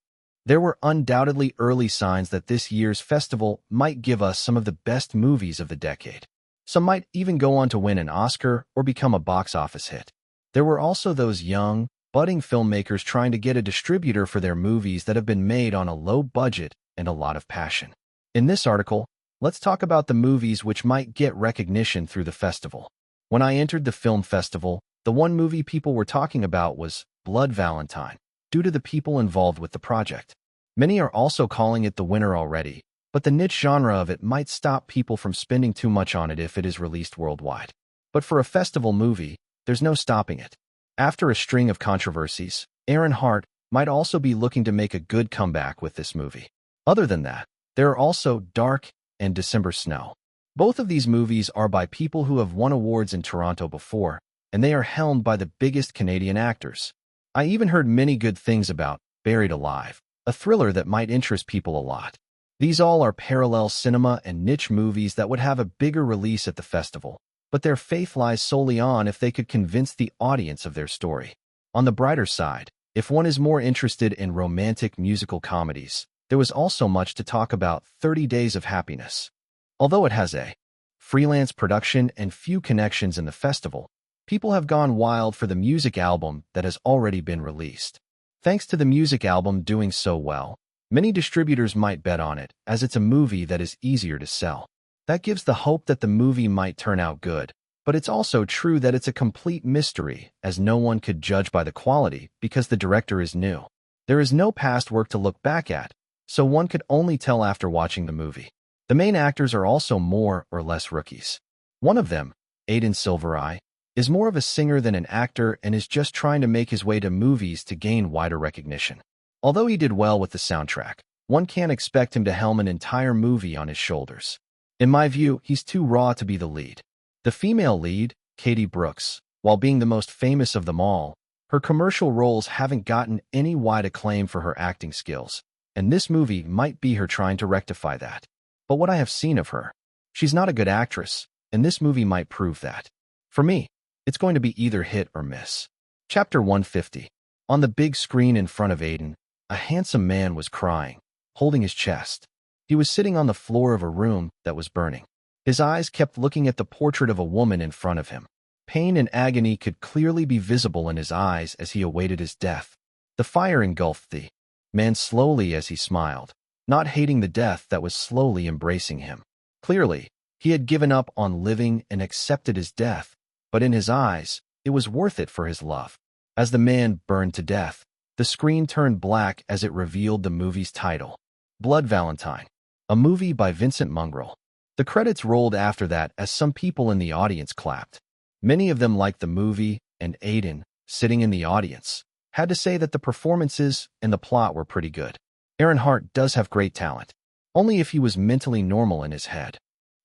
there were undoubtedly early signs that this year's festival might give us some of the best movies of the decade. Some might even go on to win an Oscar or become a box office hit. There were also those young, budding filmmakers trying to get a distributor for their movies that have been made on a low budget and a lot of passion. In this article, let's talk about the movies which might get recognition through the festival. When I entered the film festival, the one movie people were talking about was Blood Valentine, due to the people involved with the project. Many are also calling it the winner already, but the niche genre of it might stop people from spending too much on it if it is released worldwide. But for a festival movie, there's no stopping it. After a string of controversies, Aaron Hart might also be looking to make a good comeback with this movie. Other than that, there are also Dark and December Snow. Both of these movies are by people who have won awards in Toronto before, and they are helmed by the biggest Canadian actors. I even heard many good things about Buried Alive, a thriller that might interest people a lot. These all are parallel cinema and niche movies that would have a bigger release at the festival, but their faith lies solely on if they could convince the audience of their story. On the brighter side, if one is more interested in romantic musical comedies, there was also much to talk about 30 Days of Happiness. Although it has a freelance production and few connections in the festival, people have gone wild for the music album that has already been released. Thanks to the music album doing so well, many distributors might bet on it, as it's a movie that is easier to sell. That gives the hope that the movie might turn out good, but it's also true that it's a complete mystery, as no one could judge by the quality because the director is new. There is no past work to look back at, so one could only tell after watching the movie. The main actors are also more or less rookies. One of them, Aiden Silvereye, is more of a singer than an actor and is just trying to make his way to movies to gain wider recognition. Although he did well with the soundtrack, one can't expect him to helm an entire movie on his shoulders. In my view, he's too raw to be the lead. The female lead, Katie Brooks, while being the most famous of them all, her commercial roles haven't gotten any wide acclaim for her acting skills, and this movie might be her trying to rectify that. But what I have seen of her, she's not a good actress, and this movie might prove that. For me, it's going to be either hit or miss. Chapter 150. On the big screen in front of Aiden, a handsome man was crying, holding his chest. He was sitting on the floor of a room that was burning. His eyes kept looking at the portrait of a woman in front of him. Pain and agony could clearly be visible in his eyes as he awaited his death. The fire engulfed the man slowly as he smiled, not hating the death that was slowly embracing him. Clearly, he had given up on living and accepted his death, but in his eyes, it was worth it for his love. As the man burned to death, the screen turned black as it revealed the movie's title, Blood Valentine, a movie by Vincent Mongrel. The credits rolled after that as some people in the audience clapped. Many of them liked the movie, and Aiden, sitting in the audience, had to say that the performances and the plot were pretty good. Aaron Hart does have great talent, only if he was mentally normal in his head.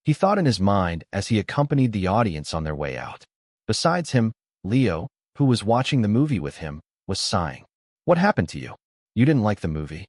He thought in his mind as he accompanied the audience on their way out. Besides him, Leo, who was watching the movie with him, was sighing. "What happened to you? You didn't like the movie?"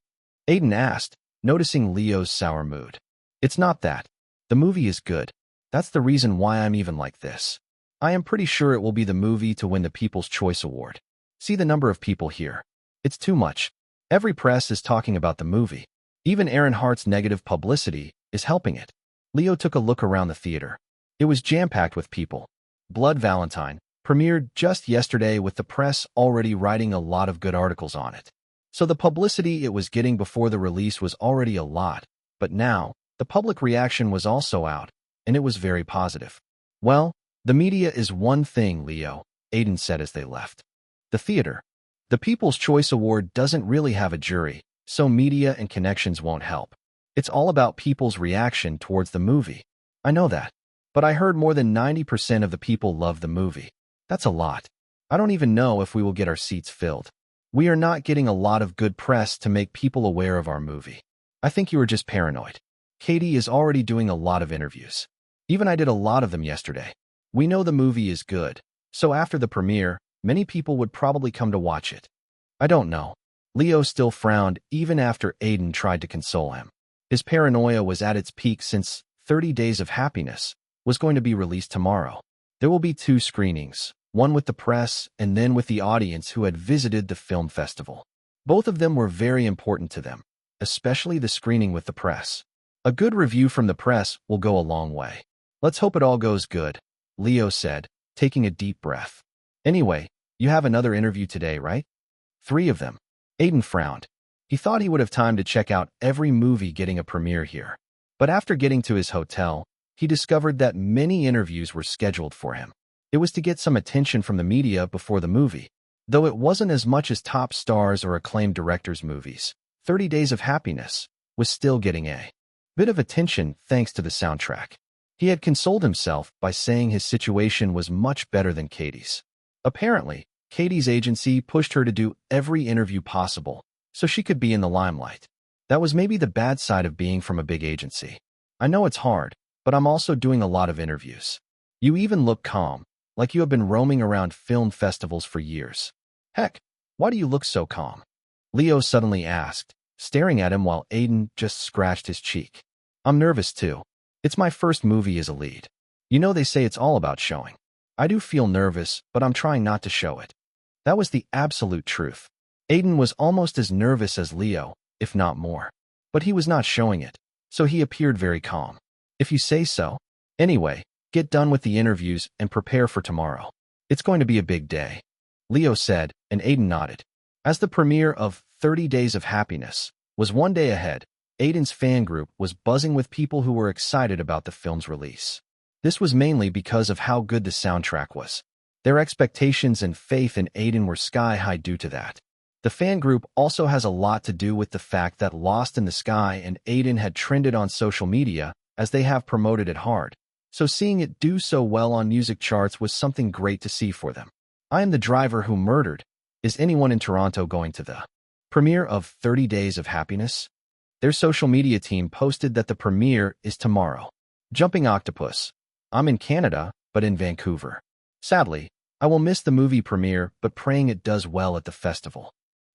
Aiden asked, noticing Leo's sour mood. "It's not that. The movie is good. That's the reason why I'm even like this. I am pretty sure it will be the movie to win the People's Choice Award. See the number of people here. It's too much. Every press is talking about the movie. Even Aaron Hart's negative publicity is helping it." Leo took a look around the theater. It was jam-packed with people. Blood Valentine premiered just yesterday with the press already writing a lot of good articles on it. So the publicity it was getting before the release was already a lot, but now, the public reaction was also out, and it was very positive. "Well, the media is one thing, Leo," Aiden said as they left. The theater. The People's Choice Award doesn't really have a jury, so media and connections won't help. It's all about people's reaction towards the movie. I know that, but I heard more than 90% of the people love the movie. That's a lot. I don't even know if we will get our seats filled. We are not getting a lot of good press to make people aware of our movie. I think you are just paranoid. Katie is already doing a lot of interviews. Even I did a lot of them yesterday. We know the movie is good, so after the premiere, many people would probably come to watch it." "I don't know." Leo still frowned even after Aiden tried to console him. His paranoia was at its peak since 30 Days of Happiness was going to be released tomorrow. There will be 2 screenings, one with the press and then with the audience who had visited the film festival. Both of them were very important to them, especially the screening with the press. A good review from the press will go a long way. Let's hope it all goes good, Leo said, taking a deep breath. Anyway, you have another interview today, right? 3 of them. Aiden frowned. He thought he would have time to check out every movie getting a premiere here. But after getting to his hotel, he discovered that many interviews were scheduled for him. It was to get some attention from the media before the movie. Though it wasn't as much as top stars or acclaimed directors' movies, 30 Days of Happiness was still getting a bit of attention thanks to the soundtrack. He had consoled himself by saying his situation was much better than Katie's. Apparently, Katie's agency pushed her to do every interview possible so she could be in the limelight. That was maybe the bad side of being from a big agency. I know it's hard, but I'm also doing a lot of interviews. You even look calm, like you have been roaming around film festivals for years. Heck, why do you look so calm? Leo suddenly asked, staring at him while Aiden just scratched his cheek. I'm nervous too. It's my first movie as a lead. You know they say it's all about showing. I do feel nervous, but I'm trying not to show it. That was the absolute truth. Aiden was almost as nervous as Leo, if not more. But he was not showing it, so he appeared very calm. If you say so. Anyway, get done with the interviews and prepare for tomorrow. It's going to be a big day, Leo said, and Aiden nodded. As the premiere of 30 Days of Happiness was one day ahead, Aiden's fan group was buzzing with people who were excited about the film's release. This was mainly because of how good the soundtrack was. Their expectations and faith in Aiden were sky-high due to that. The fan group also has a lot to do with the fact that Lost in the Sky and Aiden had trended on social media as they have promoted it hard, so seeing it do so well on music charts was something great to see for them. I am the driver who murdered. Is anyone in Toronto going to the premiere of 30 Days of Happiness? Their social media team posted that the premiere is tomorrow. Jumping Octopus. I'm in Canada, but in Vancouver. Sadly, I will miss the movie premiere, but praying it does well at the festival.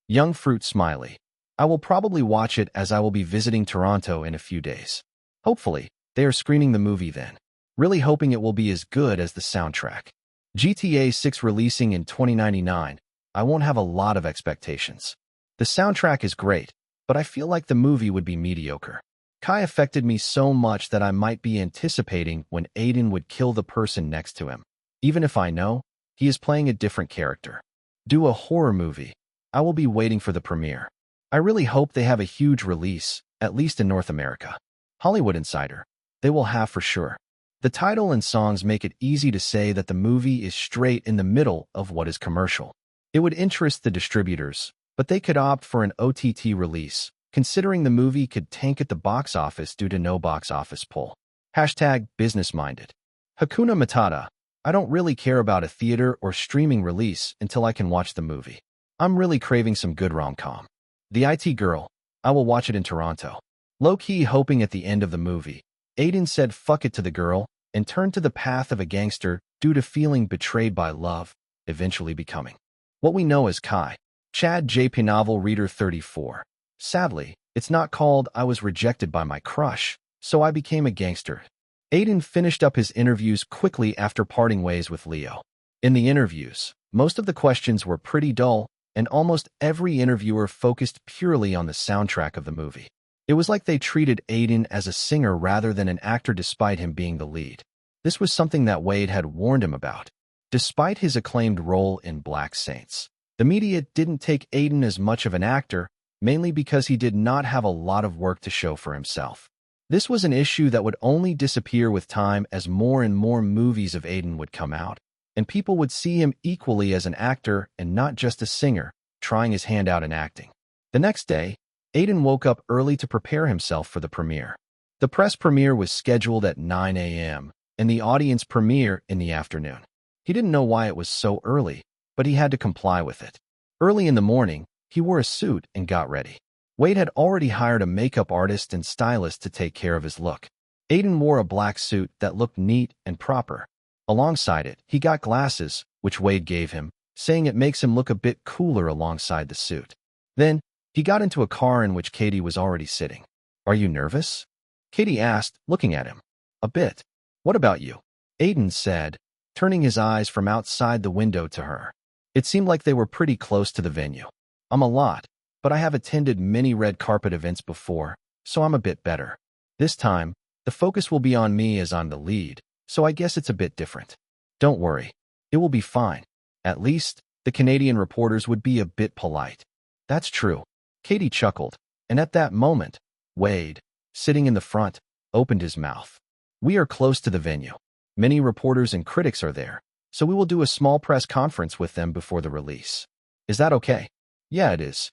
Young Fruit Smiley. I will probably watch it as I will be visiting Toronto in a few days. Hopefully, they are screening the movie then. Really hoping it will be as good as the soundtrack. GTA 6 releasing in 2099. I won't have a lot of expectations. The soundtrack is great, but I feel like the movie would be mediocre. Kai affected me so much that I might be anticipating when Aiden would kill the person next to him. Even if I know, he is playing a different character. Do a horror movie. I will be waiting for the premiere. I really hope they have a huge release, at least in North America. Hollywood Insider. They will have for sure. The title and songs make it easy to say that the movie is straight in the middle of what is commercial. It would interest the distributors, but they could opt for an OTT release, considering the movie could tank at the box office due to no box office pull. Hashtag business-minded. Hakuna Matata. I don't really care about a theater or streaming release until I can watch the movie. I'm really craving some good rom-com. The IT Girl. I will watch it in Toronto. Low-key hoping at the end of the movie, Aiden said fuck it to the girl and turned to the path of a gangster due to feeling betrayed by love, eventually becoming what we know as Kai. Chad JP Novel Reader 34. Sadly, it's not called I was rejected by my crush, so I became a gangster. Aiden finished up his interviews quickly after parting ways with Leo. In the interviews, most of the questions were pretty dull, and almost every interviewer focused purely on the soundtrack of the movie. It was like they treated Aiden as a singer rather than an actor despite him being the lead. This was something that Wade had warned him about. Despite his acclaimed role in Black Saints, the media didn't take Aiden as much of an actor, mainly because he did not have a lot of work to show for himself. This was an issue that would only disappear with time as more and more movies of Aiden would come out, and people would see him equally as an actor and not just a singer, trying his hand out in acting. The next day, Aiden woke up early to prepare himself for the premiere. The press premiere was scheduled at 9 a.m., and the audience premiere in the afternoon. He didn't know why it was so early, but he had to comply with it. Early in the morning, he wore a suit and got ready. Wade had already hired a makeup artist and stylist to take care of his look. Aiden wore a black suit that looked neat and proper. Alongside it, he got glasses, which Wade gave him, saying it makes him look a bit cooler alongside the suit. Then, he got into a car in which Katie was already sitting. Are you nervous? Katie asked, looking at him. A bit. What about you? Aiden said, turning his eyes from outside the window to her. It seemed like they were pretty close to the venue. I'm a lot, but I have attended many red carpet events before, so I'm a bit better. This time, the focus will be on me as I'm the lead, so I guess it's a bit different. Don't worry. It will be fine. At least, the Canadian reporters would be a bit polite. That's true. Katie chuckled, and at that moment, Wade, sitting in the front, opened his mouth. We are close to the venue. Many reporters and critics are there, so we will do a small press conference with them before the release. Is that okay? Yeah, it is.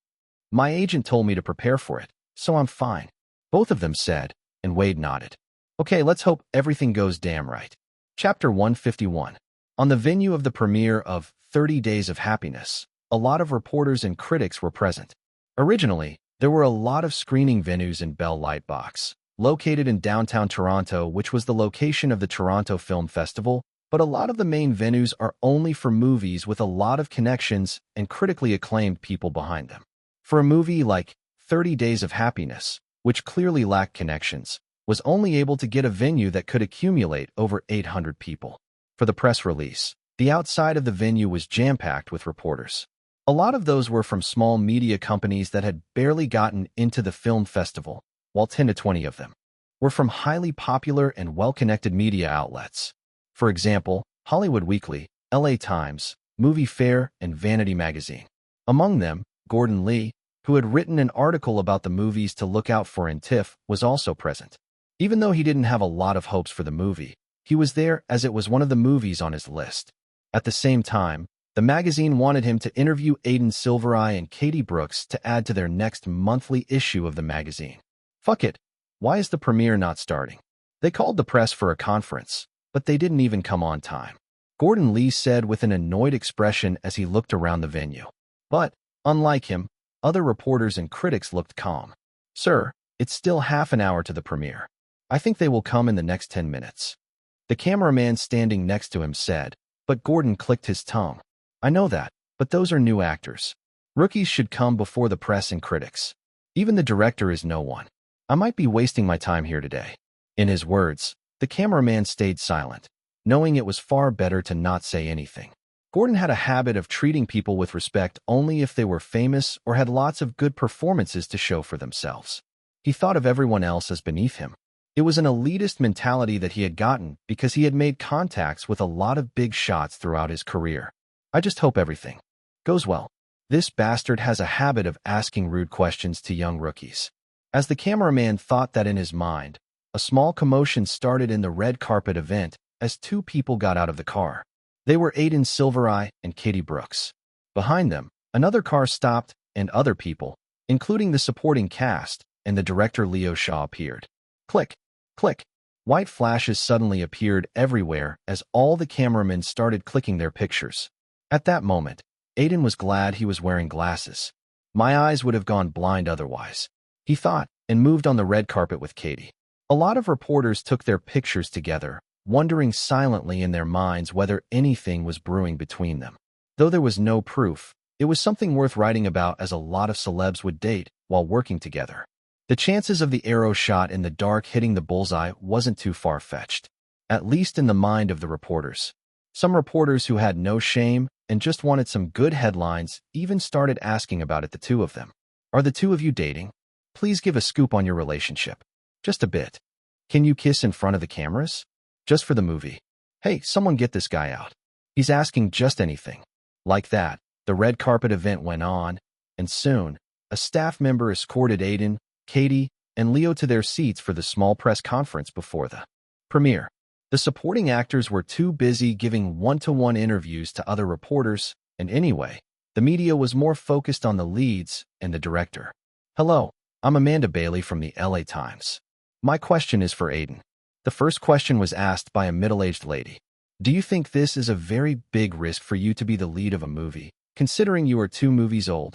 My agent told me to prepare for it, so I'm fine. Both of them said, and Wade nodded. Okay, let's hope everything goes damn right. Chapter 151. On the venue of the premiere of 30 Days of Happiness, a lot of reporters and critics were present. Originally, there were a lot of screening venues in Bell Lightbox, located in downtown Toronto, which was the location of the Toronto Film Festival, but a lot of the main venues are only for movies with a lot of connections and critically acclaimed people behind them. For a movie like 30 Days of Happiness, which clearly lacked connections, was only able to get a venue that could accumulate over 800 people. For the press release, the outside of the venue was jam-packed with reporters. A lot of those were from small media companies that had barely gotten into the film festival, while 10 to 20 of them were from highly popular and well-connected media outlets. For example, Hollywood Weekly, LA Times, Movie Fair, and Vanity Magazine. Among them, Gordon Lee, who had written an article about the movies to look out for in TIFF, was also present. Even though he didn't have a lot of hopes for the movie, he was there as it was one of the movies on his list. At the same time, the magazine wanted him to interview Aiden Silvereye and Katie Brooks to add to their next monthly issue of the magazine. Fuck it. Why is the premiere not starting? They called the press for a conference, but they didn't even come on time. Gordon Lee said with an annoyed expression as he looked around the venue. But, unlike him, other reporters and critics looked calm. Sir, it's still half an hour to the premiere. I think they will come in the next 10 minutes. The cameraman standing next to him said, but Gordon clicked his tongue. I know that, but those are new actors. Rookies should come before the press and critics. Even the director is no one. I might be wasting my time here today. In his words, the cameraman stayed silent, knowing it was far better to not say anything. Gordon had a habit of treating people with respect only if they were famous or had lots of good performances to show for themselves. He thought of everyone else as beneath him. It was an elitist mentality that he had gotten because he had made contacts with a lot of big shots throughout his career. I just hope everything goes well. This bastard has a habit of asking rude questions to young rookies. As the cameraman thought that in his mind, a small commotion started in the red carpet event as two people got out of the car. They were Aiden Silvereye and Katie Brooks. Behind them, another car stopped and other people, including the supporting cast and the director Leo Shaw, appeared. Click, click. White flashes suddenly appeared everywhere as all the cameramen started clicking their pictures. At that moment, Aiden was glad he was wearing glasses. My eyes would have gone blind otherwise, he thought, and moved on the red carpet with Katie. A lot of reporters took their pictures together, wondering silently in their minds whether anything was brewing between them. Though there was no proof, it was something worth writing about, as a lot of celebs would date while working together. The chances of the arrow shot in the dark hitting the bullseye wasn't too far-fetched, at least in the mind of the reporters. Some reporters who had no shame and just wanted some good headlines even started asking about it. The two of them. Are the two of you dating? Please give a scoop on your relationship. Just a bit. Can you kiss in front of the cameras? Just for the movie. Hey, someone get this guy out. He's asking just anything. Like that, the red carpet event went on, and soon, a staff member escorted Aiden, Katie, and Leo to their seats for the small press conference before the premiere. The supporting actors were too busy giving one-to-one interviews to other reporters, and anyway, the media was more focused on the leads and the director. Hello, I'm Amanda Bailey from the LA Times. My question is for Aiden. The first question was asked by a middle-aged lady. Do you think this is a very big risk for you to be the lead of a movie, considering you are 2 movies old?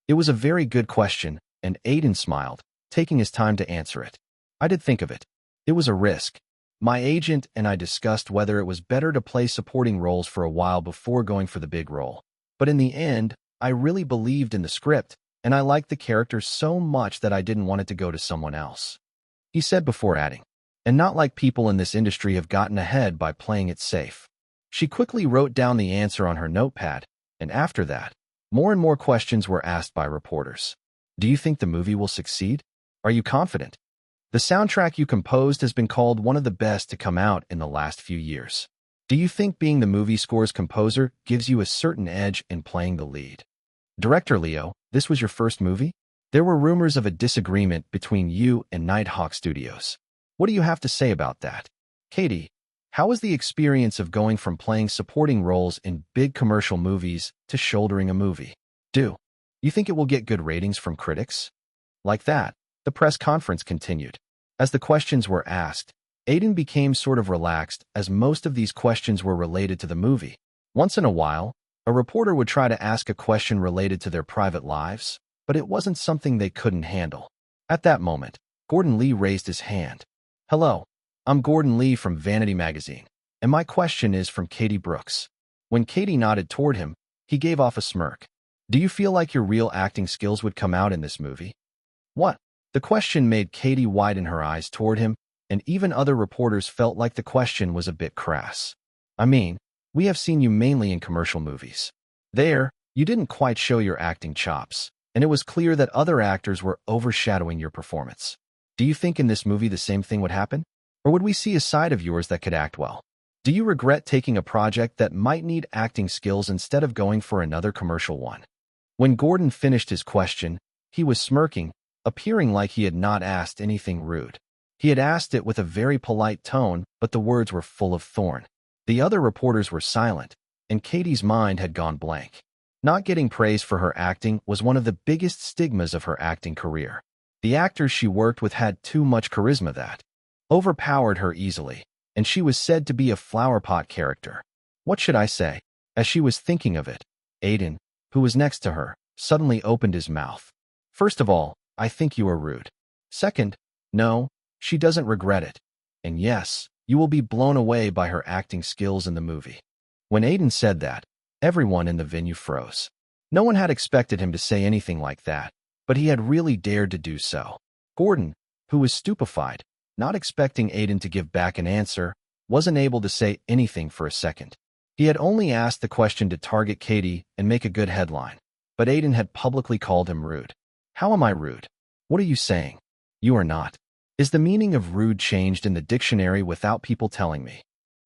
It was a very good question, and Aiden smiled, taking his time to answer it. I did think of it. It was a risk. My agent and I discussed whether it was better to play supporting roles for a while before going for the big role. But in the end, I really believed in the script, and I liked the character so much that I didn't want it to go to someone else. He said before adding, and not like people in this industry have gotten ahead by playing it safe. She quickly wrote down the answer on her notepad, and after that, more and more questions were asked by reporters. Do you think the movie will succeed? Are you confident? The soundtrack you composed has been called one of the best to come out in the last few years. Do you think being the movie score's composer gives you a certain edge in playing the lead? Director Leo, this was your first movie? There were rumors of a disagreement between you and Nighthawk Studios. What do you have to say about that? Katie, how was the experience of going from playing supporting roles in big commercial movies to shouldering a movie? Do you think it will get good ratings from critics? Like that, the press conference continued. As the questions were asked, Aiden became sort of relaxed as most of these questions were related to the movie. Once in a while, a reporter would try to ask a question related to their private lives, but it wasn't something they couldn't handle. At that moment, Gordon Lee raised his hand. Hello, I'm Gordon Lee from Vanity Magazine, and my question is from Katie Brooks. When Katie nodded toward him, he gave off a smirk. Do you feel like your real acting skills would come out in this movie? What? The question made Katie widen her eyes toward him, and even other reporters felt like the question was a bit crass. I mean, we have seen you mainly in commercial movies. There, you didn't quite show your acting chops, and it was clear that other actors were overshadowing your performance. Do you think in this movie the same thing would happen? Or would we see a side of yours that could act well? Do you regret taking a project that might need acting skills instead of going for another commercial one? When Gordon finished his question, he was smirking, appearing like he had not asked anything rude. He had asked it with a very polite tone, but the words were full of thorn. The other reporters were silent, and Katie's mind had gone blank. Not getting praise for her acting was one of the biggest stigmas of her acting career. The actors she worked with had too much charisma that overpowered her easily, and she was said to be a flowerpot character. What should I say? As she was thinking of it, Aiden, who was next to her, suddenly opened his mouth. First of all, I think you are rude. Second, no, she doesn't regret it. And yes, you will be blown away by her acting skills in the movie. When Aiden said that, everyone in the venue froze. No one had expected him to say anything like that, but he had really dared to do so. Gordon, who was stupefied, not expecting Aiden to give back an answer, wasn't able to say anything for a second. He had only asked the question to target Katie and make a good headline, but Aiden had publicly called him rude. How am I rude? What are you saying? You are not. Is the meaning of rude changed in the dictionary without people telling me?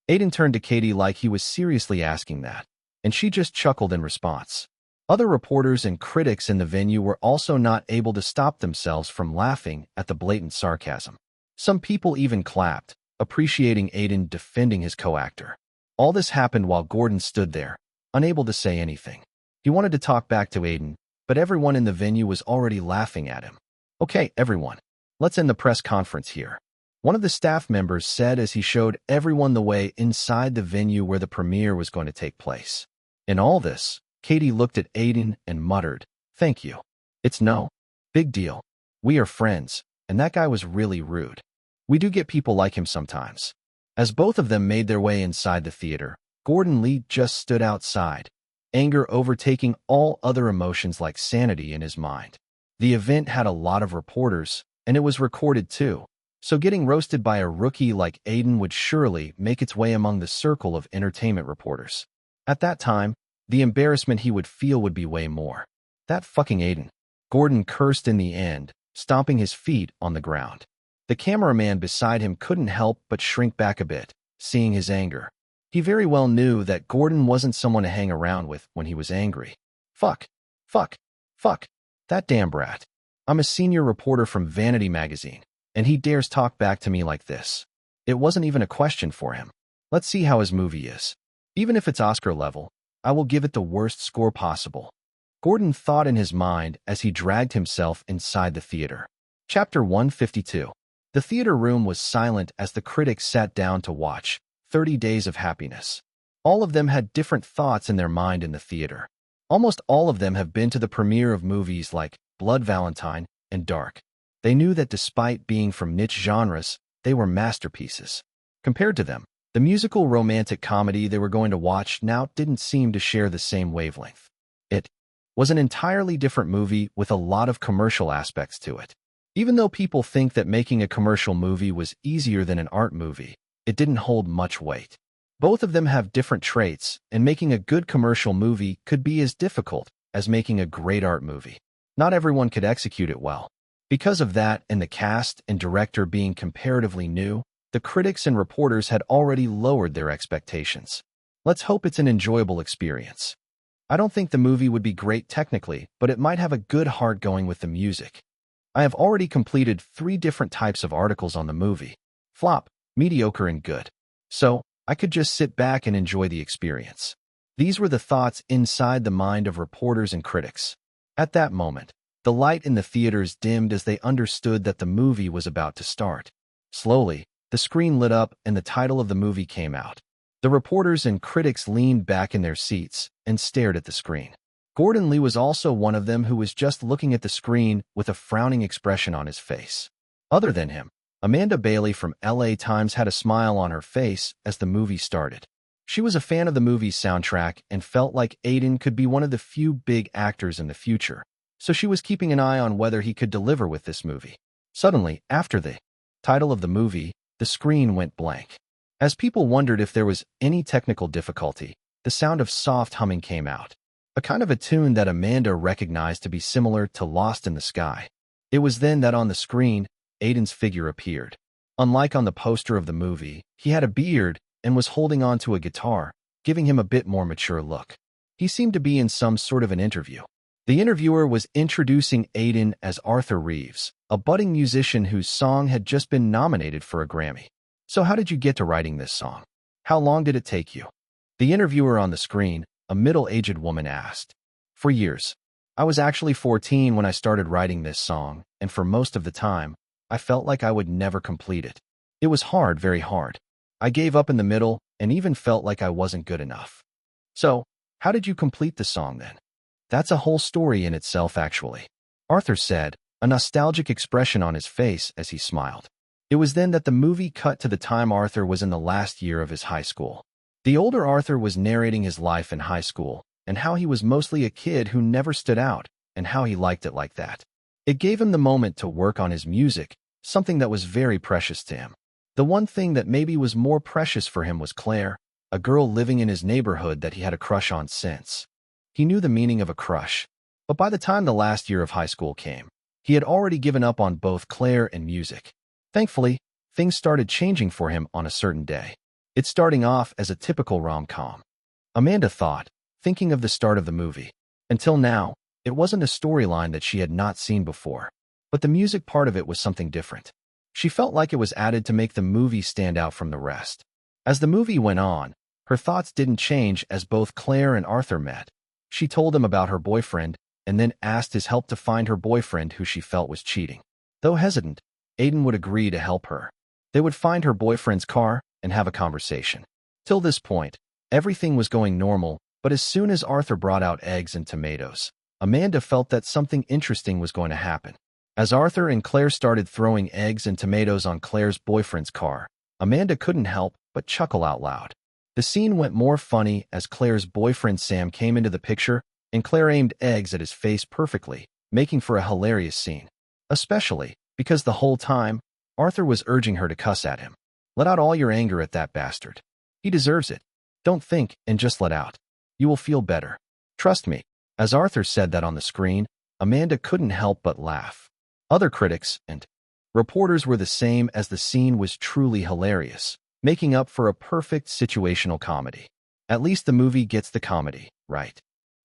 Aiden turned to Katie like he was seriously asking that, and she just chuckled in response. Other reporters and critics in the venue were also not able to stop themselves from laughing at the blatant sarcasm. Some people even clapped, appreciating Aiden defending his co-actor. All this happened while Gordon stood there, unable to say anything. He wanted to talk back to Aiden, but everyone in the venue was already laughing at him. Okay, everyone, let's end the press conference here. One of the staff members said as he showed everyone the way inside the venue where the premiere was going to take place. In all this, Katie looked at Aiden and muttered, "Thank you. It's no big deal. We are friends, and that guy was really rude. We do get people like him sometimes." As both of them made their way inside the theater, Gordon Lee just stood outside, anger overtaking all other emotions like sanity in his mind. The event had a lot of reporters, and it was recorded too, so getting roasted by a rookie like Aiden would surely make its way among the circle of entertainment reporters. At that time, the embarrassment he would feel would be way more. That fucking Aiden. Gordon cursed in the end, stomping his feet on the ground. The cameraman beside him couldn't help but shrink back a bit, seeing his anger. He very well knew that Gordon wasn't someone to hang around with when he was angry. Fuck. Fuck. Fuck. That damn brat. I'm a senior reporter from Vanity Magazine, and he dares talk back to me like this. It wasn't even a question for him. Let's see how his movie is. Even if it's Oscar level, I will give it the worst score possible. Gordon thought in his mind as he dragged himself inside the theater. Chapter 152. The theater room was silent as the critics sat down to watch 30 Days of Happiness. All of them had different thoughts in their mind in the theater. Almost all of them have been to the premiere of movies like Blood Valentine and Dark. They knew that despite being from niche genres, they were masterpieces. Compared to them, the musical romantic comedy they were going to watch now didn't seem to share the same wavelength. It was an entirely different movie with a lot of commercial aspects to it. Even though people think that making a commercial movie was easier than an art movie, it didn't hold much weight. Both of them have different traits, and making a good commercial movie could be as difficult as making a great art movie. Not everyone could execute it well. Because of that, and the cast and director being comparatively new, the critics and reporters had already lowered their expectations. Let's hope it's an enjoyable experience. I don't think the movie would be great technically, but it might have a good heart going with the music. I have already completed 3 different types of articles on the movie: flop, mediocre, and good. So, I could just sit back and enjoy the experience. These were the thoughts inside the mind of reporters and critics. At that moment, the light in the theaters dimmed as they understood that the movie was about to start. Slowly, the screen lit up and the title of the movie came out. The reporters and critics leaned back in their seats and stared at the screen. Gordon Lee was also one of them, who was just looking at the screen with a frowning expression on his face. Other than him, Amanda Bailey from LA Times had a smile on her face as the movie started. She was a fan of the movie's soundtrack and felt like Aiden could be one of the few big actors in the future, so she was keeping an eye on whether he could deliver with this movie. Suddenly, after the title of the movie, the screen went blank. As people wondered if there was any technical difficulty, the sound of soft humming came out. A kind of a tune that Amanda recognized to be similar to Lost in the Sky. It was then that on the screen, Aiden's figure appeared. Unlike on the poster of the movie, he had a beard and was holding on to a guitar, giving him a bit more mature look. He seemed to be in some sort of an interview. The interviewer was introducing Aiden as Arthur Reeves, a budding musician whose song had just been nominated for a Grammy. "So how did you get to writing this song? How long did it take you?" The interviewer on the screen, a middle-aged woman, asked. "For years. I was actually 14 when I started writing this song, and for most of the time, I felt like I would never complete it. It was hard, very hard. I gave up in the middle and even felt like I wasn't good enough." "So, how did you complete the song then?" "That's a whole story in itself, actually," Arthur said, a nostalgic expression on his face as he smiled. It was then that the movie cut to the time Arthur was in the last year of his high school. The older Arthur was narrating his life in high school and how he was mostly a kid who never stood out and how he liked it like that. It gave him the moment to work on his music, something that was very precious to him. The one thing that maybe was more precious for him was Claire, a girl living in his neighborhood that he had a crush on since. He knew the meaning of a crush, but by the time the last year of high school came, he had already given up on both Claire and music. Thankfully, things started changing for him on a certain day. It's starting off as a typical rom-com. Amanda thought, thinking of the start of the movie. Until now, it wasn't a storyline that she had not seen before, but the music part of it was something different. She felt like it was added to make the movie stand out from the rest. As the movie went on, her thoughts didn't change as both Claire and Arthur met. She told him about her boyfriend and then asked his help to find her boyfriend, who she felt was cheating. Though hesitant, Aiden would agree to help her. They would find her boyfriend's car and have a conversation. Till this point, everything was going normal, but as soon as Arthur brought out eggs and tomatoes, Amanda felt that something interesting was going to happen. As Arthur and Claire started throwing eggs and tomatoes on Claire's boyfriend's car, Amanda couldn't help but chuckle out loud. The scene went more funny as Claire's boyfriend Sam came into the picture, and Claire aimed eggs at his face perfectly, making for a hilarious scene. Especially because the whole time, Arthur was urging her to cuss at him. "Let out all your anger at that bastard. He deserves it. Don't think and just let out. You will feel better. Trust me." As Arthur said that on the screen, Amanda couldn't help but laugh. Other critics and reporters were the same, as the scene was truly hilarious, making up for a perfect situational comedy. At least the movie gets the comedy right,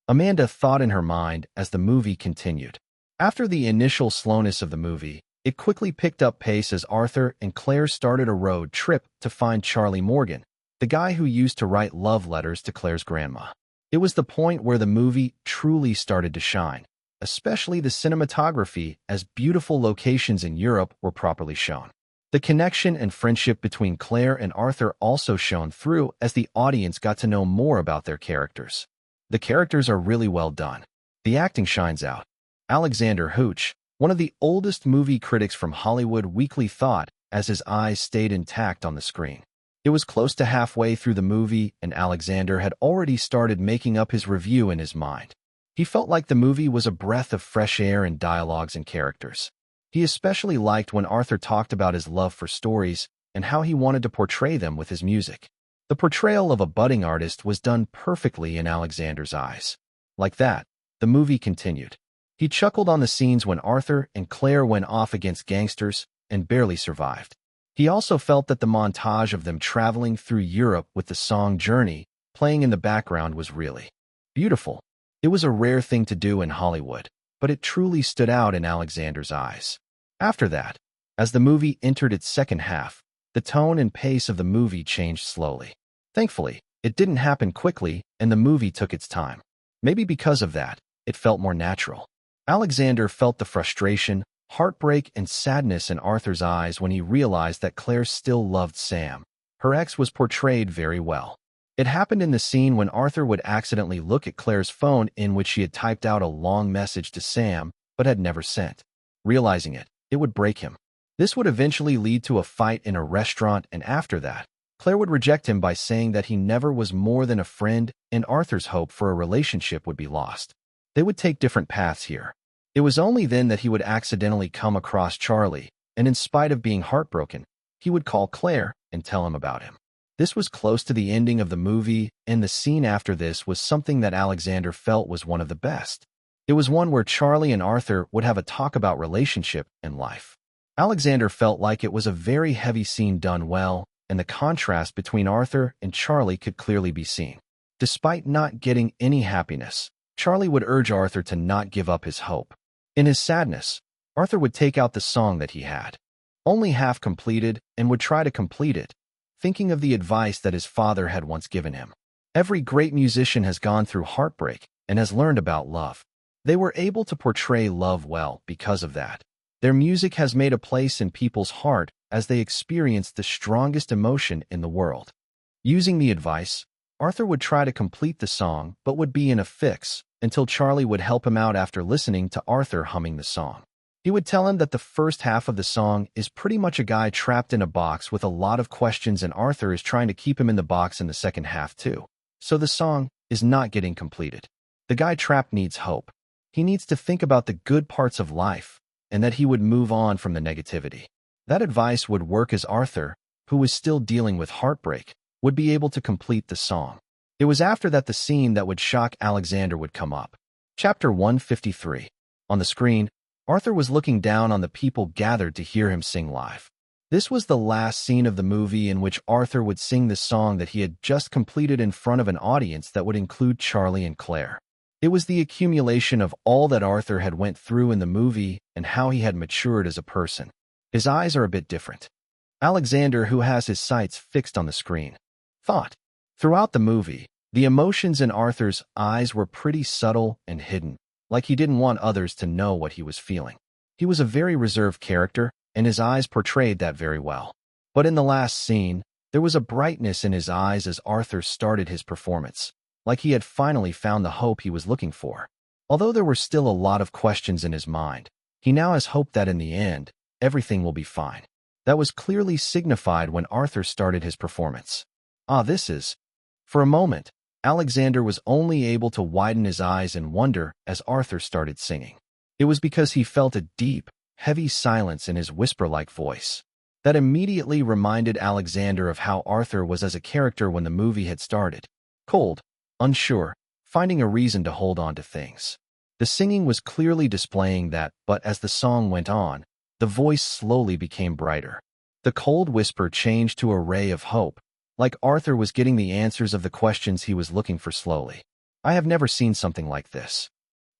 Amanda thought in her mind as the movie continued. After the initial slowness of the movie, it quickly picked up pace as Arthur and Claire started a road trip to find Charlie Morgan, the guy who used to write love letters to Claire's grandma. It was the point where the movie truly started to shine, especially the cinematography, as beautiful locations in Europe were properly shown. The connection and friendship between Claire and Arthur also shone through as the audience got to know more about their characters. The characters are really well done. The acting shines out. Alexander Hooch, one of the oldest movie critics from Hollywood Weekly, thought as his eyes stayed intact on the screen. It was close to halfway through the movie and Alexander had already started making up his review in his mind. He felt like the movie was a breath of fresh air in dialogues and characters. He especially liked when Arthur talked about his love for stories and how he wanted to portray them with his music. The portrayal of a budding artist was done perfectly in Alexander's eyes. Like that, the movie continued. He chuckled on the scenes when Arthur and Claire went off against gangsters and barely survived. He also felt that the montage of them traveling through Europe with the song Journey playing in the background was really beautiful. It was a rare thing to do in Hollywood, but it truly stood out in Alexander's eyes. After that, as the movie entered its second half, the tone and pace of the movie changed slowly. Thankfully, it didn't happen quickly and the movie took its time. Maybe because of that, it felt more natural. Alexander felt the frustration, heartbreak, and sadness in Arthur's eyes when he realized that Claire still loved Sam. Her ex was portrayed very well. It happened in the scene when Arthur would accidentally look at Claire's phone in which she had typed out a long message to Sam but had never sent. Realizing it, it would break him. This would eventually lead to a fight in a restaurant, and after that, Claire would reject him by saying that he never was more than a friend, and Arthur's hope for a relationship would be lost. They would take different paths here. It was only then that he would accidentally come across Charlie, and in spite of being heartbroken, he would call Claire and tell him about him. This was close to the ending of the movie, and the scene after this was something that Alexander felt was one of the best. It was one where Charlie and Arthur would have a talk about relationship and life. Alexander felt like it was a very heavy scene done well, and the contrast between Arthur and Charlie could clearly be seen. Despite not getting any happiness, Charlie would urge Arthur to not give up his hope. In his sadness, Arthur would take out the song that he had only half completed and would try to complete it, thinking of the advice that his father had once given him. Every great musician has gone through heartbreak and has learned about love. They were able to portray love well because of that. Their music has made a place in people's heart as they experienced the strongest emotion in the world. Using the advice, Arthur would try to complete the song but would be in a fix until Charlie would help him out after listening to Arthur humming the song. He would tell him that the first half of the song is pretty much a guy trapped in a box with a lot of questions, and Arthur is trying to keep him in the box in the second half too. So the song is not getting completed. The guy trapped needs hope. He needs to think about the good parts of life and that he would move on from the negativity. That advice would work as Arthur, who was still dealing with heartbreak, would be able to complete the song. It was after that the scene that would shock Alexander would come up. Chapter 153. On the screen, Arthur was looking down on the people gathered to hear him sing live. This was the last scene of the movie in which Arthur would sing the song that he had just completed in front of an audience that would include Charlie and Claire. It was the accumulation of all that Arthur had went through in the movie and how he had matured as a person. His eyes are a bit different. Alexander, who has his sights fixed on the screen, thought. Throughout the movie, the emotions in Arthur's eyes were pretty subtle and hidden, like he didn't want others to know what he was feeling. He was a very reserved character, and his eyes portrayed that very well. But in the last scene, there was a brightness in his eyes as Arthur started his performance, like he had finally found the hope he was looking for. Although there were still a lot of questions in his mind, he now has hope that in the end, everything will be fine. That was clearly signified when Arthur started his performance. For a moment, Alexander was only able to widen his eyes in wonder as Arthur started singing. It was because he felt a deep, heavy silence in his whisper-like voice. That immediately reminded Alexander of how Arthur was as a character when the movie had started. Cold, unsure, finding a reason to hold on to things. The singing was clearly displaying that, but as the song went on, the voice slowly became brighter. The cold whisper changed to a ray of hope, like Arthur was getting the answers of the questions he was looking for slowly. I have never seen something like this,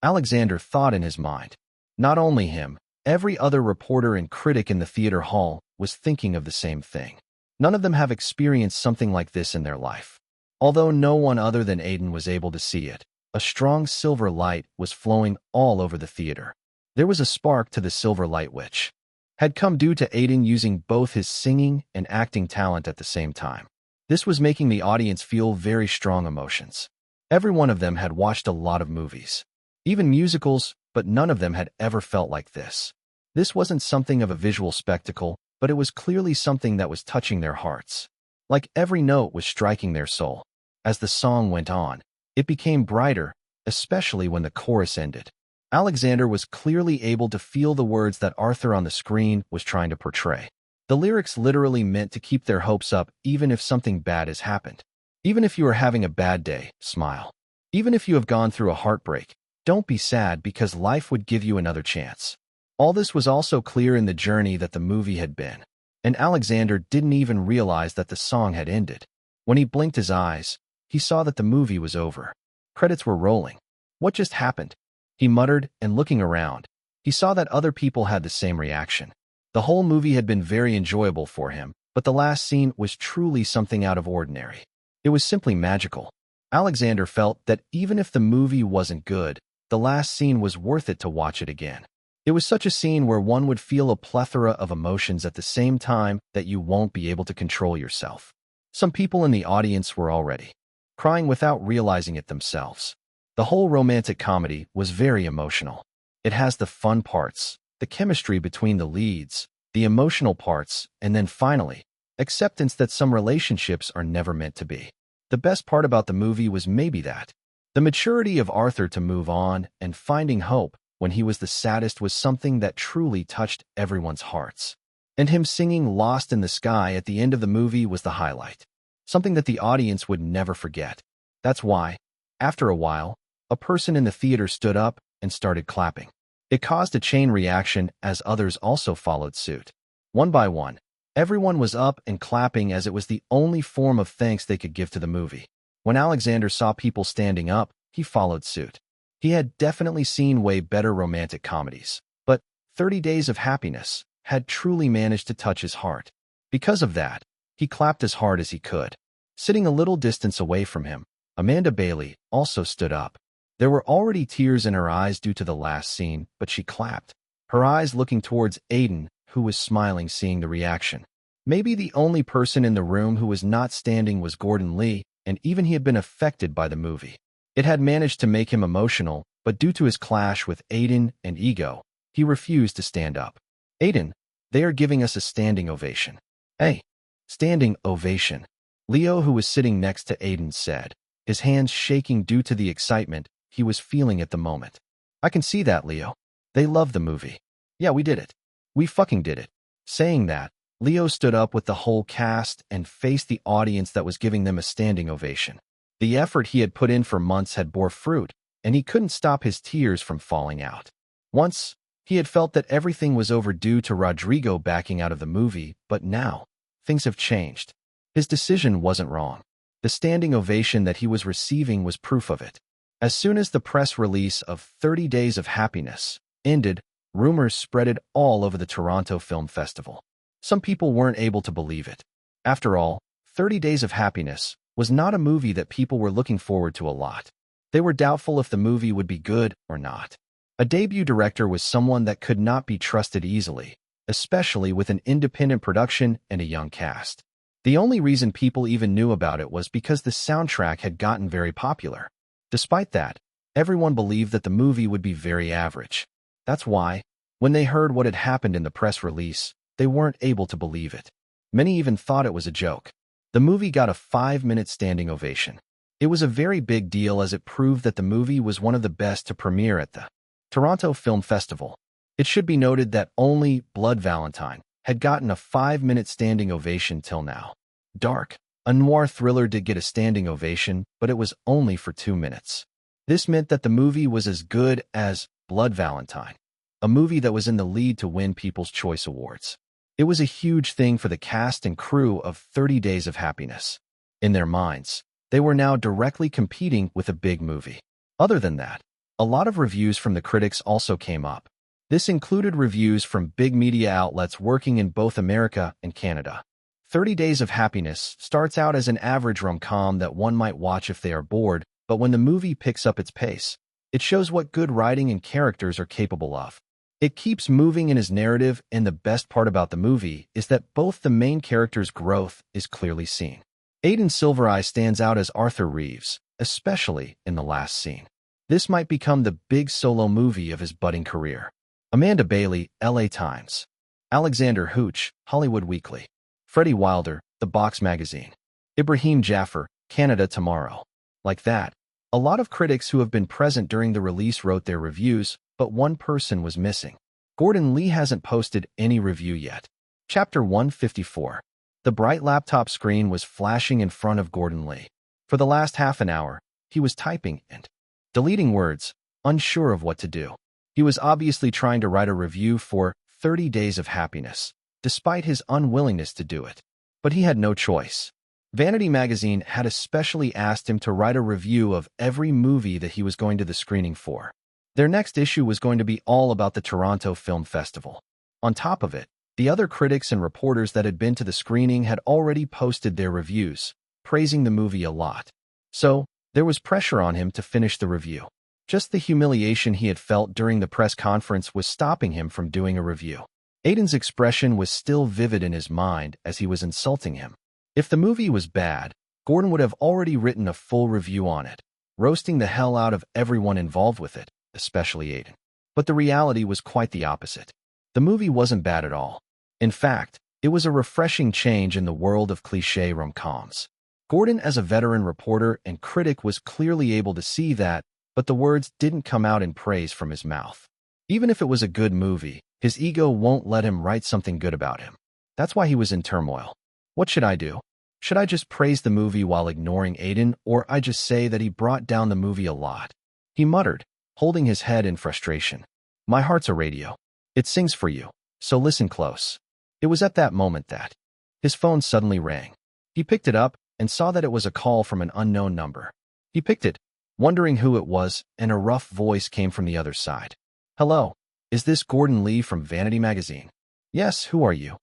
Alexander thought in his mind. Not only him, every other reporter and critic in the theater hall was thinking of the same thing. None of them have experienced something like this in their life. Although no one other than Aiden was able to see it, a strong silver light was flowing all over the theater. There was a spark to the silver light which had come due to Aiden using both his singing and acting talent at the same time. This was making the audience feel very strong emotions. Every one of them had watched a lot of movies, even musicals, but none of them had ever felt like this. This wasn't something of a visual spectacle, but it was clearly something that was touching their hearts. Like every note was striking their soul. As the song went on, it became brighter, especially when the chorus ended. Alexander was clearly able to feel the words that Arthur on the screen was trying to portray. The lyrics literally meant to keep their hopes up even if something bad has happened. Even if you are having a bad day, smile. Even if you have gone through a heartbreak, don't be sad because life would give you another chance. All this was also clear in the journey that the movie had been, and Alexander didn't even realize that the song had ended. When he blinked his eyes, he saw that the movie was over. Credits were rolling. What just happened? He muttered, and looking around, he saw that other people had the same reaction. The whole movie had been very enjoyable for him, but the last scene was truly something out of ordinary. It was simply magical. Alexander felt that even if the movie wasn't good, the last scene was worth it to watch it again. It was such a scene where one would feel a plethora of emotions at the same time that you won't be able to control yourself. Some people in the audience were already crying without realizing it themselves. The whole romantic comedy was very emotional. It has the fun parts, the chemistry between the leads, the emotional parts, and then finally, acceptance that some relationships are never meant to be. The best part about the movie was maybe that. The maturity of Arthur to move on and finding hope when he was the saddest was something that truly touched everyone's hearts. And him singing Lost in the Sky at the end of the movie was the highlight. Something that the audience would never forget. That's why, after a while, a person in the theater stood up and started clapping. It caused a chain reaction as others also followed suit. One by one, everyone was up and clapping as it was the only form of thanks they could give to the movie. When Alexander saw people standing up, he followed suit. He had definitely seen way better romantic comedies, but 30 Days of Happiness had truly managed to touch his heart. Because of that, he clapped as hard as he could. Sitting a little distance away from him, Amanda Bailey also stood up. There were already tears in her eyes due to the last scene, but she clapped, her eyes looking towards Aiden, who was smiling seeing the reaction. Maybe the only person in the room who was not standing was Gordon Lee, and even he had been affected by the movie. It had managed to make him emotional, but due to his clash with Aiden and ego, he refused to stand up. Aiden, they are giving us a standing ovation. Hey, standing ovation. Leo, who was sitting next to Aiden, said, his hands shaking due to the excitement he was feeling at the moment. I can see that, Leo. They love the movie. Yeah, we did it. We fucking did it. Saying that, Leo stood up with the whole cast and faced the audience that was giving them a standing ovation. The effort he had put in for months had bore fruit, and he couldn't stop his tears from falling out. Once, he had felt that everything was overdue to Rodrigo backing out of the movie, but now, things have changed. His decision wasn't wrong. The standing ovation that he was receiving was proof of it. As soon as the press release of 30 Days of Happiness ended, rumors spreaded all over the Toronto Film Festival. Some people weren't able to believe it. After all, 30 Days of Happiness was not a movie that people were looking forward to a lot. They were doubtful if the movie would be good or not. A debut director was someone that could not be trusted easily, especially with an independent production and a young cast. The only reason people even knew about it was because the soundtrack had gotten very popular. Despite that, everyone believed that the movie would be very average. That's why, when they heard what had happened in the press release, they weren't able to believe it. Many even thought it was a joke. The movie got a 5-minute standing ovation. It was a very big deal as it proved that the movie was one of the best to premiere at the Toronto Film Festival. It should be noted that only Blood Valentine had gotten a 5-minute standing ovation till now. Dark, a noir thriller did get a standing ovation, but it was only for 2 minutes. This meant that the movie was as good as Blood Valentine, a movie that was in the lead to win People's Choice Awards. It was a huge thing for the cast and crew of 30 Days of Happiness. In their minds, they were now directly competing with a big movie. Other than that, a lot of reviews from the critics also came up. This included reviews from big media outlets working in both America and Canada. 30 Days of Happiness starts out as an average rom-com that one might watch if they are bored, but when the movie picks up its pace, it shows what good writing and characters are capable of. It keeps moving in his narrative, and the best part about the movie is that both the main characters' growth is clearly seen. Aiden Silvereye stands out as Arthur Reeves, especially in the last scene. This might become the big solo movie of his budding career. Amanda Bailey, LA Times. Alexander Hooch, Hollywood Weekly. Freddie Wilder, The Box Magazine. Ibrahim Jaffer, Canada Tomorrow. Like that, A lot of critics who have been present during the release wrote their reviews, but one person was missing. Gordon Lee hasn't posted any review yet. Chapter 154. The bright laptop screen was flashing in front of Gordon Lee. For the last half an hour, he was typing and deleting words, unsure of what to do. He was obviously trying to write a review for 30 Days of Happiness, despite his unwillingness to do it. But he had no choice. Vanity magazine had especially asked him to write a review of every movie that he was going to the screening for. Their next issue was going to be all about the Toronto Film Festival. On top of it, the other critics and reporters that had been to the screening had already posted their reviews, praising the movie a lot. So, there was pressure on him to finish the review. Just the humiliation he had felt during the press conference was stopping him from doing a review. Aiden's expression was still vivid in his mind as he was insulting him. If the movie was bad, Gordon would have already written a full review on it, roasting the hell out of everyone involved with it, especially Aiden. But the reality was quite the opposite. The movie wasn't bad at all. In fact, it was a refreshing change in the world of cliché rom-coms. Gordon, as a veteran reporter and critic, was clearly able to see that, but the words didn't come out in praise from his mouth. Even if it was a good movie, his ego won't let him write something good about him. That's why he was in turmoil. What should I do? Should I just praise the movie while ignoring Aiden, or I just say that he brought down the movie a lot? He muttered, holding his head in frustration. My heart's a radio. It sings for you, so listen close. It was at that moment that his phone suddenly rang. He picked it up and saw that it was a call from an unknown number. He picked it, wondering who it was, and a rough voice came from the other side. Hello, is this Gordon Lee from Vanity magazine? Yes, who are you?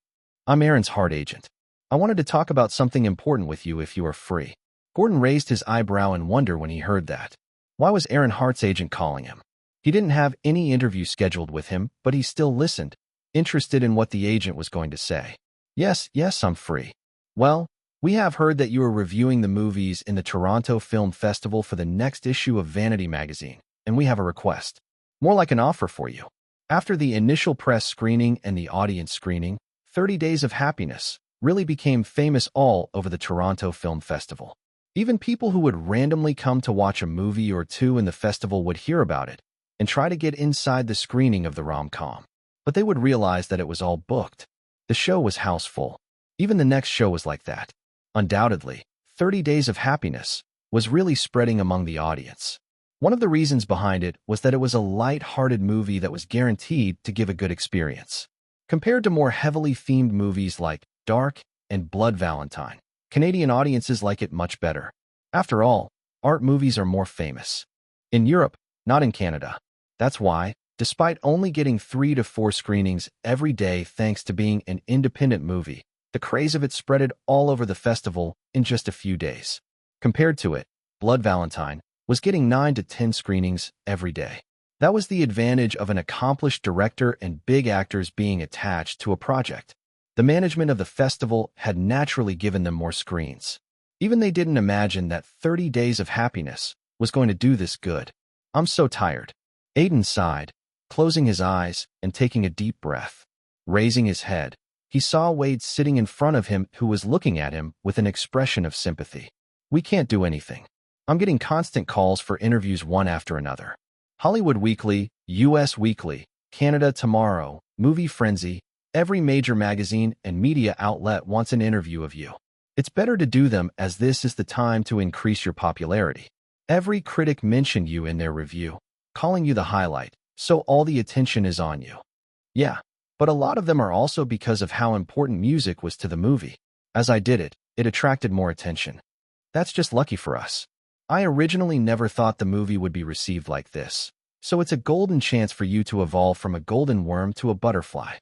I'm Aaron's heart agent. I wanted to talk about something important with you if you are free. Gordon raised his eyebrow in wonder when he heard that. Why was Aaron Hart's agent calling him? He didn't have any interview scheduled with him, but he still listened, interested in what the agent was going to say. Yes, I'm free. Well, we have heard that you are reviewing the movies in the Toronto Film Festival for the next issue of Vanity magazine, and we have a request. More like an offer for you. After the initial press screening and the audience screening, 30 Days of Happiness really became famous all over the Toronto Film Festival. Even people who would randomly come to watch a movie or two in the festival would hear about it and try to get inside the screening of the rom-com. But they would realize that it was all booked. The show was house full. Even the next show was like that. Undoubtedly, 30 Days of Happiness was really spreading among the audience. One of the reasons behind it was that it was a light-hearted movie that was guaranteed to give a good experience. Compared to more heavily themed movies like Dark and Blood Valentine, Canadian audiences like it much better. After all, art movies are more famous. In Europe, not in Canada. That's why, despite only getting 3 to 4 screenings every day thanks to being an independent movie, the craze of it spread all over the festival in just a few days. Compared to it, Blood Valentine was getting 9 to 10 screenings every day. That was the advantage of an accomplished director and big actors being attached to a project. The management of the festival had naturally given them more screens. Even they didn't imagine that 30 Days of Happiness was going to do this good. I'm so tired. Aiden sighed, closing his eyes and taking a deep breath. Raising his head, he saw Wade sitting in front of him who was looking at him with an expression of sympathy. We can't do anything. I'm getting constant calls for interviews one after another. Hollywood Weekly, US Weekly, Canada Tomorrow, Movie Frenzy, every major magazine and media outlet wants an interview of you. It's better to do them as this is the time to increase your popularity. Every critic mentioned you in their review, calling you the highlight, so all the attention is on you. Yeah, but a lot of them are also because of how important music was to the movie. As I did it, it attracted more attention. That's just lucky for us. I originally never thought the movie would be received like this, so it's a golden chance for you to evolve from a golden worm to a butterfly.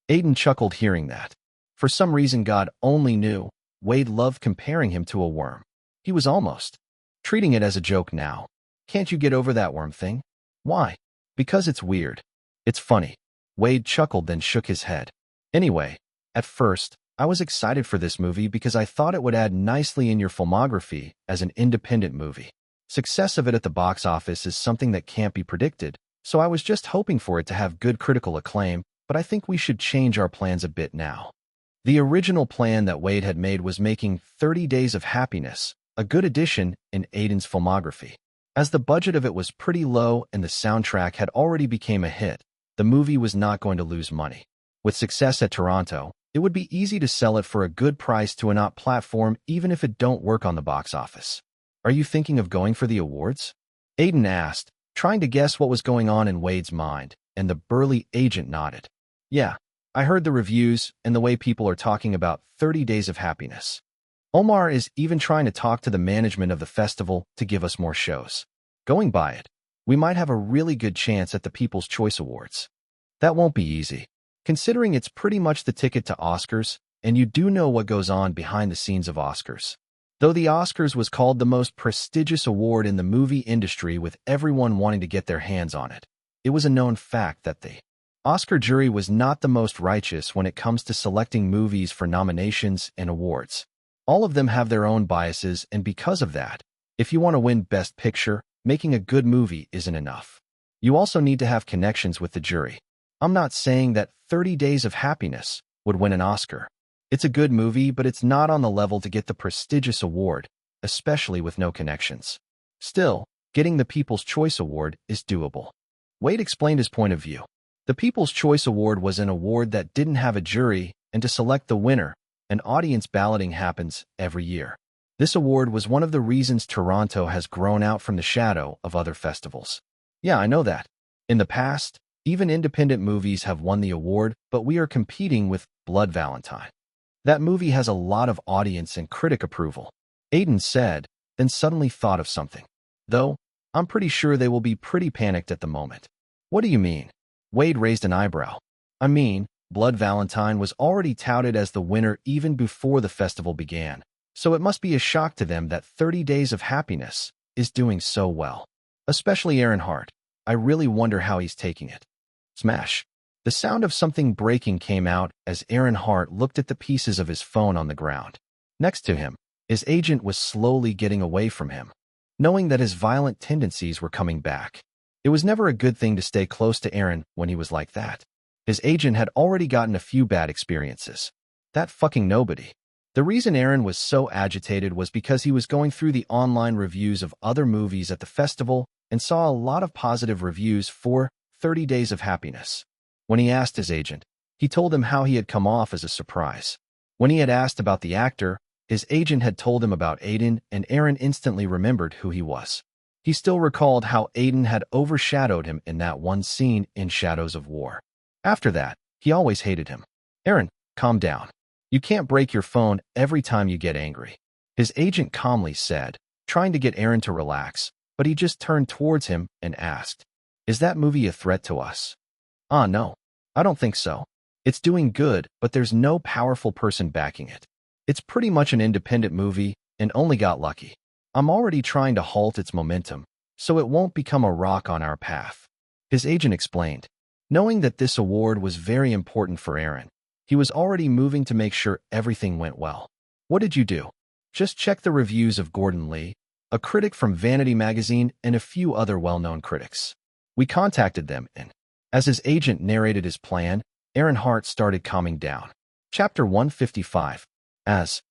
Aiden chuckled hearing that. For some reason God only knew, Wade loved comparing him to a worm. He was almost treating it as a joke now. Can't you get over that worm thing? Why? Because it's weird. It's funny. Wade chuckled then shook his head. Anyway, at first, I was excited for this movie because I thought it would add nicely in your filmography as an independent movie. Success of it at the box office is something that can't be predicted, so I was just hoping for it to have good critical acclaim, but I think we should change our plans a bit now. The original plan that Wade had made was making 30 Days of Happiness a good addition in Aiden's filmography. As the budget of it was pretty low and the soundtrack had already become a hit, the movie was not going to lose money. With success at Toronto, it would be easy to sell it for a good price to an OTT platform even if it don't work on the box office. Are you thinking of going for the awards? Aiden asked, trying to guess what was going on in Wade's mind, and the burly agent nodded. Yeah, I heard the reviews and the way people are talking about 30 Days of Happiness. Omar is even trying to talk to the management of the festival to give us more shows. Going by it, we might have a really good chance at the People's Choice Awards. That won't be easy, considering it's pretty much the ticket to Oscars, and you do know what goes on behind the scenes of Oscars. Though the Oscars was called the most prestigious award in the movie industry with everyone wanting to get their hands on it, it was a known fact that the Oscar jury was not the most righteous when it comes to selecting movies for nominations and awards. All of them have their own biases, and because of that, if you want to win Best Picture, making a good movie isn't enough. You also need to have connections with the jury. I'm not saying that 30 Days of Happiness would win an Oscar. It's a good movie, but it's not on the level to get the prestigious award, especially with no connections. Still, getting the People's Choice Award is doable. Wade explained his point of view. The People's Choice Award was an award that didn't have a jury, and to select the winner, an audience balloting happens every year. This award was one of the reasons Toronto has grown out from the shadow of other festivals. Yeah, I know that. In the past, even independent movies have won the award, but we are competing with Blood Valentine. That movie has a lot of audience and critic approval, Aiden said, then suddenly thought of something. Though, I'm pretty sure they will be pretty panicked at the moment. What do you mean? Wade raised an eyebrow. I mean, Blood Valentine was already touted as the winner even before the festival began, so it must be a shock to them that 30 Days of Happiness is doing so well. Especially Aaron Hart. I really wonder how he's taking it. Smash. The sound of something breaking came out as Aaron Hart looked at the pieces of his phone on the ground. Next to him, his agent was slowly getting away from him, knowing that his violent tendencies were coming back. It was never a good thing to stay close to Aaron when he was like that. His agent had already gotten a few bad experiences. That fucking nobody. The reason Aaron was so agitated was because he was going through the online reviews of other movies at the festival and saw a lot of positive reviews for 30 Days of Happiness. When he asked his agent, he told him how he had come off as a surprise. When he had asked about the actor, his agent had told him about Aiden, and Aaron instantly remembered who he was. He still recalled how Aiden had overshadowed him in that one scene in Shadows of War. After that, he always hated him. Aaron, calm down. You can't break your phone every time you get angry. His agent calmly said, trying to get Aaron to relax, but he just turned towards him and asked, "Is that movie a threat to us?" No, I don't think so. It's doing good, but there's no powerful person backing it. It's pretty much an independent movie and only got lucky. I'm already trying to halt its momentum, so it won't become a rock on our path. His agent explained. Knowing that this award was very important for Aaron, he was already moving to make sure everything went well. What did you do? Just check the reviews of Gordon Lee, a critic from Vanity magazine, and a few other well-known critics. We contacted them, and as his agent narrated his plan, Aaron Hart started calming down. Chapter 155. As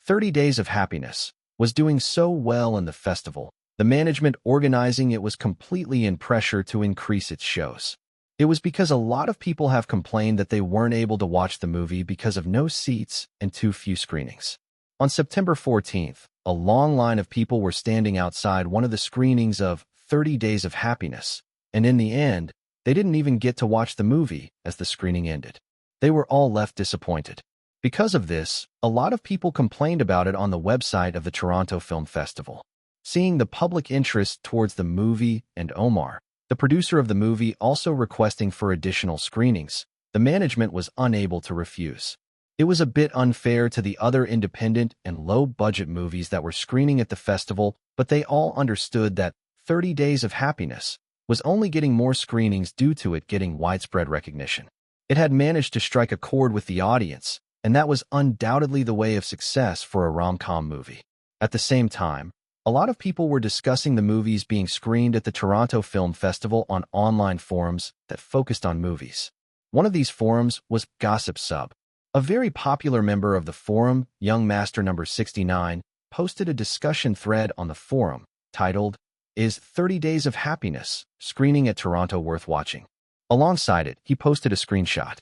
30 Days of Happiness was doing so well in the festival, the management organizing it was completely in pressure to increase its shows. It was because a lot of people have complained that they weren't able to watch the movie because of no seats and too few screenings. On September 14th, a long line of people were standing outside one of the screenings of 30 Days of Happiness, and in the end, they didn't even get to watch the movie as the screening ended. They were all left disappointed. Because of this, a lot of people complained about it on the website of the Toronto Film Festival. Seeing the public interest towards the movie and Omar, the producer of the movie, also requesting for additional screenings, the management was unable to refuse. It was a bit unfair to the other independent and low-budget movies that were screening at the festival, but they all understood that 30 Days of Happiness was only getting more screenings due to it getting widespread recognition. It had managed to strike a chord with the audience, and that was undoubtedly the way of success for a rom-com movie. At the same time, a lot of people were discussing the movies being screened at the Toronto Film Festival on online forums that focused on movies. One of these forums was Gossip Sub. A very popular member of the forum, Young Master Number 69, posted a discussion thread on the forum titled, is 30 Days of Happiness, screening at Toronto worth watching. Alongside it, he posted a screenshot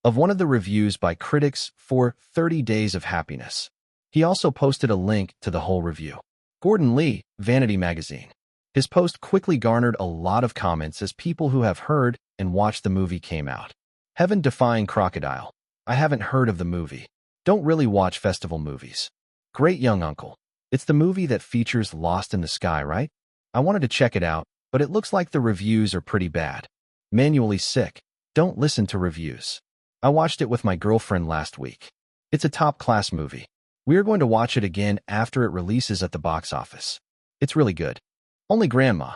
of one of the reviews by critics for 30 Days of Happiness. He also posted a link to the whole review. Gordon Lee, Vanity Magazine. His post quickly garnered a lot of comments as people who have heard and watched the movie came out. Heaven-defying crocodile. I haven't heard of the movie. Don't really watch festival movies. Great young uncle. It's the movie that features Lost in the Sky, right? I wanted to check it out, but it looks like the reviews are pretty bad. Manually sick. Don't listen to reviews. I watched it with my girlfriend last week. It's a top-class movie. We are going to watch it again after it releases at the box office. It's really good. Only Grandma.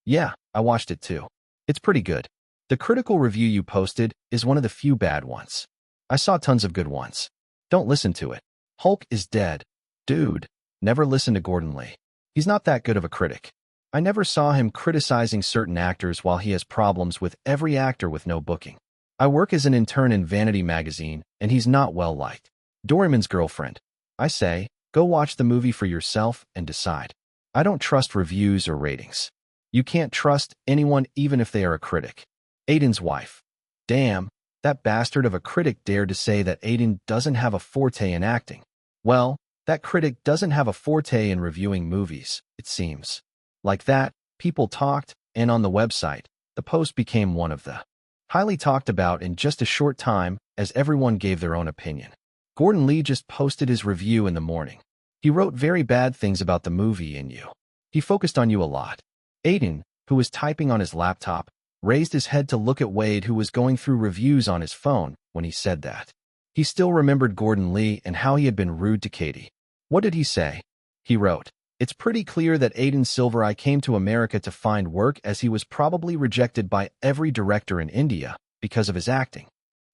Yeah, I watched it too. It's pretty good. The critical review you posted is one of the few bad ones. I saw tons of good ones. Don't listen to it. Hulk is dead. Dude, never listen to Gordon Lee. He's not that good of a critic. I never saw him criticizing certain actors while he has problems with every actor with no booking. I work as an intern in Vanity Magazine, and he's not well liked. Doryman's girlfriend. I say, go watch the movie for yourself and decide. I don't trust reviews or ratings. You can't trust anyone even if they are a critic. Aiden's wife. Damn, that bastard of a critic dared to say that Aiden doesn't have a forte in acting. Well, that critic doesn't have a forte in reviewing movies, it seems. Like that, people talked, and on the website, the post became one of the highly talked about in just a short time as everyone gave their own opinion. Gordon Lee just posted his review in the morning. He wrote very bad things about the movie and you. He focused on you a lot. Aiden, who was typing on his laptop, raised his head to look at Wade, who was going through reviews on his phone when he said that. He still remembered Gordon Lee and how he had been rude to Katie. What did he say? He wrote, "It's pretty clear that Aiden Silvereye came to America to find work, as he was probably rejected by every director in India because of his acting."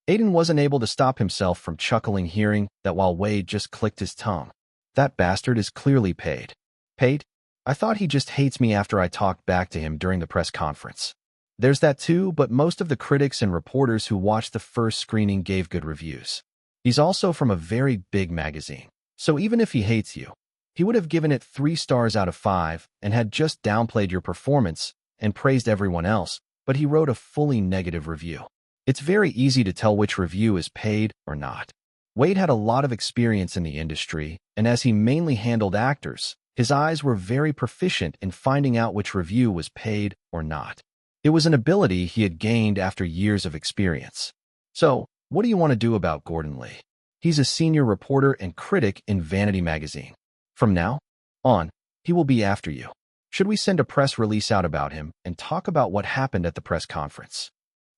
Aiden wasn't able to stop himself from chuckling, hearing that while Wade just clicked his tongue. That bastard is clearly paid. Paid? I thought he just hates me after I talked back to him during the press conference. There's that too, but most of the critics and reporters who watched the first screening gave good reviews. He's also from a very big magazine, so even if he hates you, he would have given it 3 stars out of 5 and had just downplayed your performance and praised everyone else, but he wrote a fully negative review. It's very easy to tell which review is paid or not. Wade had a lot of experience in the industry, and as he mainly handled actors, his eyes were very proficient in finding out which review was paid or not. It was an ability he had gained after years of experience. So, what do you want to do about Gordon Lee? He's a senior reporter and critic in Vanity Magazine. From now on, he will be after you. Should we send a press release out about him and talk about what happened at the press conference?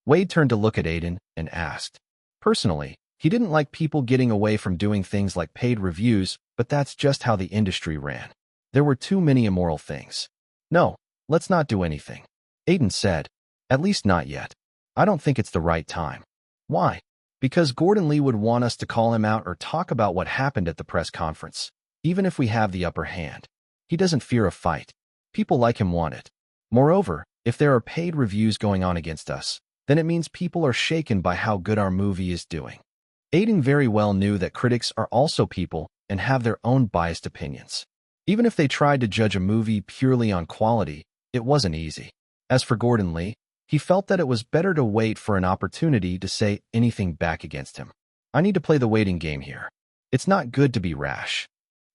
Wade turned to look at Aiden and asked. Personally, he didn't like people getting away from doing things like paid reviews, but that's just how the industry ran. There were too many immoral things. No, let's not do anything. Aiden said, at least not yet. I don't think it's the right time. Why? Because Gordon Lee would want us to call him out or talk about what happened at the press conference, even if we have the upper hand. He doesn't fear a fight. People like him want it. Moreover, if there are paid reviews going on against us, then it means people are shaken by how good our movie is doing. Aiden very well knew that critics are also people and have their own biased opinions. Even if they tried to judge a movie purely on quality, it wasn't easy. As for Gordon Lee, he felt that it was better to wait for an opportunity to say anything back against him. I need to play the waiting game here. It's not good to be rash.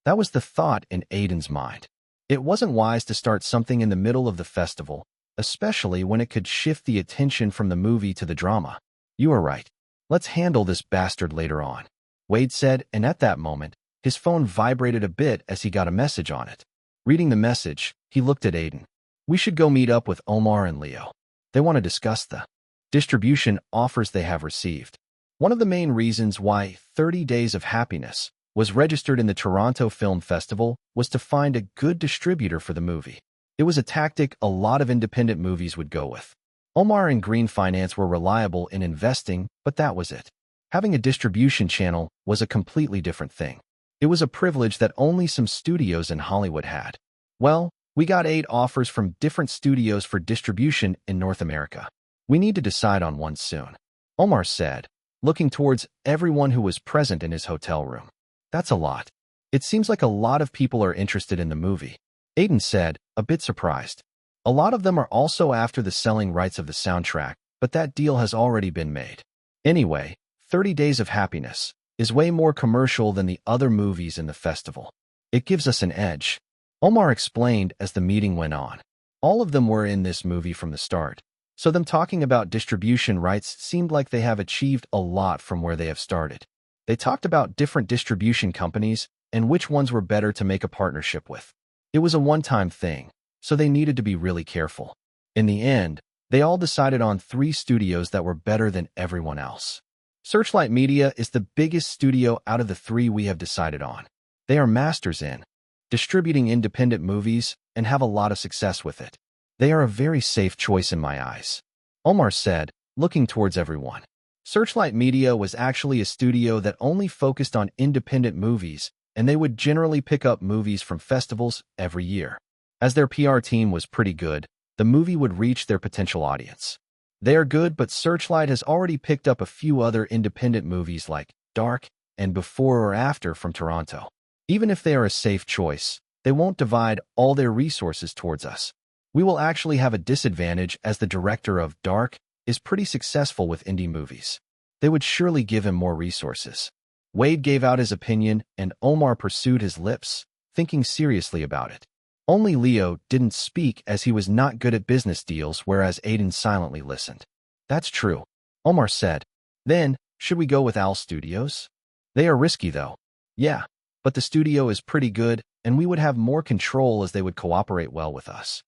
That was the thought in Aiden's mind. It wasn't wise to start something in the middle of the festival, especially when it could shift the attention from the movie to the drama. You are right. Let's handle this bastard later on, Wade said, and at that moment, his phone vibrated a bit as he got a message on it. Reading the message, he looked at Aiden. We should go meet up with Omar and Leo. They want to discuss the distribution offers they have received. One of the main reasons why 30 Days of Happiness was registered in the Toronto Film Festival was to find a good distributor for the movie. It was a tactic a lot of independent movies would go with. Omar and Green Finance were reliable in investing, but that was it. Having a distribution channel was a completely different thing. It was a privilege that only some studios in Hollywood had. Well, we got 8 offers from different studios for distribution in North America. We need to decide on one soon, Omar said, looking towards everyone who was present in his hotel room. That's a lot. It seems like a lot of people are interested in the movie, Aiden said, a bit surprised. A lot of them are also after the selling rights of the soundtrack, but that deal has already been made. Anyway, 30 Days of Happiness is way more commercial than the other movies in the festival. It gives us an edge, Omar explained as the meeting went on. All of them were in this movie from the start, so them talking about distribution rights seemed like they have achieved a lot from where they have started. They talked about different distribution companies and which ones were better to make a partnership with. It was a one-time thing, so they needed to be really careful. In the end, they all decided on 3 studios that were better than everyone else. Searchlight Media is the biggest studio out of the 3 we have decided on. They are masters in distributing independent movies and have a lot of success with it. They are a very safe choice in my eyes, Omar said, looking towards everyone. Searchlight Media was actually a studio that only focused on independent movies, and they would generally pick up movies from festivals every year. As their PR team was pretty good, the movie would reach their potential audience. They are good, but Searchlight has already picked up a few other independent movies like Dark and Before or After from Toronto. Even if they are a safe choice, they won't divide all their resources towards us. We will actually have a disadvantage as the director of Dark is pretty successful with indie movies. They would surely give him more resources. Wade gave out his opinion and Omar pursued his lips, thinking seriously about it. Only Leo didn't speak as he was not good at business deals, whereas Aiden silently listened. That's true, Omar said. Then, should we go with Owl Studios? They are risky though. Yeah, but the studio is pretty good and we would have more control as they would cooperate well with us.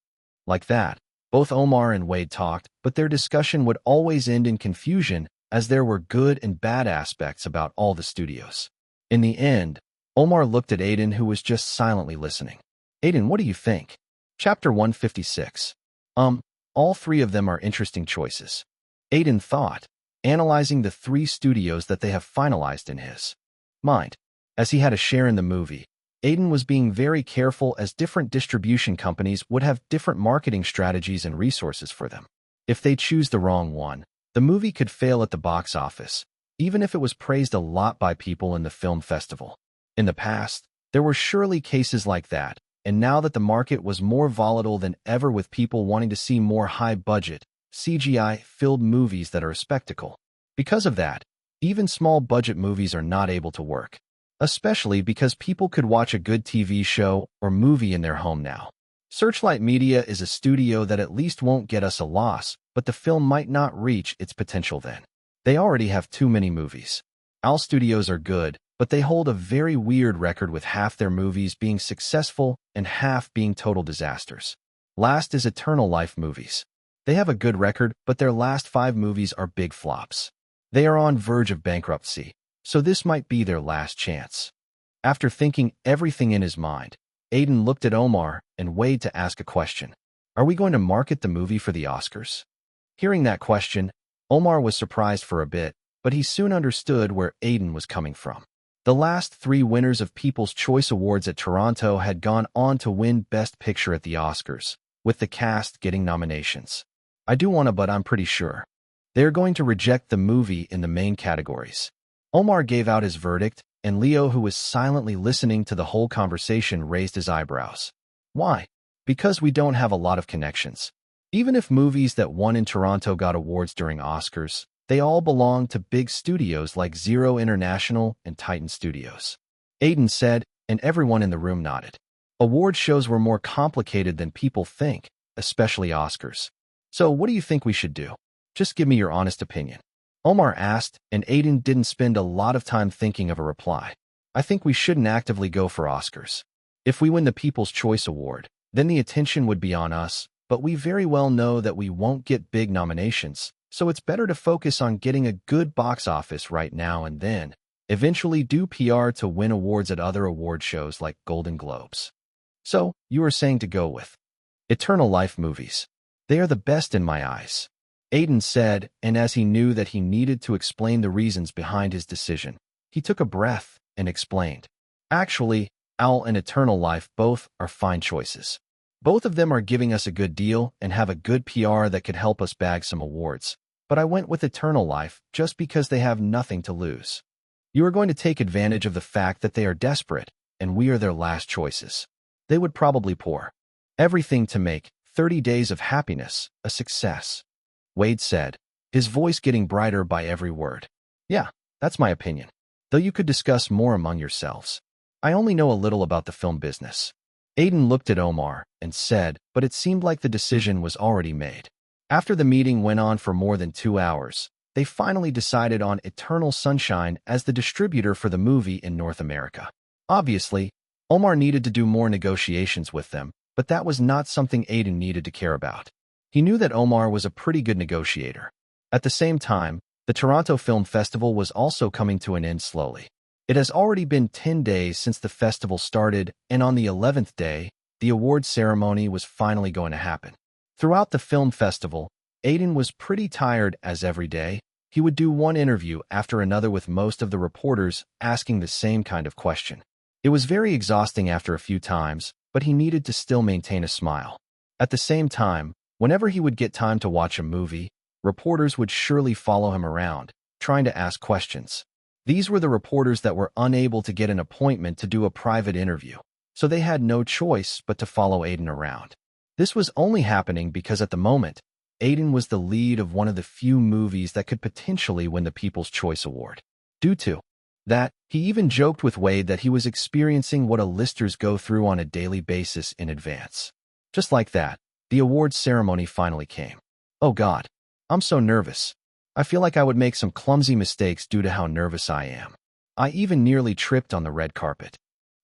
Like that, both Omar and Wade talked, but their discussion would always end in confusion as there were good and bad aspects about all the studios. In the end, Omar looked at Aiden, who was just silently listening. Aiden, what do you think? Chapter 156. All 3 of them are interesting choices. Aiden thought, analyzing the 3 studios that they have finalized in his mind. As he had a share in the movie, Aiden was being very careful as different distribution companies would have different marketing strategies and resources for them. If they choose the wrong one, the movie could fail at the box office, even if it was praised a lot by people in the film festival. In the past, there were surely cases like that, and now that the market was more volatile than ever with people wanting to see more high-budget, CGI-filled movies that are a spectacle. Because of that, even small-budget movies are not able to work, especially because people could watch a good TV show or movie in their home now. Searchlight Media is a studio that at least won't get us a loss, but the film might not reach its potential then. They already have too many movies. Owl Studios are good, but they hold a very weird record with half their movies being successful and half being total disasters. Last is Eternal Life Movies. They have a good record, but their last 5 movies are big flops. They are on verge of bankruptcy, so this might be their last chance. After thinking everything in his mind, Aiden looked at Omar and Wade to ask a question. Are we going to market the movie for the Oscars? Hearing that question, Omar was surprised for a bit, but he soon understood where Aiden was coming from. The last 3 winners of People's Choice Awards at Toronto had gone on to win Best Picture at the Oscars, with the cast getting nominations. I do want to, but I'm pretty sure they are going to reject the movie in the main categories. Omar gave out his verdict, and Leo, who was silently listening to the whole conversation, raised his eyebrows. Why? Because we don't have a lot of connections. Even if movies that won in Toronto got awards during Oscars, they all belong to big studios like Zero International and Titan Studios. Aiden said, and everyone in the room nodded. Award shows were more complicated than people think, especially Oscars. So what do you think we should do? Just give me your honest opinion. Omar asked, and Aiden didn't spend a lot of time thinking of a reply. I think we shouldn't actively go for Oscars. If we win the People's Choice Award, then the attention would be on us, but we very well know that we won't get big nominations, so it's better to focus on getting a good box office right now and then eventually do PR to win awards at other award shows like Golden Globes. So, you are saying to go with Eternal Life Movies. They are the best in my eyes, Aiden said, and as he knew that he needed to explain the reasons behind his decision, he took a breath and explained. Actually, Owl and Eternal Life both are fine choices. Both of them are giving us a good deal and have a good PR that could help us bag some awards. But I went with Eternal Life just because they have nothing to lose. You are going to take advantage of the fact that they are desperate, and we are their last choices. They would probably pour everything to make 30 Days of Happiness, a success. Wade said, his voice getting brighter by every word. Yeah, that's my opinion. Though you could discuss more among yourselves. I only know a little about the film business. Aiden looked at Omar and said, but it seemed like the decision was already made. After the meeting went on for more than 2 hours, they finally decided on Eternal Sunshine as the distributor for the movie in North America. Obviously, Omar needed to do more negotiations with them, but that was not something Aiden needed to care about. He knew that Omar was a pretty good negotiator. At the same time, the Toronto Film Festival was also coming to an end slowly. It has already been 10 days since the festival started, and on the 11th day, the award ceremony was finally going to happen. Throughout the film festival, Aiden was pretty tired as every day. He would do one interview after another with most of the reporters asking the same kind of question. It was very exhausting after a few times, but he needed to still maintain a smile. At the same time, whenever he would get time to watch a movie, reporters would surely follow him around, trying to ask questions. These were the reporters that were unable to get an appointment to do a private interview, so they had no choice but to follow Aiden around. This was only happening because at the moment, Aiden was the lead of one of the few movies that could potentially win the People's Choice Award. Due to that, he even joked with Wade that he was experiencing what A-listers go through on a daily basis in advance. Just like that, the awards ceremony finally came. Oh God, I'm so nervous. I feel like I would make some clumsy mistakes due to how nervous I am. I even nearly tripped on the red carpet.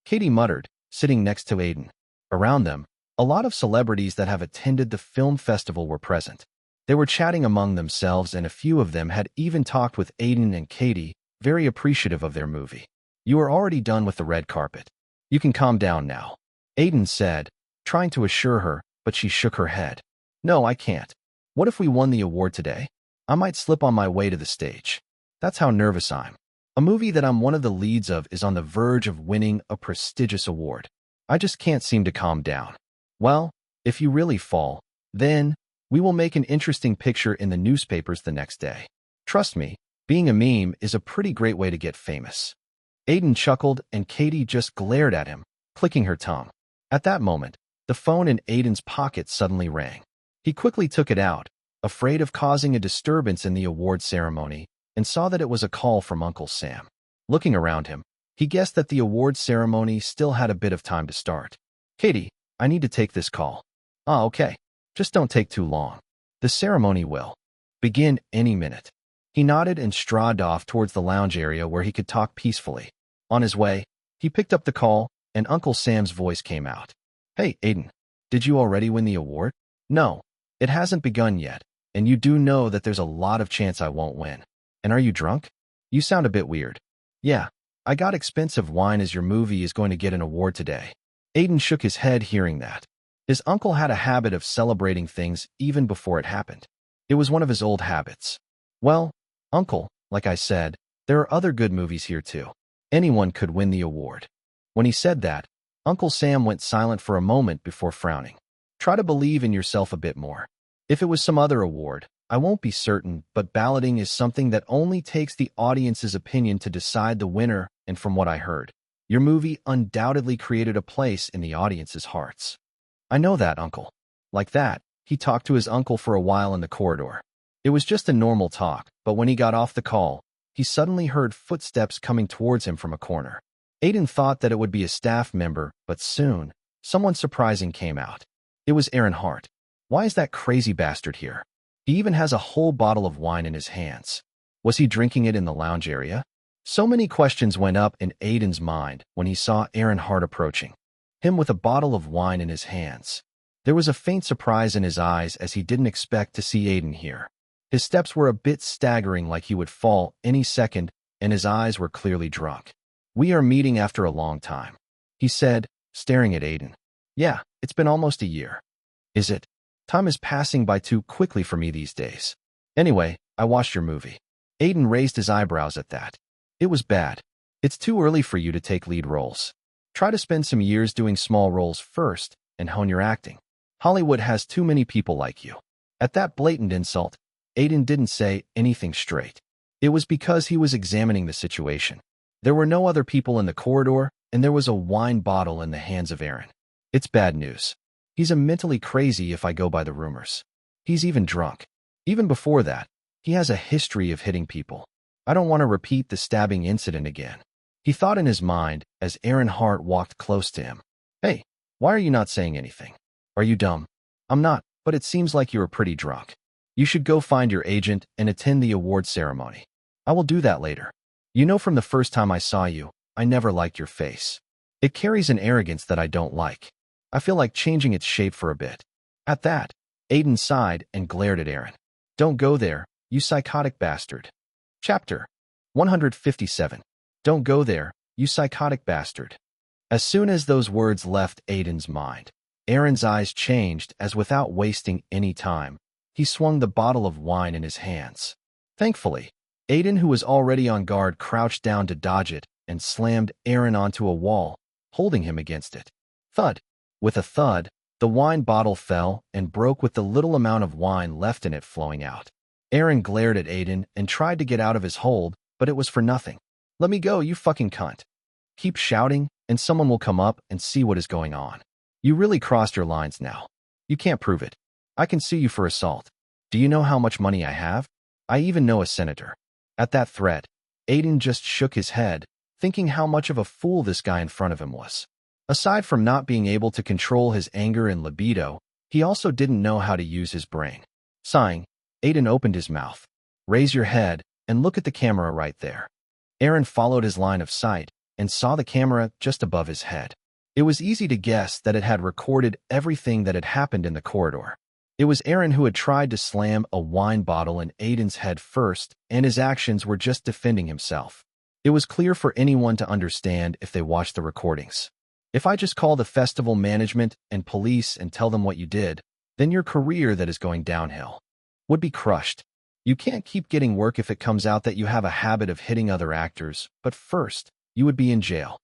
Katie muttered, sitting next to Aiden. Around them, a lot of celebrities that have attended the film festival were present. They were chatting among themselves, and a few of them had even talked with Aiden and Katie, very appreciative of their movie. You are already done with the red carpet. You can calm down now, Aiden said, trying to assure her, but she shook her head. No, I can't. What if we won the award today? I might slip on my way to the stage. That's how nervous I'm. A movie that I'm one of the leads of is on the verge of winning a prestigious award. I just can't seem to calm down. Well, if you really fall, then we will make an interesting picture in the newspapers the next day. Trust me, being a meme is a pretty great way to get famous. Aiden chuckled and Katie just glared at him, clicking her tongue. At that moment, the phone in Aiden's pocket suddenly rang. He quickly took it out, afraid of causing a disturbance in the award ceremony, and saw that it was a call from Uncle Sam. Looking around him, he guessed that the award ceremony still had a bit of time to start. Katie, I need to take this call. Ah, okay. Just don't take too long. The ceremony will begin any minute. He nodded and strode off towards the lounge area where he could talk peacefully. On his way, he picked up the call, and Uncle Sam's voice came out. Hey, Aiden, did you already win the award? No, it hasn't begun yet, and you do know that there's a lot of chance I won't win. And are you drunk? You sound a bit weird. Yeah, I got expensive wine as your movie is going to get an award today. Aiden shook his head hearing that. His uncle had a habit of celebrating things even before it happened. It was one of his old habits. Well, Uncle, like I said, there are other good movies here too. Anyone could win the award. When he said that, Uncle Sam went silent for a moment before frowning. Try to believe in yourself a bit more. If it was some other award, I won't be certain, but balloting is something that only takes the audience's opinion to decide the winner, and from what I heard, your movie undoubtedly created a place in the audience's hearts. I know that, Uncle. Like that, he talked to his uncle for a while in the corridor. It was just a normal talk, but when he got off the call, he suddenly heard footsteps coming towards him from a corner. Aiden thought that it would be a staff member, but soon, someone surprising came out. It was Aaron Hart. Why is that crazy bastard here? He even has a whole bottle of wine in his hands. Was he drinking it in the lounge area? So many questions went up in Aiden's mind when he saw Aaron Hart approaching him with a bottle of wine in his hands. There was a faint surprise in his eyes as he didn't expect to see Aiden here. His steps were a bit staggering, like he would fall any second, and his eyes were clearly drunk. We are meeting after a long time, he said, staring at Aiden. Yeah, it's been almost a year. Is it? Time is passing by too quickly for me these days. Anyway, I watched your movie. Aiden raised his eyebrows at that. It was bad. It's too early for you to take lead roles. Try to spend some years doing small roles first and hone your acting. Hollywood has too many people like you. At that blatant insult, Aiden didn't say anything straight. It was because he was examining the situation. There were no other people in the corridor, and there was a wine bottle in the hands of Aaron. It's bad news. He's a mentally crazy if I go by the rumors. He's even drunk. Even before that, he has a history of hitting people. I don't want to repeat the stabbing incident again. He thought in his mind as Aaron Hart walked close to him. Hey, why are you not saying anything? Are you dumb? I'm not, but it seems like you were pretty drunk. You should go find your agent and attend the award ceremony. I will do that later. You know from the first time I saw you, I never liked your face. It carries an arrogance that I don't like. I feel like changing its shape for a bit. At that, Aiden sighed and glared at Aaron. Don't go there, you psychotic bastard. Chapter 157. Don't go there, you psychotic bastard. As soon as those words left Aiden's mind, Aaron's eyes changed as without wasting any time, he swung the bottle of wine in his hands. Thankfully, Aiden, who was already on guard, crouched down to dodge it and slammed Aaron onto a wall, holding him against it. Thud. With a thud, the wine bottle fell and broke with the little amount of wine left in it flowing out. Aaron glared at Aiden and tried to get out of his hold, but it was for nothing. Let me go, you fucking cunt. Keep shouting, and someone will come up and see what is going on. You really crossed your lines now. You can't prove it. I can sue you for assault. Do you know how much money I have? I even know a senator. At that threat, Aiden just shook his head, thinking how much of a fool this guy in front of him was. Aside from not being able to control his anger and libido, he also didn't know how to use his brain. Sighing, Aiden opened his mouth. Raise your head and look at the camera right there. Aaron followed his line of sight and saw the camera just above his head. It was easy to guess that it had recorded everything that had happened in the corridor. It was Aaron who had tried to slam a wine bottle in Aiden's head first, and his actions were just defending himself. It was clear for anyone to understand if they watched the recordings. If I just call the festival management and police and tell them what you did, then your career that is going downhill would be crushed. You can't keep getting work if it comes out that you have a habit of hitting other actors, but first, you would be in jail.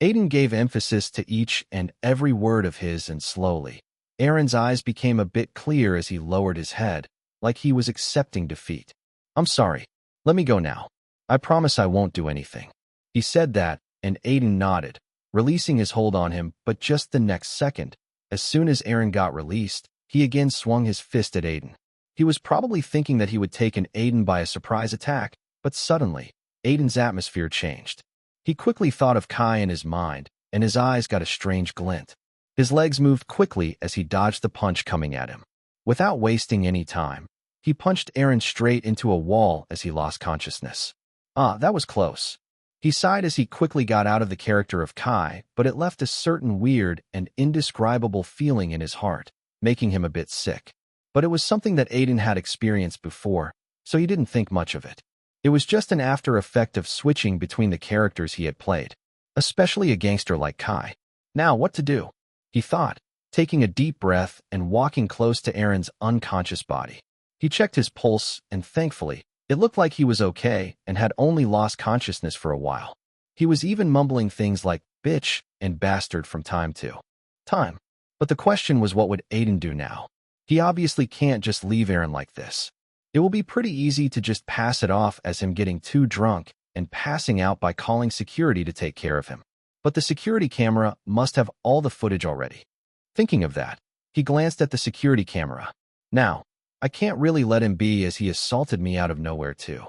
Aiden gave emphasis to each and every word of his, and slowly, Aaron's eyes became a bit clear as he lowered his head, like he was accepting defeat. I'm sorry. Let me go now. I promise I won't do anything. He said that, and Aiden nodded, releasing his hold on him, but just the next second, as soon as Aaron got released, he again swung his fist at Aiden. He was probably thinking that he would take Aiden by a surprise attack, but suddenly, Aiden's atmosphere changed. He quickly thought of Kai in his mind, and his eyes got a strange glint. His legs moved quickly as he dodged the punch coming at him. Without wasting any time, he punched Aaron straight into a wall as he lost consciousness. Ah, that was close. He sighed as he quickly got out of the character of Kai, but it left a certain weird and indescribable feeling in his heart, making him a bit sick. But it was something that Aiden had experienced before, so he didn't think much of it. It was just an after effect of switching between the characters he had played, especially a gangster like Kai. Now, what to do? He thought, taking a deep breath and walking close to Aaron's unconscious body. He checked his pulse, and thankfully, it looked like he was okay and had only lost consciousness for a while. He was even mumbling things like bitch and bastard from time to time. But the question was, what would Aiden do now? He obviously can't just leave Aaron like this. It will be pretty easy to just pass it off as him getting too drunk and passing out by calling security to take care of him. But the security camera must have all the footage already. Thinking of that, he glanced at the security camera. Now, I can't really let him be as he assaulted me out of nowhere too.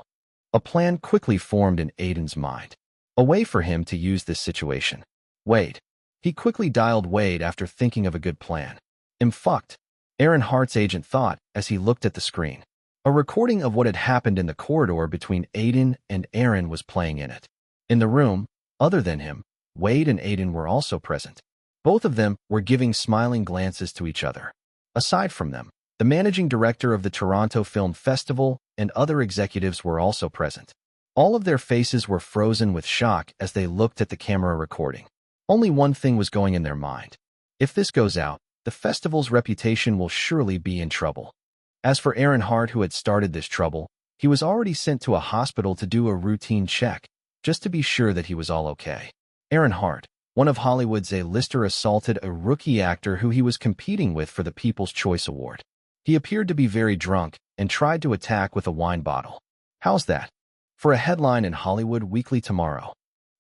A plan quickly formed in Aiden's mind. A way for him to use this situation. Wade. He quickly dialed Wade after thinking of a good plan. I'm fucked, Aaron Hart's agent thought as he looked at the screen. A recording of what had happened in the corridor between Aiden and Aaron was playing in it. In the room, other than him, Wade and Aiden were also present. Both of them were giving smiling glances to each other. Aside from them, the managing director of the Toronto Film Festival and other executives were also present. All of their faces were frozen with shock as they looked at the camera recording. Only one thing was going in their mind. If this goes out, the festival's reputation will surely be in trouble. As for Aaron Hart, who had started this trouble, he was already sent to a hospital to do a routine check, just to be sure that he was all okay. Aaron Hart, one of Hollywood's A-lister, assaulted a rookie actor who he was competing with for the People's Choice Award. He appeared to be very drunk and tried to attack with a wine bottle. How's that? For a headline in Hollywood Weekly tomorrow.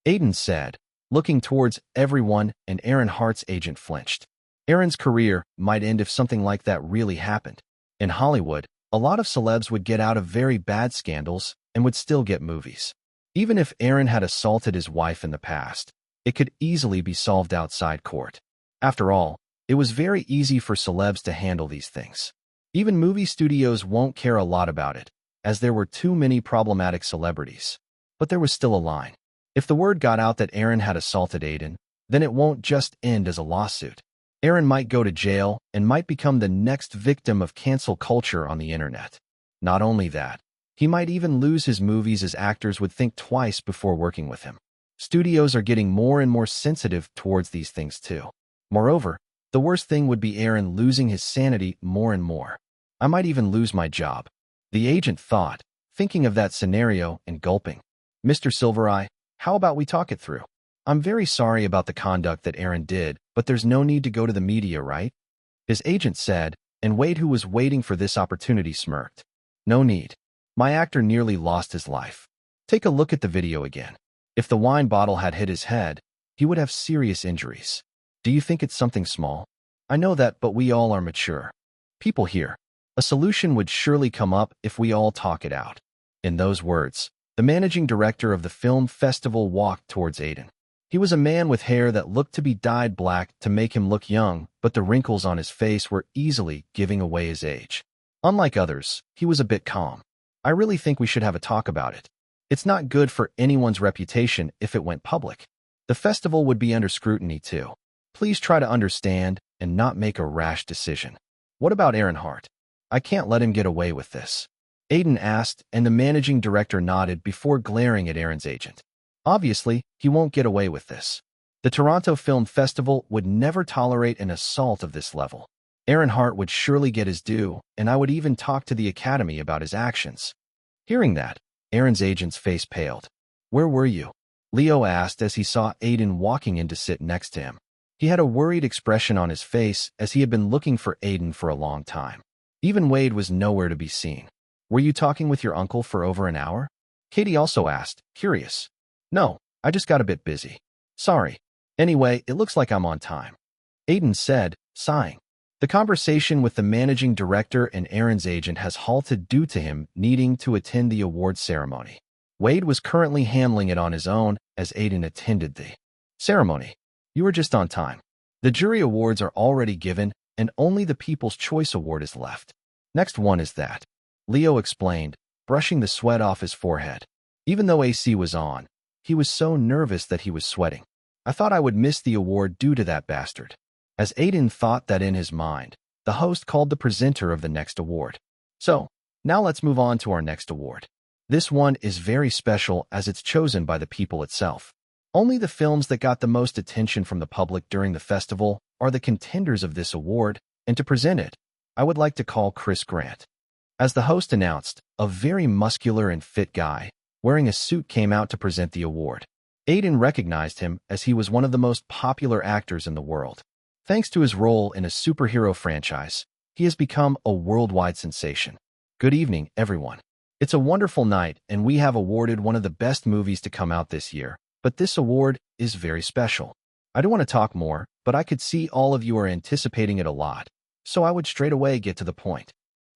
Aiden said, looking towards everyone, and Aaron Hart's agent flinched. Aaron's career might end if something like that really happened. In Hollywood, a lot of celebs would get out of very bad scandals and would still get movies. Even if Aaron had assaulted his wife in the past, it could easily be solved outside court. After all, it was very easy for celebs to handle these things. Even movie studios won't care a lot about it, as there were too many problematic celebrities. But there was still a line. If the word got out that Aaron had assaulted Aiden, then it won't just end as a lawsuit. Aaron might go to jail and might become the next victim of cancel culture on the internet. Not only that, he might even lose his movies as actors would think twice before working with him. Studios are getting more and more sensitive towards these things too. Moreover, the worst thing would be Aaron losing his sanity more and more. I might even lose my job. The agent thought, thinking of that scenario and gulping. Mr. Silvereye, how about we talk it through? I'm very sorry about the conduct that Aaron did, but there's no need to go to the media, right? His agent said, and Wade, who was waiting for this opportunity, smirked. No need. My actor nearly lost his life. Take a look at the video again. If the wine bottle had hit his head, he would have serious injuries. Do you think it's something small? I know that, but we all are mature people here. A solution would surely come up if we all talk it out. In those words, the managing director of the film festival walked towards Aiden. He was a man with hair that looked to be dyed black to make him look young, but the wrinkles on his face were easily giving away his age. Unlike others, he was a bit calm. I really think we should have a talk about it. It's not good for anyone's reputation if it went public. The festival would be under scrutiny too. Please try to understand and not make a rash decision. What about Aaron Hart? I can't let him get away with this. Aiden asked, and the managing director nodded before glaring at Aaron's agent. Obviously, he won't get away with this. The Toronto Film Festival would never tolerate an assault of this level. Aaron Hart would surely get his due, and I would even talk to the Academy about his actions. Hearing that, Aaron's agent's face paled. Where were you? Leo asked as he saw Aiden walking in to sit next to him. He had a worried expression on his face as he had been looking for Aiden for a long time. Even Wade was nowhere to be seen. Were you talking with your uncle for over an hour? Katie also asked, curious. No, I just got a bit busy. Sorry. Anyway, it looks like I'm on time. Aiden said, sighing. The conversation with the managing director and Aaron's agent has halted due to him needing to attend the award ceremony. Wade was currently handling it on his own as Aiden attended the ceremony. You were just on time. The jury awards are already given, and only the People's Choice Award is left. Next one is that. Leo explained, brushing the sweat off his forehead. Even though AC was on, he was so nervous that he was sweating. I thought I would miss the award due to that bastard. As Aiden thought that in his mind, the host called the presenter of the next award. So, now let's move on to our next award. This one is very special as it's chosen by the people itself. Only the films that got the most attention from the public during the festival are the contenders of this award, and to present it, I would like to call Chris Grant. As the host announced, a very muscular and fit guy, wearing a suit came out to present the award. Aiden recognized him as he was one of the most popular actors in the world. Thanks to his role in a superhero franchise, he has become a worldwide sensation. Good evening, everyone. It's a wonderful night, and we have awarded one of the best movies to come out this year, but this award is very special. I don't want to talk more, but I could see all of you are anticipating it a lot, so I would straight away get to the point.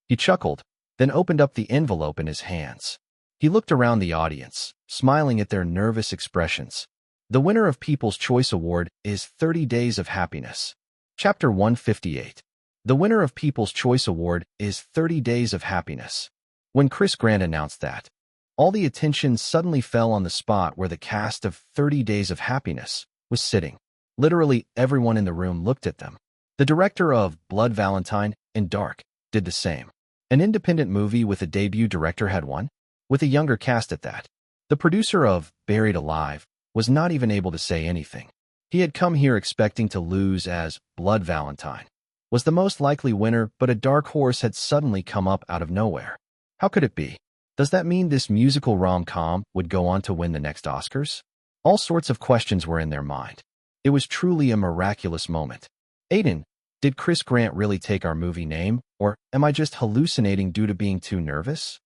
He chuckled, then opened up the envelope in his hands. He looked around the audience, smiling at their nervous expressions. The winner of People's Choice Award is 30 Days of Happiness. Chapter 158. The winner of People's Choice Award is 30 Days of Happiness. When Chris Grant announced that, all the attention suddenly fell on the spot where the cast of 30 Days of Happiness was sitting. Literally everyone in the room looked at them. The director of Blood Valentine and Dark did the same. An independent movie with a debut director had won, with a younger cast at that. The producer of Buried Alive was not even able to say anything. He had come here expecting to lose as Blood Valentine was the most likely winner, but a dark horse had suddenly come up out of nowhere. How could it be? Does that mean this musical rom-com would go on to win the next Oscars? All sorts of questions were in their mind. It was truly a miraculous moment. Aiden, did Chris Grant really take our movie name, or am I just hallucinating due to being too nervous?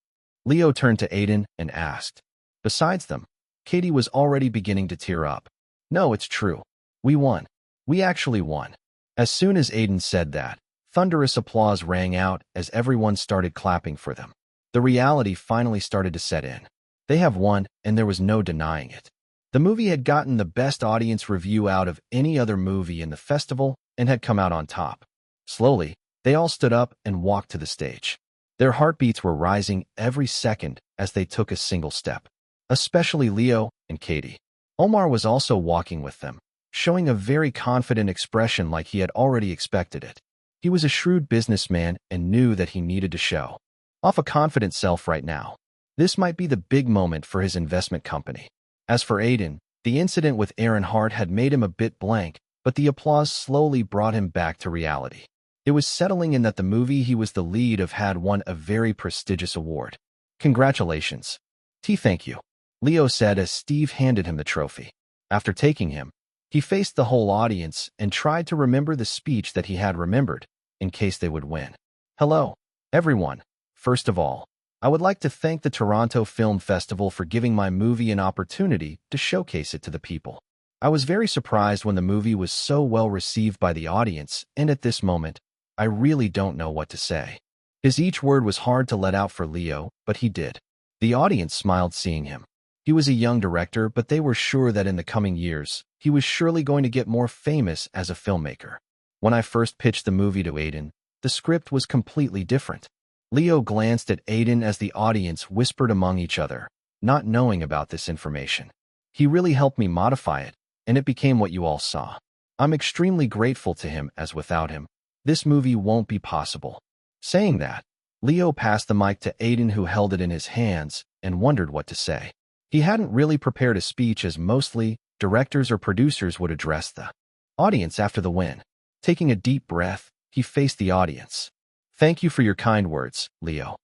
Leo turned to Aiden and asked. Besides them, Katie was already beginning to tear up. No, it's true. We won. We actually won. As soon as Aiden said that, thunderous applause rang out as everyone started clapping for them. The reality finally started to set in. They have won, and there was no denying it. The movie had gotten the best audience review out of any other movie in the festival and had come out on top. Slowly, they all stood up and walked to the stage. Their heartbeats were rising every second as they took a single step. Especially Leo and Katie. Omar was also walking with them, showing a very confident expression like he had already expected it. He was a shrewd businessman and knew that he needed to show off a confident self right now. This might be the big moment for his investment company. As for Aiden, the incident with Aaron Hart had made him a bit blank, but the applause slowly brought him back to reality. It was settling in that the movie he was the lead of had won a very prestigious award. Congratulations. Thank you, Leo said as Steve handed him the trophy. After taking him, he faced the whole audience and tried to remember the speech that he had remembered, in case they would win. Hello, everyone. First of all, I would like to thank the Toronto Film Festival for giving my movie an opportunity to showcase it to the people. I was very surprised when the movie was so well received by the audience, and at this moment, I really don't know what to say. Each word was hard to let out for Leo, but he did. The audience smiled seeing him. He was a young director, but they were sure that in the coming years, he was surely going to get more famous as a filmmaker. When I first pitched the movie to Aiden, the script was completely different. Leo glanced at Aiden as the audience whispered among each other, not knowing about this information. He really helped me modify it, and it became what you all saw. I'm extremely grateful to him, as without him, this movie won't be possible. Saying that, Leo passed the mic to Aiden, who held it in his hands and wondered what to say. He hadn't really prepared a speech, as mostly directors or producers would address the audience after the win. Taking a deep breath, he faced the audience. Thank you for your kind words, Leo.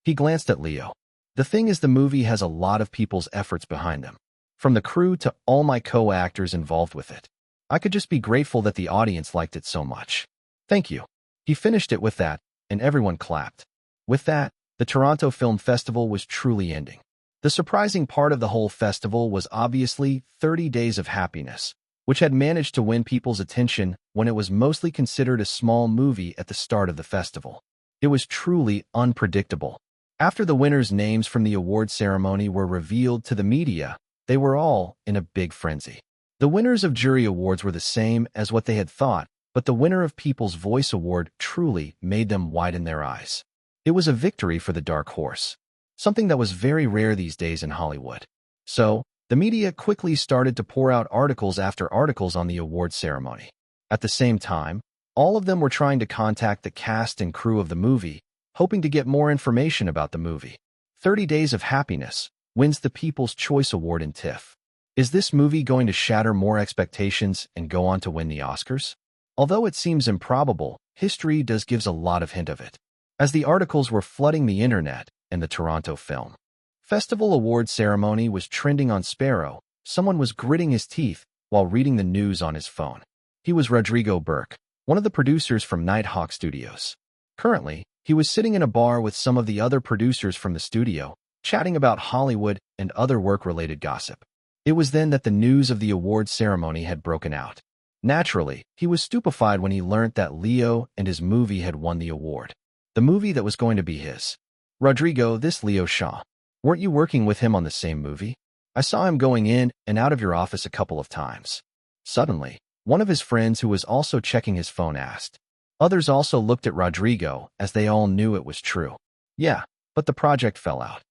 He glanced at Leo. The thing is, the movie has a lot of people's efforts behind them, from the crew to all my co-actors involved with it. I could just be grateful that the audience liked it so much. Thank you. He finished it with that, and everyone clapped. With that, the Toronto Film Festival was truly ending. The surprising part of the whole festival was obviously 30 Days of Happiness, which had managed to win people's attention when it was mostly considered a small movie at the start of the festival. It was truly unpredictable. After the winners' names from the award ceremony were revealed to the media, they were all in a big frenzy. The winners of jury awards were the same as what they had thought, but the winner of People's Voice Award truly made them widen their eyes. It was a victory for the dark horse, something that was very rare these days in Hollywood. So, the media quickly started to pour out articles after articles on the award ceremony. At the same time, all of them were trying to contact the cast and crew of the movie, hoping to get more information about the movie. 30 Days of Happiness wins the People's Choice Award in TIFF. Is this movie going to shatter more expectations and go on to win the Oscars? Although it seems improbable, history does gives a lot of hint of it. As the articles were flooding the internet and the Toronto Film Festival award ceremony was trending on Sparrow, someone was gritting his teeth while reading the news on his phone. He was Rodrigo Burke, one of the producers from Nighthawk Studios. Currently, he was sitting in a bar with some of the other producers from the studio, chatting about Hollywood and other work-related gossip. It was then that the news of the award ceremony had broken out. Naturally, he was stupefied when he learned that Leo and his movie had won the award. The movie that was going to be his. Rodrigo, this Leo Shaw. Weren't you working with him on the same movie? I saw him going in and out of your office a couple of times. Suddenly, one of his friends who was also checking his phone asked. Others also looked at Rodrigo as they all knew it was true. Yeah, but the project fell out,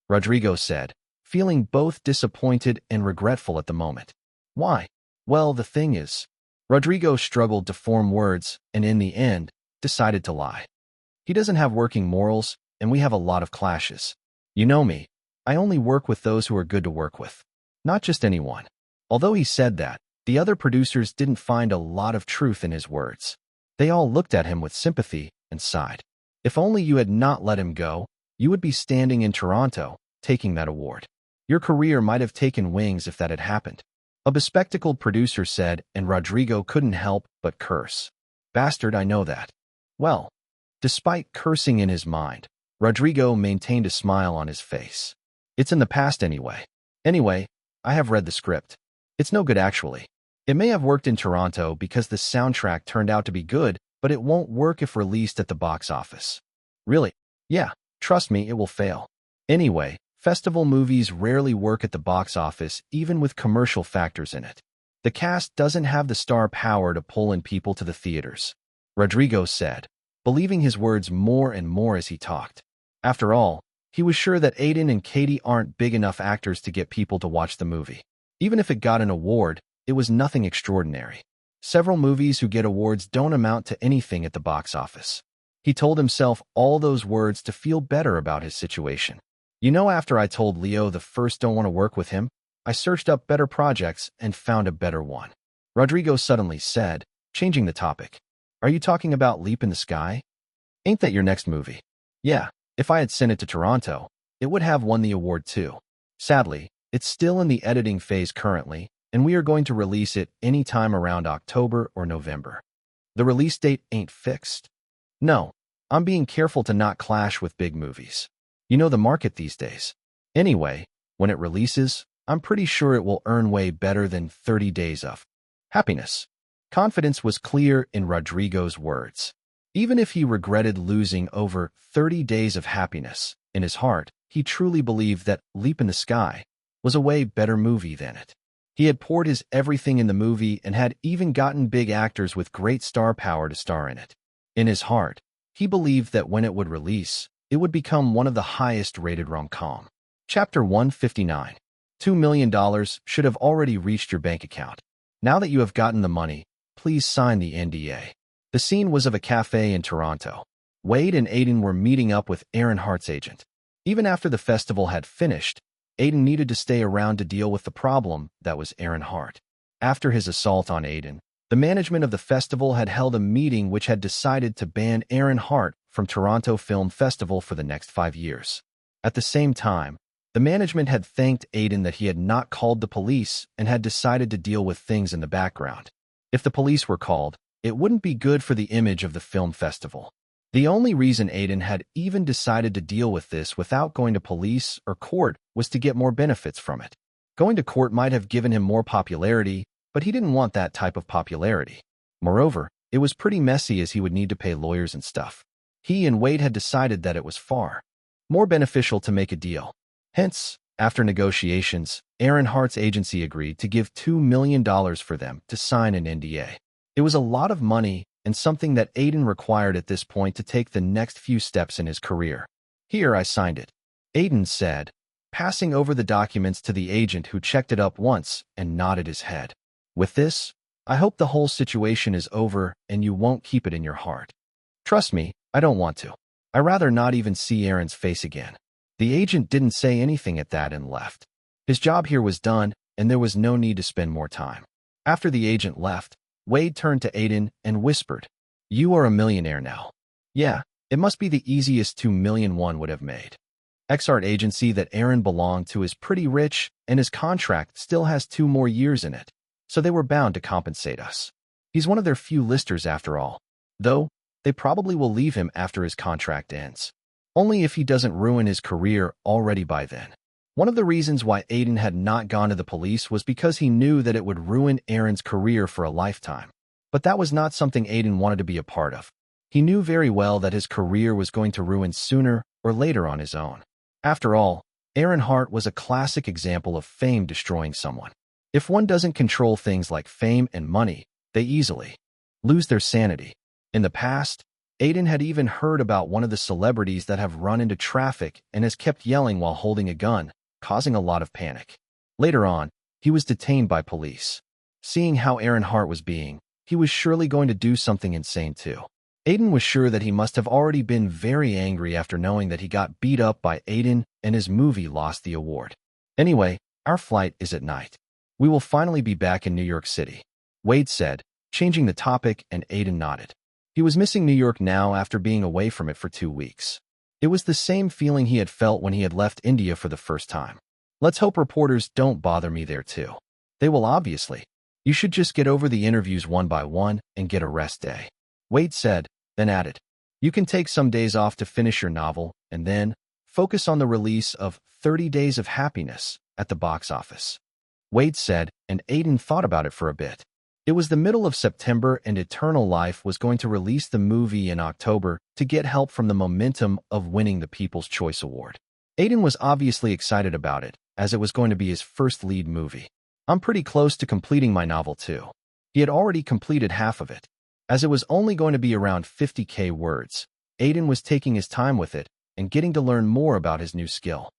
Rodrigo said, feeling both disappointed and regretful at the moment. Why? Well, the thing is, Rodrigo struggled to form words and in the end, decided to lie. He doesn't have working morals, and we have a lot of clashes. You know me, I only work with those who are good to work with. Not just anyone. Although he said that, the other producers didn't find a lot of truth in his words. They all looked at him with sympathy and sighed. If only you had not let him go, you would be standing in Toronto, taking that award. Your career might have taken wings if that had happened. A bespectacled producer said, and Rodrigo couldn't help but curse. Bastard, I know that. Well, despite cursing in his mind, Rodrigo maintained a smile on his face. It's in the past anyway. Anyway, I have read the script. It's no good actually. It may have worked in Toronto because the soundtrack turned out to be good, but it won't work if released at the box office. Really? Yeah, trust me, it will fail. Anyway, festival movies rarely work at the box office, even with commercial factors in it. The cast doesn't have the star power to pull in people to the theaters, Rodrigo said, believing his words more and more as he talked. After all, he was sure that Aiden and Katie aren't big enough actors to get people to watch the movie. Even if it got an award, it was nothing extraordinary. Several movies who get awards don't amount to anything at the box office. He told himself all those words to feel better about his situation. You know, after I told Leo the first don't want to work with him, I searched up better projects and found a better one. Rodrigo suddenly said, changing the topic. Are you talking about Leap in the Sky? Ain't that your next movie? Yeah, if I had sent it to Toronto, it would have won the award too. Sadly, it's still in the editing phase currently, and we are going to release it anytime around October or November. The release date ain't fixed. No, I'm being careful to not clash with big movies. You know the market these days. Anyway, when it releases, I'm pretty sure it will earn way better than 30 Days of Happiness. Confidence was clear in Rodrigo's words. Even if he regretted losing over 30 Days of Happiness, in his heart, he truly believed that Leap in the Sky was a way better movie than it. He had poured his everything in the movie and had even gotten big actors with great star power to star in it. In his heart, he believed that when it would release, it would become one of the highest-rated rom-com. Chapter 159. $2 million should have already reached your bank account. Now that you have gotten the money, please sign the NDA. The scene was of a cafe in Toronto. Wade and Aiden were meeting up with Aaron Hart's agent. Even after the festival had finished, Aiden needed to stay around to deal with the problem that was Aaron Hart. After his assault on Aiden, the management of the festival had held a meeting which had decided to ban Aaron Hart from Toronto Film Festival for the next 5 years. At the same time, the management had thanked Aiden that he had not called the police and had decided to deal with things in the background. If the police were called, it wouldn't be good for the image of the film festival. The only reason Aiden had even decided to deal with this without going to police or court was to get more benefits from it. Going to court might have given him more popularity, but he didn't want that type of popularity. Moreover, it was pretty messy as he would need to pay lawyers and stuff. He and Wade had decided that it was far more beneficial to make a deal. Hence, after negotiations, Aaron Hart's agency agreed to give $2 million for them to sign an NDA. It was a lot of money and something that Aiden required at this point to take the next few steps in his career. Here, I signed it, Aiden said, passing over the documents to the agent who checked it up once and nodded his head. With this, I hope the whole situation is over and you won't keep it in your heart. Trust me, I don't want to. I'd rather not even see Aaron's face again. The agent didn't say anything at that and left. His job here was done, and there was no need to spend more time. After the agent left, Wade turned to Aiden and whispered, "You are a millionaire now." Yeah, it must be the easiest $2 million one would have made. XArt agency that Aaron belonged to is pretty rich, and his contract still has 2 more years in it, so they were bound to compensate us. He's one of their few listers after all, though they probably will leave him after his contract ends. Only if he doesn't ruin his career already by then. One of the reasons why Aiden had not gone to the police was because he knew that it would ruin Aaron's career for a lifetime. But that was not something Aiden wanted to be a part of. He knew very well that his career was going to ruin sooner or later on his own. After all, Aaron Hart was a classic example of fame destroying someone. If one doesn't control things like fame and money, they easily lose their sanity. In the past, Aiden had even heard about one of the celebrities that have run into traffic and has kept yelling while holding a gun, causing a lot of panic. Later on, he was detained by police. Seeing how Aaron Hart was being, he was surely going to do something insane too. Aiden was sure that he must have already been very angry after knowing that he got beat up by Aiden and his movie lost the award. Anyway, our flight is at night. We will finally be back in New York City, Wade said, changing the topic, and Aiden nodded. He was missing New York now after being away from it for 2 weeks. It was the same feeling he had felt when he had left India for the first time. Let's hope reporters don't bother me there too. They will obviously. You should just get over the interviews one by one and get a rest day, Wade said, then added, you can take some days off to finish your novel and then focus on the release of 30 Days of Happiness at the box office. Wade said, and Aiden thought about it for a bit. It was the middle of September and Eternal Life was going to release the movie in October to get help from the momentum of winning the People's Choice Award. Aiden was obviously excited about it, as it was going to be his first lead movie. I'm pretty close to completing my novel too. He had already completed half of it. As it was only going to be around 50,000 words, Aiden was taking his time with it and getting to learn more about his new skill.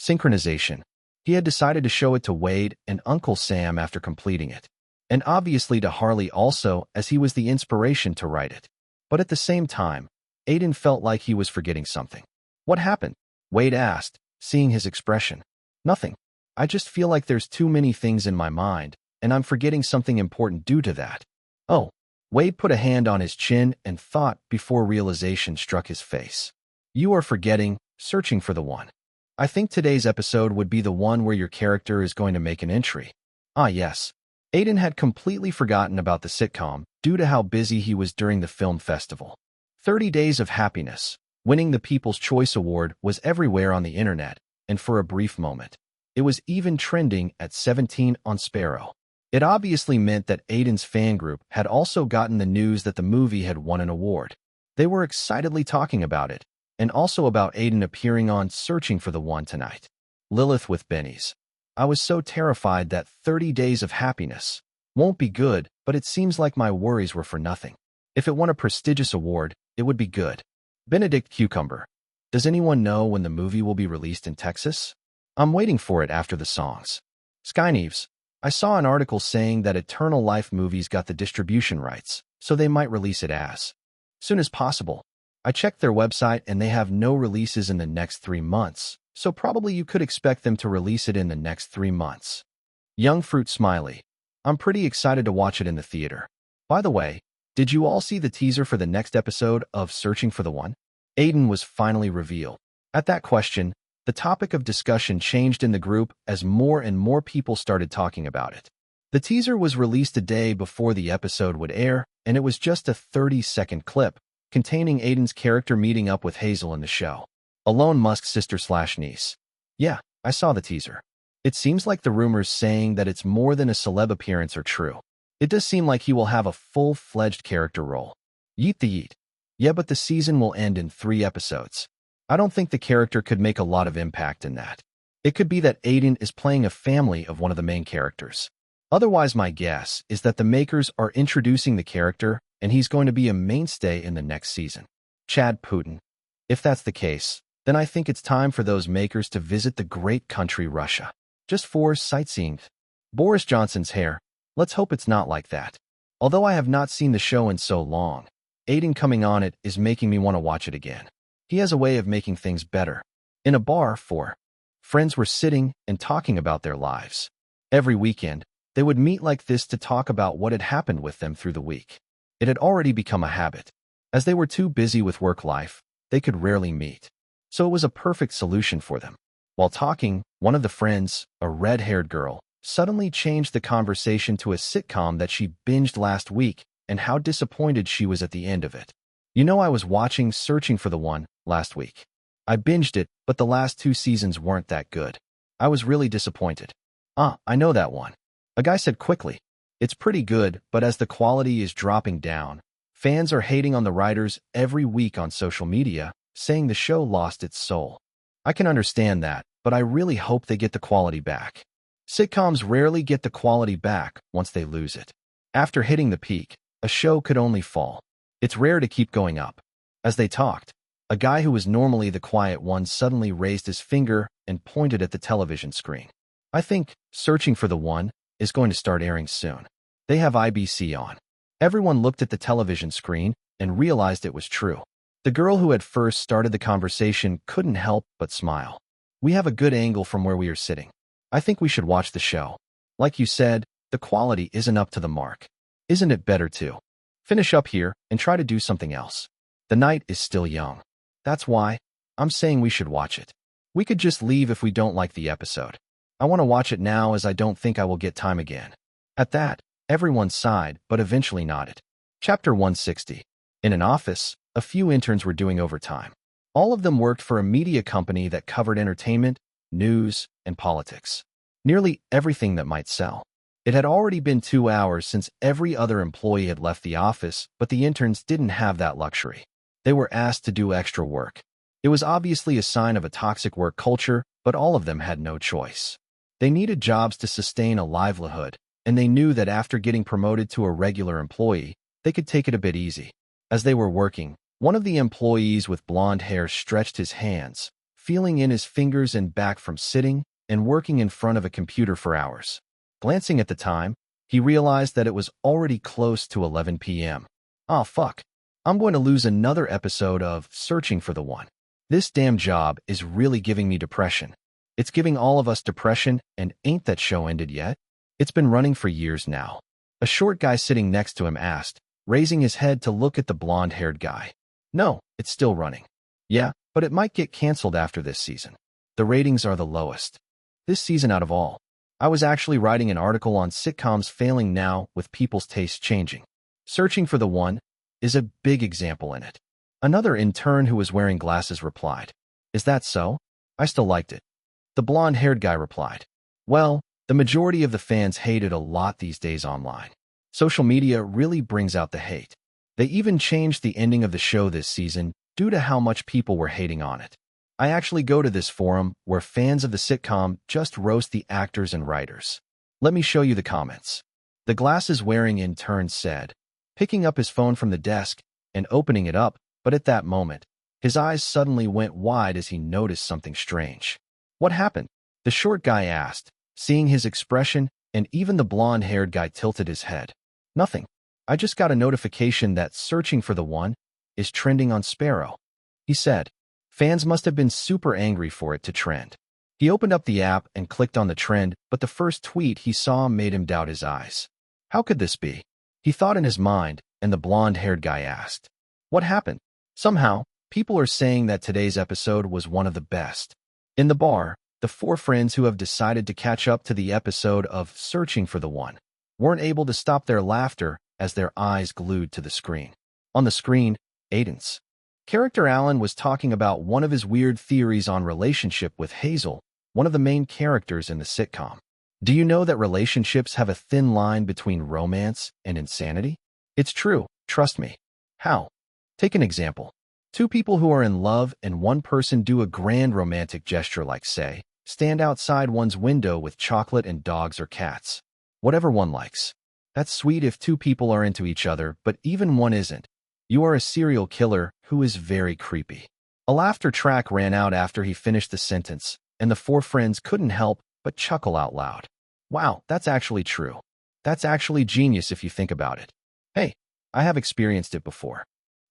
Synchronization. He had decided to show it to Wade and Uncle Sam after completing it, and obviously to Harley also, as he was the inspiration to write it. But at the same time, Aiden felt like he was forgetting something. What happened? Wade asked, seeing his expression. Nothing. I just feel like there's too many things in my mind, and I'm forgetting something important due to that. Oh. Wade put a hand on his chin and thought before realization struck his face. You are forgetting, searching for the one. I think today's episode would be the one where your character is going to make an entry. Ah, yes. Aiden had completely forgotten about the sitcom due to how busy he was during the film festival. 30 Days of Happiness, winning the People's Choice Award, was everywhere on the internet, and for a brief moment, it was even trending at 17 on Sparrow. It obviously meant that Aiden's fan group had also gotten the news that the movie had won an award. They were excitedly talking about it, and also about Aiden appearing on Searching for the One tonight. Lilith with Benny's. I was so terrified that 30 Days of Happiness won't be good, but it seems like my worries were for nothing. If it won a prestigious award, it would be good. Benedict Cucumber. Does anyone know when the movie will be released in Texas? I'm waiting for it after the songs. Skyneves. I saw an article saying that Eternal Life movies got the distribution rights, so they might release it as soon as possible. I checked their website and they have no releases in the next 3 months, so probably you could expect them to release it in the next 3 months. Young Fruit Smiley. I'm pretty excited to watch it in the theater. By the way, did you all see the teaser for the next episode of Searching for the One? Aiden was finally revealed. At that question, the topic of discussion changed in the group as more and more people started talking about it. The teaser was released a day before the episode would air, and it was just a 30-second clip containing Aiden's character meeting up with Hazel in the show. Elon Musk's sister/niece. Yeah, I saw the teaser. It seems like the rumors saying that it's more than a celeb appearance are true. It does seem like he will have a full-fledged character role. Yeet the yeet. Yeah, but the season will end in 3 episodes. I don't think the character could make a lot of impact in that. It could be that Aiden is playing a family of one of the main characters. Otherwise, my guess is that the makers are introducing the character and he's going to be a mainstay in the next season. Chad Putin. If that's the case, then I think it's time for those makers to visit the great country Russia. Just for sightseeing. Boris Johnson's hair. Let's hope it's not like that. Although I have not seen the show in so long, Aiden coming on it is making me want to watch it again. He has a way of making things better. In a bar, 4 friends were sitting and talking about their lives. Every weekend, they would meet like this to talk about what had happened with them through the week. It had already become a habit. As they were too busy with work life, they could rarely meet. So it was a perfect solution for them. While talking, one of the friends, a red-haired girl, suddenly changed the conversation to a sitcom that she binged last week and how disappointed she was at the end of it. You know, I was watching Searching for the One last week. I binged it, but the last 2 seasons weren't that good. I was really disappointed. I know that one. A guy said quickly. It's pretty good, but as the quality is dropping down, fans are hating on the writers every week on social media, saying the show lost its soul. I can understand that, but I really hope they get the quality back. Sitcoms rarely get the quality back once they lose it. After hitting the peak, a show could only fall. It's rare to keep going up. As they talked, a guy who was normally the quiet one suddenly raised his finger and pointed at the television screen. I think Searching for the One is going to start airing soon. They have IBC on. Everyone looked at the television screen and realized it was true. The girl who had first started the conversation couldn't help but smile. We have a good angle from where we are sitting. I think we should watch the show. Like you said, the quality isn't up to the mark. Isn't it better to finish up here and try to do something else? The night is still young. That's why I'm saying we should watch it. We could just leave if we don't like the episode. I want to watch it now as I don't think I will get time again. At that, everyone sighed but eventually nodded. Chapter 160. In an office, a few interns were doing overtime. All of them worked for a media company that covered entertainment, news, and politics. Nearly everything that might sell. It had already been 2 hours since every other employee had left the office, but the interns didn't have that luxury. They were asked to do extra work. It was obviously a sign of a toxic work culture, but all of them had no choice. They needed jobs to sustain a livelihood, and they knew that after getting promoted to a regular employee, they could take it a bit easy. As they were working, one of the employees with blonde hair stretched his hands, feeling in his fingers and back from sitting and working in front of a computer for hours. Glancing at the time, he realized that it was already close to 11 p.m. "Oh, fuck. I'm going to lose another episode of Searching for the One. This damn job is really giving me depression. It's giving all of us depression, and ain't that show ended yet? It's been running for years now." A short guy sitting next to him asked, raising his head to look at the blonde-haired guy. "No, it's still running." "Yeah, but it might get canceled after this season. The ratings are the lowest. This season out of all. I was actually writing an article on sitcoms failing now with people's tastes changing. Searching for the One is a big example in it." Another intern who was wearing glasses replied, "Is that so? I still liked it." The blonde-haired guy replied, "Well, the majority of the fans hate it a lot these days online. Social media really brings out the hate. They even changed the ending of the show this season due to how much people were hating on it. I actually go to this forum where fans of the sitcom just roast the actors and writers. Let me show you the comments." The glasses-wearing intern said, picking up his phone from the desk and opening it up, but at that moment, his eyes suddenly went wide as he noticed something strange. "What happened?" the short guy asked, seeing his expression, and even the blonde-haired guy tilted his head. "Nothing. I just got a notification that Searching for the One is trending on Sparrow," he said. Fans must have been super angry for it to trend. He opened up the app and clicked on the trend, but the first tweet he saw made him doubt his eyes. How could this be? He thought in his mind, and the blonde-haired guy asked, "What happened?" Somehow, people are saying that today's episode was one of the best. In the bar, the four friends who have decided to catch up to the episode of Searching for the One weren't able to stop their laughter as their eyes glued to the screen. On the screen, Aiden's character Alan was talking about one of his weird theories on relationship with Hazel, one of the main characters in the sitcom. Do you know that relationships have a thin line between romance and insanity? It's true, trust me. How? Take an example. Two people who are in love and one person do a grand romantic gesture like, say, stand outside one's window with chocolate and dogs or cats. Whatever one likes. That's sweet if two people are into each other, but even one isn't. You are a serial killer who is very creepy. A laughter track ran out after he finished the sentence, and the four friends couldn't help but chuckle out loud. Wow, that's actually true. That's actually genius if you think about it. Hey, I have experienced it before.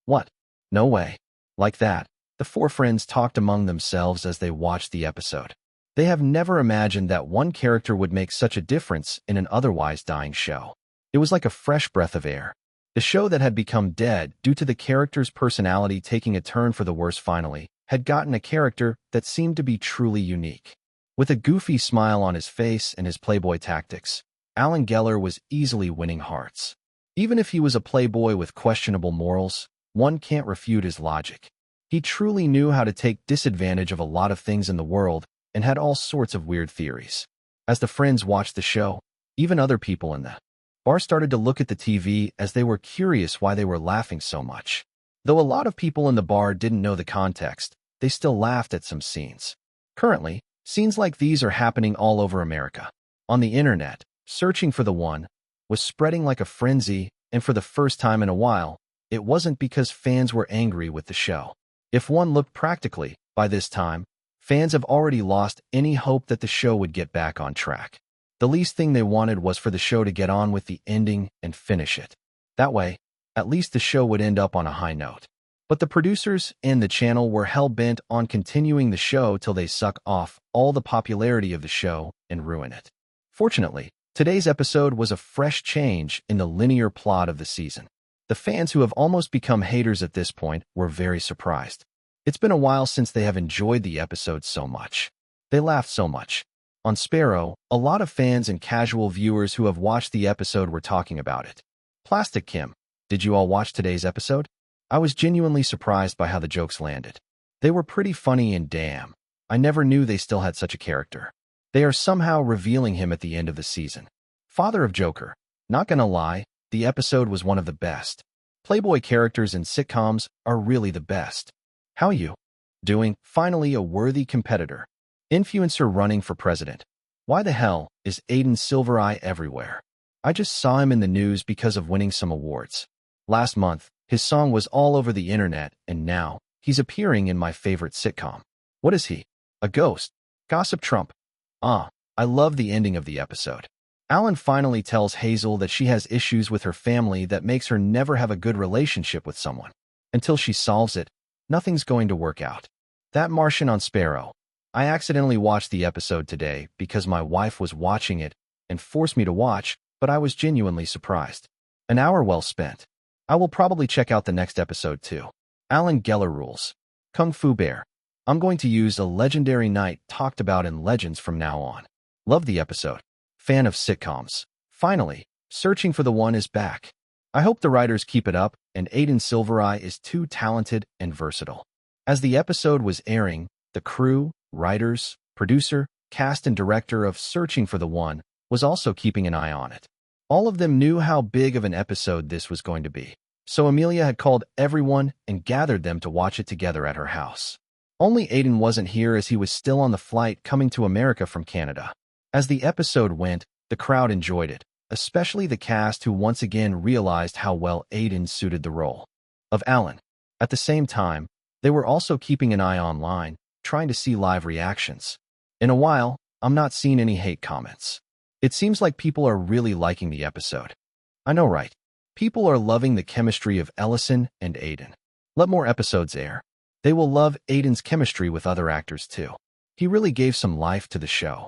What? No way. Like that, the four friends talked among themselves as they watched the episode. They have never imagined that one character would make such a difference in an otherwise dying show. It was like a fresh breath of air. The show that had become dead due to the character's personality taking a turn for the worse finally had gotten a character that seemed to be truly unique. With a goofy smile on his face and his playboy tactics, Alan Geller was easily winning hearts. Even if he was a playboy with questionable morals, one can't refute his logic. He truly knew how to take disadvantage of a lot of things in the world and had all sorts of weird theories. As the friends watched the show, even other people in the bar started to look at the TV as they were curious why they were laughing so much. Though a lot of people in the bar didn't know the context, they still laughed at some scenes. Currently, scenes like these are happening all over America. On the internet, Searching for the One was spreading like a frenzy, and for the first time in a while, it wasn't because fans were angry with the show. If one looked practically, by this time, fans have already lost any hope that the show would get back on track. The least thing they wanted was for the show to get on with the ending and finish it. That way, at least the show would end up on a high note. But the producers and the channel were hell-bent on continuing the show till they suck off all the popularity of the show and ruin it. Fortunately, today's episode was a fresh change in the linear plot of the season. The fans who have almost become haters at this point were very surprised. It's been a while since they have enjoyed the episode so much. They laughed so much. On Sparrow, a lot of fans and casual viewers who have watched the episode were talking about it. Plastic Kim, did you all watch today's episode? I was genuinely surprised by how the jokes landed. They were pretty funny and damn, I never knew they still had such a character. They are somehow revealing him at the end of the season. Father of Joker. Not gonna lie, the episode was one of the best. Playboy characters in sitcoms are really the best. How you doing? Finally a worthy competitor. Influencer running for president. Why the hell is Aiden Silver Eye everywhere? I just saw him in the news because of winning some awards. Last month, his song was all over the internet, and now he's appearing in my favorite sitcom. What is he? A ghost? Gossip Trump. I love the ending of the episode. Alan finally tells Hazel that she has issues with her family that makes her never have a good relationship with someone. Until she solves it, nothing's going to work out. That Martian on Sparrow. I accidentally watched the episode today because my wife was watching it and forced me to watch, but I was genuinely surprised. An hour well spent. I will probably check out the next episode too. Alan Geller rules. Kung Fu Bear. I'm going to use a legendary night talked about in Legends from now on. Love the episode. Fan of sitcoms. Finally, Searching for the One is back. I hope the writers keep it up, and Aiden Silvereye is too talented and versatile. As the episode was airing, the crew, writers, producer, cast and director of Searching for the One was also keeping an eye on it. All of them knew how big of an episode this was going to be, so Amelia had called everyone and gathered them to watch it together at her house. Only Aiden wasn't here as he was still on the flight coming to America from Canada. As the episode went, the crowd enjoyed it, especially the cast who once again realized how well Aiden suited the role of Alan. At the same time, they were also keeping an eye online, trying to see live reactions. In a while, I'm not seeing any hate comments. It seems like people are really liking the episode. I know, right? People are loving the chemistry of Ellison and Aiden. Let more episodes air. They will love Aiden's chemistry with other actors too. He really gave some life to the show.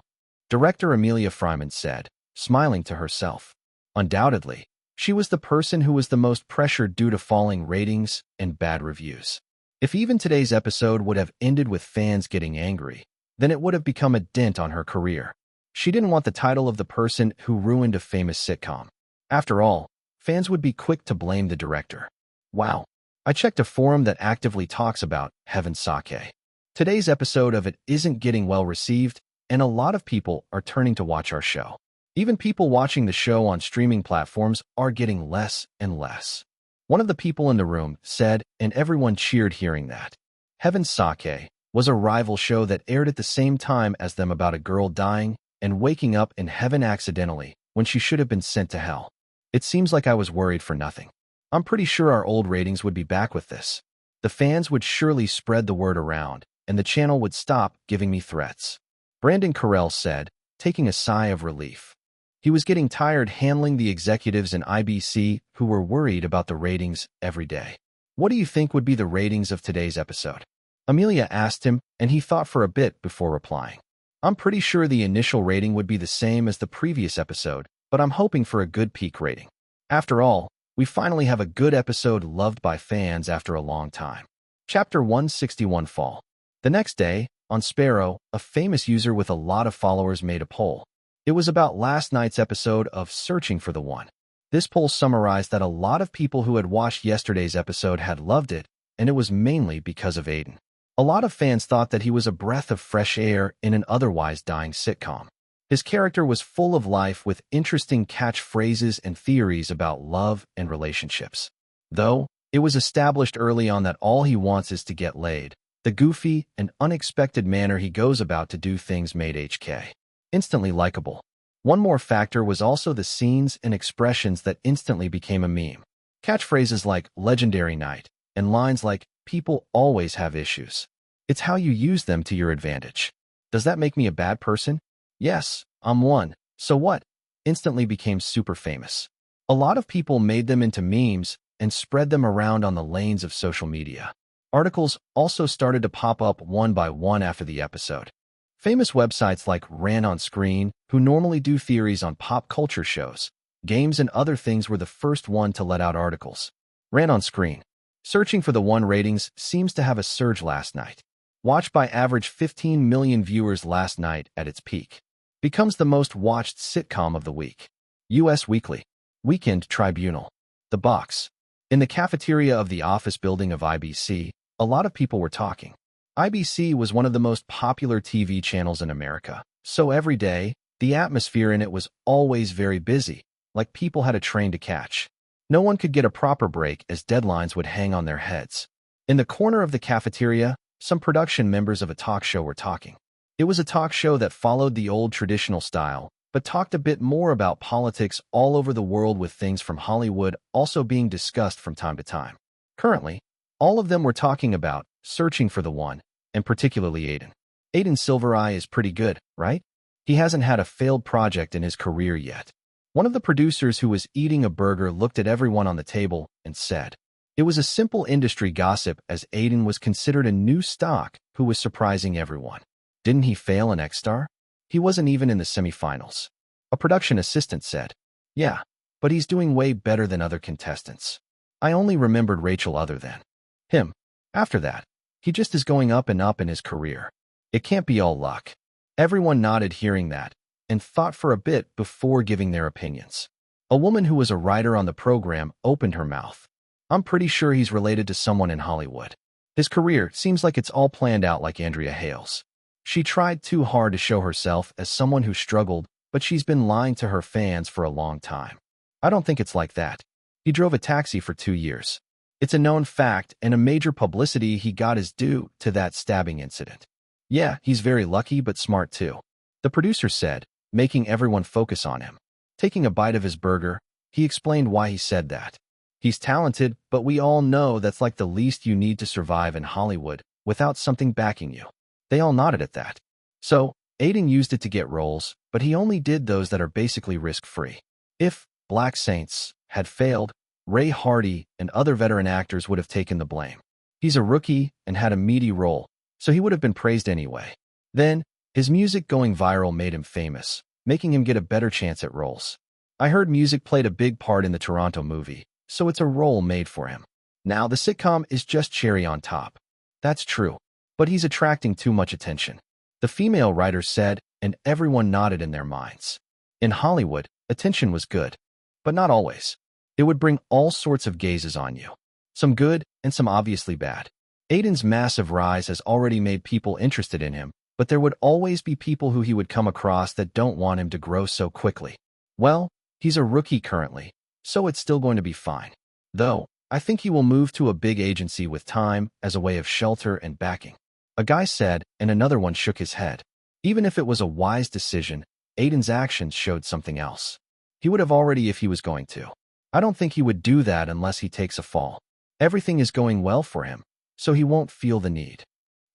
Director Amelia Fryman said, smiling to herself. Undoubtedly, she was the person who was the most pressured due to falling ratings and bad reviews. If even today's episode would have ended with fans getting angry, then it would have become a dent on her career. She didn't want the title of the person who ruined a famous sitcom. After all, fans would be quick to blame the director. Wow. I checked a forum that actively talks about Heaven Sake. Today's episode of it isn't getting well received, and a lot of people are turning to watch our show. Even people watching the show on streaming platforms are getting less and less. One of the people in the room said, and everyone cheered hearing that. Heaven Sake was a rival show that aired at the same time as them about a girl dying and waking up in heaven accidentally when she should have been sent to hell. It seems like I was worried for nothing. I'm pretty sure our old ratings would be back with this. The fans would surely spread the word around, and the channel would stop giving me threats. Brandon Carell said, taking a sigh of relief. He was getting tired handling the executives in IBC who were worried about the ratings every day. What do you think would be the ratings of today's episode? Amelia asked him, and he thought for a bit before replying. I'm pretty sure the initial rating would be the same as the previous episode, but I'm hoping for a good peak rating. After all, we finally have a good episode loved by fans after a long time. Chapter 161 Fall. The next day, on Sparrow, a famous user with a lot of followers made a poll. It was about last night's episode of Searching for the One. This poll summarized that a lot of people who had watched yesterday's episode had loved it, and it was mainly because of Aiden. A lot of fans thought that he was a breath of fresh air in an otherwise dying sitcom. His character was full of life with interesting catchphrases and theories about love and relationships. Though, it was established early on that all he wants is to get laid. The goofy and unexpected manner he goes about to do things made HK instantly likable. One more factor was also the scenes and expressions that instantly became a meme. Catchphrases like legendary night and lines like people always have issues. It's how you use them to your advantage. Does that make me a bad person? Yes, I'm one. So what? Instantly became super famous. A lot of people made them into memes and spread them around on the lanes of social media. Articles also started to pop up one by one after the episode. Famous websites like Ran on Screen, who normally do theories on pop culture shows, games and other things were the first one to let out articles. Ran on Screen. Searching for the One ratings seems to have a surge last night. Watched by average 15 million viewers last night at its peak. Becomes the most watched sitcom of the week. U.S. Weekly. Weekend Tribunal. The Box. In the cafeteria of the office building of IBC, a lot of people were talking. IBC was one of the most popular TV channels in America, so every day, The atmosphere in it was always very busy, like people had a train to catch. No one could get a proper break as deadlines would hang on their heads. In the corner of the cafeteria, some production members of a talk show were talking. It was a talk show that followed the old traditional style, but talked a bit more about politics all over the world, with things from Hollywood also being discussed from time to time. Currently, all of them were talking about searching for the one, and particularly Aiden. Aiden Silvereye is pretty good, right? He hasn't had a failed project in his career yet. One of the producers who was eating a burger looked at everyone on the table and said, it was a simple industry gossip as Aiden was considered a new stock who was surprising everyone. Didn't he fail an X-Star? He wasn't even in the semifinals. A production assistant said, yeah, but he's doing way better than other contestants. I only remembered Rachel other than him. After that, he just is going up and up in his career. It can't be all luck. Everyone nodded hearing that and thought for a bit before giving their opinions. A woman who was a writer on the program opened her mouth. I'm pretty sure he's related to someone in Hollywood. His career seems like it's all planned out like Andrea Hale's. She tried too hard to show herself as someone who struggled, but she's been lying to her fans for a long time. I don't think it's like that. He drove a taxi for 2 years. It's a known fact, and a major publicity he got is due to that stabbing incident. Yeah, he's very lucky but smart too, the producer said, making everyone focus on him. Taking a bite of his burger, he explained why he said that. He's talented, but we all know that's like the least you need to survive in Hollywood without something backing you. They all nodded at that. So, Aiden used it to get roles, but he only did those that are basically risk-free. If Black Saints had failed, Ray Hardy and other veteran actors would have taken the blame. He's a rookie and had a meaty role, so he would have been praised anyway. Then, his music going viral made him famous, making him get a better chance at roles. I heard music played a big part in the Toronto movie, so it's a role made for him. Now, the sitcom is just cherry on top. That's true, but he's attracting too much attention, the female writer said, and everyone nodded in their minds. In Hollywood, attention was good, but not always. It would bring all sorts of gazes on you. Some good and some obviously bad. Aiden's massive rise has already made people interested in him, but there would always be people who he would come across that don't want him to grow so quickly. Well, he's a rookie currently, so it's still going to be fine. Though, I think he will move to a big agency with time as a way of shelter and backing. A guy said, and another one shook his head. Even if it was a wise decision, Aiden's actions showed something else. He would have already if he was going to. I don't think he would do that unless he takes a fall. Everything is going well for him, so he won't feel the need.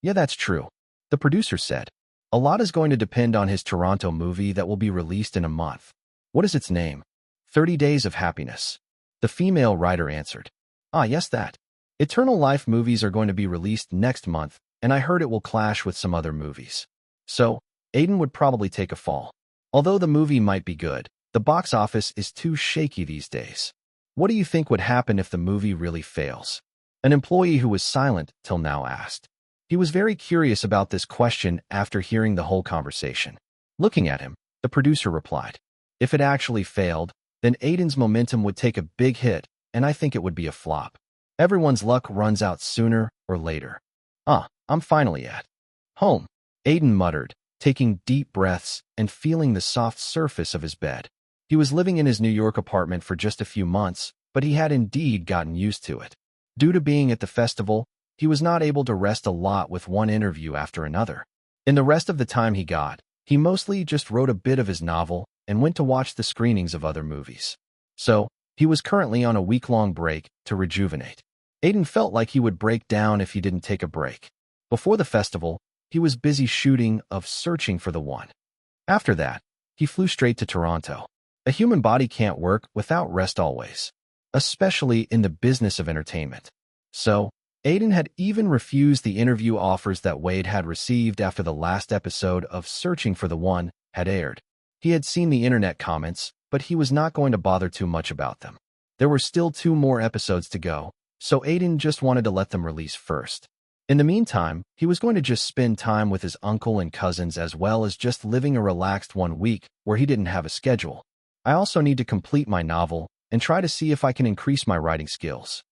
Yeah, that's true, the producer said. A lot is going to depend on his Toronto movie that will be released in a month. What is its name? 30 Days of Happiness. The female writer answered. Ah, yes, that. Eternal Life movies are going to be released next month, and I heard it will clash with some other movies. So, Aiden would probably take a fall. Although the movie might be good, the box office is too shaky these days. What do you think would happen if the movie really fails? An employee who was silent till now asked. He was very curious about this question after hearing the whole conversation. Looking at him, the producer replied, if it actually failed, then Aiden's momentum would take a big hit, and I think it would be a flop. Everyone's luck runs out sooner or later. I'm finally at home, Aiden muttered, taking deep breaths and feeling the soft surface of his bed. He was living in his New York apartment for just a few months, but he had indeed gotten used to it. Due to being at the festival, he was not able to rest a lot with one interview after another. In the rest of the time he mostly just wrote a bit of his novel and went to watch the screenings of other movies. So, he was currently on a week-long break to rejuvenate. Aiden felt like he would break down if he didn't take a break. Before the festival, he was busy shooting of Searching for the One. After that, he flew straight to Toronto. A human body can't work without rest always, especially in the business of entertainment. So, Aiden had even refused the interview offers that Wade had received after the last episode of Searching for the One had aired. He had seen the internet comments, but he was not going to bother too much about them. There were still 2 more episodes to go, so Aiden just wanted to let them release first. In the meantime, he was going to just spend time with his uncle and cousins as well as just living a relaxed 1 week where he didn't have a schedule. I also need to complete my novel and try to see if I can increase my writing skills,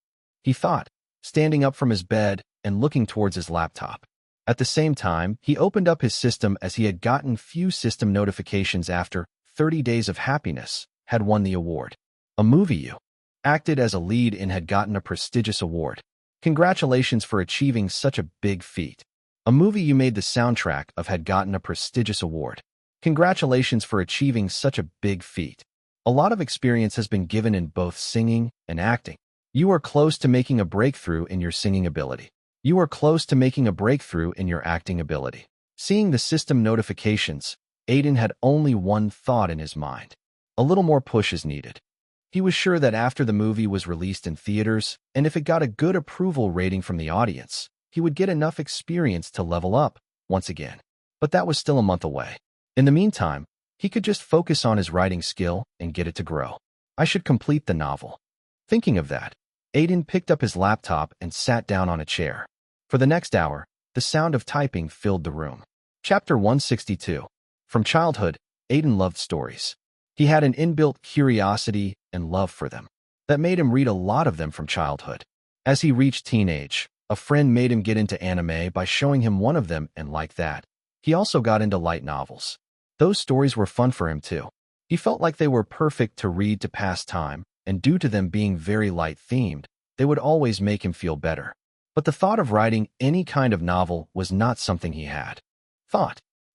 he thought, standing up from his bed and looking towards his laptop. At the same time, he opened up his system as he had gotten few system notifications after 30 Days of Happiness had won the award. A movie you acted as a lead in had gotten a prestigious award. Congratulations for achieving such a big feat. A movie you made the soundtrack of had gotten a prestigious award. Congratulations for achieving such a big feat. A lot of experience has been given in both singing and acting. You are close to making a breakthrough in your singing ability. You are close to making a breakthrough in your acting ability. Seeing the system notifications, Aiden had only one thought in his mind. A little more push is needed. He was sure that after the movie was released in theaters, and if it got a good approval rating from the audience, he would get enough experience to level up once again. But that was still a month away. In the meantime, he could just focus on his writing skill and get it to grow. I should complete the novel. Thinking of that, Aiden picked up his laptop and sat down on a chair. For the next hour, the sound of typing filled the room. Chapter 162. From childhood, Aiden loved stories. He had an inbuilt curiosity and love for them that made him read a lot of them from childhood. As he reached teenage, a friend made him get into anime by showing him one of them, and like that, he also got into light novels. Those stories were fun for him too. He felt like they were perfect to read to pass time, and due to them being very light-themed, they would always make him feel better. But the thought of writing any kind of novel was not something he had.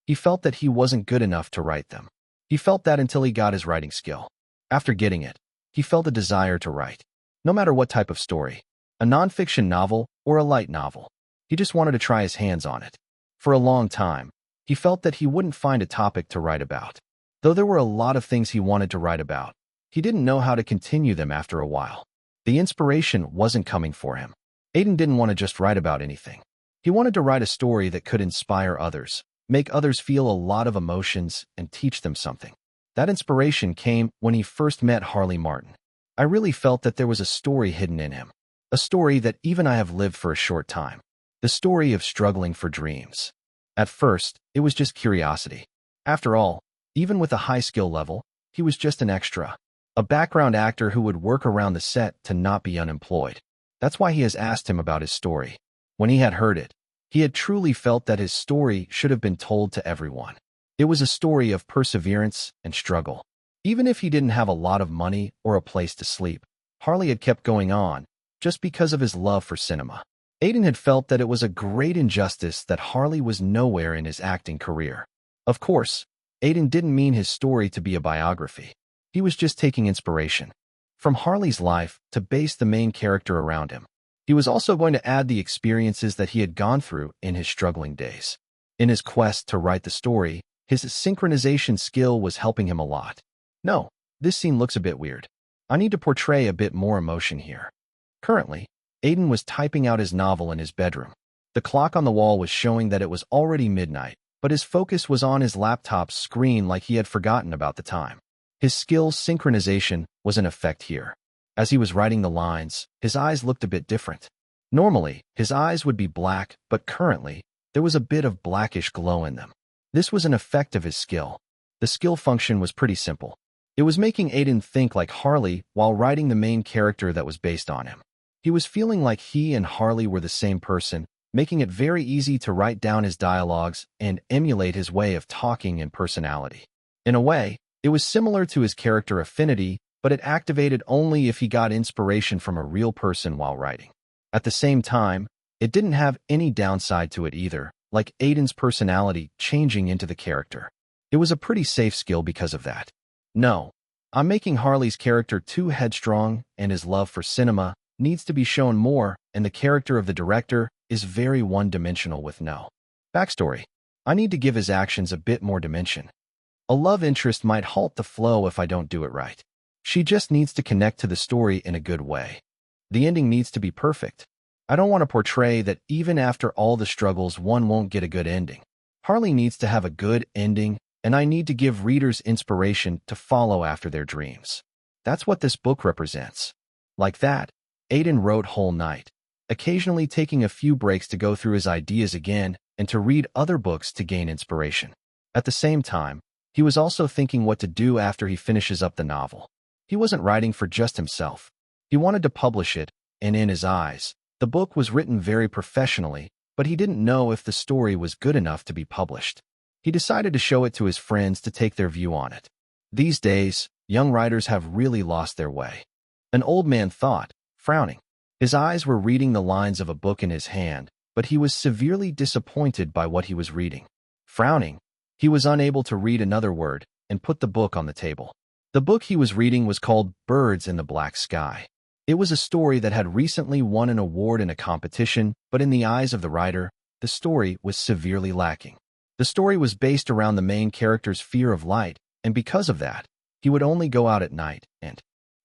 He felt that he wasn't good enough to write them. He felt that until he got his writing skill. After getting it, he felt a desire to write. No matter what type of story, a nonfiction novel or a light novel, he just wanted to try his hands on it. For a long time, he felt that he wouldn't find a topic to write about. Though there were a lot of things he wanted to write about, he didn't know how to continue them after a while. The inspiration wasn't coming for him. Aiden didn't want to just write about anything. He wanted to write a story that could inspire others, make others feel a lot of emotions, and teach them something. That inspiration came when he first met Harley Martin. I really felt that there was a story hidden in him. A story that even I have lived for a short time. The story of struggling for dreams. At first, it was just curiosity. After all, even with a high skill level, he was just an extra. A background actor who would work around the set to not be unemployed. That's why he has asked him about his story. When he had heard it, he had truly felt that his story should have been told to everyone. It was a story of perseverance and struggle. Even if he didn't have a lot of money or a place to sleep, Harley had kept going on, just because of his love for cinema. Aiden had felt that it was a great injustice that Harley was nowhere in his acting career. Of course, Aiden didn't mean his story to be a biography. He was just taking inspiration from Harley's life to base the main character around him. He was also going to add the experiences that he had gone through in his struggling days. In his quest to write the story, his synchronization skill was helping him a lot. No, this scene looks a bit weird. I need to portray a bit more emotion here. Currently, Aiden was typing out his novel in his bedroom. The clock on the wall was showing that it was already midnight, but his focus was on his laptop's screen like he had forgotten about the time. His skill's synchronization was in effect here. As he was writing the lines, his eyes looked a bit different. Normally, his eyes would be black, but currently, there was a bit of blackish glow in them. This was an effect of his skill. The skill function was pretty simple. It was making Aiden think like Harley while writing the main character that was based on him. He was feeling like he and Harley were the same person, making it very easy to write down his dialogues and emulate his way of talking and personality. In a way, it was similar to his character Affinity, but it activated only if he got inspiration from a real person while writing. At the same time, it didn't have any downside to it either, like Aiden's personality changing into the character. It was a pretty safe skill because of that. No, I'm making Harley's character too headstrong, and his love for cinema needs to be shown more, and the character of the director is very one-dimensional with no backstory. I need to give his actions a bit more dimension. A love interest might halt the flow if I don't do it right. She just needs to connect to the story in a good way. The ending needs to be perfect. I don't want to portray that even after all the struggles one won't get a good ending. Harley needs to have a good ending, and I need to give readers inspiration to follow after their dreams. That's what this book represents. Like that, Aiden wrote whole night, occasionally taking a few breaks to go through his ideas again and to read other books to gain inspiration. At the same time, he was also thinking what to do after he finishes up the novel. He wasn't writing for just himself. He wanted to publish it, and in his eyes, the book was written very professionally, but he didn't know if the story was good enough to be published. He decided to show it to his friends to take their view on it. These days, young writers have really lost their way. An old man thought, frowning. His eyes were reading the lines of a book in his hand, but he was severely disappointed by what he was reading. Frowning, he was unable to read another word and put the book on the table. The book he was reading was called Birds in the Black Sky. It was a story that had recently won an award in a competition, but in the eyes of the writer, the story was severely lacking. The story was based around the main character's fear of light, and because of that, he would only go out at night and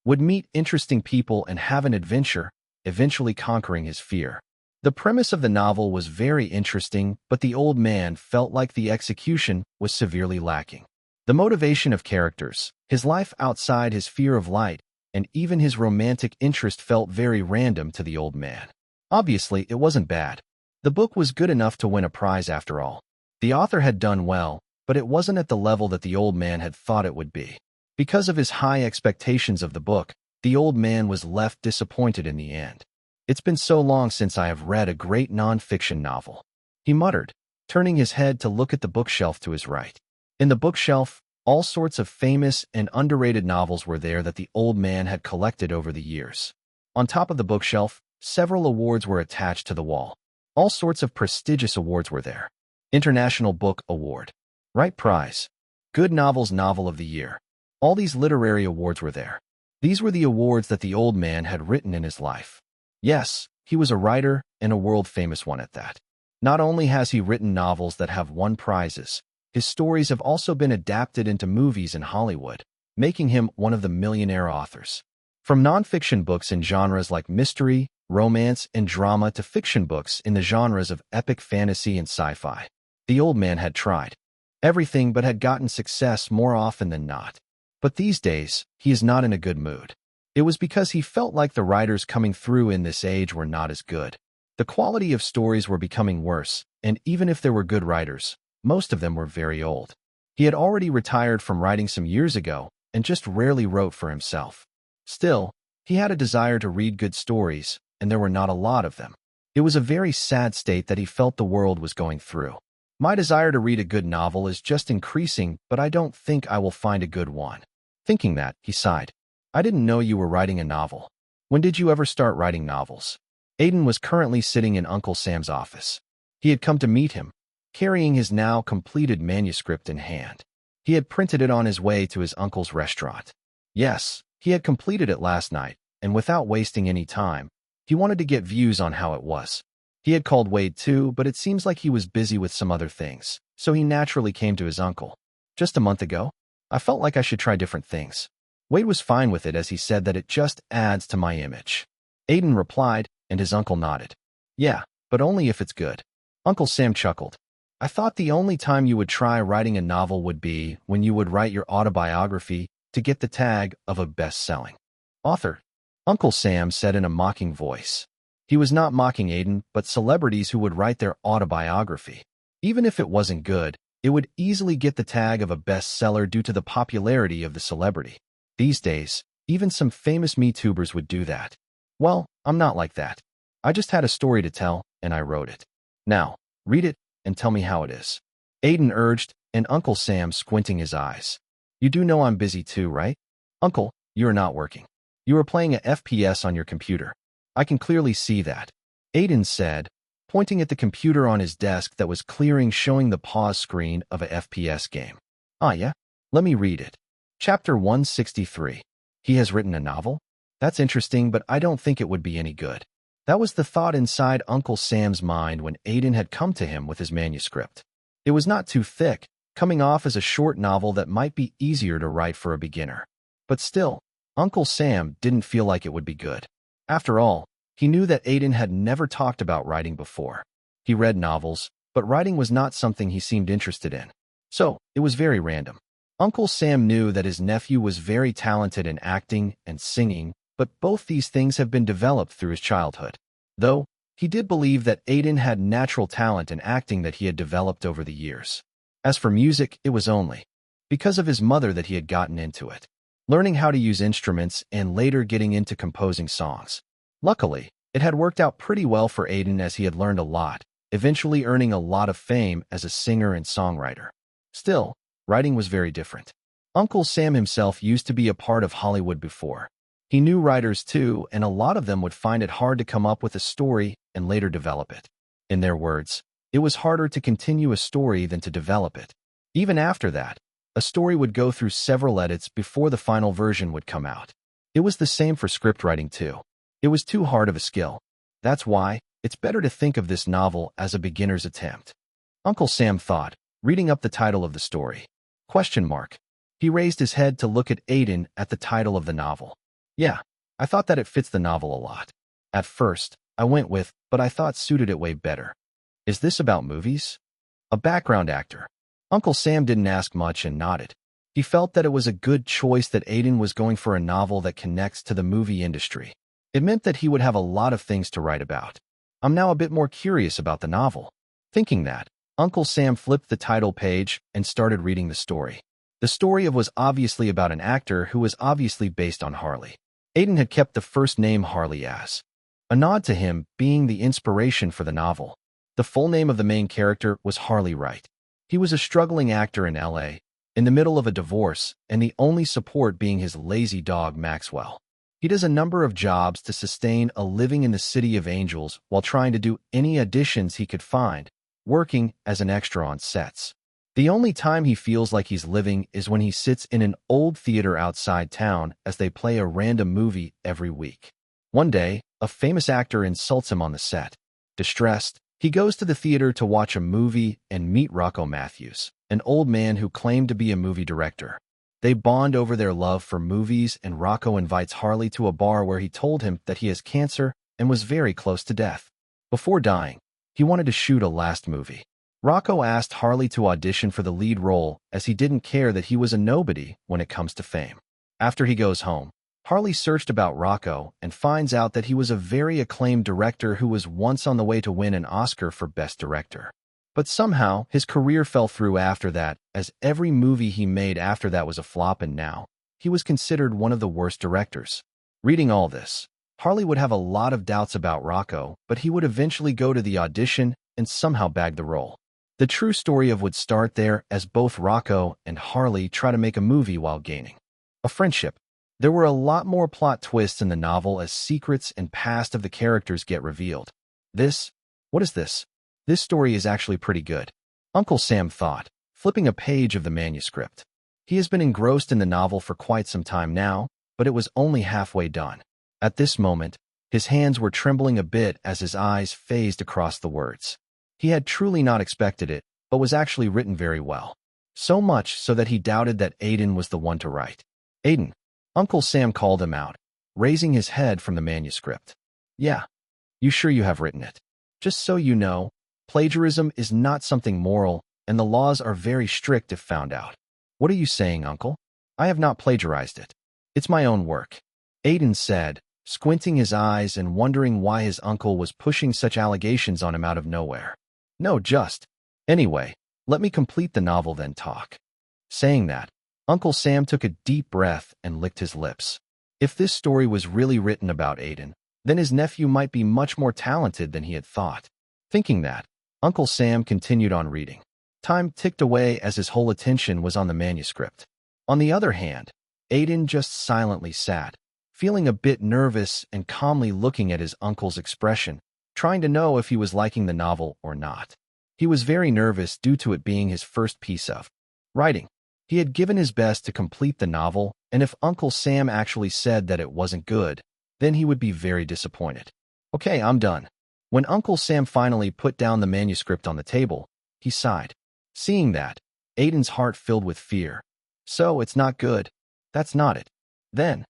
would meet interesting people and have an adventure, eventually conquering his fear. The premise of the novel was very interesting, but the old man felt like the execution was severely lacking. The motivation of characters, his life outside his fear of light, and even his romantic interest felt very random to the old man. Obviously, it wasn't bad. The book was good enough to win a prize after all. The author had done well, but it wasn't at the level that the old man had thought it would be. Because of his high expectations of the book, the old man was left disappointed in the end. "It's been so long since I have read a great non-fiction novel," he muttered, turning his head to look at the bookshelf to his right. In the bookshelf, all sorts of famous and underrated novels were there that the old man had collected over the years. On top of the bookshelf, several awards were attached to the wall. All sorts of prestigious awards were there. International Book Award, Wright Prize, Good Novels Novel of the Year. All these literary awards were there. These were the awards that the old man had written in his life. Yes, he was a writer, and a world-famous one at that. Not only has he written novels that have won prizes, his stories have also been adapted into movies in Hollywood, making him one of the millionaire authors. From nonfiction books in genres like mystery, romance, and drama to fiction books in the genres of epic fantasy and sci-fi, the old man had tried everything but had gotten success more often than not. But these days, he is not in a good mood. It was because he felt like the writers coming through in this age were not as good. The quality of stories were becoming worse, and even if there were good writers, most of them were very old. He had already retired from writing some years ago and just rarely wrote for himself. Still, he had a desire to read good stories, and there were not a lot of them. It was a very sad state that he felt the world was going through. "My desire to read a good novel is just increasing, but I don't think I will find a good one." Thinking that, he sighed. "I didn't know you were writing a novel. When did you ever start writing novels?" Aiden was currently sitting in Uncle Sam's office. He had come to meet him, carrying his now completed manuscript in hand. He had printed it on his way to his uncle's restaurant. Yes, he had completed it last night, and without wasting any time, he wanted to get views on how it was. He had called Wade too, but it seems like he was busy with some other things, so he naturally came to his uncle. "Just a month ago, I felt like I should try different things." Wade was fine with it as he said that it just adds to my image. Aiden replied, and his uncle nodded. "Yeah, but only if it's good." Uncle Sam chuckled. "I thought the only time you would try writing a novel would be when you would write your autobiography to get the tag of a best-selling author," Uncle Sam said in a mocking voice. He was not mocking Aiden, but celebrities who would write their autobiography. Even if it wasn't good, it would easily get the tag of a bestseller due to the popularity of the celebrity. These days, even some famous MeTubers would do that. "Well, I'm not like that. I just had a story to tell, and I wrote it. Now, read it and tell me how it is," Aiden urged, and Uncle Sam squinting his eyes. "You do know I'm busy too, right?" "Uncle, you are not working. You are playing a FPS on your computer. I can clearly see that," Aiden said, pointing at the computer on his desk that was clearing, showing the pause screen of a FPS game. "Ah, yeah? Let me read it. Chapter 163. He has written a novel? That's interesting, but I don't think it would be any good." That was the thought inside Uncle Sam's mind when Aiden had come to him with his manuscript. It was not too thick, coming off as a short novel that might be easier to write for a beginner. But still, Uncle Sam didn't feel like it would be good. After all, he knew that Aiden had never talked about writing before. He read novels, but writing was not something he seemed interested in. So, it was very random. Uncle Sam knew that his nephew was very talented in acting and singing, but both these things have been developed through his childhood. Though, he did believe that Aiden had natural talent in acting that he had developed over the years. As for music, it was only because of his mother that he had gotten into it, learning how to use instruments and later getting into composing songs. Luckily, it had worked out pretty well for Aiden as he had learned a lot, eventually earning a lot of fame as a singer and songwriter. Still, writing was very different. Uncle Sam himself used to be a part of Hollywood before. He knew writers too, and a lot of them would find it hard to come up with a story and later develop it. In their words, it was harder to continue a story than to develop it. Even after that, a story would go through several edits before the final version would come out. It was the same for script writing too. It was too hard of a skill. That's why it's better to think of this novel as a beginner's attempt. Uncle Sam thought, reading up the title of the story. Question mark. He raised his head to look at Aiden at the title of the novel. Yeah, I thought that it fits the novel a lot. At first, I went with, but I thought suited it way better. Is this about movies? A background actor. Uncle Sam didn't ask much and nodded. He felt that it was a good choice that Aiden was going for a novel that connects to the movie industry. It meant that he would have a lot of things to write about. I'm now a bit more curious about the novel. Thinking that, Uncle Sam flipped the title page and started reading the story. The story was obviously about an actor who was obviously based on Harley. Aiden had kept the first name Harley as a nod to him being the inspiration for the novel. The full name of the main character was Harley Wright. He was a struggling actor in LA, in the middle of a divorce, and the only support being his lazy dog Maxwell. He does a number of jobs to sustain a living in the City of Angels while trying to do any auditions he could find, working as an extra on sets. The only time he feels like he's living is when he sits in an old theater outside town as they play a random movie every week. One day, a famous actor insults him on the set. Distressed, he goes to the theater to watch a movie and meet Rocco Matthews, an old man who claimed to be a movie director. They bond over their love for movies, and Rocco invites Harley to a bar where he told him that he has cancer and was very close to death. Before dying, he wanted to shoot a last movie. Rocco asked Harley to audition for the lead role as he didn't care that he was a nobody when it comes to fame. After he goes home, Harley searched about Rocco and finds out that he was a very acclaimed director who was once on the way to win an Oscar for Best Director. But somehow, his career fell through after that, as every movie he made after that was a flop, and now he was considered one of the worst directors. Reading all this, Harley would have a lot of doubts about Rocco, but he would eventually go to the audition and somehow bag the role. The true story would start there as both Rocco and Harley try to make a movie while gaining a friendship. There were a lot more plot twists in the novel as secrets and past of the characters get revealed. What is this? This story is actually pretty good, Uncle Sam thought, flipping a page of the manuscript. He has been engrossed in the novel for quite some time now, but it was only halfway done. At this moment, his hands were trembling a bit as his eyes phased across the words. He had truly not expected it, but was actually written very well. So much so that he doubted that Aiden was the one to write. Aiden, Uncle Sam called him out, raising his head from the manuscript. Yeah, you sure you have written it? Just so you know, plagiarism is not something moral, and the laws are very strict if found out. What are you saying, Uncle? I have not plagiarized it. It's my own work, Aiden said, squinting his eyes and wondering why his uncle was pushing such allegations on him out of nowhere. No, just. Anyway, let me complete the novel then talk. Saying that, Uncle Sam took a deep breath and licked his lips. If this story was really written about Aiden, then his nephew might be much more talented than he had thought. Thinking that, Uncle Sam continued on reading. Time ticked away as his whole attention was on the manuscript. On the other hand, Aiden just silently sat, feeling a bit nervous and calmly looking at his uncle's expression, trying to know if he was liking the novel or not. He was very nervous due to it being his first piece of writing. He had given his best to complete the novel, and if Uncle Sam actually said that it wasn't good, then he would be very disappointed. Okay, I'm done. When Uncle Sam finally put down the manuscript on the table, he sighed. Seeing that, Aiden's heart filled with fear. So, it's not good. That's not it. Then,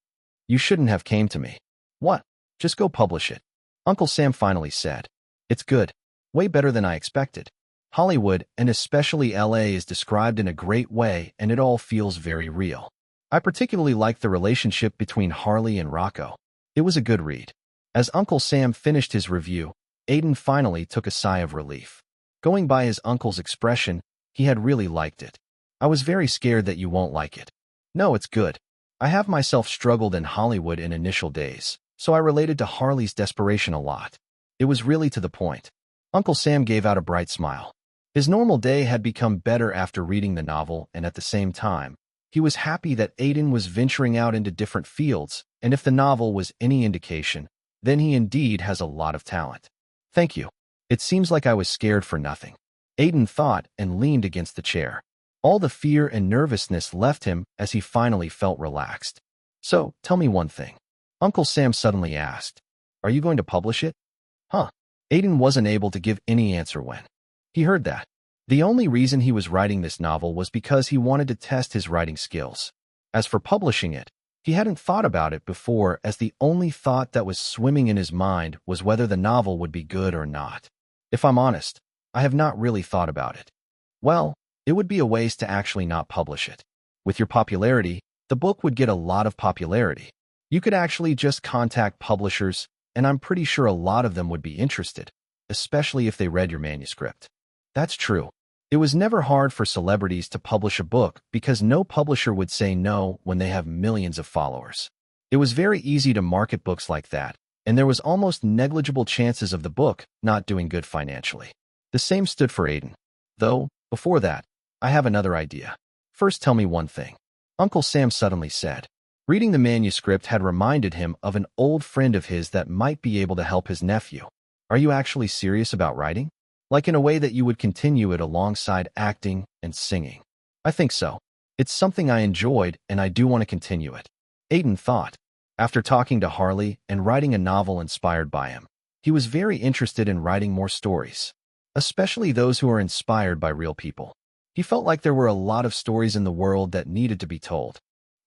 you shouldn't have came to me. What? Just go publish it. Uncle Sam finally said. It's good. Way better than I expected. Hollywood, and especially LA, is described in a great way, and it all feels very real. I particularly like the relationship between Harley and Rocco. It was a good read. As Uncle Sam finished his review, Aiden finally took a sigh of relief. Going by his uncle's expression, he had really liked it. I was very scared that you won't like it. No, it's good. I have myself struggled in Hollywood in initial days, so I related to Harley's desperation a lot. It was really to the point. Uncle Sam gave out a bright smile. His normal day had become better after reading the novel, and at the same time, he was happy that Aiden was venturing out into different fields, and if the novel was any indication, then he indeed has a lot of talent. Thank you. It seems like I was scared for nothing. Aiden thought and leaned against the chair. All the fear and nervousness left him as he finally felt relaxed. So, tell me one thing. Uncle Sam suddenly asked, are you going to publish it? Huh. Aiden wasn't able to give any answer when he heard that. The only reason he was writing this novel was because he wanted to test his writing skills. As for publishing it, he hadn't thought about it before, as the only thought that was swimming in his mind was whether the novel would be good or not. If I'm honest, I have not really thought about it. Well, it would be a waste to actually not publish it. With your popularity, the book would get a lot of popularity. You could actually just contact publishers, and I'm pretty sure a lot of them would be interested, especially if they read your manuscript. That's true. It was never hard for celebrities to publish a book because no publisher would say no when they have millions of followers. It was very easy to market books like that, and there was almost negligible chances of the book not doing good financially. The same stood for Aiden. Though, before that, I have another idea. First, tell me one thing. Uncle Sam suddenly said. Reading the manuscript had reminded him of an old friend of his that might be able to help his nephew. Are you actually serious about writing? Like in a way that you would continue it alongside acting and singing? I think so. It's something I enjoyed, and I do want to continue it. Aiden thought. After talking to Harley and writing a novel inspired by him, he was very interested in writing more stories, especially those who are inspired by real people. He felt like there were a lot of stories in the world that needed to be told.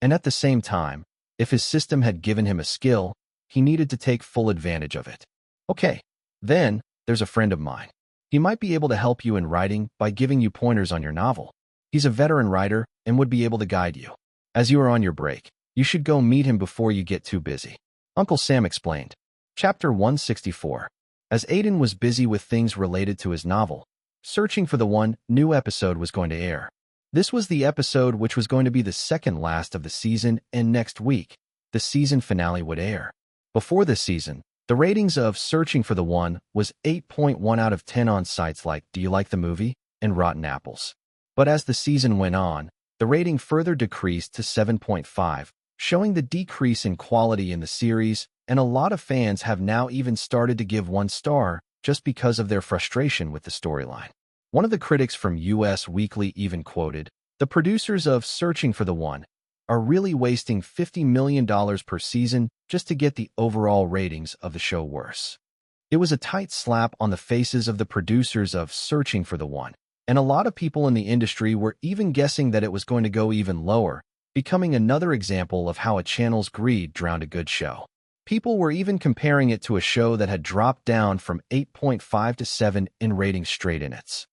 And at the same time, if his system had given him a skill, he needed to take full advantage of it. Okay, then, there's a friend of mine. He might be able to help you in writing by giving you pointers on your novel. He's a veteran writer and would be able to guide you. As you are on your break, you should go meet him before you get too busy. Uncle Sam explained. Chapter 164. As Aiden was busy with things related to his novel, searching for the one, new episode was going to air. This was the episode which was going to be the second last of the season, and next week, the season finale would air. Before this season, the ratings of Searching for the One was 8.1 out of 10 on sites like Do You Like the Movie and Rotten Apples. But as the season went on, the rating further decreased to 7.5, showing the decrease in quality in the series, and a lot of fans have now even started to give 1 star just because of their frustration with the storyline. One of the critics from US Weekly even quoted, "The producers of Searching for the One are really wasting $50 million per season just to get the overall ratings of the show worse." It was a tight slap on the faces of the producers of Searching for the One, and a lot of people in the industry were even guessing that it was going to go even lower, becoming another example of how a channel's greed drowned a good show. People were even comparing it to a show that had dropped down from 8.5 to 7 in ratings straight in its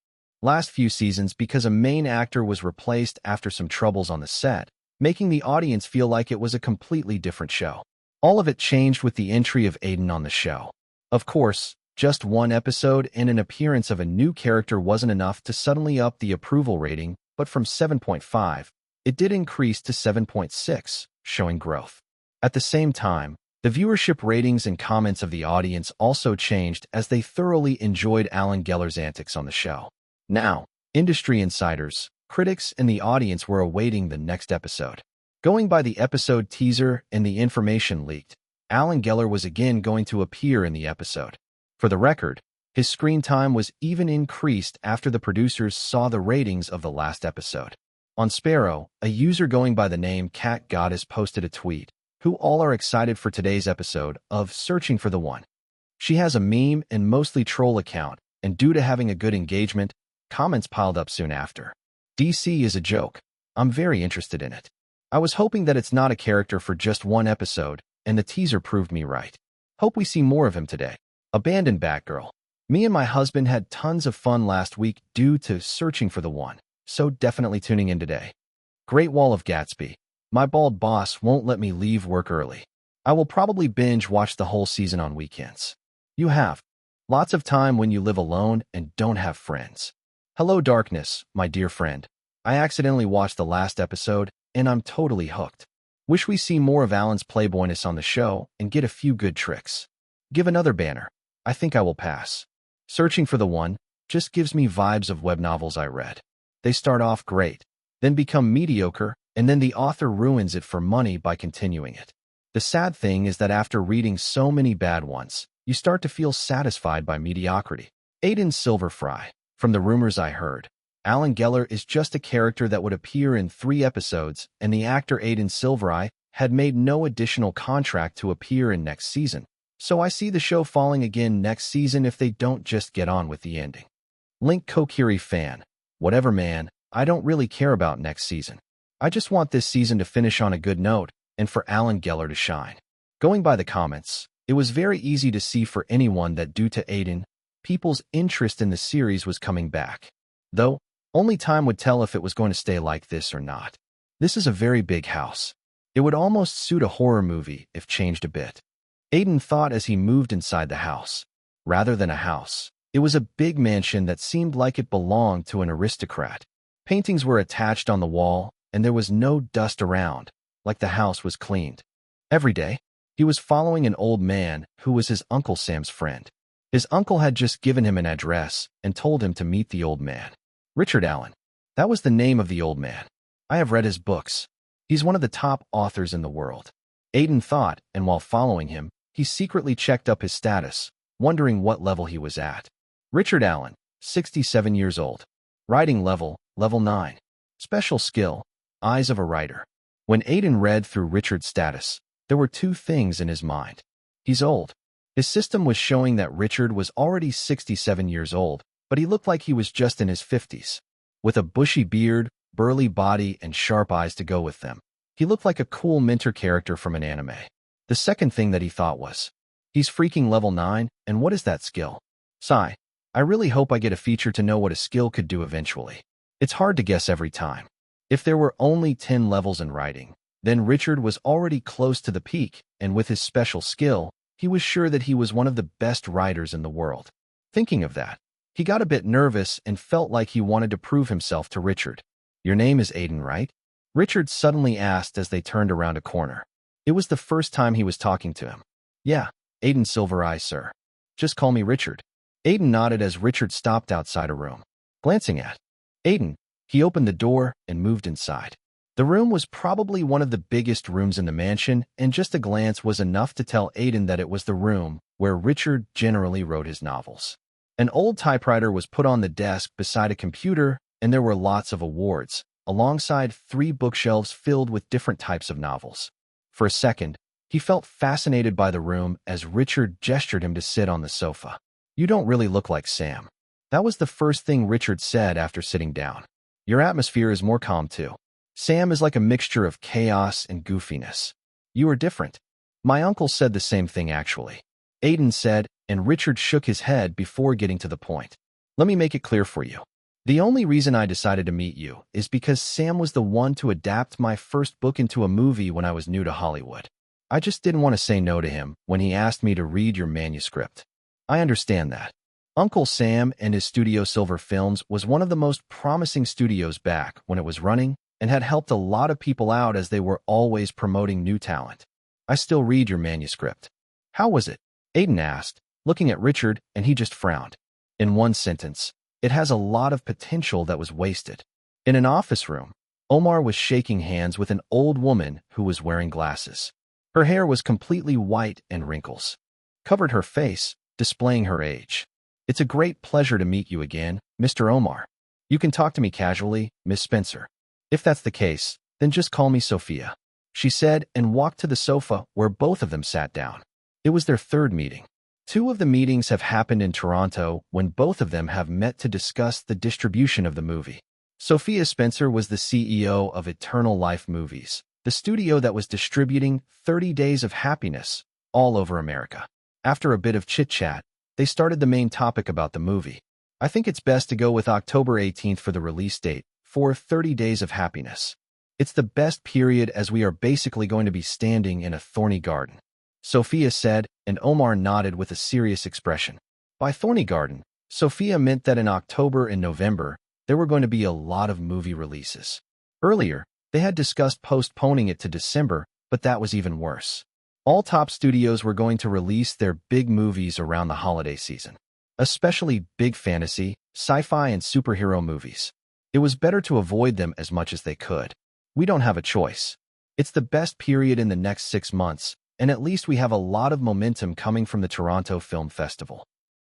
last few seasons because a main actor was replaced after some troubles on the set, making the audience feel like it was a completely different show. All of it changed with the entry of Aiden on the show. Of course, just 1 episode and an appearance of a new character wasn't enough to suddenly up the approval rating, but from 7.5, it did increase to 7.6, showing growth. At the same time, the viewership ratings and comments of the audience also changed as they thoroughly enjoyed Alan Geller's antics on the show. Now, industry insiders, critics, and the audience were awaiting the next episode. Going by the episode teaser and the information leaked, Alan Geller was again going to appear in the episode. For the record, his screen time was even increased after the producers saw the ratings of the last episode. On Sparrow, a user going by the name Cat Goddess posted a tweet, "Who all are excited for today's episode of Searching for the One." She has a meme and mostly troll account, and due to having a good engagement, comments piled up soon after. DC is a joke. I'm very interested in it. I was hoping that it's not a character for just 1 episode, and the teaser proved me right. Hope we see more of him today. Abandoned Batgirl. Me and my husband had tons of fun last week due to Searching for the One, so definitely tuning in today. Great Wall of Gatsby. My bald boss won't let me leave work early. I will probably binge watch the whole season on weekends. You have lots of time when you live alone and don't have friends. Hello Darkness, my dear friend. I accidentally watched the last episode, and I'm totally hooked. Wish we see more of Alan's playboyness on the show and get a few good tricks. Give another banner. I think I will pass. Searching for the one just gives me vibes of web novels I read. They start off great, then become mediocre, and then the author ruins it for money by continuing it. The sad thing is that after reading so many bad ones, you start to feel satisfied by mediocrity. Aiden Silver Fry. From the rumors I heard, Alan Geller is just a character that would appear in 3 episodes, and the actor Aiden Silverai had made no additional contract to appear in next season. So I see the show falling again next season if they don't just get on with the ending. Link Kokiri fan. Whatever man, I don't really care about next season. I just want this season to finish on a good note, and for Alan Geller to shine. Going by the comments, it was very easy to see for anyone that due to Aiden, people's interest in the series was coming back. Though, only time would tell if it was going to stay like this or not. This is a very big house. It would almost suit a horror movie if changed a bit. Aiden thought as he moved inside the house. Rather than a house, it was a big mansion that seemed like it belonged to an aristocrat. Paintings were attached on the wall, and there was no dust around, like the house was cleaned. Every day, he was following an old man who was his Uncle Sam's friend. His uncle had just given him an address and told him to meet the old man. Richard Allen. That was the name of the old man. I have read his books. He's one of the top authors in the world. Aiden thought, and while following him, he secretly checked up his status, wondering what level he was at. Richard Allen, 67 years old. Writing level, level 9. Special skill, eyes of a writer. When Aiden read through Richard's status, there were 2 things in his mind. He's old. His system was showing that Richard was already 67 years old, but he looked like he was just in his 50s. With a bushy beard, burly body, and sharp eyes to go with them, he looked like a cool mentor character from an anime. The second thing that he thought was, he's freaking level 9, and what is that skill? Sigh. I really hope I get a feature to know what a skill could do eventually. It's hard to guess every time. If there were only 10 levels in writing, then Richard was already close to the peak, and with his special skill, he was sure that he was one of the best writers in the world. Thinking of that, he got a bit nervous and felt like he wanted to prove himself to Richard. Your name is Aiden, right? Richard suddenly asked as they turned around a corner. It was the first time he was talking to him. Yeah, Aiden Silvereye, sir. Just call me Richard. Aiden nodded as Richard stopped outside a room. Glancing at Aiden, he opened the door and moved inside. The room was probably one of the biggest rooms in the mansion, and just a glance was enough to tell Aiden that it was the room where Richard generally wrote his novels. An old typewriter was put on the desk beside a computer, and there were lots of awards, alongside 3 bookshelves filled with different types of novels. For a second, he felt fascinated by the room as Richard gestured him to sit on the sofa. You don't really look like Sam. That was the first thing Richard said after sitting down. Your atmosphere is more calm too. Sam is like a mixture of chaos and goofiness. You are different. My uncle said the same thing actually. Aiden said, and Richard shook his head before getting to the point. Let me make it clear for you. The only reason I decided to meet you is because Sam was the one to adapt my first book into a movie when I was new to Hollywood. I just didn't want to say no to him when he asked me to read your manuscript. I understand that. Uncle Sam and his studio Silver Films was one of the most promising studios back when it was running and had helped a lot of people out as they were always promoting new talent. I still read your manuscript. How was it? Aiden asked, looking at Richard, and he just frowned. In one sentence, it has a lot of potential that was wasted. In an office room, Omar was shaking hands with an old woman who was wearing glasses. Her hair was completely white and wrinkles covered her face, displaying her age. It's a great pleasure to meet you again, Mr. Omar. You can talk to me casually, Miss Spencer. If that's the case, then just call me Sophia, she said and walked to the sofa where both of them sat down. It was their 3rd meeting. 2 of the meetings have happened in Toronto when both of them have met to discuss the distribution of the movie. Sophia Spencer was the CEO of Eternal Life Movies, the studio that was distributing 30 Days of Happiness all over America. After a bit of chit-chat, they started the main topic about the movie. I think it's best to go with October 18th for the release date for 30 Days of Happiness. It's the best period as we are basically going to be standing in a thorny garden, Sophia said, and Omar nodded with a serious expression. By thorny garden, Sophia meant that in October and November, there were going to be a lot of movie releases. Earlier, they had discussed postponing it to December, but that was even worse. All top studios were going to release their big movies around the holiday season. especially big fantasy, sci-fi, and superhero movies. It was better to avoid them as much as they could. We don't have a choice. It's the best period in the next 6 months, and at least we have a lot of momentum coming from the Toronto Film Festival.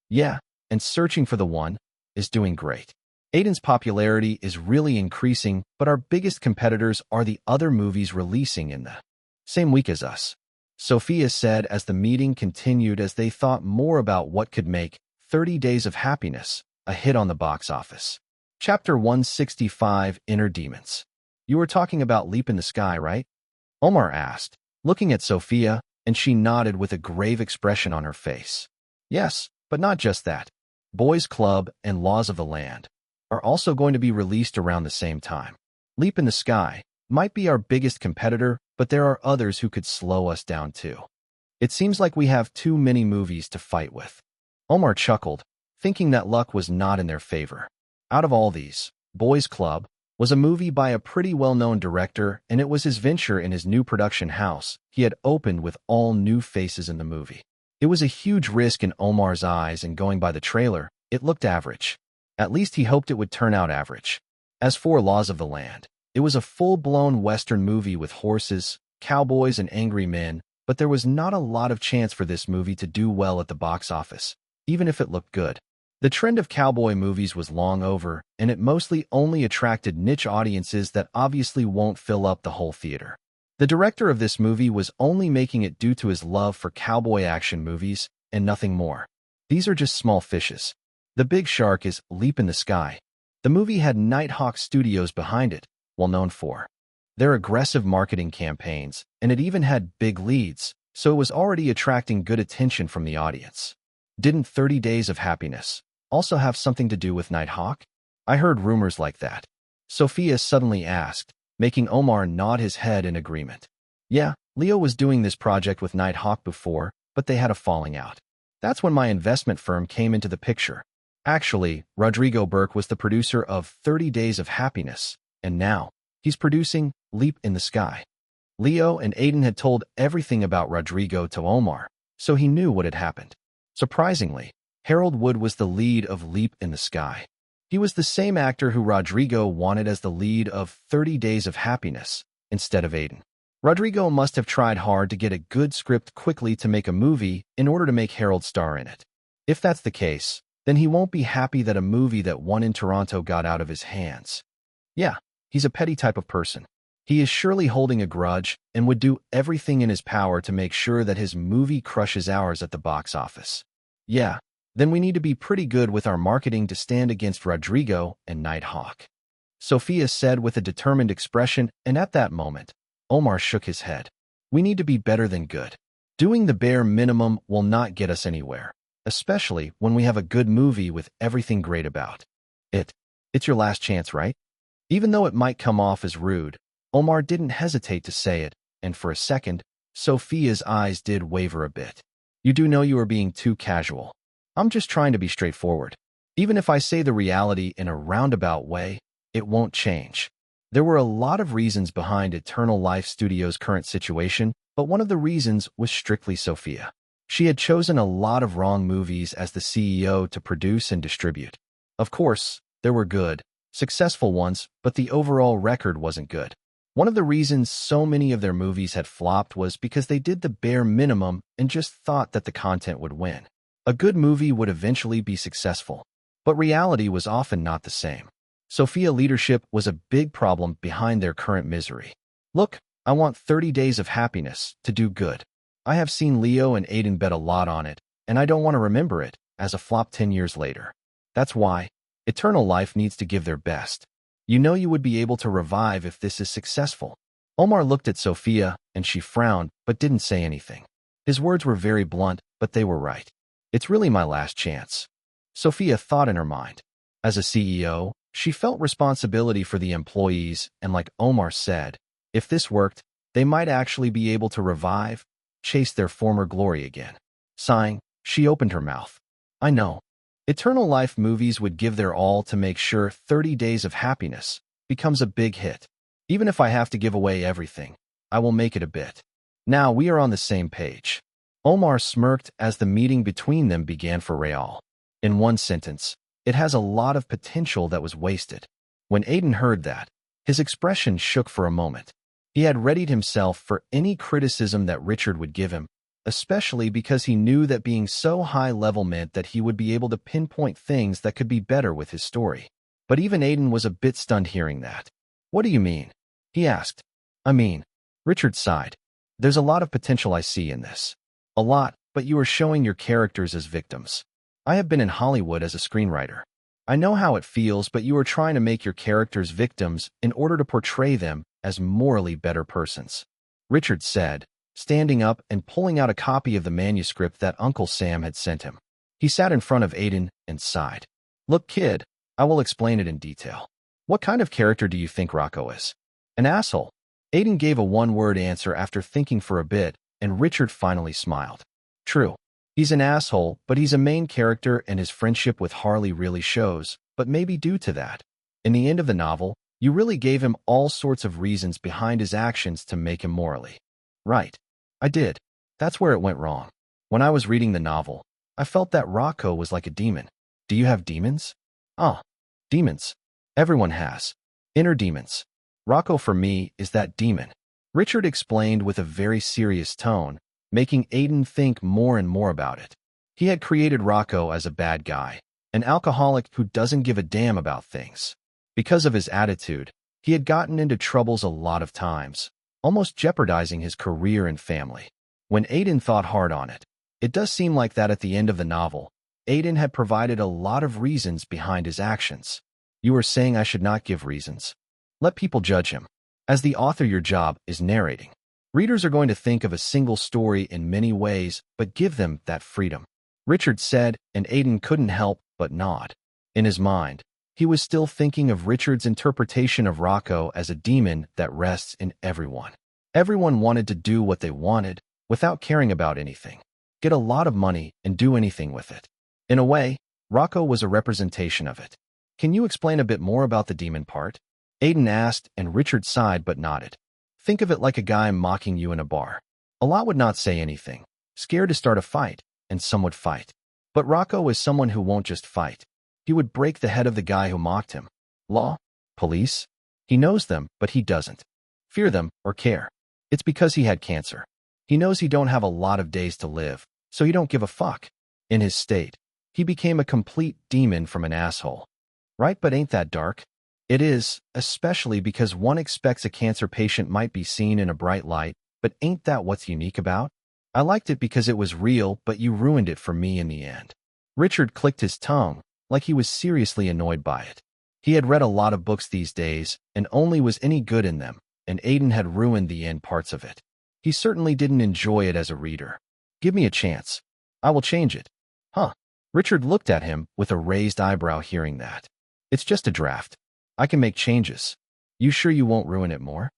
Yeah, and Searching for the One is doing great. Aiden's popularity is really increasing, but our biggest competitors are the other movies releasing in the same week as us. Sophia said as the meeting continued as they thought more about what could make 30 Days of Happiness a hit on the box office. Chapter 165, Inner Demons. You were talking about Leap in the Sky, right? Omar asked, looking at Sophia, and she nodded with a grave expression on her face. Yes, but not just that. Boys Club and Laws of the Land are also going to be released around the same time. Leap in the Sky might be our biggest competitor, but there are others who could slow us down too. It seems like we have too many movies to fight with. Omar chuckled, thinking that luck was not in their favor. Out of all these, Boys Club was a movie by a pretty well-known director, and it was his venture in his new production house he had opened with all new faces in the movie. It was a huge risk in Omar's eyes, and going by the trailer, it looked average. At least he hoped it would turn out average. As for Laws of the Land, it was a full-blown Western movie with horses, cowboys, and angry men, but there was not a lot of chance for this movie to do well at the box office, even if it looked good. The trend of cowboy movies was long over, and it mostly only attracted niche audiences that obviously won't fill up the whole theater. The director of this movie was only making it due to his love for cowboy action movies and nothing more. These are just small fishes. The big shark is Leap in the Sky. The movie had Nighthawk Studios behind it, well known for their aggressive marketing campaigns, and it even had big leads, so it was already attracting good attention from the audience. Didn't 30 Days of Happiness also have something to do with Nighthawk? I heard rumors like that. Sophia suddenly asked, making Omar nod his head in agreement. Yeah, Leo was doing this project with Nighthawk before, but they had a falling out. That's when my investment firm came into the picture. Actually, Rodrigo Burke was the producer of 30 Days of Happiness, and now he's producing Leap in the Sky. Leo and Aiden had told everything about Rodrigo to Omar, so he knew what had happened. Surprisingly, Harold Wood was the lead of Leap in the Sky. He was the same actor who Rodrigo wanted as the lead of 30 Days of Happiness instead of Aiden. Rodrigo must have tried hard to get a good script quickly to make a movie in order to make Harold star in it. If that's the case, then he won't be happy that a movie that won in Toronto got out of his hands. Yeah, he's a petty type of person. He is surely holding a grudge and would do everything in his power to make sure that his movie crushes ours at the box office. Yeah, then we need to be pretty good with our marketing to stand against Rodrigo and Nighthawk. Sophia said with a determined expression, and at that moment, Omar shook his head. We need to be better than good. Doing the bare minimum will not get us anywhere, especially when we have a good movie with everything great about it. It's your last chance, right? Even though it might come off as rude, Omar didn't hesitate to say it, and for a second, Sophia's eyes did waver a bit. You do know you are being too casual. I'm just trying to be straightforward. Even if I say the reality in a roundabout way, it won't change. There were a lot of reasons behind Eternal Life Studios' current situation, but one of the reasons was strictly Sophia. She had chosen a lot of wrong movies as the CEO to produce and distribute. Of course, there were good, successful ones, but the overall record wasn't good. One of the reasons so many of their movies had flopped was because they did the bare minimum and just thought that the content would win. A good movie would eventually be successful, but reality was often not the same. Sophia leadership was a big problem behind their current misery. Look, I want 30 Days of Happiness to do good. I have seen Leo and Aiden bet a lot on it, and I don't want to remember it as a flop 10 years later. That's why Eternal Life needs to give their best. You know you would be able to revive if this is successful. Omar looked at Sophia, and she frowned, but didn't say anything. His words were very blunt, but they were right. It's really my last chance. Sophia thought in her mind. As a CEO, she felt responsibility for the employees, and like Omar said, if this worked, they might actually be able to revive, chase their former glory again. Sighing, she opened her mouth. I know. Eternal Life movies would give their all to make sure 30 Days of Happiness becomes a big hit. Even if I have to give away everything, I will make it a bit. Now we are on the same page. Omar smirked as the meeting between them began for Real. In one sentence, it has a lot of potential that was wasted. When Aiden heard that, his expression shook for a moment. He had readied himself for any criticism that Richard would give him, especially because he knew that being so high-level meant that he would be able to pinpoint things that could be better with his story. But even Aiden was a bit stunned hearing that. "What do you mean?" he asked. "I mean," Richard sighed, "there's a lot of potential I see in this. A lot, but you are showing your characters as victims. I have been in Hollywood as a screenwriter. I know how it feels, but you are trying to make your characters victims in order to portray them as morally better persons," Richard said, standing up and pulling out a copy of the manuscript that Uncle Sam had sent him. He sat in front of Aiden and sighed. "Look, kid, I will explain it in detail. What kind of character do you think Rocco is?" "An asshole." Aiden gave a one-word answer after thinking for a bit, and Richard finally smiled. "True. He's an asshole, but he's a main character and his friendship with Harley really shows, but maybe due to that. In the end of the novel, you really gave him all sorts of reasons behind his actions to make him morally." "Right. I did. That's where it went wrong. When I was reading the novel, I felt that Rocco was like a demon." "Do you have demons?" "Ah, demons. Everyone has. Inner demons. Rocco for me is that demon," Richard explained with a very serious tone, making Aiden think more and more about it. He had created Rocco as a bad guy, an alcoholic who doesn't give a damn about things. Because of his attitude, he had gotten into troubles a lot of times, almost jeopardizing his career and family. When Aiden thought hard on it, it does seem like that at the end of the novel, Aiden had provided a lot of reasons behind his actions. "You are saying I should not give reasons. Let people judge him. As the author, your job is narrating. Readers are going to think of a single story in many ways, but give them that freedom," Richard said, and Aiden couldn't help but nod. In his mind, he was still thinking of Richard's interpretation of Rocco as a demon that rests in everyone. Everyone wanted to do what they wanted without caring about anything, get a lot of money and do anything with it. In a way, Rocco was a representation of it. "Can you explain a bit more about the demon part?" Aiden asked, and Richard sighed but nodded. "Think of it like a guy mocking you in a bar. A lot would not say anything, scared to start a fight, and some would fight. But Rocco is someone who won't just fight. He would break the head of the guy who mocked him. Law? Police? He knows them, but he doesn't fear them or care. It's because he had cancer. He knows he don't have a lot of days to live, so he don't give a fuck. In his state, he became a complete demon from an asshole. Right, but ain't that dark?" "It is, especially because one expects a cancer patient might be seen in a bright light, but ain't that what's unique about? I liked it because it was real, but you ruined it for me in the end." Richard clicked his tongue, like he was seriously annoyed by it. He had read a lot of books these days, and only was any good in them, and Aiden had ruined the end parts of it. He certainly didn't enjoy it as a reader. "Give me a chance. I will change it." "Huh?" Richard looked at him with a raised eyebrow hearing that. "It's just a draft. I can make changes. You sure you won't ruin it more?"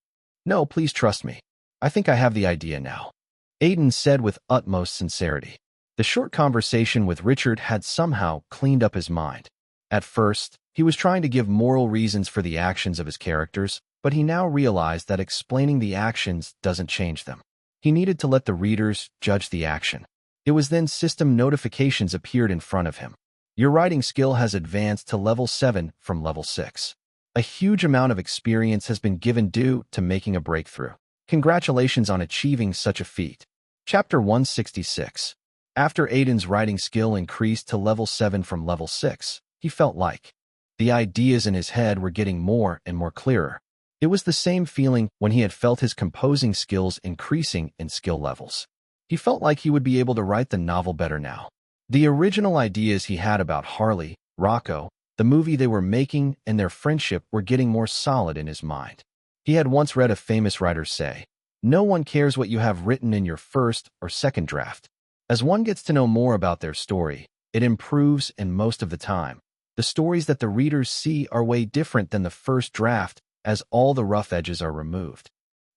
"No, please trust me. I think I have the idea now," Aiden said with utmost sincerity. The short conversation with Richard had somehow cleaned up his mind. At first, he was trying to give moral reasons for the actions of his characters, but he now realized that explaining the actions doesn't change them. He needed to let the readers judge the action. It was then system notifications appeared in front of him. "Your writing skill has advanced to level 7 from level 6. A huge amount of experience has been given due to making a breakthrough. Congratulations on achieving such a feat." Chapter 166. After Aiden's writing skill increased to level 7 from level 6, he felt like the ideas in his head were getting more and more clearer. It was the same feeling when he had felt his composing skills increasing in skill levels. He felt like he would be able to write the novel better now. The original ideas he had about Harley, Rocco, the movie they were making, and their friendship were getting more solid in his mind. He had once read a famous writer say, "No one cares what you have written in your first or second draft. As one gets to know more about their story, it improves, and most of the time, the stories that the readers see are way different than the first draft as all the rough edges are removed."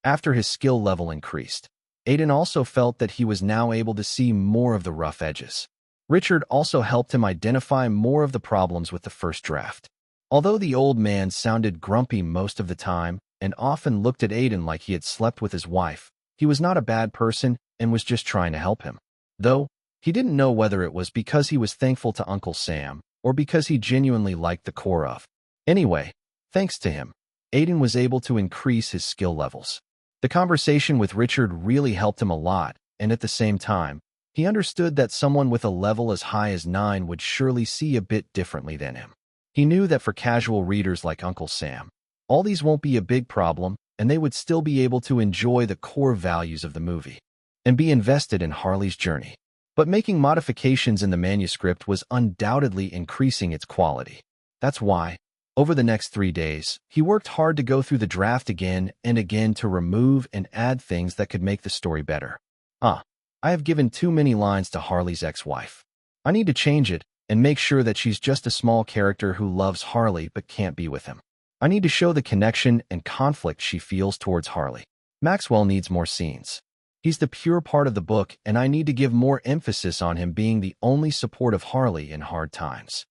After his skill level increased, Aiden also felt that he was now able to see more of the rough edges. Richard also helped him identify more of the problems with the first draft. Although the old man sounded grumpy most of the time and often looked at Aiden like he had slept with his wife, he was not a bad person and was just trying to help him. Though, He didn't know whether it was because he was thankful to Uncle Sam or because he genuinely liked the core of. Anyway, thanks to him, Aiden was able to increase his skill levels. The conversation with Richard really helped him a lot, and at the same time, he understood that someone with a level as high as 9 would surely see a bit differently than him. He knew that for casual readers like Uncle Sam, all these won't be a big problem, and they would still be able to enjoy the core values of the movie and be invested in Harley's journey. But making modifications in the manuscript was undoubtedly increasing its quality. That's why, over the next 3 days, he worked hard to go through the draft again and again to remove and add things that could make the story better. I have given too many lines to Harley's ex-wife. I need to change it and make sure that she's just a small character who loves Harley but can't be with him. I need to show the connection and conflict she feels towards Harley. Maxwell needs more scenes. He's the pure part of the book, and I need to give more emphasis on him being the only support of Harley in hard times.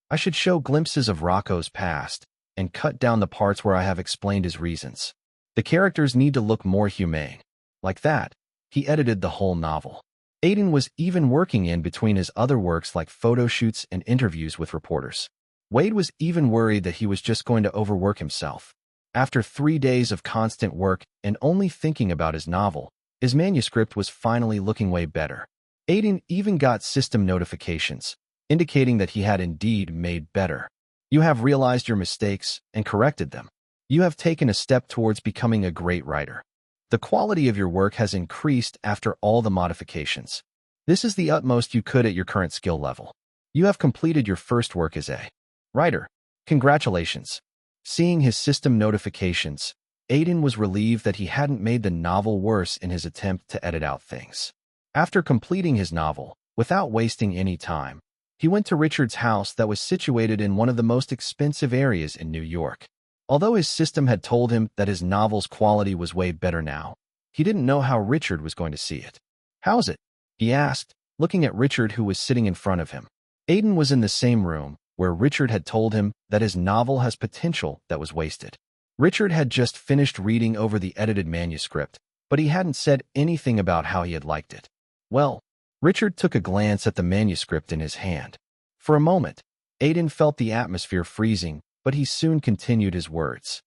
I should show glimpses of Rocco's past and cut down the parts where I have explained his reasons. The characters need to look more humane. Like that, he edited the whole novel. Aiden was even working in between his other works like photo shoots and interviews with reporters. Wade was even worried that he was just going to overwork himself. After 3 days of constant work and only thinking about his novel, his manuscript was finally looking way better. Aiden even got system notifications, indicating that he had indeed made better. You have realized your mistakes and corrected them. You have taken a step towards becoming a great writer. The quality of your work has increased after all the modifications. This is the utmost you could at your current skill level. You have completed your first work as a writer. Congratulations. Seeing his system notifications, Aiden was relieved that he hadn't made the novel worse in his attempt to edit out things. After completing his novel, without wasting any time, he went to Richard's house that was situated in one of the most expensive areas in New York. Although his system had told him that his novel's quality was way better now, he didn't know how Richard was going to see it. "How's it?" he asked, looking at Richard who was sitting in front of him. Aiden was in the same room where Richard had told him that his novel has potential that was wasted. Richard had just finished reading over the edited manuscript, but he hadn't said anything about how he had liked it. Well, Richard took a glance at the manuscript in his hand. For a moment, Aiden felt the atmosphere freezing, but he soon continued his words.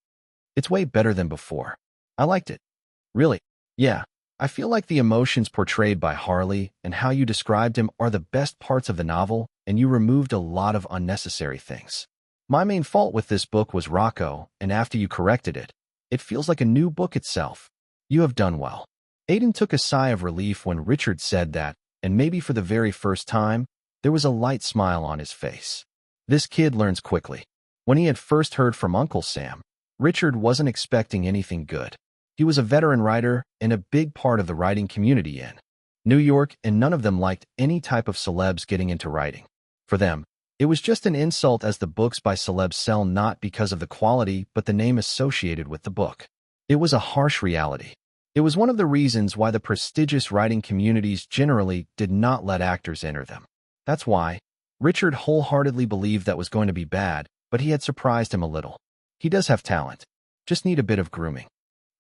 "It's way better than before. I liked it." "Really?" "Yeah. I feel like the emotions portrayed by Harley and how you described him are the best parts of the novel, and you removed a lot of unnecessary things. My main fault with this book was Rocco, and after you corrected it, it feels like a new book itself. You have done well." Aiden took a sigh of relief when Richard said that, and maybe for the very first time, there was a light smile on his face. This kid learns quickly. When he had first heard from Uncle Sam, Richard wasn't expecting anything good. He was a veteran writer and a big part of the writing community in New York, and none of them liked any type of celebs getting into writing. For them, it was just an insult as the books by celebs sell not because of the quality but the name associated with the book. It was a harsh reality. It was one of the reasons why the prestigious writing communities generally did not let actors enter them. That's why Richard wholeheartedly believed that was going to be bad, but he had surprised him a little. He does have talent. Just need a bit of grooming.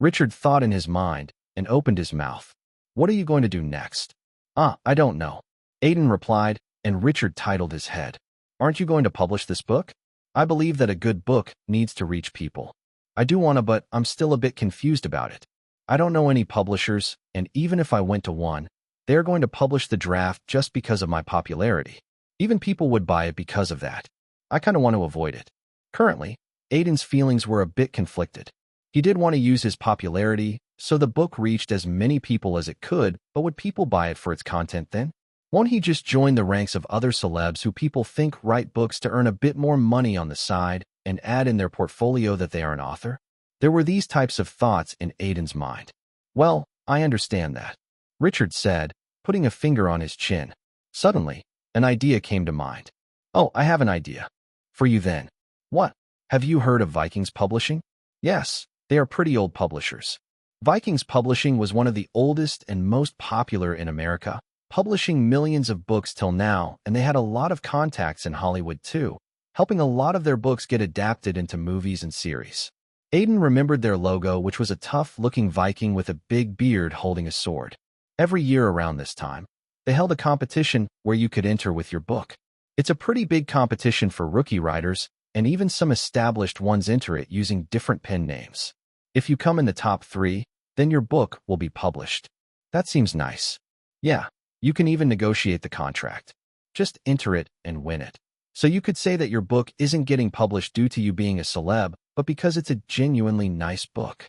Richard thought in his mind and opened his mouth. "What are you going to do next?" I don't know," Aiden replied, and Richard titled his head. "Aren't you going to publish this book?" "I believe that a good book needs to reach people. I do want to, but I'm still a bit confused about it. I don't know any publishers, and even if I went to one, they're going to publish the draft just because of my popularity. Even people would buy it because of that. I kind of want to avoid it." Currently, Aiden's feelings were a bit conflicted. He did want to use his popularity, so the book reached as many people as it could, but would people buy it for its content then? Won't he just join the ranks of other celebs who people think write books to earn a bit more money on the side and add in their portfolio that they are an author? There were these types of thoughts in Aiden's mind. "Well, I understand that," Richard said, putting a finger on his chin. Suddenly, an idea came to mind. "Oh, I have an idea. For you then." "What?" "Have you heard of Vikings Publishing?" "Yes, they are pretty old publishers. Vikings Publishing was one of the oldest and most popular in America, publishing millions of books till now, and they had a lot of contacts in Hollywood too, helping a lot of their books get adapted into movies and series." Aiden remembered their logo, which was a tough-looking Viking with a big beard holding a sword. Every year around this time, They held a competition where you could enter with your book. It's a pretty big competition for rookie writers, and even some established ones enter it using different pen names. If you come in the top 3, then your book will be published. That seems nice. Yeah, you can even negotiate the contract. Just enter it and win it. So you could say that your book isn't getting published due to you being a celeb, but because it's a genuinely nice book.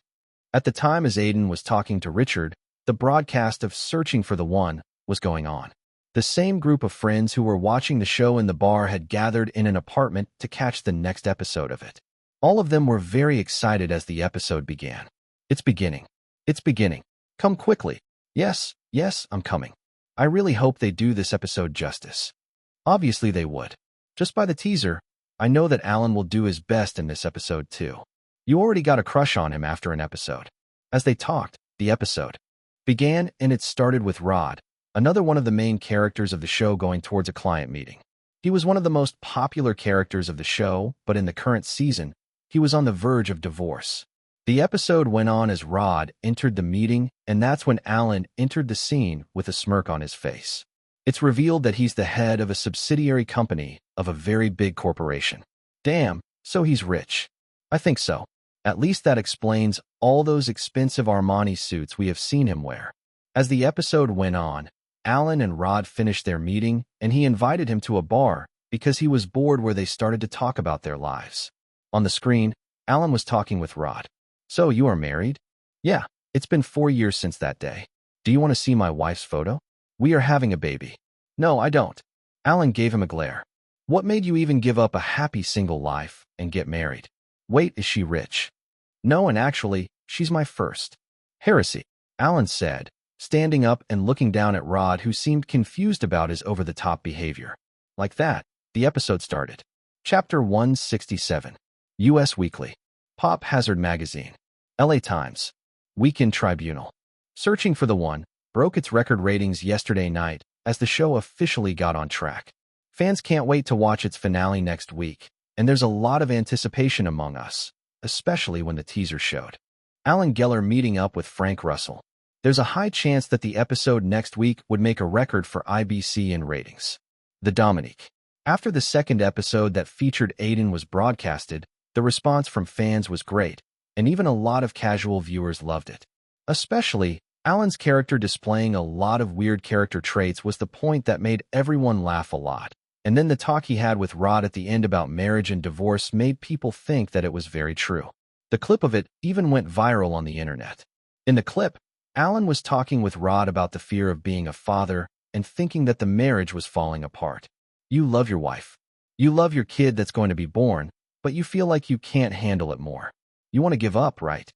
At the time as Aiden was talking to Richard, the broadcast of Searching for the One was going on. The same group of friends who were watching the show in the bar had gathered in an apartment to catch the next episode of it. All of them were very excited as the episode began. It's beginning. It's beginning. Come quickly. Yes, yes, I'm coming. I really hope they do this episode justice. Obviously they would. Just by the teaser, I know that Alan will do his best in this episode too. You already got a crush on him after an episode. As they talked, the episode began, and it started with Rod, another one of the main characters of the show, going towards a client meeting. He was one of the most popular characters of the show, but in the current season, he was on the verge of divorce. The episode went on as Rod entered the meeting, and that's when Alan entered the scene with a smirk on his face. It's revealed that he's the head of a subsidiary company of a very big corporation. Damn, so he's rich. I think so. At least that explains all those expensive Armani suits we have seen him wear. As the episode went on, Alan and Rod finished their meeting, and he invited him to a bar because he was bored, where they started to talk about their lives. On the screen, Alan was talking with Rod. So you are married? Yeah, it's been 4 years since that day. Do you want to see my wife's photo? We are having a baby. No, I don't. Alan gave him a glare. What made you even give up a happy single life and get married? Wait, is she rich? No, and actually, she's my first. Heresy, Alan said, standing up and looking down at Rod, who seemed confused about his over-the-top behavior. Like that, the episode started. Chapter 167. U.S. Weekly. Pop Hazard Magazine. LA Times. Weekend Tribunal. Searching for the One broke its record ratings yesterday night as the show officially got on track. Fans can't wait to watch its finale next week, and there's a lot of anticipation among us, especially when the teaser showed Alan Geller meeting up with Frank Russell. There's a high chance that the episode next week would make a record for IBC in ratings. The Dominique. After the second episode that featured Aiden was broadcasted, the response from fans was great, and even a lot of casual viewers loved it. Especially, Alan's character displaying a lot of weird character traits was the point that made everyone laugh a lot. And then the talk he had with Rod at the end about marriage and divorce made people think that it was very true. The clip of it even went viral on the internet. In the clip, Alan was talking with Rod about the fear of being a father and thinking that the marriage was falling apart. You love your wife. You love your kid that's going to be born, but you feel like you can't handle it more. You want to give up, right?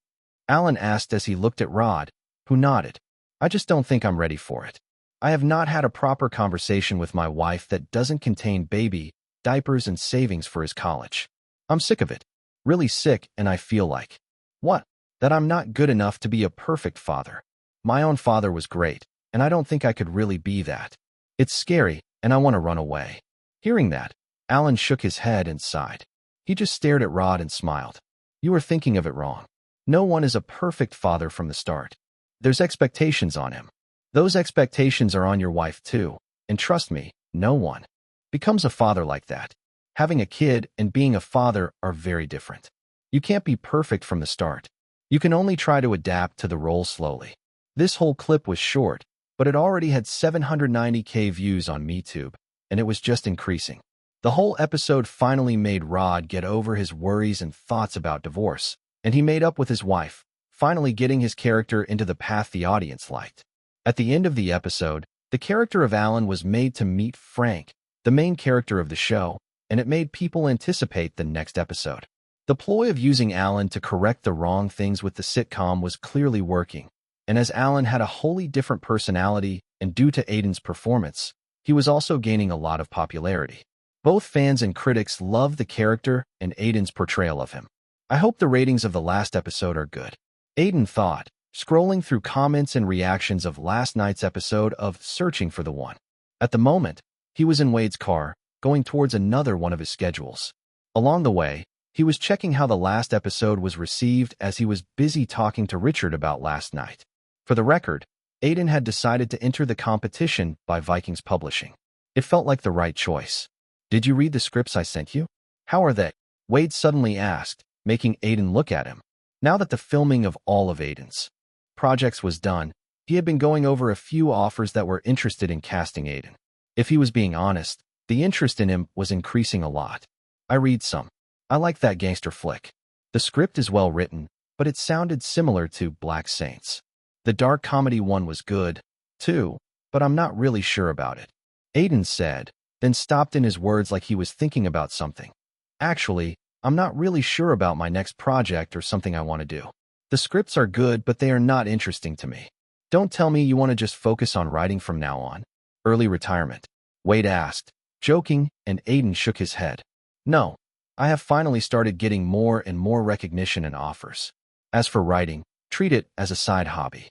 Alan asked as he looked at Rod, who nodded. I just don't think I'm ready for it. I have not had a proper conversation with my wife that doesn't contain baby, diapers, and savings for his college. I'm sick of it. Really sick, and I feel like, what? That I'm not good enough to be a perfect father. My own father was great, and I don't think I could really be that. It's scary, and I want to run away. Hearing that, Alan shook his head and sighed. He just stared at Rod and smiled. You are thinking of it wrong. No one is a perfect father from the start. There's expectations on him. Those expectations are on your wife too, and trust me, no one becomes a father like that. Having a kid and being a father are very different. You can't be perfect from the start. You can only try to adapt to the role slowly. This whole clip was short, but it already had 790K views on MeTube, and it was just increasing. The whole episode finally made Rod get over his worries and thoughts about divorce, and he made up with his wife, finally getting his character into the path the audience liked. At the end of the episode, the character of Alan was made to meet Frank, the main character of the show, and it made people anticipate the next episode. The ploy of using Alan to correct the wrong things with the sitcom was clearly working, and as Alan had a wholly different personality and due to Aiden's performance, he was also gaining a lot of popularity. Both fans and critics loved the character and Aiden's portrayal of him. I hope the ratings of the last episode are good. Aiden thought, scrolling through comments and reactions of last night's episode of Searching for the One. At the moment, he was in Wade's car, going towards another one of his schedules. Along the way, he was checking how the last episode was received as he was busy talking to Richard about last night. For the record, Aiden had decided to enter the competition by Vikings Publishing. It felt like the right choice. Did you read the scripts I sent you? How are they? Wade suddenly asked, making Aiden look at him. Now that the filming of all of Aiden's projects was done, he had been going over a few offers that were interested in casting Aiden. If he was being honest, the interest in him was increasing a lot. I read some. I like that gangster flick. The script is well written, but it sounded similar to Black Saints. The dark comedy one was good, too, but I'm not really sure about it. Aiden said, then stopped in his words like he was thinking about something. Actually, I'm not really sure about my next project or something I want to do. The scripts are good, but they are not interesting to me. Don't tell me you want to just focus on writing from now on. Early retirement? Wade asked, joking, and Aiden shook his head. No, I have finally started getting more and more recognition and offers. As for writing, treat it as a side hobby.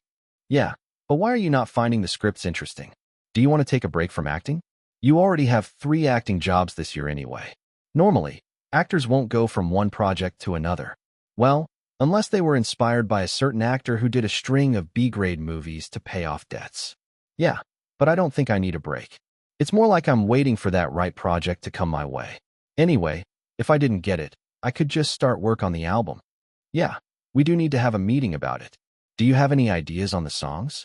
Yeah, but why are you not finding the scripts interesting? Do you want to take a break from acting? You already have 3 acting jobs this year anyway. Normally, actors won't go from one project to another. Well, unless they were inspired by a certain actor who did a string of B-grade movies to pay off debts. Yeah, but I don't think I need a break. It's more like I'm waiting for that right project to come my way. Anyway, if I didn't get it, I could just start work on the album. Yeah, we do need to have a meeting about it. Do you have any ideas on the songs?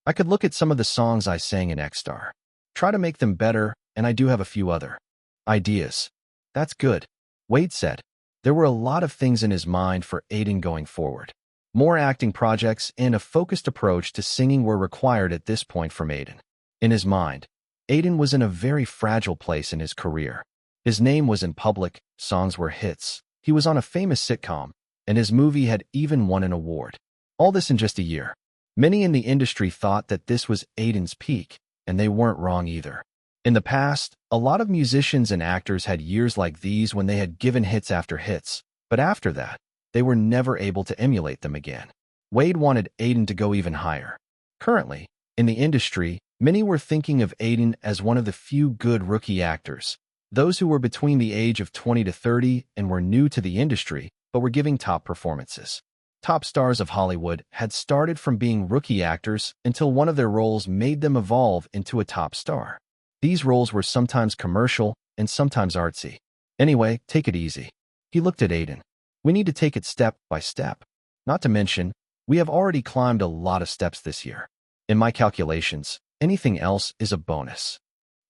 I could look at some of the songs I sang in X-Star. Try to make them better, and I do have a few other ideas. That's good, Wade said. There were a lot of things in his mind for Aiden going forward. More acting projects and a focused approach to singing were required at this point from Aiden. In his mind, Aiden was in a very fragile place in his career. His name was in public, songs were hits, he was on a famous sitcom, and his movie had even won an award. All this in just a year. Many in the industry thought that this was Aiden's peak, and they weren't wrong either. In the past, a lot of musicians and actors had years like these when they had given hits after hits, but after that, they were never able to emulate them again. Wade wanted Aiden to go even higher. Currently, in the industry, many were thinking of Aiden as one of the few good rookie actors, those who were between the age of 20 to 30 and were new to the industry, but were giving top performances. Top stars of Hollywood had started from being rookie actors until one of their roles made them evolve into a top star. These roles were sometimes commercial and sometimes artsy. Anyway, take it easy. He looked at Aiden. We need to take it step by step. Not to mention, we have already climbed a lot of steps this year. In my calculations, anything else is a bonus.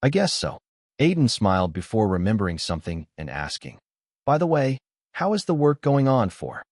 I guess so. Aiden smiled before remembering something and asking, by the way, how is the work going on for?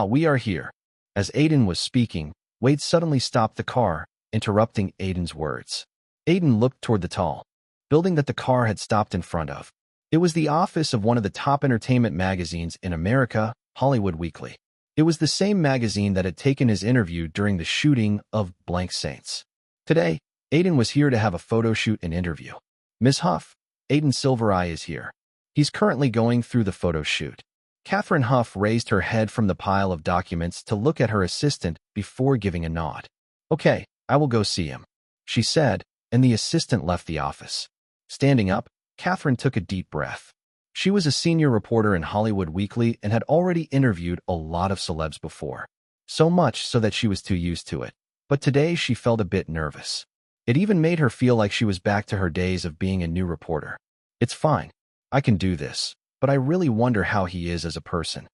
We are here. As Aiden was speaking, Wade suddenly stopped the car, interrupting Aiden's words. Aiden looked toward the tall building that the car had stopped in front of. It was the office of one of the top entertainment magazines in America, Hollywood Weekly. It was the same magazine that had taken his interview during the shooting of Blank Saints. Today, Aiden was here to have a photo shoot and interview. Ms. Huff, Aiden Silvereye is here. He's currently going through the photo shoot. Catherine Huff raised her head from the pile of documents to look at her assistant before giving a nod. Okay, I will go see him, she said, and the assistant left the office. Standing up, Catherine took a deep breath. She was a senior reporter in Hollywood Weekly and had already interviewed a lot of celebs before. So much so that she was too used to it. But today she felt a bit nervous. It even made her feel like she was back to her days of being a new reporter. It's fine. I can do this. But I really wonder how he is as a person.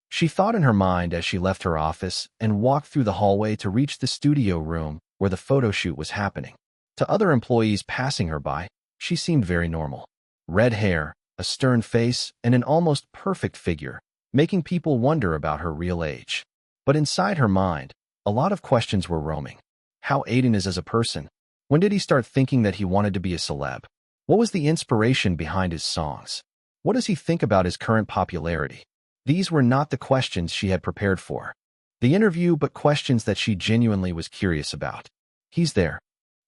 She thought in her mind as she left her office and walked through the hallway to reach the studio room where the photo shoot was happening. To other employees passing her by, she seemed very normal. Red hair, a stern face, and an almost perfect figure, making people wonder about her real age. But inside her mind, a lot of questions were roaming. How Aiden is as a person. When did he start thinking that he wanted to be a celeb? What was the inspiration behind his songs? What does he think about his current popularity? These were not the questions she had prepared for the interview, but questions that she genuinely was curious about. He's there.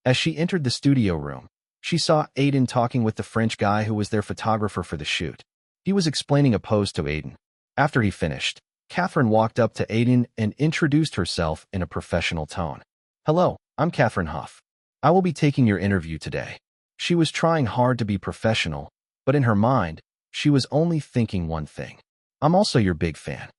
As she entered the studio room, she saw Aiden talking with the French guy who was their photographer for the shoot. He was explaining a pose to Aiden. After he finished, Catherine walked up to Aiden and introduced herself in a professional tone. Hello, I'm Catherine Huff. I will be taking your interview today. She was trying hard to be professional, but in her mind, she was only thinking one thing. I'm also your big fan.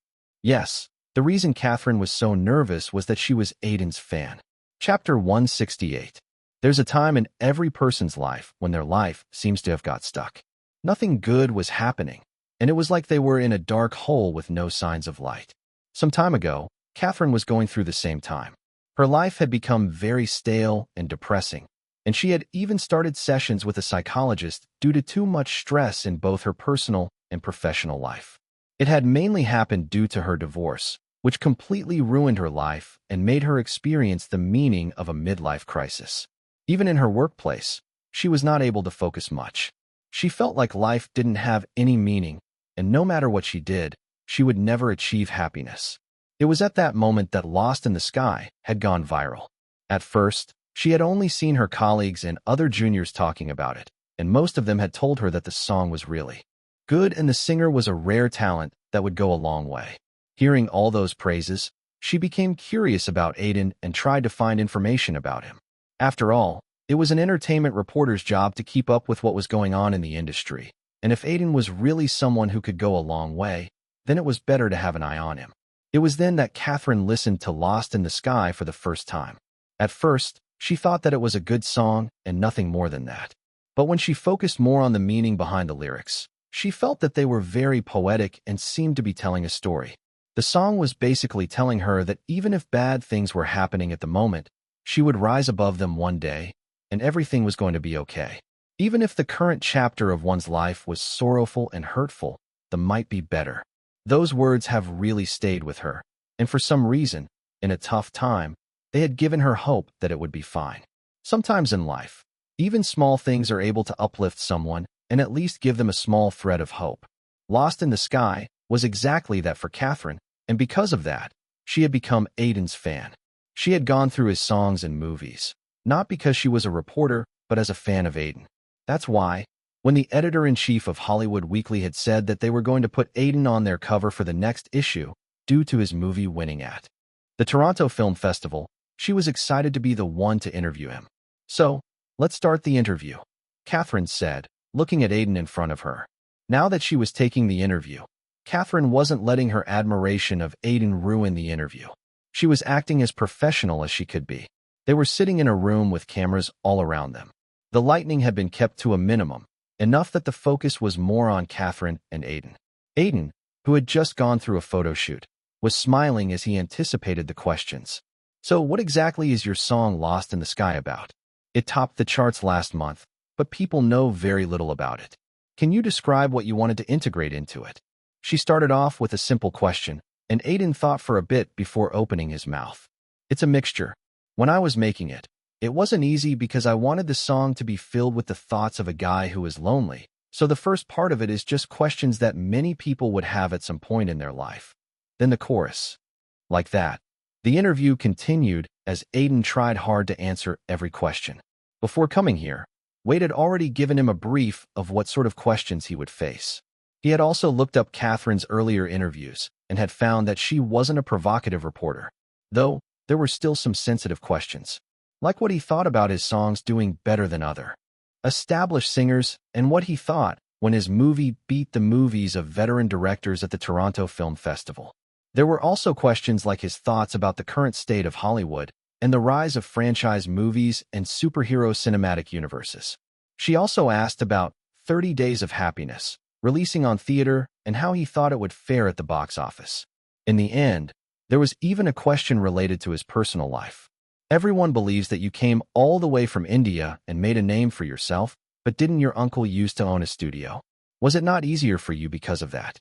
Yes, the reason Catherine was so nervous was that she was Aiden's fan. Chapter 168. There's a time in every person's life when their life seems to have got stuck. Nothing good was happening, and it was like they were in a dark hole with no signs of light. Some time ago, Catherine was going through the same time. Her life had become very stale and depressing, and she had even started sessions with a psychologist due to too much stress in both her personal and professional life. It had mainly happened due to her divorce, which completely ruined her life and made her experience the meaning of a midlife crisis. Even in her workplace, she was not able to focus much. She felt like life didn't have any meaning, and no matter what she did, she would never achieve happiness. It was at that moment that Lost in the Sky had gone viral. At first, she had only seen her colleagues and other juniors talking about it, and most of them had told her that the song was really good and the singer was a rare talent that would go a long way. Hearing all those praises, she became curious about Aiden and tried to find information about him. After all, it was an entertainment reporter's job to keep up with what was going on in the industry, and if Aiden was really someone who could go a long way, then it was better to have an eye on him. It was then that Catherine listened to Lost in the Sky for the first time. At first, she thought that it was a good song and nothing more than that. But when she focused more on the meaning behind the lyrics, she felt that they were very poetic and seemed to be telling a story. The song was basically telling her that even if bad things were happening at the moment, she would rise above them one day, and everything was going to be okay. Even if the current chapter of one's life was sorrowful and hurtful, the might be better. Those words have really stayed with her, and for some reason, in a tough time, they had given her hope that it would be fine. Sometimes in life, even small things are able to uplift someone and at least give them a small thread of hope. Lost in the Sky was exactly that for Catherine, and because of that, she had become Aiden's fan. She had gone through his songs and movies, not because she was a reporter, but as a fan of Aiden. That's why, when the editor-in-chief of Hollywood Weekly had said that they were going to put Aiden on their cover for the next issue due to his movie winning at the Toronto Film Festival, she was excited to be the one to interview him. So, let's start the interview, Catherine said, looking at Aiden in front of her. Now that she was taking the interview, Catherine wasn't letting her admiration of Aiden ruin the interview. She was acting as professional as she could be. They were sitting in a room with cameras all around them. The lighting had been kept to a minimum, enough that the focus was more on Catherine and Aiden. Aiden, who had just gone through a photo shoot, was smiling as he anticipated the questions. So what exactly is your song Lost in the Sky about? It topped the charts last month, but people know very little about it. Can you describe what you wanted to integrate into it? She started off with a simple question, and Aiden thought for a bit before opening his mouth. It's a mixture. When I was making it, it wasn't easy because I wanted the song to be filled with the thoughts of a guy who is lonely, so the first part of it is just questions that many people would have at some point in their life. Then the chorus. Like that. The interview continued as Aiden tried hard to answer every question. Before coming here, Wade had already given him a brief of what sort of questions he would face. He had also looked up Catherine's earlier interviews and had found that she wasn't a provocative reporter, though there were still some sensitive questions, like what he thought about his songs doing better than other established singers and what he thought when his movie beat the movies of veteran directors at the Toronto Film Festival. There were also questions like his thoughts about the current state of Hollywood and the rise of franchise movies and superhero cinematic universes. She also asked about 30 Days of Happiness, releasing on theater, and how he thought it would fare at the box office. In the end, there was even a question related to his personal life. Everyone believes that you came all the way from India and made a name for yourself, but didn't your uncle used to own a studio? Was it not easier for you because of that?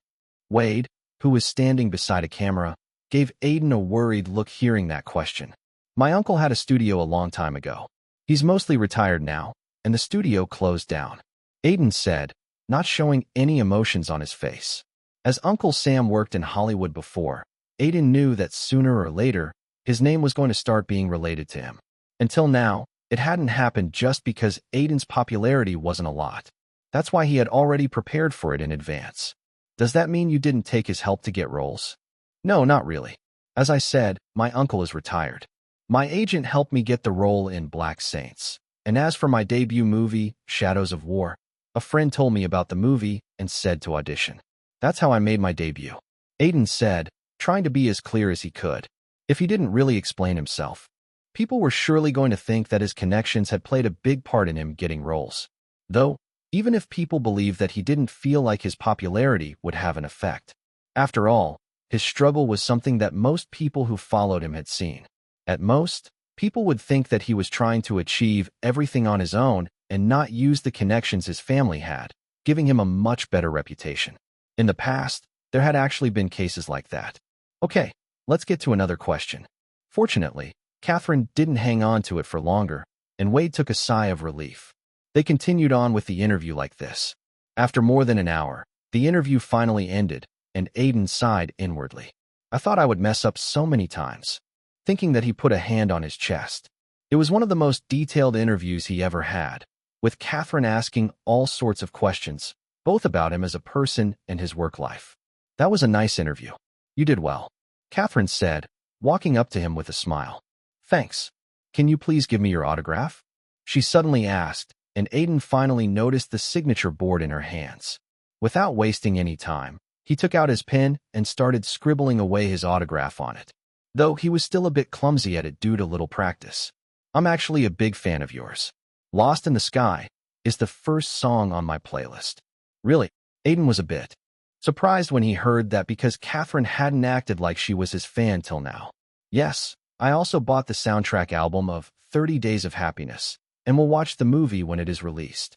Wade, who was standing beside a camera, gave Aiden a worried look hearing that question. My uncle had a studio a long time ago. He's mostly retired now, and the studio closed down, Aiden said, not showing any emotions on his face. As Uncle Sam worked in Hollywood before, Aiden knew that sooner or later, his name was going to start being related to him. Until now, it hadn't happened just because Aiden's popularity wasn't a lot. That's why he had already prepared for it in advance. Does that mean you didn't take his help to get roles? No, not really. As I said, my uncle is retired. My agent helped me get the role in Black Saints. And as for my debut movie, Shadows of War, a friend told me about the movie and said to audition. That's how I made my debut, Aiden said, trying to be as clear as he could. If he didn't really explain himself, People were surely going to think that his connections had played a big part in him getting roles. Though, even if people believed that he didn't feel like his popularity would have an effect. After all, his struggle was something that most people who followed him had seen. At most, people would think that he was trying to achieve everything on his own and not use the connections his family had, giving him a much better reputation. In the past, there had actually been cases like that. Okay, let's get to another question. Fortunately, Catherine didn't hang on to it for longer, and Wade took a sigh of relief. They continued on with the interview like this. After more than an hour, the interview finally ended, and Aiden sighed inwardly. I thought I would mess up so many times. Thinking that he put a hand on his chest. It was one of the most detailed interviews he ever had, with Catherine asking all sorts of questions, both about him as a person and his work life. That was a nice interview. You did well, Catherine said, walking up to him with a smile. Thanks. Can you please give me your autograph? She suddenly asked, and Aiden finally noticed the signature board in her hands. Without wasting any time, he took out his pen and started scribbling away his autograph on it, though he was still a bit clumsy at it due to little practice. I'm actually a big fan of yours. Lost in the Sky is the first song on my playlist. Really? Aiden was a bit surprised when he heard that because Catherine hadn't acted like she was his fan till now. Yes, I also bought the soundtrack album of 30 Days of Happiness, and will watch the movie when it is released.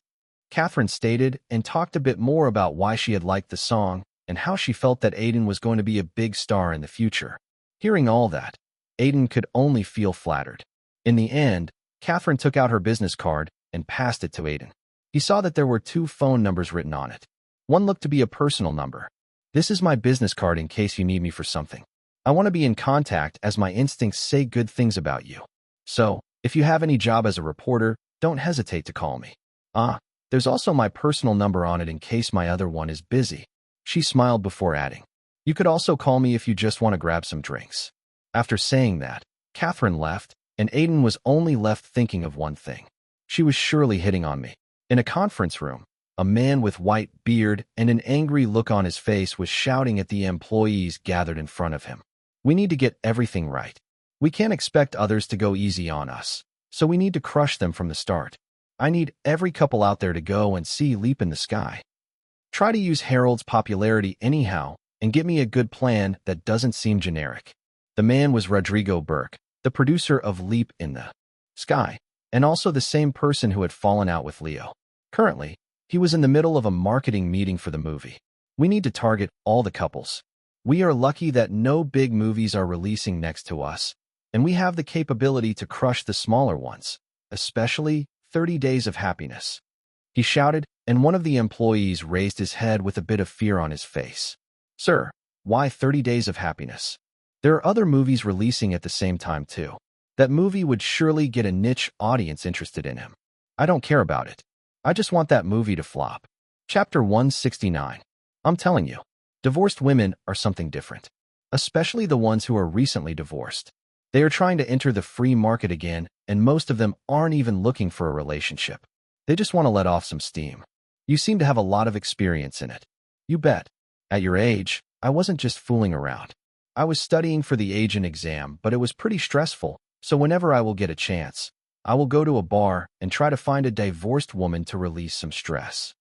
Catherine stated and talked a bit more about why she had liked the song and how she felt that Aiden was going to be a big star in the future. Hearing all that, Aiden could only feel flattered. In the end, Catherine took out her business card and passed it to Aiden. He saw that there were 2 phone numbers written on it. One looked to be a personal number. This is my business card in case you need me for something. I want to be in contact as my instincts say good things about you. So, if you have any job as a reporter, don't hesitate to call me. There's also my personal number on it in case my other one is busy. She smiled before adding, you could also call me if you just want to grab some drinks. After saying that, Catherine left, and Aiden was only left thinking of one thing. She was surely hitting on me. In a conference room, a man with white beard and an angry look on his face was shouting at the employees gathered in front of him. We need to get everything right. We can't expect others to go easy on us, so we need to crush them from the start. I need every couple out there to go and see Leap in the Sky. Try to use Harold's popularity anyhow and get me a good plan that doesn't seem generic. The man was Rodrigo Burke, the producer of Leap in the Sky, and also the same person who had fallen out with Leo. Currently, he was in the middle of a marketing meeting for the movie. We need to target all the couples. We are lucky that no big movies are releasing next to us, and we have the capability to crush the smaller ones, especially 30 Days of Happiness. He shouted, and one of the employees raised his head with a bit of fear on his face. Sir, why 30 Days of Happiness? There are other movies releasing at the same time too. That movie would surely get a niche audience interested in him. I don't care about it. I just want that movie to flop. Chapter 169. I'm telling you, divorced women are something different. Especially the ones who are recently divorced. They are trying to enter the free market again, and most of them aren't even looking for a relationship. They just want to let off some steam. You seem to have a lot of experience in it. You bet. At your age, I wasn't just fooling around. I was studying for the agent exam, but it was pretty stressful, so whenever I will get a chance, I will go to a bar and try to find a divorced woman to release some stress.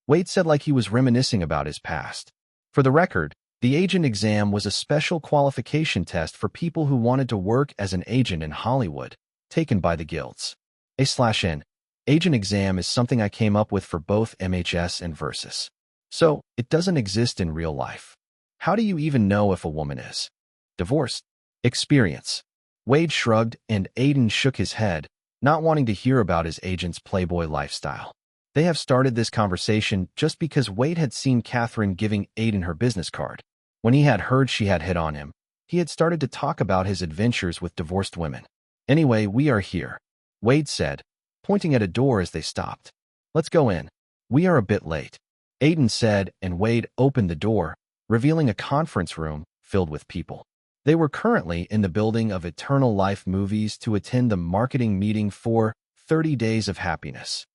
Wade said like he was reminiscing about his past. For the record, the agent exam was a special qualification test for people who wanted to work as an agent in Hollywood, taken by the guilds. A/N. Agent exam is something I came up with for both MHS and Versus. So, it doesn't exist in real life. How do you even know if a woman is divorced? Experience. Wade shrugged and Aiden shook his head, not wanting to hear about his agent's playboy lifestyle. They have started this conversation just because Wade had seen Catherine giving Aiden her business card. When he had heard she had hit on him, he had started to talk about his adventures with divorced women. Anyway, we are here, Wade said, pointing at a door as they stopped. Let's go in. We are a bit late, Aiden said, and Wade opened the door, revealing a conference room filled with people. They were currently in the building of Eternal Life Movies to attend the marketing meeting for 30 Days of Happiness.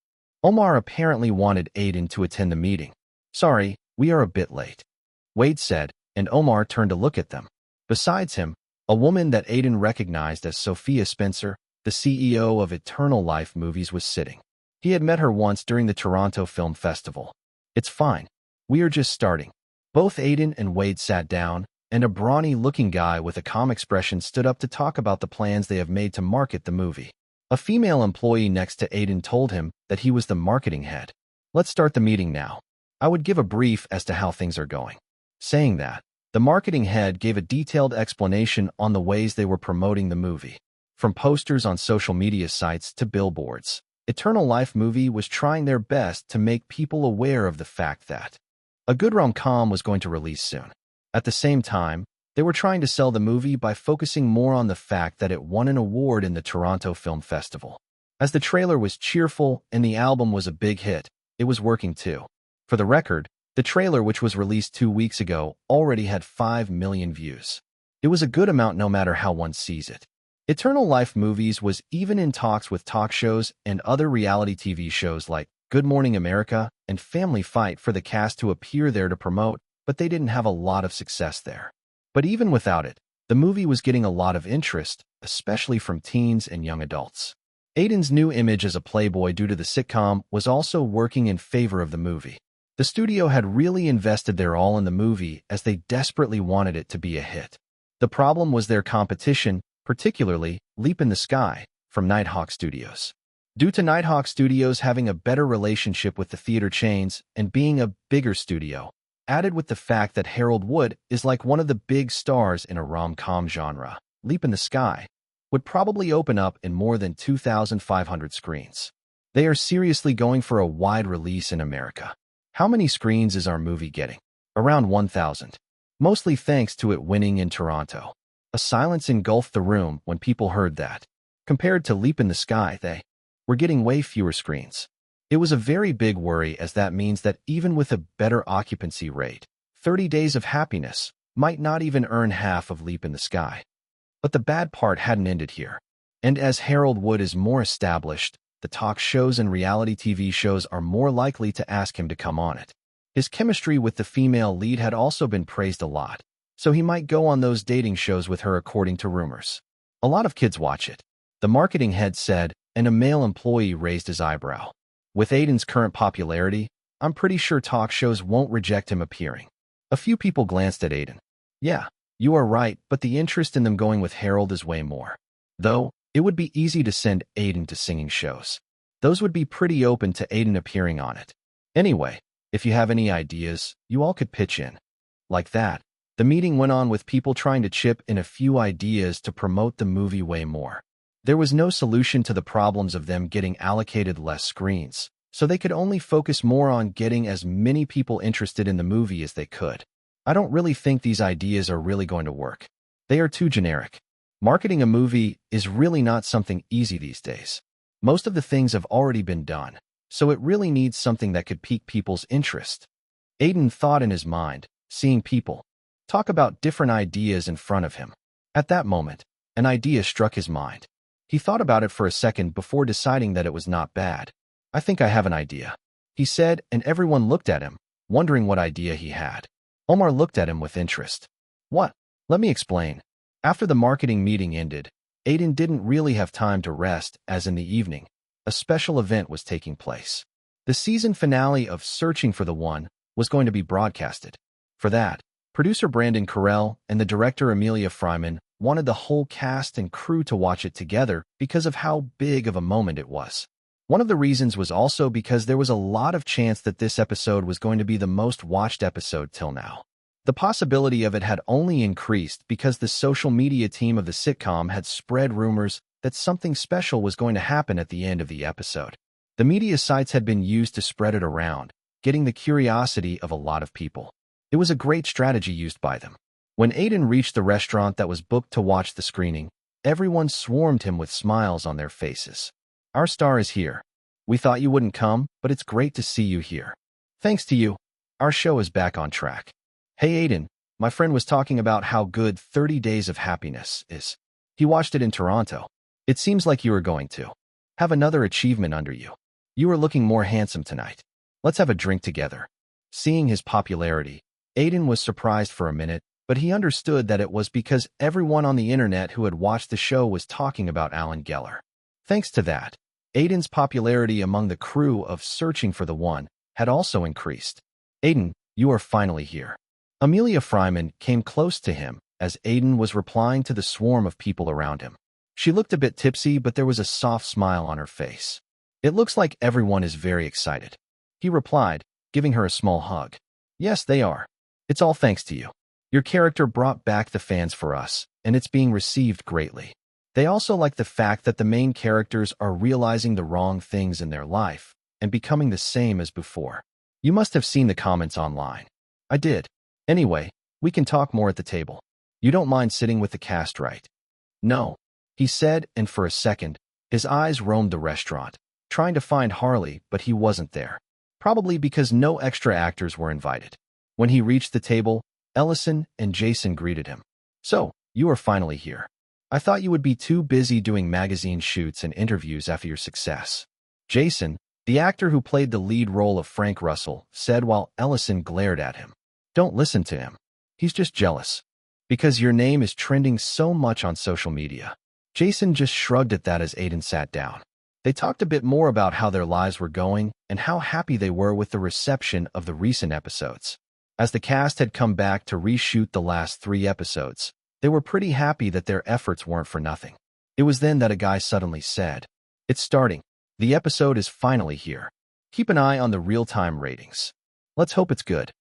Omar apparently wanted Aiden to attend the meeting. Sorry, we are a bit late, Wade said, and Omar turned to look at them. Besides him, a woman that Aiden recognized as Sophia Spencer, the CEO of Eternal Life Movies, was sitting. He had met her once during the Toronto Film Festival. "It's fine. We are just starting." Both Aiden and Wade sat down, and a brawny-looking guy with a calm expression stood up to talk about the plans they have made to market the movie. A female employee next to Aiden told him that he was the marketing head. "Let's start the meeting now. I would give a brief as to how things are going." Saying that, the marketing head gave a detailed explanation on the ways they were promoting the movie. From posters on social media sites to billboards, Eternal Life Movie was trying their best to make people aware of the fact that a good rom-com was going to release soon. At the same time, they were trying to sell the movie by focusing more on the fact that it won an award in the Toronto Film Festival. As the trailer was cheerful and the album was a big hit, it was working too. For the record, the trailer, which was released 2 weeks ago, already had 5 million views. It was a good amount no matter how one sees it. Eternal Life Movies was even in talks with talk shows and other reality TV shows like Good Morning America and Family Fight for the cast to appear there to promote, but they didn't have a lot of success there. But even without it, the movie was getting a lot of interest, especially from teens and young adults. Aiden's new image as a playboy due to the sitcom was also working in favor of the movie. The studio had really invested their all in the movie as they desperately wanted it to be a hit. The problem was their competition, particularly Leap in the Sky, from Nighthawk Studios. Due to Nighthawk Studios having a better relationship with the theater chains and being a bigger studio, added with the fact that Harold Wood is like one of the big stars in a rom-com genre, Leap in the Sky would probably open up in more than 2,500 screens. They are seriously going for a wide release in America. How many screens is our movie getting? Around 1,000. Mostly thanks to it winning in Toronto. A silence engulfed the room when people heard that. Compared to Leap in the Sky, they were getting way fewer screens. It was a very big worry, as that means that even with a better occupancy rate, 30 Days of Happiness might not even earn half of Leap in the Sky. But the bad part hadn't ended here. And as Harold Wood is more established, the talk shows and reality TV shows are more likely to ask him to come on it. His chemistry with the female lead had also been praised a lot, so he might go on those dating shows with her according to rumors. A lot of kids watch it, the marketing head said, and a male employee raised his eyebrow. With Aiden's current popularity, I'm pretty sure talk shows won't reject him appearing. A few people glanced at Aiden. Yeah, you are right, but the interest in them going with Harold is way more. Though, it would be easy to send Aiden to singing shows. Those would be pretty open to Aiden appearing on it. Anyway, if you have any ideas, you all could pitch in. Like that, the meeting went on with people trying to chip in a few ideas to promote the movie way more. There was no solution to the problems of them getting allocated less screens, so they could only focus more on getting as many people interested in the movie as they could. I don't really think these ideas are really going to work. They are too generic. Marketing a movie is really not something easy these days. Most of the things have already been done, so it really needs something that could pique people's interest. Aiden thought in his mind, seeing people talk about different ideas in front of him. At that moment, an idea struck his mind. He thought about it for a second before deciding that it was not bad. "I think I have an idea," he said, and everyone looked at him, wondering what idea he had. Omar looked at him with interest. "What? Let me explain." After the marketing meeting ended, Aiden didn't really have time to rest, as in the evening, a special event was taking place. The season finale of Searching for the One was going to be broadcasted. For that, producer Brandon Carell and the director Amelia Fryman wanted the whole cast and crew to watch it together because of how big of a moment it was. One of the reasons was also because there was a lot of chance that this episode was going to be the most watched episode till now. The possibility of it had only increased because the social media team of the sitcom had spread rumors that something special was going to happen at the end of the episode. The media sites had been used to spread it around, getting the curiosity of a lot of people. It was a great strategy used by them. When Aiden reached the restaurant that was booked to watch the screening, everyone swarmed him with smiles on their faces. "Our star is here. We thought you wouldn't come, but it's great to see you here. Thanks to you, our show is back on track. Hey Aiden, my friend was talking about how good 30 Days of Happiness is. He watched it in Toronto. It seems like you are going to have another achievement under you. You are looking more handsome tonight. Let's have a drink together." Seeing his popularity, Aiden was surprised for a minute, but he understood that it was because everyone on the internet who had watched the show was talking about Alan Geller. Thanks to that, Aiden's popularity among the crew of Searching for the One had also increased. Aiden, you are finally here. Amelia Fryman came close to him as Aiden was replying to the swarm of people around him. She looked a bit tipsy, but there was a soft smile on her face. It looks like everyone is very excited, he replied, giving her a small hug. Yes, they are. It's all thanks to you. Your character brought back the fans for us, and it's being received greatly. They also like the fact that the main characters are realizing the wrong things in their life and becoming the same as before. You must have seen the comments online. I did. Anyway, we can talk more at the table. You don't mind sitting with the cast, right? No, he said, and for a second, his eyes roamed the restaurant, trying to find Harley, but he wasn't there. Probably because no extra actors were invited. When he reached the table, Ellison and Jason greeted him. So, you are finally here. I thought you would be too busy doing magazine shoots and interviews after your success. Jason, the actor who played the lead role of Frank Russell, said while Ellison glared at him. Don't listen to him. He's just jealous. Because your name is trending so much on social media. Jason just shrugged at that as Aiden sat down. They talked a bit more about how their lives were going and how happy they were with the reception of the recent episodes. As the cast had come back to reshoot the last 3 episodes, they were pretty happy that their efforts weren't for nothing. It was then that a guy suddenly said, "It's starting. The episode is finally here. Keep an eye on the real-time ratings. Let's hope it's good."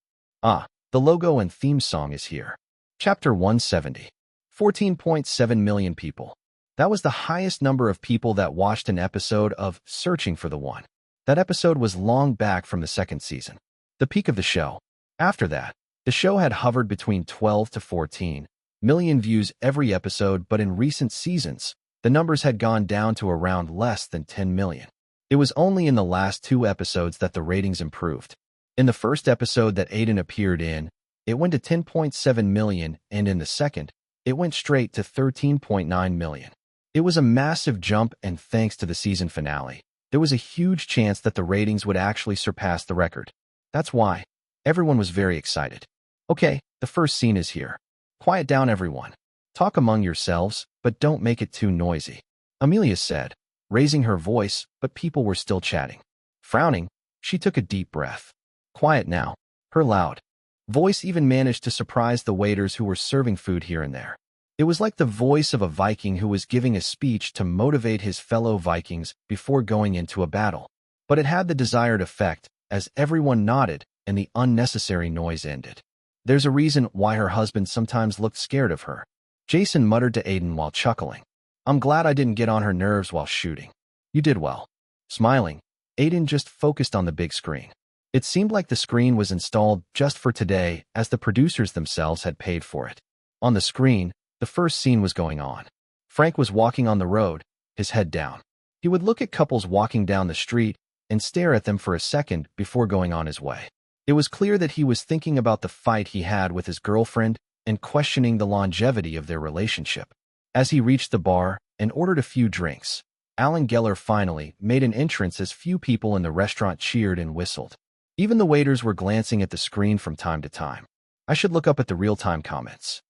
The logo and theme song is here. Chapter 170. 14.7 million people. That was the highest number of people that watched an episode of Searching for the One. That episode was long back from the 2nd season, the peak of the show. After that, the show had hovered between 12 to 14 million views every episode, but in recent seasons, the numbers had gone down to around less than 10 million. It was only in the last 2 episodes that the ratings improved. In the first episode that Aiden appeared in, it went to 10.7 million, and in the second, it went straight to 13.9 million. It was a massive jump, and thanks to the season finale, there was a huge chance that the ratings would actually surpass the record. That's why everyone was very excited. Okay, the first scene is here. Quiet down, everyone. Talk among yourselves, but don't make it too noisy, Amelia said, raising her voice, but people were still chatting. Frowning, she took a deep breath. Quiet now. Her loud voice even managed to surprise the waiters who were serving food here and there. It was like the voice of a Viking who was giving a speech to motivate his fellow Vikings before going into a battle. But it had the desired effect, as everyone nodded and the unnecessary noise ended. There's a reason why her husband sometimes looked scared of her, Jason muttered to Aiden while chuckling. I'm glad I didn't get on her nerves while shooting. You did well. Smiling, Aiden just focused on the big screen. It seemed like the screen was installed just for today, as the producers themselves had paid for it. On the screen, the first scene was going on. Frank was walking on the road, his head down. He would look at couples walking down the street and stare at them for a second before going on his way. It was clear that he was thinking about the fight he had with his girlfriend and questioning the longevity of their relationship. As he reached the bar and ordered a few drinks, Alan Geller finally made an entrance as few people in the restaurant cheered and whistled. Even the waiters were glancing at the screen from time to time. I should look up at the real-time comments,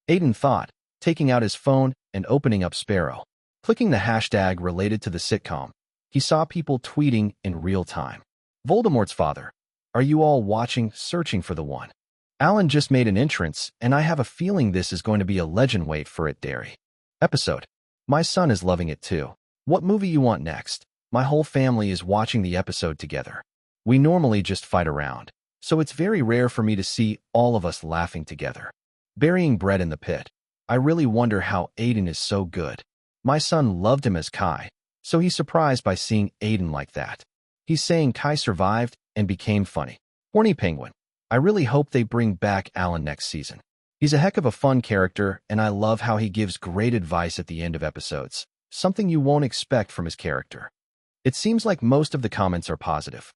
Aiden thought, taking out his phone and opening up Sparrow. Clicking the hashtag related to the sitcom, he saw people tweeting in real time. Voldemort's father. Are you all watching Searching for the One? Alan just made an entrance, and I have a feeling this is going to be a legend. Wait for it, Derry. Episode. My son is loving it too. What movie you want next? My whole family is watching the episode together. We normally just fight around, so it's very rare for me to see all of us laughing together. Burying bread in the pit. I really wonder how Aiden is so good. My son loved him as Kai, so he's surprised by seeing Aiden like that. He's saying Kai survived and became funny. Horny Penguin. I really hope they bring back Alan next season. He's a heck of a fun character, and I love how he gives great advice at the end of episodes, something you won't expect from his character. It seems like most of the comments are positive.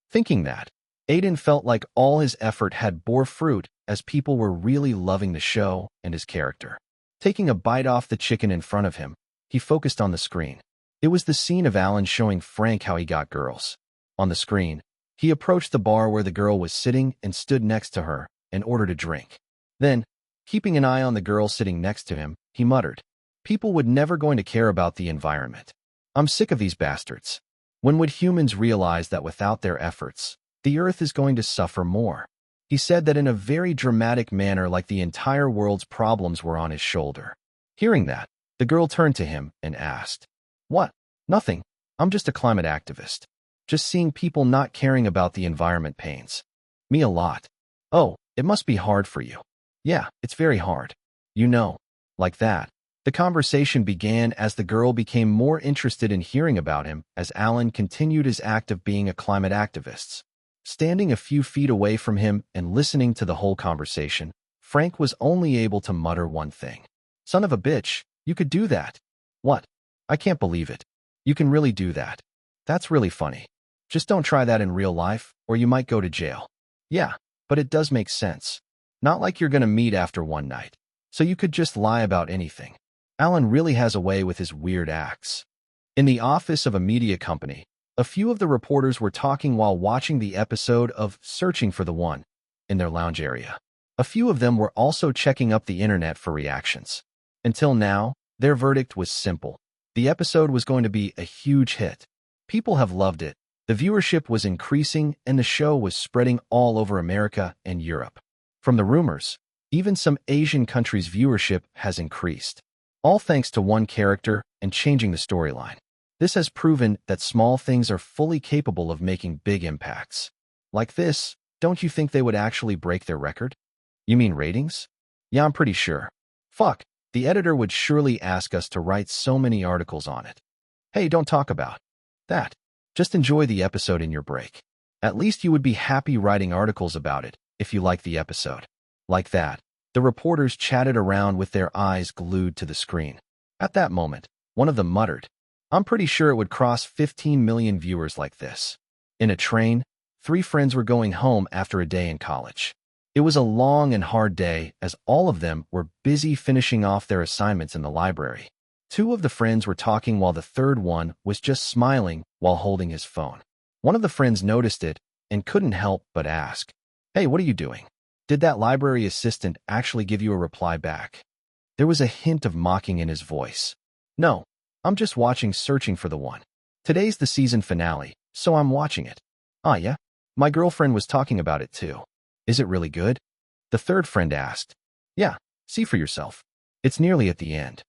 Thinking that, Aiden felt like all his effort had bore fruit as people were really loving the show and his character. Taking a bite off the chicken in front of him, he focused on the screen. It was the scene of Alan showing Frank how he got girls. On the screen, he approached the bar where the girl was sitting and stood next to her and ordered a drink. Then, keeping an eye on the girl sitting next to him, he muttered, "People would never going to care about the environment. I'm sick of these bastards. When would humans realize that without their efforts, the Earth is going to suffer more? He said that in a very dramatic manner, like the entire world's problems were on his shoulder. Hearing that, the girl turned to him and asked, "What? Nothing. I'm just a climate activist. Just seeing people not caring about the environment pains me a lot." "Oh, it must be hard for you." "Yeah, it's very hard. You know." Like that. The conversation began as the girl became more interested in hearing about him as Alan continued his act of being a climate activist. Standing a few feet away from him and listening to the whole conversation, Frank was only able to mutter one thing. "Son of a bitch, you could do that." "What? I can't believe it. You can really do that. That's really funny. Just don't try that in real life, or you might go to jail." "Yeah, but it does make sense. Not like you're gonna meet after one night. So you could just lie about anything." Alan really has a way with his weird acts. In the office of a media company, a few of the reporters were talking while watching the episode of Searching for the One in their lounge area. A few of them were also checking up the internet for reactions. Until now, their verdict was simple. The episode was going to be a huge hit. People have loved it. The viewership was increasing and the show was spreading all over America and Europe. From the rumors, even some Asian countries' viewership has increased. All thanks to one character and changing the storyline. This has proven that small things are fully capable of making big impacts. Like this, don't you think they would actually break their record? You mean ratings? Yeah, I'm pretty sure. Fuck, the editor would surely ask us to write so many articles on it. Hey, don't talk about that. Just enjoy the episode in your break. At least you would be happy writing articles about it if you like the episode. Like that, the reporters chatted around with their eyes glued to the screen. At that moment, one of them muttered, "I'm pretty sure it would cross 15 million viewers like this." In a train, 3 friends were going home after a day in college. It was a long and hard day as all of them were busy finishing off their assignments in the library. 2 of the friends were talking while the third one was just smiling while holding his phone. One of the friends noticed it and couldn't help but ask, "Hey, what are you doing? Did that library assistant actually give you a reply back?" There was a hint of mocking in his voice. "No, I'm just watching Searching for the One. Today's the season finale, so I'm watching it." "Ah, yeah? My girlfriend was talking about it too." "Is it really good?" the third friend asked. "Yeah, see for yourself. It's nearly at the end,"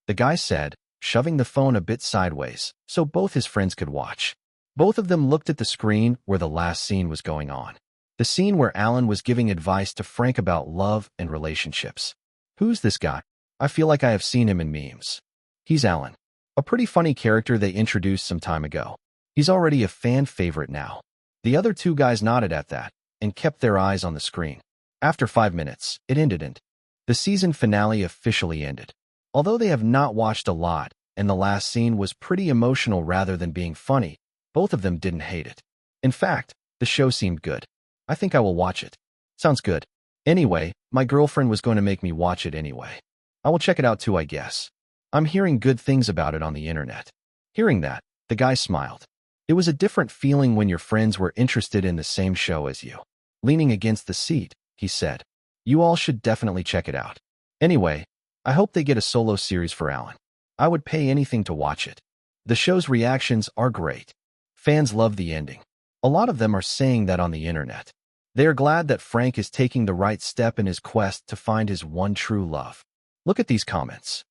the guy said, shoving the phone a bit sideways so both his friends could watch. Both of them looked at the screen where the last scene was going on. The scene where Alan was giving advice to Frank about love and relationships. Who's this guy? I feel like I have seen him in memes. He's Alan. A pretty funny character they introduced some time ago. He's already a fan favorite now. The other 2 guys nodded at that and kept their eyes on the screen. After 5 minutes, it ended and the season finale officially ended. Although they have not watched a lot and the last scene was pretty emotional rather than being funny, both of them didn't hate it. In fact, the show seemed good. I think I will watch it. Sounds good. Anyway, my girlfriend was going to make me watch it anyway. I will check it out too, I guess. I'm hearing good things about it on the internet. Hearing that, the guy smiled. It was a different feeling when your friends were interested in the same show as you. Leaning against the seat, he said, "You all should definitely check it out. Anyway, I hope they get a solo series for Alan. I would pay anything to watch it. The show's reactions are great. Fans love the ending. A lot of them are saying that on the internet. They are glad that Frank is taking the right step in his quest to find his one true love. Look at these comments.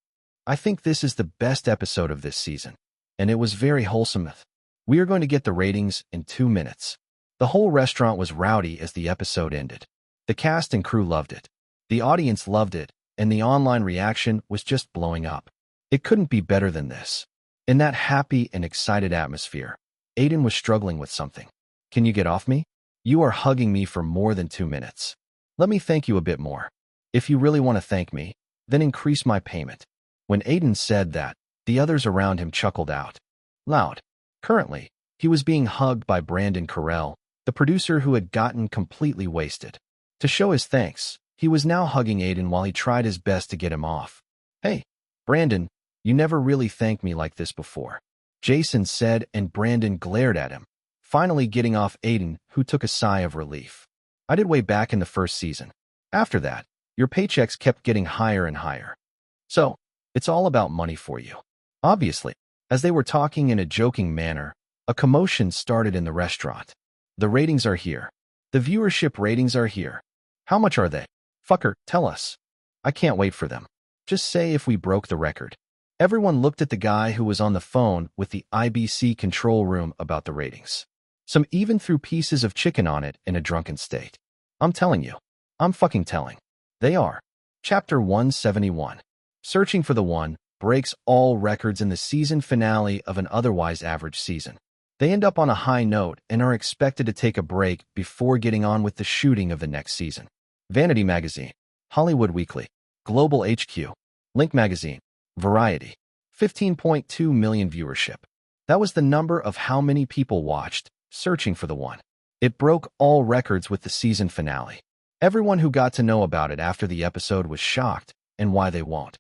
I think this is the best episode of this season, and it was very wholesome. We are going to get the ratings in 2 minutes." The whole restaurant was rowdy as the episode ended. The cast and crew loved it. The audience loved it, and the online reaction was just blowing up. It couldn't be better than this. In that happy and excited atmosphere, Aiden was struggling with something. "Can you get off me? You are hugging me for more than 2 minutes. Let me thank you a bit more. If you really want to thank me, then increase my payment." When Aiden said that, the others around him chuckled out loud. Currently, he was being hugged by Brandon Carell, the producer who had gotten completely wasted. To show his thanks, he was now hugging Aiden while he tried his best to get him off. "Hey, Brandon, you never really thanked me like this before," Jason said, and Brandon glared at him, finally getting off Aiden, who took a sigh of relief. "I did way back in the first season. After that, your paychecks kept getting higher and higher. So, it's all about money for you. Obviously, As they were talking in a joking manner, a commotion started in the restaurant. The ratings are here. The viewership ratings are here. How much are they? Fucker, tell us. I can't wait for them. Just say if we broke the record. Everyone looked at the guy who was on the phone with the IBC control room about the ratings. Some even threw pieces of chicken on it in a drunken state. I'm telling you. I'm fucking telling. They are. Chapter 171. Searching for the One breaks all records in the season finale of an otherwise average season. They end up on a high note and are expected to take a break before getting on with the shooting of the next season. Vanity Magazine, Hollywood Weekly, Global HQ, Link Magazine, Variety, 15.2 million viewership. That was the number of how many people watched Searching for the One. It broke all records with the season finale. Everyone who got to know about it after the episode was shocked, and why they won't.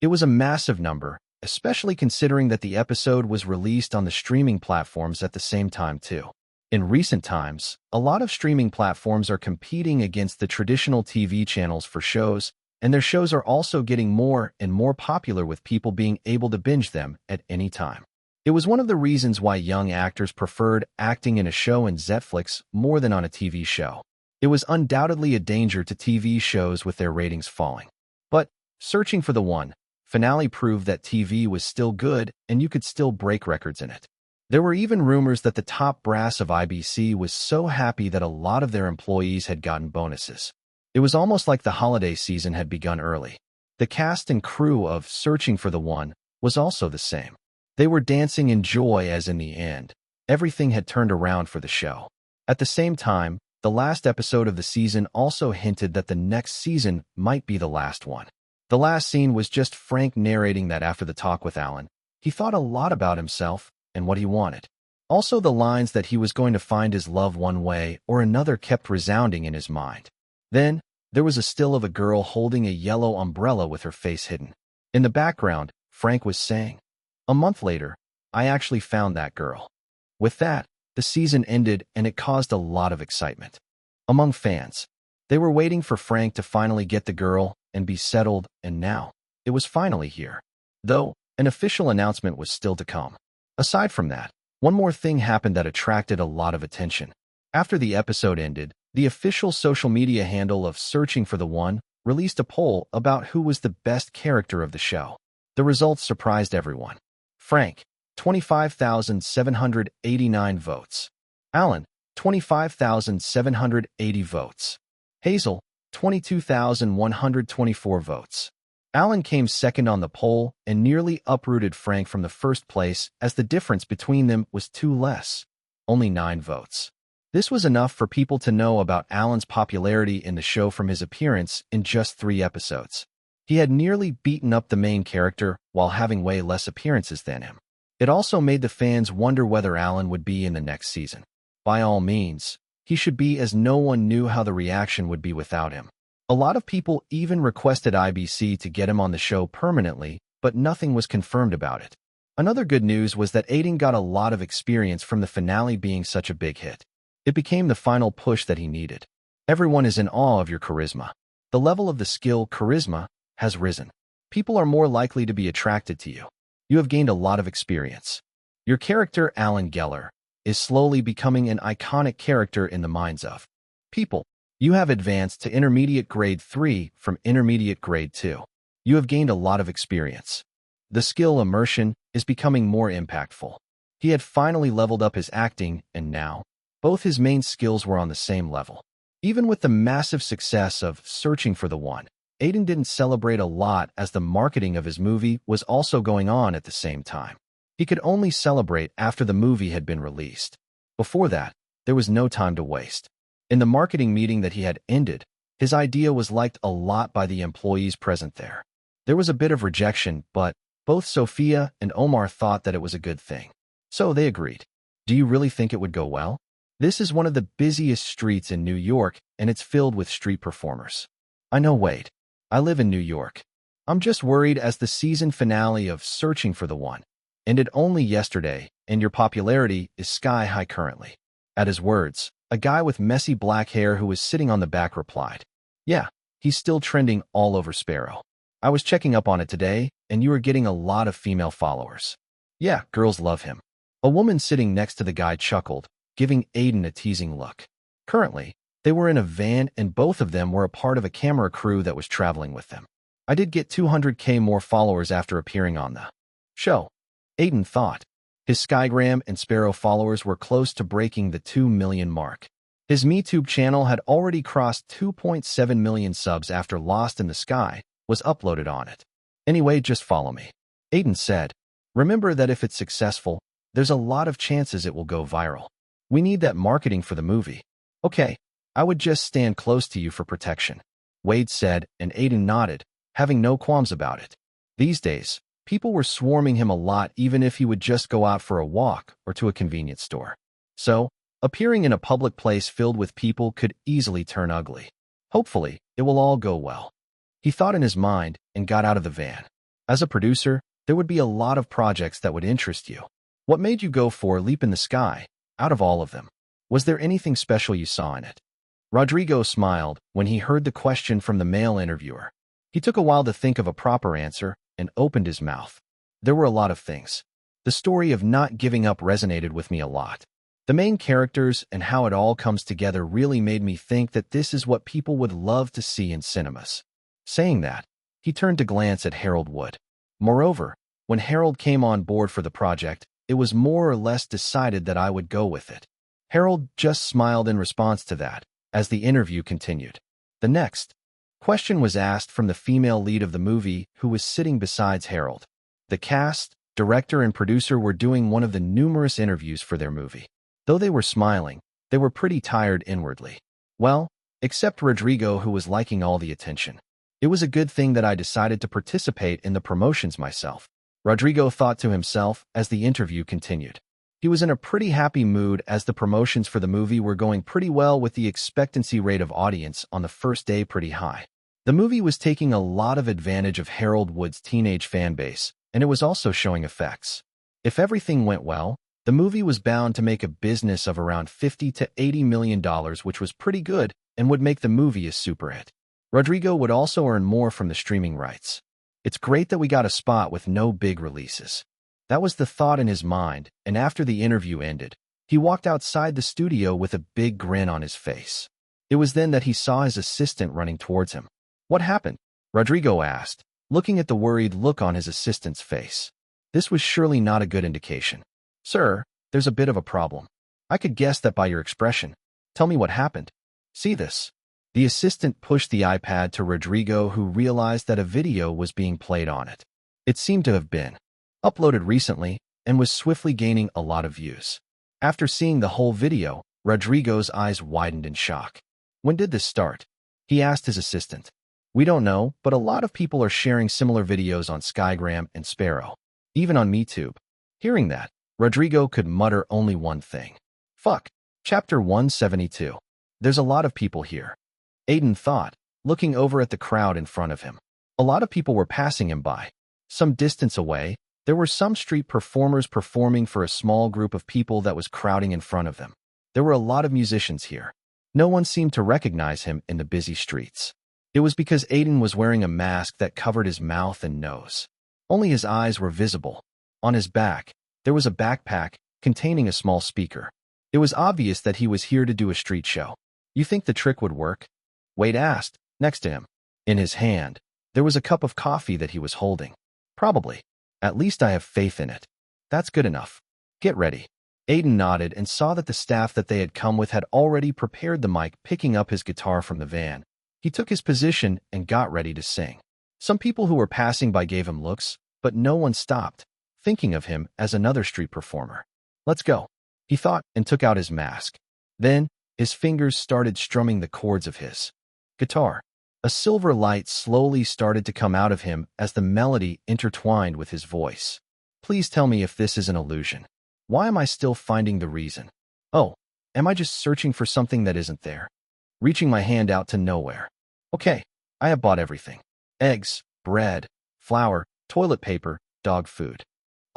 It was a massive number, especially considering that the episode was released on the streaming platforms at the same time too. In recent times, a lot of streaming platforms are competing against the traditional TV channels for shows, and their shows are also getting more and more popular with people being able to binge them at any time. It was one of the reasons why young actors preferred acting in a show in Netflix more than on a TV show. It was undoubtedly a danger to TV shows with their ratings falling. But Searching for the One finale proved that TV was still good and you could still break records in it. There were even rumors that the top brass of IBC was so happy that a lot of their employees had gotten bonuses. It was almost like the holiday season had begun early. The cast and crew of Searching for the One was also the same. They were dancing in joy as in the end, everything had turned around for the show. At the same time, the last episode of the season also hinted that the next season might be the last one. The last scene was just Frank narrating that after the talk with Alan, he thought a lot about himself and what he wanted. Also, the lines that he was going to find his love one way or another kept resounding in his mind. Then, there was a still of a girl holding a yellow umbrella with her face hidden. In the background, Frank was saying, "A month later, I actually found that girl." With that, the season ended and it caused a lot of excitement among fans. They were waiting for Frank to finally get the girl and be settled, and now, it was finally here. Though, an official announcement was still to come. Aside from that, one more thing happened that attracted a lot of attention. After the episode ended, the official social media handle of Searching for the One released a poll about who was the best character of the show. The results surprised everyone. Frank, 25,789 votes. Alan, 25,780 votes. Hazel, 22,124 votes. Alan came second on the poll and nearly uprooted Frank from the first place as the difference between them was two less, only 9 votes. This was enough for people to know about Alan's popularity in the show from his appearance in just 3 episodes. He had nearly beaten up the main character while having way less appearances than him. It also made the fans wonder whether Alan would be in the next season. By all means, he should be, as no one knew how the reaction would be without him. A lot of people even requested IBC to get him on the show permanently, but nothing was confirmed about it. Another good news was that Aiden got a lot of experience from the finale being such a big hit. It became the final push that he needed. Everyone is in awe of your charisma. The level of the skill charisma has risen. People are more likely to be attracted to you. You have gained a lot of experience. Your character, Alan Geller, is slowly becoming an iconic character in the minds of people. You have advanced to intermediate grade 3 from intermediate grade 2. You have gained a lot of experience. The skill immersion is becoming more impactful. He had finally leveled up his acting, and now, both his main skills were on the same level. Even with the massive success of Searching for the One, Aiden didn't celebrate a lot as the marketing of his movie was also going on at the same time. He could only celebrate after the movie had been released. Before that, there was no time to waste. In the marketing meeting that he had ended, his idea was liked a lot by the employees present there. There was a bit of rejection, but both Sophia and Omar thought that it was a good thing. So they agreed. Do you really think it would go well? This is one of the busiest streets in New York, and it's filled with street performers. I know, wait. I live in New York. I'm just worried as the season finale of Searching for the One ended only yesterday, and your popularity is sky high currently. At his words, a guy with messy black hair who was sitting on the back replied, "Yeah, he's still trending all over Sparrow. I was checking up on it today, and you are getting a lot of female followers. Yeah, girls love him. A woman sitting next to the guy chuckled, giving Aiden a teasing look. Currently, they were in a van and both of them were a part of a camera crew that was traveling with them. I did get 200K more followers after appearing on the show, Aiden thought. His Skygram and Sparrow followers were close to breaking the 2 million mark. His MeTube channel had already crossed 2.7 million subs after Lost in the Sky was uploaded on it. Anyway, just follow me. Aiden said, remember that if it's successful, there's a lot of chances it will go viral. We need that marketing for the movie. Okay, I would just stand close to you for protection, Wade said, and Aiden nodded, having no qualms about it. These days, people were swarming him a lot even if he would just go out for a walk or to a convenience store. So, appearing in a public place filled with people could easily turn ugly. Hopefully, it will all go well. He thought in his mind and got out of the van. As a producer, there would be a lot of projects that would interest you. What made you go for Leap in the Sky, out of all of them? Was there anything special you saw in it? Rodrigo smiled when he heard the question from the male interviewer. He took a while to think of a proper answer and opened his mouth. There were a lot of things. The story of not giving up resonated with me a lot. The main characters and how it all comes together really made me think that this is what people would love to see in cinemas. Saying that, he turned to glance at Harold Wood. Moreover, when Harold came on board for the project, it was more or less decided that I would go with it. Harold just smiled in response to that, as the interview continued. The next question was asked from the female lead of the movie who was sitting besides Harold. The cast, director, and producer were doing one of the numerous interviews for their movie. Though they were smiling, they were pretty tired inwardly. Well, except Rodrigo, who was liking all the attention. It was a good thing that I decided to participate in the promotions myself, Rodrigo thought to himself as the interview continued. He was in a pretty happy mood as the promotions for the movie were going pretty well with the expectancy rate of audience on the first day pretty high. The movie was taking a lot of advantage of Harold Wood's teenage fan base, and it was also showing effects. If everything went well, the movie was bound to make a business of around $50 to $80 million, which was pretty good and would make the movie a super hit. Rodrigo would also earn more from the streaming rights. It's great that we got a spot with no big releases. That was the thought in his mind, and after the interview ended, he walked outside the studio with a big grin on his face. It was then that he saw his assistant running towards him. What happened? Rodrigo asked, looking at the worried look on his assistant's face. This was surely not a good indication. Sir, there's a bit of a problem. I could guess that by your expression. Tell me what happened. See this. The assistant pushed the iPad to Rodrigo, who realized that a video was being played on it. It seemed to have been uploaded recently and was swiftly gaining a lot of views. After seeing the whole video, Rodrigo's eyes widened in shock. When did this start? He asked his assistant. We don't know, but a lot of people are sharing similar videos on Skygram and Sparrow, even on MeTube. Hearing that, Rodrigo could mutter only one thing. Fuck. Chapter 172. There's a lot of people here, Aiden thought, looking over at the crowd in front of him. A lot of people were passing him by. Some distance away, there were some street performers performing for a small group of people that was crowding in front of them. There were a lot of musicians here. No one seemed to recognize him in the busy streets. It was because Aiden was wearing a mask that covered his mouth and nose. Only his eyes were visible. On his back, there was a backpack containing a small speaker. It was obvious that he was here to do a street show. You think the trick would work? Wade asked, next to him. In his hand, there was a cup of coffee that he was holding. Probably. At least I have faith in it. That's good enough. Get ready. Aiden nodded and saw that the staff that they had come with had already prepared the mic, picking up his guitar from the van. He took his position and got ready to sing. Some people who were passing by gave him looks, but no one stopped, thinking of him as another street performer. Let's go, he thought, and took out his mask. Then, his fingers started strumming the chords of his guitar. A silver light slowly started to come out of him as the melody intertwined with his voice. Please tell me if this is an illusion. Why am I still finding the reason? Oh, am I just searching for something that isn't there? Reaching my hand out to nowhere. Okay, I have bought everything. Eggs, bread, flour, toilet paper, dog food.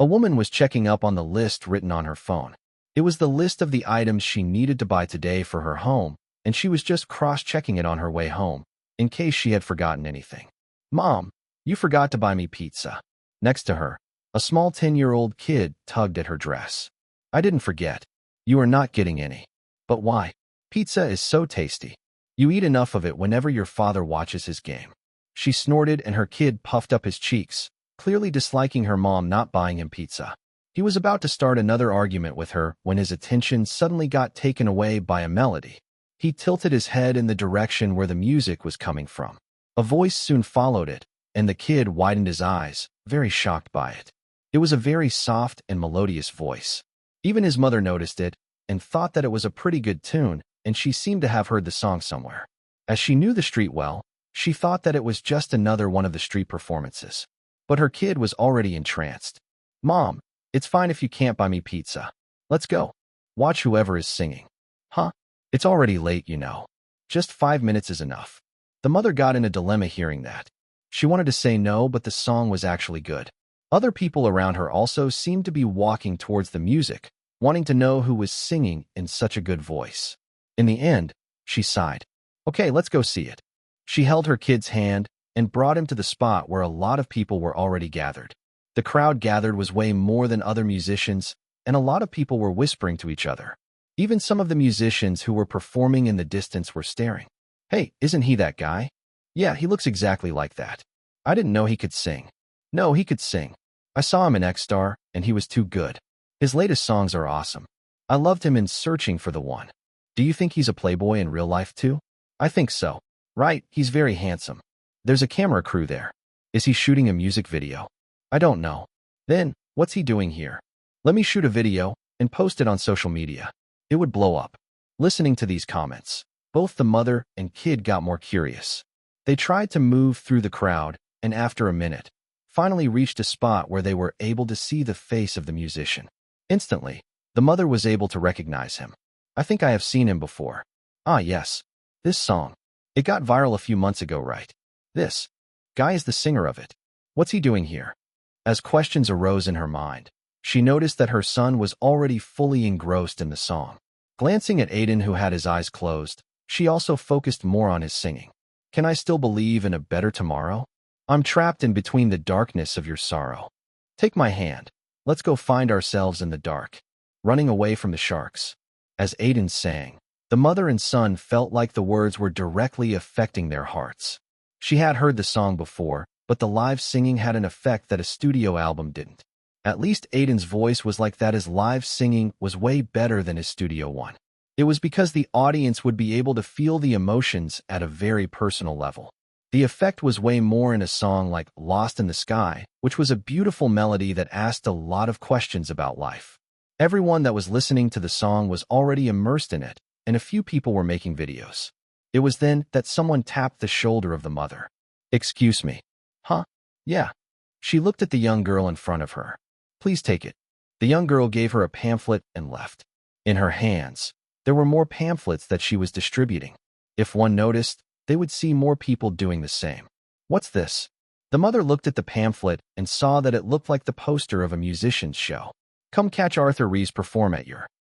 A woman was checking up on the list written on her phone. It was the list of the items she needed to buy today for her home, and she was just cross-checking it on her way home, in case she had forgotten anything. Mom, you forgot to buy me pizza. Next to her, A small 10-year-old kid tugged at her dress. I didn't forget. You are not getting any. But why? Pizza is so tasty. You eat enough of it whenever your father watches his game. She snorted and her kid puffed up his cheeks, clearly disliking her mom not buying him pizza. He was about to start another argument with her when his attention suddenly got taken away by a melody. He tilted his head in the direction where the music was coming from. A voice soon followed it, and the kid widened his eyes, very shocked by it. It was a very soft and melodious voice. Even his mother noticed it and thought that it was a pretty good tune, and she seemed to have heard the song somewhere. As she knew the street well, she thought that it was just another one of the street performances. But her kid was already entranced. Mom, it's fine if you can't buy me pizza. Let's go. Watch whoever is singing. Huh? It's already late, you know. Just 5 minutes is enough. The mother got in a dilemma hearing that. She wanted to say no, but the song was actually good. Other people around her also seemed to be walking towards the music, wanting to know who was singing in such a good voice. In the end, she sighed. Okay, let's go see it. She held her kid's hand and brought him to the spot where a lot of people were already gathered. The crowd gathered was way more than other musicians, and a lot of people were whispering to each other. Even some of the musicians who were performing in the distance were staring. Hey, isn't he that guy? Yeah, he looks exactly like that. I didn't know he could sing. No, he could sing. I saw him in X-Star, and he was too good. His latest songs are awesome. I loved him in Searching for the One. Do you think he's a playboy in real life too? I think so. Right, he's very handsome. There's a camera crew there. Is he shooting a music video? I don't know. Then, what's he doing here? Let me shoot a video and post it on social media. It would blow up. Listening to these comments, both the mother and kid got more curious. They tried to move through the crowd, and after a minute, finally reached a spot where they were able to see the face of the musician. Instantly, the mother was able to recognize him. I think I have seen him before. Ah, yes. This song. It got viral a few months ago, right? This guy is the singer of it. What's he doing here? As questions arose in her mind, she noticed that her son was already fully engrossed in the song. Glancing at Aiden, who had his eyes closed, she also focused more on his singing. Can I still believe in a better tomorrow? I'm trapped in between the darkness of your sorrow. Take my hand. Let's go find ourselves in the dark, running away from the sharks. As Aiden sang, the mother and son felt like the words were directly affecting their hearts. She had heard the song before, but the live singing had an effect that a studio album didn't. At least Aiden's voice was like that. His live singing was way better than his studio one. It was because the audience would be able to feel the emotions at a very personal level. The effect was way more in a song like Lost in the Sky, which was a beautiful melody that asked a lot of questions about life. Everyone that was listening to the song was already immersed in it, and a few people were making videos. It was then that someone tapped the shoulder of the mother. Excuse me. Huh? Yeah. She looked at the young girl in front of her. Please take it. The young girl gave her a pamphlet and left. In her hands, there were more pamphlets that she was distributing. If one noticed, they would see more people doing the same. What's this? The mother looked at the pamphlet and saw that it looked like the poster of a musician's show. Come catch Arthur Rees perform at your